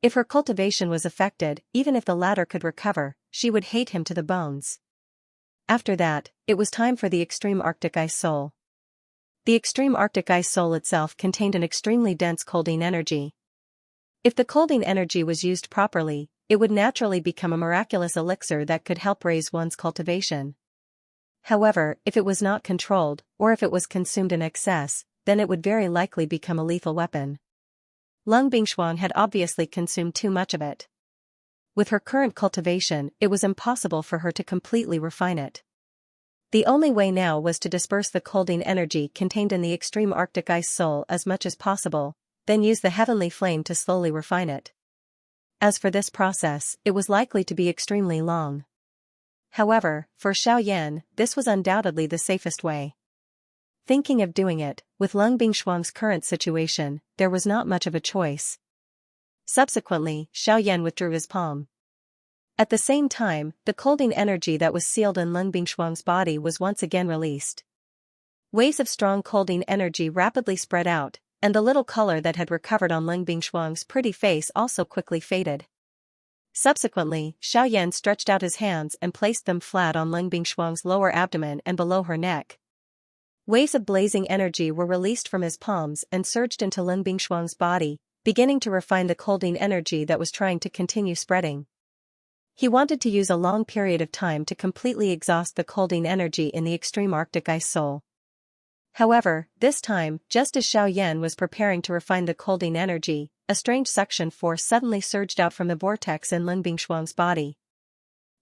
If her cultivation was affected, even if the latter could recover, she would hate him to the bones. After that, it was time for the extreme Arctic ice soul. The extreme Arctic ice soul itself contained an extremely dense colding energy. If the colding energy was used properly, it would naturally become a miraculous elixir that could help raise one's cultivation. However, if it was not controlled, or if it was consumed in excess, then it would very likely become a lethal weapon. Lung Bingxuan had obviously consumed too much of it. With her current cultivation, it was impossible for her to completely refine it. The only way now was to disperse the colding energy contained in the extreme Arctic ice soul as much as possible, then use the heavenly flame to slowly refine it. As for this process, it was likely to be extremely long. However, for Xiaoyan, this was undoubtedly the safest way. Thinking of doing it, with Lung Bingxuan's current situation, there was not much of a choice. Subsequently, Xiaoyan withdrew his palm. At the same time, the colding energy that was sealed in Lung Bingxuan's body was once again released. Waves of strong colding energy rapidly spread out, and the little color that had recovered on Lung Bingxuan's pretty face also quickly faded. Subsequently, Xiaoyan stretched out his hands and placed them flat on Lung Bingxuan's lower abdomen and below her neck. Waves of blazing energy were released from his palms and surged into Lung Bingxuan's body, beginning to refine the colding energy that was trying to continue spreading. He wanted to use a long period of time to completely exhaust the colding energy in the extreme Arctic ice soul. However, this time, just as Xiaoyan was preparing to refine the colding energy, a strange suction force suddenly surged out from the vortex in Lung Bingxuan's body.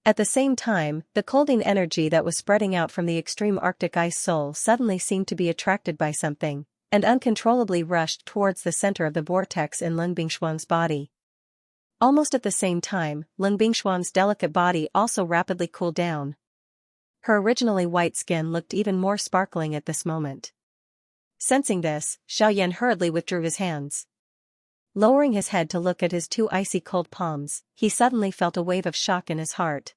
At the same time, the colding energy that was spreading out from the extreme Arctic ice soul suddenly seemed to be attracted by something, and uncontrollably rushed towards the center of the vortex in Lung Bingxuan's body. Almost at the same time, Lung Bingxuan's delicate body also rapidly cooled down. Her originally white skin looked even more sparkling at this moment. Sensing this, Xiaoyan hurriedly withdrew his hands. Lowering his head to look at his two icy cold palms, he suddenly felt a wave of shock in his heart.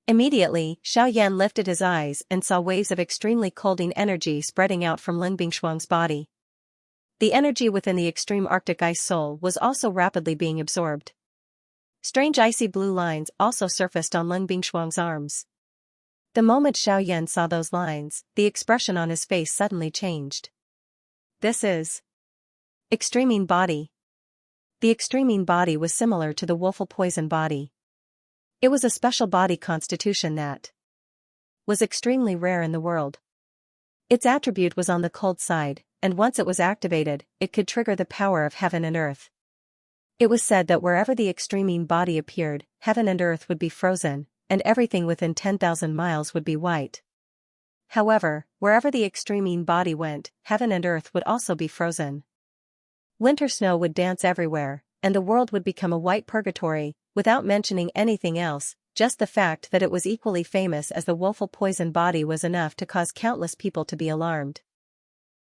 Immediately, Xiaoyan lifted his eyes and saw waves of extremely colding energy spreading out from Lung Bingxuan's body. The energy within the extreme Arctic ice soul was also rapidly being absorbed. Strange icy blue lines also surfaced on Lung Bingxuan's arms. The moment Xiaoyan saw those lines, the expression on his face suddenly changed. This is Extremine Body. The Extremine Body was similar to the Wolfel Poison Body. It was a special body constitution that was extremely rare in the world. Its attribute was on the cold side, and once it was activated, it could trigger the power of heaven and earth. It was said that wherever the Extremine Body appeared, heaven and earth would be frozen, and everything within 10,000 miles would be white. However, wherever the Extremine Body went, heaven and earth would also be frozen. Winter snow would dance everywhere, and the world would become a white purgatory, without mentioning anything else. Just the fact that it was equally famous as the Wolfel Poison Body was enough to cause countless people to be alarmed.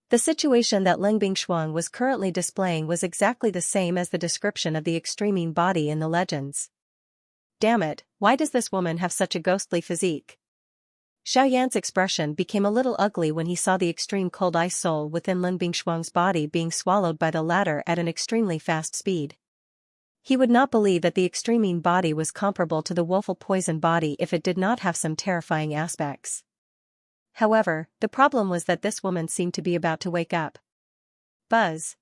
The situation that Lung Bingxuan was currently displaying was exactly the same as the description of the Extremine Body in the legends. Damn it, why does this woman have such a ghostly physique? Xiaoyan's expression became a little ugly when he saw the extreme cold ice soul within Lung Bingxuan's body being swallowed by the latter at an extremely fast speed. He would not believe that the Extremine Body was comparable to the Wolfel Poison Body if it did not have some terrifying aspects. However, the problem was that this woman seemed to be about to wake up. Buzz.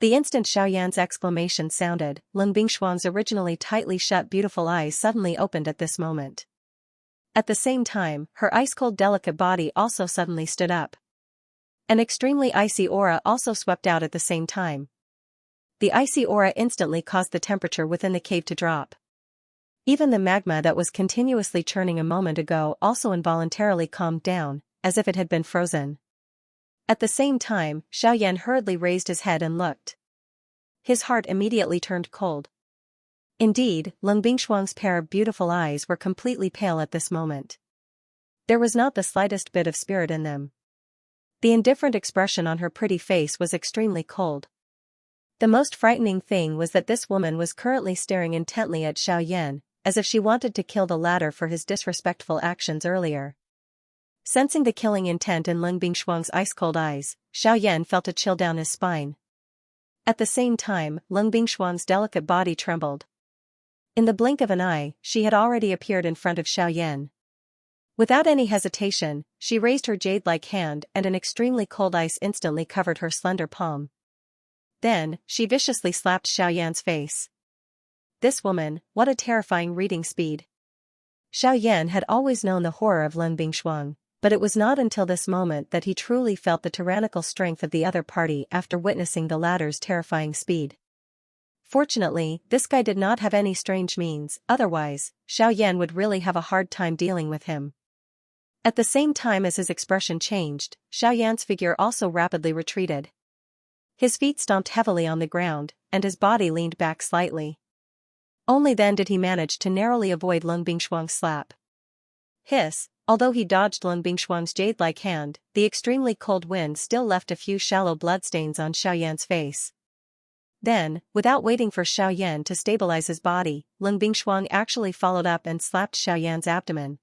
The instant Xiaoyan's exclamation sounded, Lung Bingxuan's originally tightly shut beautiful eyes suddenly opened at this moment. At the same time, her ice-cold delicate body also suddenly stood up. An extremely icy aura also swept out at the same time. The icy aura instantly caused the temperature within the cave to drop. Even the magma that was continuously churning a moment ago also involuntarily calmed down, as if it had been frozen. At the same time, Xiaoyan hurriedly raised his head and looked. His heart immediately turned cold. Indeed, Lung Bingxuan's pair of beautiful eyes were completely pale at this moment. There was not the slightest bit of spirit in them. The indifferent expression on her pretty face was extremely cold. The most frightening thing was that this woman was currently staring intently at Xiaoyan, as if she wanted to kill the latter for his disrespectful actions earlier. Sensing the killing intent in Lung Bingshuang's ice-cold eyes, Xiaoyan felt a chill down his spine. At the same time, Lung Bingshuang's delicate body trembled. In the blink of an eye, she had already appeared in front of Xiaoyan. Without any hesitation, she raised her jade-like hand and an extremely cold ice instantly covered her slender palm. Then, she viciously slapped Xiaoyan's face. This woman, what a terrifying reading speed. Xiaoyan had always known the horror of Lung Bingshuang, but it was not until this moment that he truly felt the tyrannical strength of the other party after witnessing the latter's terrifying speed. Fortunately, this guy did not have any strange means, otherwise, Xiaoyan would really have a hard time dealing with him. At the same time as his expression changed, Xiaoyan's figure also rapidly retreated. His feet stomped heavily on the ground, and his body leaned back slightly. Only then did he manage to narrowly avoid Lung Bingshuang's slap. Hiss, although he dodged Lung Bingshuang's jade-like hand, the extremely cold wind still left a few shallow bloodstains on Xiaoyan's face. Then, without waiting for Xiaoyan to stabilize his body, Lung Bingshuang actually followed up and slapped Xiaoyan's abdomen.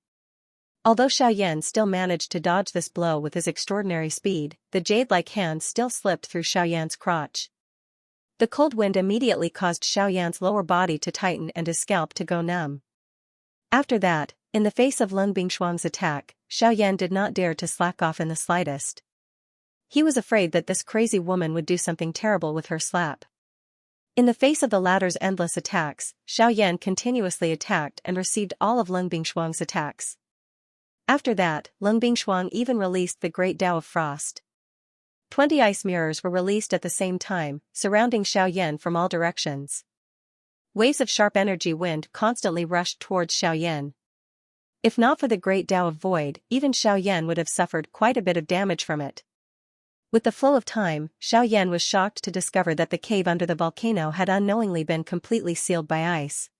Although Xiaoyan still managed to dodge this blow with his extraordinary speed, the jade-like hand still slipped through Xiaoyan's crotch. The cold wind immediately caused Xiaoyan's lower body to tighten and his scalp to go numb. After that, in the face of Lung Bingshuang's attack, Xiaoyan did not dare to slack off in the slightest. He was afraid that this crazy woman would do something terrible with her slap. In the face of the latter's endless attacks, Xiaoyan continuously attacked and received all of Lung Bingshuang's attacks. After that, Lung Bingshuang even released the Great Tao of Frost. 20 ice mirrors were released at the same time, surrounding Xiaoyan from all directions. Waves of sharp energy wind constantly rushed towards Xiaoyan. If not for the Great Tao of Void, even Xiaoyan would have suffered quite a bit of damage from it. With the flow of time, Xiaoyan was shocked to discover that the cave under the volcano had unknowingly been completely sealed by ice.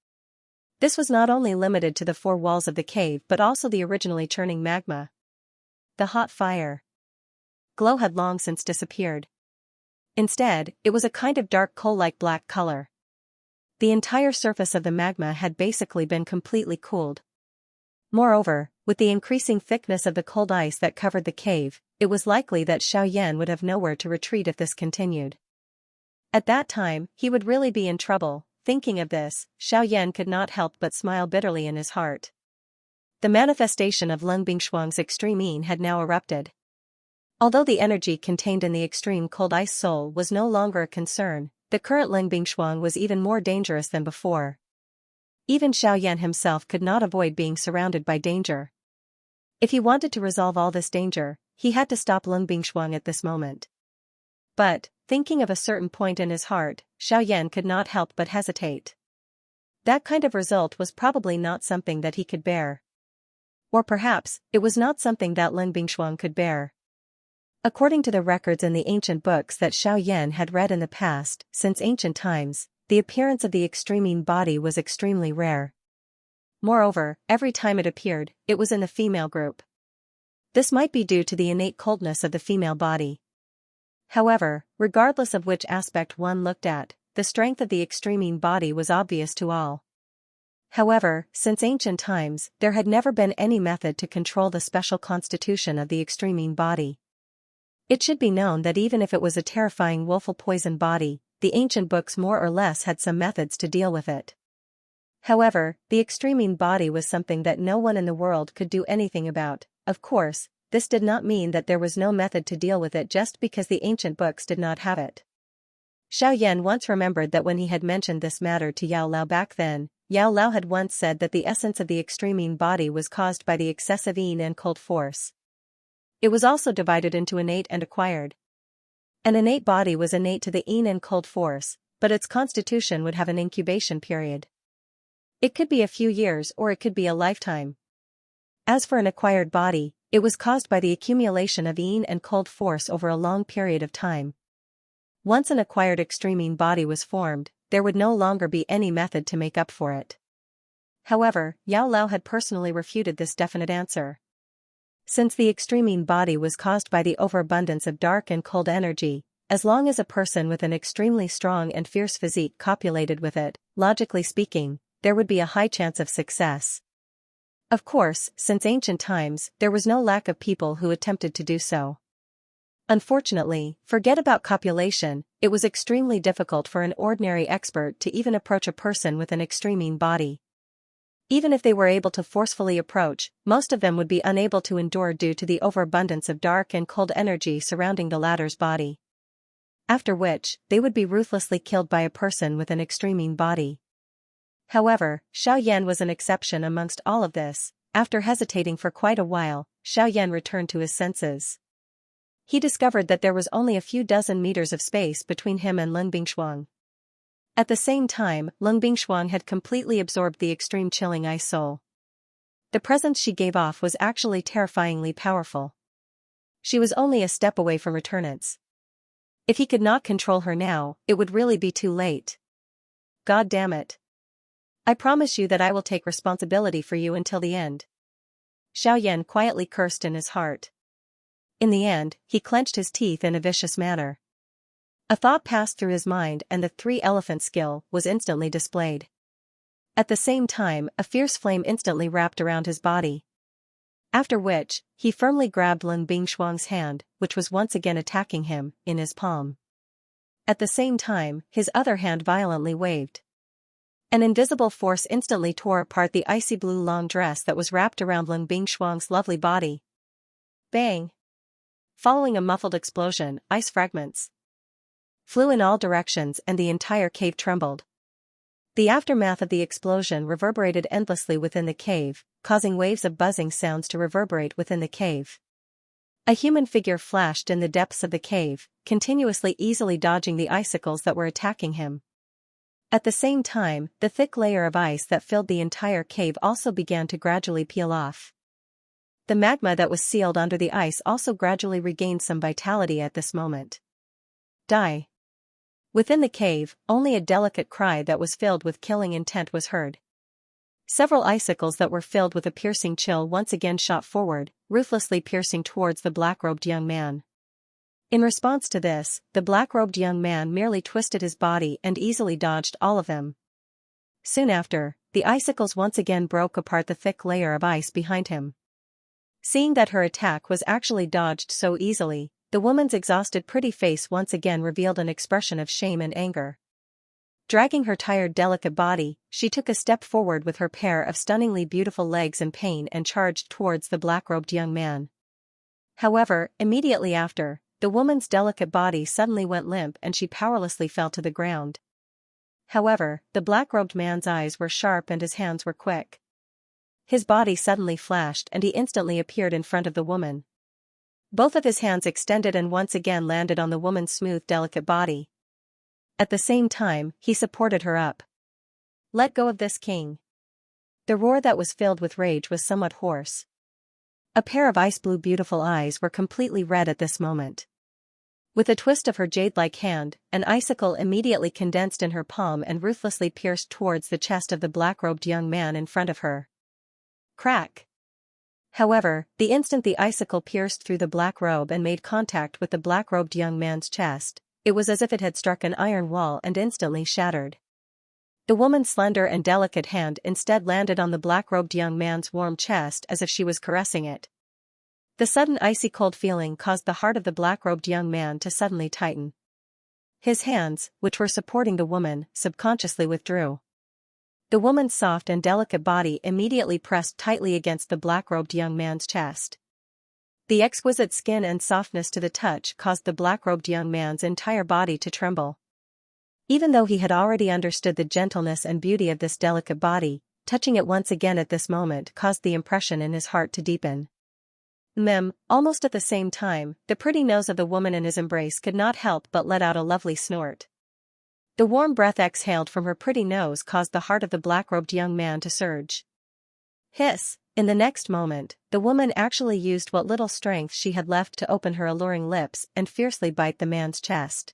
This was not only limited to the four walls of the cave but also the originally churning magma. The hot fire glow had long since disappeared. Instead, it was a kind of dark coal-like black color. The entire surface of the magma had basically been completely cooled. Moreover, with the increasing thickness of the cold ice that covered the cave, it was likely that Xiaoyan would have nowhere to retreat if this continued. At that time, he would really be in trouble. Thinking of this, Xiaoyan could not help but smile bitterly in his heart. The manifestation of Lung Bingshuang's extreme yin had now erupted. Although the energy contained in the extreme cold ice soul was no longer a concern, the current Lung Bingshuang was even more dangerous than before. Even Xiaoyan himself could not avoid being surrounded by danger. If he wanted to resolve all this danger, he had to stop Lung Bingshuang at this moment. But, thinking of a certain point in his heart, Xiaoyan could not help but hesitate. That kind of result was probably not something that he could bear. Or perhaps, it was not something that Lung Bingshuang could bear. According to the records in the ancient books that Xiaoyan had read in the past, since ancient times, the appearance of the extreme yin body was extremely rare. Moreover, every time it appeared, it was in the female group. This might be due to the innate coldness of the female body. However, regardless of which aspect one looked at, the strength of the extreme yin body was obvious to all. However, since ancient times, there had never been any method to control the special constitution of the extreme yin body. It should be known that even if it was a terrifying woeful poison body, the ancient books more or less had some methods to deal with it. However, the extreme yin body was something that no one in the world could do anything about. Of course, this did not mean that there was no method to deal with it just because the ancient books did not have it. Xiaoyan once remembered that when he had mentioned this matter to Yao Lao back then, Yao Lao had once said that the essence of the extreme yin body was caused by the excessive yin and cold force. It was also divided into innate and acquired. An innate body was innate to the yin and cold force, but its constitution would have an incubation period. It could be a few years or it could be a lifetime. As for an acquired body, it was caused by the accumulation of yin and cold force over a long period of time. Once an acquired extreme yin body was formed, there would no longer be any method to make up for it. However, Yao Lao had personally refuted this definite answer. Since the extreme body was caused by the overabundance of dark and cold energy, as long as a person with an extremely strong and fierce physique copulated with it, logically speaking, there would be a high chance of success. Of course, since ancient times, there was no lack of people who attempted to do so. Unfortunately, forget about copulation, it was extremely difficult for an ordinary expert to even approach a person with an extreme body. Even if they were able to forcefully approach, most of them would be unable to endure due to the overabundance of dark and cold energy surrounding the latter's body. After which, they would be ruthlessly killed by a person with an extreme body. However, Xiaoyan was an exception amongst all of this. After hesitating for quite a while, Xiaoyan returned to his senses. He discovered that there was only a few dozen meters of space between him and Lun Bingshuang. At the same time, Lun Bingshuang had completely absorbed the extreme chilling ice soul. The presence she gave off was actually terrifyingly powerful. She was only a step away from returnance. If he could not control her now, it would really be too late. God damn it. I promise you that I will take responsibility for you until the end. Xiaoyan quietly cursed in his heart. In the end, he clenched his teeth in a vicious manner. A thought passed through his mind and the three-elephant skill was instantly displayed. At the same time, a fierce flame instantly wrapped around his body. After which, he firmly grabbed Lun Bingshuang's hand, which was once again attacking him, in his palm. At the same time, his other hand violently waved. An invisible force instantly tore apart the icy blue long dress that was wrapped around Lun Bingshuang's lovely body. Bang! Following a muffled explosion, ice fragments flew in all directions and the entire cave trembled. The aftermath of the explosion reverberated endlessly within the cave, causing waves of buzzing sounds to reverberate within the cave. A human figure flashed in the depths of the cave, continuously easily dodging the icicles that were attacking him. At the same time, the thick layer of ice that filled the entire cave also began to gradually peel off. The magma that was sealed under the ice also gradually regained some vitality at this moment. Die. Within the cave, only a delicate cry that was filled with killing intent was heard. Several icicles that were filled with a piercing chill once again shot forward, ruthlessly piercing towards the black-robed young man. In response to this, the black-robed young man merely twisted his body and easily dodged all of them. Soon after, the icicles once again broke apart the thick layer of ice behind him. Seeing that her attack was actually dodged so easily, the woman's exhausted pretty face once again revealed an expression of shame and anger. Dragging her tired delicate body, she took a step forward with her pair of stunningly beautiful legs in pain and charged towards the black-robed young man. However, immediately after, the woman's delicate body suddenly went limp and she powerlessly fell to the ground. However, the black-robed man's eyes were sharp and his hands were quick. His body suddenly flashed and he instantly appeared in front of the woman. Both of his hands extended and once again landed on the woman's smooth delicate body. At the same time, he supported her up. Let go of this king. The roar that was filled with rage was somewhat hoarse. A pair of ice-blue beautiful eyes were completely red at this moment. With a twist of her jade-like hand, an icicle immediately condensed in her palm and ruthlessly pierced towards the chest of the black-robed young man in front of her. Crack! However, the instant the icicle pierced through the black robe and made contact with the black-robed young man's chest, it was as if it had struck an iron wall and instantly shattered. The woman's slender and delicate hand instead landed on the black-robed young man's warm chest as if she was caressing it. The sudden icy cold feeling caused the heart of the black-robed young man to suddenly tighten. His hands, which were supporting the woman, subconsciously withdrew. The woman's soft and delicate body immediately pressed tightly against the black-robed young man's chest. The exquisite skin and softness to the touch caused the black-robed young man's entire body to tremble. Even though he had already understood the gentleness and beauty of this delicate body, touching it once again at this moment caused the impression in his heart to deepen. Almost at the same time, the pretty nose of the woman in his embrace could not help but let out a lovely snort. The warm breath exhaled from her pretty nose caused the heart of the black-robed young man to surge. Hiss! In the next moment, the woman actually used what little strength she had left to open her alluring lips and fiercely bite the man's chest.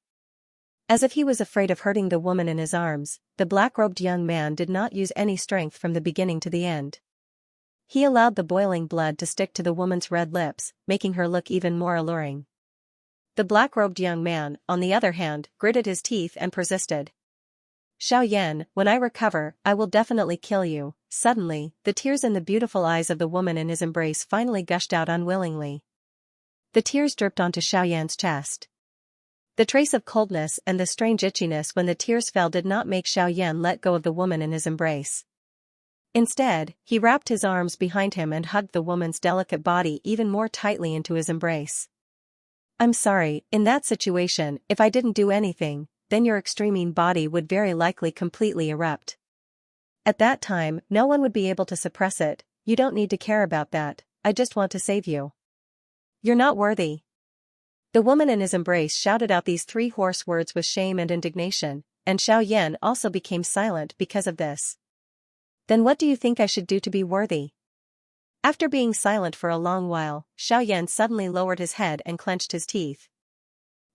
As if he was afraid of hurting the woman in his arms, the black-robed young man did not use any strength from the beginning to the end. He allowed the boiling blood to stick to the woman's red lips, making her look even more alluring. The black-robed young man, on the other hand, gritted his teeth and persisted. Xiaoyan, when I recover, I will definitely kill you. Suddenly, the tears in the beautiful eyes of the woman in his embrace finally gushed out unwillingly. The tears dripped onto Xiaoyan's chest. The trace of coldness and the strange itchiness when the tears fell did not make Xiaoyan let go of the woman in his embrace. Instead, he wrapped his arms behind him and hugged the woman's delicate body even more tightly into his embrace. I'm sorry, in that situation, if I didn't do anything, then your extreme body would very likely completely erupt. At that time, no one would be able to suppress it. You don't need to care about that, I just want to save you. You're not worthy. The woman in his embrace shouted out these three hoarse words with shame and indignation, and Xiaoyan also became silent because of this. Then what do you think I should do to be worthy? After being silent for a long while, Xiaoyan suddenly lowered his head and clenched his teeth.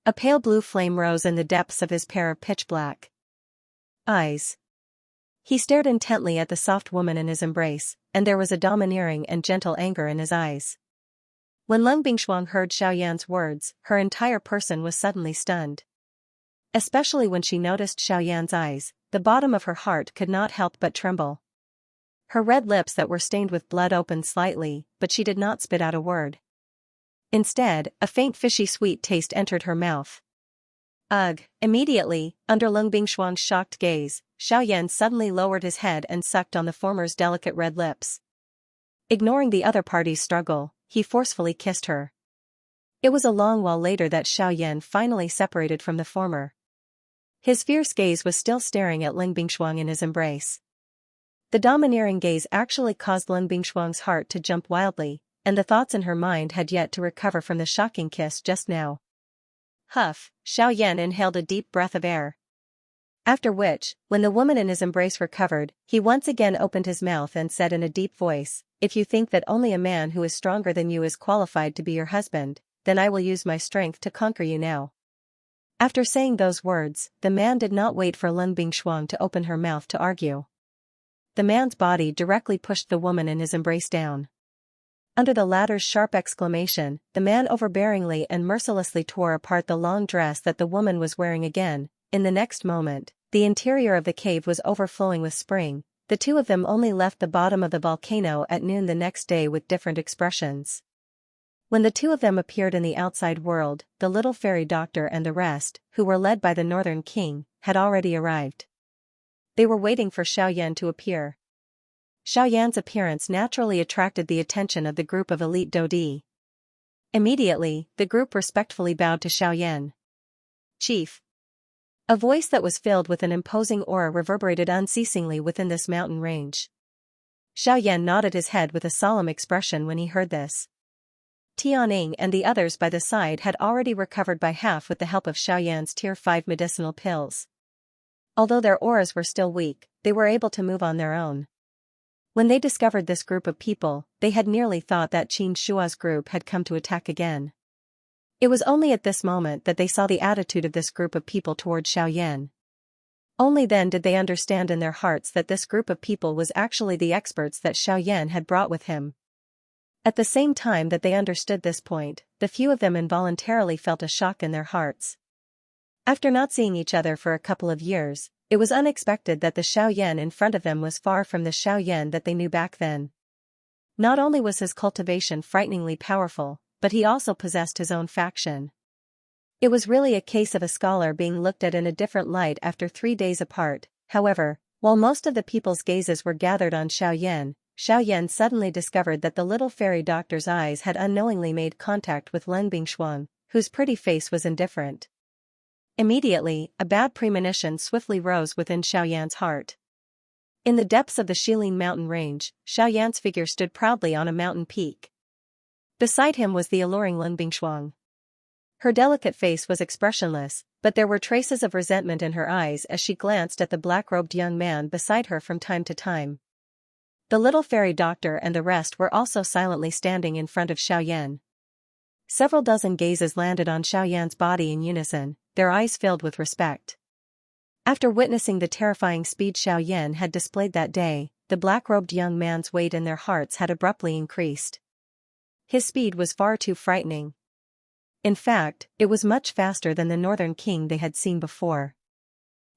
A pale blue flame rose in the depths of his pair of pitch-black eyes. He stared intently at the soft woman in his embrace, and there was a domineering and gentle anger in his eyes. When Leng Bingshuang heard Xiaoyan's words, her entire person was suddenly stunned. Especially when she noticed Xiaoyan's eyes, the bottom of her heart could not help but tremble. Her red lips that were stained with blood opened slightly, but she did not spit out a word. Instead, a faint fishy sweet taste entered her mouth. Ugh! Immediately, under Leng Bingshuang's shocked gaze, Xiaoyan suddenly lowered his head and sucked on the former's delicate red lips. Ignoring the other party's struggle, he forcefully kissed her. It was a long while later that Xiaoyan finally separated from the former. His fierce gaze was still staring at Leng Bingshuang in his embrace. The domineering gaze actually caused Leng Bingshuang's heart to jump wildly, and the thoughts in her mind had yet to recover from the shocking kiss just now. Huff, Xiaoyan inhaled a deep breath of air. After which, when the woman in his embrace recovered, he once again opened his mouth and said in a deep voice, "If you think that only a man who is stronger than you is qualified to be your husband, then I will use my strength to conquer you now." After saying those words, the man did not wait for Leng Bingshuang to open her mouth to argue. The man's body directly pushed the woman in his embrace down. Under the latter's sharp exclamation, the man overbearingly and mercilessly tore apart the long dress that the woman was wearing again. In the next moment, the interior of the cave was overflowing with spring. The two of them only left the bottom of the volcano at noon the next day with different expressions. When the two of them appeared in the outside world, the little fairy doctor and the rest, who were led by the northern king, had already arrived. They were waiting for Xiaoyan to appear. Xiaoyan's appearance naturally attracted the attention of the group of elite Dodi. Immediately, the group respectfully bowed to Xiaoyan. "Chief." A voice that was filled with an imposing aura reverberated unceasingly within this mountain range. Xiaoyan nodded his head with a solemn expression when he heard this. Tianing and the others by the side had already recovered by half with the help of Xiaoyan's Tier 5 medicinal pills. Although their auras were still weak, they were able to move on their own. When they discovered this group of people, they had nearly thought that Qin Shua's group had come to attack again. It was only at this moment that they saw the attitude of this group of people toward Xiaoyan. Only then did they understand in their hearts that this group of people was actually the experts that Xiaoyan had brought with him. At the same time that they understood this point, the few of them involuntarily felt a shock in their hearts. After not seeing each other for a couple of years, it was unexpected that the Xiaoyan in front of them was far from the Xiaoyan that they knew back then. Not only was his cultivation frighteningly powerful, but he also possessed his own faction. It was really a case of a scholar being looked at in a different light after 3 days apart. However, while most of the people's gazes were gathered on Xiaoyan, Xiaoyan suddenly discovered that the little fairy doctor's eyes had unknowingly made contact with Leng Bingshuang, whose pretty face was indifferent. Immediately, a bad premonition swiftly rose within Xiaoyan's heart. In the depths of the Shilin mountain range, Xiaoyan's figure stood proudly on a mountain peak. Beside him was the alluring Leng Bingshuang. Her delicate face was expressionless, but there were traces of resentment in her eyes as she glanced at the black-robed young man beside her from time to time. The little fairy doctor and the rest were also silently standing in front of Xiaoyan. Several dozen gazes landed on Xiaoyan's body in unison, their eyes filled with respect. After witnessing the terrifying speed Xiaoyan had displayed that day, the black-robed young man's weight in their hearts had abruptly increased. His speed was far too frightening. In fact, it was much faster than the Northern King they had seen before.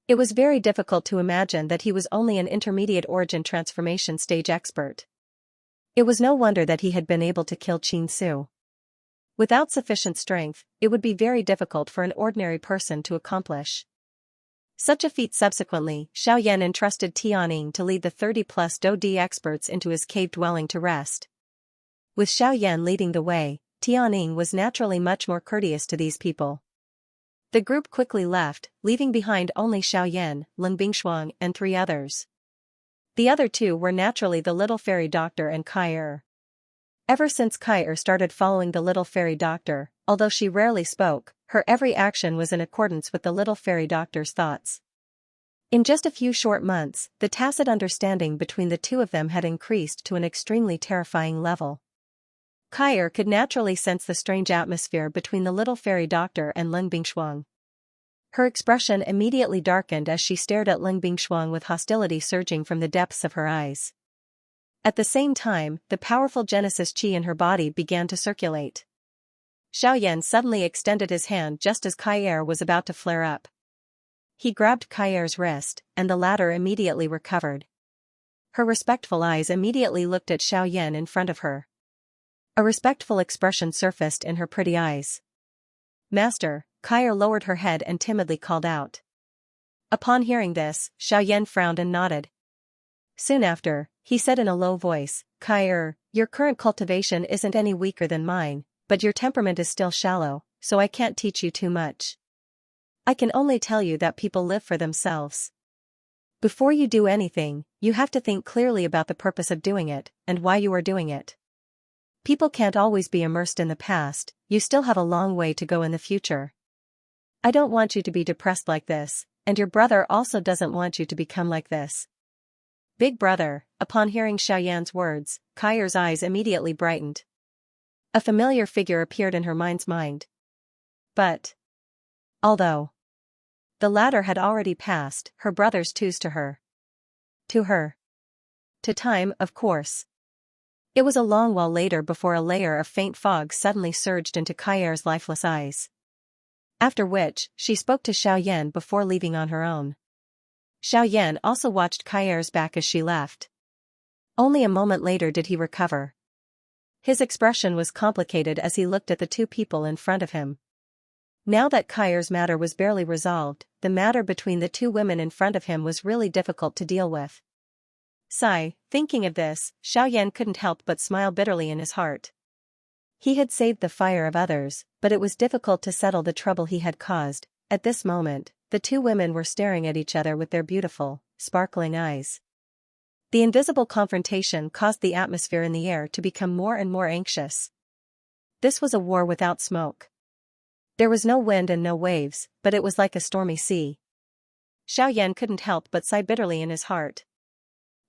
It was very difficult to imagine that he was only an intermediate origin transformation stage expert. It was no wonder that he had been able to kill Xianxia. Without sufficient strength, it would be very difficult for an ordinary person to accomplish such a feat. Subsequently, Xiaoyan entrusted Tianying to lead the 30-plus Do-D experts into his cave dwelling to rest. With Xiaoyan leading the way, Tianying was naturally much more courteous to these people. The group quickly left, leaving behind only Xiaoyan, Lin Bingshuang, and 3 others. The other 2 were naturally the little fairy doctor and Kai. Ever since Kai started following the little fairy doctor, although she rarely spoke, her every action was in accordance with the little fairy doctor's thoughts. In just a few short months, the tacit understanding between the 2 of them had increased to an extremely terrifying level. Kai could naturally sense the strange atmosphere between the little fairy doctor and Lin Bingshuang. Her expression immediately darkened as she stared at Lin Bingshuang with hostility surging from the depths of her eyes. At the same time, the powerful Genesis Qi in her body began to circulate. Xiaoyan suddenly extended his hand just as Kai was about to flare up. He grabbed Kai's wrist, and the latter immediately recovered. Her respectful eyes immediately looked at Xiaoyan in front of her. A respectful expression surfaced in her pretty eyes. "Master," Kai lowered her head and timidly called out. Upon hearing this, Xiaoyan frowned and nodded. Soon after, he said in a low voice, "Kai, your current cultivation isn't any weaker than mine, but your temperament is still shallow, so I can't teach you too much. I can only tell you that people live for themselves. Before you do anything, you have to think clearly about the purpose of doing it, and why you are doing it. People can't always be immersed in the past, you still have a long way to go in the future. I don't want you to be depressed like this, and your brother also doesn't want you to become like this." Big brother. Upon hearing Xiaoyan's words, Kai's eyes immediately brightened. A familiar figure appeared in her mind's mind. But although the latter had already passed, her brother's twos to her. To her. To time, of course. It was a long while later before a layer of faint fog suddenly surged into Kai's lifeless eyes. After which, she spoke to Xiaoyan before leaving on her own. Xiaoyan also watched Kai's back as she left. Only a moment later did he recover. His expression was complicated as he looked at the 2 people in front of him. Now that Kai's matter was barely resolved, the matter between the 2 women in front of him was really difficult to deal with. Sigh, thinking of this, Xiaoyan couldn't help but smile bitterly in his heart. He had saved the fire of others, but it was difficult to settle the trouble he had caused. At this moment, the 2 women were staring at each other with their beautiful, sparkling eyes. The invisible confrontation caused the atmosphere in the air to become more and more anxious. This was a war without smoke. There was no wind and no waves, but it was like a stormy sea. Xiaoyan couldn't help but sigh bitterly in his heart.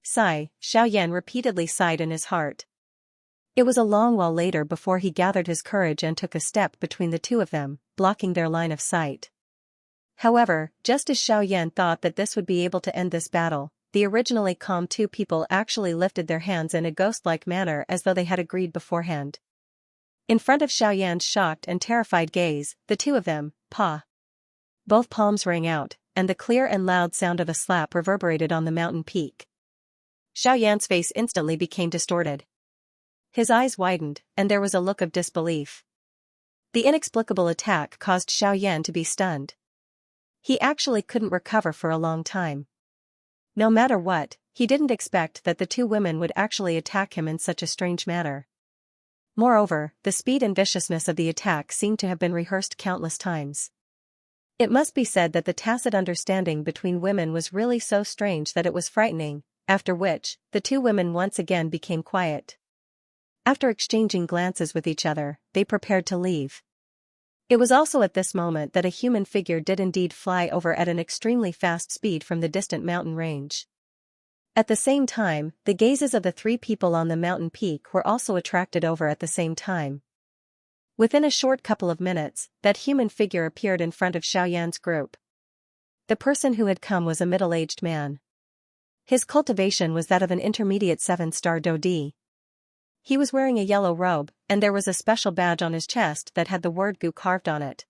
Sigh, Xiaoyan repeatedly sighed in his heart. It was a long while later before he gathered his courage and took a step between the 2 of them, blocking their line of sight. However, just as Xiaoyan thought that this would be able to end this battle, the originally calm 2 people actually lifted their hands in a ghost-like manner as though they had agreed beforehand. In front of Xiaoyan's shocked and terrified gaze, the 2 of them, pa. Both palms rang out, and the clear and loud sound of a slap reverberated on the mountain peak. Xiaoyan's face instantly became distorted. His eyes widened, and there was a look of disbelief. The inexplicable attack caused Xiaoyan to be stunned. He actually couldn't recover for a long time. No matter what, he didn't expect that the 2 women would actually attack him in such a strange manner. Moreover, the speed and viciousness of the attack seemed to have been rehearsed countless times. It must be said that the tacit understanding between women was really so strange that it was frightening, after which, the 2 women once again became quiet. After exchanging glances with each other, they prepared to leave. It was also at this moment that a human figure did indeed fly over at an extremely fast speed from the distant mountain range. At the same time, the gazes of the 3 people on the mountain peak were also attracted over at the same time. Within a short couple of minutes, that human figure appeared in front of Xiaoyan's group. The person who had come was a middle-aged man. His cultivation was that of an intermediate 7-star Dodi. He was wearing a yellow robe, and there was a special badge on his chest that had the word Gu carved on it.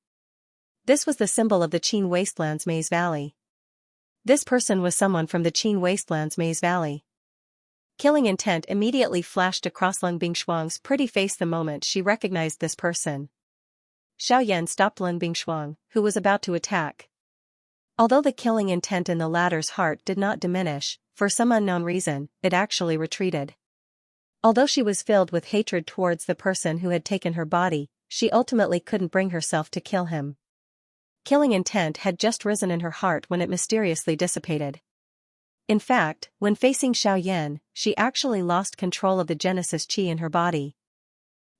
This was the symbol of the Qin Wastelands Maze Valley. This person was someone from the Qin Wastelands Maze Valley. Killing intent immediately flashed across Lung Bingshuang's pretty face the moment she recognized this person. Xiaoyan stopped Lung Bingshuang, who was about to attack. Although the killing intent in the latter's heart did not diminish, for some unknown reason, it actually retreated. Although she was filled with hatred towards the person who had taken her body, she ultimately couldn't bring herself to kill him. Killing intent had just risen in her heart when it mysteriously dissipated. In fact, when facing Xiaoyan, she actually lost control of the Genesis Qi in her body.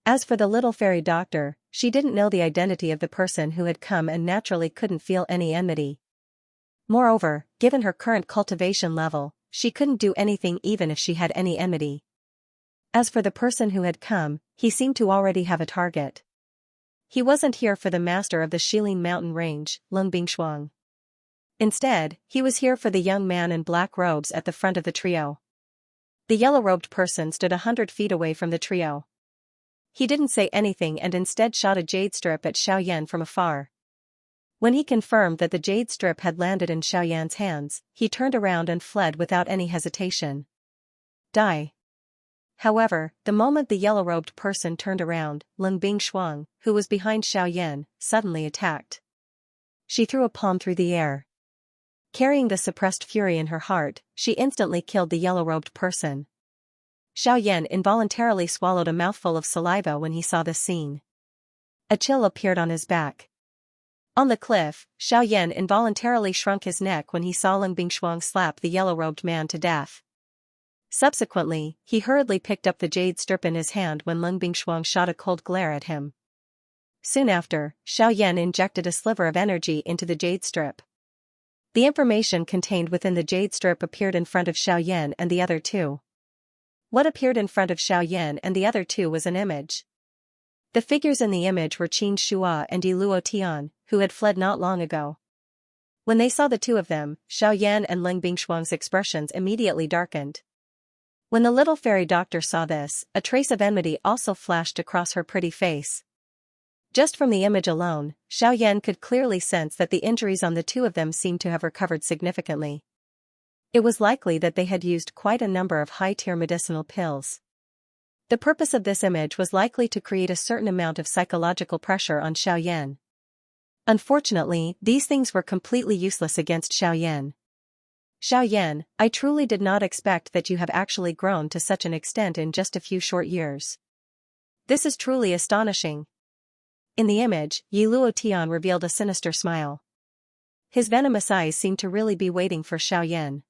As for the little fairy doctor, she didn't know the identity of the person who had come and naturally couldn't feel any enmity. Moreover, given her current cultivation level, she couldn't do anything even if she had any enmity. As for the person who had come, he seemed to already have a target. He wasn't here for the master of the Shilin mountain range, Lung Bingshuang. Instead, he was here for the young man in black robes at the front of the trio. The yellow-robed person stood 100 feet away from the trio. He didn't say anything and instead shot a jade strip at Xiaoyan from afar. When he confirmed that the jade strip had landed in Xiaoyan's hands, he turned around and fled without any hesitation. Die. However, the moment the yellow-robed person turned around, Lung Bingshuang, who was behind Xiaoyan, suddenly attacked. She threw a palm through the air. Carrying the suppressed fury in her heart, she instantly killed the yellow-robed person. Xiaoyan involuntarily swallowed a mouthful of saliva when he saw this scene. A chill appeared on his back. On the cliff, Xiaoyan involuntarily shrunk his neck when he saw Lung Bingshuang slap the yellow-robed man to death. Subsequently, he hurriedly picked up the jade strip in his hand when Lung Bingshuang shot a cold glare at him. Soon after, Xiaoyan injected a sliver of energy into the jade strip. The information contained within the jade strip appeared in front of Xiaoyan and the other two. What appeared in front of Xiaoyan and the other two was an image. The figures in the image were Qin Shua and Yi Luo Tian, who had fled not long ago. When they saw the two of them, Xiaoyan and Lung Bingshuang's expressions immediately darkened. When the little fairy doctor saw this, a trace of enmity also flashed across her pretty face. Just from the image alone, Xiaoyan could clearly sense that the injuries on the two of them seemed to have recovered significantly. It was likely that they had used quite a number of high-tier medicinal pills. The purpose of this image was likely to create a certain amount of psychological pressure on Xiaoyan. Unfortunately, these things were completely useless against Xiaoyan. Xiaoyan, I truly did not expect that you have actually grown to such an extent in just a few short years. This is truly astonishing. In the image, Yi Luo Tian revealed a sinister smile. His venomous eyes seemed to really be waiting for Xiaoyan.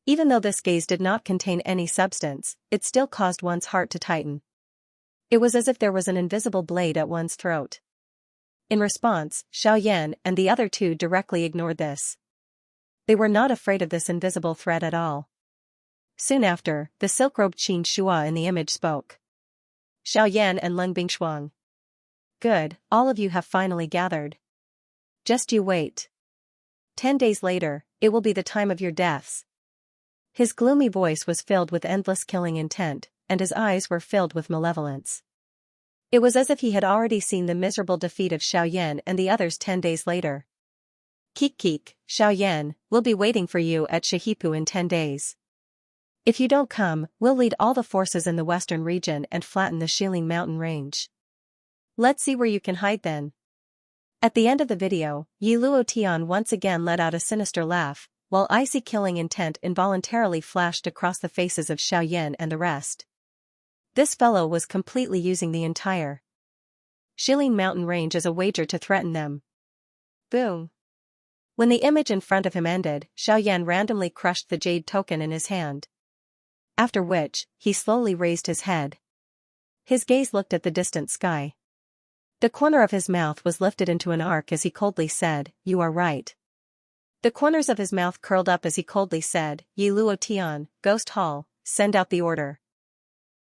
Even though this gaze did not contain any substance, it still caused one's heart to tighten. It was as if there was an invisible blade at one's throat. In response, Xiaoyan and the other two directly ignored this. They were not afraid of this invisible threat at all. Soon after, the silk-robed Qin Shua in the image spoke. Xiaoyan and Lung Bingshuang. Good, all of you have finally gathered. Just you wait. 10 days later, it will be the time of your deaths. His gloomy voice was filled with endless killing intent, and his eyes were filled with malevolence. It was as if he had already seen the miserable defeat of Xiaoyan and the others 10 days later. Keek, Xiaoyan, we'll be waiting for you at Shahipu in 10 days. If you don't come, we'll lead all the forces in the western region and flatten the Shilin mountain range. Let's see where you can hide then. At the end of the video, Yi Luo Tian once again let out a sinister laugh, while icy killing intent involuntarily flashed across the faces of Xiaoyan and the rest. This fellow was completely using the entire Shilin mountain range as a wager to threaten them. Boom. When the image in front of him ended, Xiaoyan randomly crushed the jade token in his hand. After which, he slowly raised his head. His gaze looked at the distant sky. The corner of his mouth was lifted into an arc as he coldly said, "You are right." The corners of his mouth curled up as he coldly said, "Yi Luo Tian, Ghost Hall, send out the order.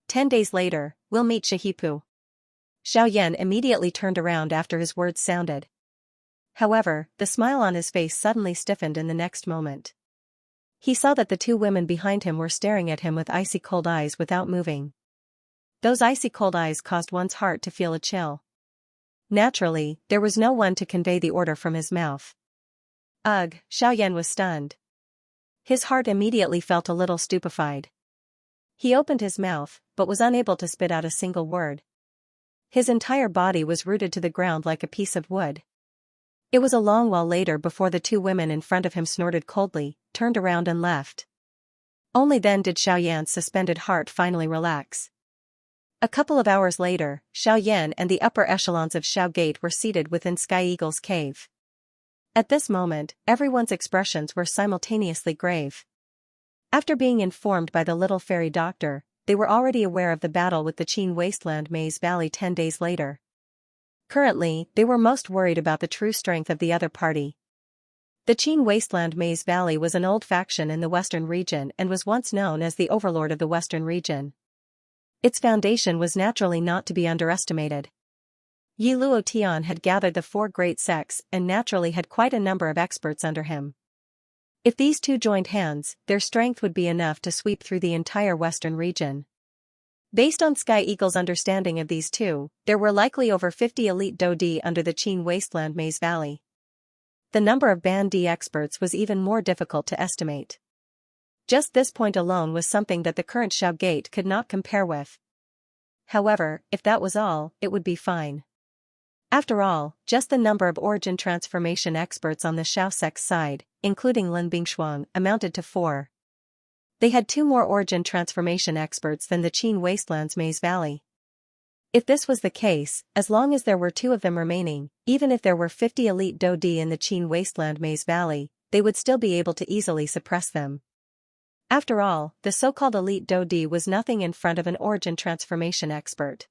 10 days later, we'll meet Shahipu." Xiaoyan immediately turned around after his words sounded. However, the smile on his face suddenly stiffened in the next moment. He saw that the two women behind him were staring at him with icy cold eyes without moving. Those icy cold eyes caused one's heart to feel a chill. Naturally, there was no one to convey the order from his mouth. Ugh, Xiaoyan was stunned. His heart immediately felt a little stupefied. He opened his mouth, but was unable to spit out a single word. His entire body was rooted to the ground like a piece of wood. It was a long while later before the two women in front of him snorted coldly, turned around and left. Only then did Xiaoyan's suspended heart finally relax. A couple of hours later, Xiaoyan and the upper echelons of Xiao Gate were seated within Sky Eagle's cave. At this moment, everyone's expressions were simultaneously grave. After being informed by the little fairy doctor, they were already aware of the battle with the Qin Wasteland Maze Valley 10 days later. Currently, they were most worried about the true strength of the other party. The Qin Wasteland Maze Valley was an old faction in the Western region and was once known as the overlord of the Western region. Its foundation was naturally not to be underestimated. Yi Luotian had gathered the four great sects and naturally had quite a number of experts under him. If these two joined hands, their strength would be enough to sweep through the entire Western region. Based on Sky Eagle's understanding of these two, there were likely over 50 elite Dodi under the Qin Wasteland Maze Valley. The number of Ban D experts was even more difficult to estimate. Just this point alone was something that the current Xiao Gate could not compare with. However, if that was all, it would be fine. After all, just the number of origin transformation experts on the Xiao sect's side, including Lin Bingshuang, amounted to 4. They had 2 more origin transformation experts than the Qin Wasteland's Maze Valley. If this was the case, as long as there were 2 of them remaining, even if there were 50 elite Dodi in the Qin Wasteland Maze Valley, they would still be able to easily suppress them. After all, the so-called elite Dodi was nothing in front of an origin transformation expert.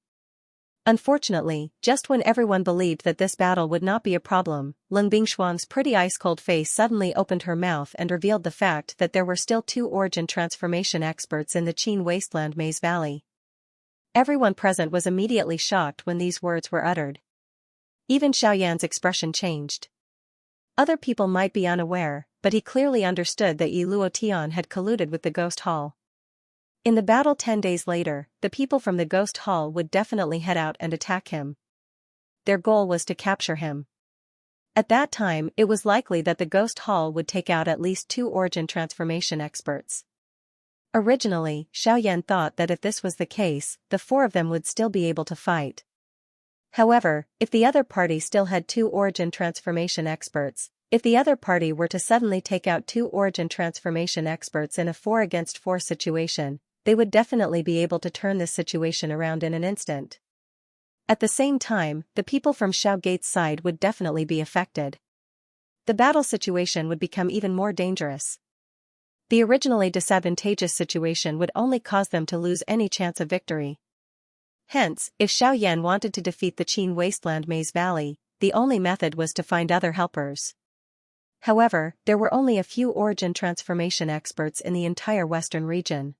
Unfortunately, just when everyone believed that this battle would not be a problem, Lin Bingshuang's pretty ice-cold face suddenly opened her mouth and revealed the fact that there were still 2 origin transformation experts in the Qin Wasteland Maze Valley. Everyone present was immediately shocked when these words were uttered. Even Xiaoyan's expression changed. Other people might be unaware, but he clearly understood that Yi Luotian had colluded with the Ghost Hall. In the battle 10 days later, the people from the Ghost Hall would definitely head out and attack him. Their goal was to capture him. At that time, it was likely that the Ghost Hall would take out at least 2 origin transformation experts. Originally, Xiaoyan thought that if this was the case, the 4 of them would still be able to fight. However, if the other party still had 2 origin transformation experts, if the other party were to suddenly take out 2 origin transformation experts in a 4 against 4 situation, they would definitely be able to turn this situation around in an instant. At the same time, the people from Xiao Gate's side would definitely be affected. The battle situation would become even more dangerous. The originally disadvantageous situation would only cause them to lose any chance of victory. Hence, if Xiaoyan wanted to defeat the Qin Wasteland Maze Valley, the only method was to find other helpers. However, there were only a few origin transformation experts in the entire Western region.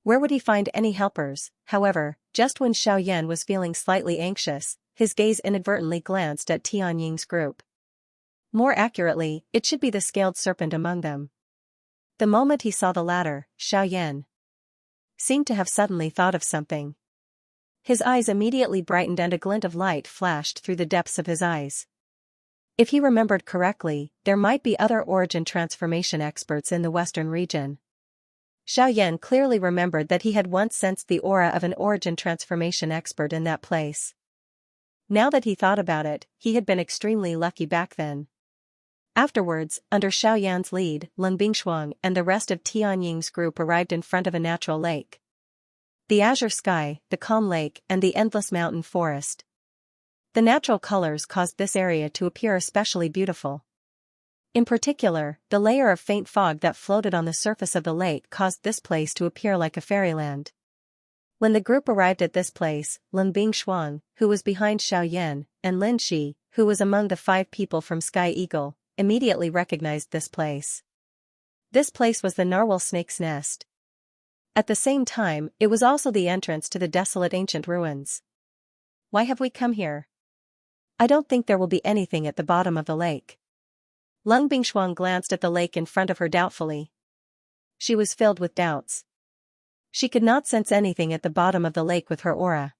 Where would he find any helpers? However, just when Xiaoyan was feeling slightly anxious, his gaze inadvertently glanced at Tianying's group. More accurately, it should be the scaled serpent among them. The moment he saw the latter, Xiaoyan seemed to have suddenly thought of something. His eyes immediately brightened and a glint of light flashed through the depths of his eyes. If he remembered correctly, there might be other origin transformation experts in the Western region. Xiaoyan clearly remembered that he had once sensed the aura of an origin transformation expert in that place. Now that he thought about it, he had been extremely lucky back then. Afterwards, under Xiaoyan's lead, Lin Bingshuang and the rest of Tianying's group arrived in front of a natural lake. The azure sky, the calm lake, and the endless mountain forest. The natural colors caused this area to appear especially beautiful. In particular, the layer of faint fog that floated on the surface of the lake caused this place to appear like a fairyland. When the group arrived at this place, Lin Bingshuang, who was behind Xiaoyan, and Lin Shi, who was among the 5 people from Sky Eagle, immediately recognized this place. This place was the narwhal snake's nest. At the same time, it was also the entrance to the desolate ancient ruins. Why have we come here? I don't think there will be anything at the bottom of the lake. Lin Bingshuang glanced at the lake in front of her doubtfully. she was filled with doubts. She could not sense anything at the bottom of the lake with her aura.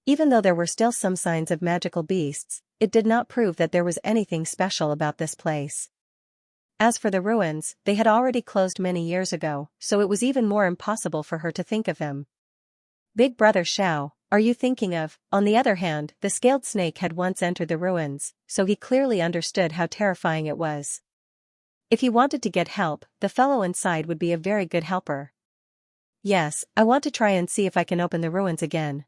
Even though there were still some signs of magical beasts, it did not prove that there was anything special about this place. As for the ruins, they had already closed many years ago, so it was even more impossible for her to think of them. Big Brother Xiao, are you thinking of? On the other hand, the scaled snake had once entered the ruins, so he clearly understood how terrifying it was. If he wanted to get help, the fellow inside would be a very good helper. Yes, I want to try and see if I can open the ruins again.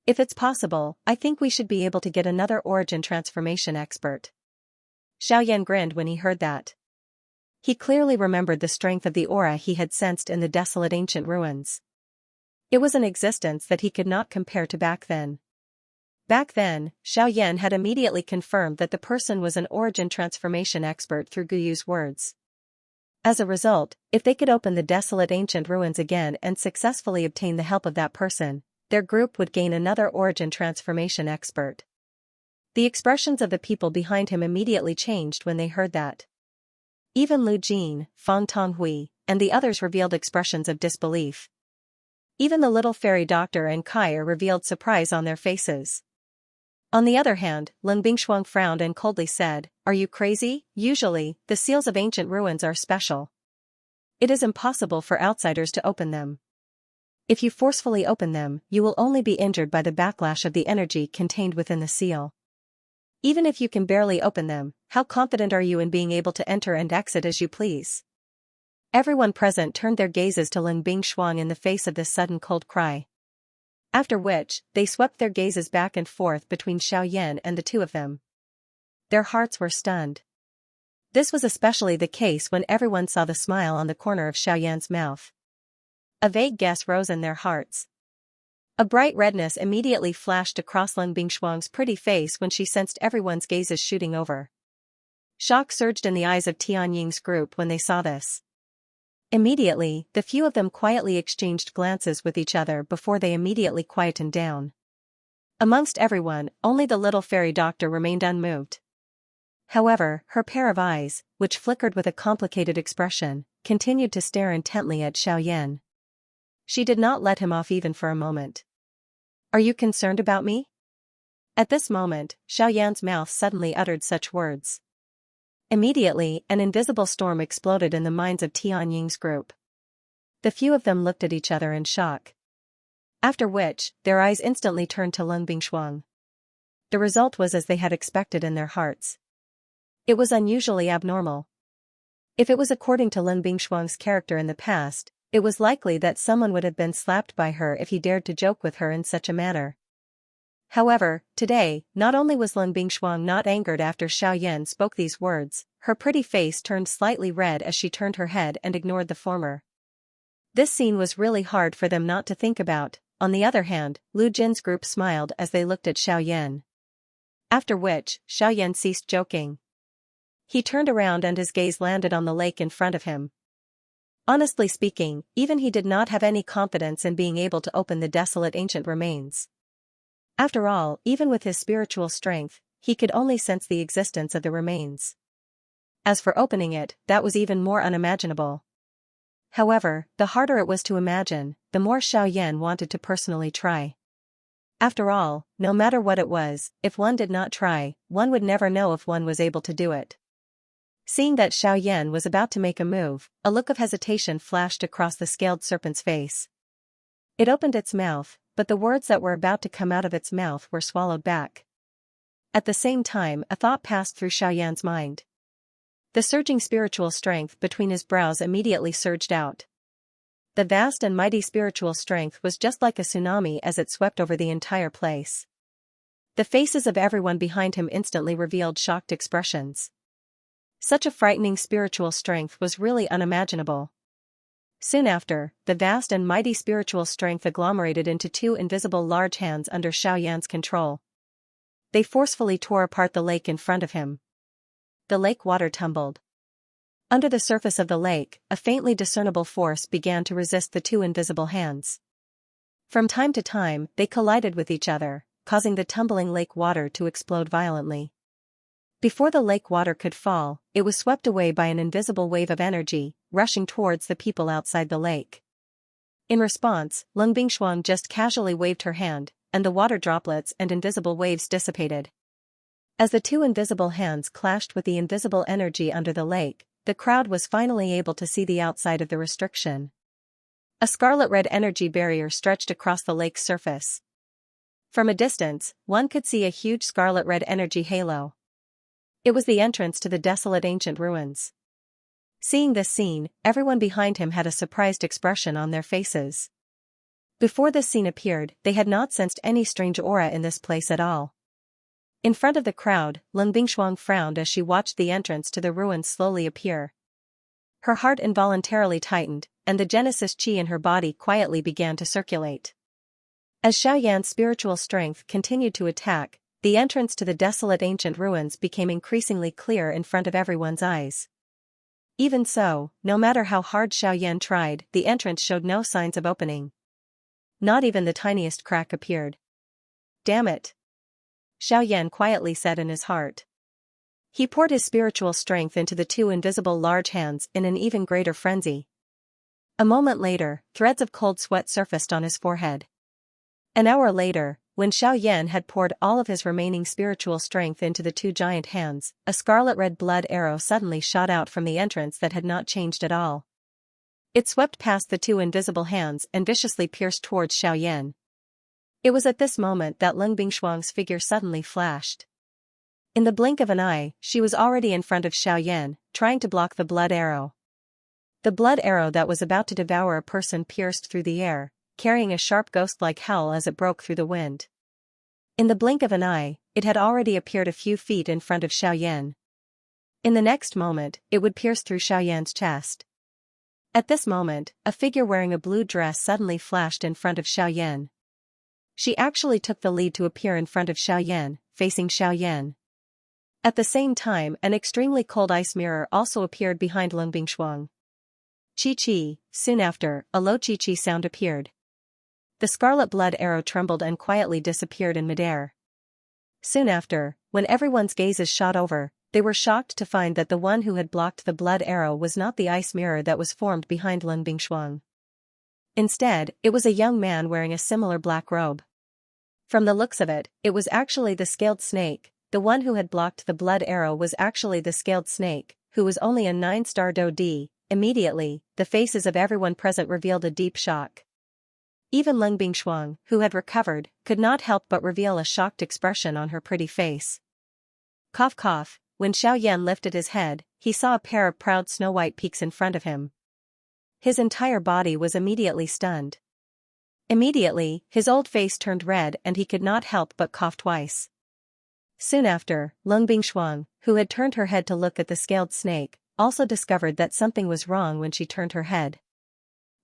If it's possible, I think we should be able to get another origin transformation expert. Xiaoyan grinned when he heard that. He clearly remembered the strength of the aura he had sensed in the desolate ancient ruins. It was an existence that he could not compare to back then. Back then, Xiaoyan had immediately confirmed that the person was an origin transformation expert through Guyu's words. As a result, if they could open the desolate ancient ruins again and successfully obtain the help of that person, their group would gain another origin transformation expert. The expressions of the people behind him immediately changed when they heard that. Even Lu Jin, Fang Tonghui, and the others revealed expressions of disbelief. Even the little fairy doctor and Kaier revealed surprise on their faces. On the other hand, Leng Bingshuang frowned and coldly said, "Are you crazy? Usually, the seals of ancient ruins are special. It is impossible for outsiders to open them. If you forcefully open them, you will only be injured by the backlash of the energy contained within the seal. Even if you can barely open them, how confident are you in being able to enter and exit as you please?" Everyone present turned their gazes to Leng Bingshuang in the face of this sudden cold cry. After which, they swept their gazes back and forth between Xiaoyan and the two of them. Their hearts were stunned. This was especially the case when everyone saw the smile on the corner of Xiaoyan's mouth. A vague guess rose in their hearts. A bright redness immediately flashed across Leng Bingshuang's pretty face when she sensed everyone's gazes shooting over. Shock surged in the eyes of Tianying's group when they saw this. Immediately, the few of them quietly exchanged glances with each other before they immediately quietened down. Amongst everyone, only the little fairy doctor remained unmoved. However, her pair of eyes, which flickered with a complicated expression, continued to stare intently at Xiaoyan. She did not let him off even for a moment. "Are you concerned about me?" At this moment, Xiaoyan's mouth suddenly uttered such words. Immediately, an invisible storm exploded in the minds of Tianying's group. The few of them looked at each other in shock. After which, their eyes instantly turned to Leng Bingshuang. The result was as they had expected in their hearts. It was unusually abnormal. If it was according to Leng Bingshuang's character in the past, it was likely that someone would have been slapped by her if he dared to joke with her in such a manner. However, today, not only was Leng Bingshuang not angered after Xiaoyan spoke these words, her pretty face turned slightly red as she turned her head and ignored the former. This scene was really hard for them not to think about. On the other hand, Lu Jin's group smiled as they looked at Xiaoyan. After which, Xiaoyan ceased joking. He turned around and his gaze landed on the lake in front of him. Honestly speaking, even he did not have any confidence in being able to open the desolate ancient remains. After all, even with his spiritual strength, he could only sense the existence of the remains. As for opening it, that was even more unimaginable. However, the harder it was to imagine, the more Xiaoyan wanted to personally try. After all, no matter what it was, if one did not try, one would never know if one was able to do it. Seeing that Xiaoyan was about to make a move, a look of hesitation flashed across the scaled serpent's face. It opened its mouth, but the words that were about to come out of its mouth were swallowed back. At the same time, a thought passed through Xiaoyan's mind. The surging spiritual strength between his brows immediately surged out. The vast and mighty spiritual strength was just like a tsunami as it swept over the entire place. The faces of everyone behind him instantly revealed shocked expressions. Such a frightening spiritual strength was really unimaginable. Soon after, the vast and mighty spiritual strength agglomerated into two invisible large hands under Xiaoyan's control. They forcefully tore apart the lake in front of him. The lake water tumbled. Under the surface of the lake, a faintly discernible force began to resist the two invisible hands. From time to time, they collided with each other, causing the tumbling lake water to explode violently. Before the lake water could fall, it was swept away by an invisible wave of energy, rushing towards the people outside the lake. In response, Lung Bingshuang just casually waved her hand, and the water droplets and invisible waves dissipated. As the two invisible hands clashed with the invisible energy under the lake, the crowd was finally able to see the outside of the restriction. A scarlet-red energy barrier stretched across the lake's surface. From a distance, one could see a huge scarlet-red energy halo. It was the entrance to the desolate ancient ruins. Seeing this scene, everyone behind him had a surprised expression on their faces. Before this scene appeared, they had not sensed any strange aura in this place at all. In front of the crowd, Lung Bingshuang frowned as she watched the entrance to the ruins slowly appear. Her heart involuntarily tightened, and the Genesis chi in her body quietly began to circulate. As Xiaoyan's spiritual strength continued to attack, the entrance to the desolate ancient ruins became increasingly clear in front of everyone's eyes. Even so, no matter how hard Xiaoyan tried, the entrance showed no signs of opening. Not even the tiniest crack appeared. "Damn it!" Xiaoyan quietly said in his heart. He poured his spiritual strength into the two invisible large hands in an even greater frenzy. A moment later, threads of cold sweat surfaced on his forehead. An hour later, when Xiaoyan had poured all of his remaining spiritual strength into the two giant hands, a scarlet-red blood arrow suddenly shot out from the entrance that had not changed at all. It swept past the two invisible hands and viciously pierced towards Xiaoyan. It was at this moment that Lung Bingshuang's figure suddenly flashed. In the blink of an eye, she was already in front of Xiaoyan, trying to block the blood arrow. The blood arrow that was about to devour a person pierced through the air, carrying a sharp ghost-like howl as it broke through the wind. In the blink of an eye, it had already appeared a few feet in front of Xiaoyan. In the next moment, it would pierce through Xiaoyan's chest. At this moment, a figure wearing a blue dress suddenly flashed in front of Xiaoyan. She actually took the lead to appear in front of Xiaoyan, facing Xiaoyan. At the same time, an extremely cold ice mirror also appeared behind Lung Bingshuang. Chi-chi, soon after, a low chi-chi sound appeared. The scarlet blood arrow trembled and quietly disappeared in midair. Soon after, when everyone's gazes shot over, they were shocked to find that the one who had blocked the blood arrow was not the ice mirror that was formed behind Lung Bingshuang. Instead, it was a young man wearing a similar black robe. From the looks of it, it was actually the scaled snake. The one who had blocked the blood arrow was actually the scaled snake, who was only a 9-star Do-D. Immediately, the faces of everyone present revealed a deep shock. Even Lung Bingshuang, who had recovered, could not help but reveal a shocked expression on her pretty face. Cough cough, when Xiaoyan lifted his head, he saw a pair of proud snow-white peaks in front of him. His entire body was immediately stunned. Immediately, his old face turned red and he could not help but cough twice. Soon after, Lung Bingshuang, who had turned her head to look at the scaled snake, also discovered that something was wrong when she turned her head.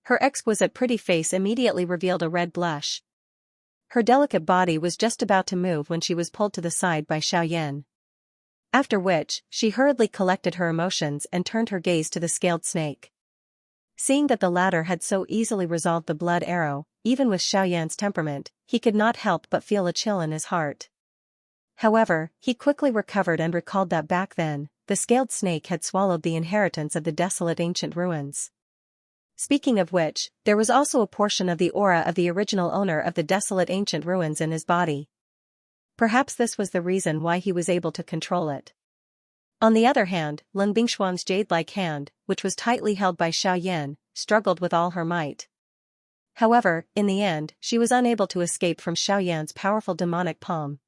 Her exquisite pretty face immediately revealed a red blush. Her delicate body was just about to move when she was pulled to the side by Xiaoyan. After which, she hurriedly collected her emotions and turned her gaze to the scaled snake. Seeing that the latter had so easily resolved the blood arrow, even with Xiaoyan's temperament, he could not help but feel a chill in his heart. However, he quickly recovered and recalled that back then, the scaled snake had swallowed the inheritance of the desolate ancient ruins. Speaking of which, there was also a portion of the aura of the original owner of the desolate ancient ruins in his body. Perhaps this was the reason why he was able to control it. On the other hand, Lung Bingshuang's jade-like hand, which was tightly held by Xiaoyan, struggled with all her might. However, in the end, she was unable to escape from Xiaoyan's powerful demonic palm.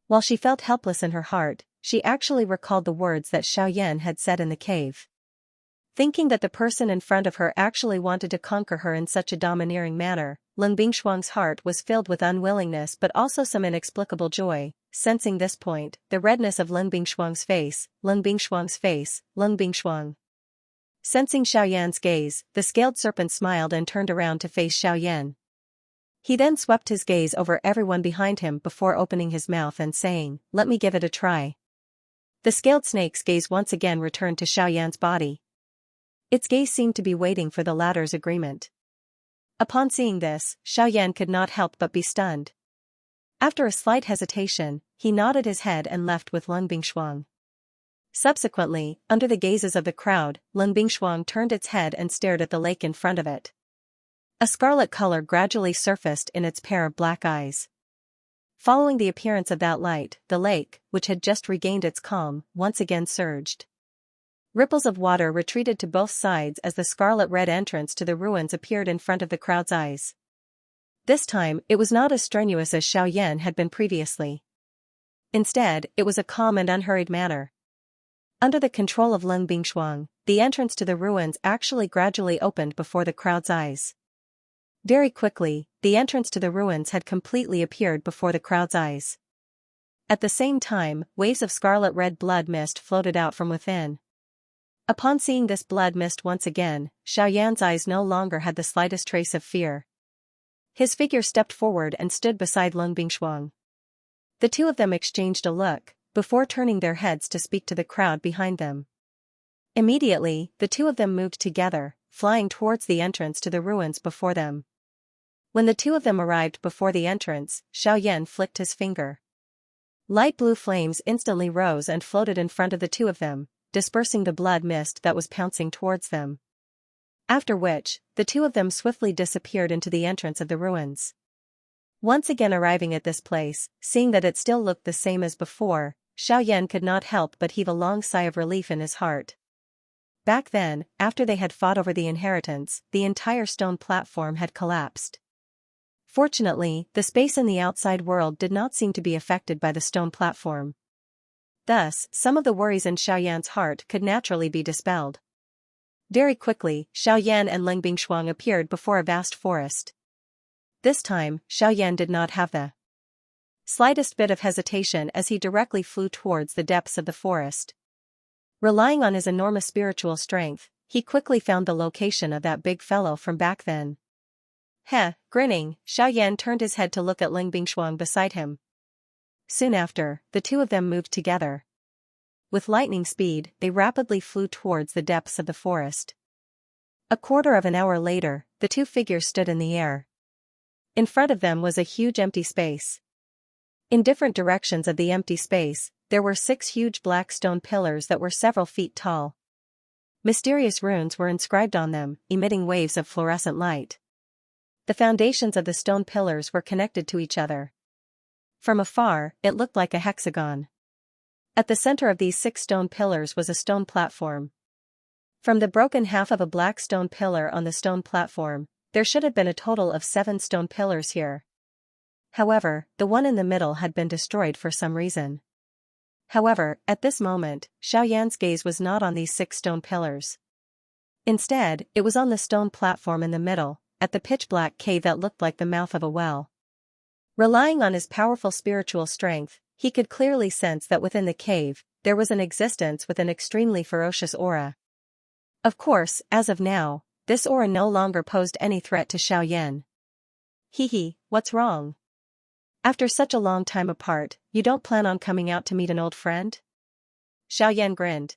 While she felt helpless in her heart, she actually recalled the words that Xiaoyan had said in the cave. Thinking that the person in front of her actually wanted to conquer her in such a domineering manner, Lung Bingshuang's heart was filled with unwillingness but also some inexplicable joy. Sensing this point, the redness of Lung Bingshuang's face, Lung Bingshuang's face, Lung Bingshuang. Sensing Xiaoyan's gaze, the scaled serpent smiled and turned around to face Xiaoyan. He then swept his gaze over everyone behind him before opening his mouth and saying, "Let me give it a try." The scaled snake's gaze once again returned to Xiaoyan's body. Its gaze seemed to be waiting for the latter's agreement. Upon seeing this, Xiaoyan could not help but be stunned. After a slight hesitation, he nodded his head and left with Lung Bingshuang. Subsequently, under the gazes of the crowd, Lung Bingshuang turned its head and stared at the lake in front of it. A scarlet color gradually surfaced in its pair of black eyes. Following the appearance of that light, the lake, which had just regained its calm, once again surged. Ripples of water retreated to both sides as the scarlet-red entrance to the ruins appeared in front of the crowd's eyes. This time, it was not as strenuous as Xiaoyan had been previously. Instead, it was a calm and unhurried manner. Under the control of Lung Bingshuang, the entrance to the ruins actually gradually opened before the crowd's eyes. Very quickly, the entrance to the ruins had completely appeared before the crowd's eyes. At the same time, waves of scarlet-red blood mist floated out from within. Upon seeing this blood mist once again, Xiaoyan's eyes no longer had the slightest trace of fear. His figure stepped forward and stood beside Lung Bingshuang. The two of them exchanged a look, before turning their heads to speak to the crowd behind them. Immediately, the two of them moved together, flying towards the entrance to the ruins before them. When the two of them arrived before the entrance, Xiaoyan flicked his finger. Light blue flames instantly rose and floated in front of the two of them, dispersing the blood mist that was pouncing towards them. After which, the two of them swiftly disappeared into the entrance of the ruins. Once again arriving at this place, seeing that it still looked the same as before, Xiaoyan could not help but heave a long sigh of relief in his heart. Back then, after they had fought over the inheritance, the entire stone platform had collapsed. Fortunately, the space in the outside world did not seem to be affected by the stone platform. Thus, some of the worries in Xiaoyan's heart could naturally be dispelled. Very quickly, Xiaoyan and Lung Bingshuang appeared before a vast forest. This time, Xiaoyan did not have the slightest bit of hesitation as he directly flew towards the depths of the forest. Relying on his enormous spiritual strength, he quickly found the location of that big fellow from back then. Grinning, Xiaoyan turned his head to look at Lung Bingshuang beside him. Soon after, the two of them moved together. With lightning speed, they rapidly flew towards the depths of the forest. A quarter of an hour later, the two figures stood in the air. In front of them was a huge empty space. In different directions of the empty space, there were 6 huge black stone pillars that were several feet tall. Mysterious runes were inscribed on them, emitting waves of fluorescent light. The foundations of the stone pillars were connected to each other. From afar, it looked like a hexagon. At the center of these 6 stone pillars was a stone platform. From the broken half of a black stone pillar on the stone platform, there should have been a total of 7 stone pillars here. However, the one in the middle had been destroyed for some reason. However, at this moment, Xiaoyan's gaze was not on these 6 stone pillars. Instead, it was on the stone platform in the middle, at the pitch-black cave that looked like the mouth of a well. Relying on his powerful spiritual strength, he could clearly sense that within the cave, there was an existence with an extremely ferocious aura. Of course, as of now, this aura no longer posed any threat to Xiaoyan. What's wrong? After such a long time apart, you don't plan on coming out to meet an old friend? Xiaoyan grinned.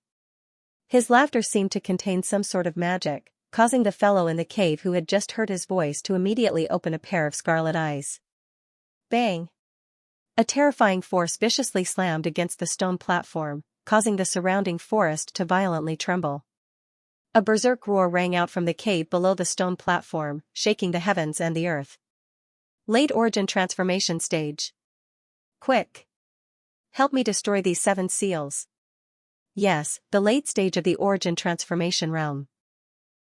His laughter seemed to contain some sort of magic, causing the fellow in the cave who had just heard his voice to immediately open a pair of scarlet eyes. Bang! A terrifying force viciously slammed against the stone platform, causing the surrounding forest to violently tremble. A berserk roar rang out from the cave below the stone platform, shaking the heavens and the earth. Late origin transformation stage. Quick! Help me destroy these 7 seals. Yes, the late stage of the origin transformation realm.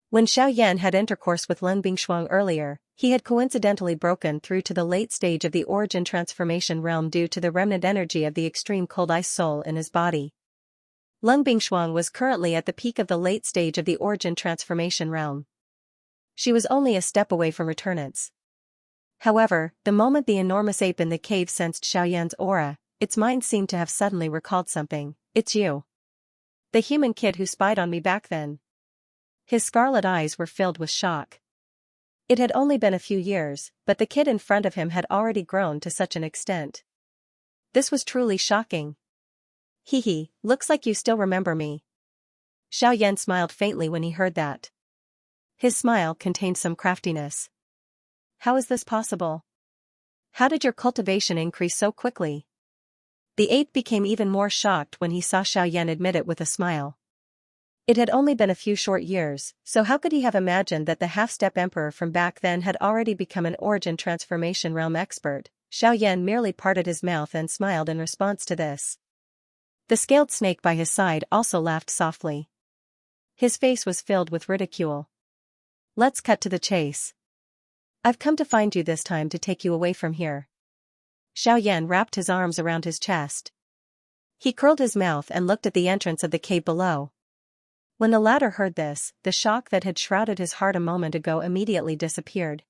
When Xiaoyan had intercourse with Lung Bingshuang earlier, he had coincidentally broken through to the late stage of the origin transformation realm due to the remnant energy of the extreme cold ice soul in his body. Lung Bingshuang was currently at the peak of the late stage of the origin transformation realm. She was only a step away from returnance. However, the moment the enormous ape in the cave sensed Xiaoyan's aura, its mind seemed to have suddenly recalled something. It's you. The human kid who spied on me back then. His scarlet eyes were filled with shock. It had only been a few years, but the kid in front of him had already grown to such an extent. This was truly shocking. Looks like you still remember me. Xiaoyan smiled faintly when he heard that. His smile contained some craftiness. How is this possible? How did your cultivation increase so quickly? The ape became even more shocked when he saw Xiaoyan admit it with a smile. It had only been a few short years, so how could he have imagined that the half-step emperor from back then had already become an origin transformation realm expert? Xiaoyan merely parted his mouth and smiled in response to this. The scaled snake by his side also laughed softly. His face was filled with ridicule. Let's cut to the chase. I've come to find you this time to take you away from here. Xiaoyan wrapped his arms around his chest. He curled his mouth and looked at the entrance of the cave below. When the latter heard this, the shock that had shrouded his heart a moment ago immediately disappeared.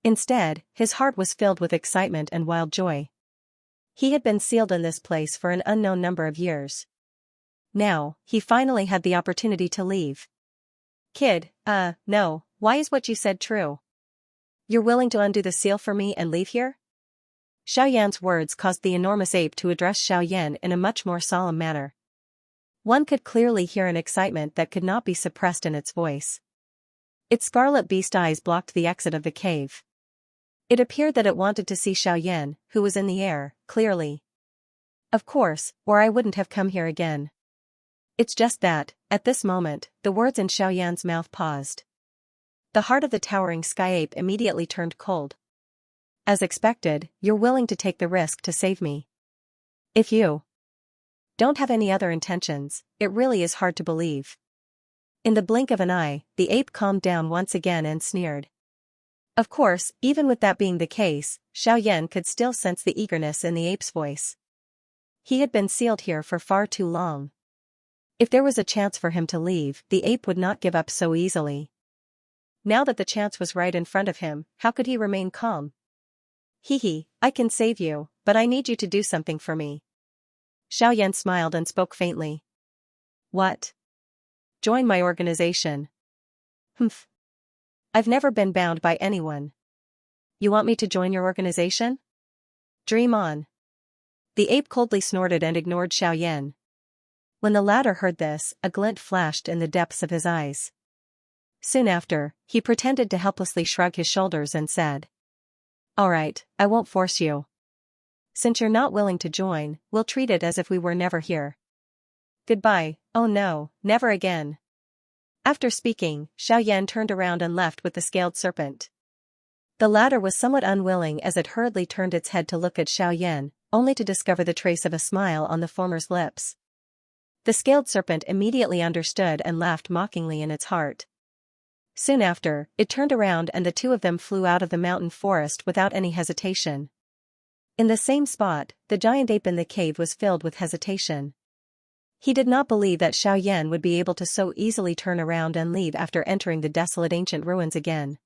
Instead, his heart was filled with excitement and wild joy. He had been sealed in this place for an unknown number of years. Now, he finally had the opportunity to leave. Kid, no, why is what you said true? You're willing to undo the seal for me and leave here? Xiaoyan's words caused the enormous ape to address Xiaoyan in a much more solemn manner. One could clearly hear an excitement that could not be suppressed in its voice. Its scarlet beast eyes blocked the exit of the cave. It appeared that it wanted to see Xiaoyan, who was in the air, clearly. Of course, or I wouldn't have come here again. It's just that, at this moment, the words in Xiaoyan's mouth paused. The heart of the towering sky ape immediately turned cold. As expected, you're willing to take the risk to save me. If you don't have any other intentions, it really is hard to believe. In the blink of an eye, the ape calmed down once again and sneered. Of course, even with that being the case, Xiaoyan could still sense the eagerness in the ape's voice. He had been sealed here for far too long. If there was a chance for him to leave, the ape would not give up so easily. Now that the chance was right in front of him, how could he remain calm? Hee, I can save you, but I need you to do something for me. Xiaoyan smiled and spoke faintly. What? Join my organization. Humph. I've never been bound by anyone. You want me to join your organization? Dream on. The ape coldly snorted and ignored Xiaoyan. When the latter heard this, a glint flashed in the depths of his eyes. Soon after, he pretended to helplessly shrug his shoulders and said, All right, I won't force you. Since you're not willing to join, we'll treat it as if we were never here. Goodbye, oh no, never again. After speaking, Xiaoyan turned around and left with the scaled serpent. The latter was somewhat unwilling as it hurriedly turned its head to look at Xiaoyan, only to discover the trace of a smile on the former's lips. The scaled serpent immediately understood and laughed mockingly in its heart. Soon after, it turned around and the two of them flew out of the mountain forest without any hesitation. In the same spot, the giant ape in the cave was filled with hesitation. He did not believe that Xiaoyan would be able to so easily turn around and leave after entering the desolate ancient ruins again.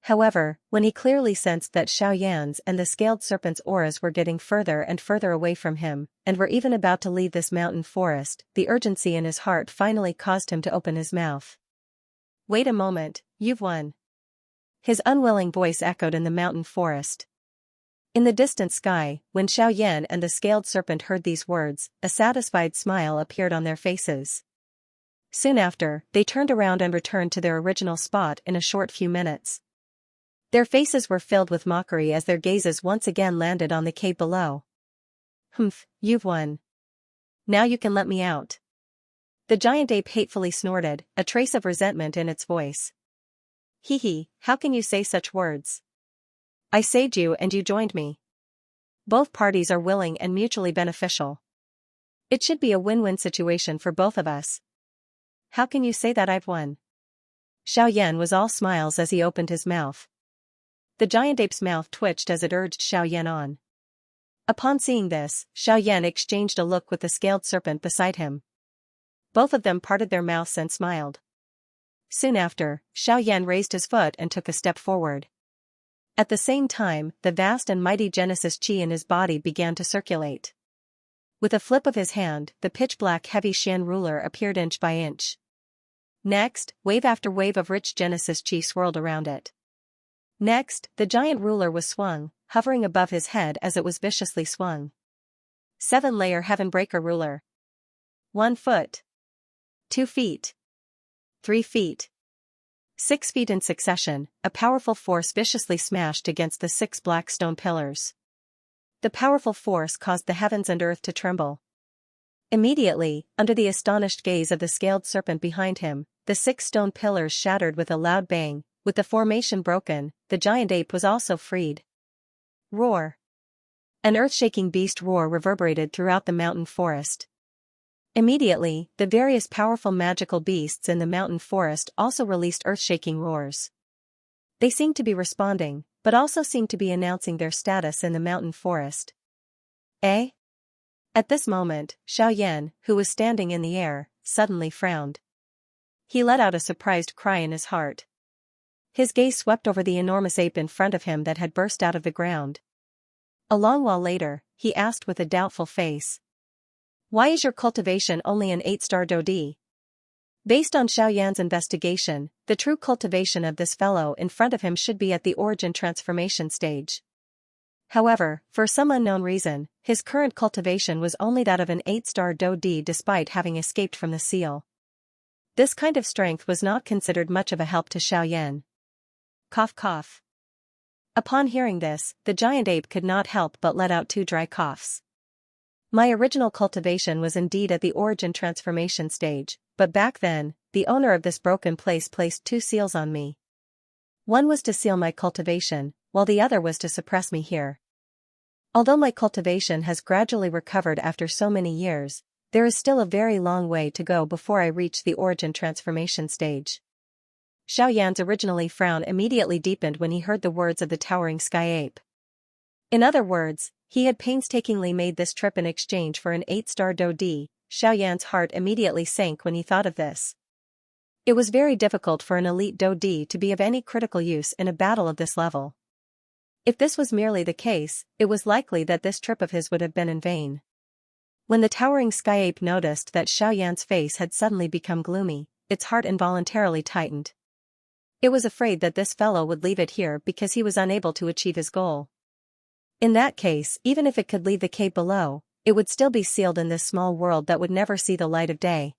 However, when he clearly sensed that Xiaoyan's and the scaled serpent's auras were getting further and further away from him, and were even about to leave this mountain forest, the urgency in his heart finally caused him to open his mouth. Wait a moment, you've won. His unwilling voice echoed in the mountain forest. In the distant sky, when Xiaoyan and the scaled serpent heard these words, a satisfied smile appeared on their faces. Soon after, they turned around and returned to their original spot in a short few minutes. Their faces were filled with mockery as their gazes once again landed on the cave below. Humph, you've won. Now you can let me out. The giant ape hatefully snorted, a trace of resentment in its voice. Hee, how can you say such words? I saved you and you joined me. Both parties are willing and mutually beneficial. It should be a win-win situation for both of us. How can you say that I've won? Xiaoyan was all smiles as he opened his mouth. The giant ape's mouth twitched as it urged Xiaoyan on. Upon seeing this, Xiaoyan exchanged a look with the scaled serpent beside him. Both of them parted their mouths and smiled. Soon after, Xiaoyan raised his foot and took a step forward. At the same time, the vast and mighty Genesis chi in his body began to circulate. With a flip of his hand, the pitch-black heavy Xian ruler appeared inch by inch. Next, wave after wave of rich Genesis chi swirled around it. Next, the giant ruler was swung, hovering above his head as it was viciously swung. 7-layer Heaven-breaker ruler. 1 foot. 2 feet. 3 feet. 6 feet in succession, a powerful force viciously smashed against the 6 black stone pillars. The powerful force caused the heavens and earth to tremble. Immediately, under the astonished gaze of the scaled serpent behind him, the 6 stone pillars shattered with a loud bang. With the formation broken, the giant ape was also freed. Roar! An earth-shaking beast roar reverberated throughout the mountain forest. Immediately, the various powerful magical beasts in the mountain forest also released earth-shaking roars. They seemed to be responding, but also seemed to be announcing their status in the mountain forest. Eh? At this moment, Xiaoyan, who was standing in the air, suddenly frowned. He let out a surprised cry in his heart. His gaze swept over the enormous ape in front of him that had burst out of the ground. A long while later, he asked with a doubtful face. Why is your cultivation only an 8-star Dodi? Based on Xiaoyan's investigation, the true cultivation of this fellow in front of him should be at the origin transformation stage. However, for some unknown reason, his current cultivation was only that of an 8-star Dodi despite having escaped from the seal. This kind of strength was not considered much of a help to Xiaoyan. Cough cough. Upon hearing this, the giant ape could not help but let out 2 dry coughs. My original cultivation was indeed at the origin transformation stage, but back then, the owner of this broken place placed 2 seals on me. One was to seal my cultivation, while the other was to suppress me here. Although my cultivation has gradually recovered after so many years, there is still a very long way to go before I reach the origin transformation stage. Xiaoyan's originally frown immediately deepened when he heard the words of the towering sky ape. In other words, he had painstakingly made this trip in exchange for an 8-star Dodi. Xiaoyan's heart immediately sank when he thought of this. It was very difficult for an elite Dodi to be of any critical use in a battle of this level. If this was merely the case, it was likely that this trip of his would have been in vain. When the towering sky ape noticed that Xiaoyan's face had suddenly become gloomy, its heart involuntarily tightened. It was afraid that this fellow would leave it here because he was unable to achieve his goal. In that case, even if it could leave the cave below, it would still be sealed in this small world that would never see the light of day.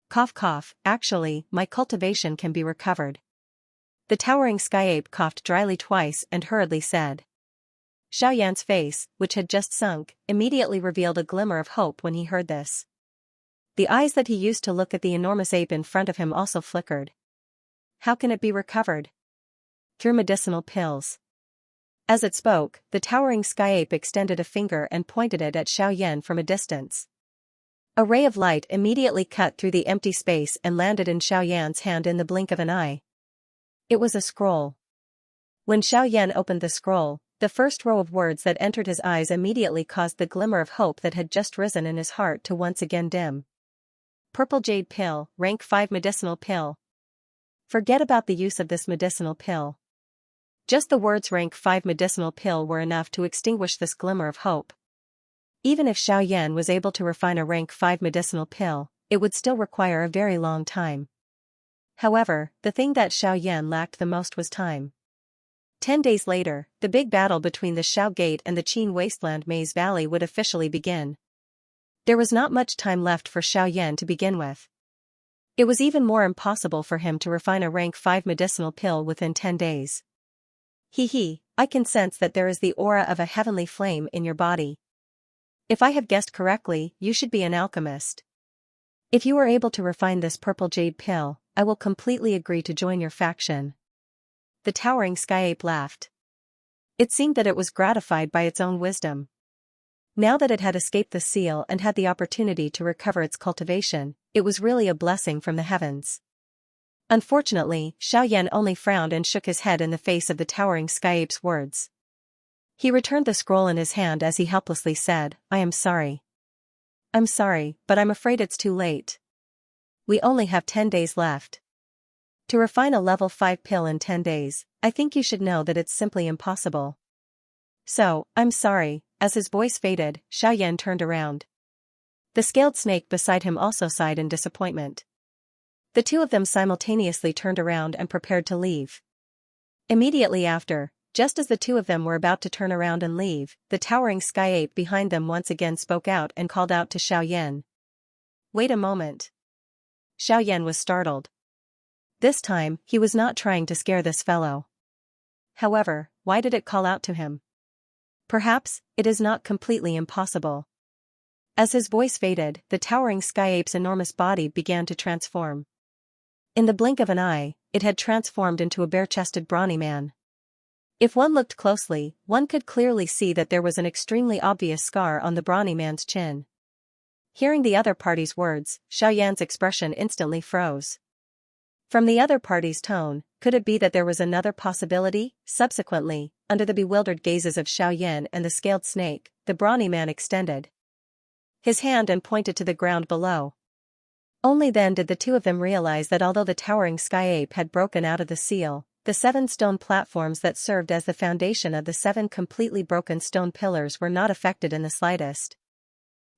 Cough cough, actually, my cultivation can be recovered. The towering sky ape coughed dryly twice and hurriedly said. Xiaoyan's face, which had just sunk, immediately revealed a glimmer of hope when he heard this. The eyes that he used to look at the enormous ape in front of him also flickered. How can it be recovered? Through medicinal pills. As it spoke, the towering sky ape extended a finger and pointed it at Xiaoyan from a distance. A ray of light immediately cut through the empty space and landed in Xiaoyan's hand in the blink of an eye. It was a scroll. When Xiaoyan opened the scroll, the first row of words that entered his eyes immediately caused the glimmer of hope that had just risen in his heart to once again dim. Purple Jade Pill, Rank 5 Medicinal Pill. Forget about the use of this medicinal pill. Just the words Rank 5 Medicinal Pill were enough to extinguish this glimmer of hope. Even if Xiaoyan was able to refine a Rank 5 medicinal pill, it would still require a very long time. However, the thing that Xiaoyan lacked the most was time. 10 days later, the big battle between the Xiao Gate and the Qin Wasteland Maze Valley would officially begin. There was not much time left for Xiaoyan to begin with. It was even more impossible for him to refine a Rank 5 medicinal pill within 10 days. I can sense that there is the aura of a heavenly flame in your body. If I have guessed correctly, you should be an alchemist. If you are able to refine this purple jade pill, I will completely agree to join your faction. The towering sky ape laughed. It seemed that it was gratified by its own wisdom. Now that it had escaped the seal and had the opportunity to recover its cultivation, it was really a blessing from the heavens. Unfortunately, Xiaoyan only frowned and shook his head in the face of the towering sky ape's words. He returned the scroll in his hand as he helplessly said, I am sorry. I'm sorry, but I'm afraid it's too late. We only have 10 days left. To refine a level 5 pill in 10 days, I think you should know that it's simply impossible. So, I'm sorry. As his voice faded, Xiaoyan turned around. The scaled snake beside him also sighed in disappointment. The two of them simultaneously turned around and prepared to leave. Immediately after, just as the two of them were about to turn around and leave, the towering sky ape behind them once again spoke out and called out to Xiaoyan. Wait a moment. Xiaoyan was startled. This time, he was not trying to scare this fellow. However, why did it call out to him? Perhaps, it is not completely impossible. As his voice faded, the towering sky ape's enormous body began to transform. In the blink of an eye, it had transformed into a bare-chested brawny man. If one looked closely, one could clearly see that there was an extremely obvious scar on the brawny man's chin. Hearing the other party's words, Xiaoyan's expression instantly froze. From the other party's tone, could it be that there was another possibility? Subsequently, under the bewildered gazes of Xiaoyan and the scaled snake, the brawny man extended his hand and pointed to the ground below. Only then did the two of them realize that although the towering sky ape had broken out of the seal, the 7 stone platforms that served as the foundation of the 7 completely broken stone pillars were not affected in the slightest.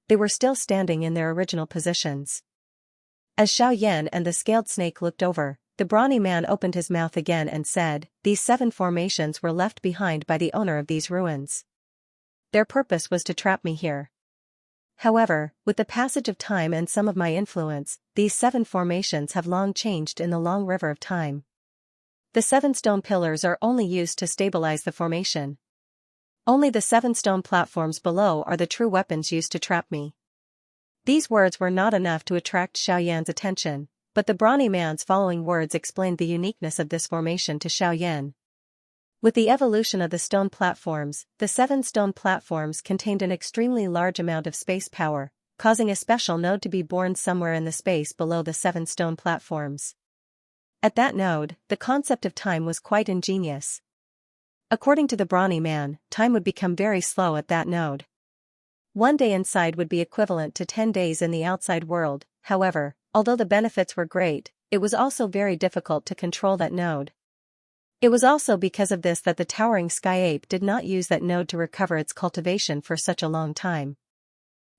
They were still standing in their original positions. As Xiaoyan and the scaled snake looked over, the brawny man opened his mouth again and said, "These 7 formations were left behind by the owner of these ruins. Their purpose was to trap me here. However, with the passage of time and some of my influence, these 7 formations have long changed in the long river of time. The 7 stone pillars are only used to stabilize the formation. Only the 7 stone platforms below are the true weapons used to trap me." These words were not enough to attract Xiaoyan's attention, but the brawny man's following words explained the uniqueness of this formation to Xiaoyan. With the evolution of the stone platforms, the 7 stone platforms contained an extremely large amount of space power, causing a special node to be born somewhere in the space below the 7 stone platforms. At that node, the concept of time was quite ingenious. According to the brawny man, time would become very slow at that node. 1 day inside would be equivalent to 10 days in the outside world. However, although the benefits were great, it was also very difficult to control that node. It was also because of this that the towering sky ape did not use that node to recover its cultivation for such a long time.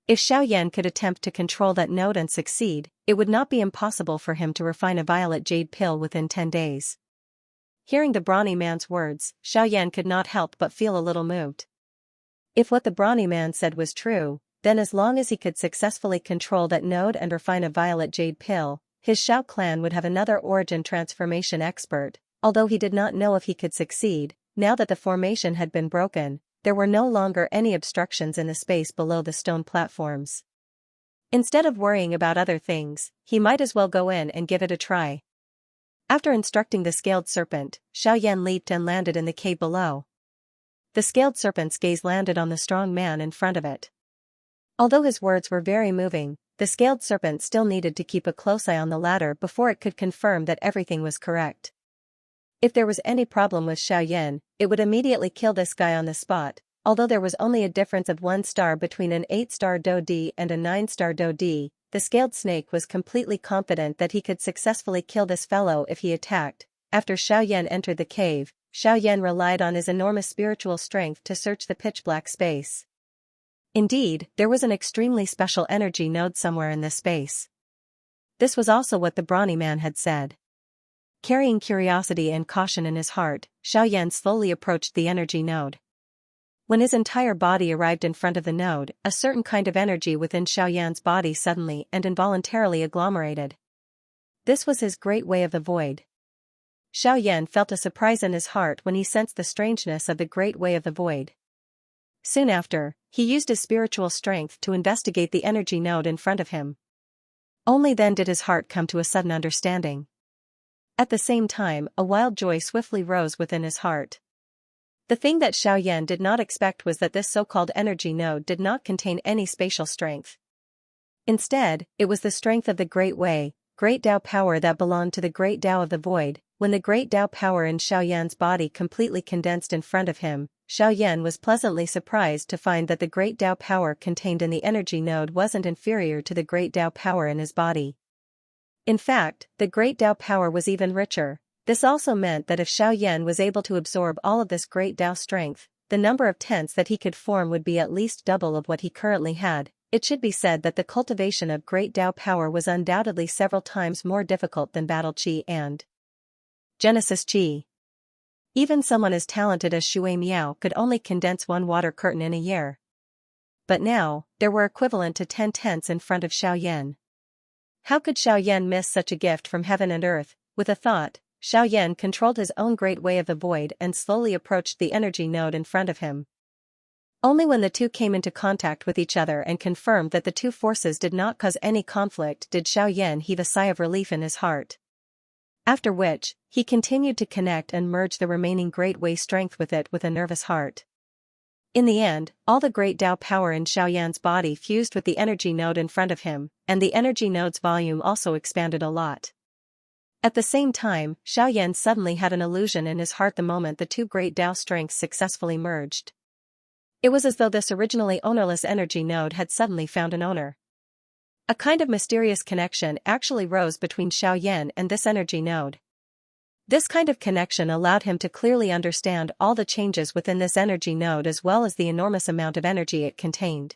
If Xiaoyan could attempt to control that node and succeed, it would not be impossible for him to refine a violet jade pill within 10 days. Hearing the brawny man's words, Xiaoyan could not help but feel a little moved. If what the brawny man said was true, then as long as he could successfully control that node and refine a violet jade pill, his Xiao clan would have another origin transformation expert. Although he did not know if he could succeed, now that the formation had been broken, there were no longer any obstructions in the space below the stone platforms. Instead of worrying about other things, he might as well go in and give it a try. After instructing the scaled serpent, Xiaoyan leaped and landed in the cave below. The scaled serpent's gaze landed on the strong man in front of it. Although his words were very moving, the scaled serpent still needed to keep a close eye on the ladder before it could confirm that everything was correct. If there was any problem with Xiaoyan, it would immediately kill this guy on the spot. Although there was only a difference of 1 star between an 8-star Do-D and a 9-star Do-D, the scaled snake was completely confident that he could successfully kill this fellow if he attacked. After Xiaoyan entered the cave, Xiaoyan relied on his enormous spiritual strength to search the pitch-black space. Indeed, there was an extremely special energy node somewhere in this space. This was also what the brawny man had said. Carrying curiosity and caution in his heart, Xiaoyan slowly approached the energy node. When his entire body arrived in front of the node, a certain kind of energy within Xiaoyan's body suddenly and involuntarily agglomerated. This was his great way of the void. Xiaoyan felt a surprise in his heart when he sensed the strangeness of the great way of the void. Soon after, he used his spiritual strength to investigate the energy node in front of him. Only then did his heart come to a sudden understanding. At the same time, a wild joy swiftly rose within his heart. The thing that Xiaoyan did not expect was that this so-called energy node did not contain any spatial strength. Instead, it was the strength of the Great Way, Great Tao power that belonged to the Great Tao of the Void. When the Great Tao power in Xiaoyan's body completely condensed in front of him, Xiaoyan was pleasantly surprised to find that the Great Tao power contained in the energy node wasn't inferior to the Great Tao power in his body. In fact, the Great Tao power was even richer. This also meant that if Xiaoyan was able to absorb all of this Great Tao strength, the number of tents that he could form would be at least double of what he currently had. It should be said that the cultivation of Great Tao power was undoubtedly several times more difficult than Battle Qi and Genesis Qi. Even someone as talented as Shui Miao could only condense 1 water curtain in a year. But now, there were equivalent to 10 tents in front of Xiaoyan. How could Xiaoyan miss such a gift from heaven and earth? With a thought, Xiaoyan controlled his own great way of the void and slowly approached the energy node in front of him. Only when the two came into contact with each other and confirmed that the two forces did not cause any conflict did Xiaoyan heave a sigh of relief in his heart. After which, he continued to connect and merge the remaining Great Way strength with it with a nervous heart. In the end, all the great Tao power in Xiaoyan's body fused with the energy node in front of him, and the energy node's volume also expanded a lot. At the same time, Xiaoyan suddenly had an illusion in his heart the moment the two great Tao strengths successfully merged. It was as though this originally ownerless energy node had suddenly found an owner. A kind of mysterious connection actually rose between Xiaoyan and this energy node. This kind of connection allowed him to clearly understand all the changes within this energy node as well as the enormous amount of energy it contained.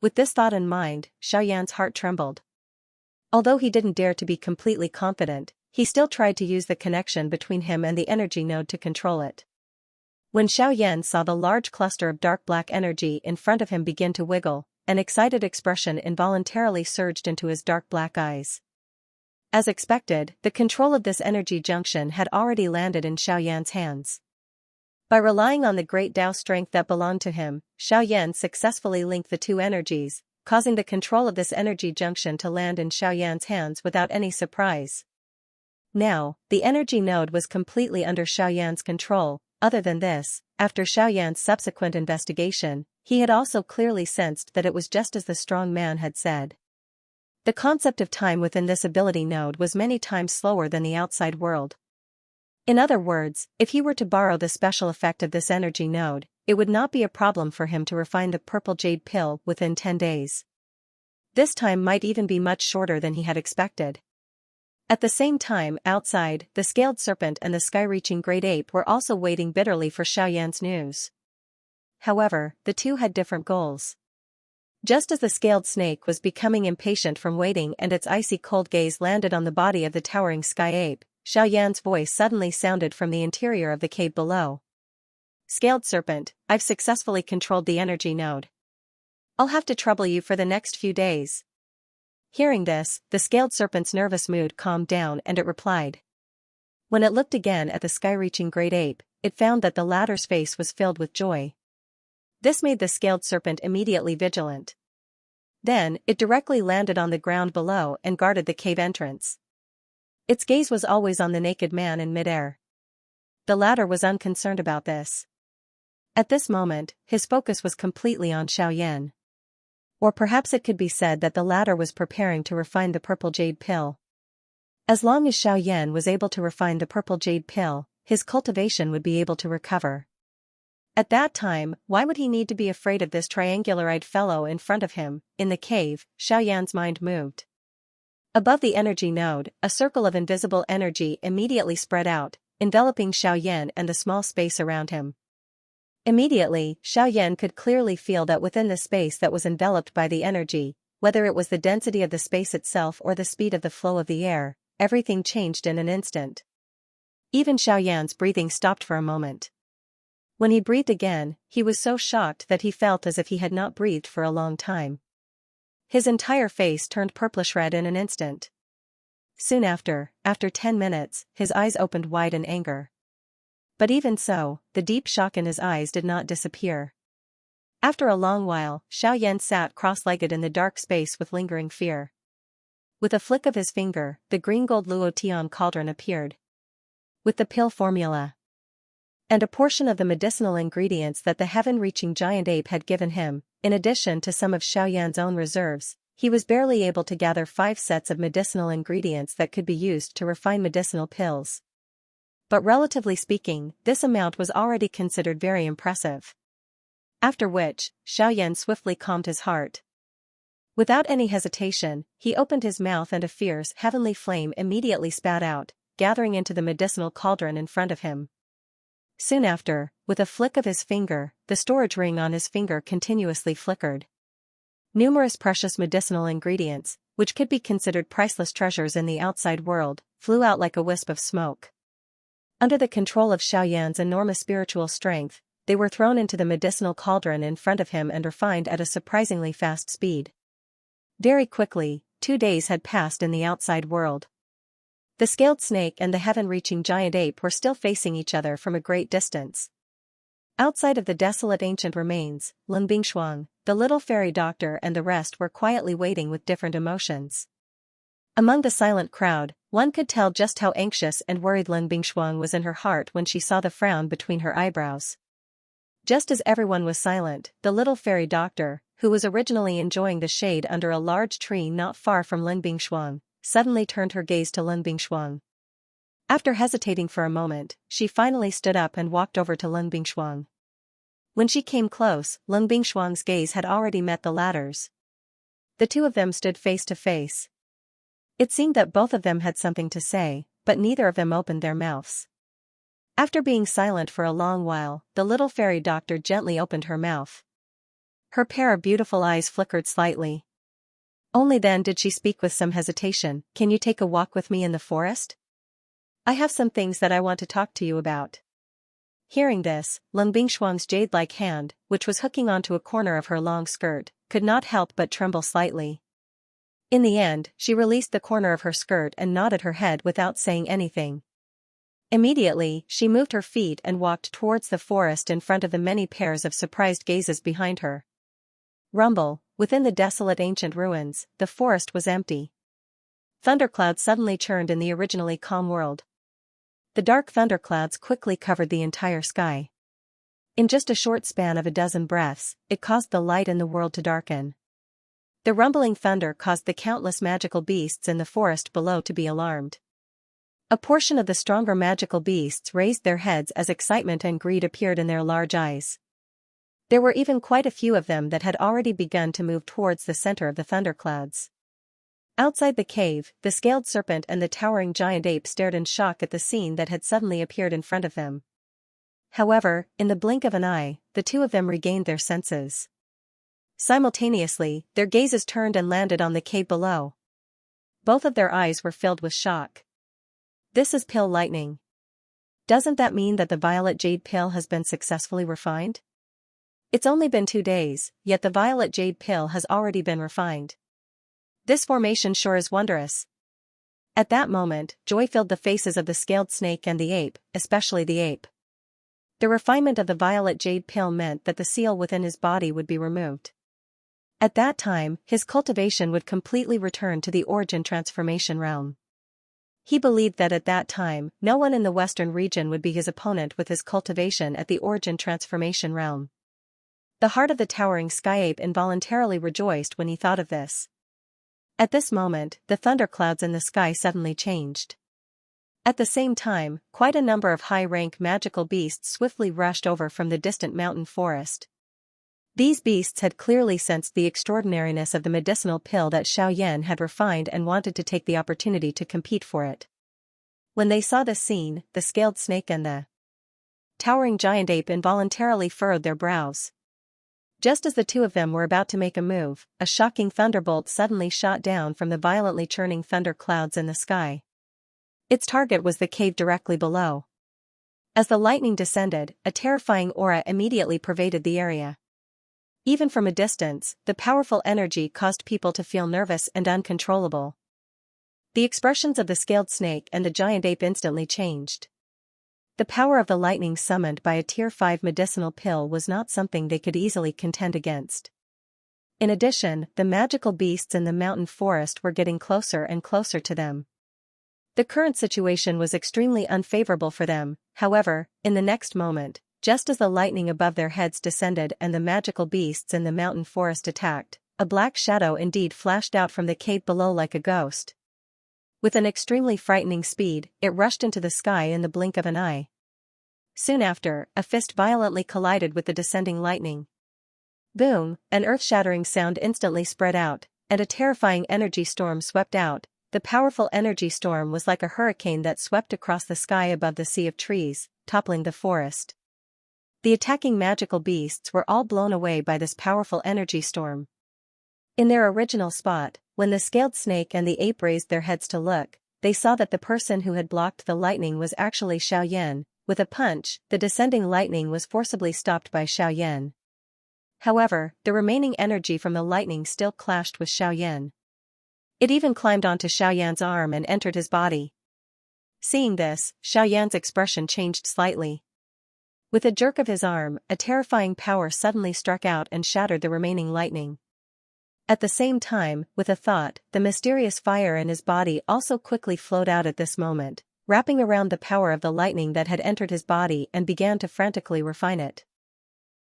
With this thought in mind, Xiaoyan's heart trembled. Although he didn't dare to be completely confident, he still tried to use the connection between him and the energy node to control it. When Xiaoyan saw the large cluster of dark black energy in front of him begin to wiggle, an excited expression involuntarily surged into his dark black eyes. As expected, the control of this energy junction had already landed in Xiaoyan's hands. By relying on the great Tao strength that belonged to him, Xiaoyan successfully linked the two energies, causing the control of this energy junction to land in Xiaoyan's hands without any surprise. Now, the energy node was completely under Xiaoyan's control. Other than this, after Xiaoyan's subsequent investigation, he had also clearly sensed that it was just as the strong man had said. The concept of time within this ability node was many times slower than the outside world. In other words, if he were to borrow the special effect of this energy node, it would not be a problem for him to refine the purple jade pill within 10 days. This time might even be much shorter than he had expected. At the same time, outside, the scaled serpent and the sky-reaching great ape were also waiting bitterly for Xiaoyan's news. However, the two had different goals. Just as the scaled snake was becoming impatient from waiting and its icy cold gaze landed on the body of the towering sky ape, Xiaoyan's voice suddenly sounded from the interior of the cave below. Scaled serpent, I've successfully controlled the energy node. I'll have to trouble you for the next few days. Hearing this, the scaled serpent's nervous mood calmed down and it replied. When it looked again at the sky-reaching great ape, it found that the latter's face was filled with joy. This made the scaled serpent immediately vigilant. Then, it directly landed on the ground below and guarded the cave entrance. Its gaze was always on the naked man in midair. The latter was unconcerned about this. At this moment, his focus was completely on Xiaoyan. Or perhaps it could be said that the latter was preparing to refine the purple jade pill. As long as Xiaoyan was able to refine the purple jade pill, his cultivation would be able to recover. At that time, why would he need to be afraid of this triangular-eyed fellow in front of him? In the cave, Xiaoyan's mind moved. Above the energy node, a circle of invisible energy immediately spread out, enveloping Xiaoyan and the small space around him. Immediately, Xiaoyan could clearly feel that within the space that was enveloped by the energy, whether it was the density of the space itself or the speed of the flow of the air, everything changed in an instant. Even Xiaoyan's breathing stopped for a moment. When he breathed again, he was so shocked that he felt as if he had not breathed for a long time. His entire face turned purplish red in an instant. Soon after 10 minutes, his eyes opened wide in anger. But even so, the deep shock in his eyes did not disappear. After a long while, Xiaoyan sat cross-legged in the dark space with lingering fear. With a flick of his finger, the green gold Luotian cauldron appeared. With the pill formula and a portion of the medicinal ingredients that the heaven-reaching giant ape had given him, in addition to some of Xiaoyan's own reserves, he was barely able to gather 5 sets of medicinal ingredients that could be used to refine medicinal pills. But relatively speaking, this amount was already considered very impressive. After which, Xiaoyan swiftly calmed his heart. Without any hesitation, he opened his mouth and a fierce, heavenly flame immediately spat out, gathering into the medicinal cauldron in front of him. Soon after, with a flick of his finger, the storage ring on his finger continuously flickered. Numerous precious medicinal ingredients, which could be considered priceless treasures in the outside world, flew out like a wisp of smoke. Under the control of Xiaoyan's enormous spiritual strength, they were thrown into the medicinal cauldron in front of him and refined at a surprisingly fast speed. Very quickly, 2 days had passed in the outside world. The scaled snake and the heaven-reaching giant ape were still facing each other from a great distance. Outside of the desolate ancient remains, Lun Bingshuang, the little fairy doctor and the rest were quietly waiting with different emotions. Among the silent crowd, one could tell just how anxious and worried Lun Bingshuang was in her heart when she saw the frown between her eyebrows. Just as everyone was silent, the little fairy doctor, who was originally enjoying the shade under a large tree not far from Lun Bingshuang, suddenly turned her gaze to Lun Bingshuang. After hesitating for a moment, she finally stood up and walked over to Lun Bingshuang. When she came close, Lun Bingshuang's gaze had already met the latter's. The two of them stood face to face. It seemed that both of them had something to say, but neither of them opened their mouths. After being silent for a long while, the little fairy doctor gently opened her mouth. Her pair of beautiful eyes flickered slightly. Only then did she speak with some hesitation. "Can you take a walk with me in the forest? I have some things that I want to talk to you about." Hearing this, Lun Bingshuang's jade-like hand, which was hooking onto a corner of her long skirt, could not help but tremble slightly. In the end, she released the corner of her skirt and nodded her head without saying anything. Immediately, she moved her feet and walked towards the forest in front of the many pairs of surprised gazes behind her. Rumble, within the desolate ancient ruins, the forest was empty. Thunderclouds suddenly churned in the originally calm world. The dark thunderclouds quickly covered the entire sky. In just a short span of a dozen breaths, it caused the light in the world to darken. The rumbling thunder caused the countless magical beasts in the forest below to be alarmed. A portion of the stronger magical beasts raised their heads as excitement and greed appeared in their large eyes. There were even quite a few of them that had already begun to move towards the center of the thunderclouds. Outside the cave, the scaled serpent and the towering giant ape stared in shock at the scene that had suddenly appeared in front of them. However, in the blink of an eye, the two of them regained their senses. Simultaneously, their gazes turned and landed on the cave below. Both of their eyes were filled with shock. "This is pill lightning. Doesn't that mean that the violet jade pill has been successfully refined? It's only been 2 days, yet the violet jade pill has already been refined. This formation sure is wondrous." At that moment, joy filled the faces of the scaled snake and the ape, especially the ape. The refinement of the violet jade pill meant that the seal within his body would be removed. At that time, his cultivation would completely return to the origin transformation realm. He believed that at that time, no one in the western region would be his opponent with his cultivation at the origin transformation realm. The heart of the towering sky ape involuntarily rejoiced when he thought of this. At this moment, the thunderclouds in the sky suddenly changed. At the same time, quite a number of high-rank magical beasts swiftly rushed over from the distant mountain forest. These beasts had clearly sensed the extraordinariness of the medicinal pill that Xiaoyan had refined and wanted to take the opportunity to compete for it. When they saw this scene, the scaled snake and the towering giant ape involuntarily furrowed their brows. Just as the two of them were about to make a move, a shocking thunderbolt suddenly shot down from the violently churning thunder clouds in the sky. Its target was the cave directly below. As the lightning descended, a terrifying aura immediately pervaded the area. Even from a distance, the powerful energy caused people to feel nervous and uncontrollable. The expressions of the scaled snake and the giant ape instantly changed. The power of the lightning summoned by a Tier 5 medicinal pill was not something they could easily contend against. In addition, the magical beasts in the mountain forest were getting closer and closer to them. The current situation was extremely unfavorable for them. However, in the next moment, just as the lightning above their heads descended and the magical beasts in the mountain forest attacked, a black shadow indeed flashed out from the cave below like a ghost. With an extremely frightening speed, it rushed into the sky in the blink of an eye. Soon after, a fist violently collided with the descending lightning. Boom, an earth-shattering sound instantly spread out, and a terrifying energy storm swept out. The powerful energy storm was like a hurricane that swept across the sky above the sea of trees, toppling the forest. The attacking magical beasts were all blown away by this powerful energy storm. In their original spot, when the scaled snake and the ape raised their heads to look, they saw that the person who had blocked the lightning was actually Xiaoyan. With a punch, the descending lightning was forcibly stopped by Xiaoyan. However, the remaining energy from the lightning still clashed with Xiaoyan. It even climbed onto Xiaoyan's arm and entered his body. Seeing this, Xiaoyan's expression changed slightly. With a jerk of his arm, a terrifying power suddenly struck out and shattered the remaining lightning. At the same time, with a thought, the mysterious fire in his body also quickly flowed out at this moment, wrapping around the power of the lightning that had entered his body and began to frantically refine it.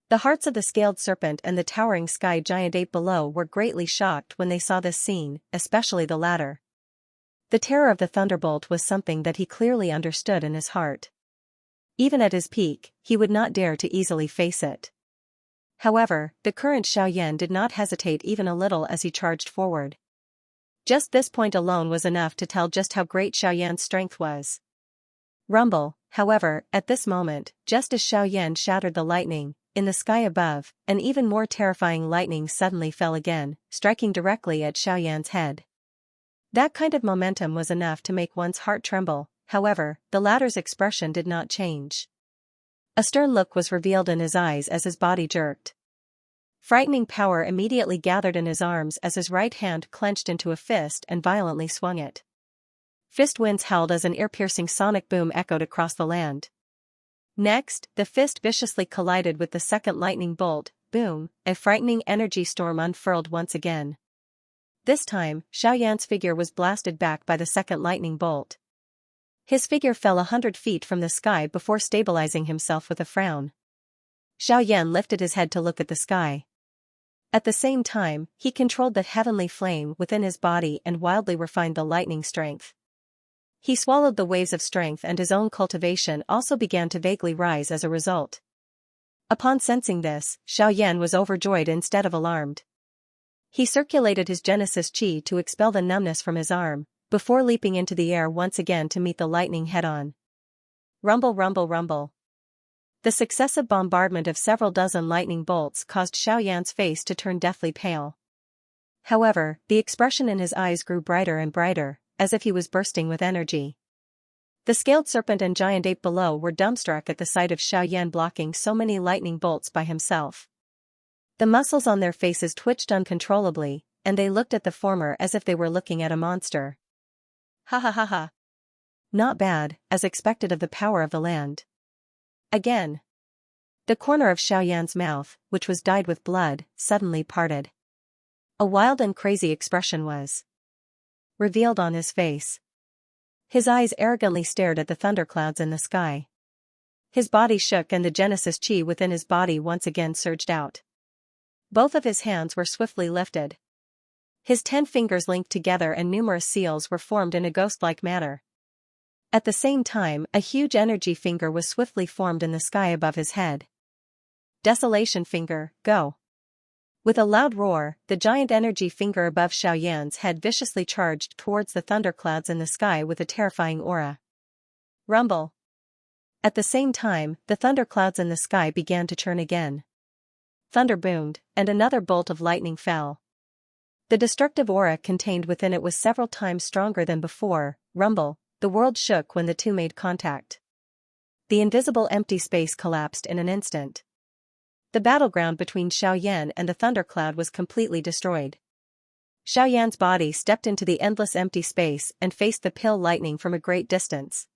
The hearts of the scaled serpent and the towering sky giant ape below were greatly shocked when they saw this scene, especially the latter. The terror of the thunderbolt was something that he clearly understood in his heart. Even at his peak, he would not dare to easily face it. However, the current Xiaoyan did not hesitate even a little as he charged forward. Just this point alone was enough to tell just how great Xiaoyan's strength was. Rumble, however, at this moment, just as Xiaoyan shattered the lightning, in the sky above, an even more terrifying lightning suddenly fell again, striking directly at Xiaoyan's head. That kind of momentum was enough to make one's heart tremble. However, the latter's expression did not change. A stern look was revealed in his eyes as his body jerked. Frightening power immediately gathered in his arms as his right hand clenched into a fist and violently swung it. Fist winds howled as an ear-piercing sonic boom echoed across the land. Next, the fist viciously collided with the second lightning bolt. Boom, a frightening energy storm unfurled once again. This time, Xiaoyan's figure was blasted back by the second lightning bolt. His figure fell 100 feet from the sky before stabilizing himself with a frown. Xiaoyan lifted his head to look at the sky. At the same time, he controlled the heavenly flame within his body and wildly refined the lightning strength. He swallowed the waves of strength and his own cultivation also began to vaguely rise as a result. Upon sensing this, Xiaoyan was overjoyed instead of alarmed. He circulated his Genesis Qi to expel the numbness from his arm, before leaping into the air once again to meet the lightning head-on. Rumble, rumble, rumble. The successive bombardment of several dozen lightning bolts caused Xiaoyan's face to turn deathly pale. However, the expression in his eyes grew brighter and brighter, as if he was bursting with energy. The scaled serpent and giant ape below were dumbstruck at the sight of Xiaoyan blocking so many lightning bolts by himself. The muscles on their faces twitched uncontrollably, and they looked at the former as if they were looking at a monster. Ha ha ha ha. Not bad, as expected of the power of the land. Again. The corner of Xiaoyan's mouth, which was dyed with blood, suddenly parted. A wild and crazy expression was revealed on his face. His eyes arrogantly stared at the thunderclouds in the sky. His body shook and the Genesis Qi within his body once again surged out. Both of his hands were swiftly lifted. His 10 fingers linked together and numerous seals were formed in a ghost-like manner. At the same time, a huge energy finger was swiftly formed in the sky above his head. Desolation finger, go. With a loud roar, the giant energy finger above Xiaoyan's head viciously charged towards the thunderclouds in the sky with a terrifying aura. Rumble. At the same time, the thunderclouds in the sky began to churn again. Thunder boomed, and another bolt of lightning fell. The destructive aura contained within it was several times stronger than before. Rumble, the world shook when the two made contact. The invisible empty space collapsed in an instant. The battleground between Xiaoyan and the thundercloud was completely destroyed. Xiaoyan's body stepped into the endless empty space and faced the pale lightning from a great distance.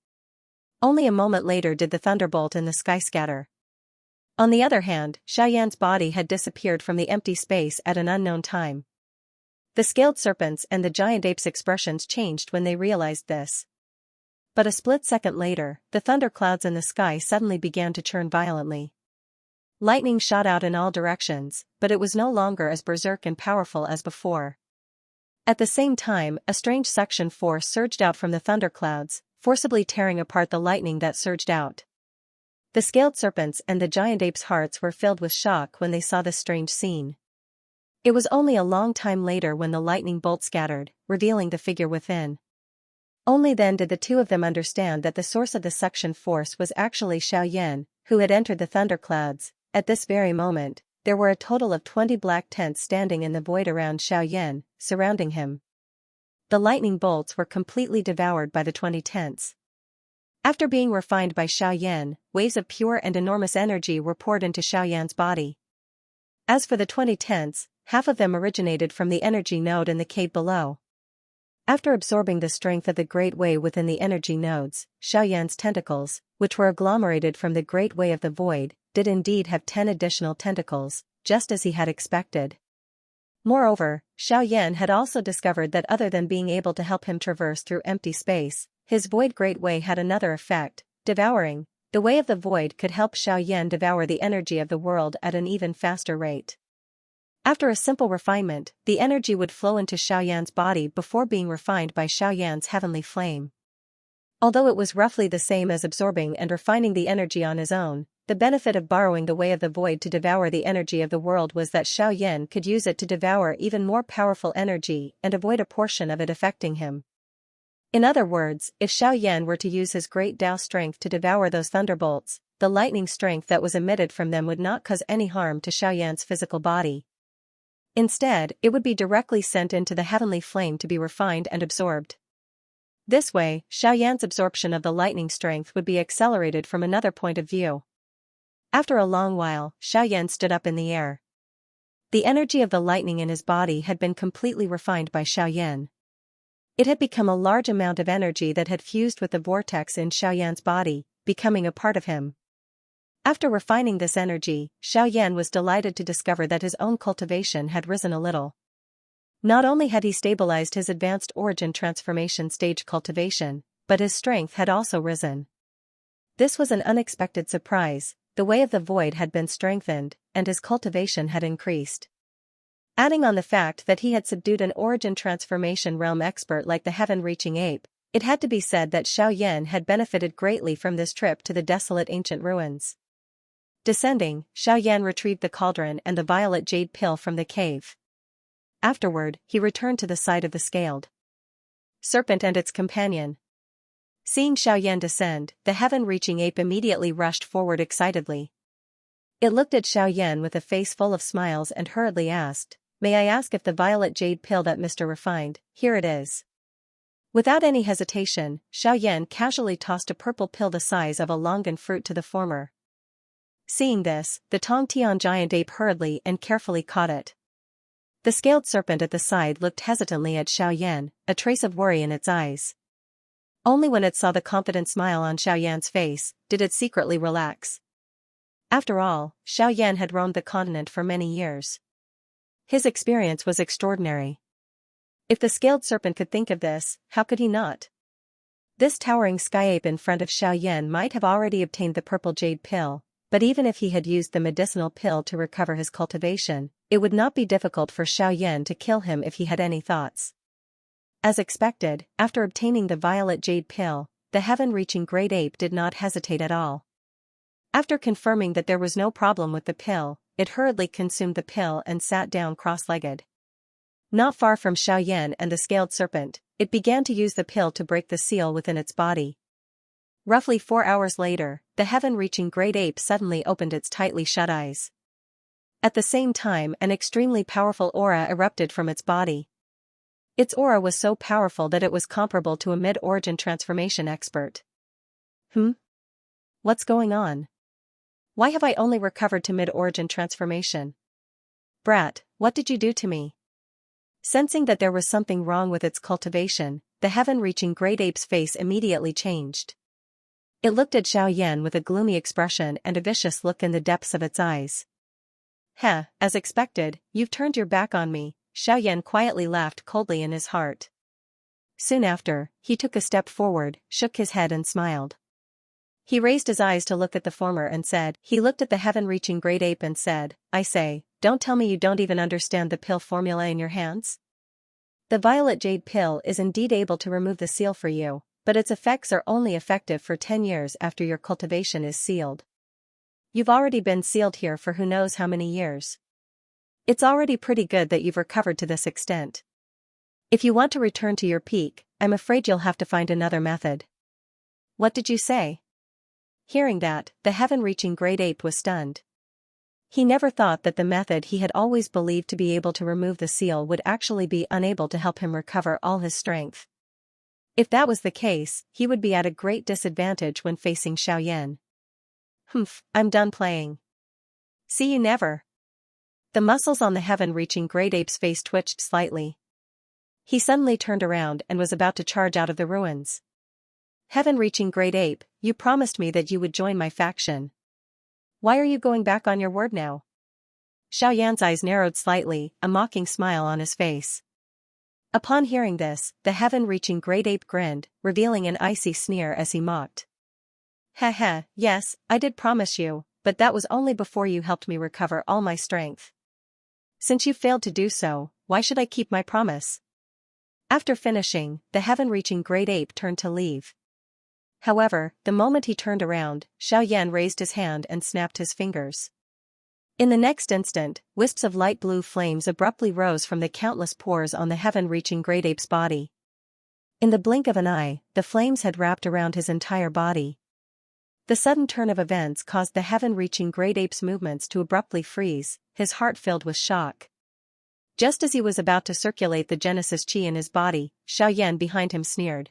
Only a moment later did the thunderbolt in the sky scatter. On the other hand, Xiaoyan's body had disappeared from the empty space at an unknown time. The scaled serpents and the giant ape's expressions changed when they realized this. But a split second later, the thunderclouds in the sky suddenly began to churn violently. Lightning shot out in all directions, but it was no longer as berserk and powerful as before. At the same time, a strange suction force surged out from the thunderclouds, forcibly tearing apart the lightning that surged out. The scaled serpents and the giant ape's hearts were filled with shock when they saw this strange scene. It was only a long time later when the lightning bolt scattered, revealing the figure within. Only then did the two of them understand that the source of the suction force was actually Xiaoyan, who had entered the thunderclouds. At this very moment, there were a total of 20 black tents standing in the void around Xiaoyan, surrounding him. The lightning bolts were completely devoured by the 20 tents. After being refined by Xiaoyan, waves of pure and enormous energy were poured into Xiaoyan's body. As for the 20 tents, half of them originated from the energy node in the cave below. After absorbing the strength of the Great Way within the energy nodes, Xiaoyan's tentacles, which were agglomerated from the Great Way of the Void, did indeed have 10 additional tentacles, just as he had expected. Moreover, Xiaoyan had also discovered that other than being able to help him traverse through empty space, his Void Great Way had another effect, devouring. The Way of the Void could help Xiaoyan devour the energy of the world at an even faster rate. After a simple refinement, the energy would flow into Xiaoyan's body before being refined by Xiaoyan's heavenly flame. Although it was roughly the same as absorbing and refining the energy on his own, the benefit of borrowing the Way of the Void to devour the energy of the world was that Xiaoyan could use it to devour even more powerful energy and avoid a portion of it affecting him. In other words, if Xiaoyan were to use his great Dao strength to devour those thunderbolts, the lightning strength that was emitted from them would not cause any harm to Xiaoyan's physical body. Instead, it would be directly sent into the heavenly flame to be refined and absorbed. This way, Xiaoyan's absorption of the lightning strength would be accelerated from another point of view. After a long while, Xiaoyan stood up in the air. The energy of the lightning in his body had been completely refined by Xiaoyan. It had become a large amount of energy that had fused with the vortex in Xiaoyan's body, becoming a part of him. After refining this energy, Xiaoyan was delighted to discover that his own cultivation had risen a little. Not only had he stabilized his advanced origin transformation stage cultivation, but his strength had also risen. This was an unexpected surprise. The Way of the Void had been strengthened, and his cultivation had increased. Adding on the fact that he had subdued an origin transformation realm expert like the heaven-reaching ape, it had to be said that Xiaoyan had benefited greatly from this trip to the desolate ancient ruins. Descending, Xiaoyan retrieved the cauldron and the violet jade pill from the cave. Afterward, he returned to the side of the scaled serpent and its companion. Seeing Xiaoyan descend, the heaven-reaching ape immediately rushed forward excitedly. It looked at Xiaoyan with a face full of smiles and hurriedly asked, "May I ask if the violet jade pill that Mr. Refined, here it is?" Without any hesitation, Xiaoyan casually tossed a purple pill the size of a longan fruit to the former. Seeing this, the Tongtian giant ape hurriedly and carefully caught it. The scaled serpent at the side looked hesitantly at Xiaoyan, a trace of worry in its eyes. Only when it saw the confident smile on Xiaoyan's face, did it secretly relax. After all, Xiaoyan had roamed the continent for many years. His experience was extraordinary. If the scaled serpent could think of this, how could he not? This towering sky ape in front of Xiaoyan might have already obtained the purple jade pill, but even if he had used the medicinal pill to recover his cultivation, it would not be difficult for Xiaoyan to kill him if he had any thoughts. As expected, after obtaining the violet jade pill, the heaven-reaching great ape did not hesitate at all. After confirming that there was no problem with the pill, it hurriedly consumed the pill and sat down cross-legged. Not far from Xiaoyan and the scaled serpent, it began to use the pill to break the seal within its body. Roughly 4 hours later, the heaven-reaching great ape suddenly opened its tightly shut eyes. At the same time, an extremely powerful aura erupted from its body. Its aura was so powerful that it was comparable to a mid-origin transformation expert. What's going on? Why have I only recovered to mid-origin transformation? Brat, what did you do to me? Sensing that there was something wrong with its cultivation, the heaven-reaching great ape's face immediately changed. It looked at Xiaoyan with a gloomy expression and a vicious look in the depths of its eyes. As expected, you've turned your back on me, Xiaoyan quietly laughed coldly in his heart. Soon after, he took a step forward, shook his head and smiled. He raised his eyes to look at the former and said, he looked at the heaven-reaching great ape and said, I say, don't tell me you don't even understand the pill formula in your hands? The violet jade pill is indeed able to remove the seal for you, but its effects are only effective for 10 years after your cultivation is sealed. You've already been sealed here for who knows how many years. It's already pretty good that you've recovered to this extent. If you want to return to your peak, I'm afraid you'll have to find another method. What did you say? Hearing that, the heaven-reaching great ape was stunned. He never thought that the method he had always believed to be able to remove the seal would actually be unable to help him recover all his strength. If that was the case, he would be at a great disadvantage when facing Xiaoyan. I'm done playing. See you never. The muscles on the heaven-reaching great ape's face twitched slightly. He suddenly turned around and was about to charge out of the ruins. Heaven-reaching great ape, you promised me that you would join my faction. Why are you going back on your word now? Xiaoyan's eyes narrowed slightly, a mocking smile on his face. Upon hearing this, the heaven-reaching great ape grinned, revealing an icy sneer as he mocked. Heh, yes, I did promise you, but that was only before you helped me recover all my strength. Since you failed to do so, why should I keep my promise? After finishing, the heaven-reaching great ape turned to leave. However, the moment he turned around, Xiaoyan raised his hand and snapped his fingers. In the next instant, wisps of light blue flames abruptly rose from the countless pores on the heaven-reaching great ape's body. In the blink of an eye, the flames had wrapped around his entire body. The sudden turn of events caused the heaven-reaching great ape's movements to abruptly freeze, his heart filled with shock. Just as he was about to circulate the Genesis Chi in his body, Xiaoyan behind him sneered.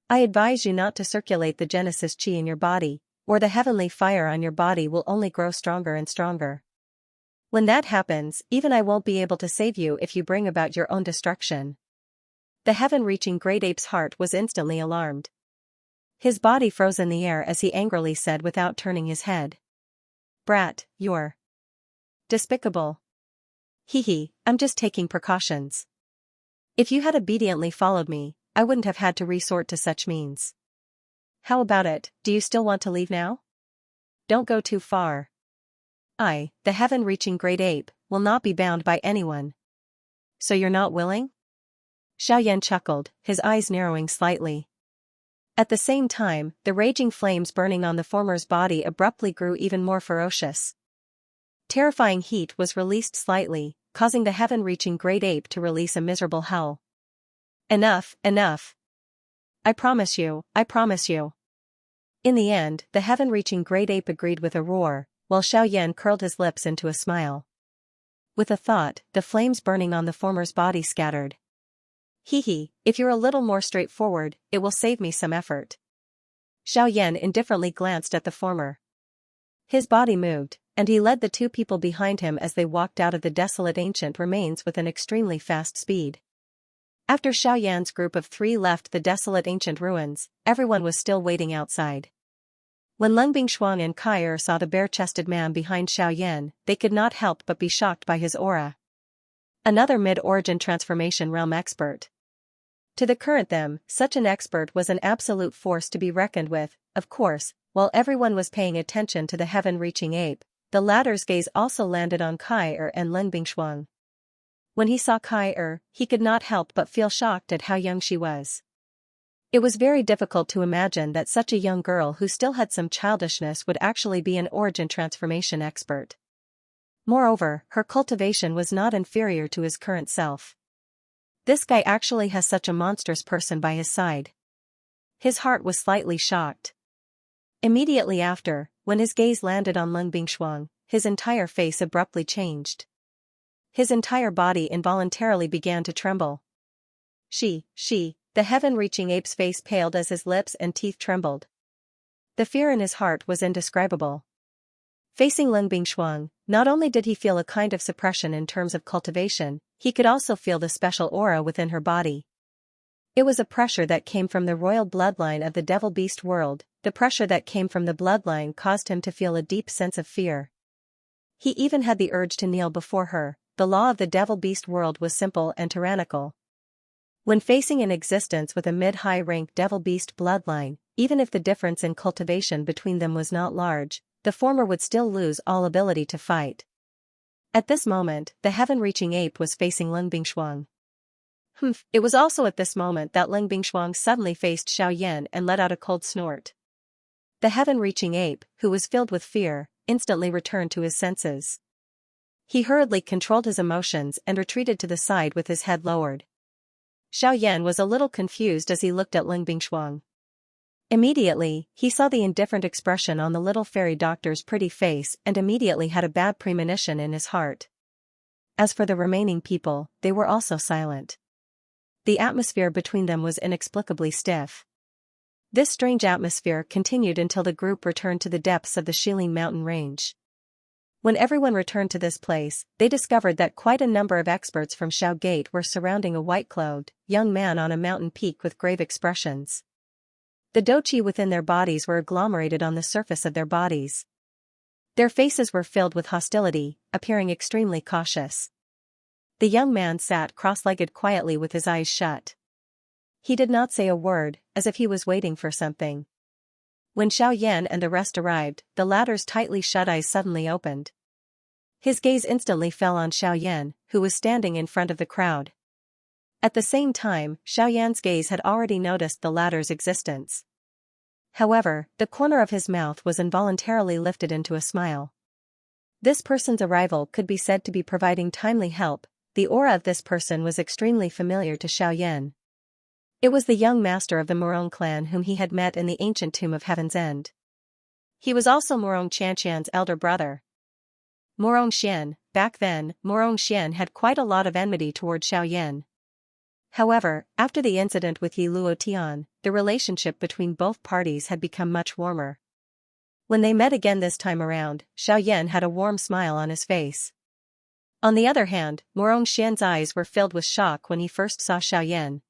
I advise you not to circulate the Genesis Chi in your body, or the heavenly fire on your body will only grow stronger and stronger. When that happens, even I won't be able to save you if you bring about your own destruction. The heaven-reaching great ape's heart was instantly alarmed. His body froze in the air as he angrily said without turning his head. Brat, you're despicable. Hee, I'm just taking precautions. If you had obediently followed me, I wouldn't have had to resort to such means. How about it, do you still want to leave now? Don't go too far. I, the heaven-reaching great ape, will not be bound by anyone. So you're not willing? Xiaoyan chuckled, his eyes narrowing slightly. At the same time, the raging flames burning on the former's body abruptly grew even more ferocious. Terrifying heat was released slightly, causing the heaven-reaching great ape to release a miserable howl. Enough. I promise you. In the end, the heaven-reaching great ape agreed with a roar, while Xiaoyan curled his lips into a smile. With a thought, the flames burning on the former's body scattered. If you're a little more straightforward, it will save me some effort. Xiaoyan indifferently glanced at the former. His body moved, and he led the two people behind him as they walked out of the desolate ancient remains with an extremely fast speed. After Xiaoyan's group of 3 left the desolate ancient ruins, everyone was still waiting outside. When Leng Bingshuang and Kai Er saw the bare-chested man behind Xiaoyan, they could not help but be shocked by his aura. Another mid-origin transformation realm expert. To the current them, such an expert was an absolute force to be reckoned with. Of course, while everyone was paying attention to the heaven-reaching ape, the latter's gaze also landed on Kai Er and Leng Bingshuang. When he saw Kai Er, he could not help but feel shocked at how young she was. It was very difficult to imagine that such a young girl who still had some childishness would actually be an origin transformation expert. Moreover, her cultivation was not inferior to his current self. This guy actually has such a monstrous person by his side. His heart was slightly shocked. Immediately after, when his gaze landed on Leng Bingshuang, his entire face abruptly changed. His entire body involuntarily began to tremble. The heaven-reaching ape's face paled as his lips and teeth trembled. The fear in his heart was indescribable. Facing Leng Bingshuang, not only did he feel a kind of suppression in terms of cultivation, he could also feel the special aura within her body. It was a pressure that came from the royal bloodline of the devil-beast world. The pressure that came from the bloodline caused him to feel a deep sense of fear. He even had the urge to kneel before her. The law of the devil-beast world was simple and tyrannical. When facing an existence with a mid-high rank devil-beast bloodline, even if the difference in cultivation between them was not large, the former would still lose all ability to fight. At this moment, the heaven-reaching ape was facing Leng Bingshuang. It was also at this moment that Leng Bingshuang suddenly faced Xiaoyan and let out a cold snort. The heaven-reaching ape, who was filled with fear, instantly returned to his senses. He hurriedly controlled his emotions and retreated to the side with his head lowered. Xiaoyan was a little confused as he looked at Leng Bingshuang. Immediately, he saw the indifferent expression on the little fairy doctor's pretty face and immediately had a bad premonition in his heart. As for the remaining people, they were also silent. The atmosphere between them was inexplicably stiff. This strange atmosphere continued until the group returned to the depths of the Shilin mountain range. When everyone returned to this place, they discovered that quite a number of experts from Shao Gate were surrounding a white-clothed, young man on a mountain peak with grave expressions. The doqi within their bodies were agglomerated on the surface of their bodies. Their faces were filled with hostility, appearing extremely cautious. The young man sat cross-legged quietly with his eyes shut. He did not say a word, as if he was waiting for something. When Xiaoyan and the rest arrived, the latter's tightly shut eyes suddenly opened. His gaze instantly fell on Xiaoyan, who was standing in front of the crowd. At the same time, Xiaoyan's gaze had already noticed the latter's existence. However, the corner of his mouth was involuntarily lifted into a smile. This person's arrival could be said to be providing timely help. The aura of this person was extremely familiar to Xiaoyan. It was the young master of the Morong clan whom he had met in the ancient tomb of Heaven's End. He was also Morong Xianxian's elder brother. Morong Xian. Back then, Morong Xian had quite a lot of enmity toward Xiaoyan. However, after the incident with Yi Luotian, the relationship between both parties had become much warmer. When they met again this time around, Xiaoyan had a warm smile on his face. On the other hand, Morong Xian's eyes were filled with shock when he first saw Xiaoyan.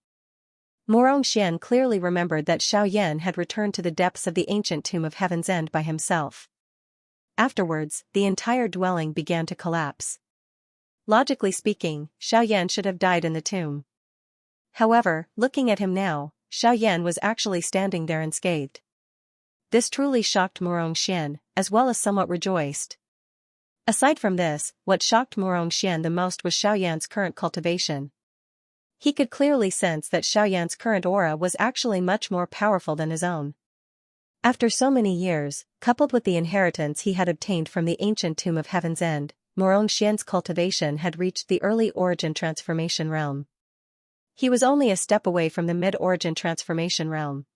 Morong Xian clearly remembered that Xiaoyan had returned to the depths of the ancient tomb of Heaven's End by himself. Afterwards, the entire dwelling began to collapse. Logically speaking, Xiaoyan should have died in the tomb. However, looking at him now, Xiaoyan was actually standing there unscathed. This truly shocked Morong Xian, as well as somewhat rejoiced. Aside from this, what shocked Morong Xian the most was Xiaoyan's current cultivation. He could clearly sense that Xiaoyan's current aura was actually much more powerful than his own. After so many years, coupled with the inheritance he had obtained from the ancient tomb of Heaven's End, Morong Xian's cultivation had reached the early origin transformation realm. He was only a step away from the mid-origin transformation realm.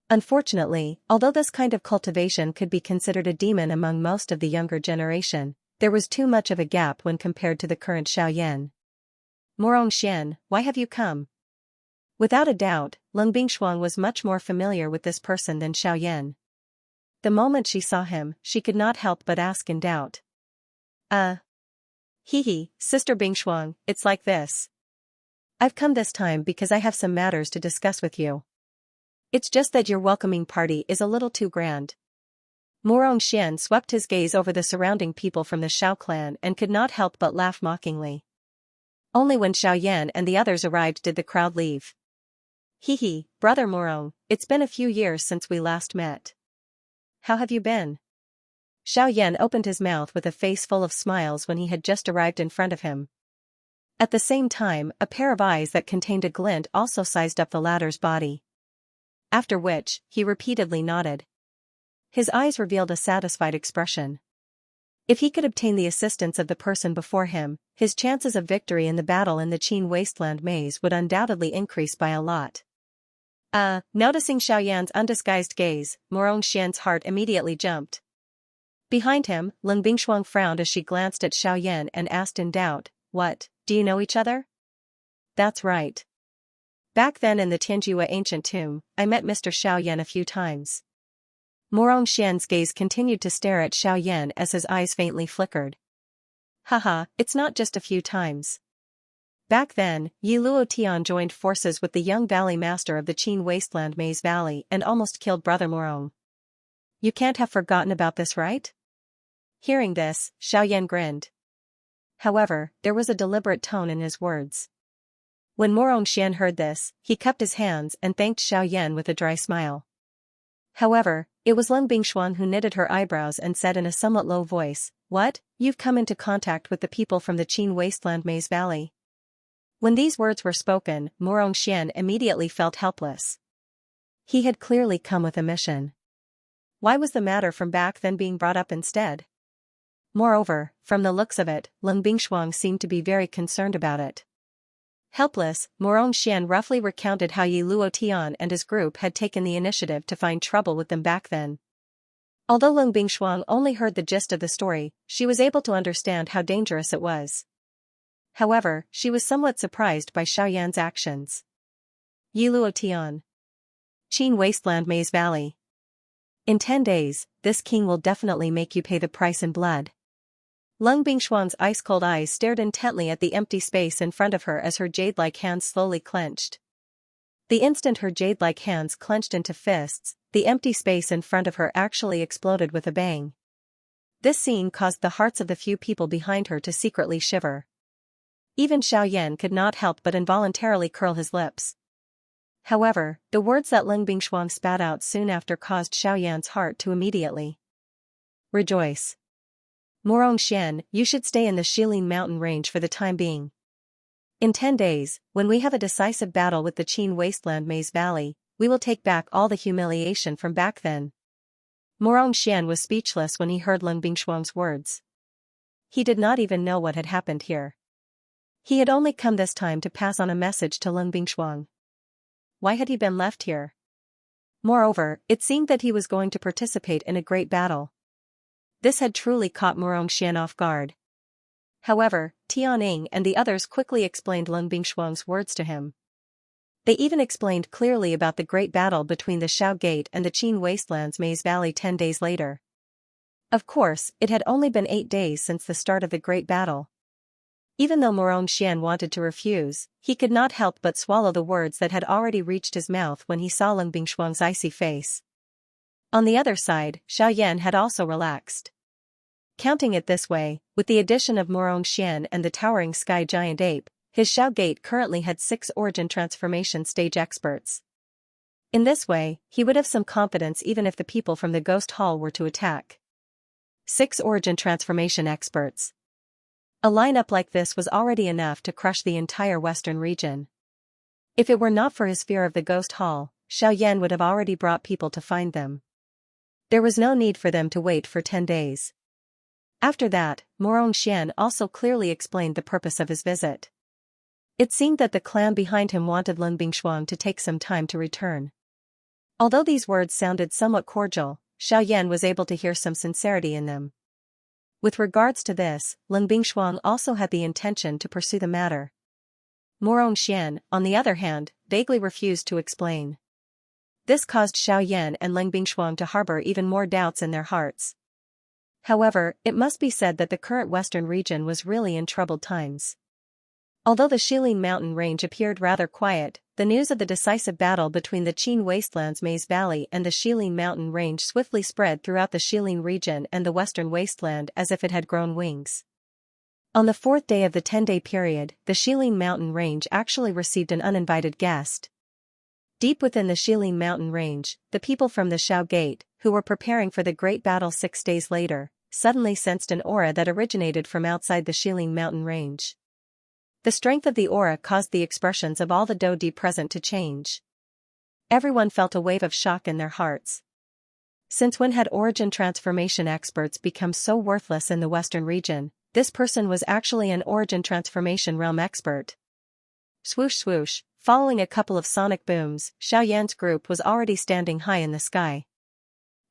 Unfortunately, although this kind of cultivation could be considered a demon among most of the younger generation, there was too much of a gap when compared to the current Xiaoyan. Morong Xian, why have you come? Without a doubt, Lung Bingshuang was much more familiar with this person than Xiaoyan. The moment she saw him, she could not help but ask in doubt. Sister Bingshuang, it's like this. I've come this time because I have some matters to discuss with you. It's just that your welcoming party is a little too grand. Morong Xian swept his gaze over the surrounding people from the Shao clan and could not help but laugh mockingly. Only when Xiaoyan and the others arrived did the crowd leave. Brother Morong, it's been a few years since we last met. How have you been? Xiaoyan opened his mouth with a face full of smiles when he had just arrived in front of him. At the same time, a pair of eyes that contained a glint also sized up the latter's body. After which, he repeatedly nodded. His eyes revealed a satisfied expression. If he could obtain the assistance of the person before him, his chances of victory in the battle in the Qin Wasteland maze would undoubtedly increase by a lot. Noticing Xiaoyan's undisguised gaze, Morong Xian's heart immediately jumped. Behind him, Lung Bingshuang frowned as she glanced at Xiaoyan and asked in doubt, "What, do you know each other?" "That's right. Back then in the Tianjua ancient tomb, I met Mr. Xiaoyan a few times." Morong Xian's gaze continued to stare at Xiaoyan as his eyes faintly flickered. It's not just a few times. Back then, Yi Luotian joined forces with the young valley master of the Qin Wasteland Maze Valley and almost killed Brother Morong. You can't have forgotten about this, right? Hearing this, Xiaoyan grinned. However, there was a deliberate tone in his words. When Morong Xian heard this, he cupped his hands and thanked Xiaoyan with a dry smile. However, it was Lung Bingshuang who knitted her eyebrows and said in a somewhat low voice, "What, you've come into contact with the people from the Qin Wasteland Maze Valley?" When these words were spoken, Morong Xian immediately felt helpless. He had clearly come with a mission. Why was the matter from back then being brought up instead? Moreover, from the looks of it, Lung Bingshuang seemed to be very concerned about it. Helpless, Morong Xian roughly recounted how Yi Luotian and his group had taken the initiative to find trouble with them back then. Although Lung Bingshuang only heard the gist of the story, she was able to understand how dangerous it was. However, she was somewhat surprised by Xiaoyan's actions. Yi Luotian. Qin Wasteland Maze Valley. In 10 days, this king will definitely make you pay the price in blood. Lung Bingshuang's ice-cold eyes stared intently at the empty space in front of her as her jade-like hands slowly clenched. The instant her jade-like hands clenched into fists, the empty space in front of her actually exploded with a bang. This scene caused the hearts of the few people behind her to secretly shiver. Even Xiaoyan could not help but involuntarily curl his lips. However, the words that Lung Bingshuang spat out soon after caused Xiaoyan's heart to immediately rejoice. Morongxian, you should stay in the Shilin mountain range for the time being. In 10 days, when we have a decisive battle with the Qin wasteland Maze Valley, we will take back all the humiliation from back then. Morongxian was speechless when he heard Lung Bingshuang's words. He did not even know what had happened here. He had only come this time to pass on a message to Lung Bingshuang. Why had he been left here? Moreover, it seemed that he was going to participate in a great battle. This had truly caught Morongxian off guard. However, Tianying and the others quickly explained Lung Bingshuang's words to him. They even explained clearly about the great battle between the Shao Gate and the Qin Wasteland's Maze Valley 10 days later. Of course, it had only been 8 days since the start of the great battle. Even though Morongxian wanted to refuse, he could not help but swallow the words that had already reached his mouth when he saw Lung Bingshuang's icy face. On the other side, Xiaoyan had also relaxed. Counting it this way, with the addition of Morongxian and the towering sky giant ape, his Shao Gate currently had 6 origin transformation stage experts. In this way, he would have some confidence even if the people from the Ghost Hall were to attack. 6 origin transformation experts. A lineup like this was already enough to crush the entire western region. If it were not for his fear of the Ghost Hall, Xiaoyan would have already brought people to find them. There was no need for them to wait for 10 days. After that, Morongxian also clearly explained the purpose of his visit. It seemed that the clan behind him wanted Lung Bingshuang to take some time to return. Although these words sounded somewhat cordial, Xiaoyan was able to hear some sincerity in them. With regards to this, Lung Bingshuang also had the intention to pursue the matter. Morongxian, on the other hand, vaguely refused to explain. This caused Xiaoyan and Lung Bingshuang to harbor even more doubts in their hearts. However, it must be said that the current western region was really in troubled times. Although the Shilin mountain range appeared rather quiet, the news of the decisive battle between the Qin wasteland's Maze Valley and the Shilin mountain range swiftly spread throughout the Shilin region and the western wasteland as if it had grown wings. On the 4th day of the 10-day period, the Shilin mountain range actually received an uninvited guest. Deep within the Shilin mountain range, the people from the Shao Gate, who were preparing for the great battle 6 days later, suddenly sensed an aura that originated from outside the Shilin mountain range. The strength of the aura caused the expressions of all the Dodi present to change. Everyone felt a wave of shock in their hearts. Since when had origin transformation experts become so worthless in the western region? This person was actually an origin transformation realm expert. Swoosh swoosh, following a couple of sonic booms, Xiaoyan's group was already standing high in the sky.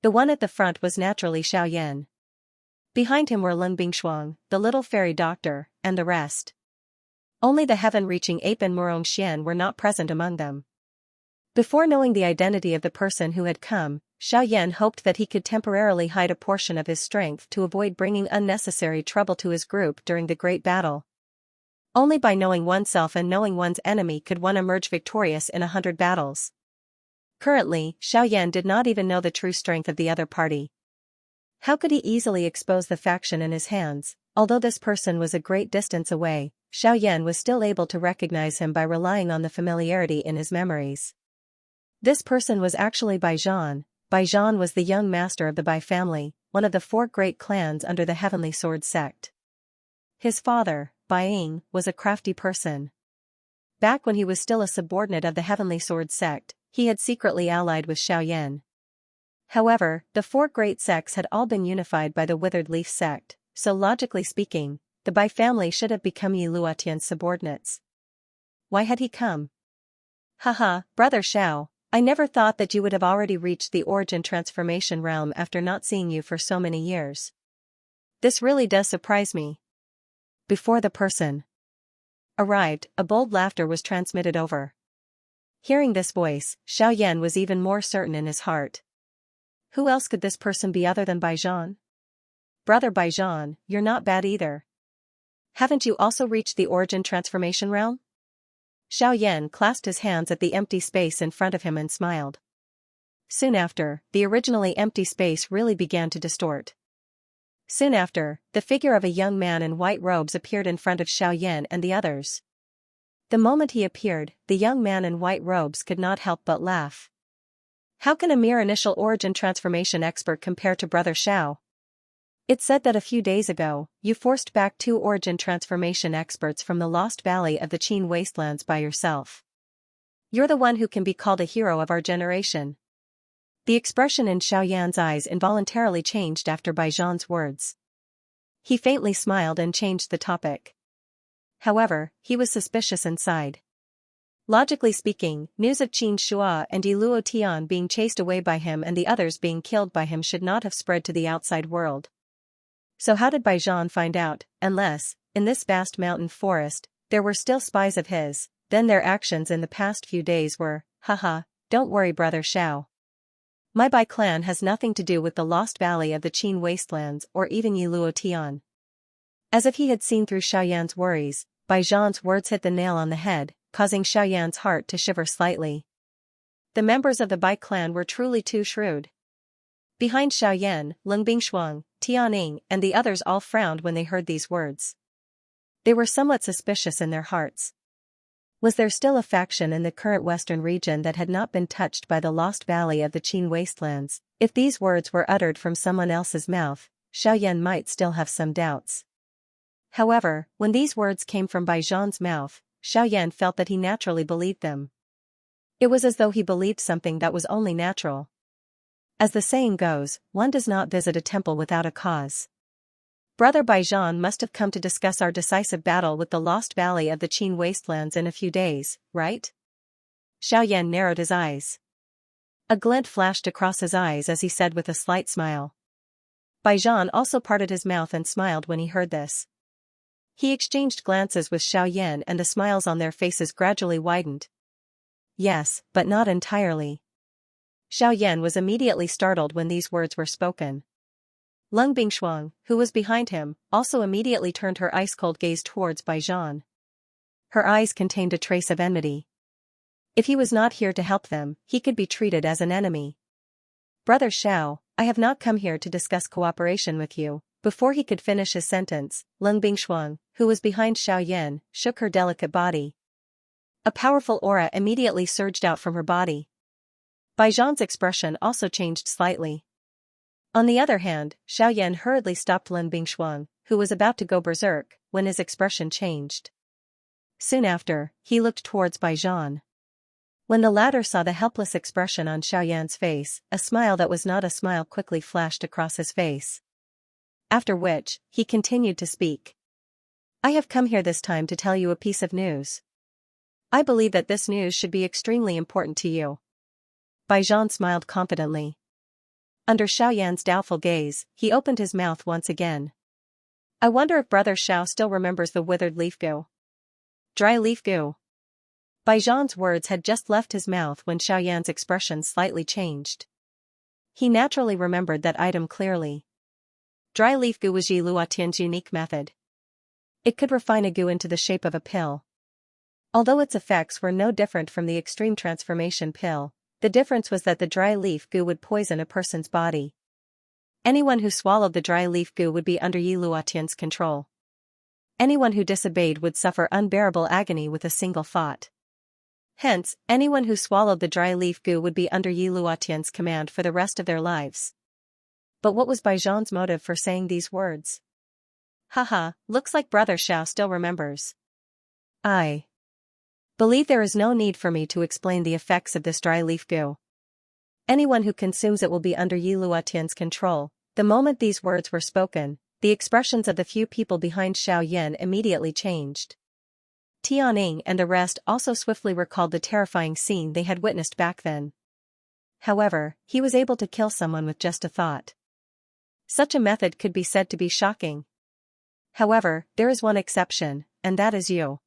The one at the front was naturally Xiaoyan. Behind him were Lung Bingshuang, the little fairy doctor, and the rest. Only the heaven-reaching ape and Morongxian were not present among them. Before knowing the identity of the person who had come, Xiaoyan hoped that he could temporarily hide a portion of his strength to avoid bringing unnecessary trouble to his group during the great battle. Only by knowing oneself and knowing one's enemy could one emerge victorious in 100 battles. Currently, Xiaoyan did not even know the true strength of the other party. How could he easily expose the faction in his hands? Although this person was a great distance away, Xiaoyan was still able to recognize him by relying on the familiarity in his memories. This person was actually Bai Zhan. Bai Zhan was the young master of the Bai family, one of the 4 great clans under the Heavenly Sword sect. His father, Bai Ying, was a crafty person. Back when he was still a subordinate of the Heavenly Sword sect, he had secretly allied with Xiaoyan. However, the 4 great sects had all been unified by the Withered Leaf sect, so logically speaking, the Bai family should have become Yi Luotian's subordinates. Why had he come? Haha, Brother Xiao, I never thought that you would have already reached the origin transformation realm after not seeing you for so many years. This really does surprise me. Before the person arrived, a bold laughter was transmitted over. Hearing this voice, Xiaoyan was even more certain in his heart. Who else could this person be other than Bai Zhan? Brother Baijan, you're not bad either. Haven't you also reached the origin transformation realm? Xiaoyan clasped his hands at the empty space in front of him and smiled. Soon after, the originally empty space really began to distort. Soon after, the figure of a young man in white robes appeared in front of Xiaoyan and the others. The moment he appeared, the young man in white robes could not help but laugh. How can a mere initial origin transformation expert compare to Brother Xiao? It's said that a few days ago, you forced back 2 origin transformation experts from the lost valley of the Qin wastelands by yourself. You're the one who can be called a hero of our generation. The expression in Xiaoyan's eyes involuntarily changed after Baijan's words. He faintly smiled and changed the topic. However, he was suspicious inside. Logically speaking, news of Qin Shua and Yiluo Tian being chased away by him and the others being killed by him should not have spread to the outside world. So how did Baijan find out, unless, in this vast mountain forest, there were still spies of his? Then their actions in the past few days were, haha, don't worry Brother Xiao. My Bai clan has nothing to do with the lost valley of the Qin wastelands or even Yiluo Tian. As if he had seen through Xiaoyan's worries, Baijan's words hit the nail on the head, causing Xiaoyan's heart to shiver slightly. The members of the Bai clan were truly too shrewd. Behind Xiaoyan, Leng Bingshuang, Tianing, and the others all frowned when they heard these words. They were somewhat suspicious in their hearts. Was there still a faction in the current western region that had not been touched by the lost valley of the Qin wastelands? If these words were uttered from someone else's mouth, Xiaoyan might still have some doubts. However, when these words came from Baijan's mouth, Xiaoyan felt that he naturally believed them. It was as though he believed something that was only natural. As the saying goes, one does not visit a temple without a cause. Brother Baijan must have come to discuss our decisive battle with the lost valley of the Qin wastelands in a few days, right? Xiaoyan narrowed his eyes. A glint flashed across his eyes as he said with a slight smile. Baijan also parted his mouth and smiled when he heard this. He exchanged glances with Xiaoyan and the smiles on their faces gradually widened. Yes, but not entirely. Xiaoyan was immediately startled when these words were spoken. Leng Bingshuang, who was behind him, also immediately turned her ice-cold gaze towards Baijan. Her eyes contained a trace of enmity. If he was not here to help them, he could be treated as an enemy. Brother Xiao, I have not come here to discuss cooperation with you. Before he could finish his sentence, Leng Bingshuang, who was behind Xiaoyan, shook her delicate body. A powerful aura immediately surged out from her body. Baijan's expression also changed slightly. On the other hand, Xiaoyan hurriedly stopped Leng Bingshuang, who was about to go berserk, when his expression changed. Soon after, he looked towards Baijan. When the latter saw the helpless expression on Xiaoyan's face, a smile that was not a smile quickly flashed across his face. After which, he continued to speak. I have come here this time to tell you a piece of news. I believe that this news should be extremely important to you. Baijan smiled confidently. Under Xiaoyan's doubtful gaze, he opened his mouth once again. I wonder if Brother Xiao still remembers the withered leaf goo. Dry leaf goo. Baijan's words had just left his mouth when Xiaoyan's expression slightly changed. He naturally remembered that item clearly. Dry leaf goo was Yi Luotian's unique method. It could refine a goo into the shape of a pill. Although its effects were no different from the extreme transformation pill, the difference was that the dry leaf goo would poison a person's body. Anyone who swallowed the dry leaf goo would be under Yi Luotian's control. Anyone who disobeyed would suffer unbearable agony with a single thought. Hence, anyone who swallowed the dry leaf goo would be under Yi Luotian's command for the rest of their lives. But what was Baijan's motive for saying these words? Haha, looks like Brother Xiao still remembers. I believe there is no need for me to explain the effects of this dry leaf goo. Anyone who consumes it will be under Yi Luotian's control. The moment these words were spoken, the expressions of the few people behind Xiaoyan immediately changed. Tianing and the rest also swiftly recalled the terrifying scene they had witnessed back then. However, he was able to kill someone with just a thought. Such a method could be said to be shocking. However, there is one exception, and that is you.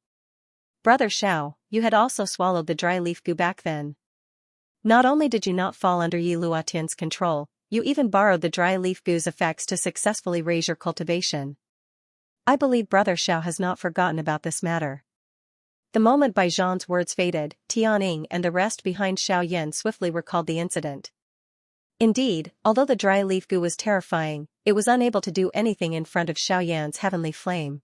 Brother Xiao, you had also swallowed the dry leaf goo back then. Not only did you not fall under Yi Luotian's control, You even borrowed the dry leaf goo's effects to successfully raise your cultivation. I believe Brother Xiao has not forgotten about this matter. The moment Bai Zhan's words faded, Tianning and the rest behind Xiaoyan swiftly recalled the incident. Indeed, although the dry leaf goo was terrifying, it was unable to do anything in front of Xiaoyan's heavenly flame.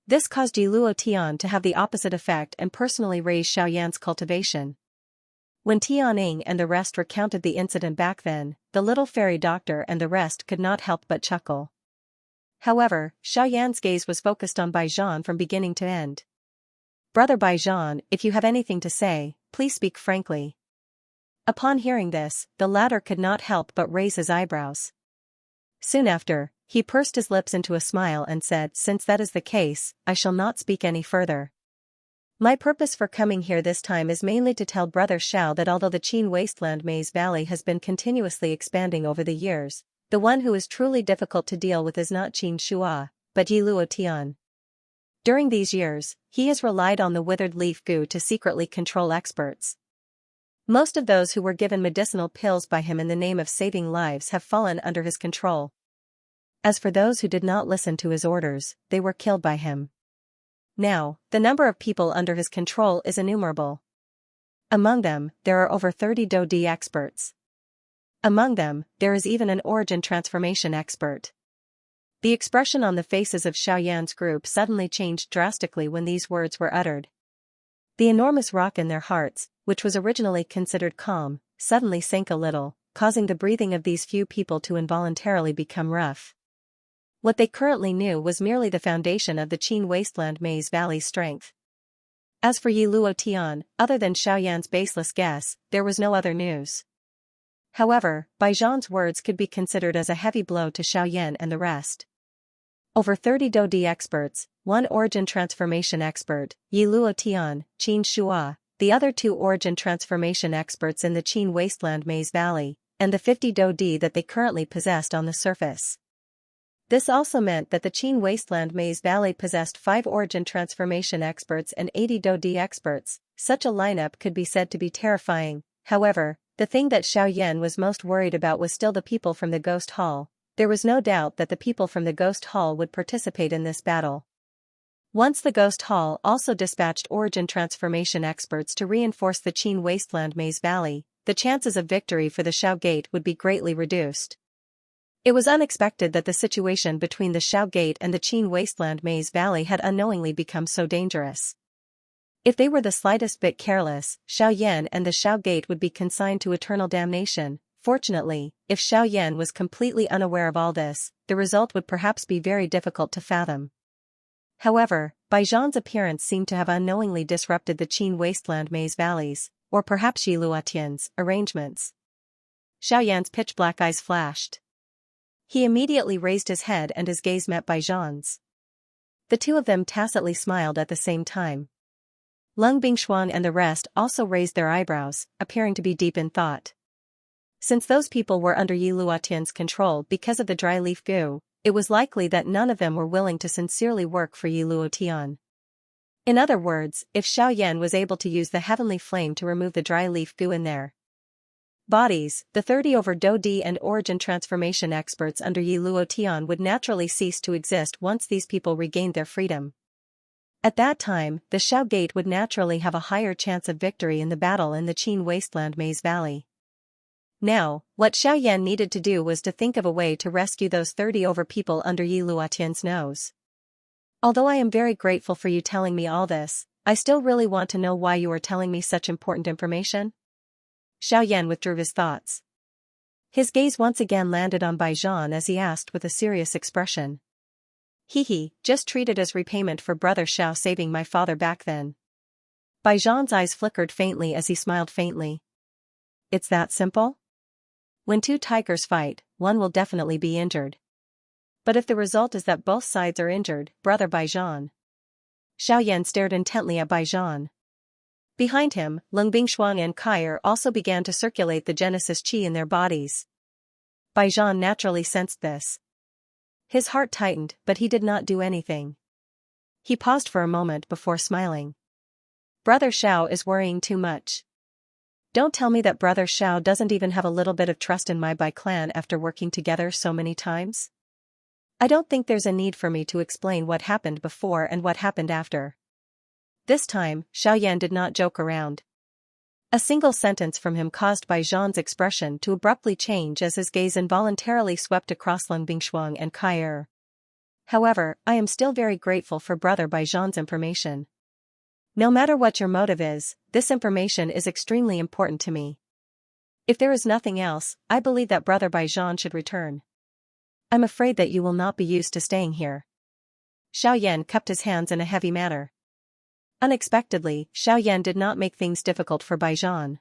This caused Yi Luo Tian to have the opposite effect and personally raise Xiaoyan's cultivation. When Tianning and the rest recounted the incident back then, the little fairy doctor and the rest could not help but chuckle. However, Xiaoyan's gaze was focused on Bai Zhan from beginning to end. Brother Bai Zhan, if you have anything to say, please speak frankly. Upon hearing this, the latter could not help but raise his eyebrows. Soon after, he pursed his lips into a smile and said, "Since that is the case, I shall not speak any further. My purpose for coming here this time is mainly to tell Brother Xiao that although the Qin Wasteland Maze Valley has been continuously expanding over the years, the one who is truly difficult to deal with is not Qin Shua, but Yi Luo Tian. During these years, he has relied on the withered leaf goo to secretly control experts. Most of those who were given medicinal pills by him in the name of saving lives have fallen under his control. As for those who did not listen to his orders, they were killed by him. Now, the number of people under his control is innumerable. Among them, there are over 30 Do-Di experts. Among them, there is even an origin transformation expert." The expression on the faces of Xiaoyan's group suddenly changed drastically when these words were uttered. The enormous rock in their hearts, which was originally considered calm, suddenly sank a little, causing the breathing of these few people to involuntarily become rough. What they currently knew was merely the foundation of the Qin Wasteland Maze Valley's strength. As for Yi Luo Tian, other than Xiaoyan's baseless guess, there was no other news. However, Bai Zhan's words could be considered as a heavy blow to Xiaoyan and the rest. Over 30 Do-Di experts, one origin transformation expert, Yi Luo Tian, Qin Shua, the other 2 origin transformation experts in the Qin Wasteland Maze Valley, and the 50 Do-Di that they currently possessed on the surface. This also meant that the Qin Wasteland Maze Valley possessed 5 origin transformation experts and 80 Do-Di experts. Such a lineup could be said to be terrifying. However, the thing that Xiaoyan was most worried about was still the people from the Ghost Hall. There was no doubt that the people from the Ghost Hall would participate in this battle. Once the Ghost Hall also dispatched origin transformation experts to reinforce the Qin Wasteland Maze Valley, the chances of victory for the Xiao Gate would be greatly reduced. It was unexpected that the situation between the Xiao Gate and the Qin Wasteland Maze Valley had unknowingly become so dangerous. If they were the slightest bit careless, Xiaoyan and the Xiao Gate would be consigned to eternal damnation. Fortunately, if Xiaoyan was completely unaware of all this, the result would perhaps be very difficult to fathom. However, Bai Zhan's appearance seemed to have unknowingly disrupted the Qin Wasteland Maze Valley's, or perhaps Yi Luo Tian's, arrangements. Xiaoyan's pitch-black eyes flashed. He immediately raised his head and his gaze met Bai Zhan's. The two of them tacitly smiled at the same time. Lung Bingshuang and the rest also raised their eyebrows, appearing to be deep in thought. Since those people were under Yi Luo Tian's control because of the dry leaf goo, it was likely that none of them were willing to sincerely work for Yi Luo Tian. In other words, if Xiaoyan was able to use the heavenly flame to remove the dry leaf goo in their bodies, the 30 over Do-Di and origin transformation experts under Yi Luo Tian would naturally cease to exist once these people regained their freedom. At that time, the Xiao Gate would naturally have a higher chance of victory in the battle in the Qin Wasteland Maze Valley. Now, what Xiaoyan needed to do was to think of a way to rescue those 30 over people under Yi Luo Tian's nose. Although I am very grateful for you telling me all this, I still really want to know why you are telling me such important information. Xiaoyan withdrew his thoughts. His gaze once again landed on Bai Zhan as he asked with a serious expression. Just treat it as repayment for Brother Xiao saving my father back then. Bai Zhan's eyes flickered faintly as he smiled faintly. It's that simple? When 2 tigers fight, one will definitely be injured. But if the result is that both sides are injured, Brother Bai Zhan. Xiaoyan stared intently at Bai Zhan. Behind him, Lung Bingshuang and Kair also began to circulate the Genesis Qi in their bodies. Bai Zhan naturally sensed this. His heart tightened, but he did not do anything. He paused for a moment before smiling. Brother Xiao is worrying too much. Don't tell me that Brother Xiao doesn't even have a little bit of trust in my Bai clan after working together so many times? I don't think there's a need for me to explain what happened before and what happened after. This time, Xiaoyan did not joke around. A single sentence from him caused Bai Zhan's expression to abruptly change as his gaze involuntarily swept across Lung Bingshuang and Kai Er. However, I am still very grateful for Brother Bai Zhan's information. No matter what your motive is, this information is extremely important to me. If there is nothing else, I believe that Brother Bai Zhan should return. I'm afraid that you will not be used to staying here. Xiaoyan cupped his hands in a heavy manner. Unexpectedly, Xiaoyan did not make things difficult for Bai Zhan.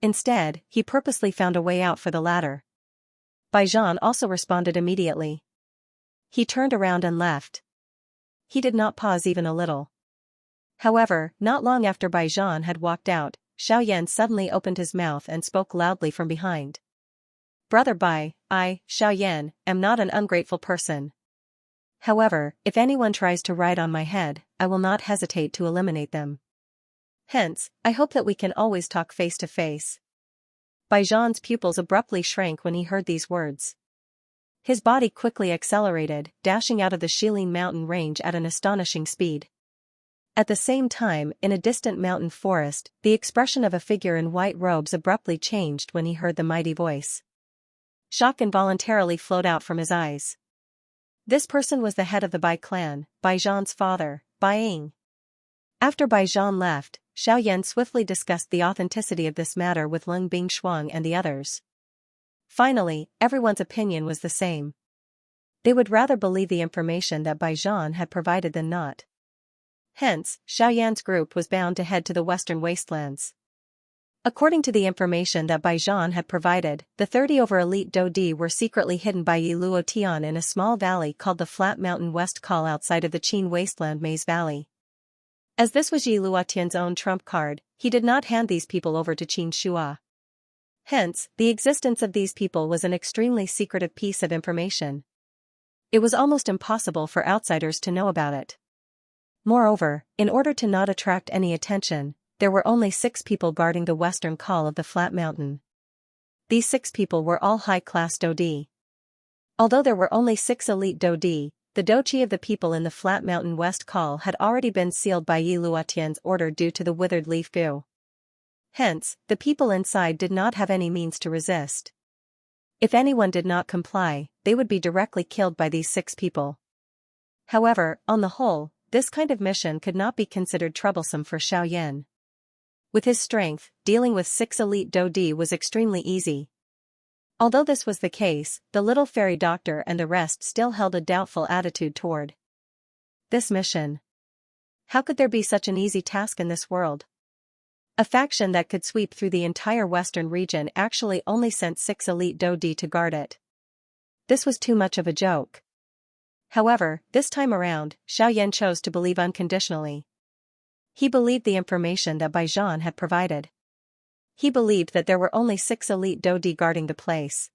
Instead, he purposely found a way out for the latter. Bai Zhan also responded immediately. He turned around and left. He did not pause even a little. However, not long after Bai Zhan had walked out, Xiaoyan suddenly opened his mouth and spoke loudly from behind. Brother Bai, I, Xiaoyan, am not an ungrateful person. However, if anyone tries to ride on my head, I will not hesitate to eliminate them. Hence, I hope that we can always talk face to face. Bai Zhan's pupils abruptly shrank when he heard these words. His body quickly accelerated, dashing out of the Shilin mountain range at an astonishing speed. At the same time, in a distant mountain forest, the expression of a figure in white robes abruptly changed when he heard the mighty voice. Shock involuntarily flowed out from his eyes. This person was the head of the Bai clan, Bai Zhan's father, Bai Ying. After Bai Zhan left, Xiaoyan swiftly discussed the authenticity of this matter with Lung Bingshuang and the others. Finally, everyone's opinion was the same. They would rather believe the information that Bai Zhan had provided than not. Hence, Xiaoyan's group was bound to head to the western wastelands. According to the information that Bai Zhan had provided, the 30 elite Dodi were secretly hidden by Yi Luotian in a small valley called the Flat Mountain West Col outside of the Qin Wasteland Maze Valley. As this was Yi Luotian's own trump card, he did not hand these people over to Qin Shua. Hence, the existence of these people was an extremely secretive piece of information. It was almost impossible for outsiders to know about it. Moreover, in order to not attract any attention, there were only 6 people guarding the western col of the flat mountain. These 6 people were all high-class Dodi. Although there were only 6 elite Dodi, the dochi of the people in the flat mountain west col had already been sealed by Yi Luotian's order due to the withered leaf goo. Hence, the people inside did not have any means to resist. If anyone did not comply, they would be directly killed by these 6 people. However, on the whole, this kind of mission could not be considered troublesome for Xiaoyan. With his strength, dealing with 6 elite Dodi was extremely easy. Although this was the case, the little fairy doctor and the rest still held a doubtful attitude toward this mission. How could there be such an easy task in this world? A faction that could sweep through the entire western region actually only sent 6 elite Dodi to guard it. This was too much of a joke. However, this time around, Xiaoyan chose to believe unconditionally. He believed the information that Bai Zhan had provided. He believed that there were only 6 elite Dodi guarding the place.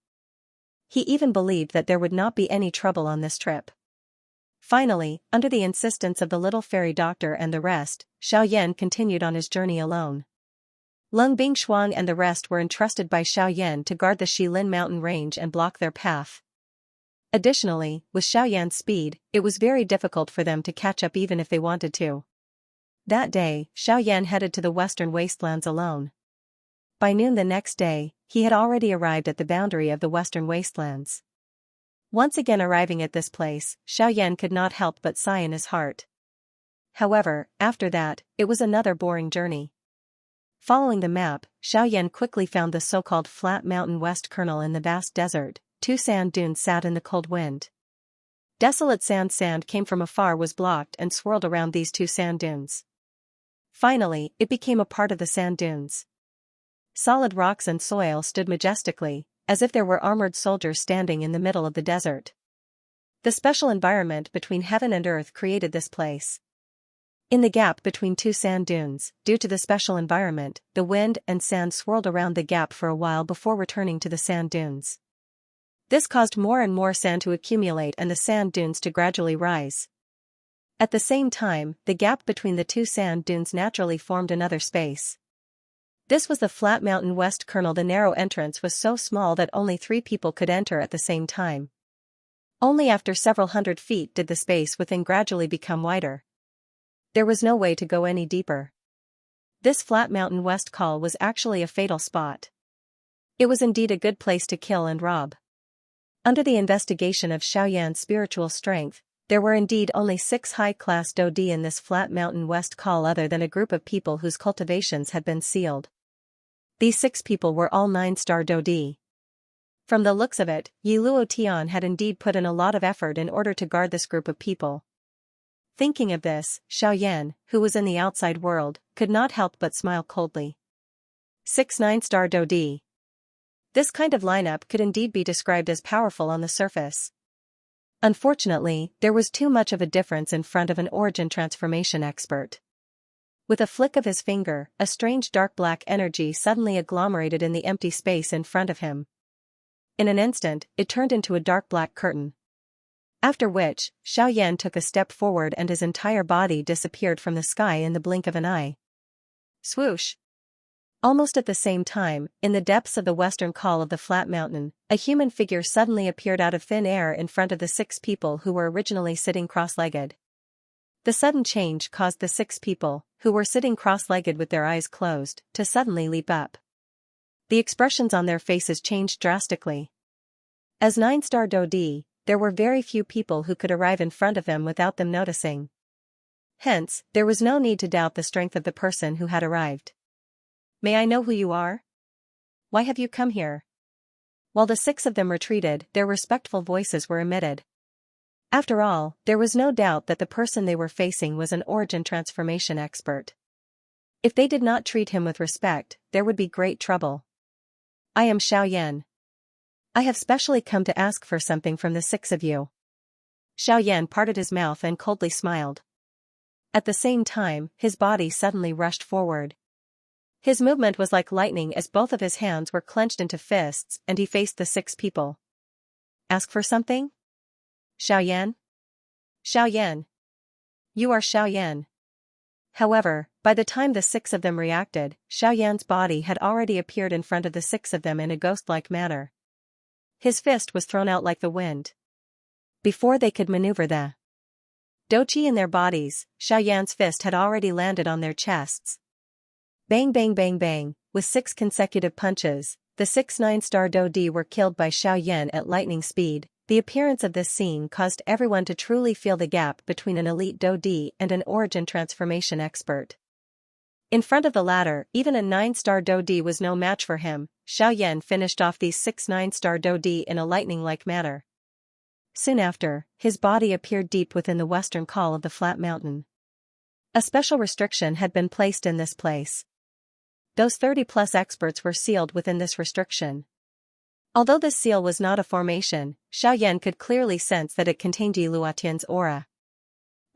He even believed that there would not be any trouble on this trip. Finally, under the insistence of the little fairy doctor and the rest, Xiaoyan continued on his journey alone. Lung Bingshuang and the rest were entrusted by Xiaoyan to guard the Shilin mountain range and block their path. Additionally, with Xiaoyan's speed, it was very difficult for them to catch up even if they wanted to. That day, Xiaoyan headed to the western wastelands alone. By noon the next day, he had already arrived at the boundary of the western wastelands. Once again arriving at this place, Xiaoyan could not help but sigh in his heart. However, after that, it was another boring journey. Following the map, Xiaoyan quickly found the so-called Flat Mountain West Kernel in the vast desert. 2 sand dunes sat in the cold wind. Desolate sand came from afar, was blocked and swirled around these 2 sand dunes. Finally, it became a part of the sand dunes. Solid rocks and soil stood majestically, as if there were armored soldiers standing in the middle of the desert. The special environment between heaven and earth created this place. In the gap between 2 sand dunes, due to the special environment, the wind and sand swirled around the gap for a while before returning to the sand dunes. This caused more and more sand to accumulate and the sand dunes to gradually rise. At the same time, the gap between the 2 sand dunes naturally formed another space. This was the flat mountain west kernel. The narrow entrance was so small that only 3 people could enter at the same time. Only after several hundred feet did the space within gradually become wider. There was no way to go any deeper. This flat mountain west call was actually a fatal spot. It was indeed a good place to kill and rob. Under the investigation of Xiaoyan's spiritual strength, there were indeed only 6 high-class Dodi in this flat mountain west call other than a group of people whose cultivations had been sealed. These 6 people were all 9-star Dodi. From the looks of it, Yi Luo Tian had indeed put in a lot of effort in order to guard this group of people. Thinking of this, Xiaoyan, who was in the outside world, could not help but smile coldly. 6 9-star Dodi. This kind of lineup could indeed be described as powerful on the surface. Unfortunately, there was too much of a difference in front of an origin transformation expert. With a flick of his finger, a strange dark black energy suddenly agglomerated in the empty space in front of him. In an instant, it turned into a dark black curtain. After which, Xiaoyan took a step forward and his entire body disappeared from the sky in the blink of an eye. Swoosh! Almost at the same time, in the depths of the western call of the flat mountain, a human figure suddenly appeared out of thin air in front of the 6 people who were originally sitting cross-legged. The sudden change caused the 6 people, who were sitting cross-legged with their eyes closed, to suddenly leap up. The expressions on their faces changed drastically. As 9-star Dodi, there were very few people who could arrive in front of them without them noticing. Hence, there was no need to doubt the strength of the person who had arrived. May I know who you are? Why have you come here? While the 6 of them retreated, their respectful voices were emitted. After all, there was no doubt that the person they were facing was an origin transformation expert. If they did not treat him with respect, there would be great trouble. I am Xiaoyan. I have specially come to ask for something from the 6 of you. Xiaoyan parted his mouth and coldly smiled. At the same time, his body suddenly rushed forward. His movement was like lightning as both of his hands were clenched into fists and he faced the 6 people. Ask for something? Xiaoyan? Xiaoyan. You are Xiaoyan. However, by the time the 6 of them reacted, Xiaoyan's body had already appeared in front of the 6 of them in a ghost-like manner. His fist was thrown out like the wind. Before they could maneuver the doqi in their bodies, Xiaoyan's fist had already landed on their chests. Bang bang bang bang, with 6 consecutive punches, the 6 9-star Dodi were killed by Xiaoyan at lightning speed. The appearance of this scene caused everyone to truly feel the gap between an elite Dodi and an origin transformation expert. In front of the latter, even a 9-star Dodi was no match for him. Xiaoyan finished off these 6 9-star Dodi in a lightning-like manner. Soon after, his body appeared deep within the western call of the flat mountain. A special restriction had been placed in this place. Those 30-plus experts were sealed within this restriction. Although this seal was not a formation, Xiaoyan could clearly sense that it contained Yi Luotian's aura.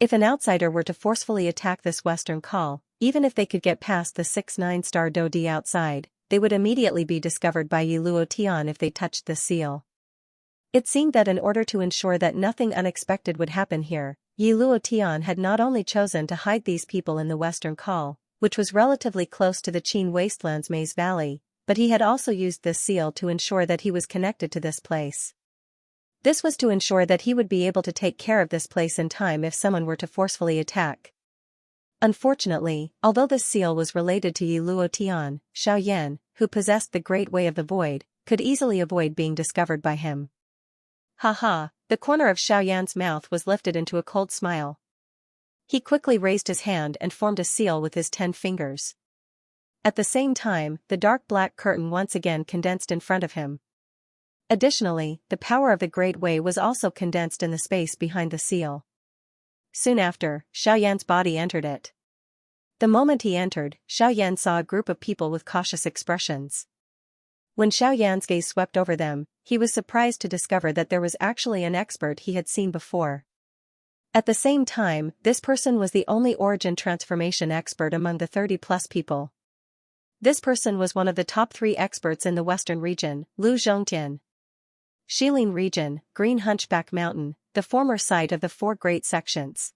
If an outsider were to forcefully attack this western call, even if they could get past the 6 9-star Dodi outside, they would immediately be discovered by Yi Luotian if they touched the seal. It seemed that in order to ensure that nothing unexpected would happen here, Yi Luotian had not only chosen to hide these people in the western call, which was relatively close to the Qin wasteland's Maze Valley, but he had also used this seal to ensure that he was connected to this place. This was to ensure that he would be able to take care of this place in time if someone were to forcefully attack. Unfortunately, although this seal was related to Yi Luotian, Xiaoyan, who possessed the Great Way of the Void, could easily avoid being discovered by him. Ha! The corner of Xiaoyan's mouth was lifted into a cold smile. He quickly raised his hand and formed a seal with his 10 fingers. At the same time, the dark black curtain once again condensed in front of him. Additionally, the power of the Great Way was also condensed in the space behind the seal. Soon after, Xiaoyan's body entered it. The moment he entered, Xiaoyan saw a group of people with cautious expressions. When Xiaoyan's gaze swept over them, he was surprised to discover that there was actually an expert he had seen before. At the same time, this person was the only origin transformation expert among the 30-plus people. This person was one of the top 3 experts in the western region, Lu Zhongtian. Shilin region, Green Hunchback Mountain, the former site of the 4 great sections.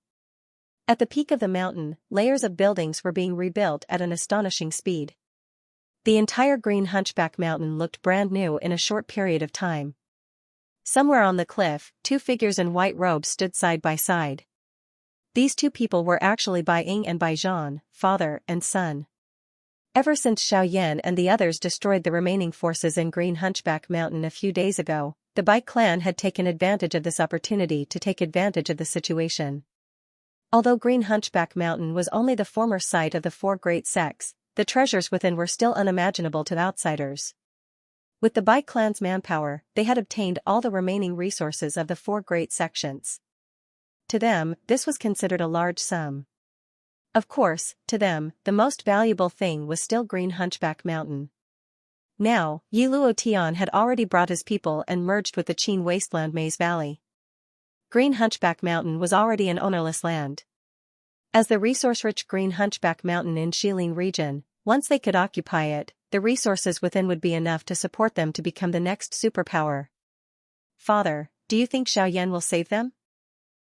At the peak of the mountain, layers of buildings were being rebuilt at an astonishing speed. The entire green hunchback mountain looked brand new in a short period of time. Somewhere on the cliff, two figures in white robes stood side by side. These two people were actually Bai Ying and Bai Zhan, father and son. Ever since Xiaoyan and the others destroyed the remaining forces in Green Hunchback Mountain a few days ago, the Bai clan had taken advantage of this opportunity to take advantage of the situation. Although Green Hunchback Mountain was only the former site of the four great sects, the treasures within were still unimaginable to outsiders. With the Bai clan's manpower, they had obtained all the remaining resources of the four great sections. To them, this was considered a large sum. Of course, to them, the most valuable thing was still Green Hunchback Mountain. Now, Yi Luotian had already brought his people and merged with the Qin wasteland Maze Valley. Green Hunchback Mountain was already an ownerless land. As the resource-rich Green Hunchback Mountain in Xiling region, once they could occupy it, the resources within would be enough to support them to become the next superpower. Father, do you think Xiaoyan will save them?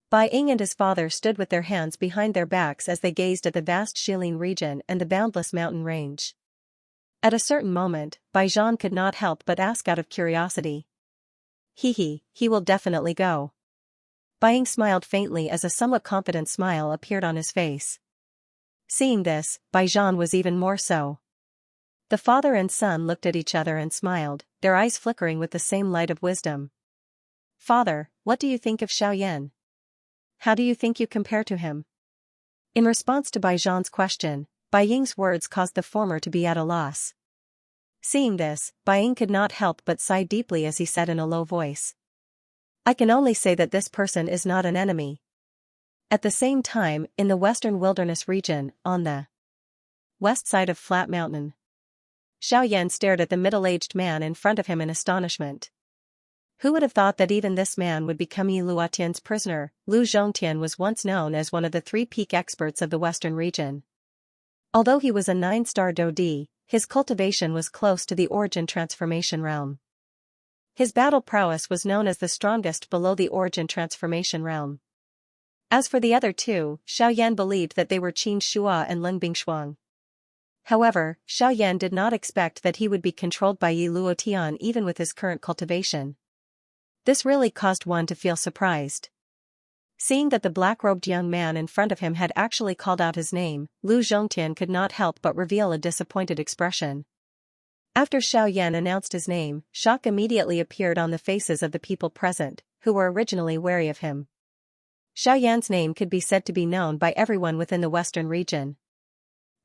Bai Ying and his father stood with their hands behind their backs as they gazed at the vast Xiling region and the boundless mountain range. At a certain moment, Bai Zhan could not help but ask out of curiosity. He will definitely go. Bai Ying smiled faintly as a somewhat confident smile appeared on his face. Seeing this, Bai Zhan was even more so. The father and son looked at each other and smiled, their eyes flickering with the same light of wisdom. Father, what do you think of Xiaoyan? How do you think you compare to him? In response to Bai Zhan's question, Bai Ying's words caused the former to be at a loss. Seeing this, Bai Ying could not help but sigh deeply as he said in a low voice. I can only say that this person is not an enemy. At the same time, in the western wilderness region, on the west side of Flat Mountain, Xiaoyan stared at the middle-aged man in front of him in astonishment. Who would have thought that even this man would become Yi Luotian's prisoner? Lu Zhongtian was once known as one of the three peak experts of the western region. Although he was a 9-star Dodi, his cultivation was close to the origin transformation realm. His battle prowess was known as the strongest below the origin transformation realm. As for the other two, Xiaoyan believed that they were Qin Shua and Leng Bingshuang. However, Xiaoyan did not expect that he would be controlled by Yi Luotian even with his current cultivation. This really caused one to feel surprised. Seeing that the black-robed young man in front of him had actually called out his name, Lu Zhongtian could not help but reveal a disappointed expression. After Xiaoyan announced his name, shock immediately appeared on the faces of the people present, who were originally wary of him. Xiaoyan's name could be said to be known by everyone within the western region.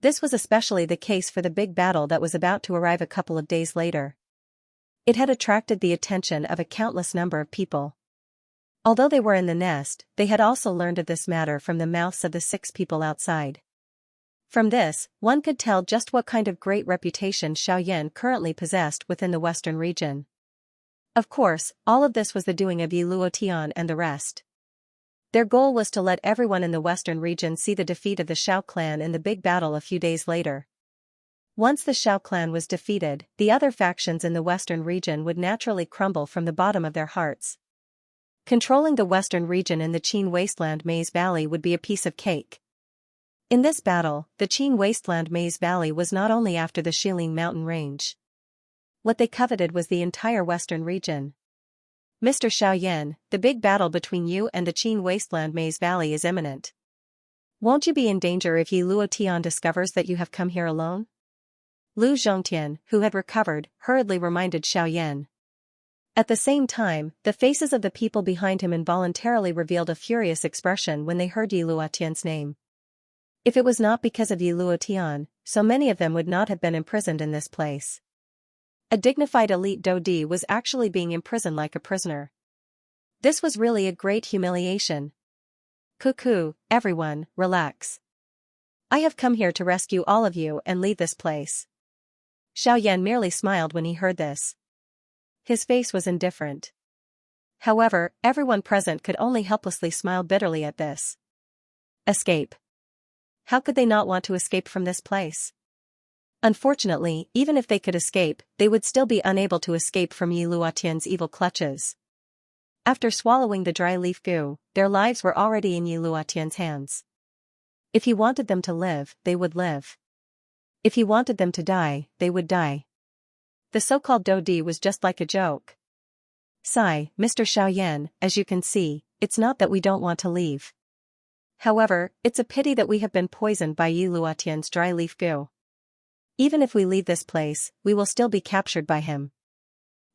This was especially the case for the big battle that was about to arrive a couple of days later. It had attracted the attention of a countless number of people. Although they were in the nest, they had also learned of this matter from the mouths of the 6 people outside. From this, one could tell just what kind of great reputation Xiaoyan currently possessed within the western region. Of course, all of this was the doing of Yi Luotian and the rest. Their goal was to let everyone in the western region see the defeat of the Xiao clan in the big battle a few days later. Once the Xiao clan was defeated, the other factions in the western region would naturally crumble from the bottom of their hearts. Controlling the western region in the Qin wasteland Maze Valley would be a piece of cake. In this battle, the Qin wasteland Maze Valley was not only after the Xiling mountain range. What they coveted was the entire western region. Mr. Xiaoyan, the big battle between you and the Qin wasteland Maze Valley is imminent. Won't you be in danger if Yi Luotian discovers that you have come here alone? Lu Zhongtian, who had recovered, hurriedly reminded Xiaoyan. At the same time, the faces of the people behind him involuntarily revealed a furious expression when they heard Yi Luotian's name. If it was not because of Yi Luotian, so many of them would not have been imprisoned in this place. A dignified elite Dodi was actually being imprisoned like a prisoner. This was really a great humiliation. Cuckoo, everyone, relax. I have come here to rescue all of you and leave this place. Xiaoyan merely smiled when he heard this. His face was indifferent. However, everyone present could only helplessly smile bitterly at this. Escape. How could they not want to escape from this place? Unfortunately, even if they could escape, they would still be unable to escape from Yi Luotian's evil clutches. After swallowing the dry leaf goo, their lives were already in Yi Luotian's hands. If he wanted them to live, they would live. If he wanted them to die, they would die. The so-called Dodi was just like a joke. Sigh, Mr. Xiaoyan, as you can see, it's not that we don't want to leave. However, it's a pity that we have been poisoned by Yi Luotian's dry leaf goo. Even if we leave this place, we will still be captured by him.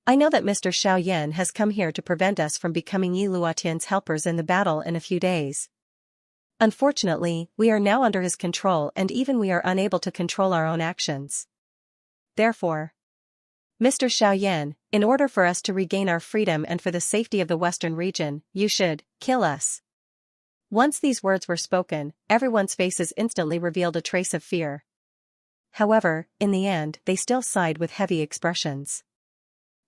I know that Mr. Xiaoyan has come here to prevent us from becoming Yi Luotian's helpers in the battle in a few days. Unfortunately, we are now under his control and even we are unable to control our own actions. Therefore, Mr. Xiaoyan, in order for us to regain our freedom and for the safety of the Western region, you should kill us. Once these words were spoken, everyone's faces instantly revealed a trace of fear. However, in the end, they still sighed with heavy expressions.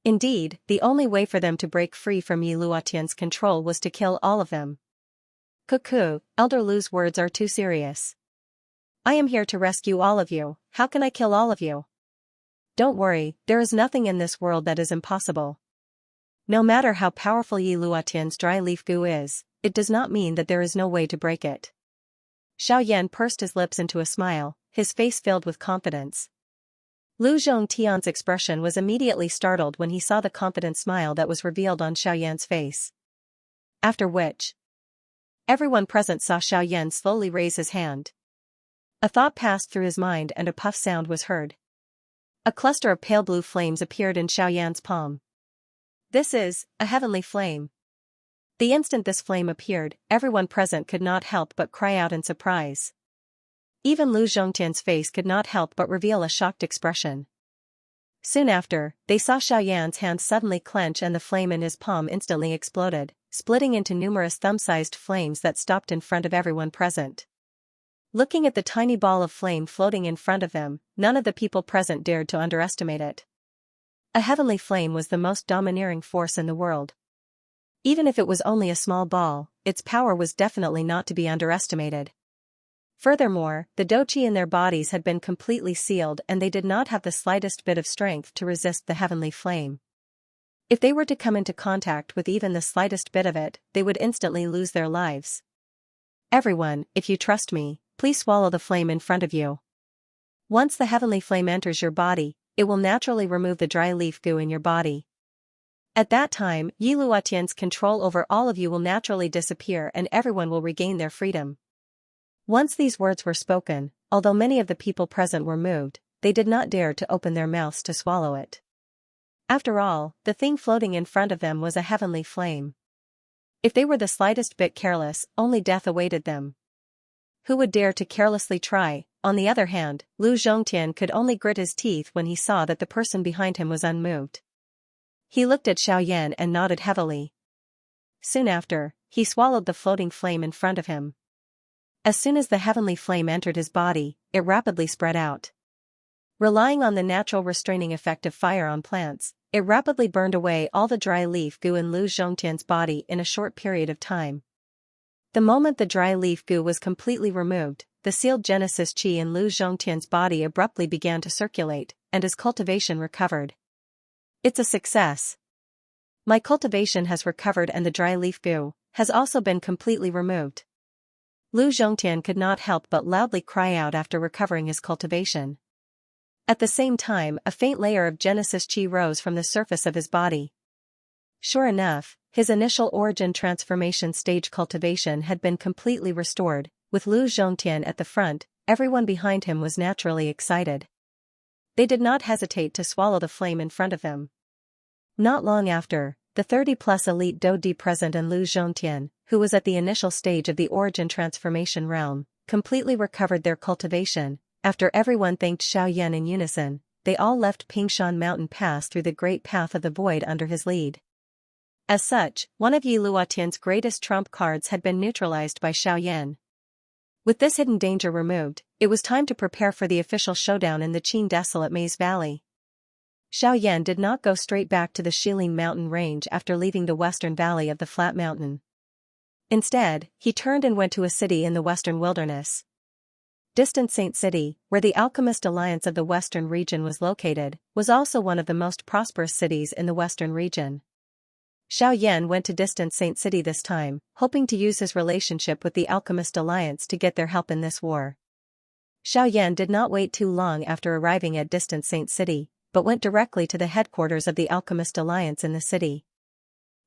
Indeed, the only way for them to break free from Yi Luotian's control was to kill all of them. Cuckoo, Elder Lu's words are too serious. I am here to rescue all of you, how can I kill all of you? Don't worry, there is nothing in this world that is impossible. No matter how powerful Yi Luotian's dry leaf goo is, it does not mean that there is no way to break it. Xiaoyan pursed his lips into a smile, his face filled with confidence. Lu Zhongtian's expression was immediately startled when he saw the confident smile that was revealed on Xiaoyan's face. After which, everyone present saw Xiaoyan slowly raise his hand. A thought passed through his mind and a puff sound was heard. A cluster of pale blue flames appeared in Xiaoyan's palm. This is a heavenly flame. The instant this flame appeared, everyone present could not help but cry out in surprise. Even Lu Zhongtian's face could not help but reveal a shocked expression. Soon after, they saw Xiaoyan's hand suddenly clench and the flame in his palm instantly exploded, splitting into numerous thumb-sized flames that stopped in front of everyone present. Looking at the tiny ball of flame floating in front of them, none of the people present dared to underestimate it. A heavenly flame was the most domineering force in the world. Even if it was only a small ball, its power was definitely not to be underestimated. Furthermore, the doqi in their bodies had been completely sealed and they did not have the slightest bit of strength to resist the heavenly flame. If they were to come into contact with even the slightest bit of it, they would instantly lose their lives. Everyone, if you trust me, please swallow the flame in front of you. Once the heavenly flame enters your body, it will naturally remove the dry leaf goo in your body. At that time, Yi Luotian's control over all of you will naturally disappear and everyone will regain their freedom. Once these words were spoken, although many of the people present were moved, they did not dare to open their mouths to swallow it. After all, the thing floating in front of them was a heavenly flame. If they were the slightest bit careless, only death awaited them. Who would dare to carelessly try? On the other hand, Lu Zhongtian could only grit his teeth when he saw that the person behind him was unmoved. He looked at Xiaoyan and nodded heavily. Soon after, he swallowed the floating flame in front of him. As soon as the heavenly flame entered his body, it rapidly spread out. Relying on the natural restraining effect of fire on plants, it rapidly burned away all the dry leaf goo in Lu Zhongtian's body in a short period of time. The moment the dry leaf goo was completely removed, the sealed Genesis Qi in Lu Zhongtian's body abruptly began to circulate, and his cultivation recovered. It's a success. My cultivation has recovered and the dry leaf goo has also been completely removed. Lu Zhongtian could not help but loudly cry out after recovering his cultivation. At the same time, a faint layer of Genesis Qi rose from the surface of his body. Sure enough, his initial origin transformation stage cultivation had been completely restored. With Lu Zhongtian at the front, everyone behind him was naturally excited. They did not hesitate to swallow the flame in front of them. Not long after, the 30-plus elite Dodi present and Lu Zhongtian, who was at the initial stage of the origin transformation realm, completely recovered their cultivation. After everyone thanked Xiaoyan in unison, they all left Pingshan Mountain Pass through the great path of the void under his lead. As such, one of Yi Luotian's greatest trump cards had been neutralized by Xiaoyan. With this hidden danger removed, it was time to prepare for the official showdown in the Qin Desolate Maze Valley. Xiaoyan did not go straight back to the Shilin mountain range after leaving the western valley of the flat mountain. Instead, he turned and went to a city in the western wilderness. Distant Saint City, where the Alchemist Alliance of the western region was located, was also one of the most prosperous cities in the western region. Xiaoyan went to Distant Saint City this time, hoping to use his relationship with the Alchemist Alliance to get their help in this war. Xiaoyan did not wait too long after arriving at distant Saint City, but went directly to the headquarters of the Alchemist Alliance in the city.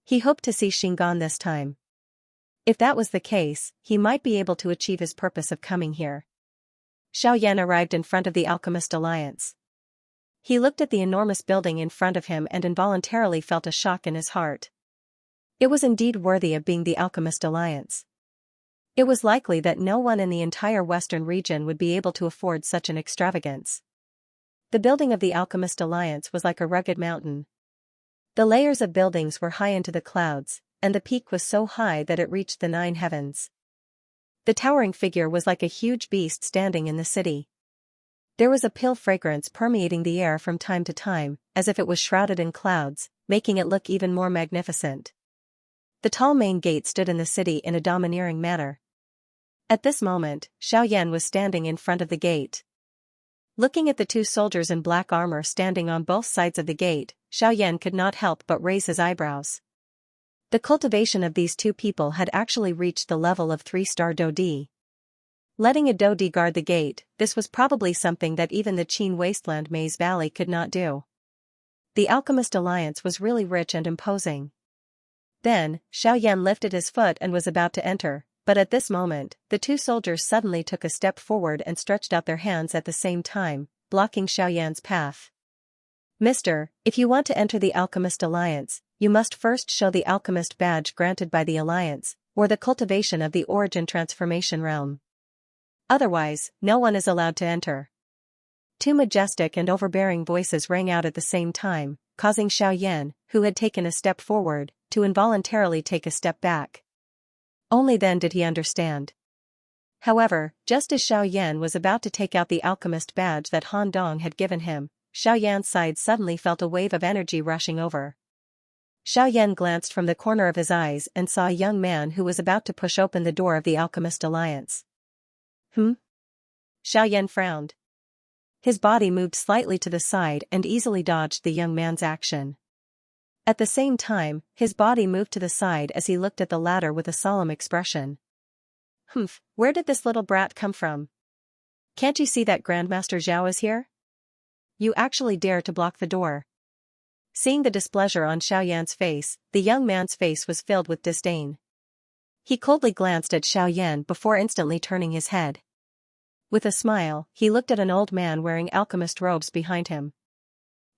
He hoped to see Xingan this time. If that was the case, he might be able to achieve his purpose of coming here. Xiaoyan arrived in front of the Alchemist Alliance. He looked at the enormous building in front of him and involuntarily felt a shock in his heart. It was indeed worthy of being the Alchemist Alliance. It was likely that no one in the entire western region would be able to afford such an extravagance. The building of the Alchemist Alliance was like a rugged mountain. The layers of buildings were high into the clouds, and the peak was so high that it reached the 9 heavens. The towering figure was like a huge beast standing in the city. There was a pale fragrance permeating the air from time to time, as if it was shrouded in clouds, making it look even more magnificent. The tall main gate stood in the city in a domineering manner. At this moment, Xiaoyan was standing in front of the gate. Looking at the 2 soldiers in black armor standing on both sides of the gate, Xiaoyan could not help but raise his eyebrows. The cultivation of these 2 people had actually reached the level of 3-star Dodi. Letting a Dodi guard the gate, this was probably something that even the Qin Wasteland Maze Valley could not do. The Alchemist Alliance was really rich and imposing. Then, Xiaoyan lifted his foot and was about to enter, but at this moment, the 2 soldiers suddenly took a step forward and stretched out their hands at the same time, blocking Xiaoyan's path. Mister, if you want to enter the Alchemist Alliance, you must first show the Alchemist badge granted by the Alliance, or the cultivation of the Origin Transformation Realm. Otherwise, no one is allowed to enter. 2 majestic and overbearing voices rang out at the same time, causing Xiaoyan, who had taken a step forward, to involuntarily take a step back. Only then did he understand. However, just as Xiaoyan was about to take out the alchemist badge that Han Dong had given him, Xiaoyan's side suddenly felt a wave of energy rushing over. Xiaoyan glanced from the corner of his eyes and saw a young man who was about to push open the door of the Alchemist Alliance. Xiaoyan frowned. His body moved slightly to the side and easily dodged the young man's action. At the same time, his body moved to the side as he looked at the latter with a solemn expression. Where did this little brat come from? Can't you see that Grandmaster Zhao is here? You actually dare to block the door. Seeing the displeasure on Xiaoyan's face, the young man's face was filled with disdain. He coldly glanced at Xiaoyan before instantly turning his head. With a smile, he looked at an old man wearing alchemist robes behind him.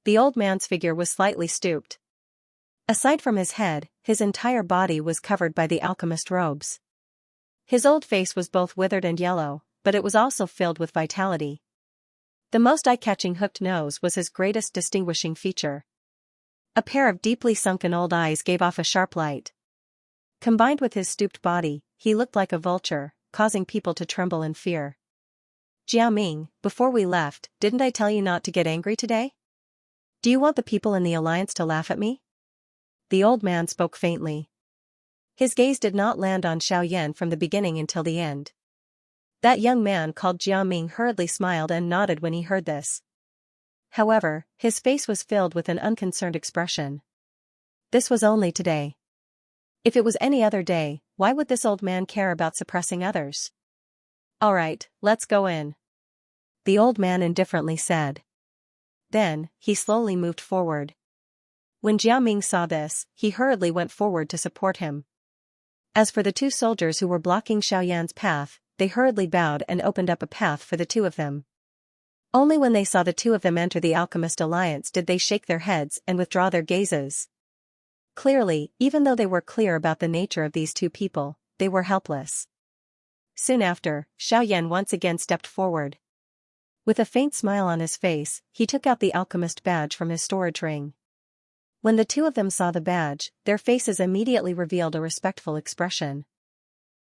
The old man's figure was slightly stooped. Aside from his head, his entire body was covered by the alchemist robes. His old face was both withered and yellow, but it was also filled with vitality. The most eye-catching hooked nose was his greatest distinguishing feature. A pair of deeply sunken old eyes gave off a sharp light. Combined with his stooped body, he looked like a vulture, causing people to tremble in fear. Jiaming, before we left, didn't I tell you not to get angry today? Do you want the people in the alliance to laugh at me? The old man spoke faintly. His gaze did not land on Xiaoyan from the beginning until the end. That young man called Jiaming hurriedly smiled and nodded when he heard this. However, his face was filled with an unconcerned expression. This was only today. If it was any other day, why would this old man care about suppressing others? All right, let's go in. The old man indifferently said. Then, he slowly moved forward. When Jiaming saw this, he hurriedly went forward to support him. As for the 2 soldiers who were blocking Xiaoyan's path, they hurriedly bowed and opened up a path for the 2 of them. Only when they saw the 2 of them enter the Alchemist Alliance did they shake their heads and withdraw their gazes. Clearly, even though they were clear about the nature of these 2 people, they were helpless. Soon after, Xiaoyan once again stepped forward. With a faint smile on his face, he took out the alchemist badge from his storage ring. When the 2 of them saw the badge, their faces immediately revealed a respectful expression.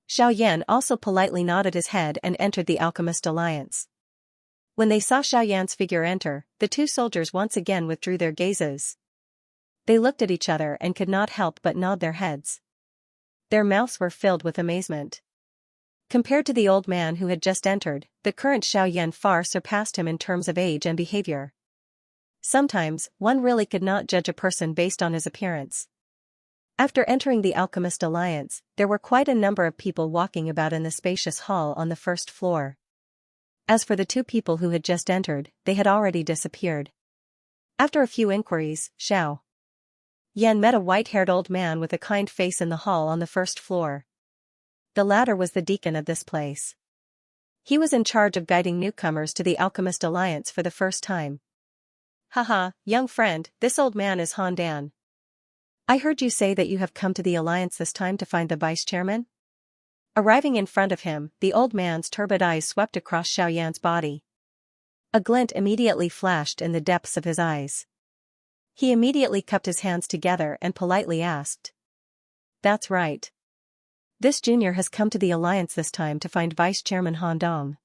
Xiaoyan also politely nodded his head and entered the Alchemist Alliance. When they saw Xiaoyan's figure enter, the 2 soldiers once again withdrew their gazes. They looked at each other and could not help but nod their heads. Their mouths were filled with amazement. Compared to the old man who had just entered, the current Xiaoyan far surpassed him in terms of age and behavior. Sometimes, one really could not judge a person based on his appearance. After entering the Alchemist Alliance, there were quite a number of people walking about in the spacious hall on the first floor. As for the two people who had just entered, they had already disappeared. After a few inquiries, Xiao Yan met a white-haired old man with a kind face in the hall on the first floor. The latter was the deacon of this place. He was in charge of guiding newcomers to the Alchemist Alliance for the first time. Haha, young friend, this old man is Han Dan. I heard you say that you have come to the Alliance this time to find the vice-chairman? Arriving in front of him, the old man's turbid eyes swept across Xiaoyan's body. A glint immediately flashed in the depths of his eyes. He immediately cupped his hands together and politely asked. That's right. This junior has come to the Alliance this time to find Vice-Chairman Han Dong.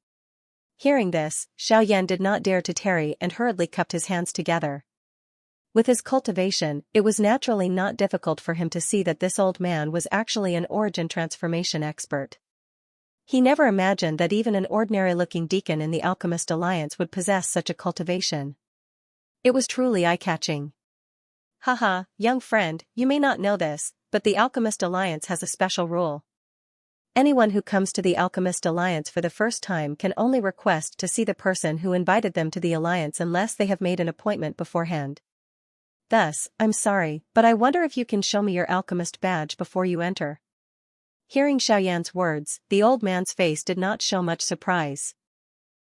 Hearing this, Xiaoyan did not dare to tarry and hurriedly cupped his hands together. With his cultivation, it was naturally not difficult for him to see that this old man was actually an origin transformation expert. He never imagined that even an ordinary-looking deacon in the Alchemist Alliance would possess such a cultivation. It was truly eye-catching. Haha, young friend, you may not know this, but the Alchemist Alliance has a special rule. Anyone who comes to the Alchemist Alliance for the first time can only request to see the person who invited them to the Alliance unless they have made an appointment beforehand. Thus, I'm sorry, but I wonder if you can show me your alchemist badge before you enter. Hearing Xiaoyan's words, the old man's face did not show much surprise.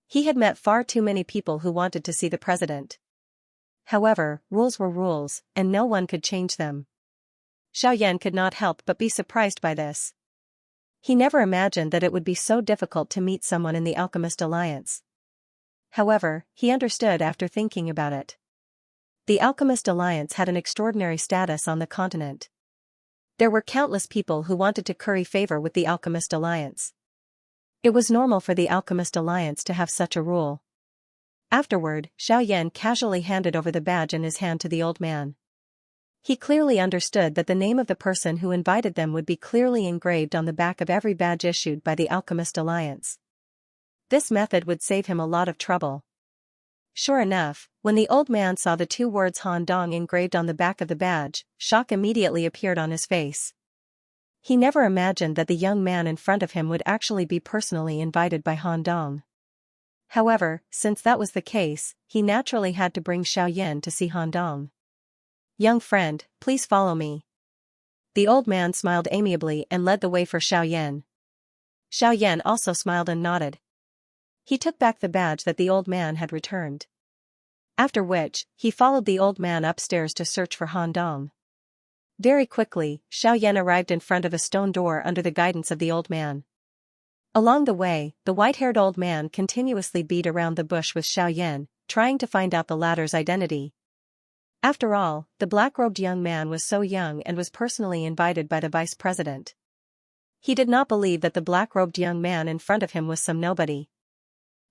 He had met far too many people who wanted to see the president. However, rules were rules, and no one could change them. Xiaoyan could not help but be surprised by this. He never imagined that it would be so difficult to meet someone in the Alchemist Alliance. However, he understood after thinking about it. The Alchemist Alliance had an extraordinary status on the continent. There were countless people who wanted to curry favor with the Alchemist Alliance. It was normal for the Alchemist Alliance to have such a rule. Afterward, Xiaoyan casually handed over the badge in his hand to the old man. He clearly understood that the name of the person who invited them would be clearly engraved on the back of every badge issued by the Alchemist Alliance. This method would save him a lot of trouble. Sure enough, when the old man saw the two words Han Dong engraved on the back of the badge, shock immediately appeared on his face. He never imagined that the young man in front of him would actually be personally invited by Han Dong. However, since that was the case, he naturally had to bring Xiaoyan to see Han Dong. Young friend, please follow me. The old man smiled amiably and led the way for Xiaoyan. Xiaoyan also smiled and nodded. He took back the badge that the old man had returned. After which, he followed the old man upstairs to search for Han Dong. Very quickly, Xiaoyan arrived in front of a stone door under the guidance of the old man. Along the way, the white-haired old man continuously beat around the bush with Xiaoyan, trying to find out the latter's identity. After all, the black-robed young man was so young and was personally invited by the vice president. He did not believe that the black-robed young man in front of him was some nobody.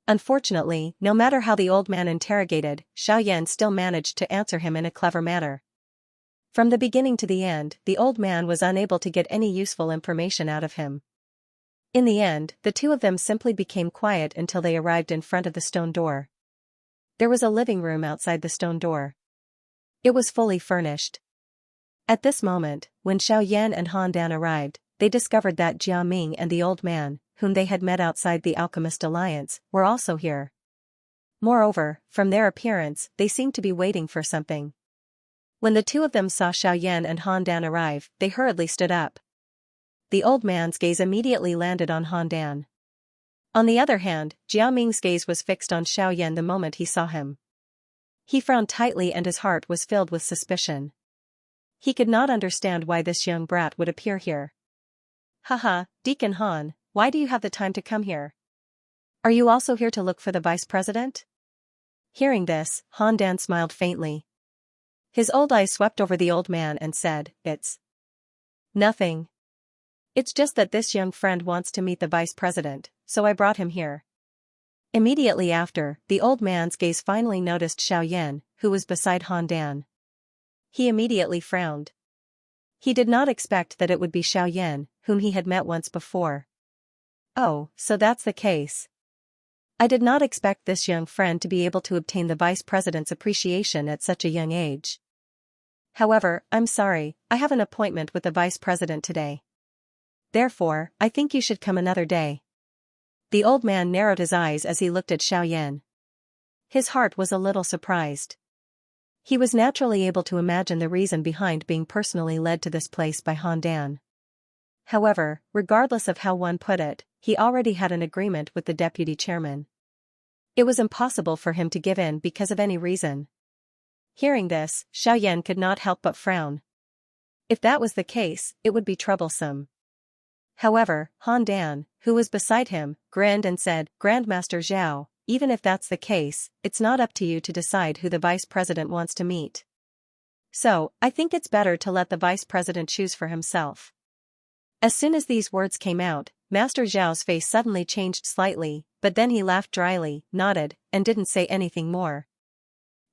Unfortunately, no matter how the old man interrogated, Xiaoyan still managed to answer him in a clever manner. From the beginning to the end, the old man was unable to get any useful information out of him. In the end, the two of them simply became quiet until they arrived in front of the stone door. There was a living room outside the stone door. It was fully furnished. At this moment, when Xiaoyan and Han Dan arrived, they discovered that Jia Ming and the old man, whom they had met outside the Alchemist Alliance, were also here. Moreover, from their appearance, they seemed to be waiting for something. When the two of them saw Xiaoyan and Han Dan arrive, they hurriedly stood up. The old man's gaze immediately landed on Han Dan. On the other hand, Jia Ming's gaze was fixed on Xiaoyan the moment he saw him. He frowned tightly and his heart was filled with suspicion. He could not understand why this young brat would appear here. Haha, Deacon Han, why do you have the time to come here? Are you also here to look for the vice president? Hearing this, Han Dan smiled faintly. His old eyes swept over the old man and said, It's nothing. It's just that this young friend wants to meet the vice president, so I brought him here. Immediately after, the old man's gaze finally noticed Xiaoyan, who was beside Han Dan. He immediately frowned. He did not expect that it would be Xiaoyan, whom he had met once before. Oh, so that's the case. I did not expect this young friend to be able to obtain the vice president's appreciation at such a young age. However, I'm sorry, I have an appointment with the vice president today. Therefore, I think you should come another day. The old man narrowed his eyes as he looked at Xiaoyan. His heart was a little surprised. He was naturally able to imagine the reason behind being personally led to this place by Han Dan. However, regardless of how one put it, he already had an agreement with the deputy chairman. It was impossible for him to give in because of any reason. Hearing this, Xiaoyan could not help but frown. If that was the case, it would be troublesome. However, Han Dan, who was beside him, grinned and said, "Grandmaster Zhao, even if that's the case, it's not up to you to decide who the vice president wants to meet. So, I think it's better to let the vice president choose for himself." As soon as these words came out, Master Zhao's face suddenly changed slightly, but then he laughed dryly, nodded, and didn't say anything more.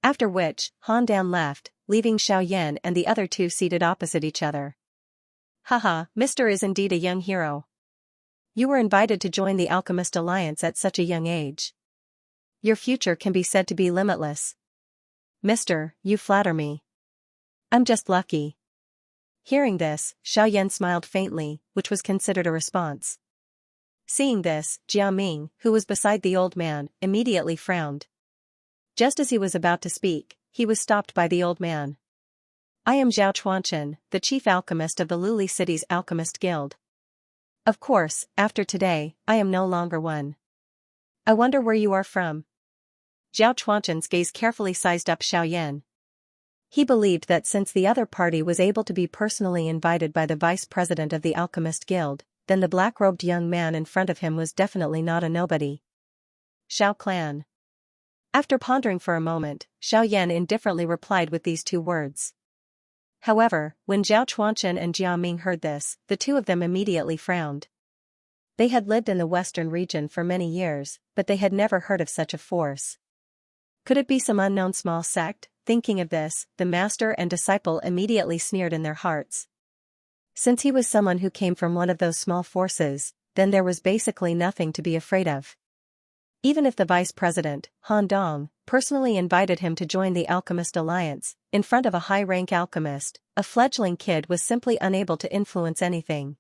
After which, Han Dan left, leaving Xiaoyan and the other two seated opposite each other. Haha, Mr. is indeed a young hero. You were invited to join the Alchemist Alliance at such a young age. Your future can be said to be limitless. Mister, you flatter me. I'm just lucky. Hearing this, Xiaoyan smiled faintly, which was considered a response. Seeing this, Jiaming, who was beside the old man, immediately frowned. Just as he was about to speak, he was stopped by the old man. I am Zhao Chuanchen, the chief alchemist of the Luli City's Alchemist Guild. Of course, after today, I am no longer one. I wonder where you are from. Zhao Chuanchen's gaze carefully sized up Xiaoyan. He believed that since the other party was able to be personally invited by the vice president of the Alchemist Guild, then the black-robed young man in front of him was definitely not a nobody. Xiao Clan. After pondering for a moment, Xiaoyan indifferently replied with these two words. However, when Zhao Chuanchen and Jiaming heard this, the two of them immediately frowned. They had lived in the western region for many years, but they had never heard of such a force. Could it be some unknown small sect? Thinking of this, the master and disciple immediately sneered in their hearts. Since he was someone who came from one of those small forces, then there was basically nothing to be afraid of. Even if the vice president, Han Dong, personally invited him to join the Alchemist Alliance, in front of a high-rank alchemist, a fledgling kid was simply unable to influence anything.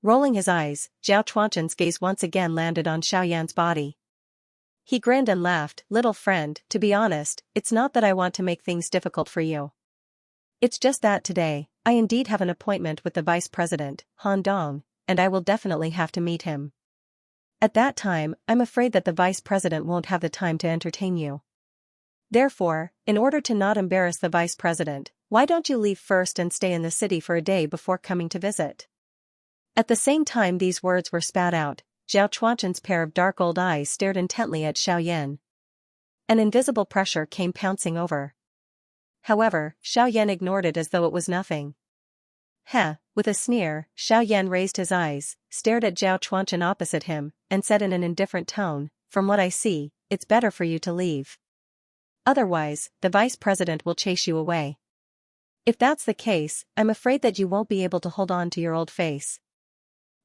Rolling his eyes, Zhao Chuanchen's gaze once again landed on Xiaoyan's body. He grinned and laughed, "Little friend, to be honest, it's not that I want to make things difficult for you. It's just that today, I indeed have an appointment with the vice president, Han Dong, and I will definitely have to meet him. At that time, I'm afraid that the vice president won't have the time to entertain you. Therefore, in order to not embarrass the vice president, why don't you leave first and stay in the city for a day before coming to visit?" At the same time these words were spat out, Zhao Chuanchen's pair of dark old eyes stared intently at Xiaoyan. An invisible pressure came pouncing over. However, Xiaoyan ignored it as though it was nothing. With a sneer, Xiaoyan raised his eyes, stared at Zhao Chuanchen opposite him, and said in an indifferent tone, "From what I see, it's better for you to leave. Otherwise, the vice president will chase you away. If that's the case, I'm afraid that you won't be able to hold on to your old face.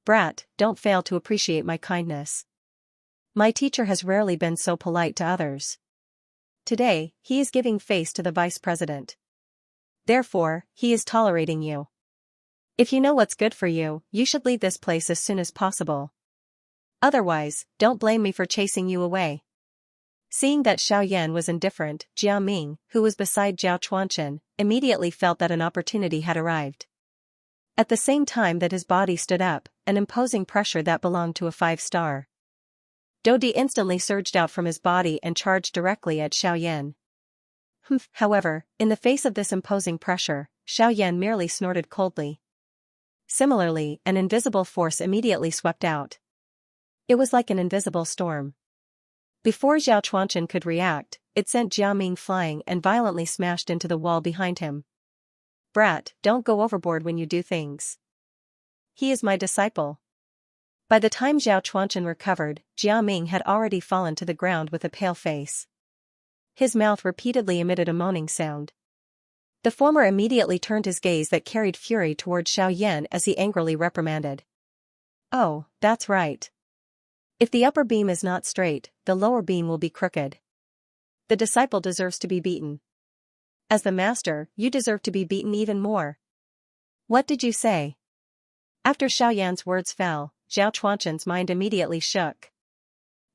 Brat, don't fail to appreciate my kindness. My teacher has rarely been so polite to others. Today, he is giving face to the vice president. Therefore, he is tolerating you. If you know what's good for you, you should leave this place as soon as possible. Otherwise, don't blame me for chasing you away." Seeing that Xiaoyan was indifferent, Jiaming, who was beside Zhao Chuanchen, immediately felt that an opportunity had arrived. At the same time that his body stood up, an imposing pressure that belonged to a 5-star. Dodi instantly surged out from his body and charged directly at Xiaoyan. However, in the face of this imposing pressure, Xiaoyan merely snorted coldly. Similarly, an invisible force immediately swept out. It was like an invisible storm. Before Zhao Chuanchen could react, it sent Jiaming flying and violently smashed into the wall behind him. "Brat, don't go overboard when you do things. He is my disciple." By the time Zhao Chuanchen recovered, Jiaming had already fallen to the ground with a pale face. His mouth repeatedly emitted a moaning sound. The former immediately turned his gaze that carried fury toward Xiaoyan as he angrily reprimanded. "Oh, that's right. If the upper beam is not straight, the lower beam will be crooked. The disciple deserves to be beaten. As the master, you deserve to be beaten even more." "What did you say?" After Xiaoyan's words fell, Zhao Chuanchen's mind immediately shook.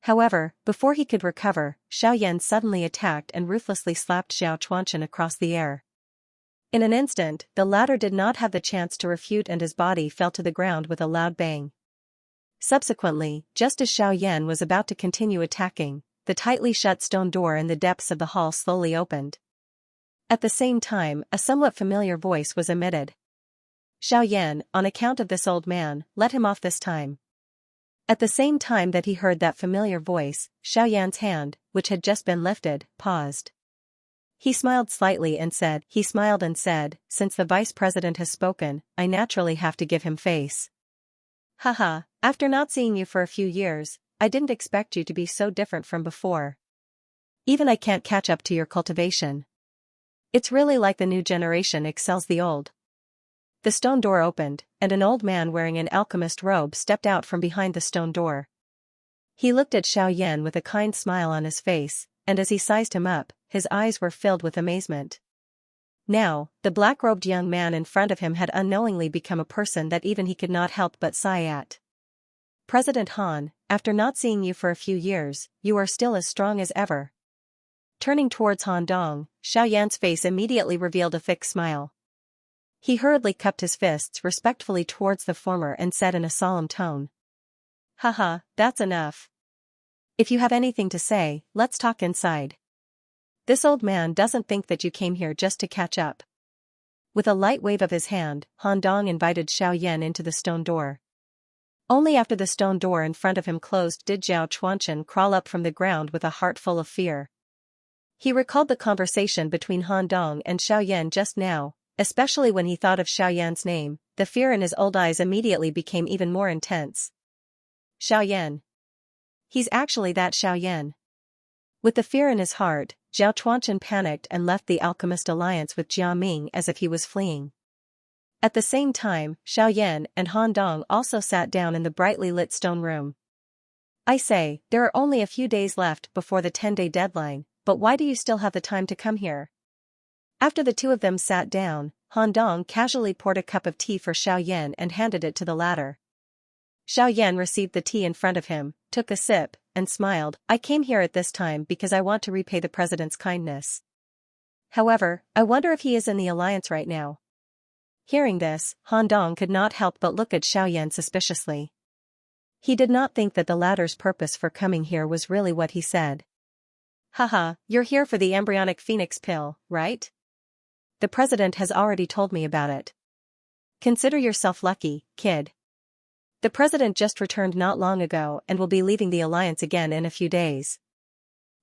However, before he could recover, Xiaoyan suddenly attacked and ruthlessly slapped Xiao Chuanchen across the air. In an instant, the latter did not have the chance to refute and his body fell to the ground with a loud bang. Subsequently, just as Xiaoyan was about to continue attacking, the tightly shut stone door in the depths of the hall slowly opened. At the same time, a somewhat familiar voice was emitted. Xiaoyan, on account of this old man, let him off this time. At the same time that he heard that familiar voice, Xiaoyan's hand, which had just been lifted, paused. He smiled slightly and said, since the vice president has spoken, I naturally have to give him face. Haha, after not seeing you for a few years, I didn't expect you to be so different from before. Even I can't catch up to your cultivation. It's really like the new generation excels the old. The stone door opened, and an old man wearing an alchemist robe stepped out from behind the stone door. He looked at Xiaoyan with a kind smile on his face, and as he sized him up, his eyes were filled with amazement. Now, the black-robed young man in front of him had unknowingly become a person that even he could not help but sigh at. President Han, after not seeing you for a few years, you are still as strong as ever. Turning towards Han Dong, Xiaoyan's face immediately revealed a thick smile. He hurriedly cupped his fists respectfully towards the former and said in a solemn tone. Haha, that's enough. If you have anything to say, let's talk inside. This old man doesn't think that you came here just to catch up. With a light wave of his hand, Han Dong invited Xiaoyan into the stone door. Only after the stone door in front of him closed did Xiao Chuanchen crawl up from the ground with a heart full of fear. He recalled the conversation between Han Dong and Xiaoyan just now. Especially when he thought of Xiaoyan's name, the fear in his old eyes immediately became even more intense. Xiaoyan. He's actually that Xiaoyan. With the fear in his heart, Xiao Chuanchen panicked and left the alchemist alliance with Jia Ming as if he was fleeing. At the same time, Xiaoyan and Han Dong also sat down in the brightly lit stone room. I say, there are only a few days left before the 10-day deadline, but why do you still have the time to come here? After the two of them sat down, Han Dong casually poured a cup of tea for Xiaoyan and handed it to the latter. Xiaoyan received the tea in front of him, took a sip, and smiled. I came here at this time because I want to repay the president's kindness. However, I wonder if he is in the alliance right now. Hearing this, Han Dong could not help but look at Xiaoyan suspiciously. He did not think that the latter's purpose for coming here was really what he said. Haha, you're here for the embryonic phoenix pill, right? The president has already told me about it. Consider yourself lucky, kid. The president just returned not long ago and will be leaving the alliance again in a few days.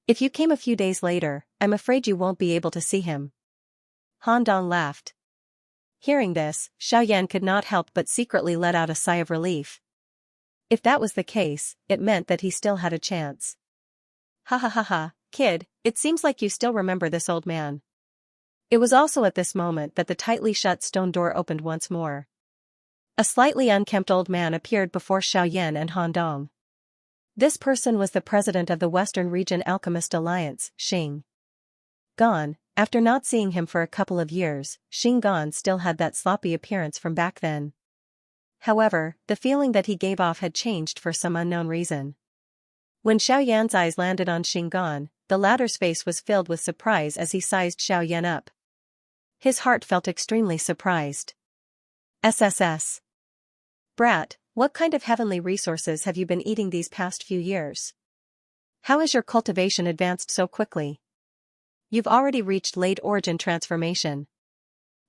If you came a few days later, I'm afraid you won't be able to see him. Han Dong laughed. Hearing this, Xiaoyan could not help but secretly let out a sigh of relief. If that was the case, it meant that he still had a chance. Ha ha ha ha, kid, it seems like you still remember this old man. It was also at this moment that the tightly shut stone door opened once more. A slightly unkempt old man appeared before Xiaoyan and Han Dong. This person was the president of the Western Region Alchemist Alliance, Xing Gan. After not seeing him for a couple of years, Xing Gan still had that sloppy appearance from back then. However, the feeling that he gave off had changed for some unknown reason. When Xiaoyan's eyes landed on Xing Gan, the latter's face was filled with surprise as he sized Xiaoyan up. His heart felt extremely surprised. SSS. Brat, what kind of heavenly resources have you been eating these past few years? How has your cultivation advanced so quickly? You've already reached late origin transformation.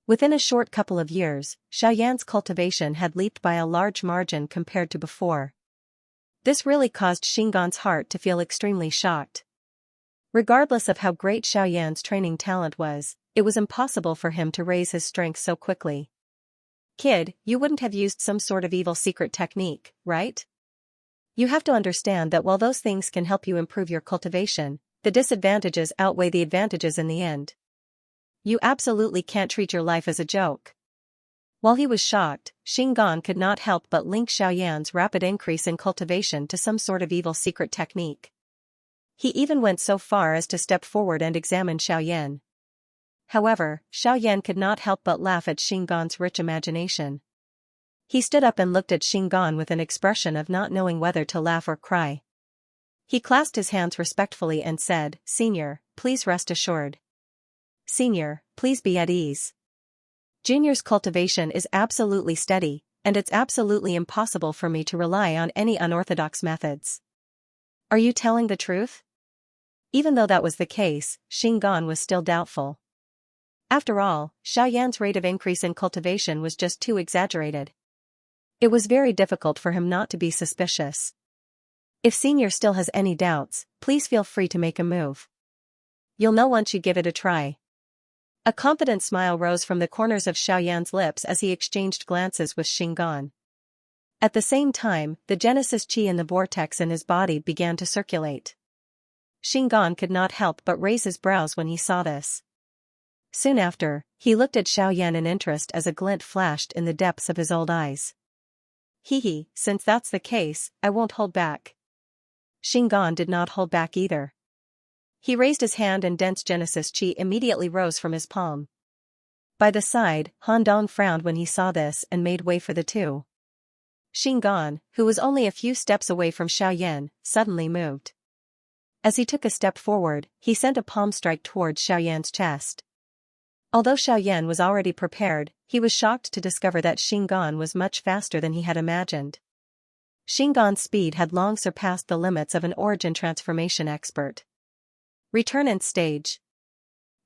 Within a short couple of years, Xiaoyan's cultivation had leaped by a large margin compared to before. This really caused Xinggan's heart to feel extremely shocked. Regardless of how great Xiaoyan's training talent was, it was impossible for him to raise his strength so quickly. Kid, you wouldn't have used some sort of evil secret technique, right? You have to understand that while those things can help you improve your cultivation, the disadvantages outweigh the advantages in the end. You absolutely can't treat your life as a joke. While he was shocked, Xinggan could not help but link Xiaoyan's rapid increase in cultivation to some sort of evil secret technique. He even went so far as to step forward and examine Xiaoyan. However, Xiaoyan could not help but laugh at Xinggan's rich imagination. He stood up and looked at Xinggan with an expression of not knowing whether to laugh or cry. He clasped his hands respectfully and said, "Senior, please rest assured. Senior, please be at ease. Junior's cultivation is absolutely steady, and it's absolutely impossible for me to rely on any unorthodox methods." "Are you telling the truth?" Even though that was the case, Xingan was still doubtful. After all, Xiaoyan's rate of increase in cultivation was just too exaggerated. It was very difficult for him not to be suspicious. "If Senior still has any doubts, please feel free to make a move. You'll know once you give it a try." A confident smile rose from the corners of Xiaoyan's lips as he exchanged glances with Xingan. At the same time, the Genesis Qi in the vortex in his body began to circulate. Xingan could not help but raise his brows when he saw this. Soon after, he looked at Xiaoyan in interest as a glint flashed in the depths of his old eyes. "Hee, since that's the case, I won't hold back." Xingan did not hold back either. He raised his hand and dense Genesis Qi immediately rose from his palm. By the side, Han Dong frowned when he saw this and made way for the two. Xingan, who was only a few steps away from Xiaoyan, suddenly moved. As he took a step forward, he sent a palm strike towards Xiaoyan's chest. Although Xiaoyan was already prepared, he was shocked to discover that Xingan was much faster than he had imagined. Xingan's speed had long surpassed the limits of an origin transformation expert. Return stage.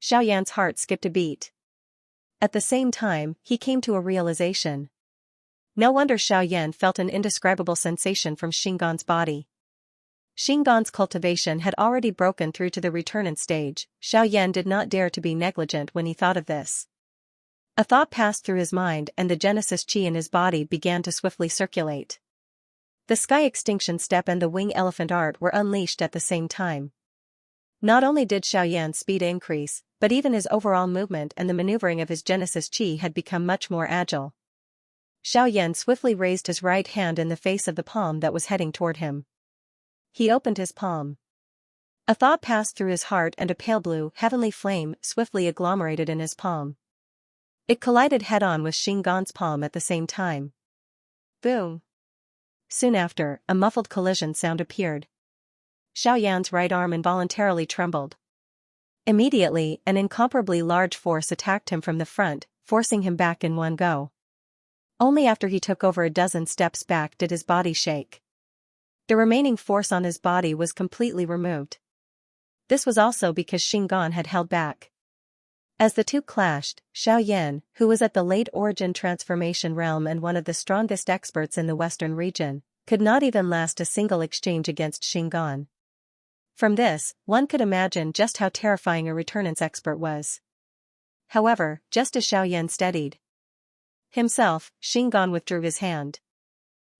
Xiaoyan's heart skipped a beat. At the same time, he came to a realization. No wonder Xiaoyan felt an indescribable sensation from Xingan's body. Xingan's cultivation had already broken through to the return stage. Xiaoyan did not dare to be negligent when he thought of this. A thought passed through his mind and the Genesis Qi in his body began to swiftly circulate. The Sky Extinction Step and the Wing Elephant Art were unleashed at the same time. Not only did Xiaoyan's speed increase, but even his overall movement and the maneuvering of his Genesis Qi had become much more agile. Xiaoyan swiftly raised his right hand in the face of the palm that was heading toward him. He opened his palm. A thought passed through his heart and a pale blue, heavenly flame swiftly agglomerated in his palm. It collided head-on with Xingan's palm at the same time. Boom! Soon after, a muffled collision sound appeared. Xiaoyan's right arm involuntarily trembled. Immediately, an incomparably large force attacked him from the front, forcing him back in one go. Only after he took over a dozen steps back did his body shake. The remaining force on his body was completely removed. This was also because Xingan had held back. As the two clashed, Xiaoyan, who was at the late origin transformation realm and one of the strongest experts in the western region, could not even last a single exchange against Xingan. From this, one could imagine just how terrifying a returnance expert was. However, just as Xiaoyan steadied himself, Xingan withdrew his hand.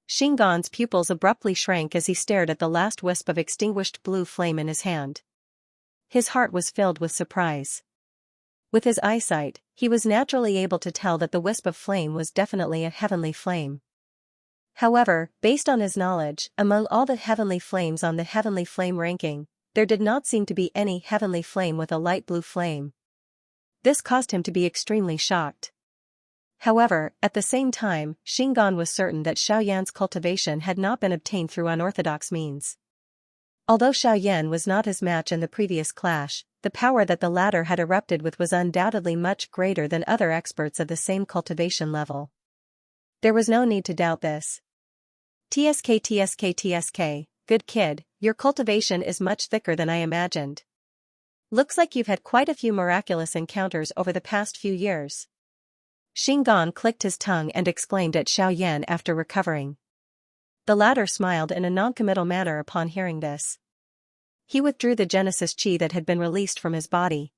Xingan's pupils abruptly shrank as he stared at the last wisp of extinguished blue flame in his hand. His heart was filled with surprise. With his eyesight, he was naturally able to tell that the wisp of flame was definitely a heavenly flame. However, based on his knowledge, among all the heavenly flames on the heavenly flame ranking, there did not seem to be any heavenly flame with a light blue flame. This caused him to be extremely shocked. However, at the same time, Xingan was certain that Xiaoyan's cultivation had not been obtained through unorthodox means. Although Xiaoyan was not his match in the previous clash, the power that the latter had erupted with was undoubtedly much greater than other experts of the same cultivation level. There was no need to doubt this. TSK, good kid, your cultivation is much thicker than I imagined. Looks like you've had quite a few miraculous encounters over the past few years. Xingan clicked his tongue and exclaimed at Xiaoyan after recovering. The latter smiled in a non-committal manner upon hearing this. He withdrew the Genesis Qi that had been released from his body.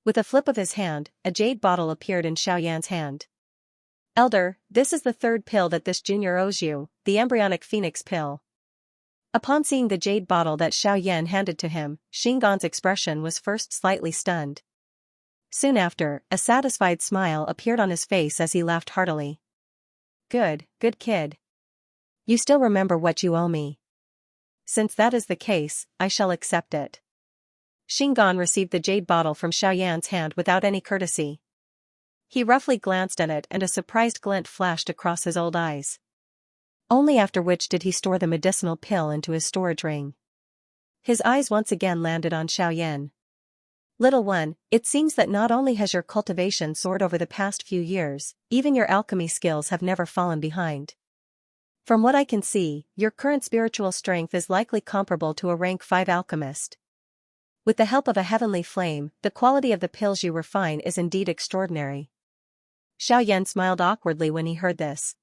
With a flip of his hand, a jade bottle appeared in Xiaoyan's hand. Elder, this is the third pill that this junior owes you, the embryonic phoenix pill. Upon seeing the jade bottle that Xiaoyan handed to him, Xingan's expression was first slightly stunned. Soon after, a satisfied smile appeared on his face as he laughed heartily. Good kid. You still remember what you owe me. Since that is the case, I shall accept it. Xingan received the jade bottle from Xiaoyan's hand without any courtesy. He roughly glanced at it and a surprised glint flashed across his old eyes. Only after which did he store the medicinal pill into his storage ring. his eyes once again landed on Xiaoyan. Little one, it seems that not only has your cultivation soared over the past few years, even your alchemy skills have never fallen behind. From what I can see, your current spiritual strength is likely comparable to a rank 5 alchemist. With the help of a heavenly flame, the quality of the pills you refine is indeed extraordinary. Xiaoyan smiled awkwardly when he heard this.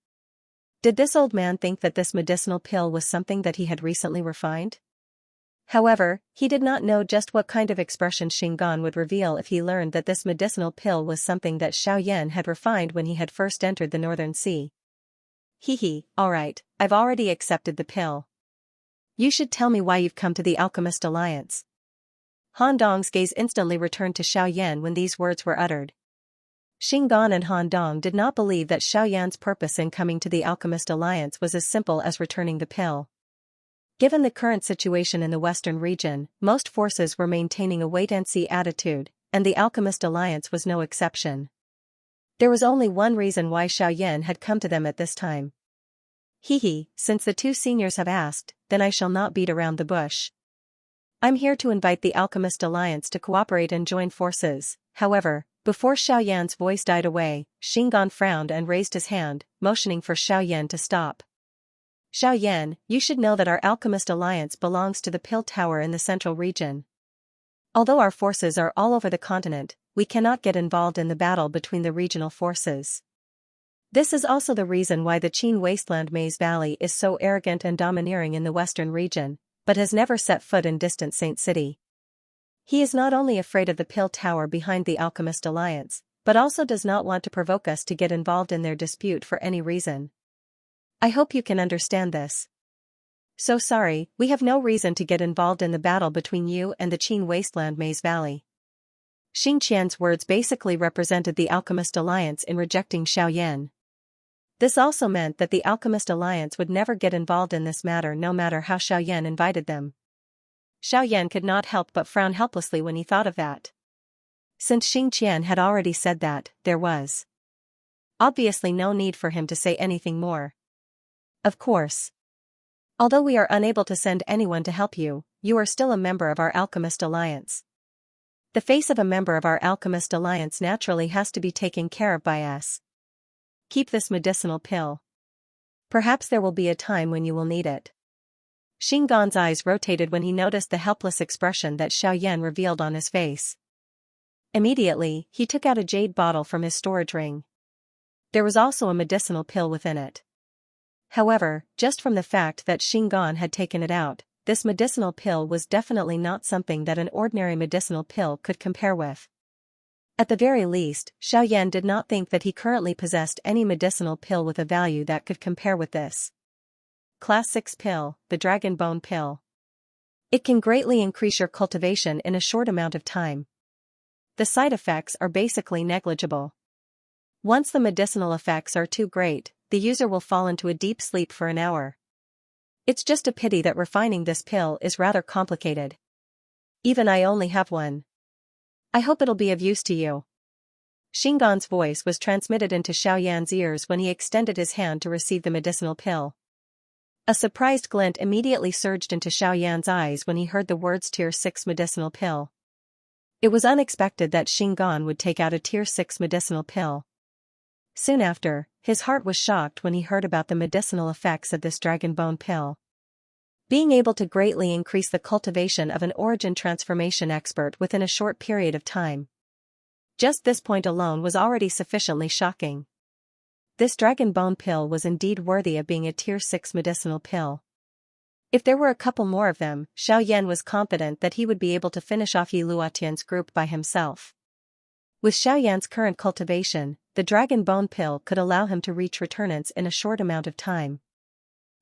Did this old man think that this medicinal pill was something that he had recently refined? However, he did not know just what kind of expression Xingan would reveal if he learned that this medicinal pill was something that Xiaoyan had refined when he had first entered the Northern Sea. Alright, I've already accepted the pill. You should tell me why you've come to the Alchemist Alliance. Han Dong's gaze instantly returned to Xiaoyan when these words were uttered. Xingan and Han Dong did not believe that Xiaoyan's purpose in coming to the Alchemist Alliance was as simple as returning the pill. Given the current situation in the Western region, most forces were maintaining a wait-and-see attitude, and the Alchemist Alliance was no exception. There was only one reason why Xiaoyan had come to them at this time. Since the two seniors have asked, then I shall not beat around the bush. I'm here to invite the Alchemist Alliance to cooperate and join forces. However, before Xiaoyan's voice died away, Xingan frowned and raised his hand, motioning for Xiaoyan to stop. Xiaoyan, you should know that our Alchemist Alliance belongs to the Pill Tower in the central region. Although our forces are all over the continent, we cannot get involved in the battle between the regional forces. This is also the reason why the Qin Wasteland Maze Valley is so arrogant and domineering in the western region, but has never set foot in distant Saint City. He is not only afraid of the Pill Tower behind the Alchemist Alliance, but also does not want to provoke us to get involved in their dispute for any reason. I hope you can understand this. So sorry, we have no reason to get involved in the battle between you and the Qin Wasteland Maze Valley. Xingqian's words basically represented the Alchemist Alliance in rejecting Xiaoyan. This also meant that the Alchemist Alliance would never get involved in this matter no matter how Xiaoyan invited them. Xiaoyan could not help but frown helplessly when he thought of that. Since Xingqian had already said that, there was obviously no need for him to say anything more. Of course. Although we are unable to send anyone to help you, you are still a member of our Alchemist Alliance. The face of a member of our Alchemist Alliance naturally has to be taken care of by us. Keep this medicinal pill. Perhaps there will be a time when you will need it. Xingan's eyes rotated when he noticed the helpless expression that Xiaoyan revealed on his face. Immediately, he took out a jade bottle from his storage ring. There was also a medicinal pill within it. However, just from the fact that Xingan had taken it out, this medicinal pill was definitely not something that an ordinary medicinal pill could compare with. At the very least, Xiaoyan did not think that he currently possessed any medicinal pill with a value that could compare with this. Class 6 pill, the Dragon Bone Pill. It can greatly increase your cultivation in a short amount of time. The side effects are basically negligible. Once the medicinal effects are too great, the user will fall into a deep sleep for an hour. It's just a pity that refining this pill is rather complicated. Even I only have one. I hope it'll be of use to you. Xingan's voice was transmitted into Xiaoyan's ears when he extended his hand to receive the medicinal pill. A surprised glint immediately surged into Xiaoyan's eyes when he heard the words Tier 6 medicinal pill. It was unexpected that Xingan would take out a Tier 6 medicinal pill. Soon after, his heart was shocked when he heard about the medicinal effects of this Dragon Bone Pill. Being able to greatly increase the cultivation of an origin transformation expert within a short period of time. Just this point alone was already sufficiently shocking. This Dragon Bone Pill was indeed worthy of being a Tier 6 medicinal pill. If there were a couple more of them, Xiaoyan was confident that he would be able to finish off Yi Luotian's group by himself. With Xiaoyan's current cultivation, the Dragon Bone Pill could allow him to reach returnance in a short amount of time.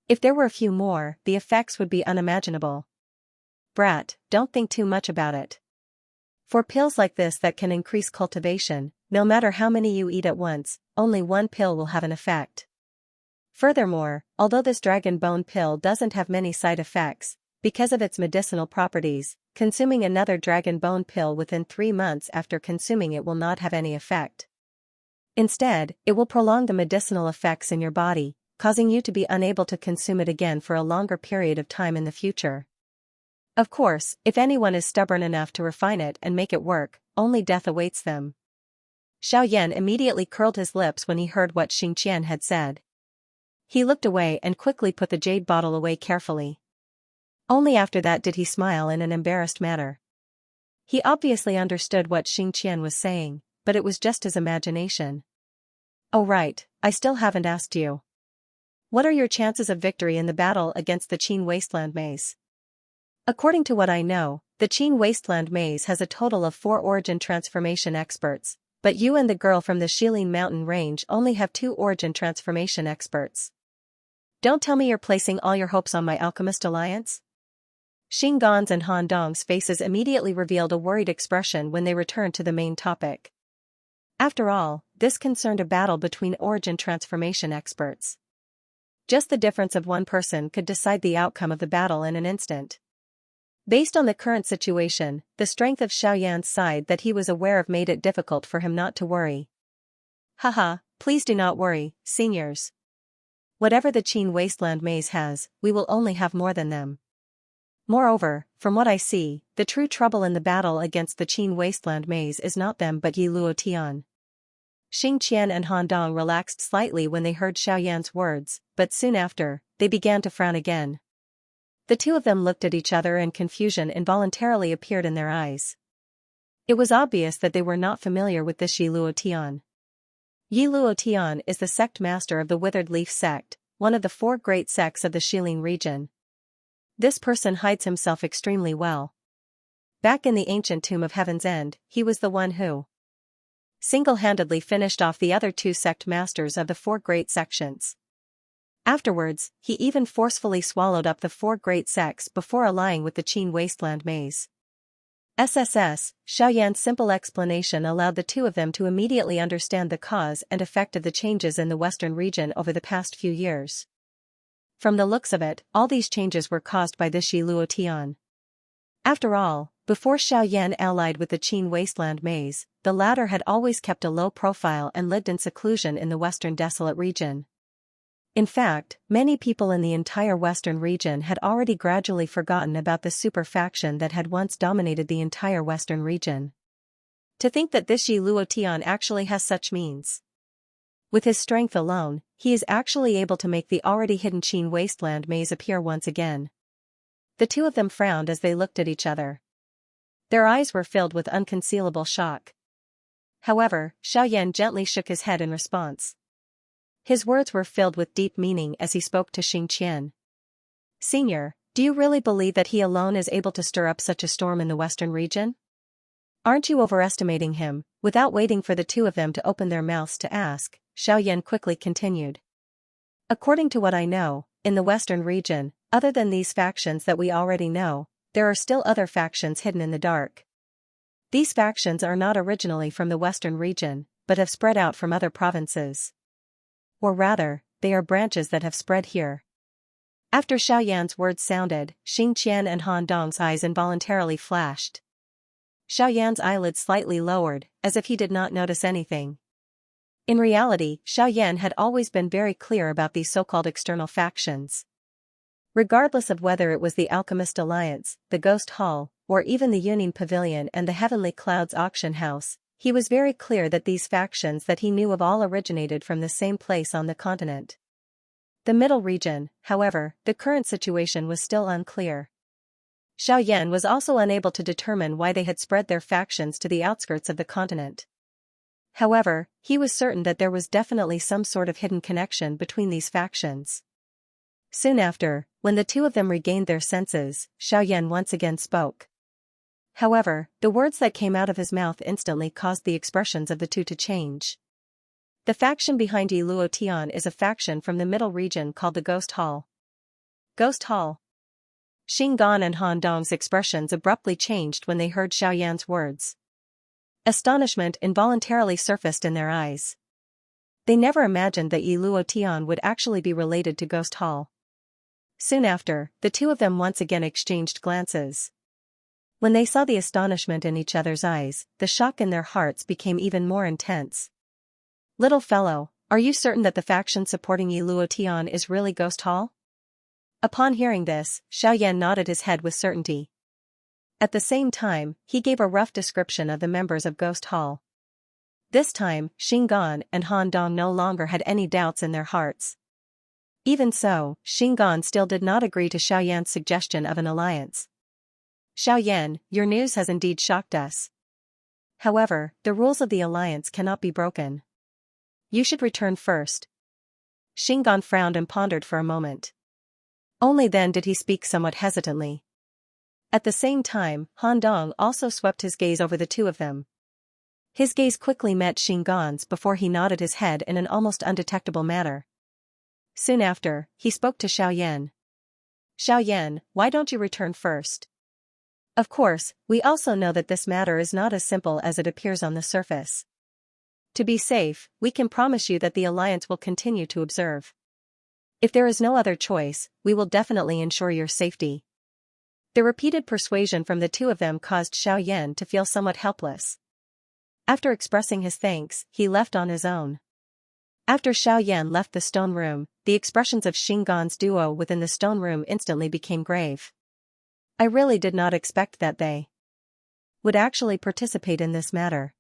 If there were a few more, the effects would be unimaginable. Brat, don't think too much about it. For pills like this that can increase cultivation, no matter how many you eat at once, only one pill will have an effect. Furthermore, although this Dragon Bone Pill doesn't have many side effects, because of its medicinal properties, consuming another Dragon Bone Pill within 3 months after consuming it will not have any effect. Instead, it will prolong the medicinal effects in your body, causing you to be unable to consume it again for a longer period of time in the future. Of course, if anyone is stubborn enough to refine it and make it work, only death awaits them. Xiaoyan immediately curled his lips when he heard what Xianxia had said. He looked away and quickly put the jade bottle away carefully. Only after that did he smile in an embarrassed manner. He obviously understood what Xianxia was saying, but it was just his imagination. Oh right, I still haven't asked you. What are your chances of victory in the battle against the Qin Wasteland Maze? According to what I know, the Qin Wasteland Maze has a total of 4 origin transformation experts, but you and the girl from the Shilin Mountain Range only have 2 origin transformation experts. Don't tell me you're placing all your hopes on my alchemist alliance? Xing Gan's and Han Dong's faces immediately revealed a worried expression when they returned to the main topic. After all, this concerned a battle between origin transformation experts. Just the difference of one person could decide the outcome of the battle in an instant. Based on the current situation, the strength of Xiaoyan's side that he was aware of made it difficult for him not to worry. Haha, please do not worry, seniors. Whatever the Qin Wasteland Maze has, we will only have more than them. Moreover, from what I see, the true trouble in the battle against the Qin Wasteland Maze is not them but Yi Luotian. Xing Qian and Han Dong relaxed slightly when they heard Xiaoyan's words, but soon after, they began to frown again. The two of them looked at each other and confusion involuntarily appeared in their eyes. It was obvious that they were not familiar with this Yi Luotian. Yi Luotian is the sect master of the Withered Leaf sect, one of the 4 great sects of the Shilin region. This person hides himself extremely well. Back in the ancient tomb of Heaven's End, he was the one who single-handedly finished off the other 2 sect masters of the 4 great sections. Afterwards, he even forcefully swallowed up the 4 great sects before allying with the Qin Wasteland Maze. Xiaoyan's simple explanation allowed the two of them to immediately understand the cause and effect of the changes in the western region over the past few years. From the looks of it, all these changes were caused by this Yi Luotian. After all, before Xiaoyan allied with the Qin Wasteland Maze, the latter had always kept a low profile and lived in seclusion in the western desolate region. In fact, many people in the entire western region had already gradually forgotten about the super faction that had once dominated the entire western region. To think that this Yi Luotian actually has such means. With his strength alone, he is actually able to make the already hidden Qin Wasteland Maze appear once again. The two of them frowned as they looked at each other. Their eyes were filled with unconcealable shock. However, Xiaoyan gently shook his head in response. His words were filled with deep meaning as he spoke to Xing Qian. Senior, do you really believe that he alone is able to stir up such a storm in the western region? Aren't you overestimating him? Without waiting for the two of them to open their mouths to ask, Xiaoyan quickly continued. According to what I know, in the western region, other than these factions that we already know, there are still other factions hidden in the dark. These factions are not originally from the western region, but have spread out from other provinces. Or rather, they are branches that have spread here. After Xiaoyan's words sounded, Xing Qian and Han Dong's eyes involuntarily flashed. Xiaoyan's eyelids slightly lowered, as if he did not notice anything. In reality, Xiaoyan had always been very clear about these so-called external factions. Regardless of whether it was the Alchemist Alliance, the Ghost Hall, or even the Union Pavilion and the Heavenly Clouds auction house, he was very clear that these factions that he knew of all originated from the same place on the continent. The middle region, however, the current situation was still unclear. Xiaoyan was also unable to determine why they had spread their factions to the outskirts of the continent. However, he was certain that there was definitely some sort of hidden connection between these factions. Soon after, when the two of them regained their senses, Xiaoyan once again spoke. However, the words that came out of his mouth instantly caused the expressions of the two to change. The faction behind Yi Luotian is a faction from the middle region called the Ghost Hall. Ghost Hall. Xing Gan and Han Dong's expressions abruptly changed when they heard Xiaoyan's words. Astonishment involuntarily surfaced in their eyes. They never imagined that Yi Luotian would actually be related to Ghost Hall. Soon after, the two of them once again exchanged glances. When they saw the astonishment in each other's eyes, the shock in their hearts became even more intense. Little fellow, are you certain that the faction supporting Yi Luotian is really Ghost Hall? Upon hearing this, Xiaoyan nodded his head with certainty. At the same time, he gave a rough description of the members of Ghost Hall. This time, Xingan and Han Dong no longer had any doubts in their hearts. Even so, Xingan still did not agree to Xiaoyan's suggestion of an alliance. Xiaoyan, your news has indeed shocked us. However, the rules of the alliance cannot be broken. You should return first. Xingan frowned and pondered for a moment. Only then did he speak somewhat hesitantly. At the same time, Han Dong also swept his gaze over the two of them. His gaze quickly met Xingan's before he nodded his head in an almost undetectable manner. Soon after, he spoke to Xiaoyan. Xiaoyan, why don't you return first? Of course, we also know that this matter is not as simple as it appears on the surface. To be safe, we can promise you that the alliance will continue to observe. If there is no other choice, we will definitely ensure your safety. The repeated persuasion from the two of them caused Xiaoyan to feel somewhat helpless. After expressing his thanks, he left on his own. After Xiaoyan left the stone room, the expressions of Xingan's duo within the stone room instantly became grave. I really did not expect that they would actually participate in this matter.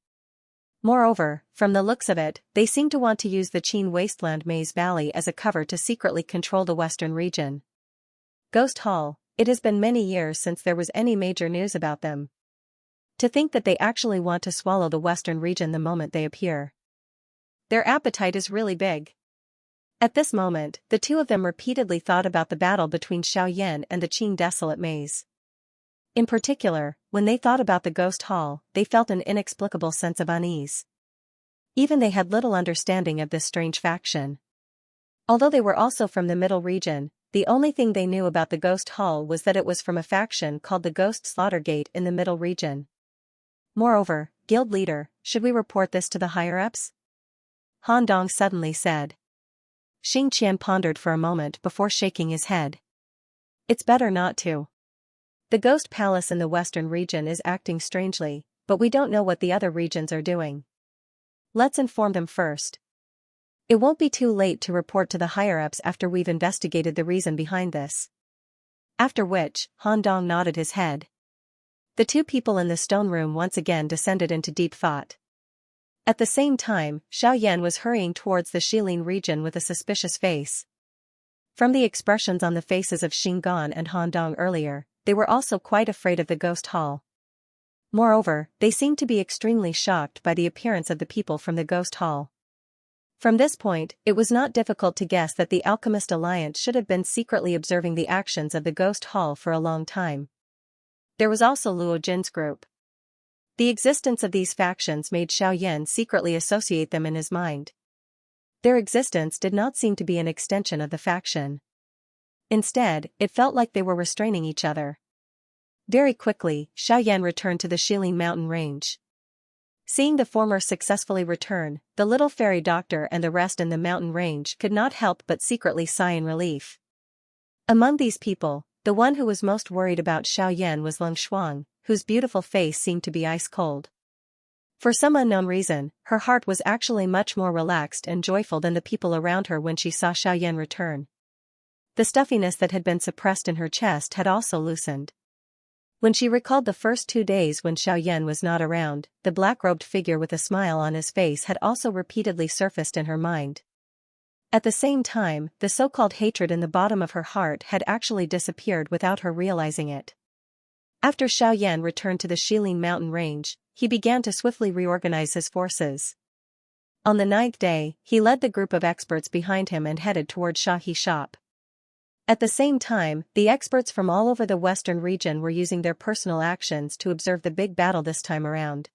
Moreover, from the looks of it, they seem to want to use the Qin Wasteland Maze Valley as a cover to secretly control the western region. Ghost Hall, it has been many years since there was any major news about them. To think that they actually want to swallow the western region the moment they appear. Their appetite is really big. At this moment, the two of them repeatedly thought about the battle between Xiaoyan and the Qin Desolate Maze. In particular, when they thought about the Ghost Hall, they felt an inexplicable sense of unease. Even they had little understanding of this strange faction. Although they were also from the Middle Region, the only thing they knew about the Ghost Hall was that it was from a faction called the Ghost Slaughtergate in the Middle Region. Moreover, guild leader, should we report this to the higher-ups? Han Dong suddenly said. Xianxia pondered for a moment before shaking his head. It's better not to. The Ghost Palace in the western region is acting strangely, but we don't know what the other regions are doing. Let's inform them first. It won't be too late to report to the higher-ups after we've investigated the reason behind this. After which, Han Dong nodded his head. The two people in the stone room once again descended into deep thought. At the same time, Xiaoyan was hurrying towards the Shilin region with a suspicious face. From the expressions on the faces of Xingan and Han Dong earlier, they were also quite afraid of the Ghost Hall. Moreover, they seemed to be extremely shocked by the appearance of the people from the Ghost Hall. From this point, it was not difficult to guess that the Alchemist Alliance should have been secretly observing the actions of the Ghost Hall for a long time. There was also Luo Jin's group. The existence of these factions made Xiaoyan secretly associate them in his mind. Their existence did not seem to be an extension of the faction. Instead, it felt like they were restraining each other. Very quickly, Xiaoyan returned to the Shilin mountain range. Seeing the former successfully return, the little fairy doctor and the rest in the mountain range could not help but secretly sigh in relief. Among these people, the one who was most worried about Xiaoyan was Leng Shuang, whose beautiful face seemed to be ice cold. For some unknown reason, her heart was actually much more relaxed and joyful than the people around her when she saw Xiaoyan return. The stuffiness that had been suppressed in her chest had also loosened. When she recalled the first 2 days when Xiaoyan was not around, the black-robed figure with a smile on his face had also repeatedly surfaced in her mind. At the same time, the so-called hatred in the bottom of her heart had actually disappeared without her realizing it. After Xiaoyan returned to the Shilin mountain range, he began to swiftly reorganize his forces. On the 9th day, he led the group of experts behind him and headed toward Shahi Shop. At the same time, the experts from all over the western region were using their personal actions to observe the big battle this time around.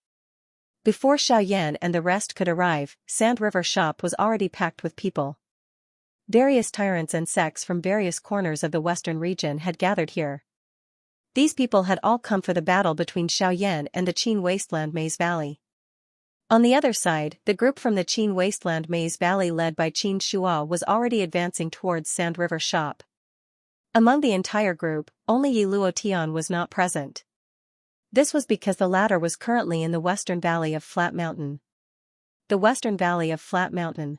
Before Xiaoyan and the rest could arrive, Sand River Shop was already packed with people. Various tyrants and sects from various corners of the western region had gathered here. These people had all come for the battle between Xiaoyan and the Qin Wasteland Maze Valley. On the other side, the group from the Qin Wasteland Maze Valley led by Qin Shua was already advancing towards Sand River Shop. Among the entire group, only Yi Luo Tian was not present. This was because the latter was currently in the western valley of Flat Mountain. The western valley of Flat Mountain.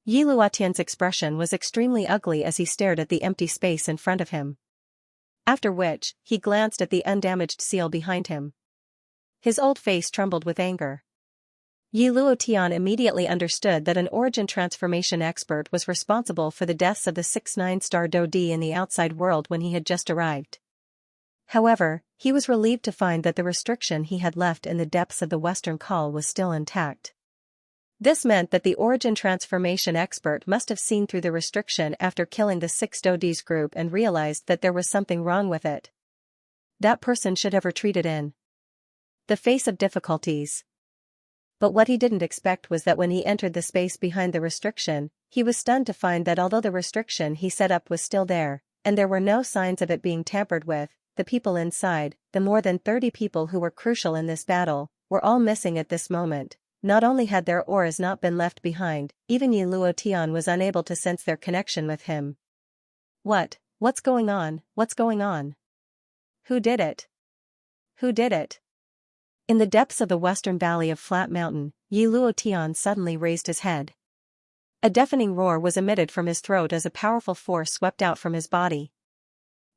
Yi Luo Tian's expression was extremely ugly as he stared at the empty space in front of him. After which, he glanced at the undamaged seal behind him. His old face trembled with anger. Yi Luotian immediately understood that an origin transformation expert was responsible for the deaths of the 6 9-star Dodi in the outside world when he had just arrived. However, he was relieved to find that the restriction he had left in the depths of the Western Call was still intact. This meant that the origin transformation expert must have seen through the restriction after killing the 6 Dodi's group and realized that there was something wrong with it. That person should have retreated in the face of difficulties. But what he didn't expect was that when he entered the space behind the restriction, he was stunned to find that although the restriction he set up was still there, and there were no signs of it being tampered with, the people inside, the more than 30 people who were crucial in this battle, were all missing at this moment. Not only had their auras not been left behind, even Yi Luotian was unable to sense their connection with him. What's going on? What's going on? Who did it? Who did it? In the depths of the western valley of Flat Mountain, Yi Luotian suddenly raised his head. A deafening roar was emitted from his throat as a powerful force swept out from his body.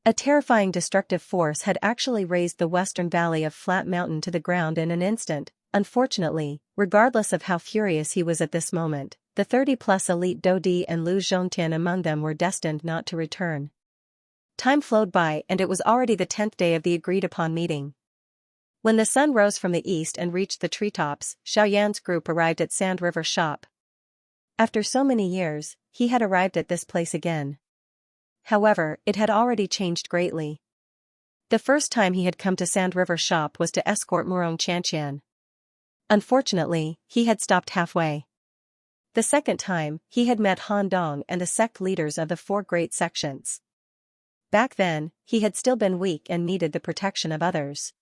A terrifying destructive force had actually raised the western valley of Flat Mountain to the ground in an instant. Unfortunately, regardless of how furious he was at this moment, the 30-plus elite Dodi and Lu Zhongtian among them were destined not to return. Time flowed by and it was already the 10th day of the agreed-upon meeting. When the sun rose from the east and reached the treetops, Xiaoyan's group arrived at Sand River Shop. After so many years, he had arrived at this place again. However, it had already changed greatly. The first time he had come to Sand River Shop was to escort Murong Xianxian. Unfortunately, he had stopped halfway. The second time, he had met Han Dong and the sect leaders of the 4 great sections. Back then, he had still been weak and needed the protection of others.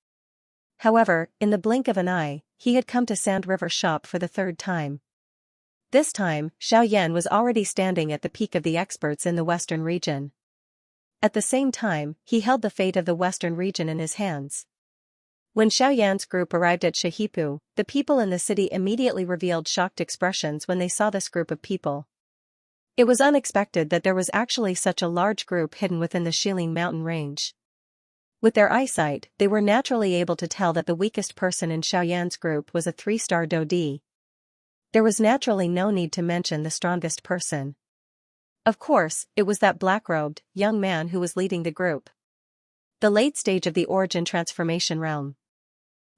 However, in the blink of an eye, he had come to Sand River Shop for the 3rd time. This time, Xiaoyan was already standing at the peak of the experts in the western region. At the same time, he held the fate of the western region in his hands. When Xiaoyan's group arrived at Shahipu, the people in the city immediately revealed shocked expressions when they saw this group of people. It was unexpected that there was actually such a large group hidden within the Shilin mountain range. With their eyesight, they were naturally able to tell that the weakest person in Xiaoyan's group was a 3-star Dodi. There was naturally no need to mention the strongest person. Of course, it was that black-robed, young man who was leading the group. The late stage of the origin transformation realm.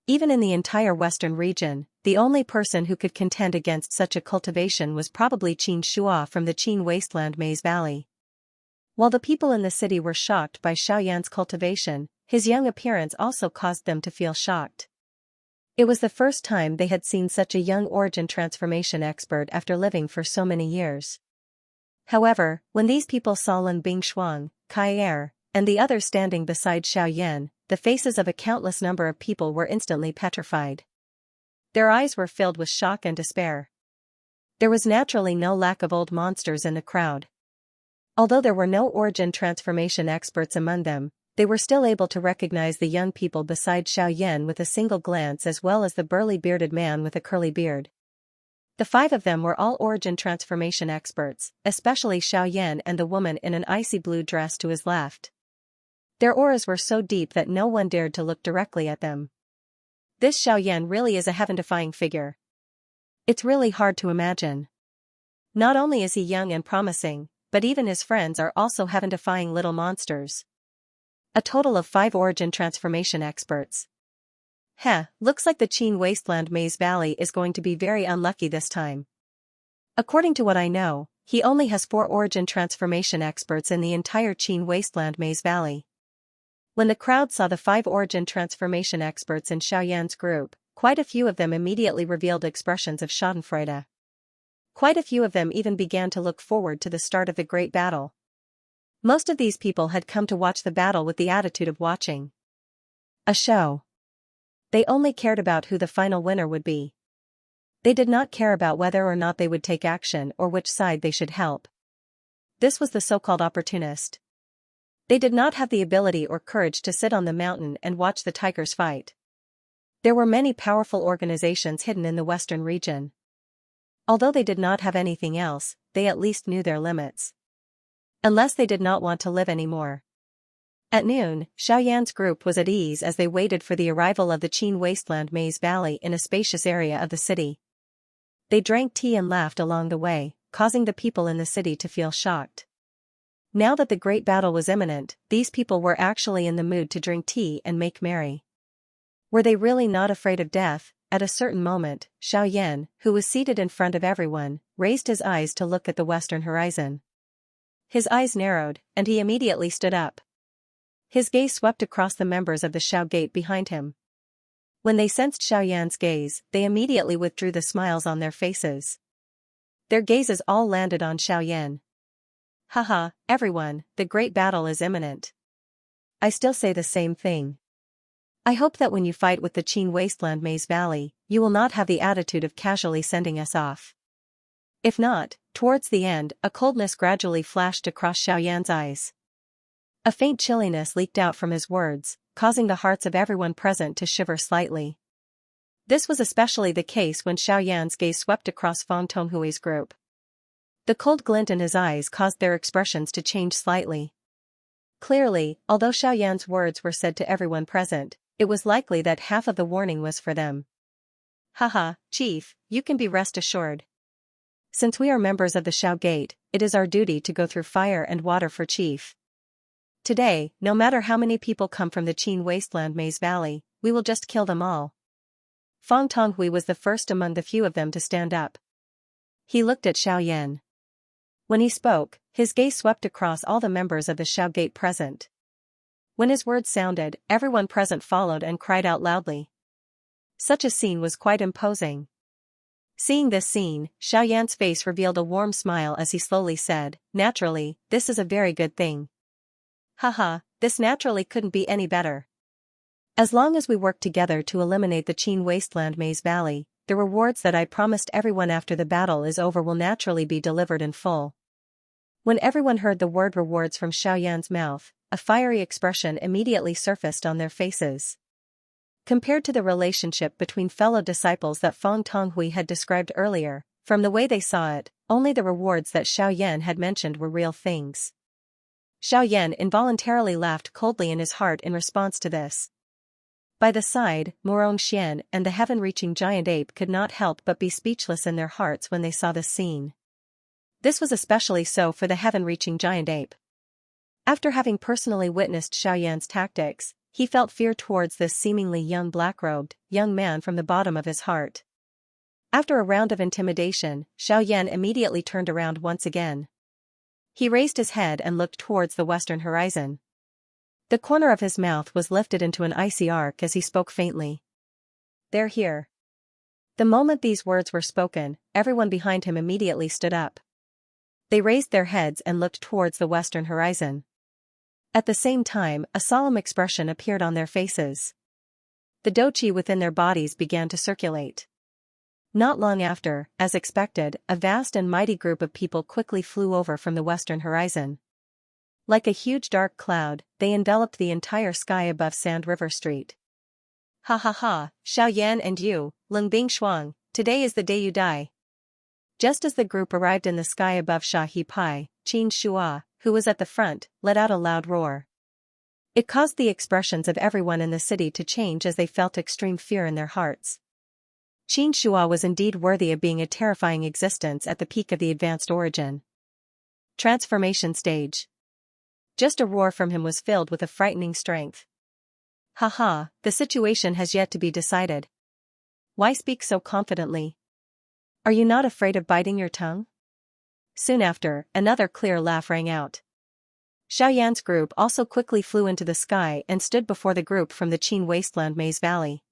Even in the entire western region, the only person who could contend against such a cultivation was probably Qin Shua from the Qin Wasteland Maze Valley. While the people in the city were shocked by Xiaoyan's cultivation, his young appearance also caused them to feel shocked. It was the first time they had seen such a young origin transformation expert after living for so many years. However, when these people saw Lin Bingshuang, Kai Er, and the others standing beside Xiaoyan, the faces of a countless number of people were instantly petrified. Their eyes were filled with shock and despair. There was naturally no lack of old monsters in the crowd. Although there were no origin transformation experts among them, they were still able to recognize the young people beside Xiaoyan with a single glance as well as the burly bearded man with a curly beard. The 5 of them were all origin transformation experts, especially Xiaoyan and the woman in an icy blue dress to his left. Their auras were so deep that no one dared to look directly at them. This Xiaoyan really is a heaven-defying figure. It's really hard to imagine. Not only is he young and promising, but even his friends are also heaven-defying little monsters. A total of 5 origin transformation experts. Looks like the Qin Wasteland Maze Valley is going to be very unlucky this time. According to what I know, he only has 4 origin transformation experts in the entire Qin Wasteland Maze Valley. When the crowd saw the 5 origin transformation experts in Xiaoyan's group, quite a few of them immediately revealed expressions of schadenfreude. Quite a few of them even began to look forward to the start of the great battle. Most of these people had come to watch the battle with the attitude of watching a show. They only cared about who the final winner would be. They did not care about whether or not they would take action or which side they should help. This was the so-called opportunist. They did not have the ability or courage to sit on the mountain and watch the tigers fight. There were many powerful organizations hidden in the western region. Although they did not have anything else, they at least knew their limits. Unless they did not want to live anymore. At noon, Xiaoyan's group was at ease as they waited for the arrival of the Qin Wasteland Maze Valley in a spacious area of the city. They drank tea and laughed along the way, causing the people in the city to feel shocked. Now that the great battle was imminent, these people were actually in the mood to drink tea and make merry. Were they really not afraid of death? At a certain moment, Xiaoyan, who was seated in front of everyone, raised his eyes to look at the western horizon. His eyes narrowed, and he immediately stood up. His gaze swept across the members of the Xiao Gate behind him. When they sensed Xiaoyan's gaze, they immediately withdrew the smiles on their faces. Their gazes all landed on Xiaoyan. Haha, everyone, the great battle is imminent. I still say the same thing. I hope that when you fight with the Qin Wasteland Maze Valley, you will not have the attitude of casually sending us off. If not, towards the end, a coldness gradually flashed across Xiaoyan's eyes. A faint chilliness leaked out from his words, causing the hearts of everyone present to shiver slightly. This was especially the case when Xiaoyan's gaze swept across Feng Tonghui's group. The cold glint in his eyes caused their expressions to change slightly. Clearly, although Xiaoyan's words were said to everyone present, it was likely that half of the warning was for them. Haha, Chief, you can be rest assured. Since we are members of the Xiao Gate, it is our duty to go through fire and water for Chief. Today, no matter how many people come from the Qin Wasteland Maze Valley, we will just kill them all. Feng Tonghui was the first among the few of them to stand up. He looked at Xiaoyan. When he spoke, his gaze swept across all the members of the Xiao Gate present. When his words sounded, everyone present followed and cried out loudly. Such a scene was quite imposing. Seeing this scene, Xiaoyan's face revealed a warm smile as he slowly said, "Naturally, this is a very good thing. Haha, this naturally couldn't be any better. As long as we work together to eliminate the Qin Wasteland Maze Valley, the rewards that I promised everyone after the battle is over will naturally be delivered in full." When everyone heard the word rewards from Xiaoyan's mouth, a fiery expression immediately surfaced on their faces. Compared to the relationship between fellow disciples that Feng Tonghui had described earlier, from the way they saw it, only the rewards that Xiaoyan had mentioned were real things. Xiaoyan involuntarily laughed coldly in his heart in response to this. By the side, Morong Xian and the heaven-reaching giant ape could not help but be speechless in their hearts when they saw this scene. This was especially so for the heaven-reaching giant ape. After having personally witnessed Xiaoyan's tactics, he felt fear towards this seemingly young black-robed, young man from the bottom of his heart. After a round of intimidation, Xiaoyan immediately turned around once again. He raised his head and looked towards the western horizon. The corner of his mouth was lifted into an icy arc as he spoke faintly. "They're here." The moment these words were spoken, everyone behind him immediately stood up. They raised their heads and looked towards the western horizon. At the same time, a solemn expression appeared on their faces. The doqi within their bodies began to circulate. Not long after, as expected, a vast and mighty group of people quickly flew over from the western horizon. Like a huge dark cloud, they enveloped the entire sky above Sand River Street. "Ha ha ha, Xiaoyan and you, Lingbing Shuang, today is the day you die." Just as the group arrived in the sky above Shahi Pai, Qin Shua, who was at the front, let out a loud roar. It caused the expressions of everyone in the city to change as they felt extreme fear in their hearts. Qin Shua was indeed worthy of being a terrifying existence at the peak of the advanced origin. Transformation stage. Just a roar from him was filled with a frightening strength. Haha, the situation has yet to be decided. Why speak so confidently? Are you not afraid of biting your tongue? Soon after, another clear laugh rang out. Xiaoyan's group also quickly flew into the sky and stood before the group from the Qin Wasteland Maze Valley.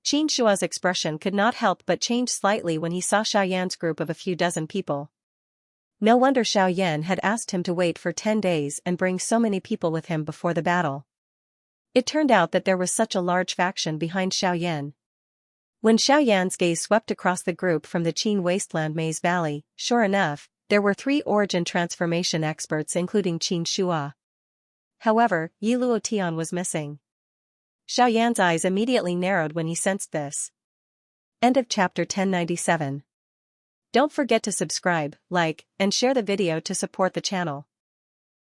Qin Shua's expression could not help but change slightly when he saw Xiaoyan's group of a few dozen people. No wonder Xiaoyan had asked him to wait for 10 days and bring so many people with him before the battle. It turned out that there was such a large faction behind Xiaoyan. When Xiaoyan's gaze swept across the group from the Qin Wasteland Maze Valley, sure enough, there were 3 origin transformation experts including Qin Shua. However, Yi Luotian was missing. Xiaoyan's eyes immediately narrowed when he sensed this. End of chapter 1097. Don't forget to subscribe, like, and share the video to support the channel.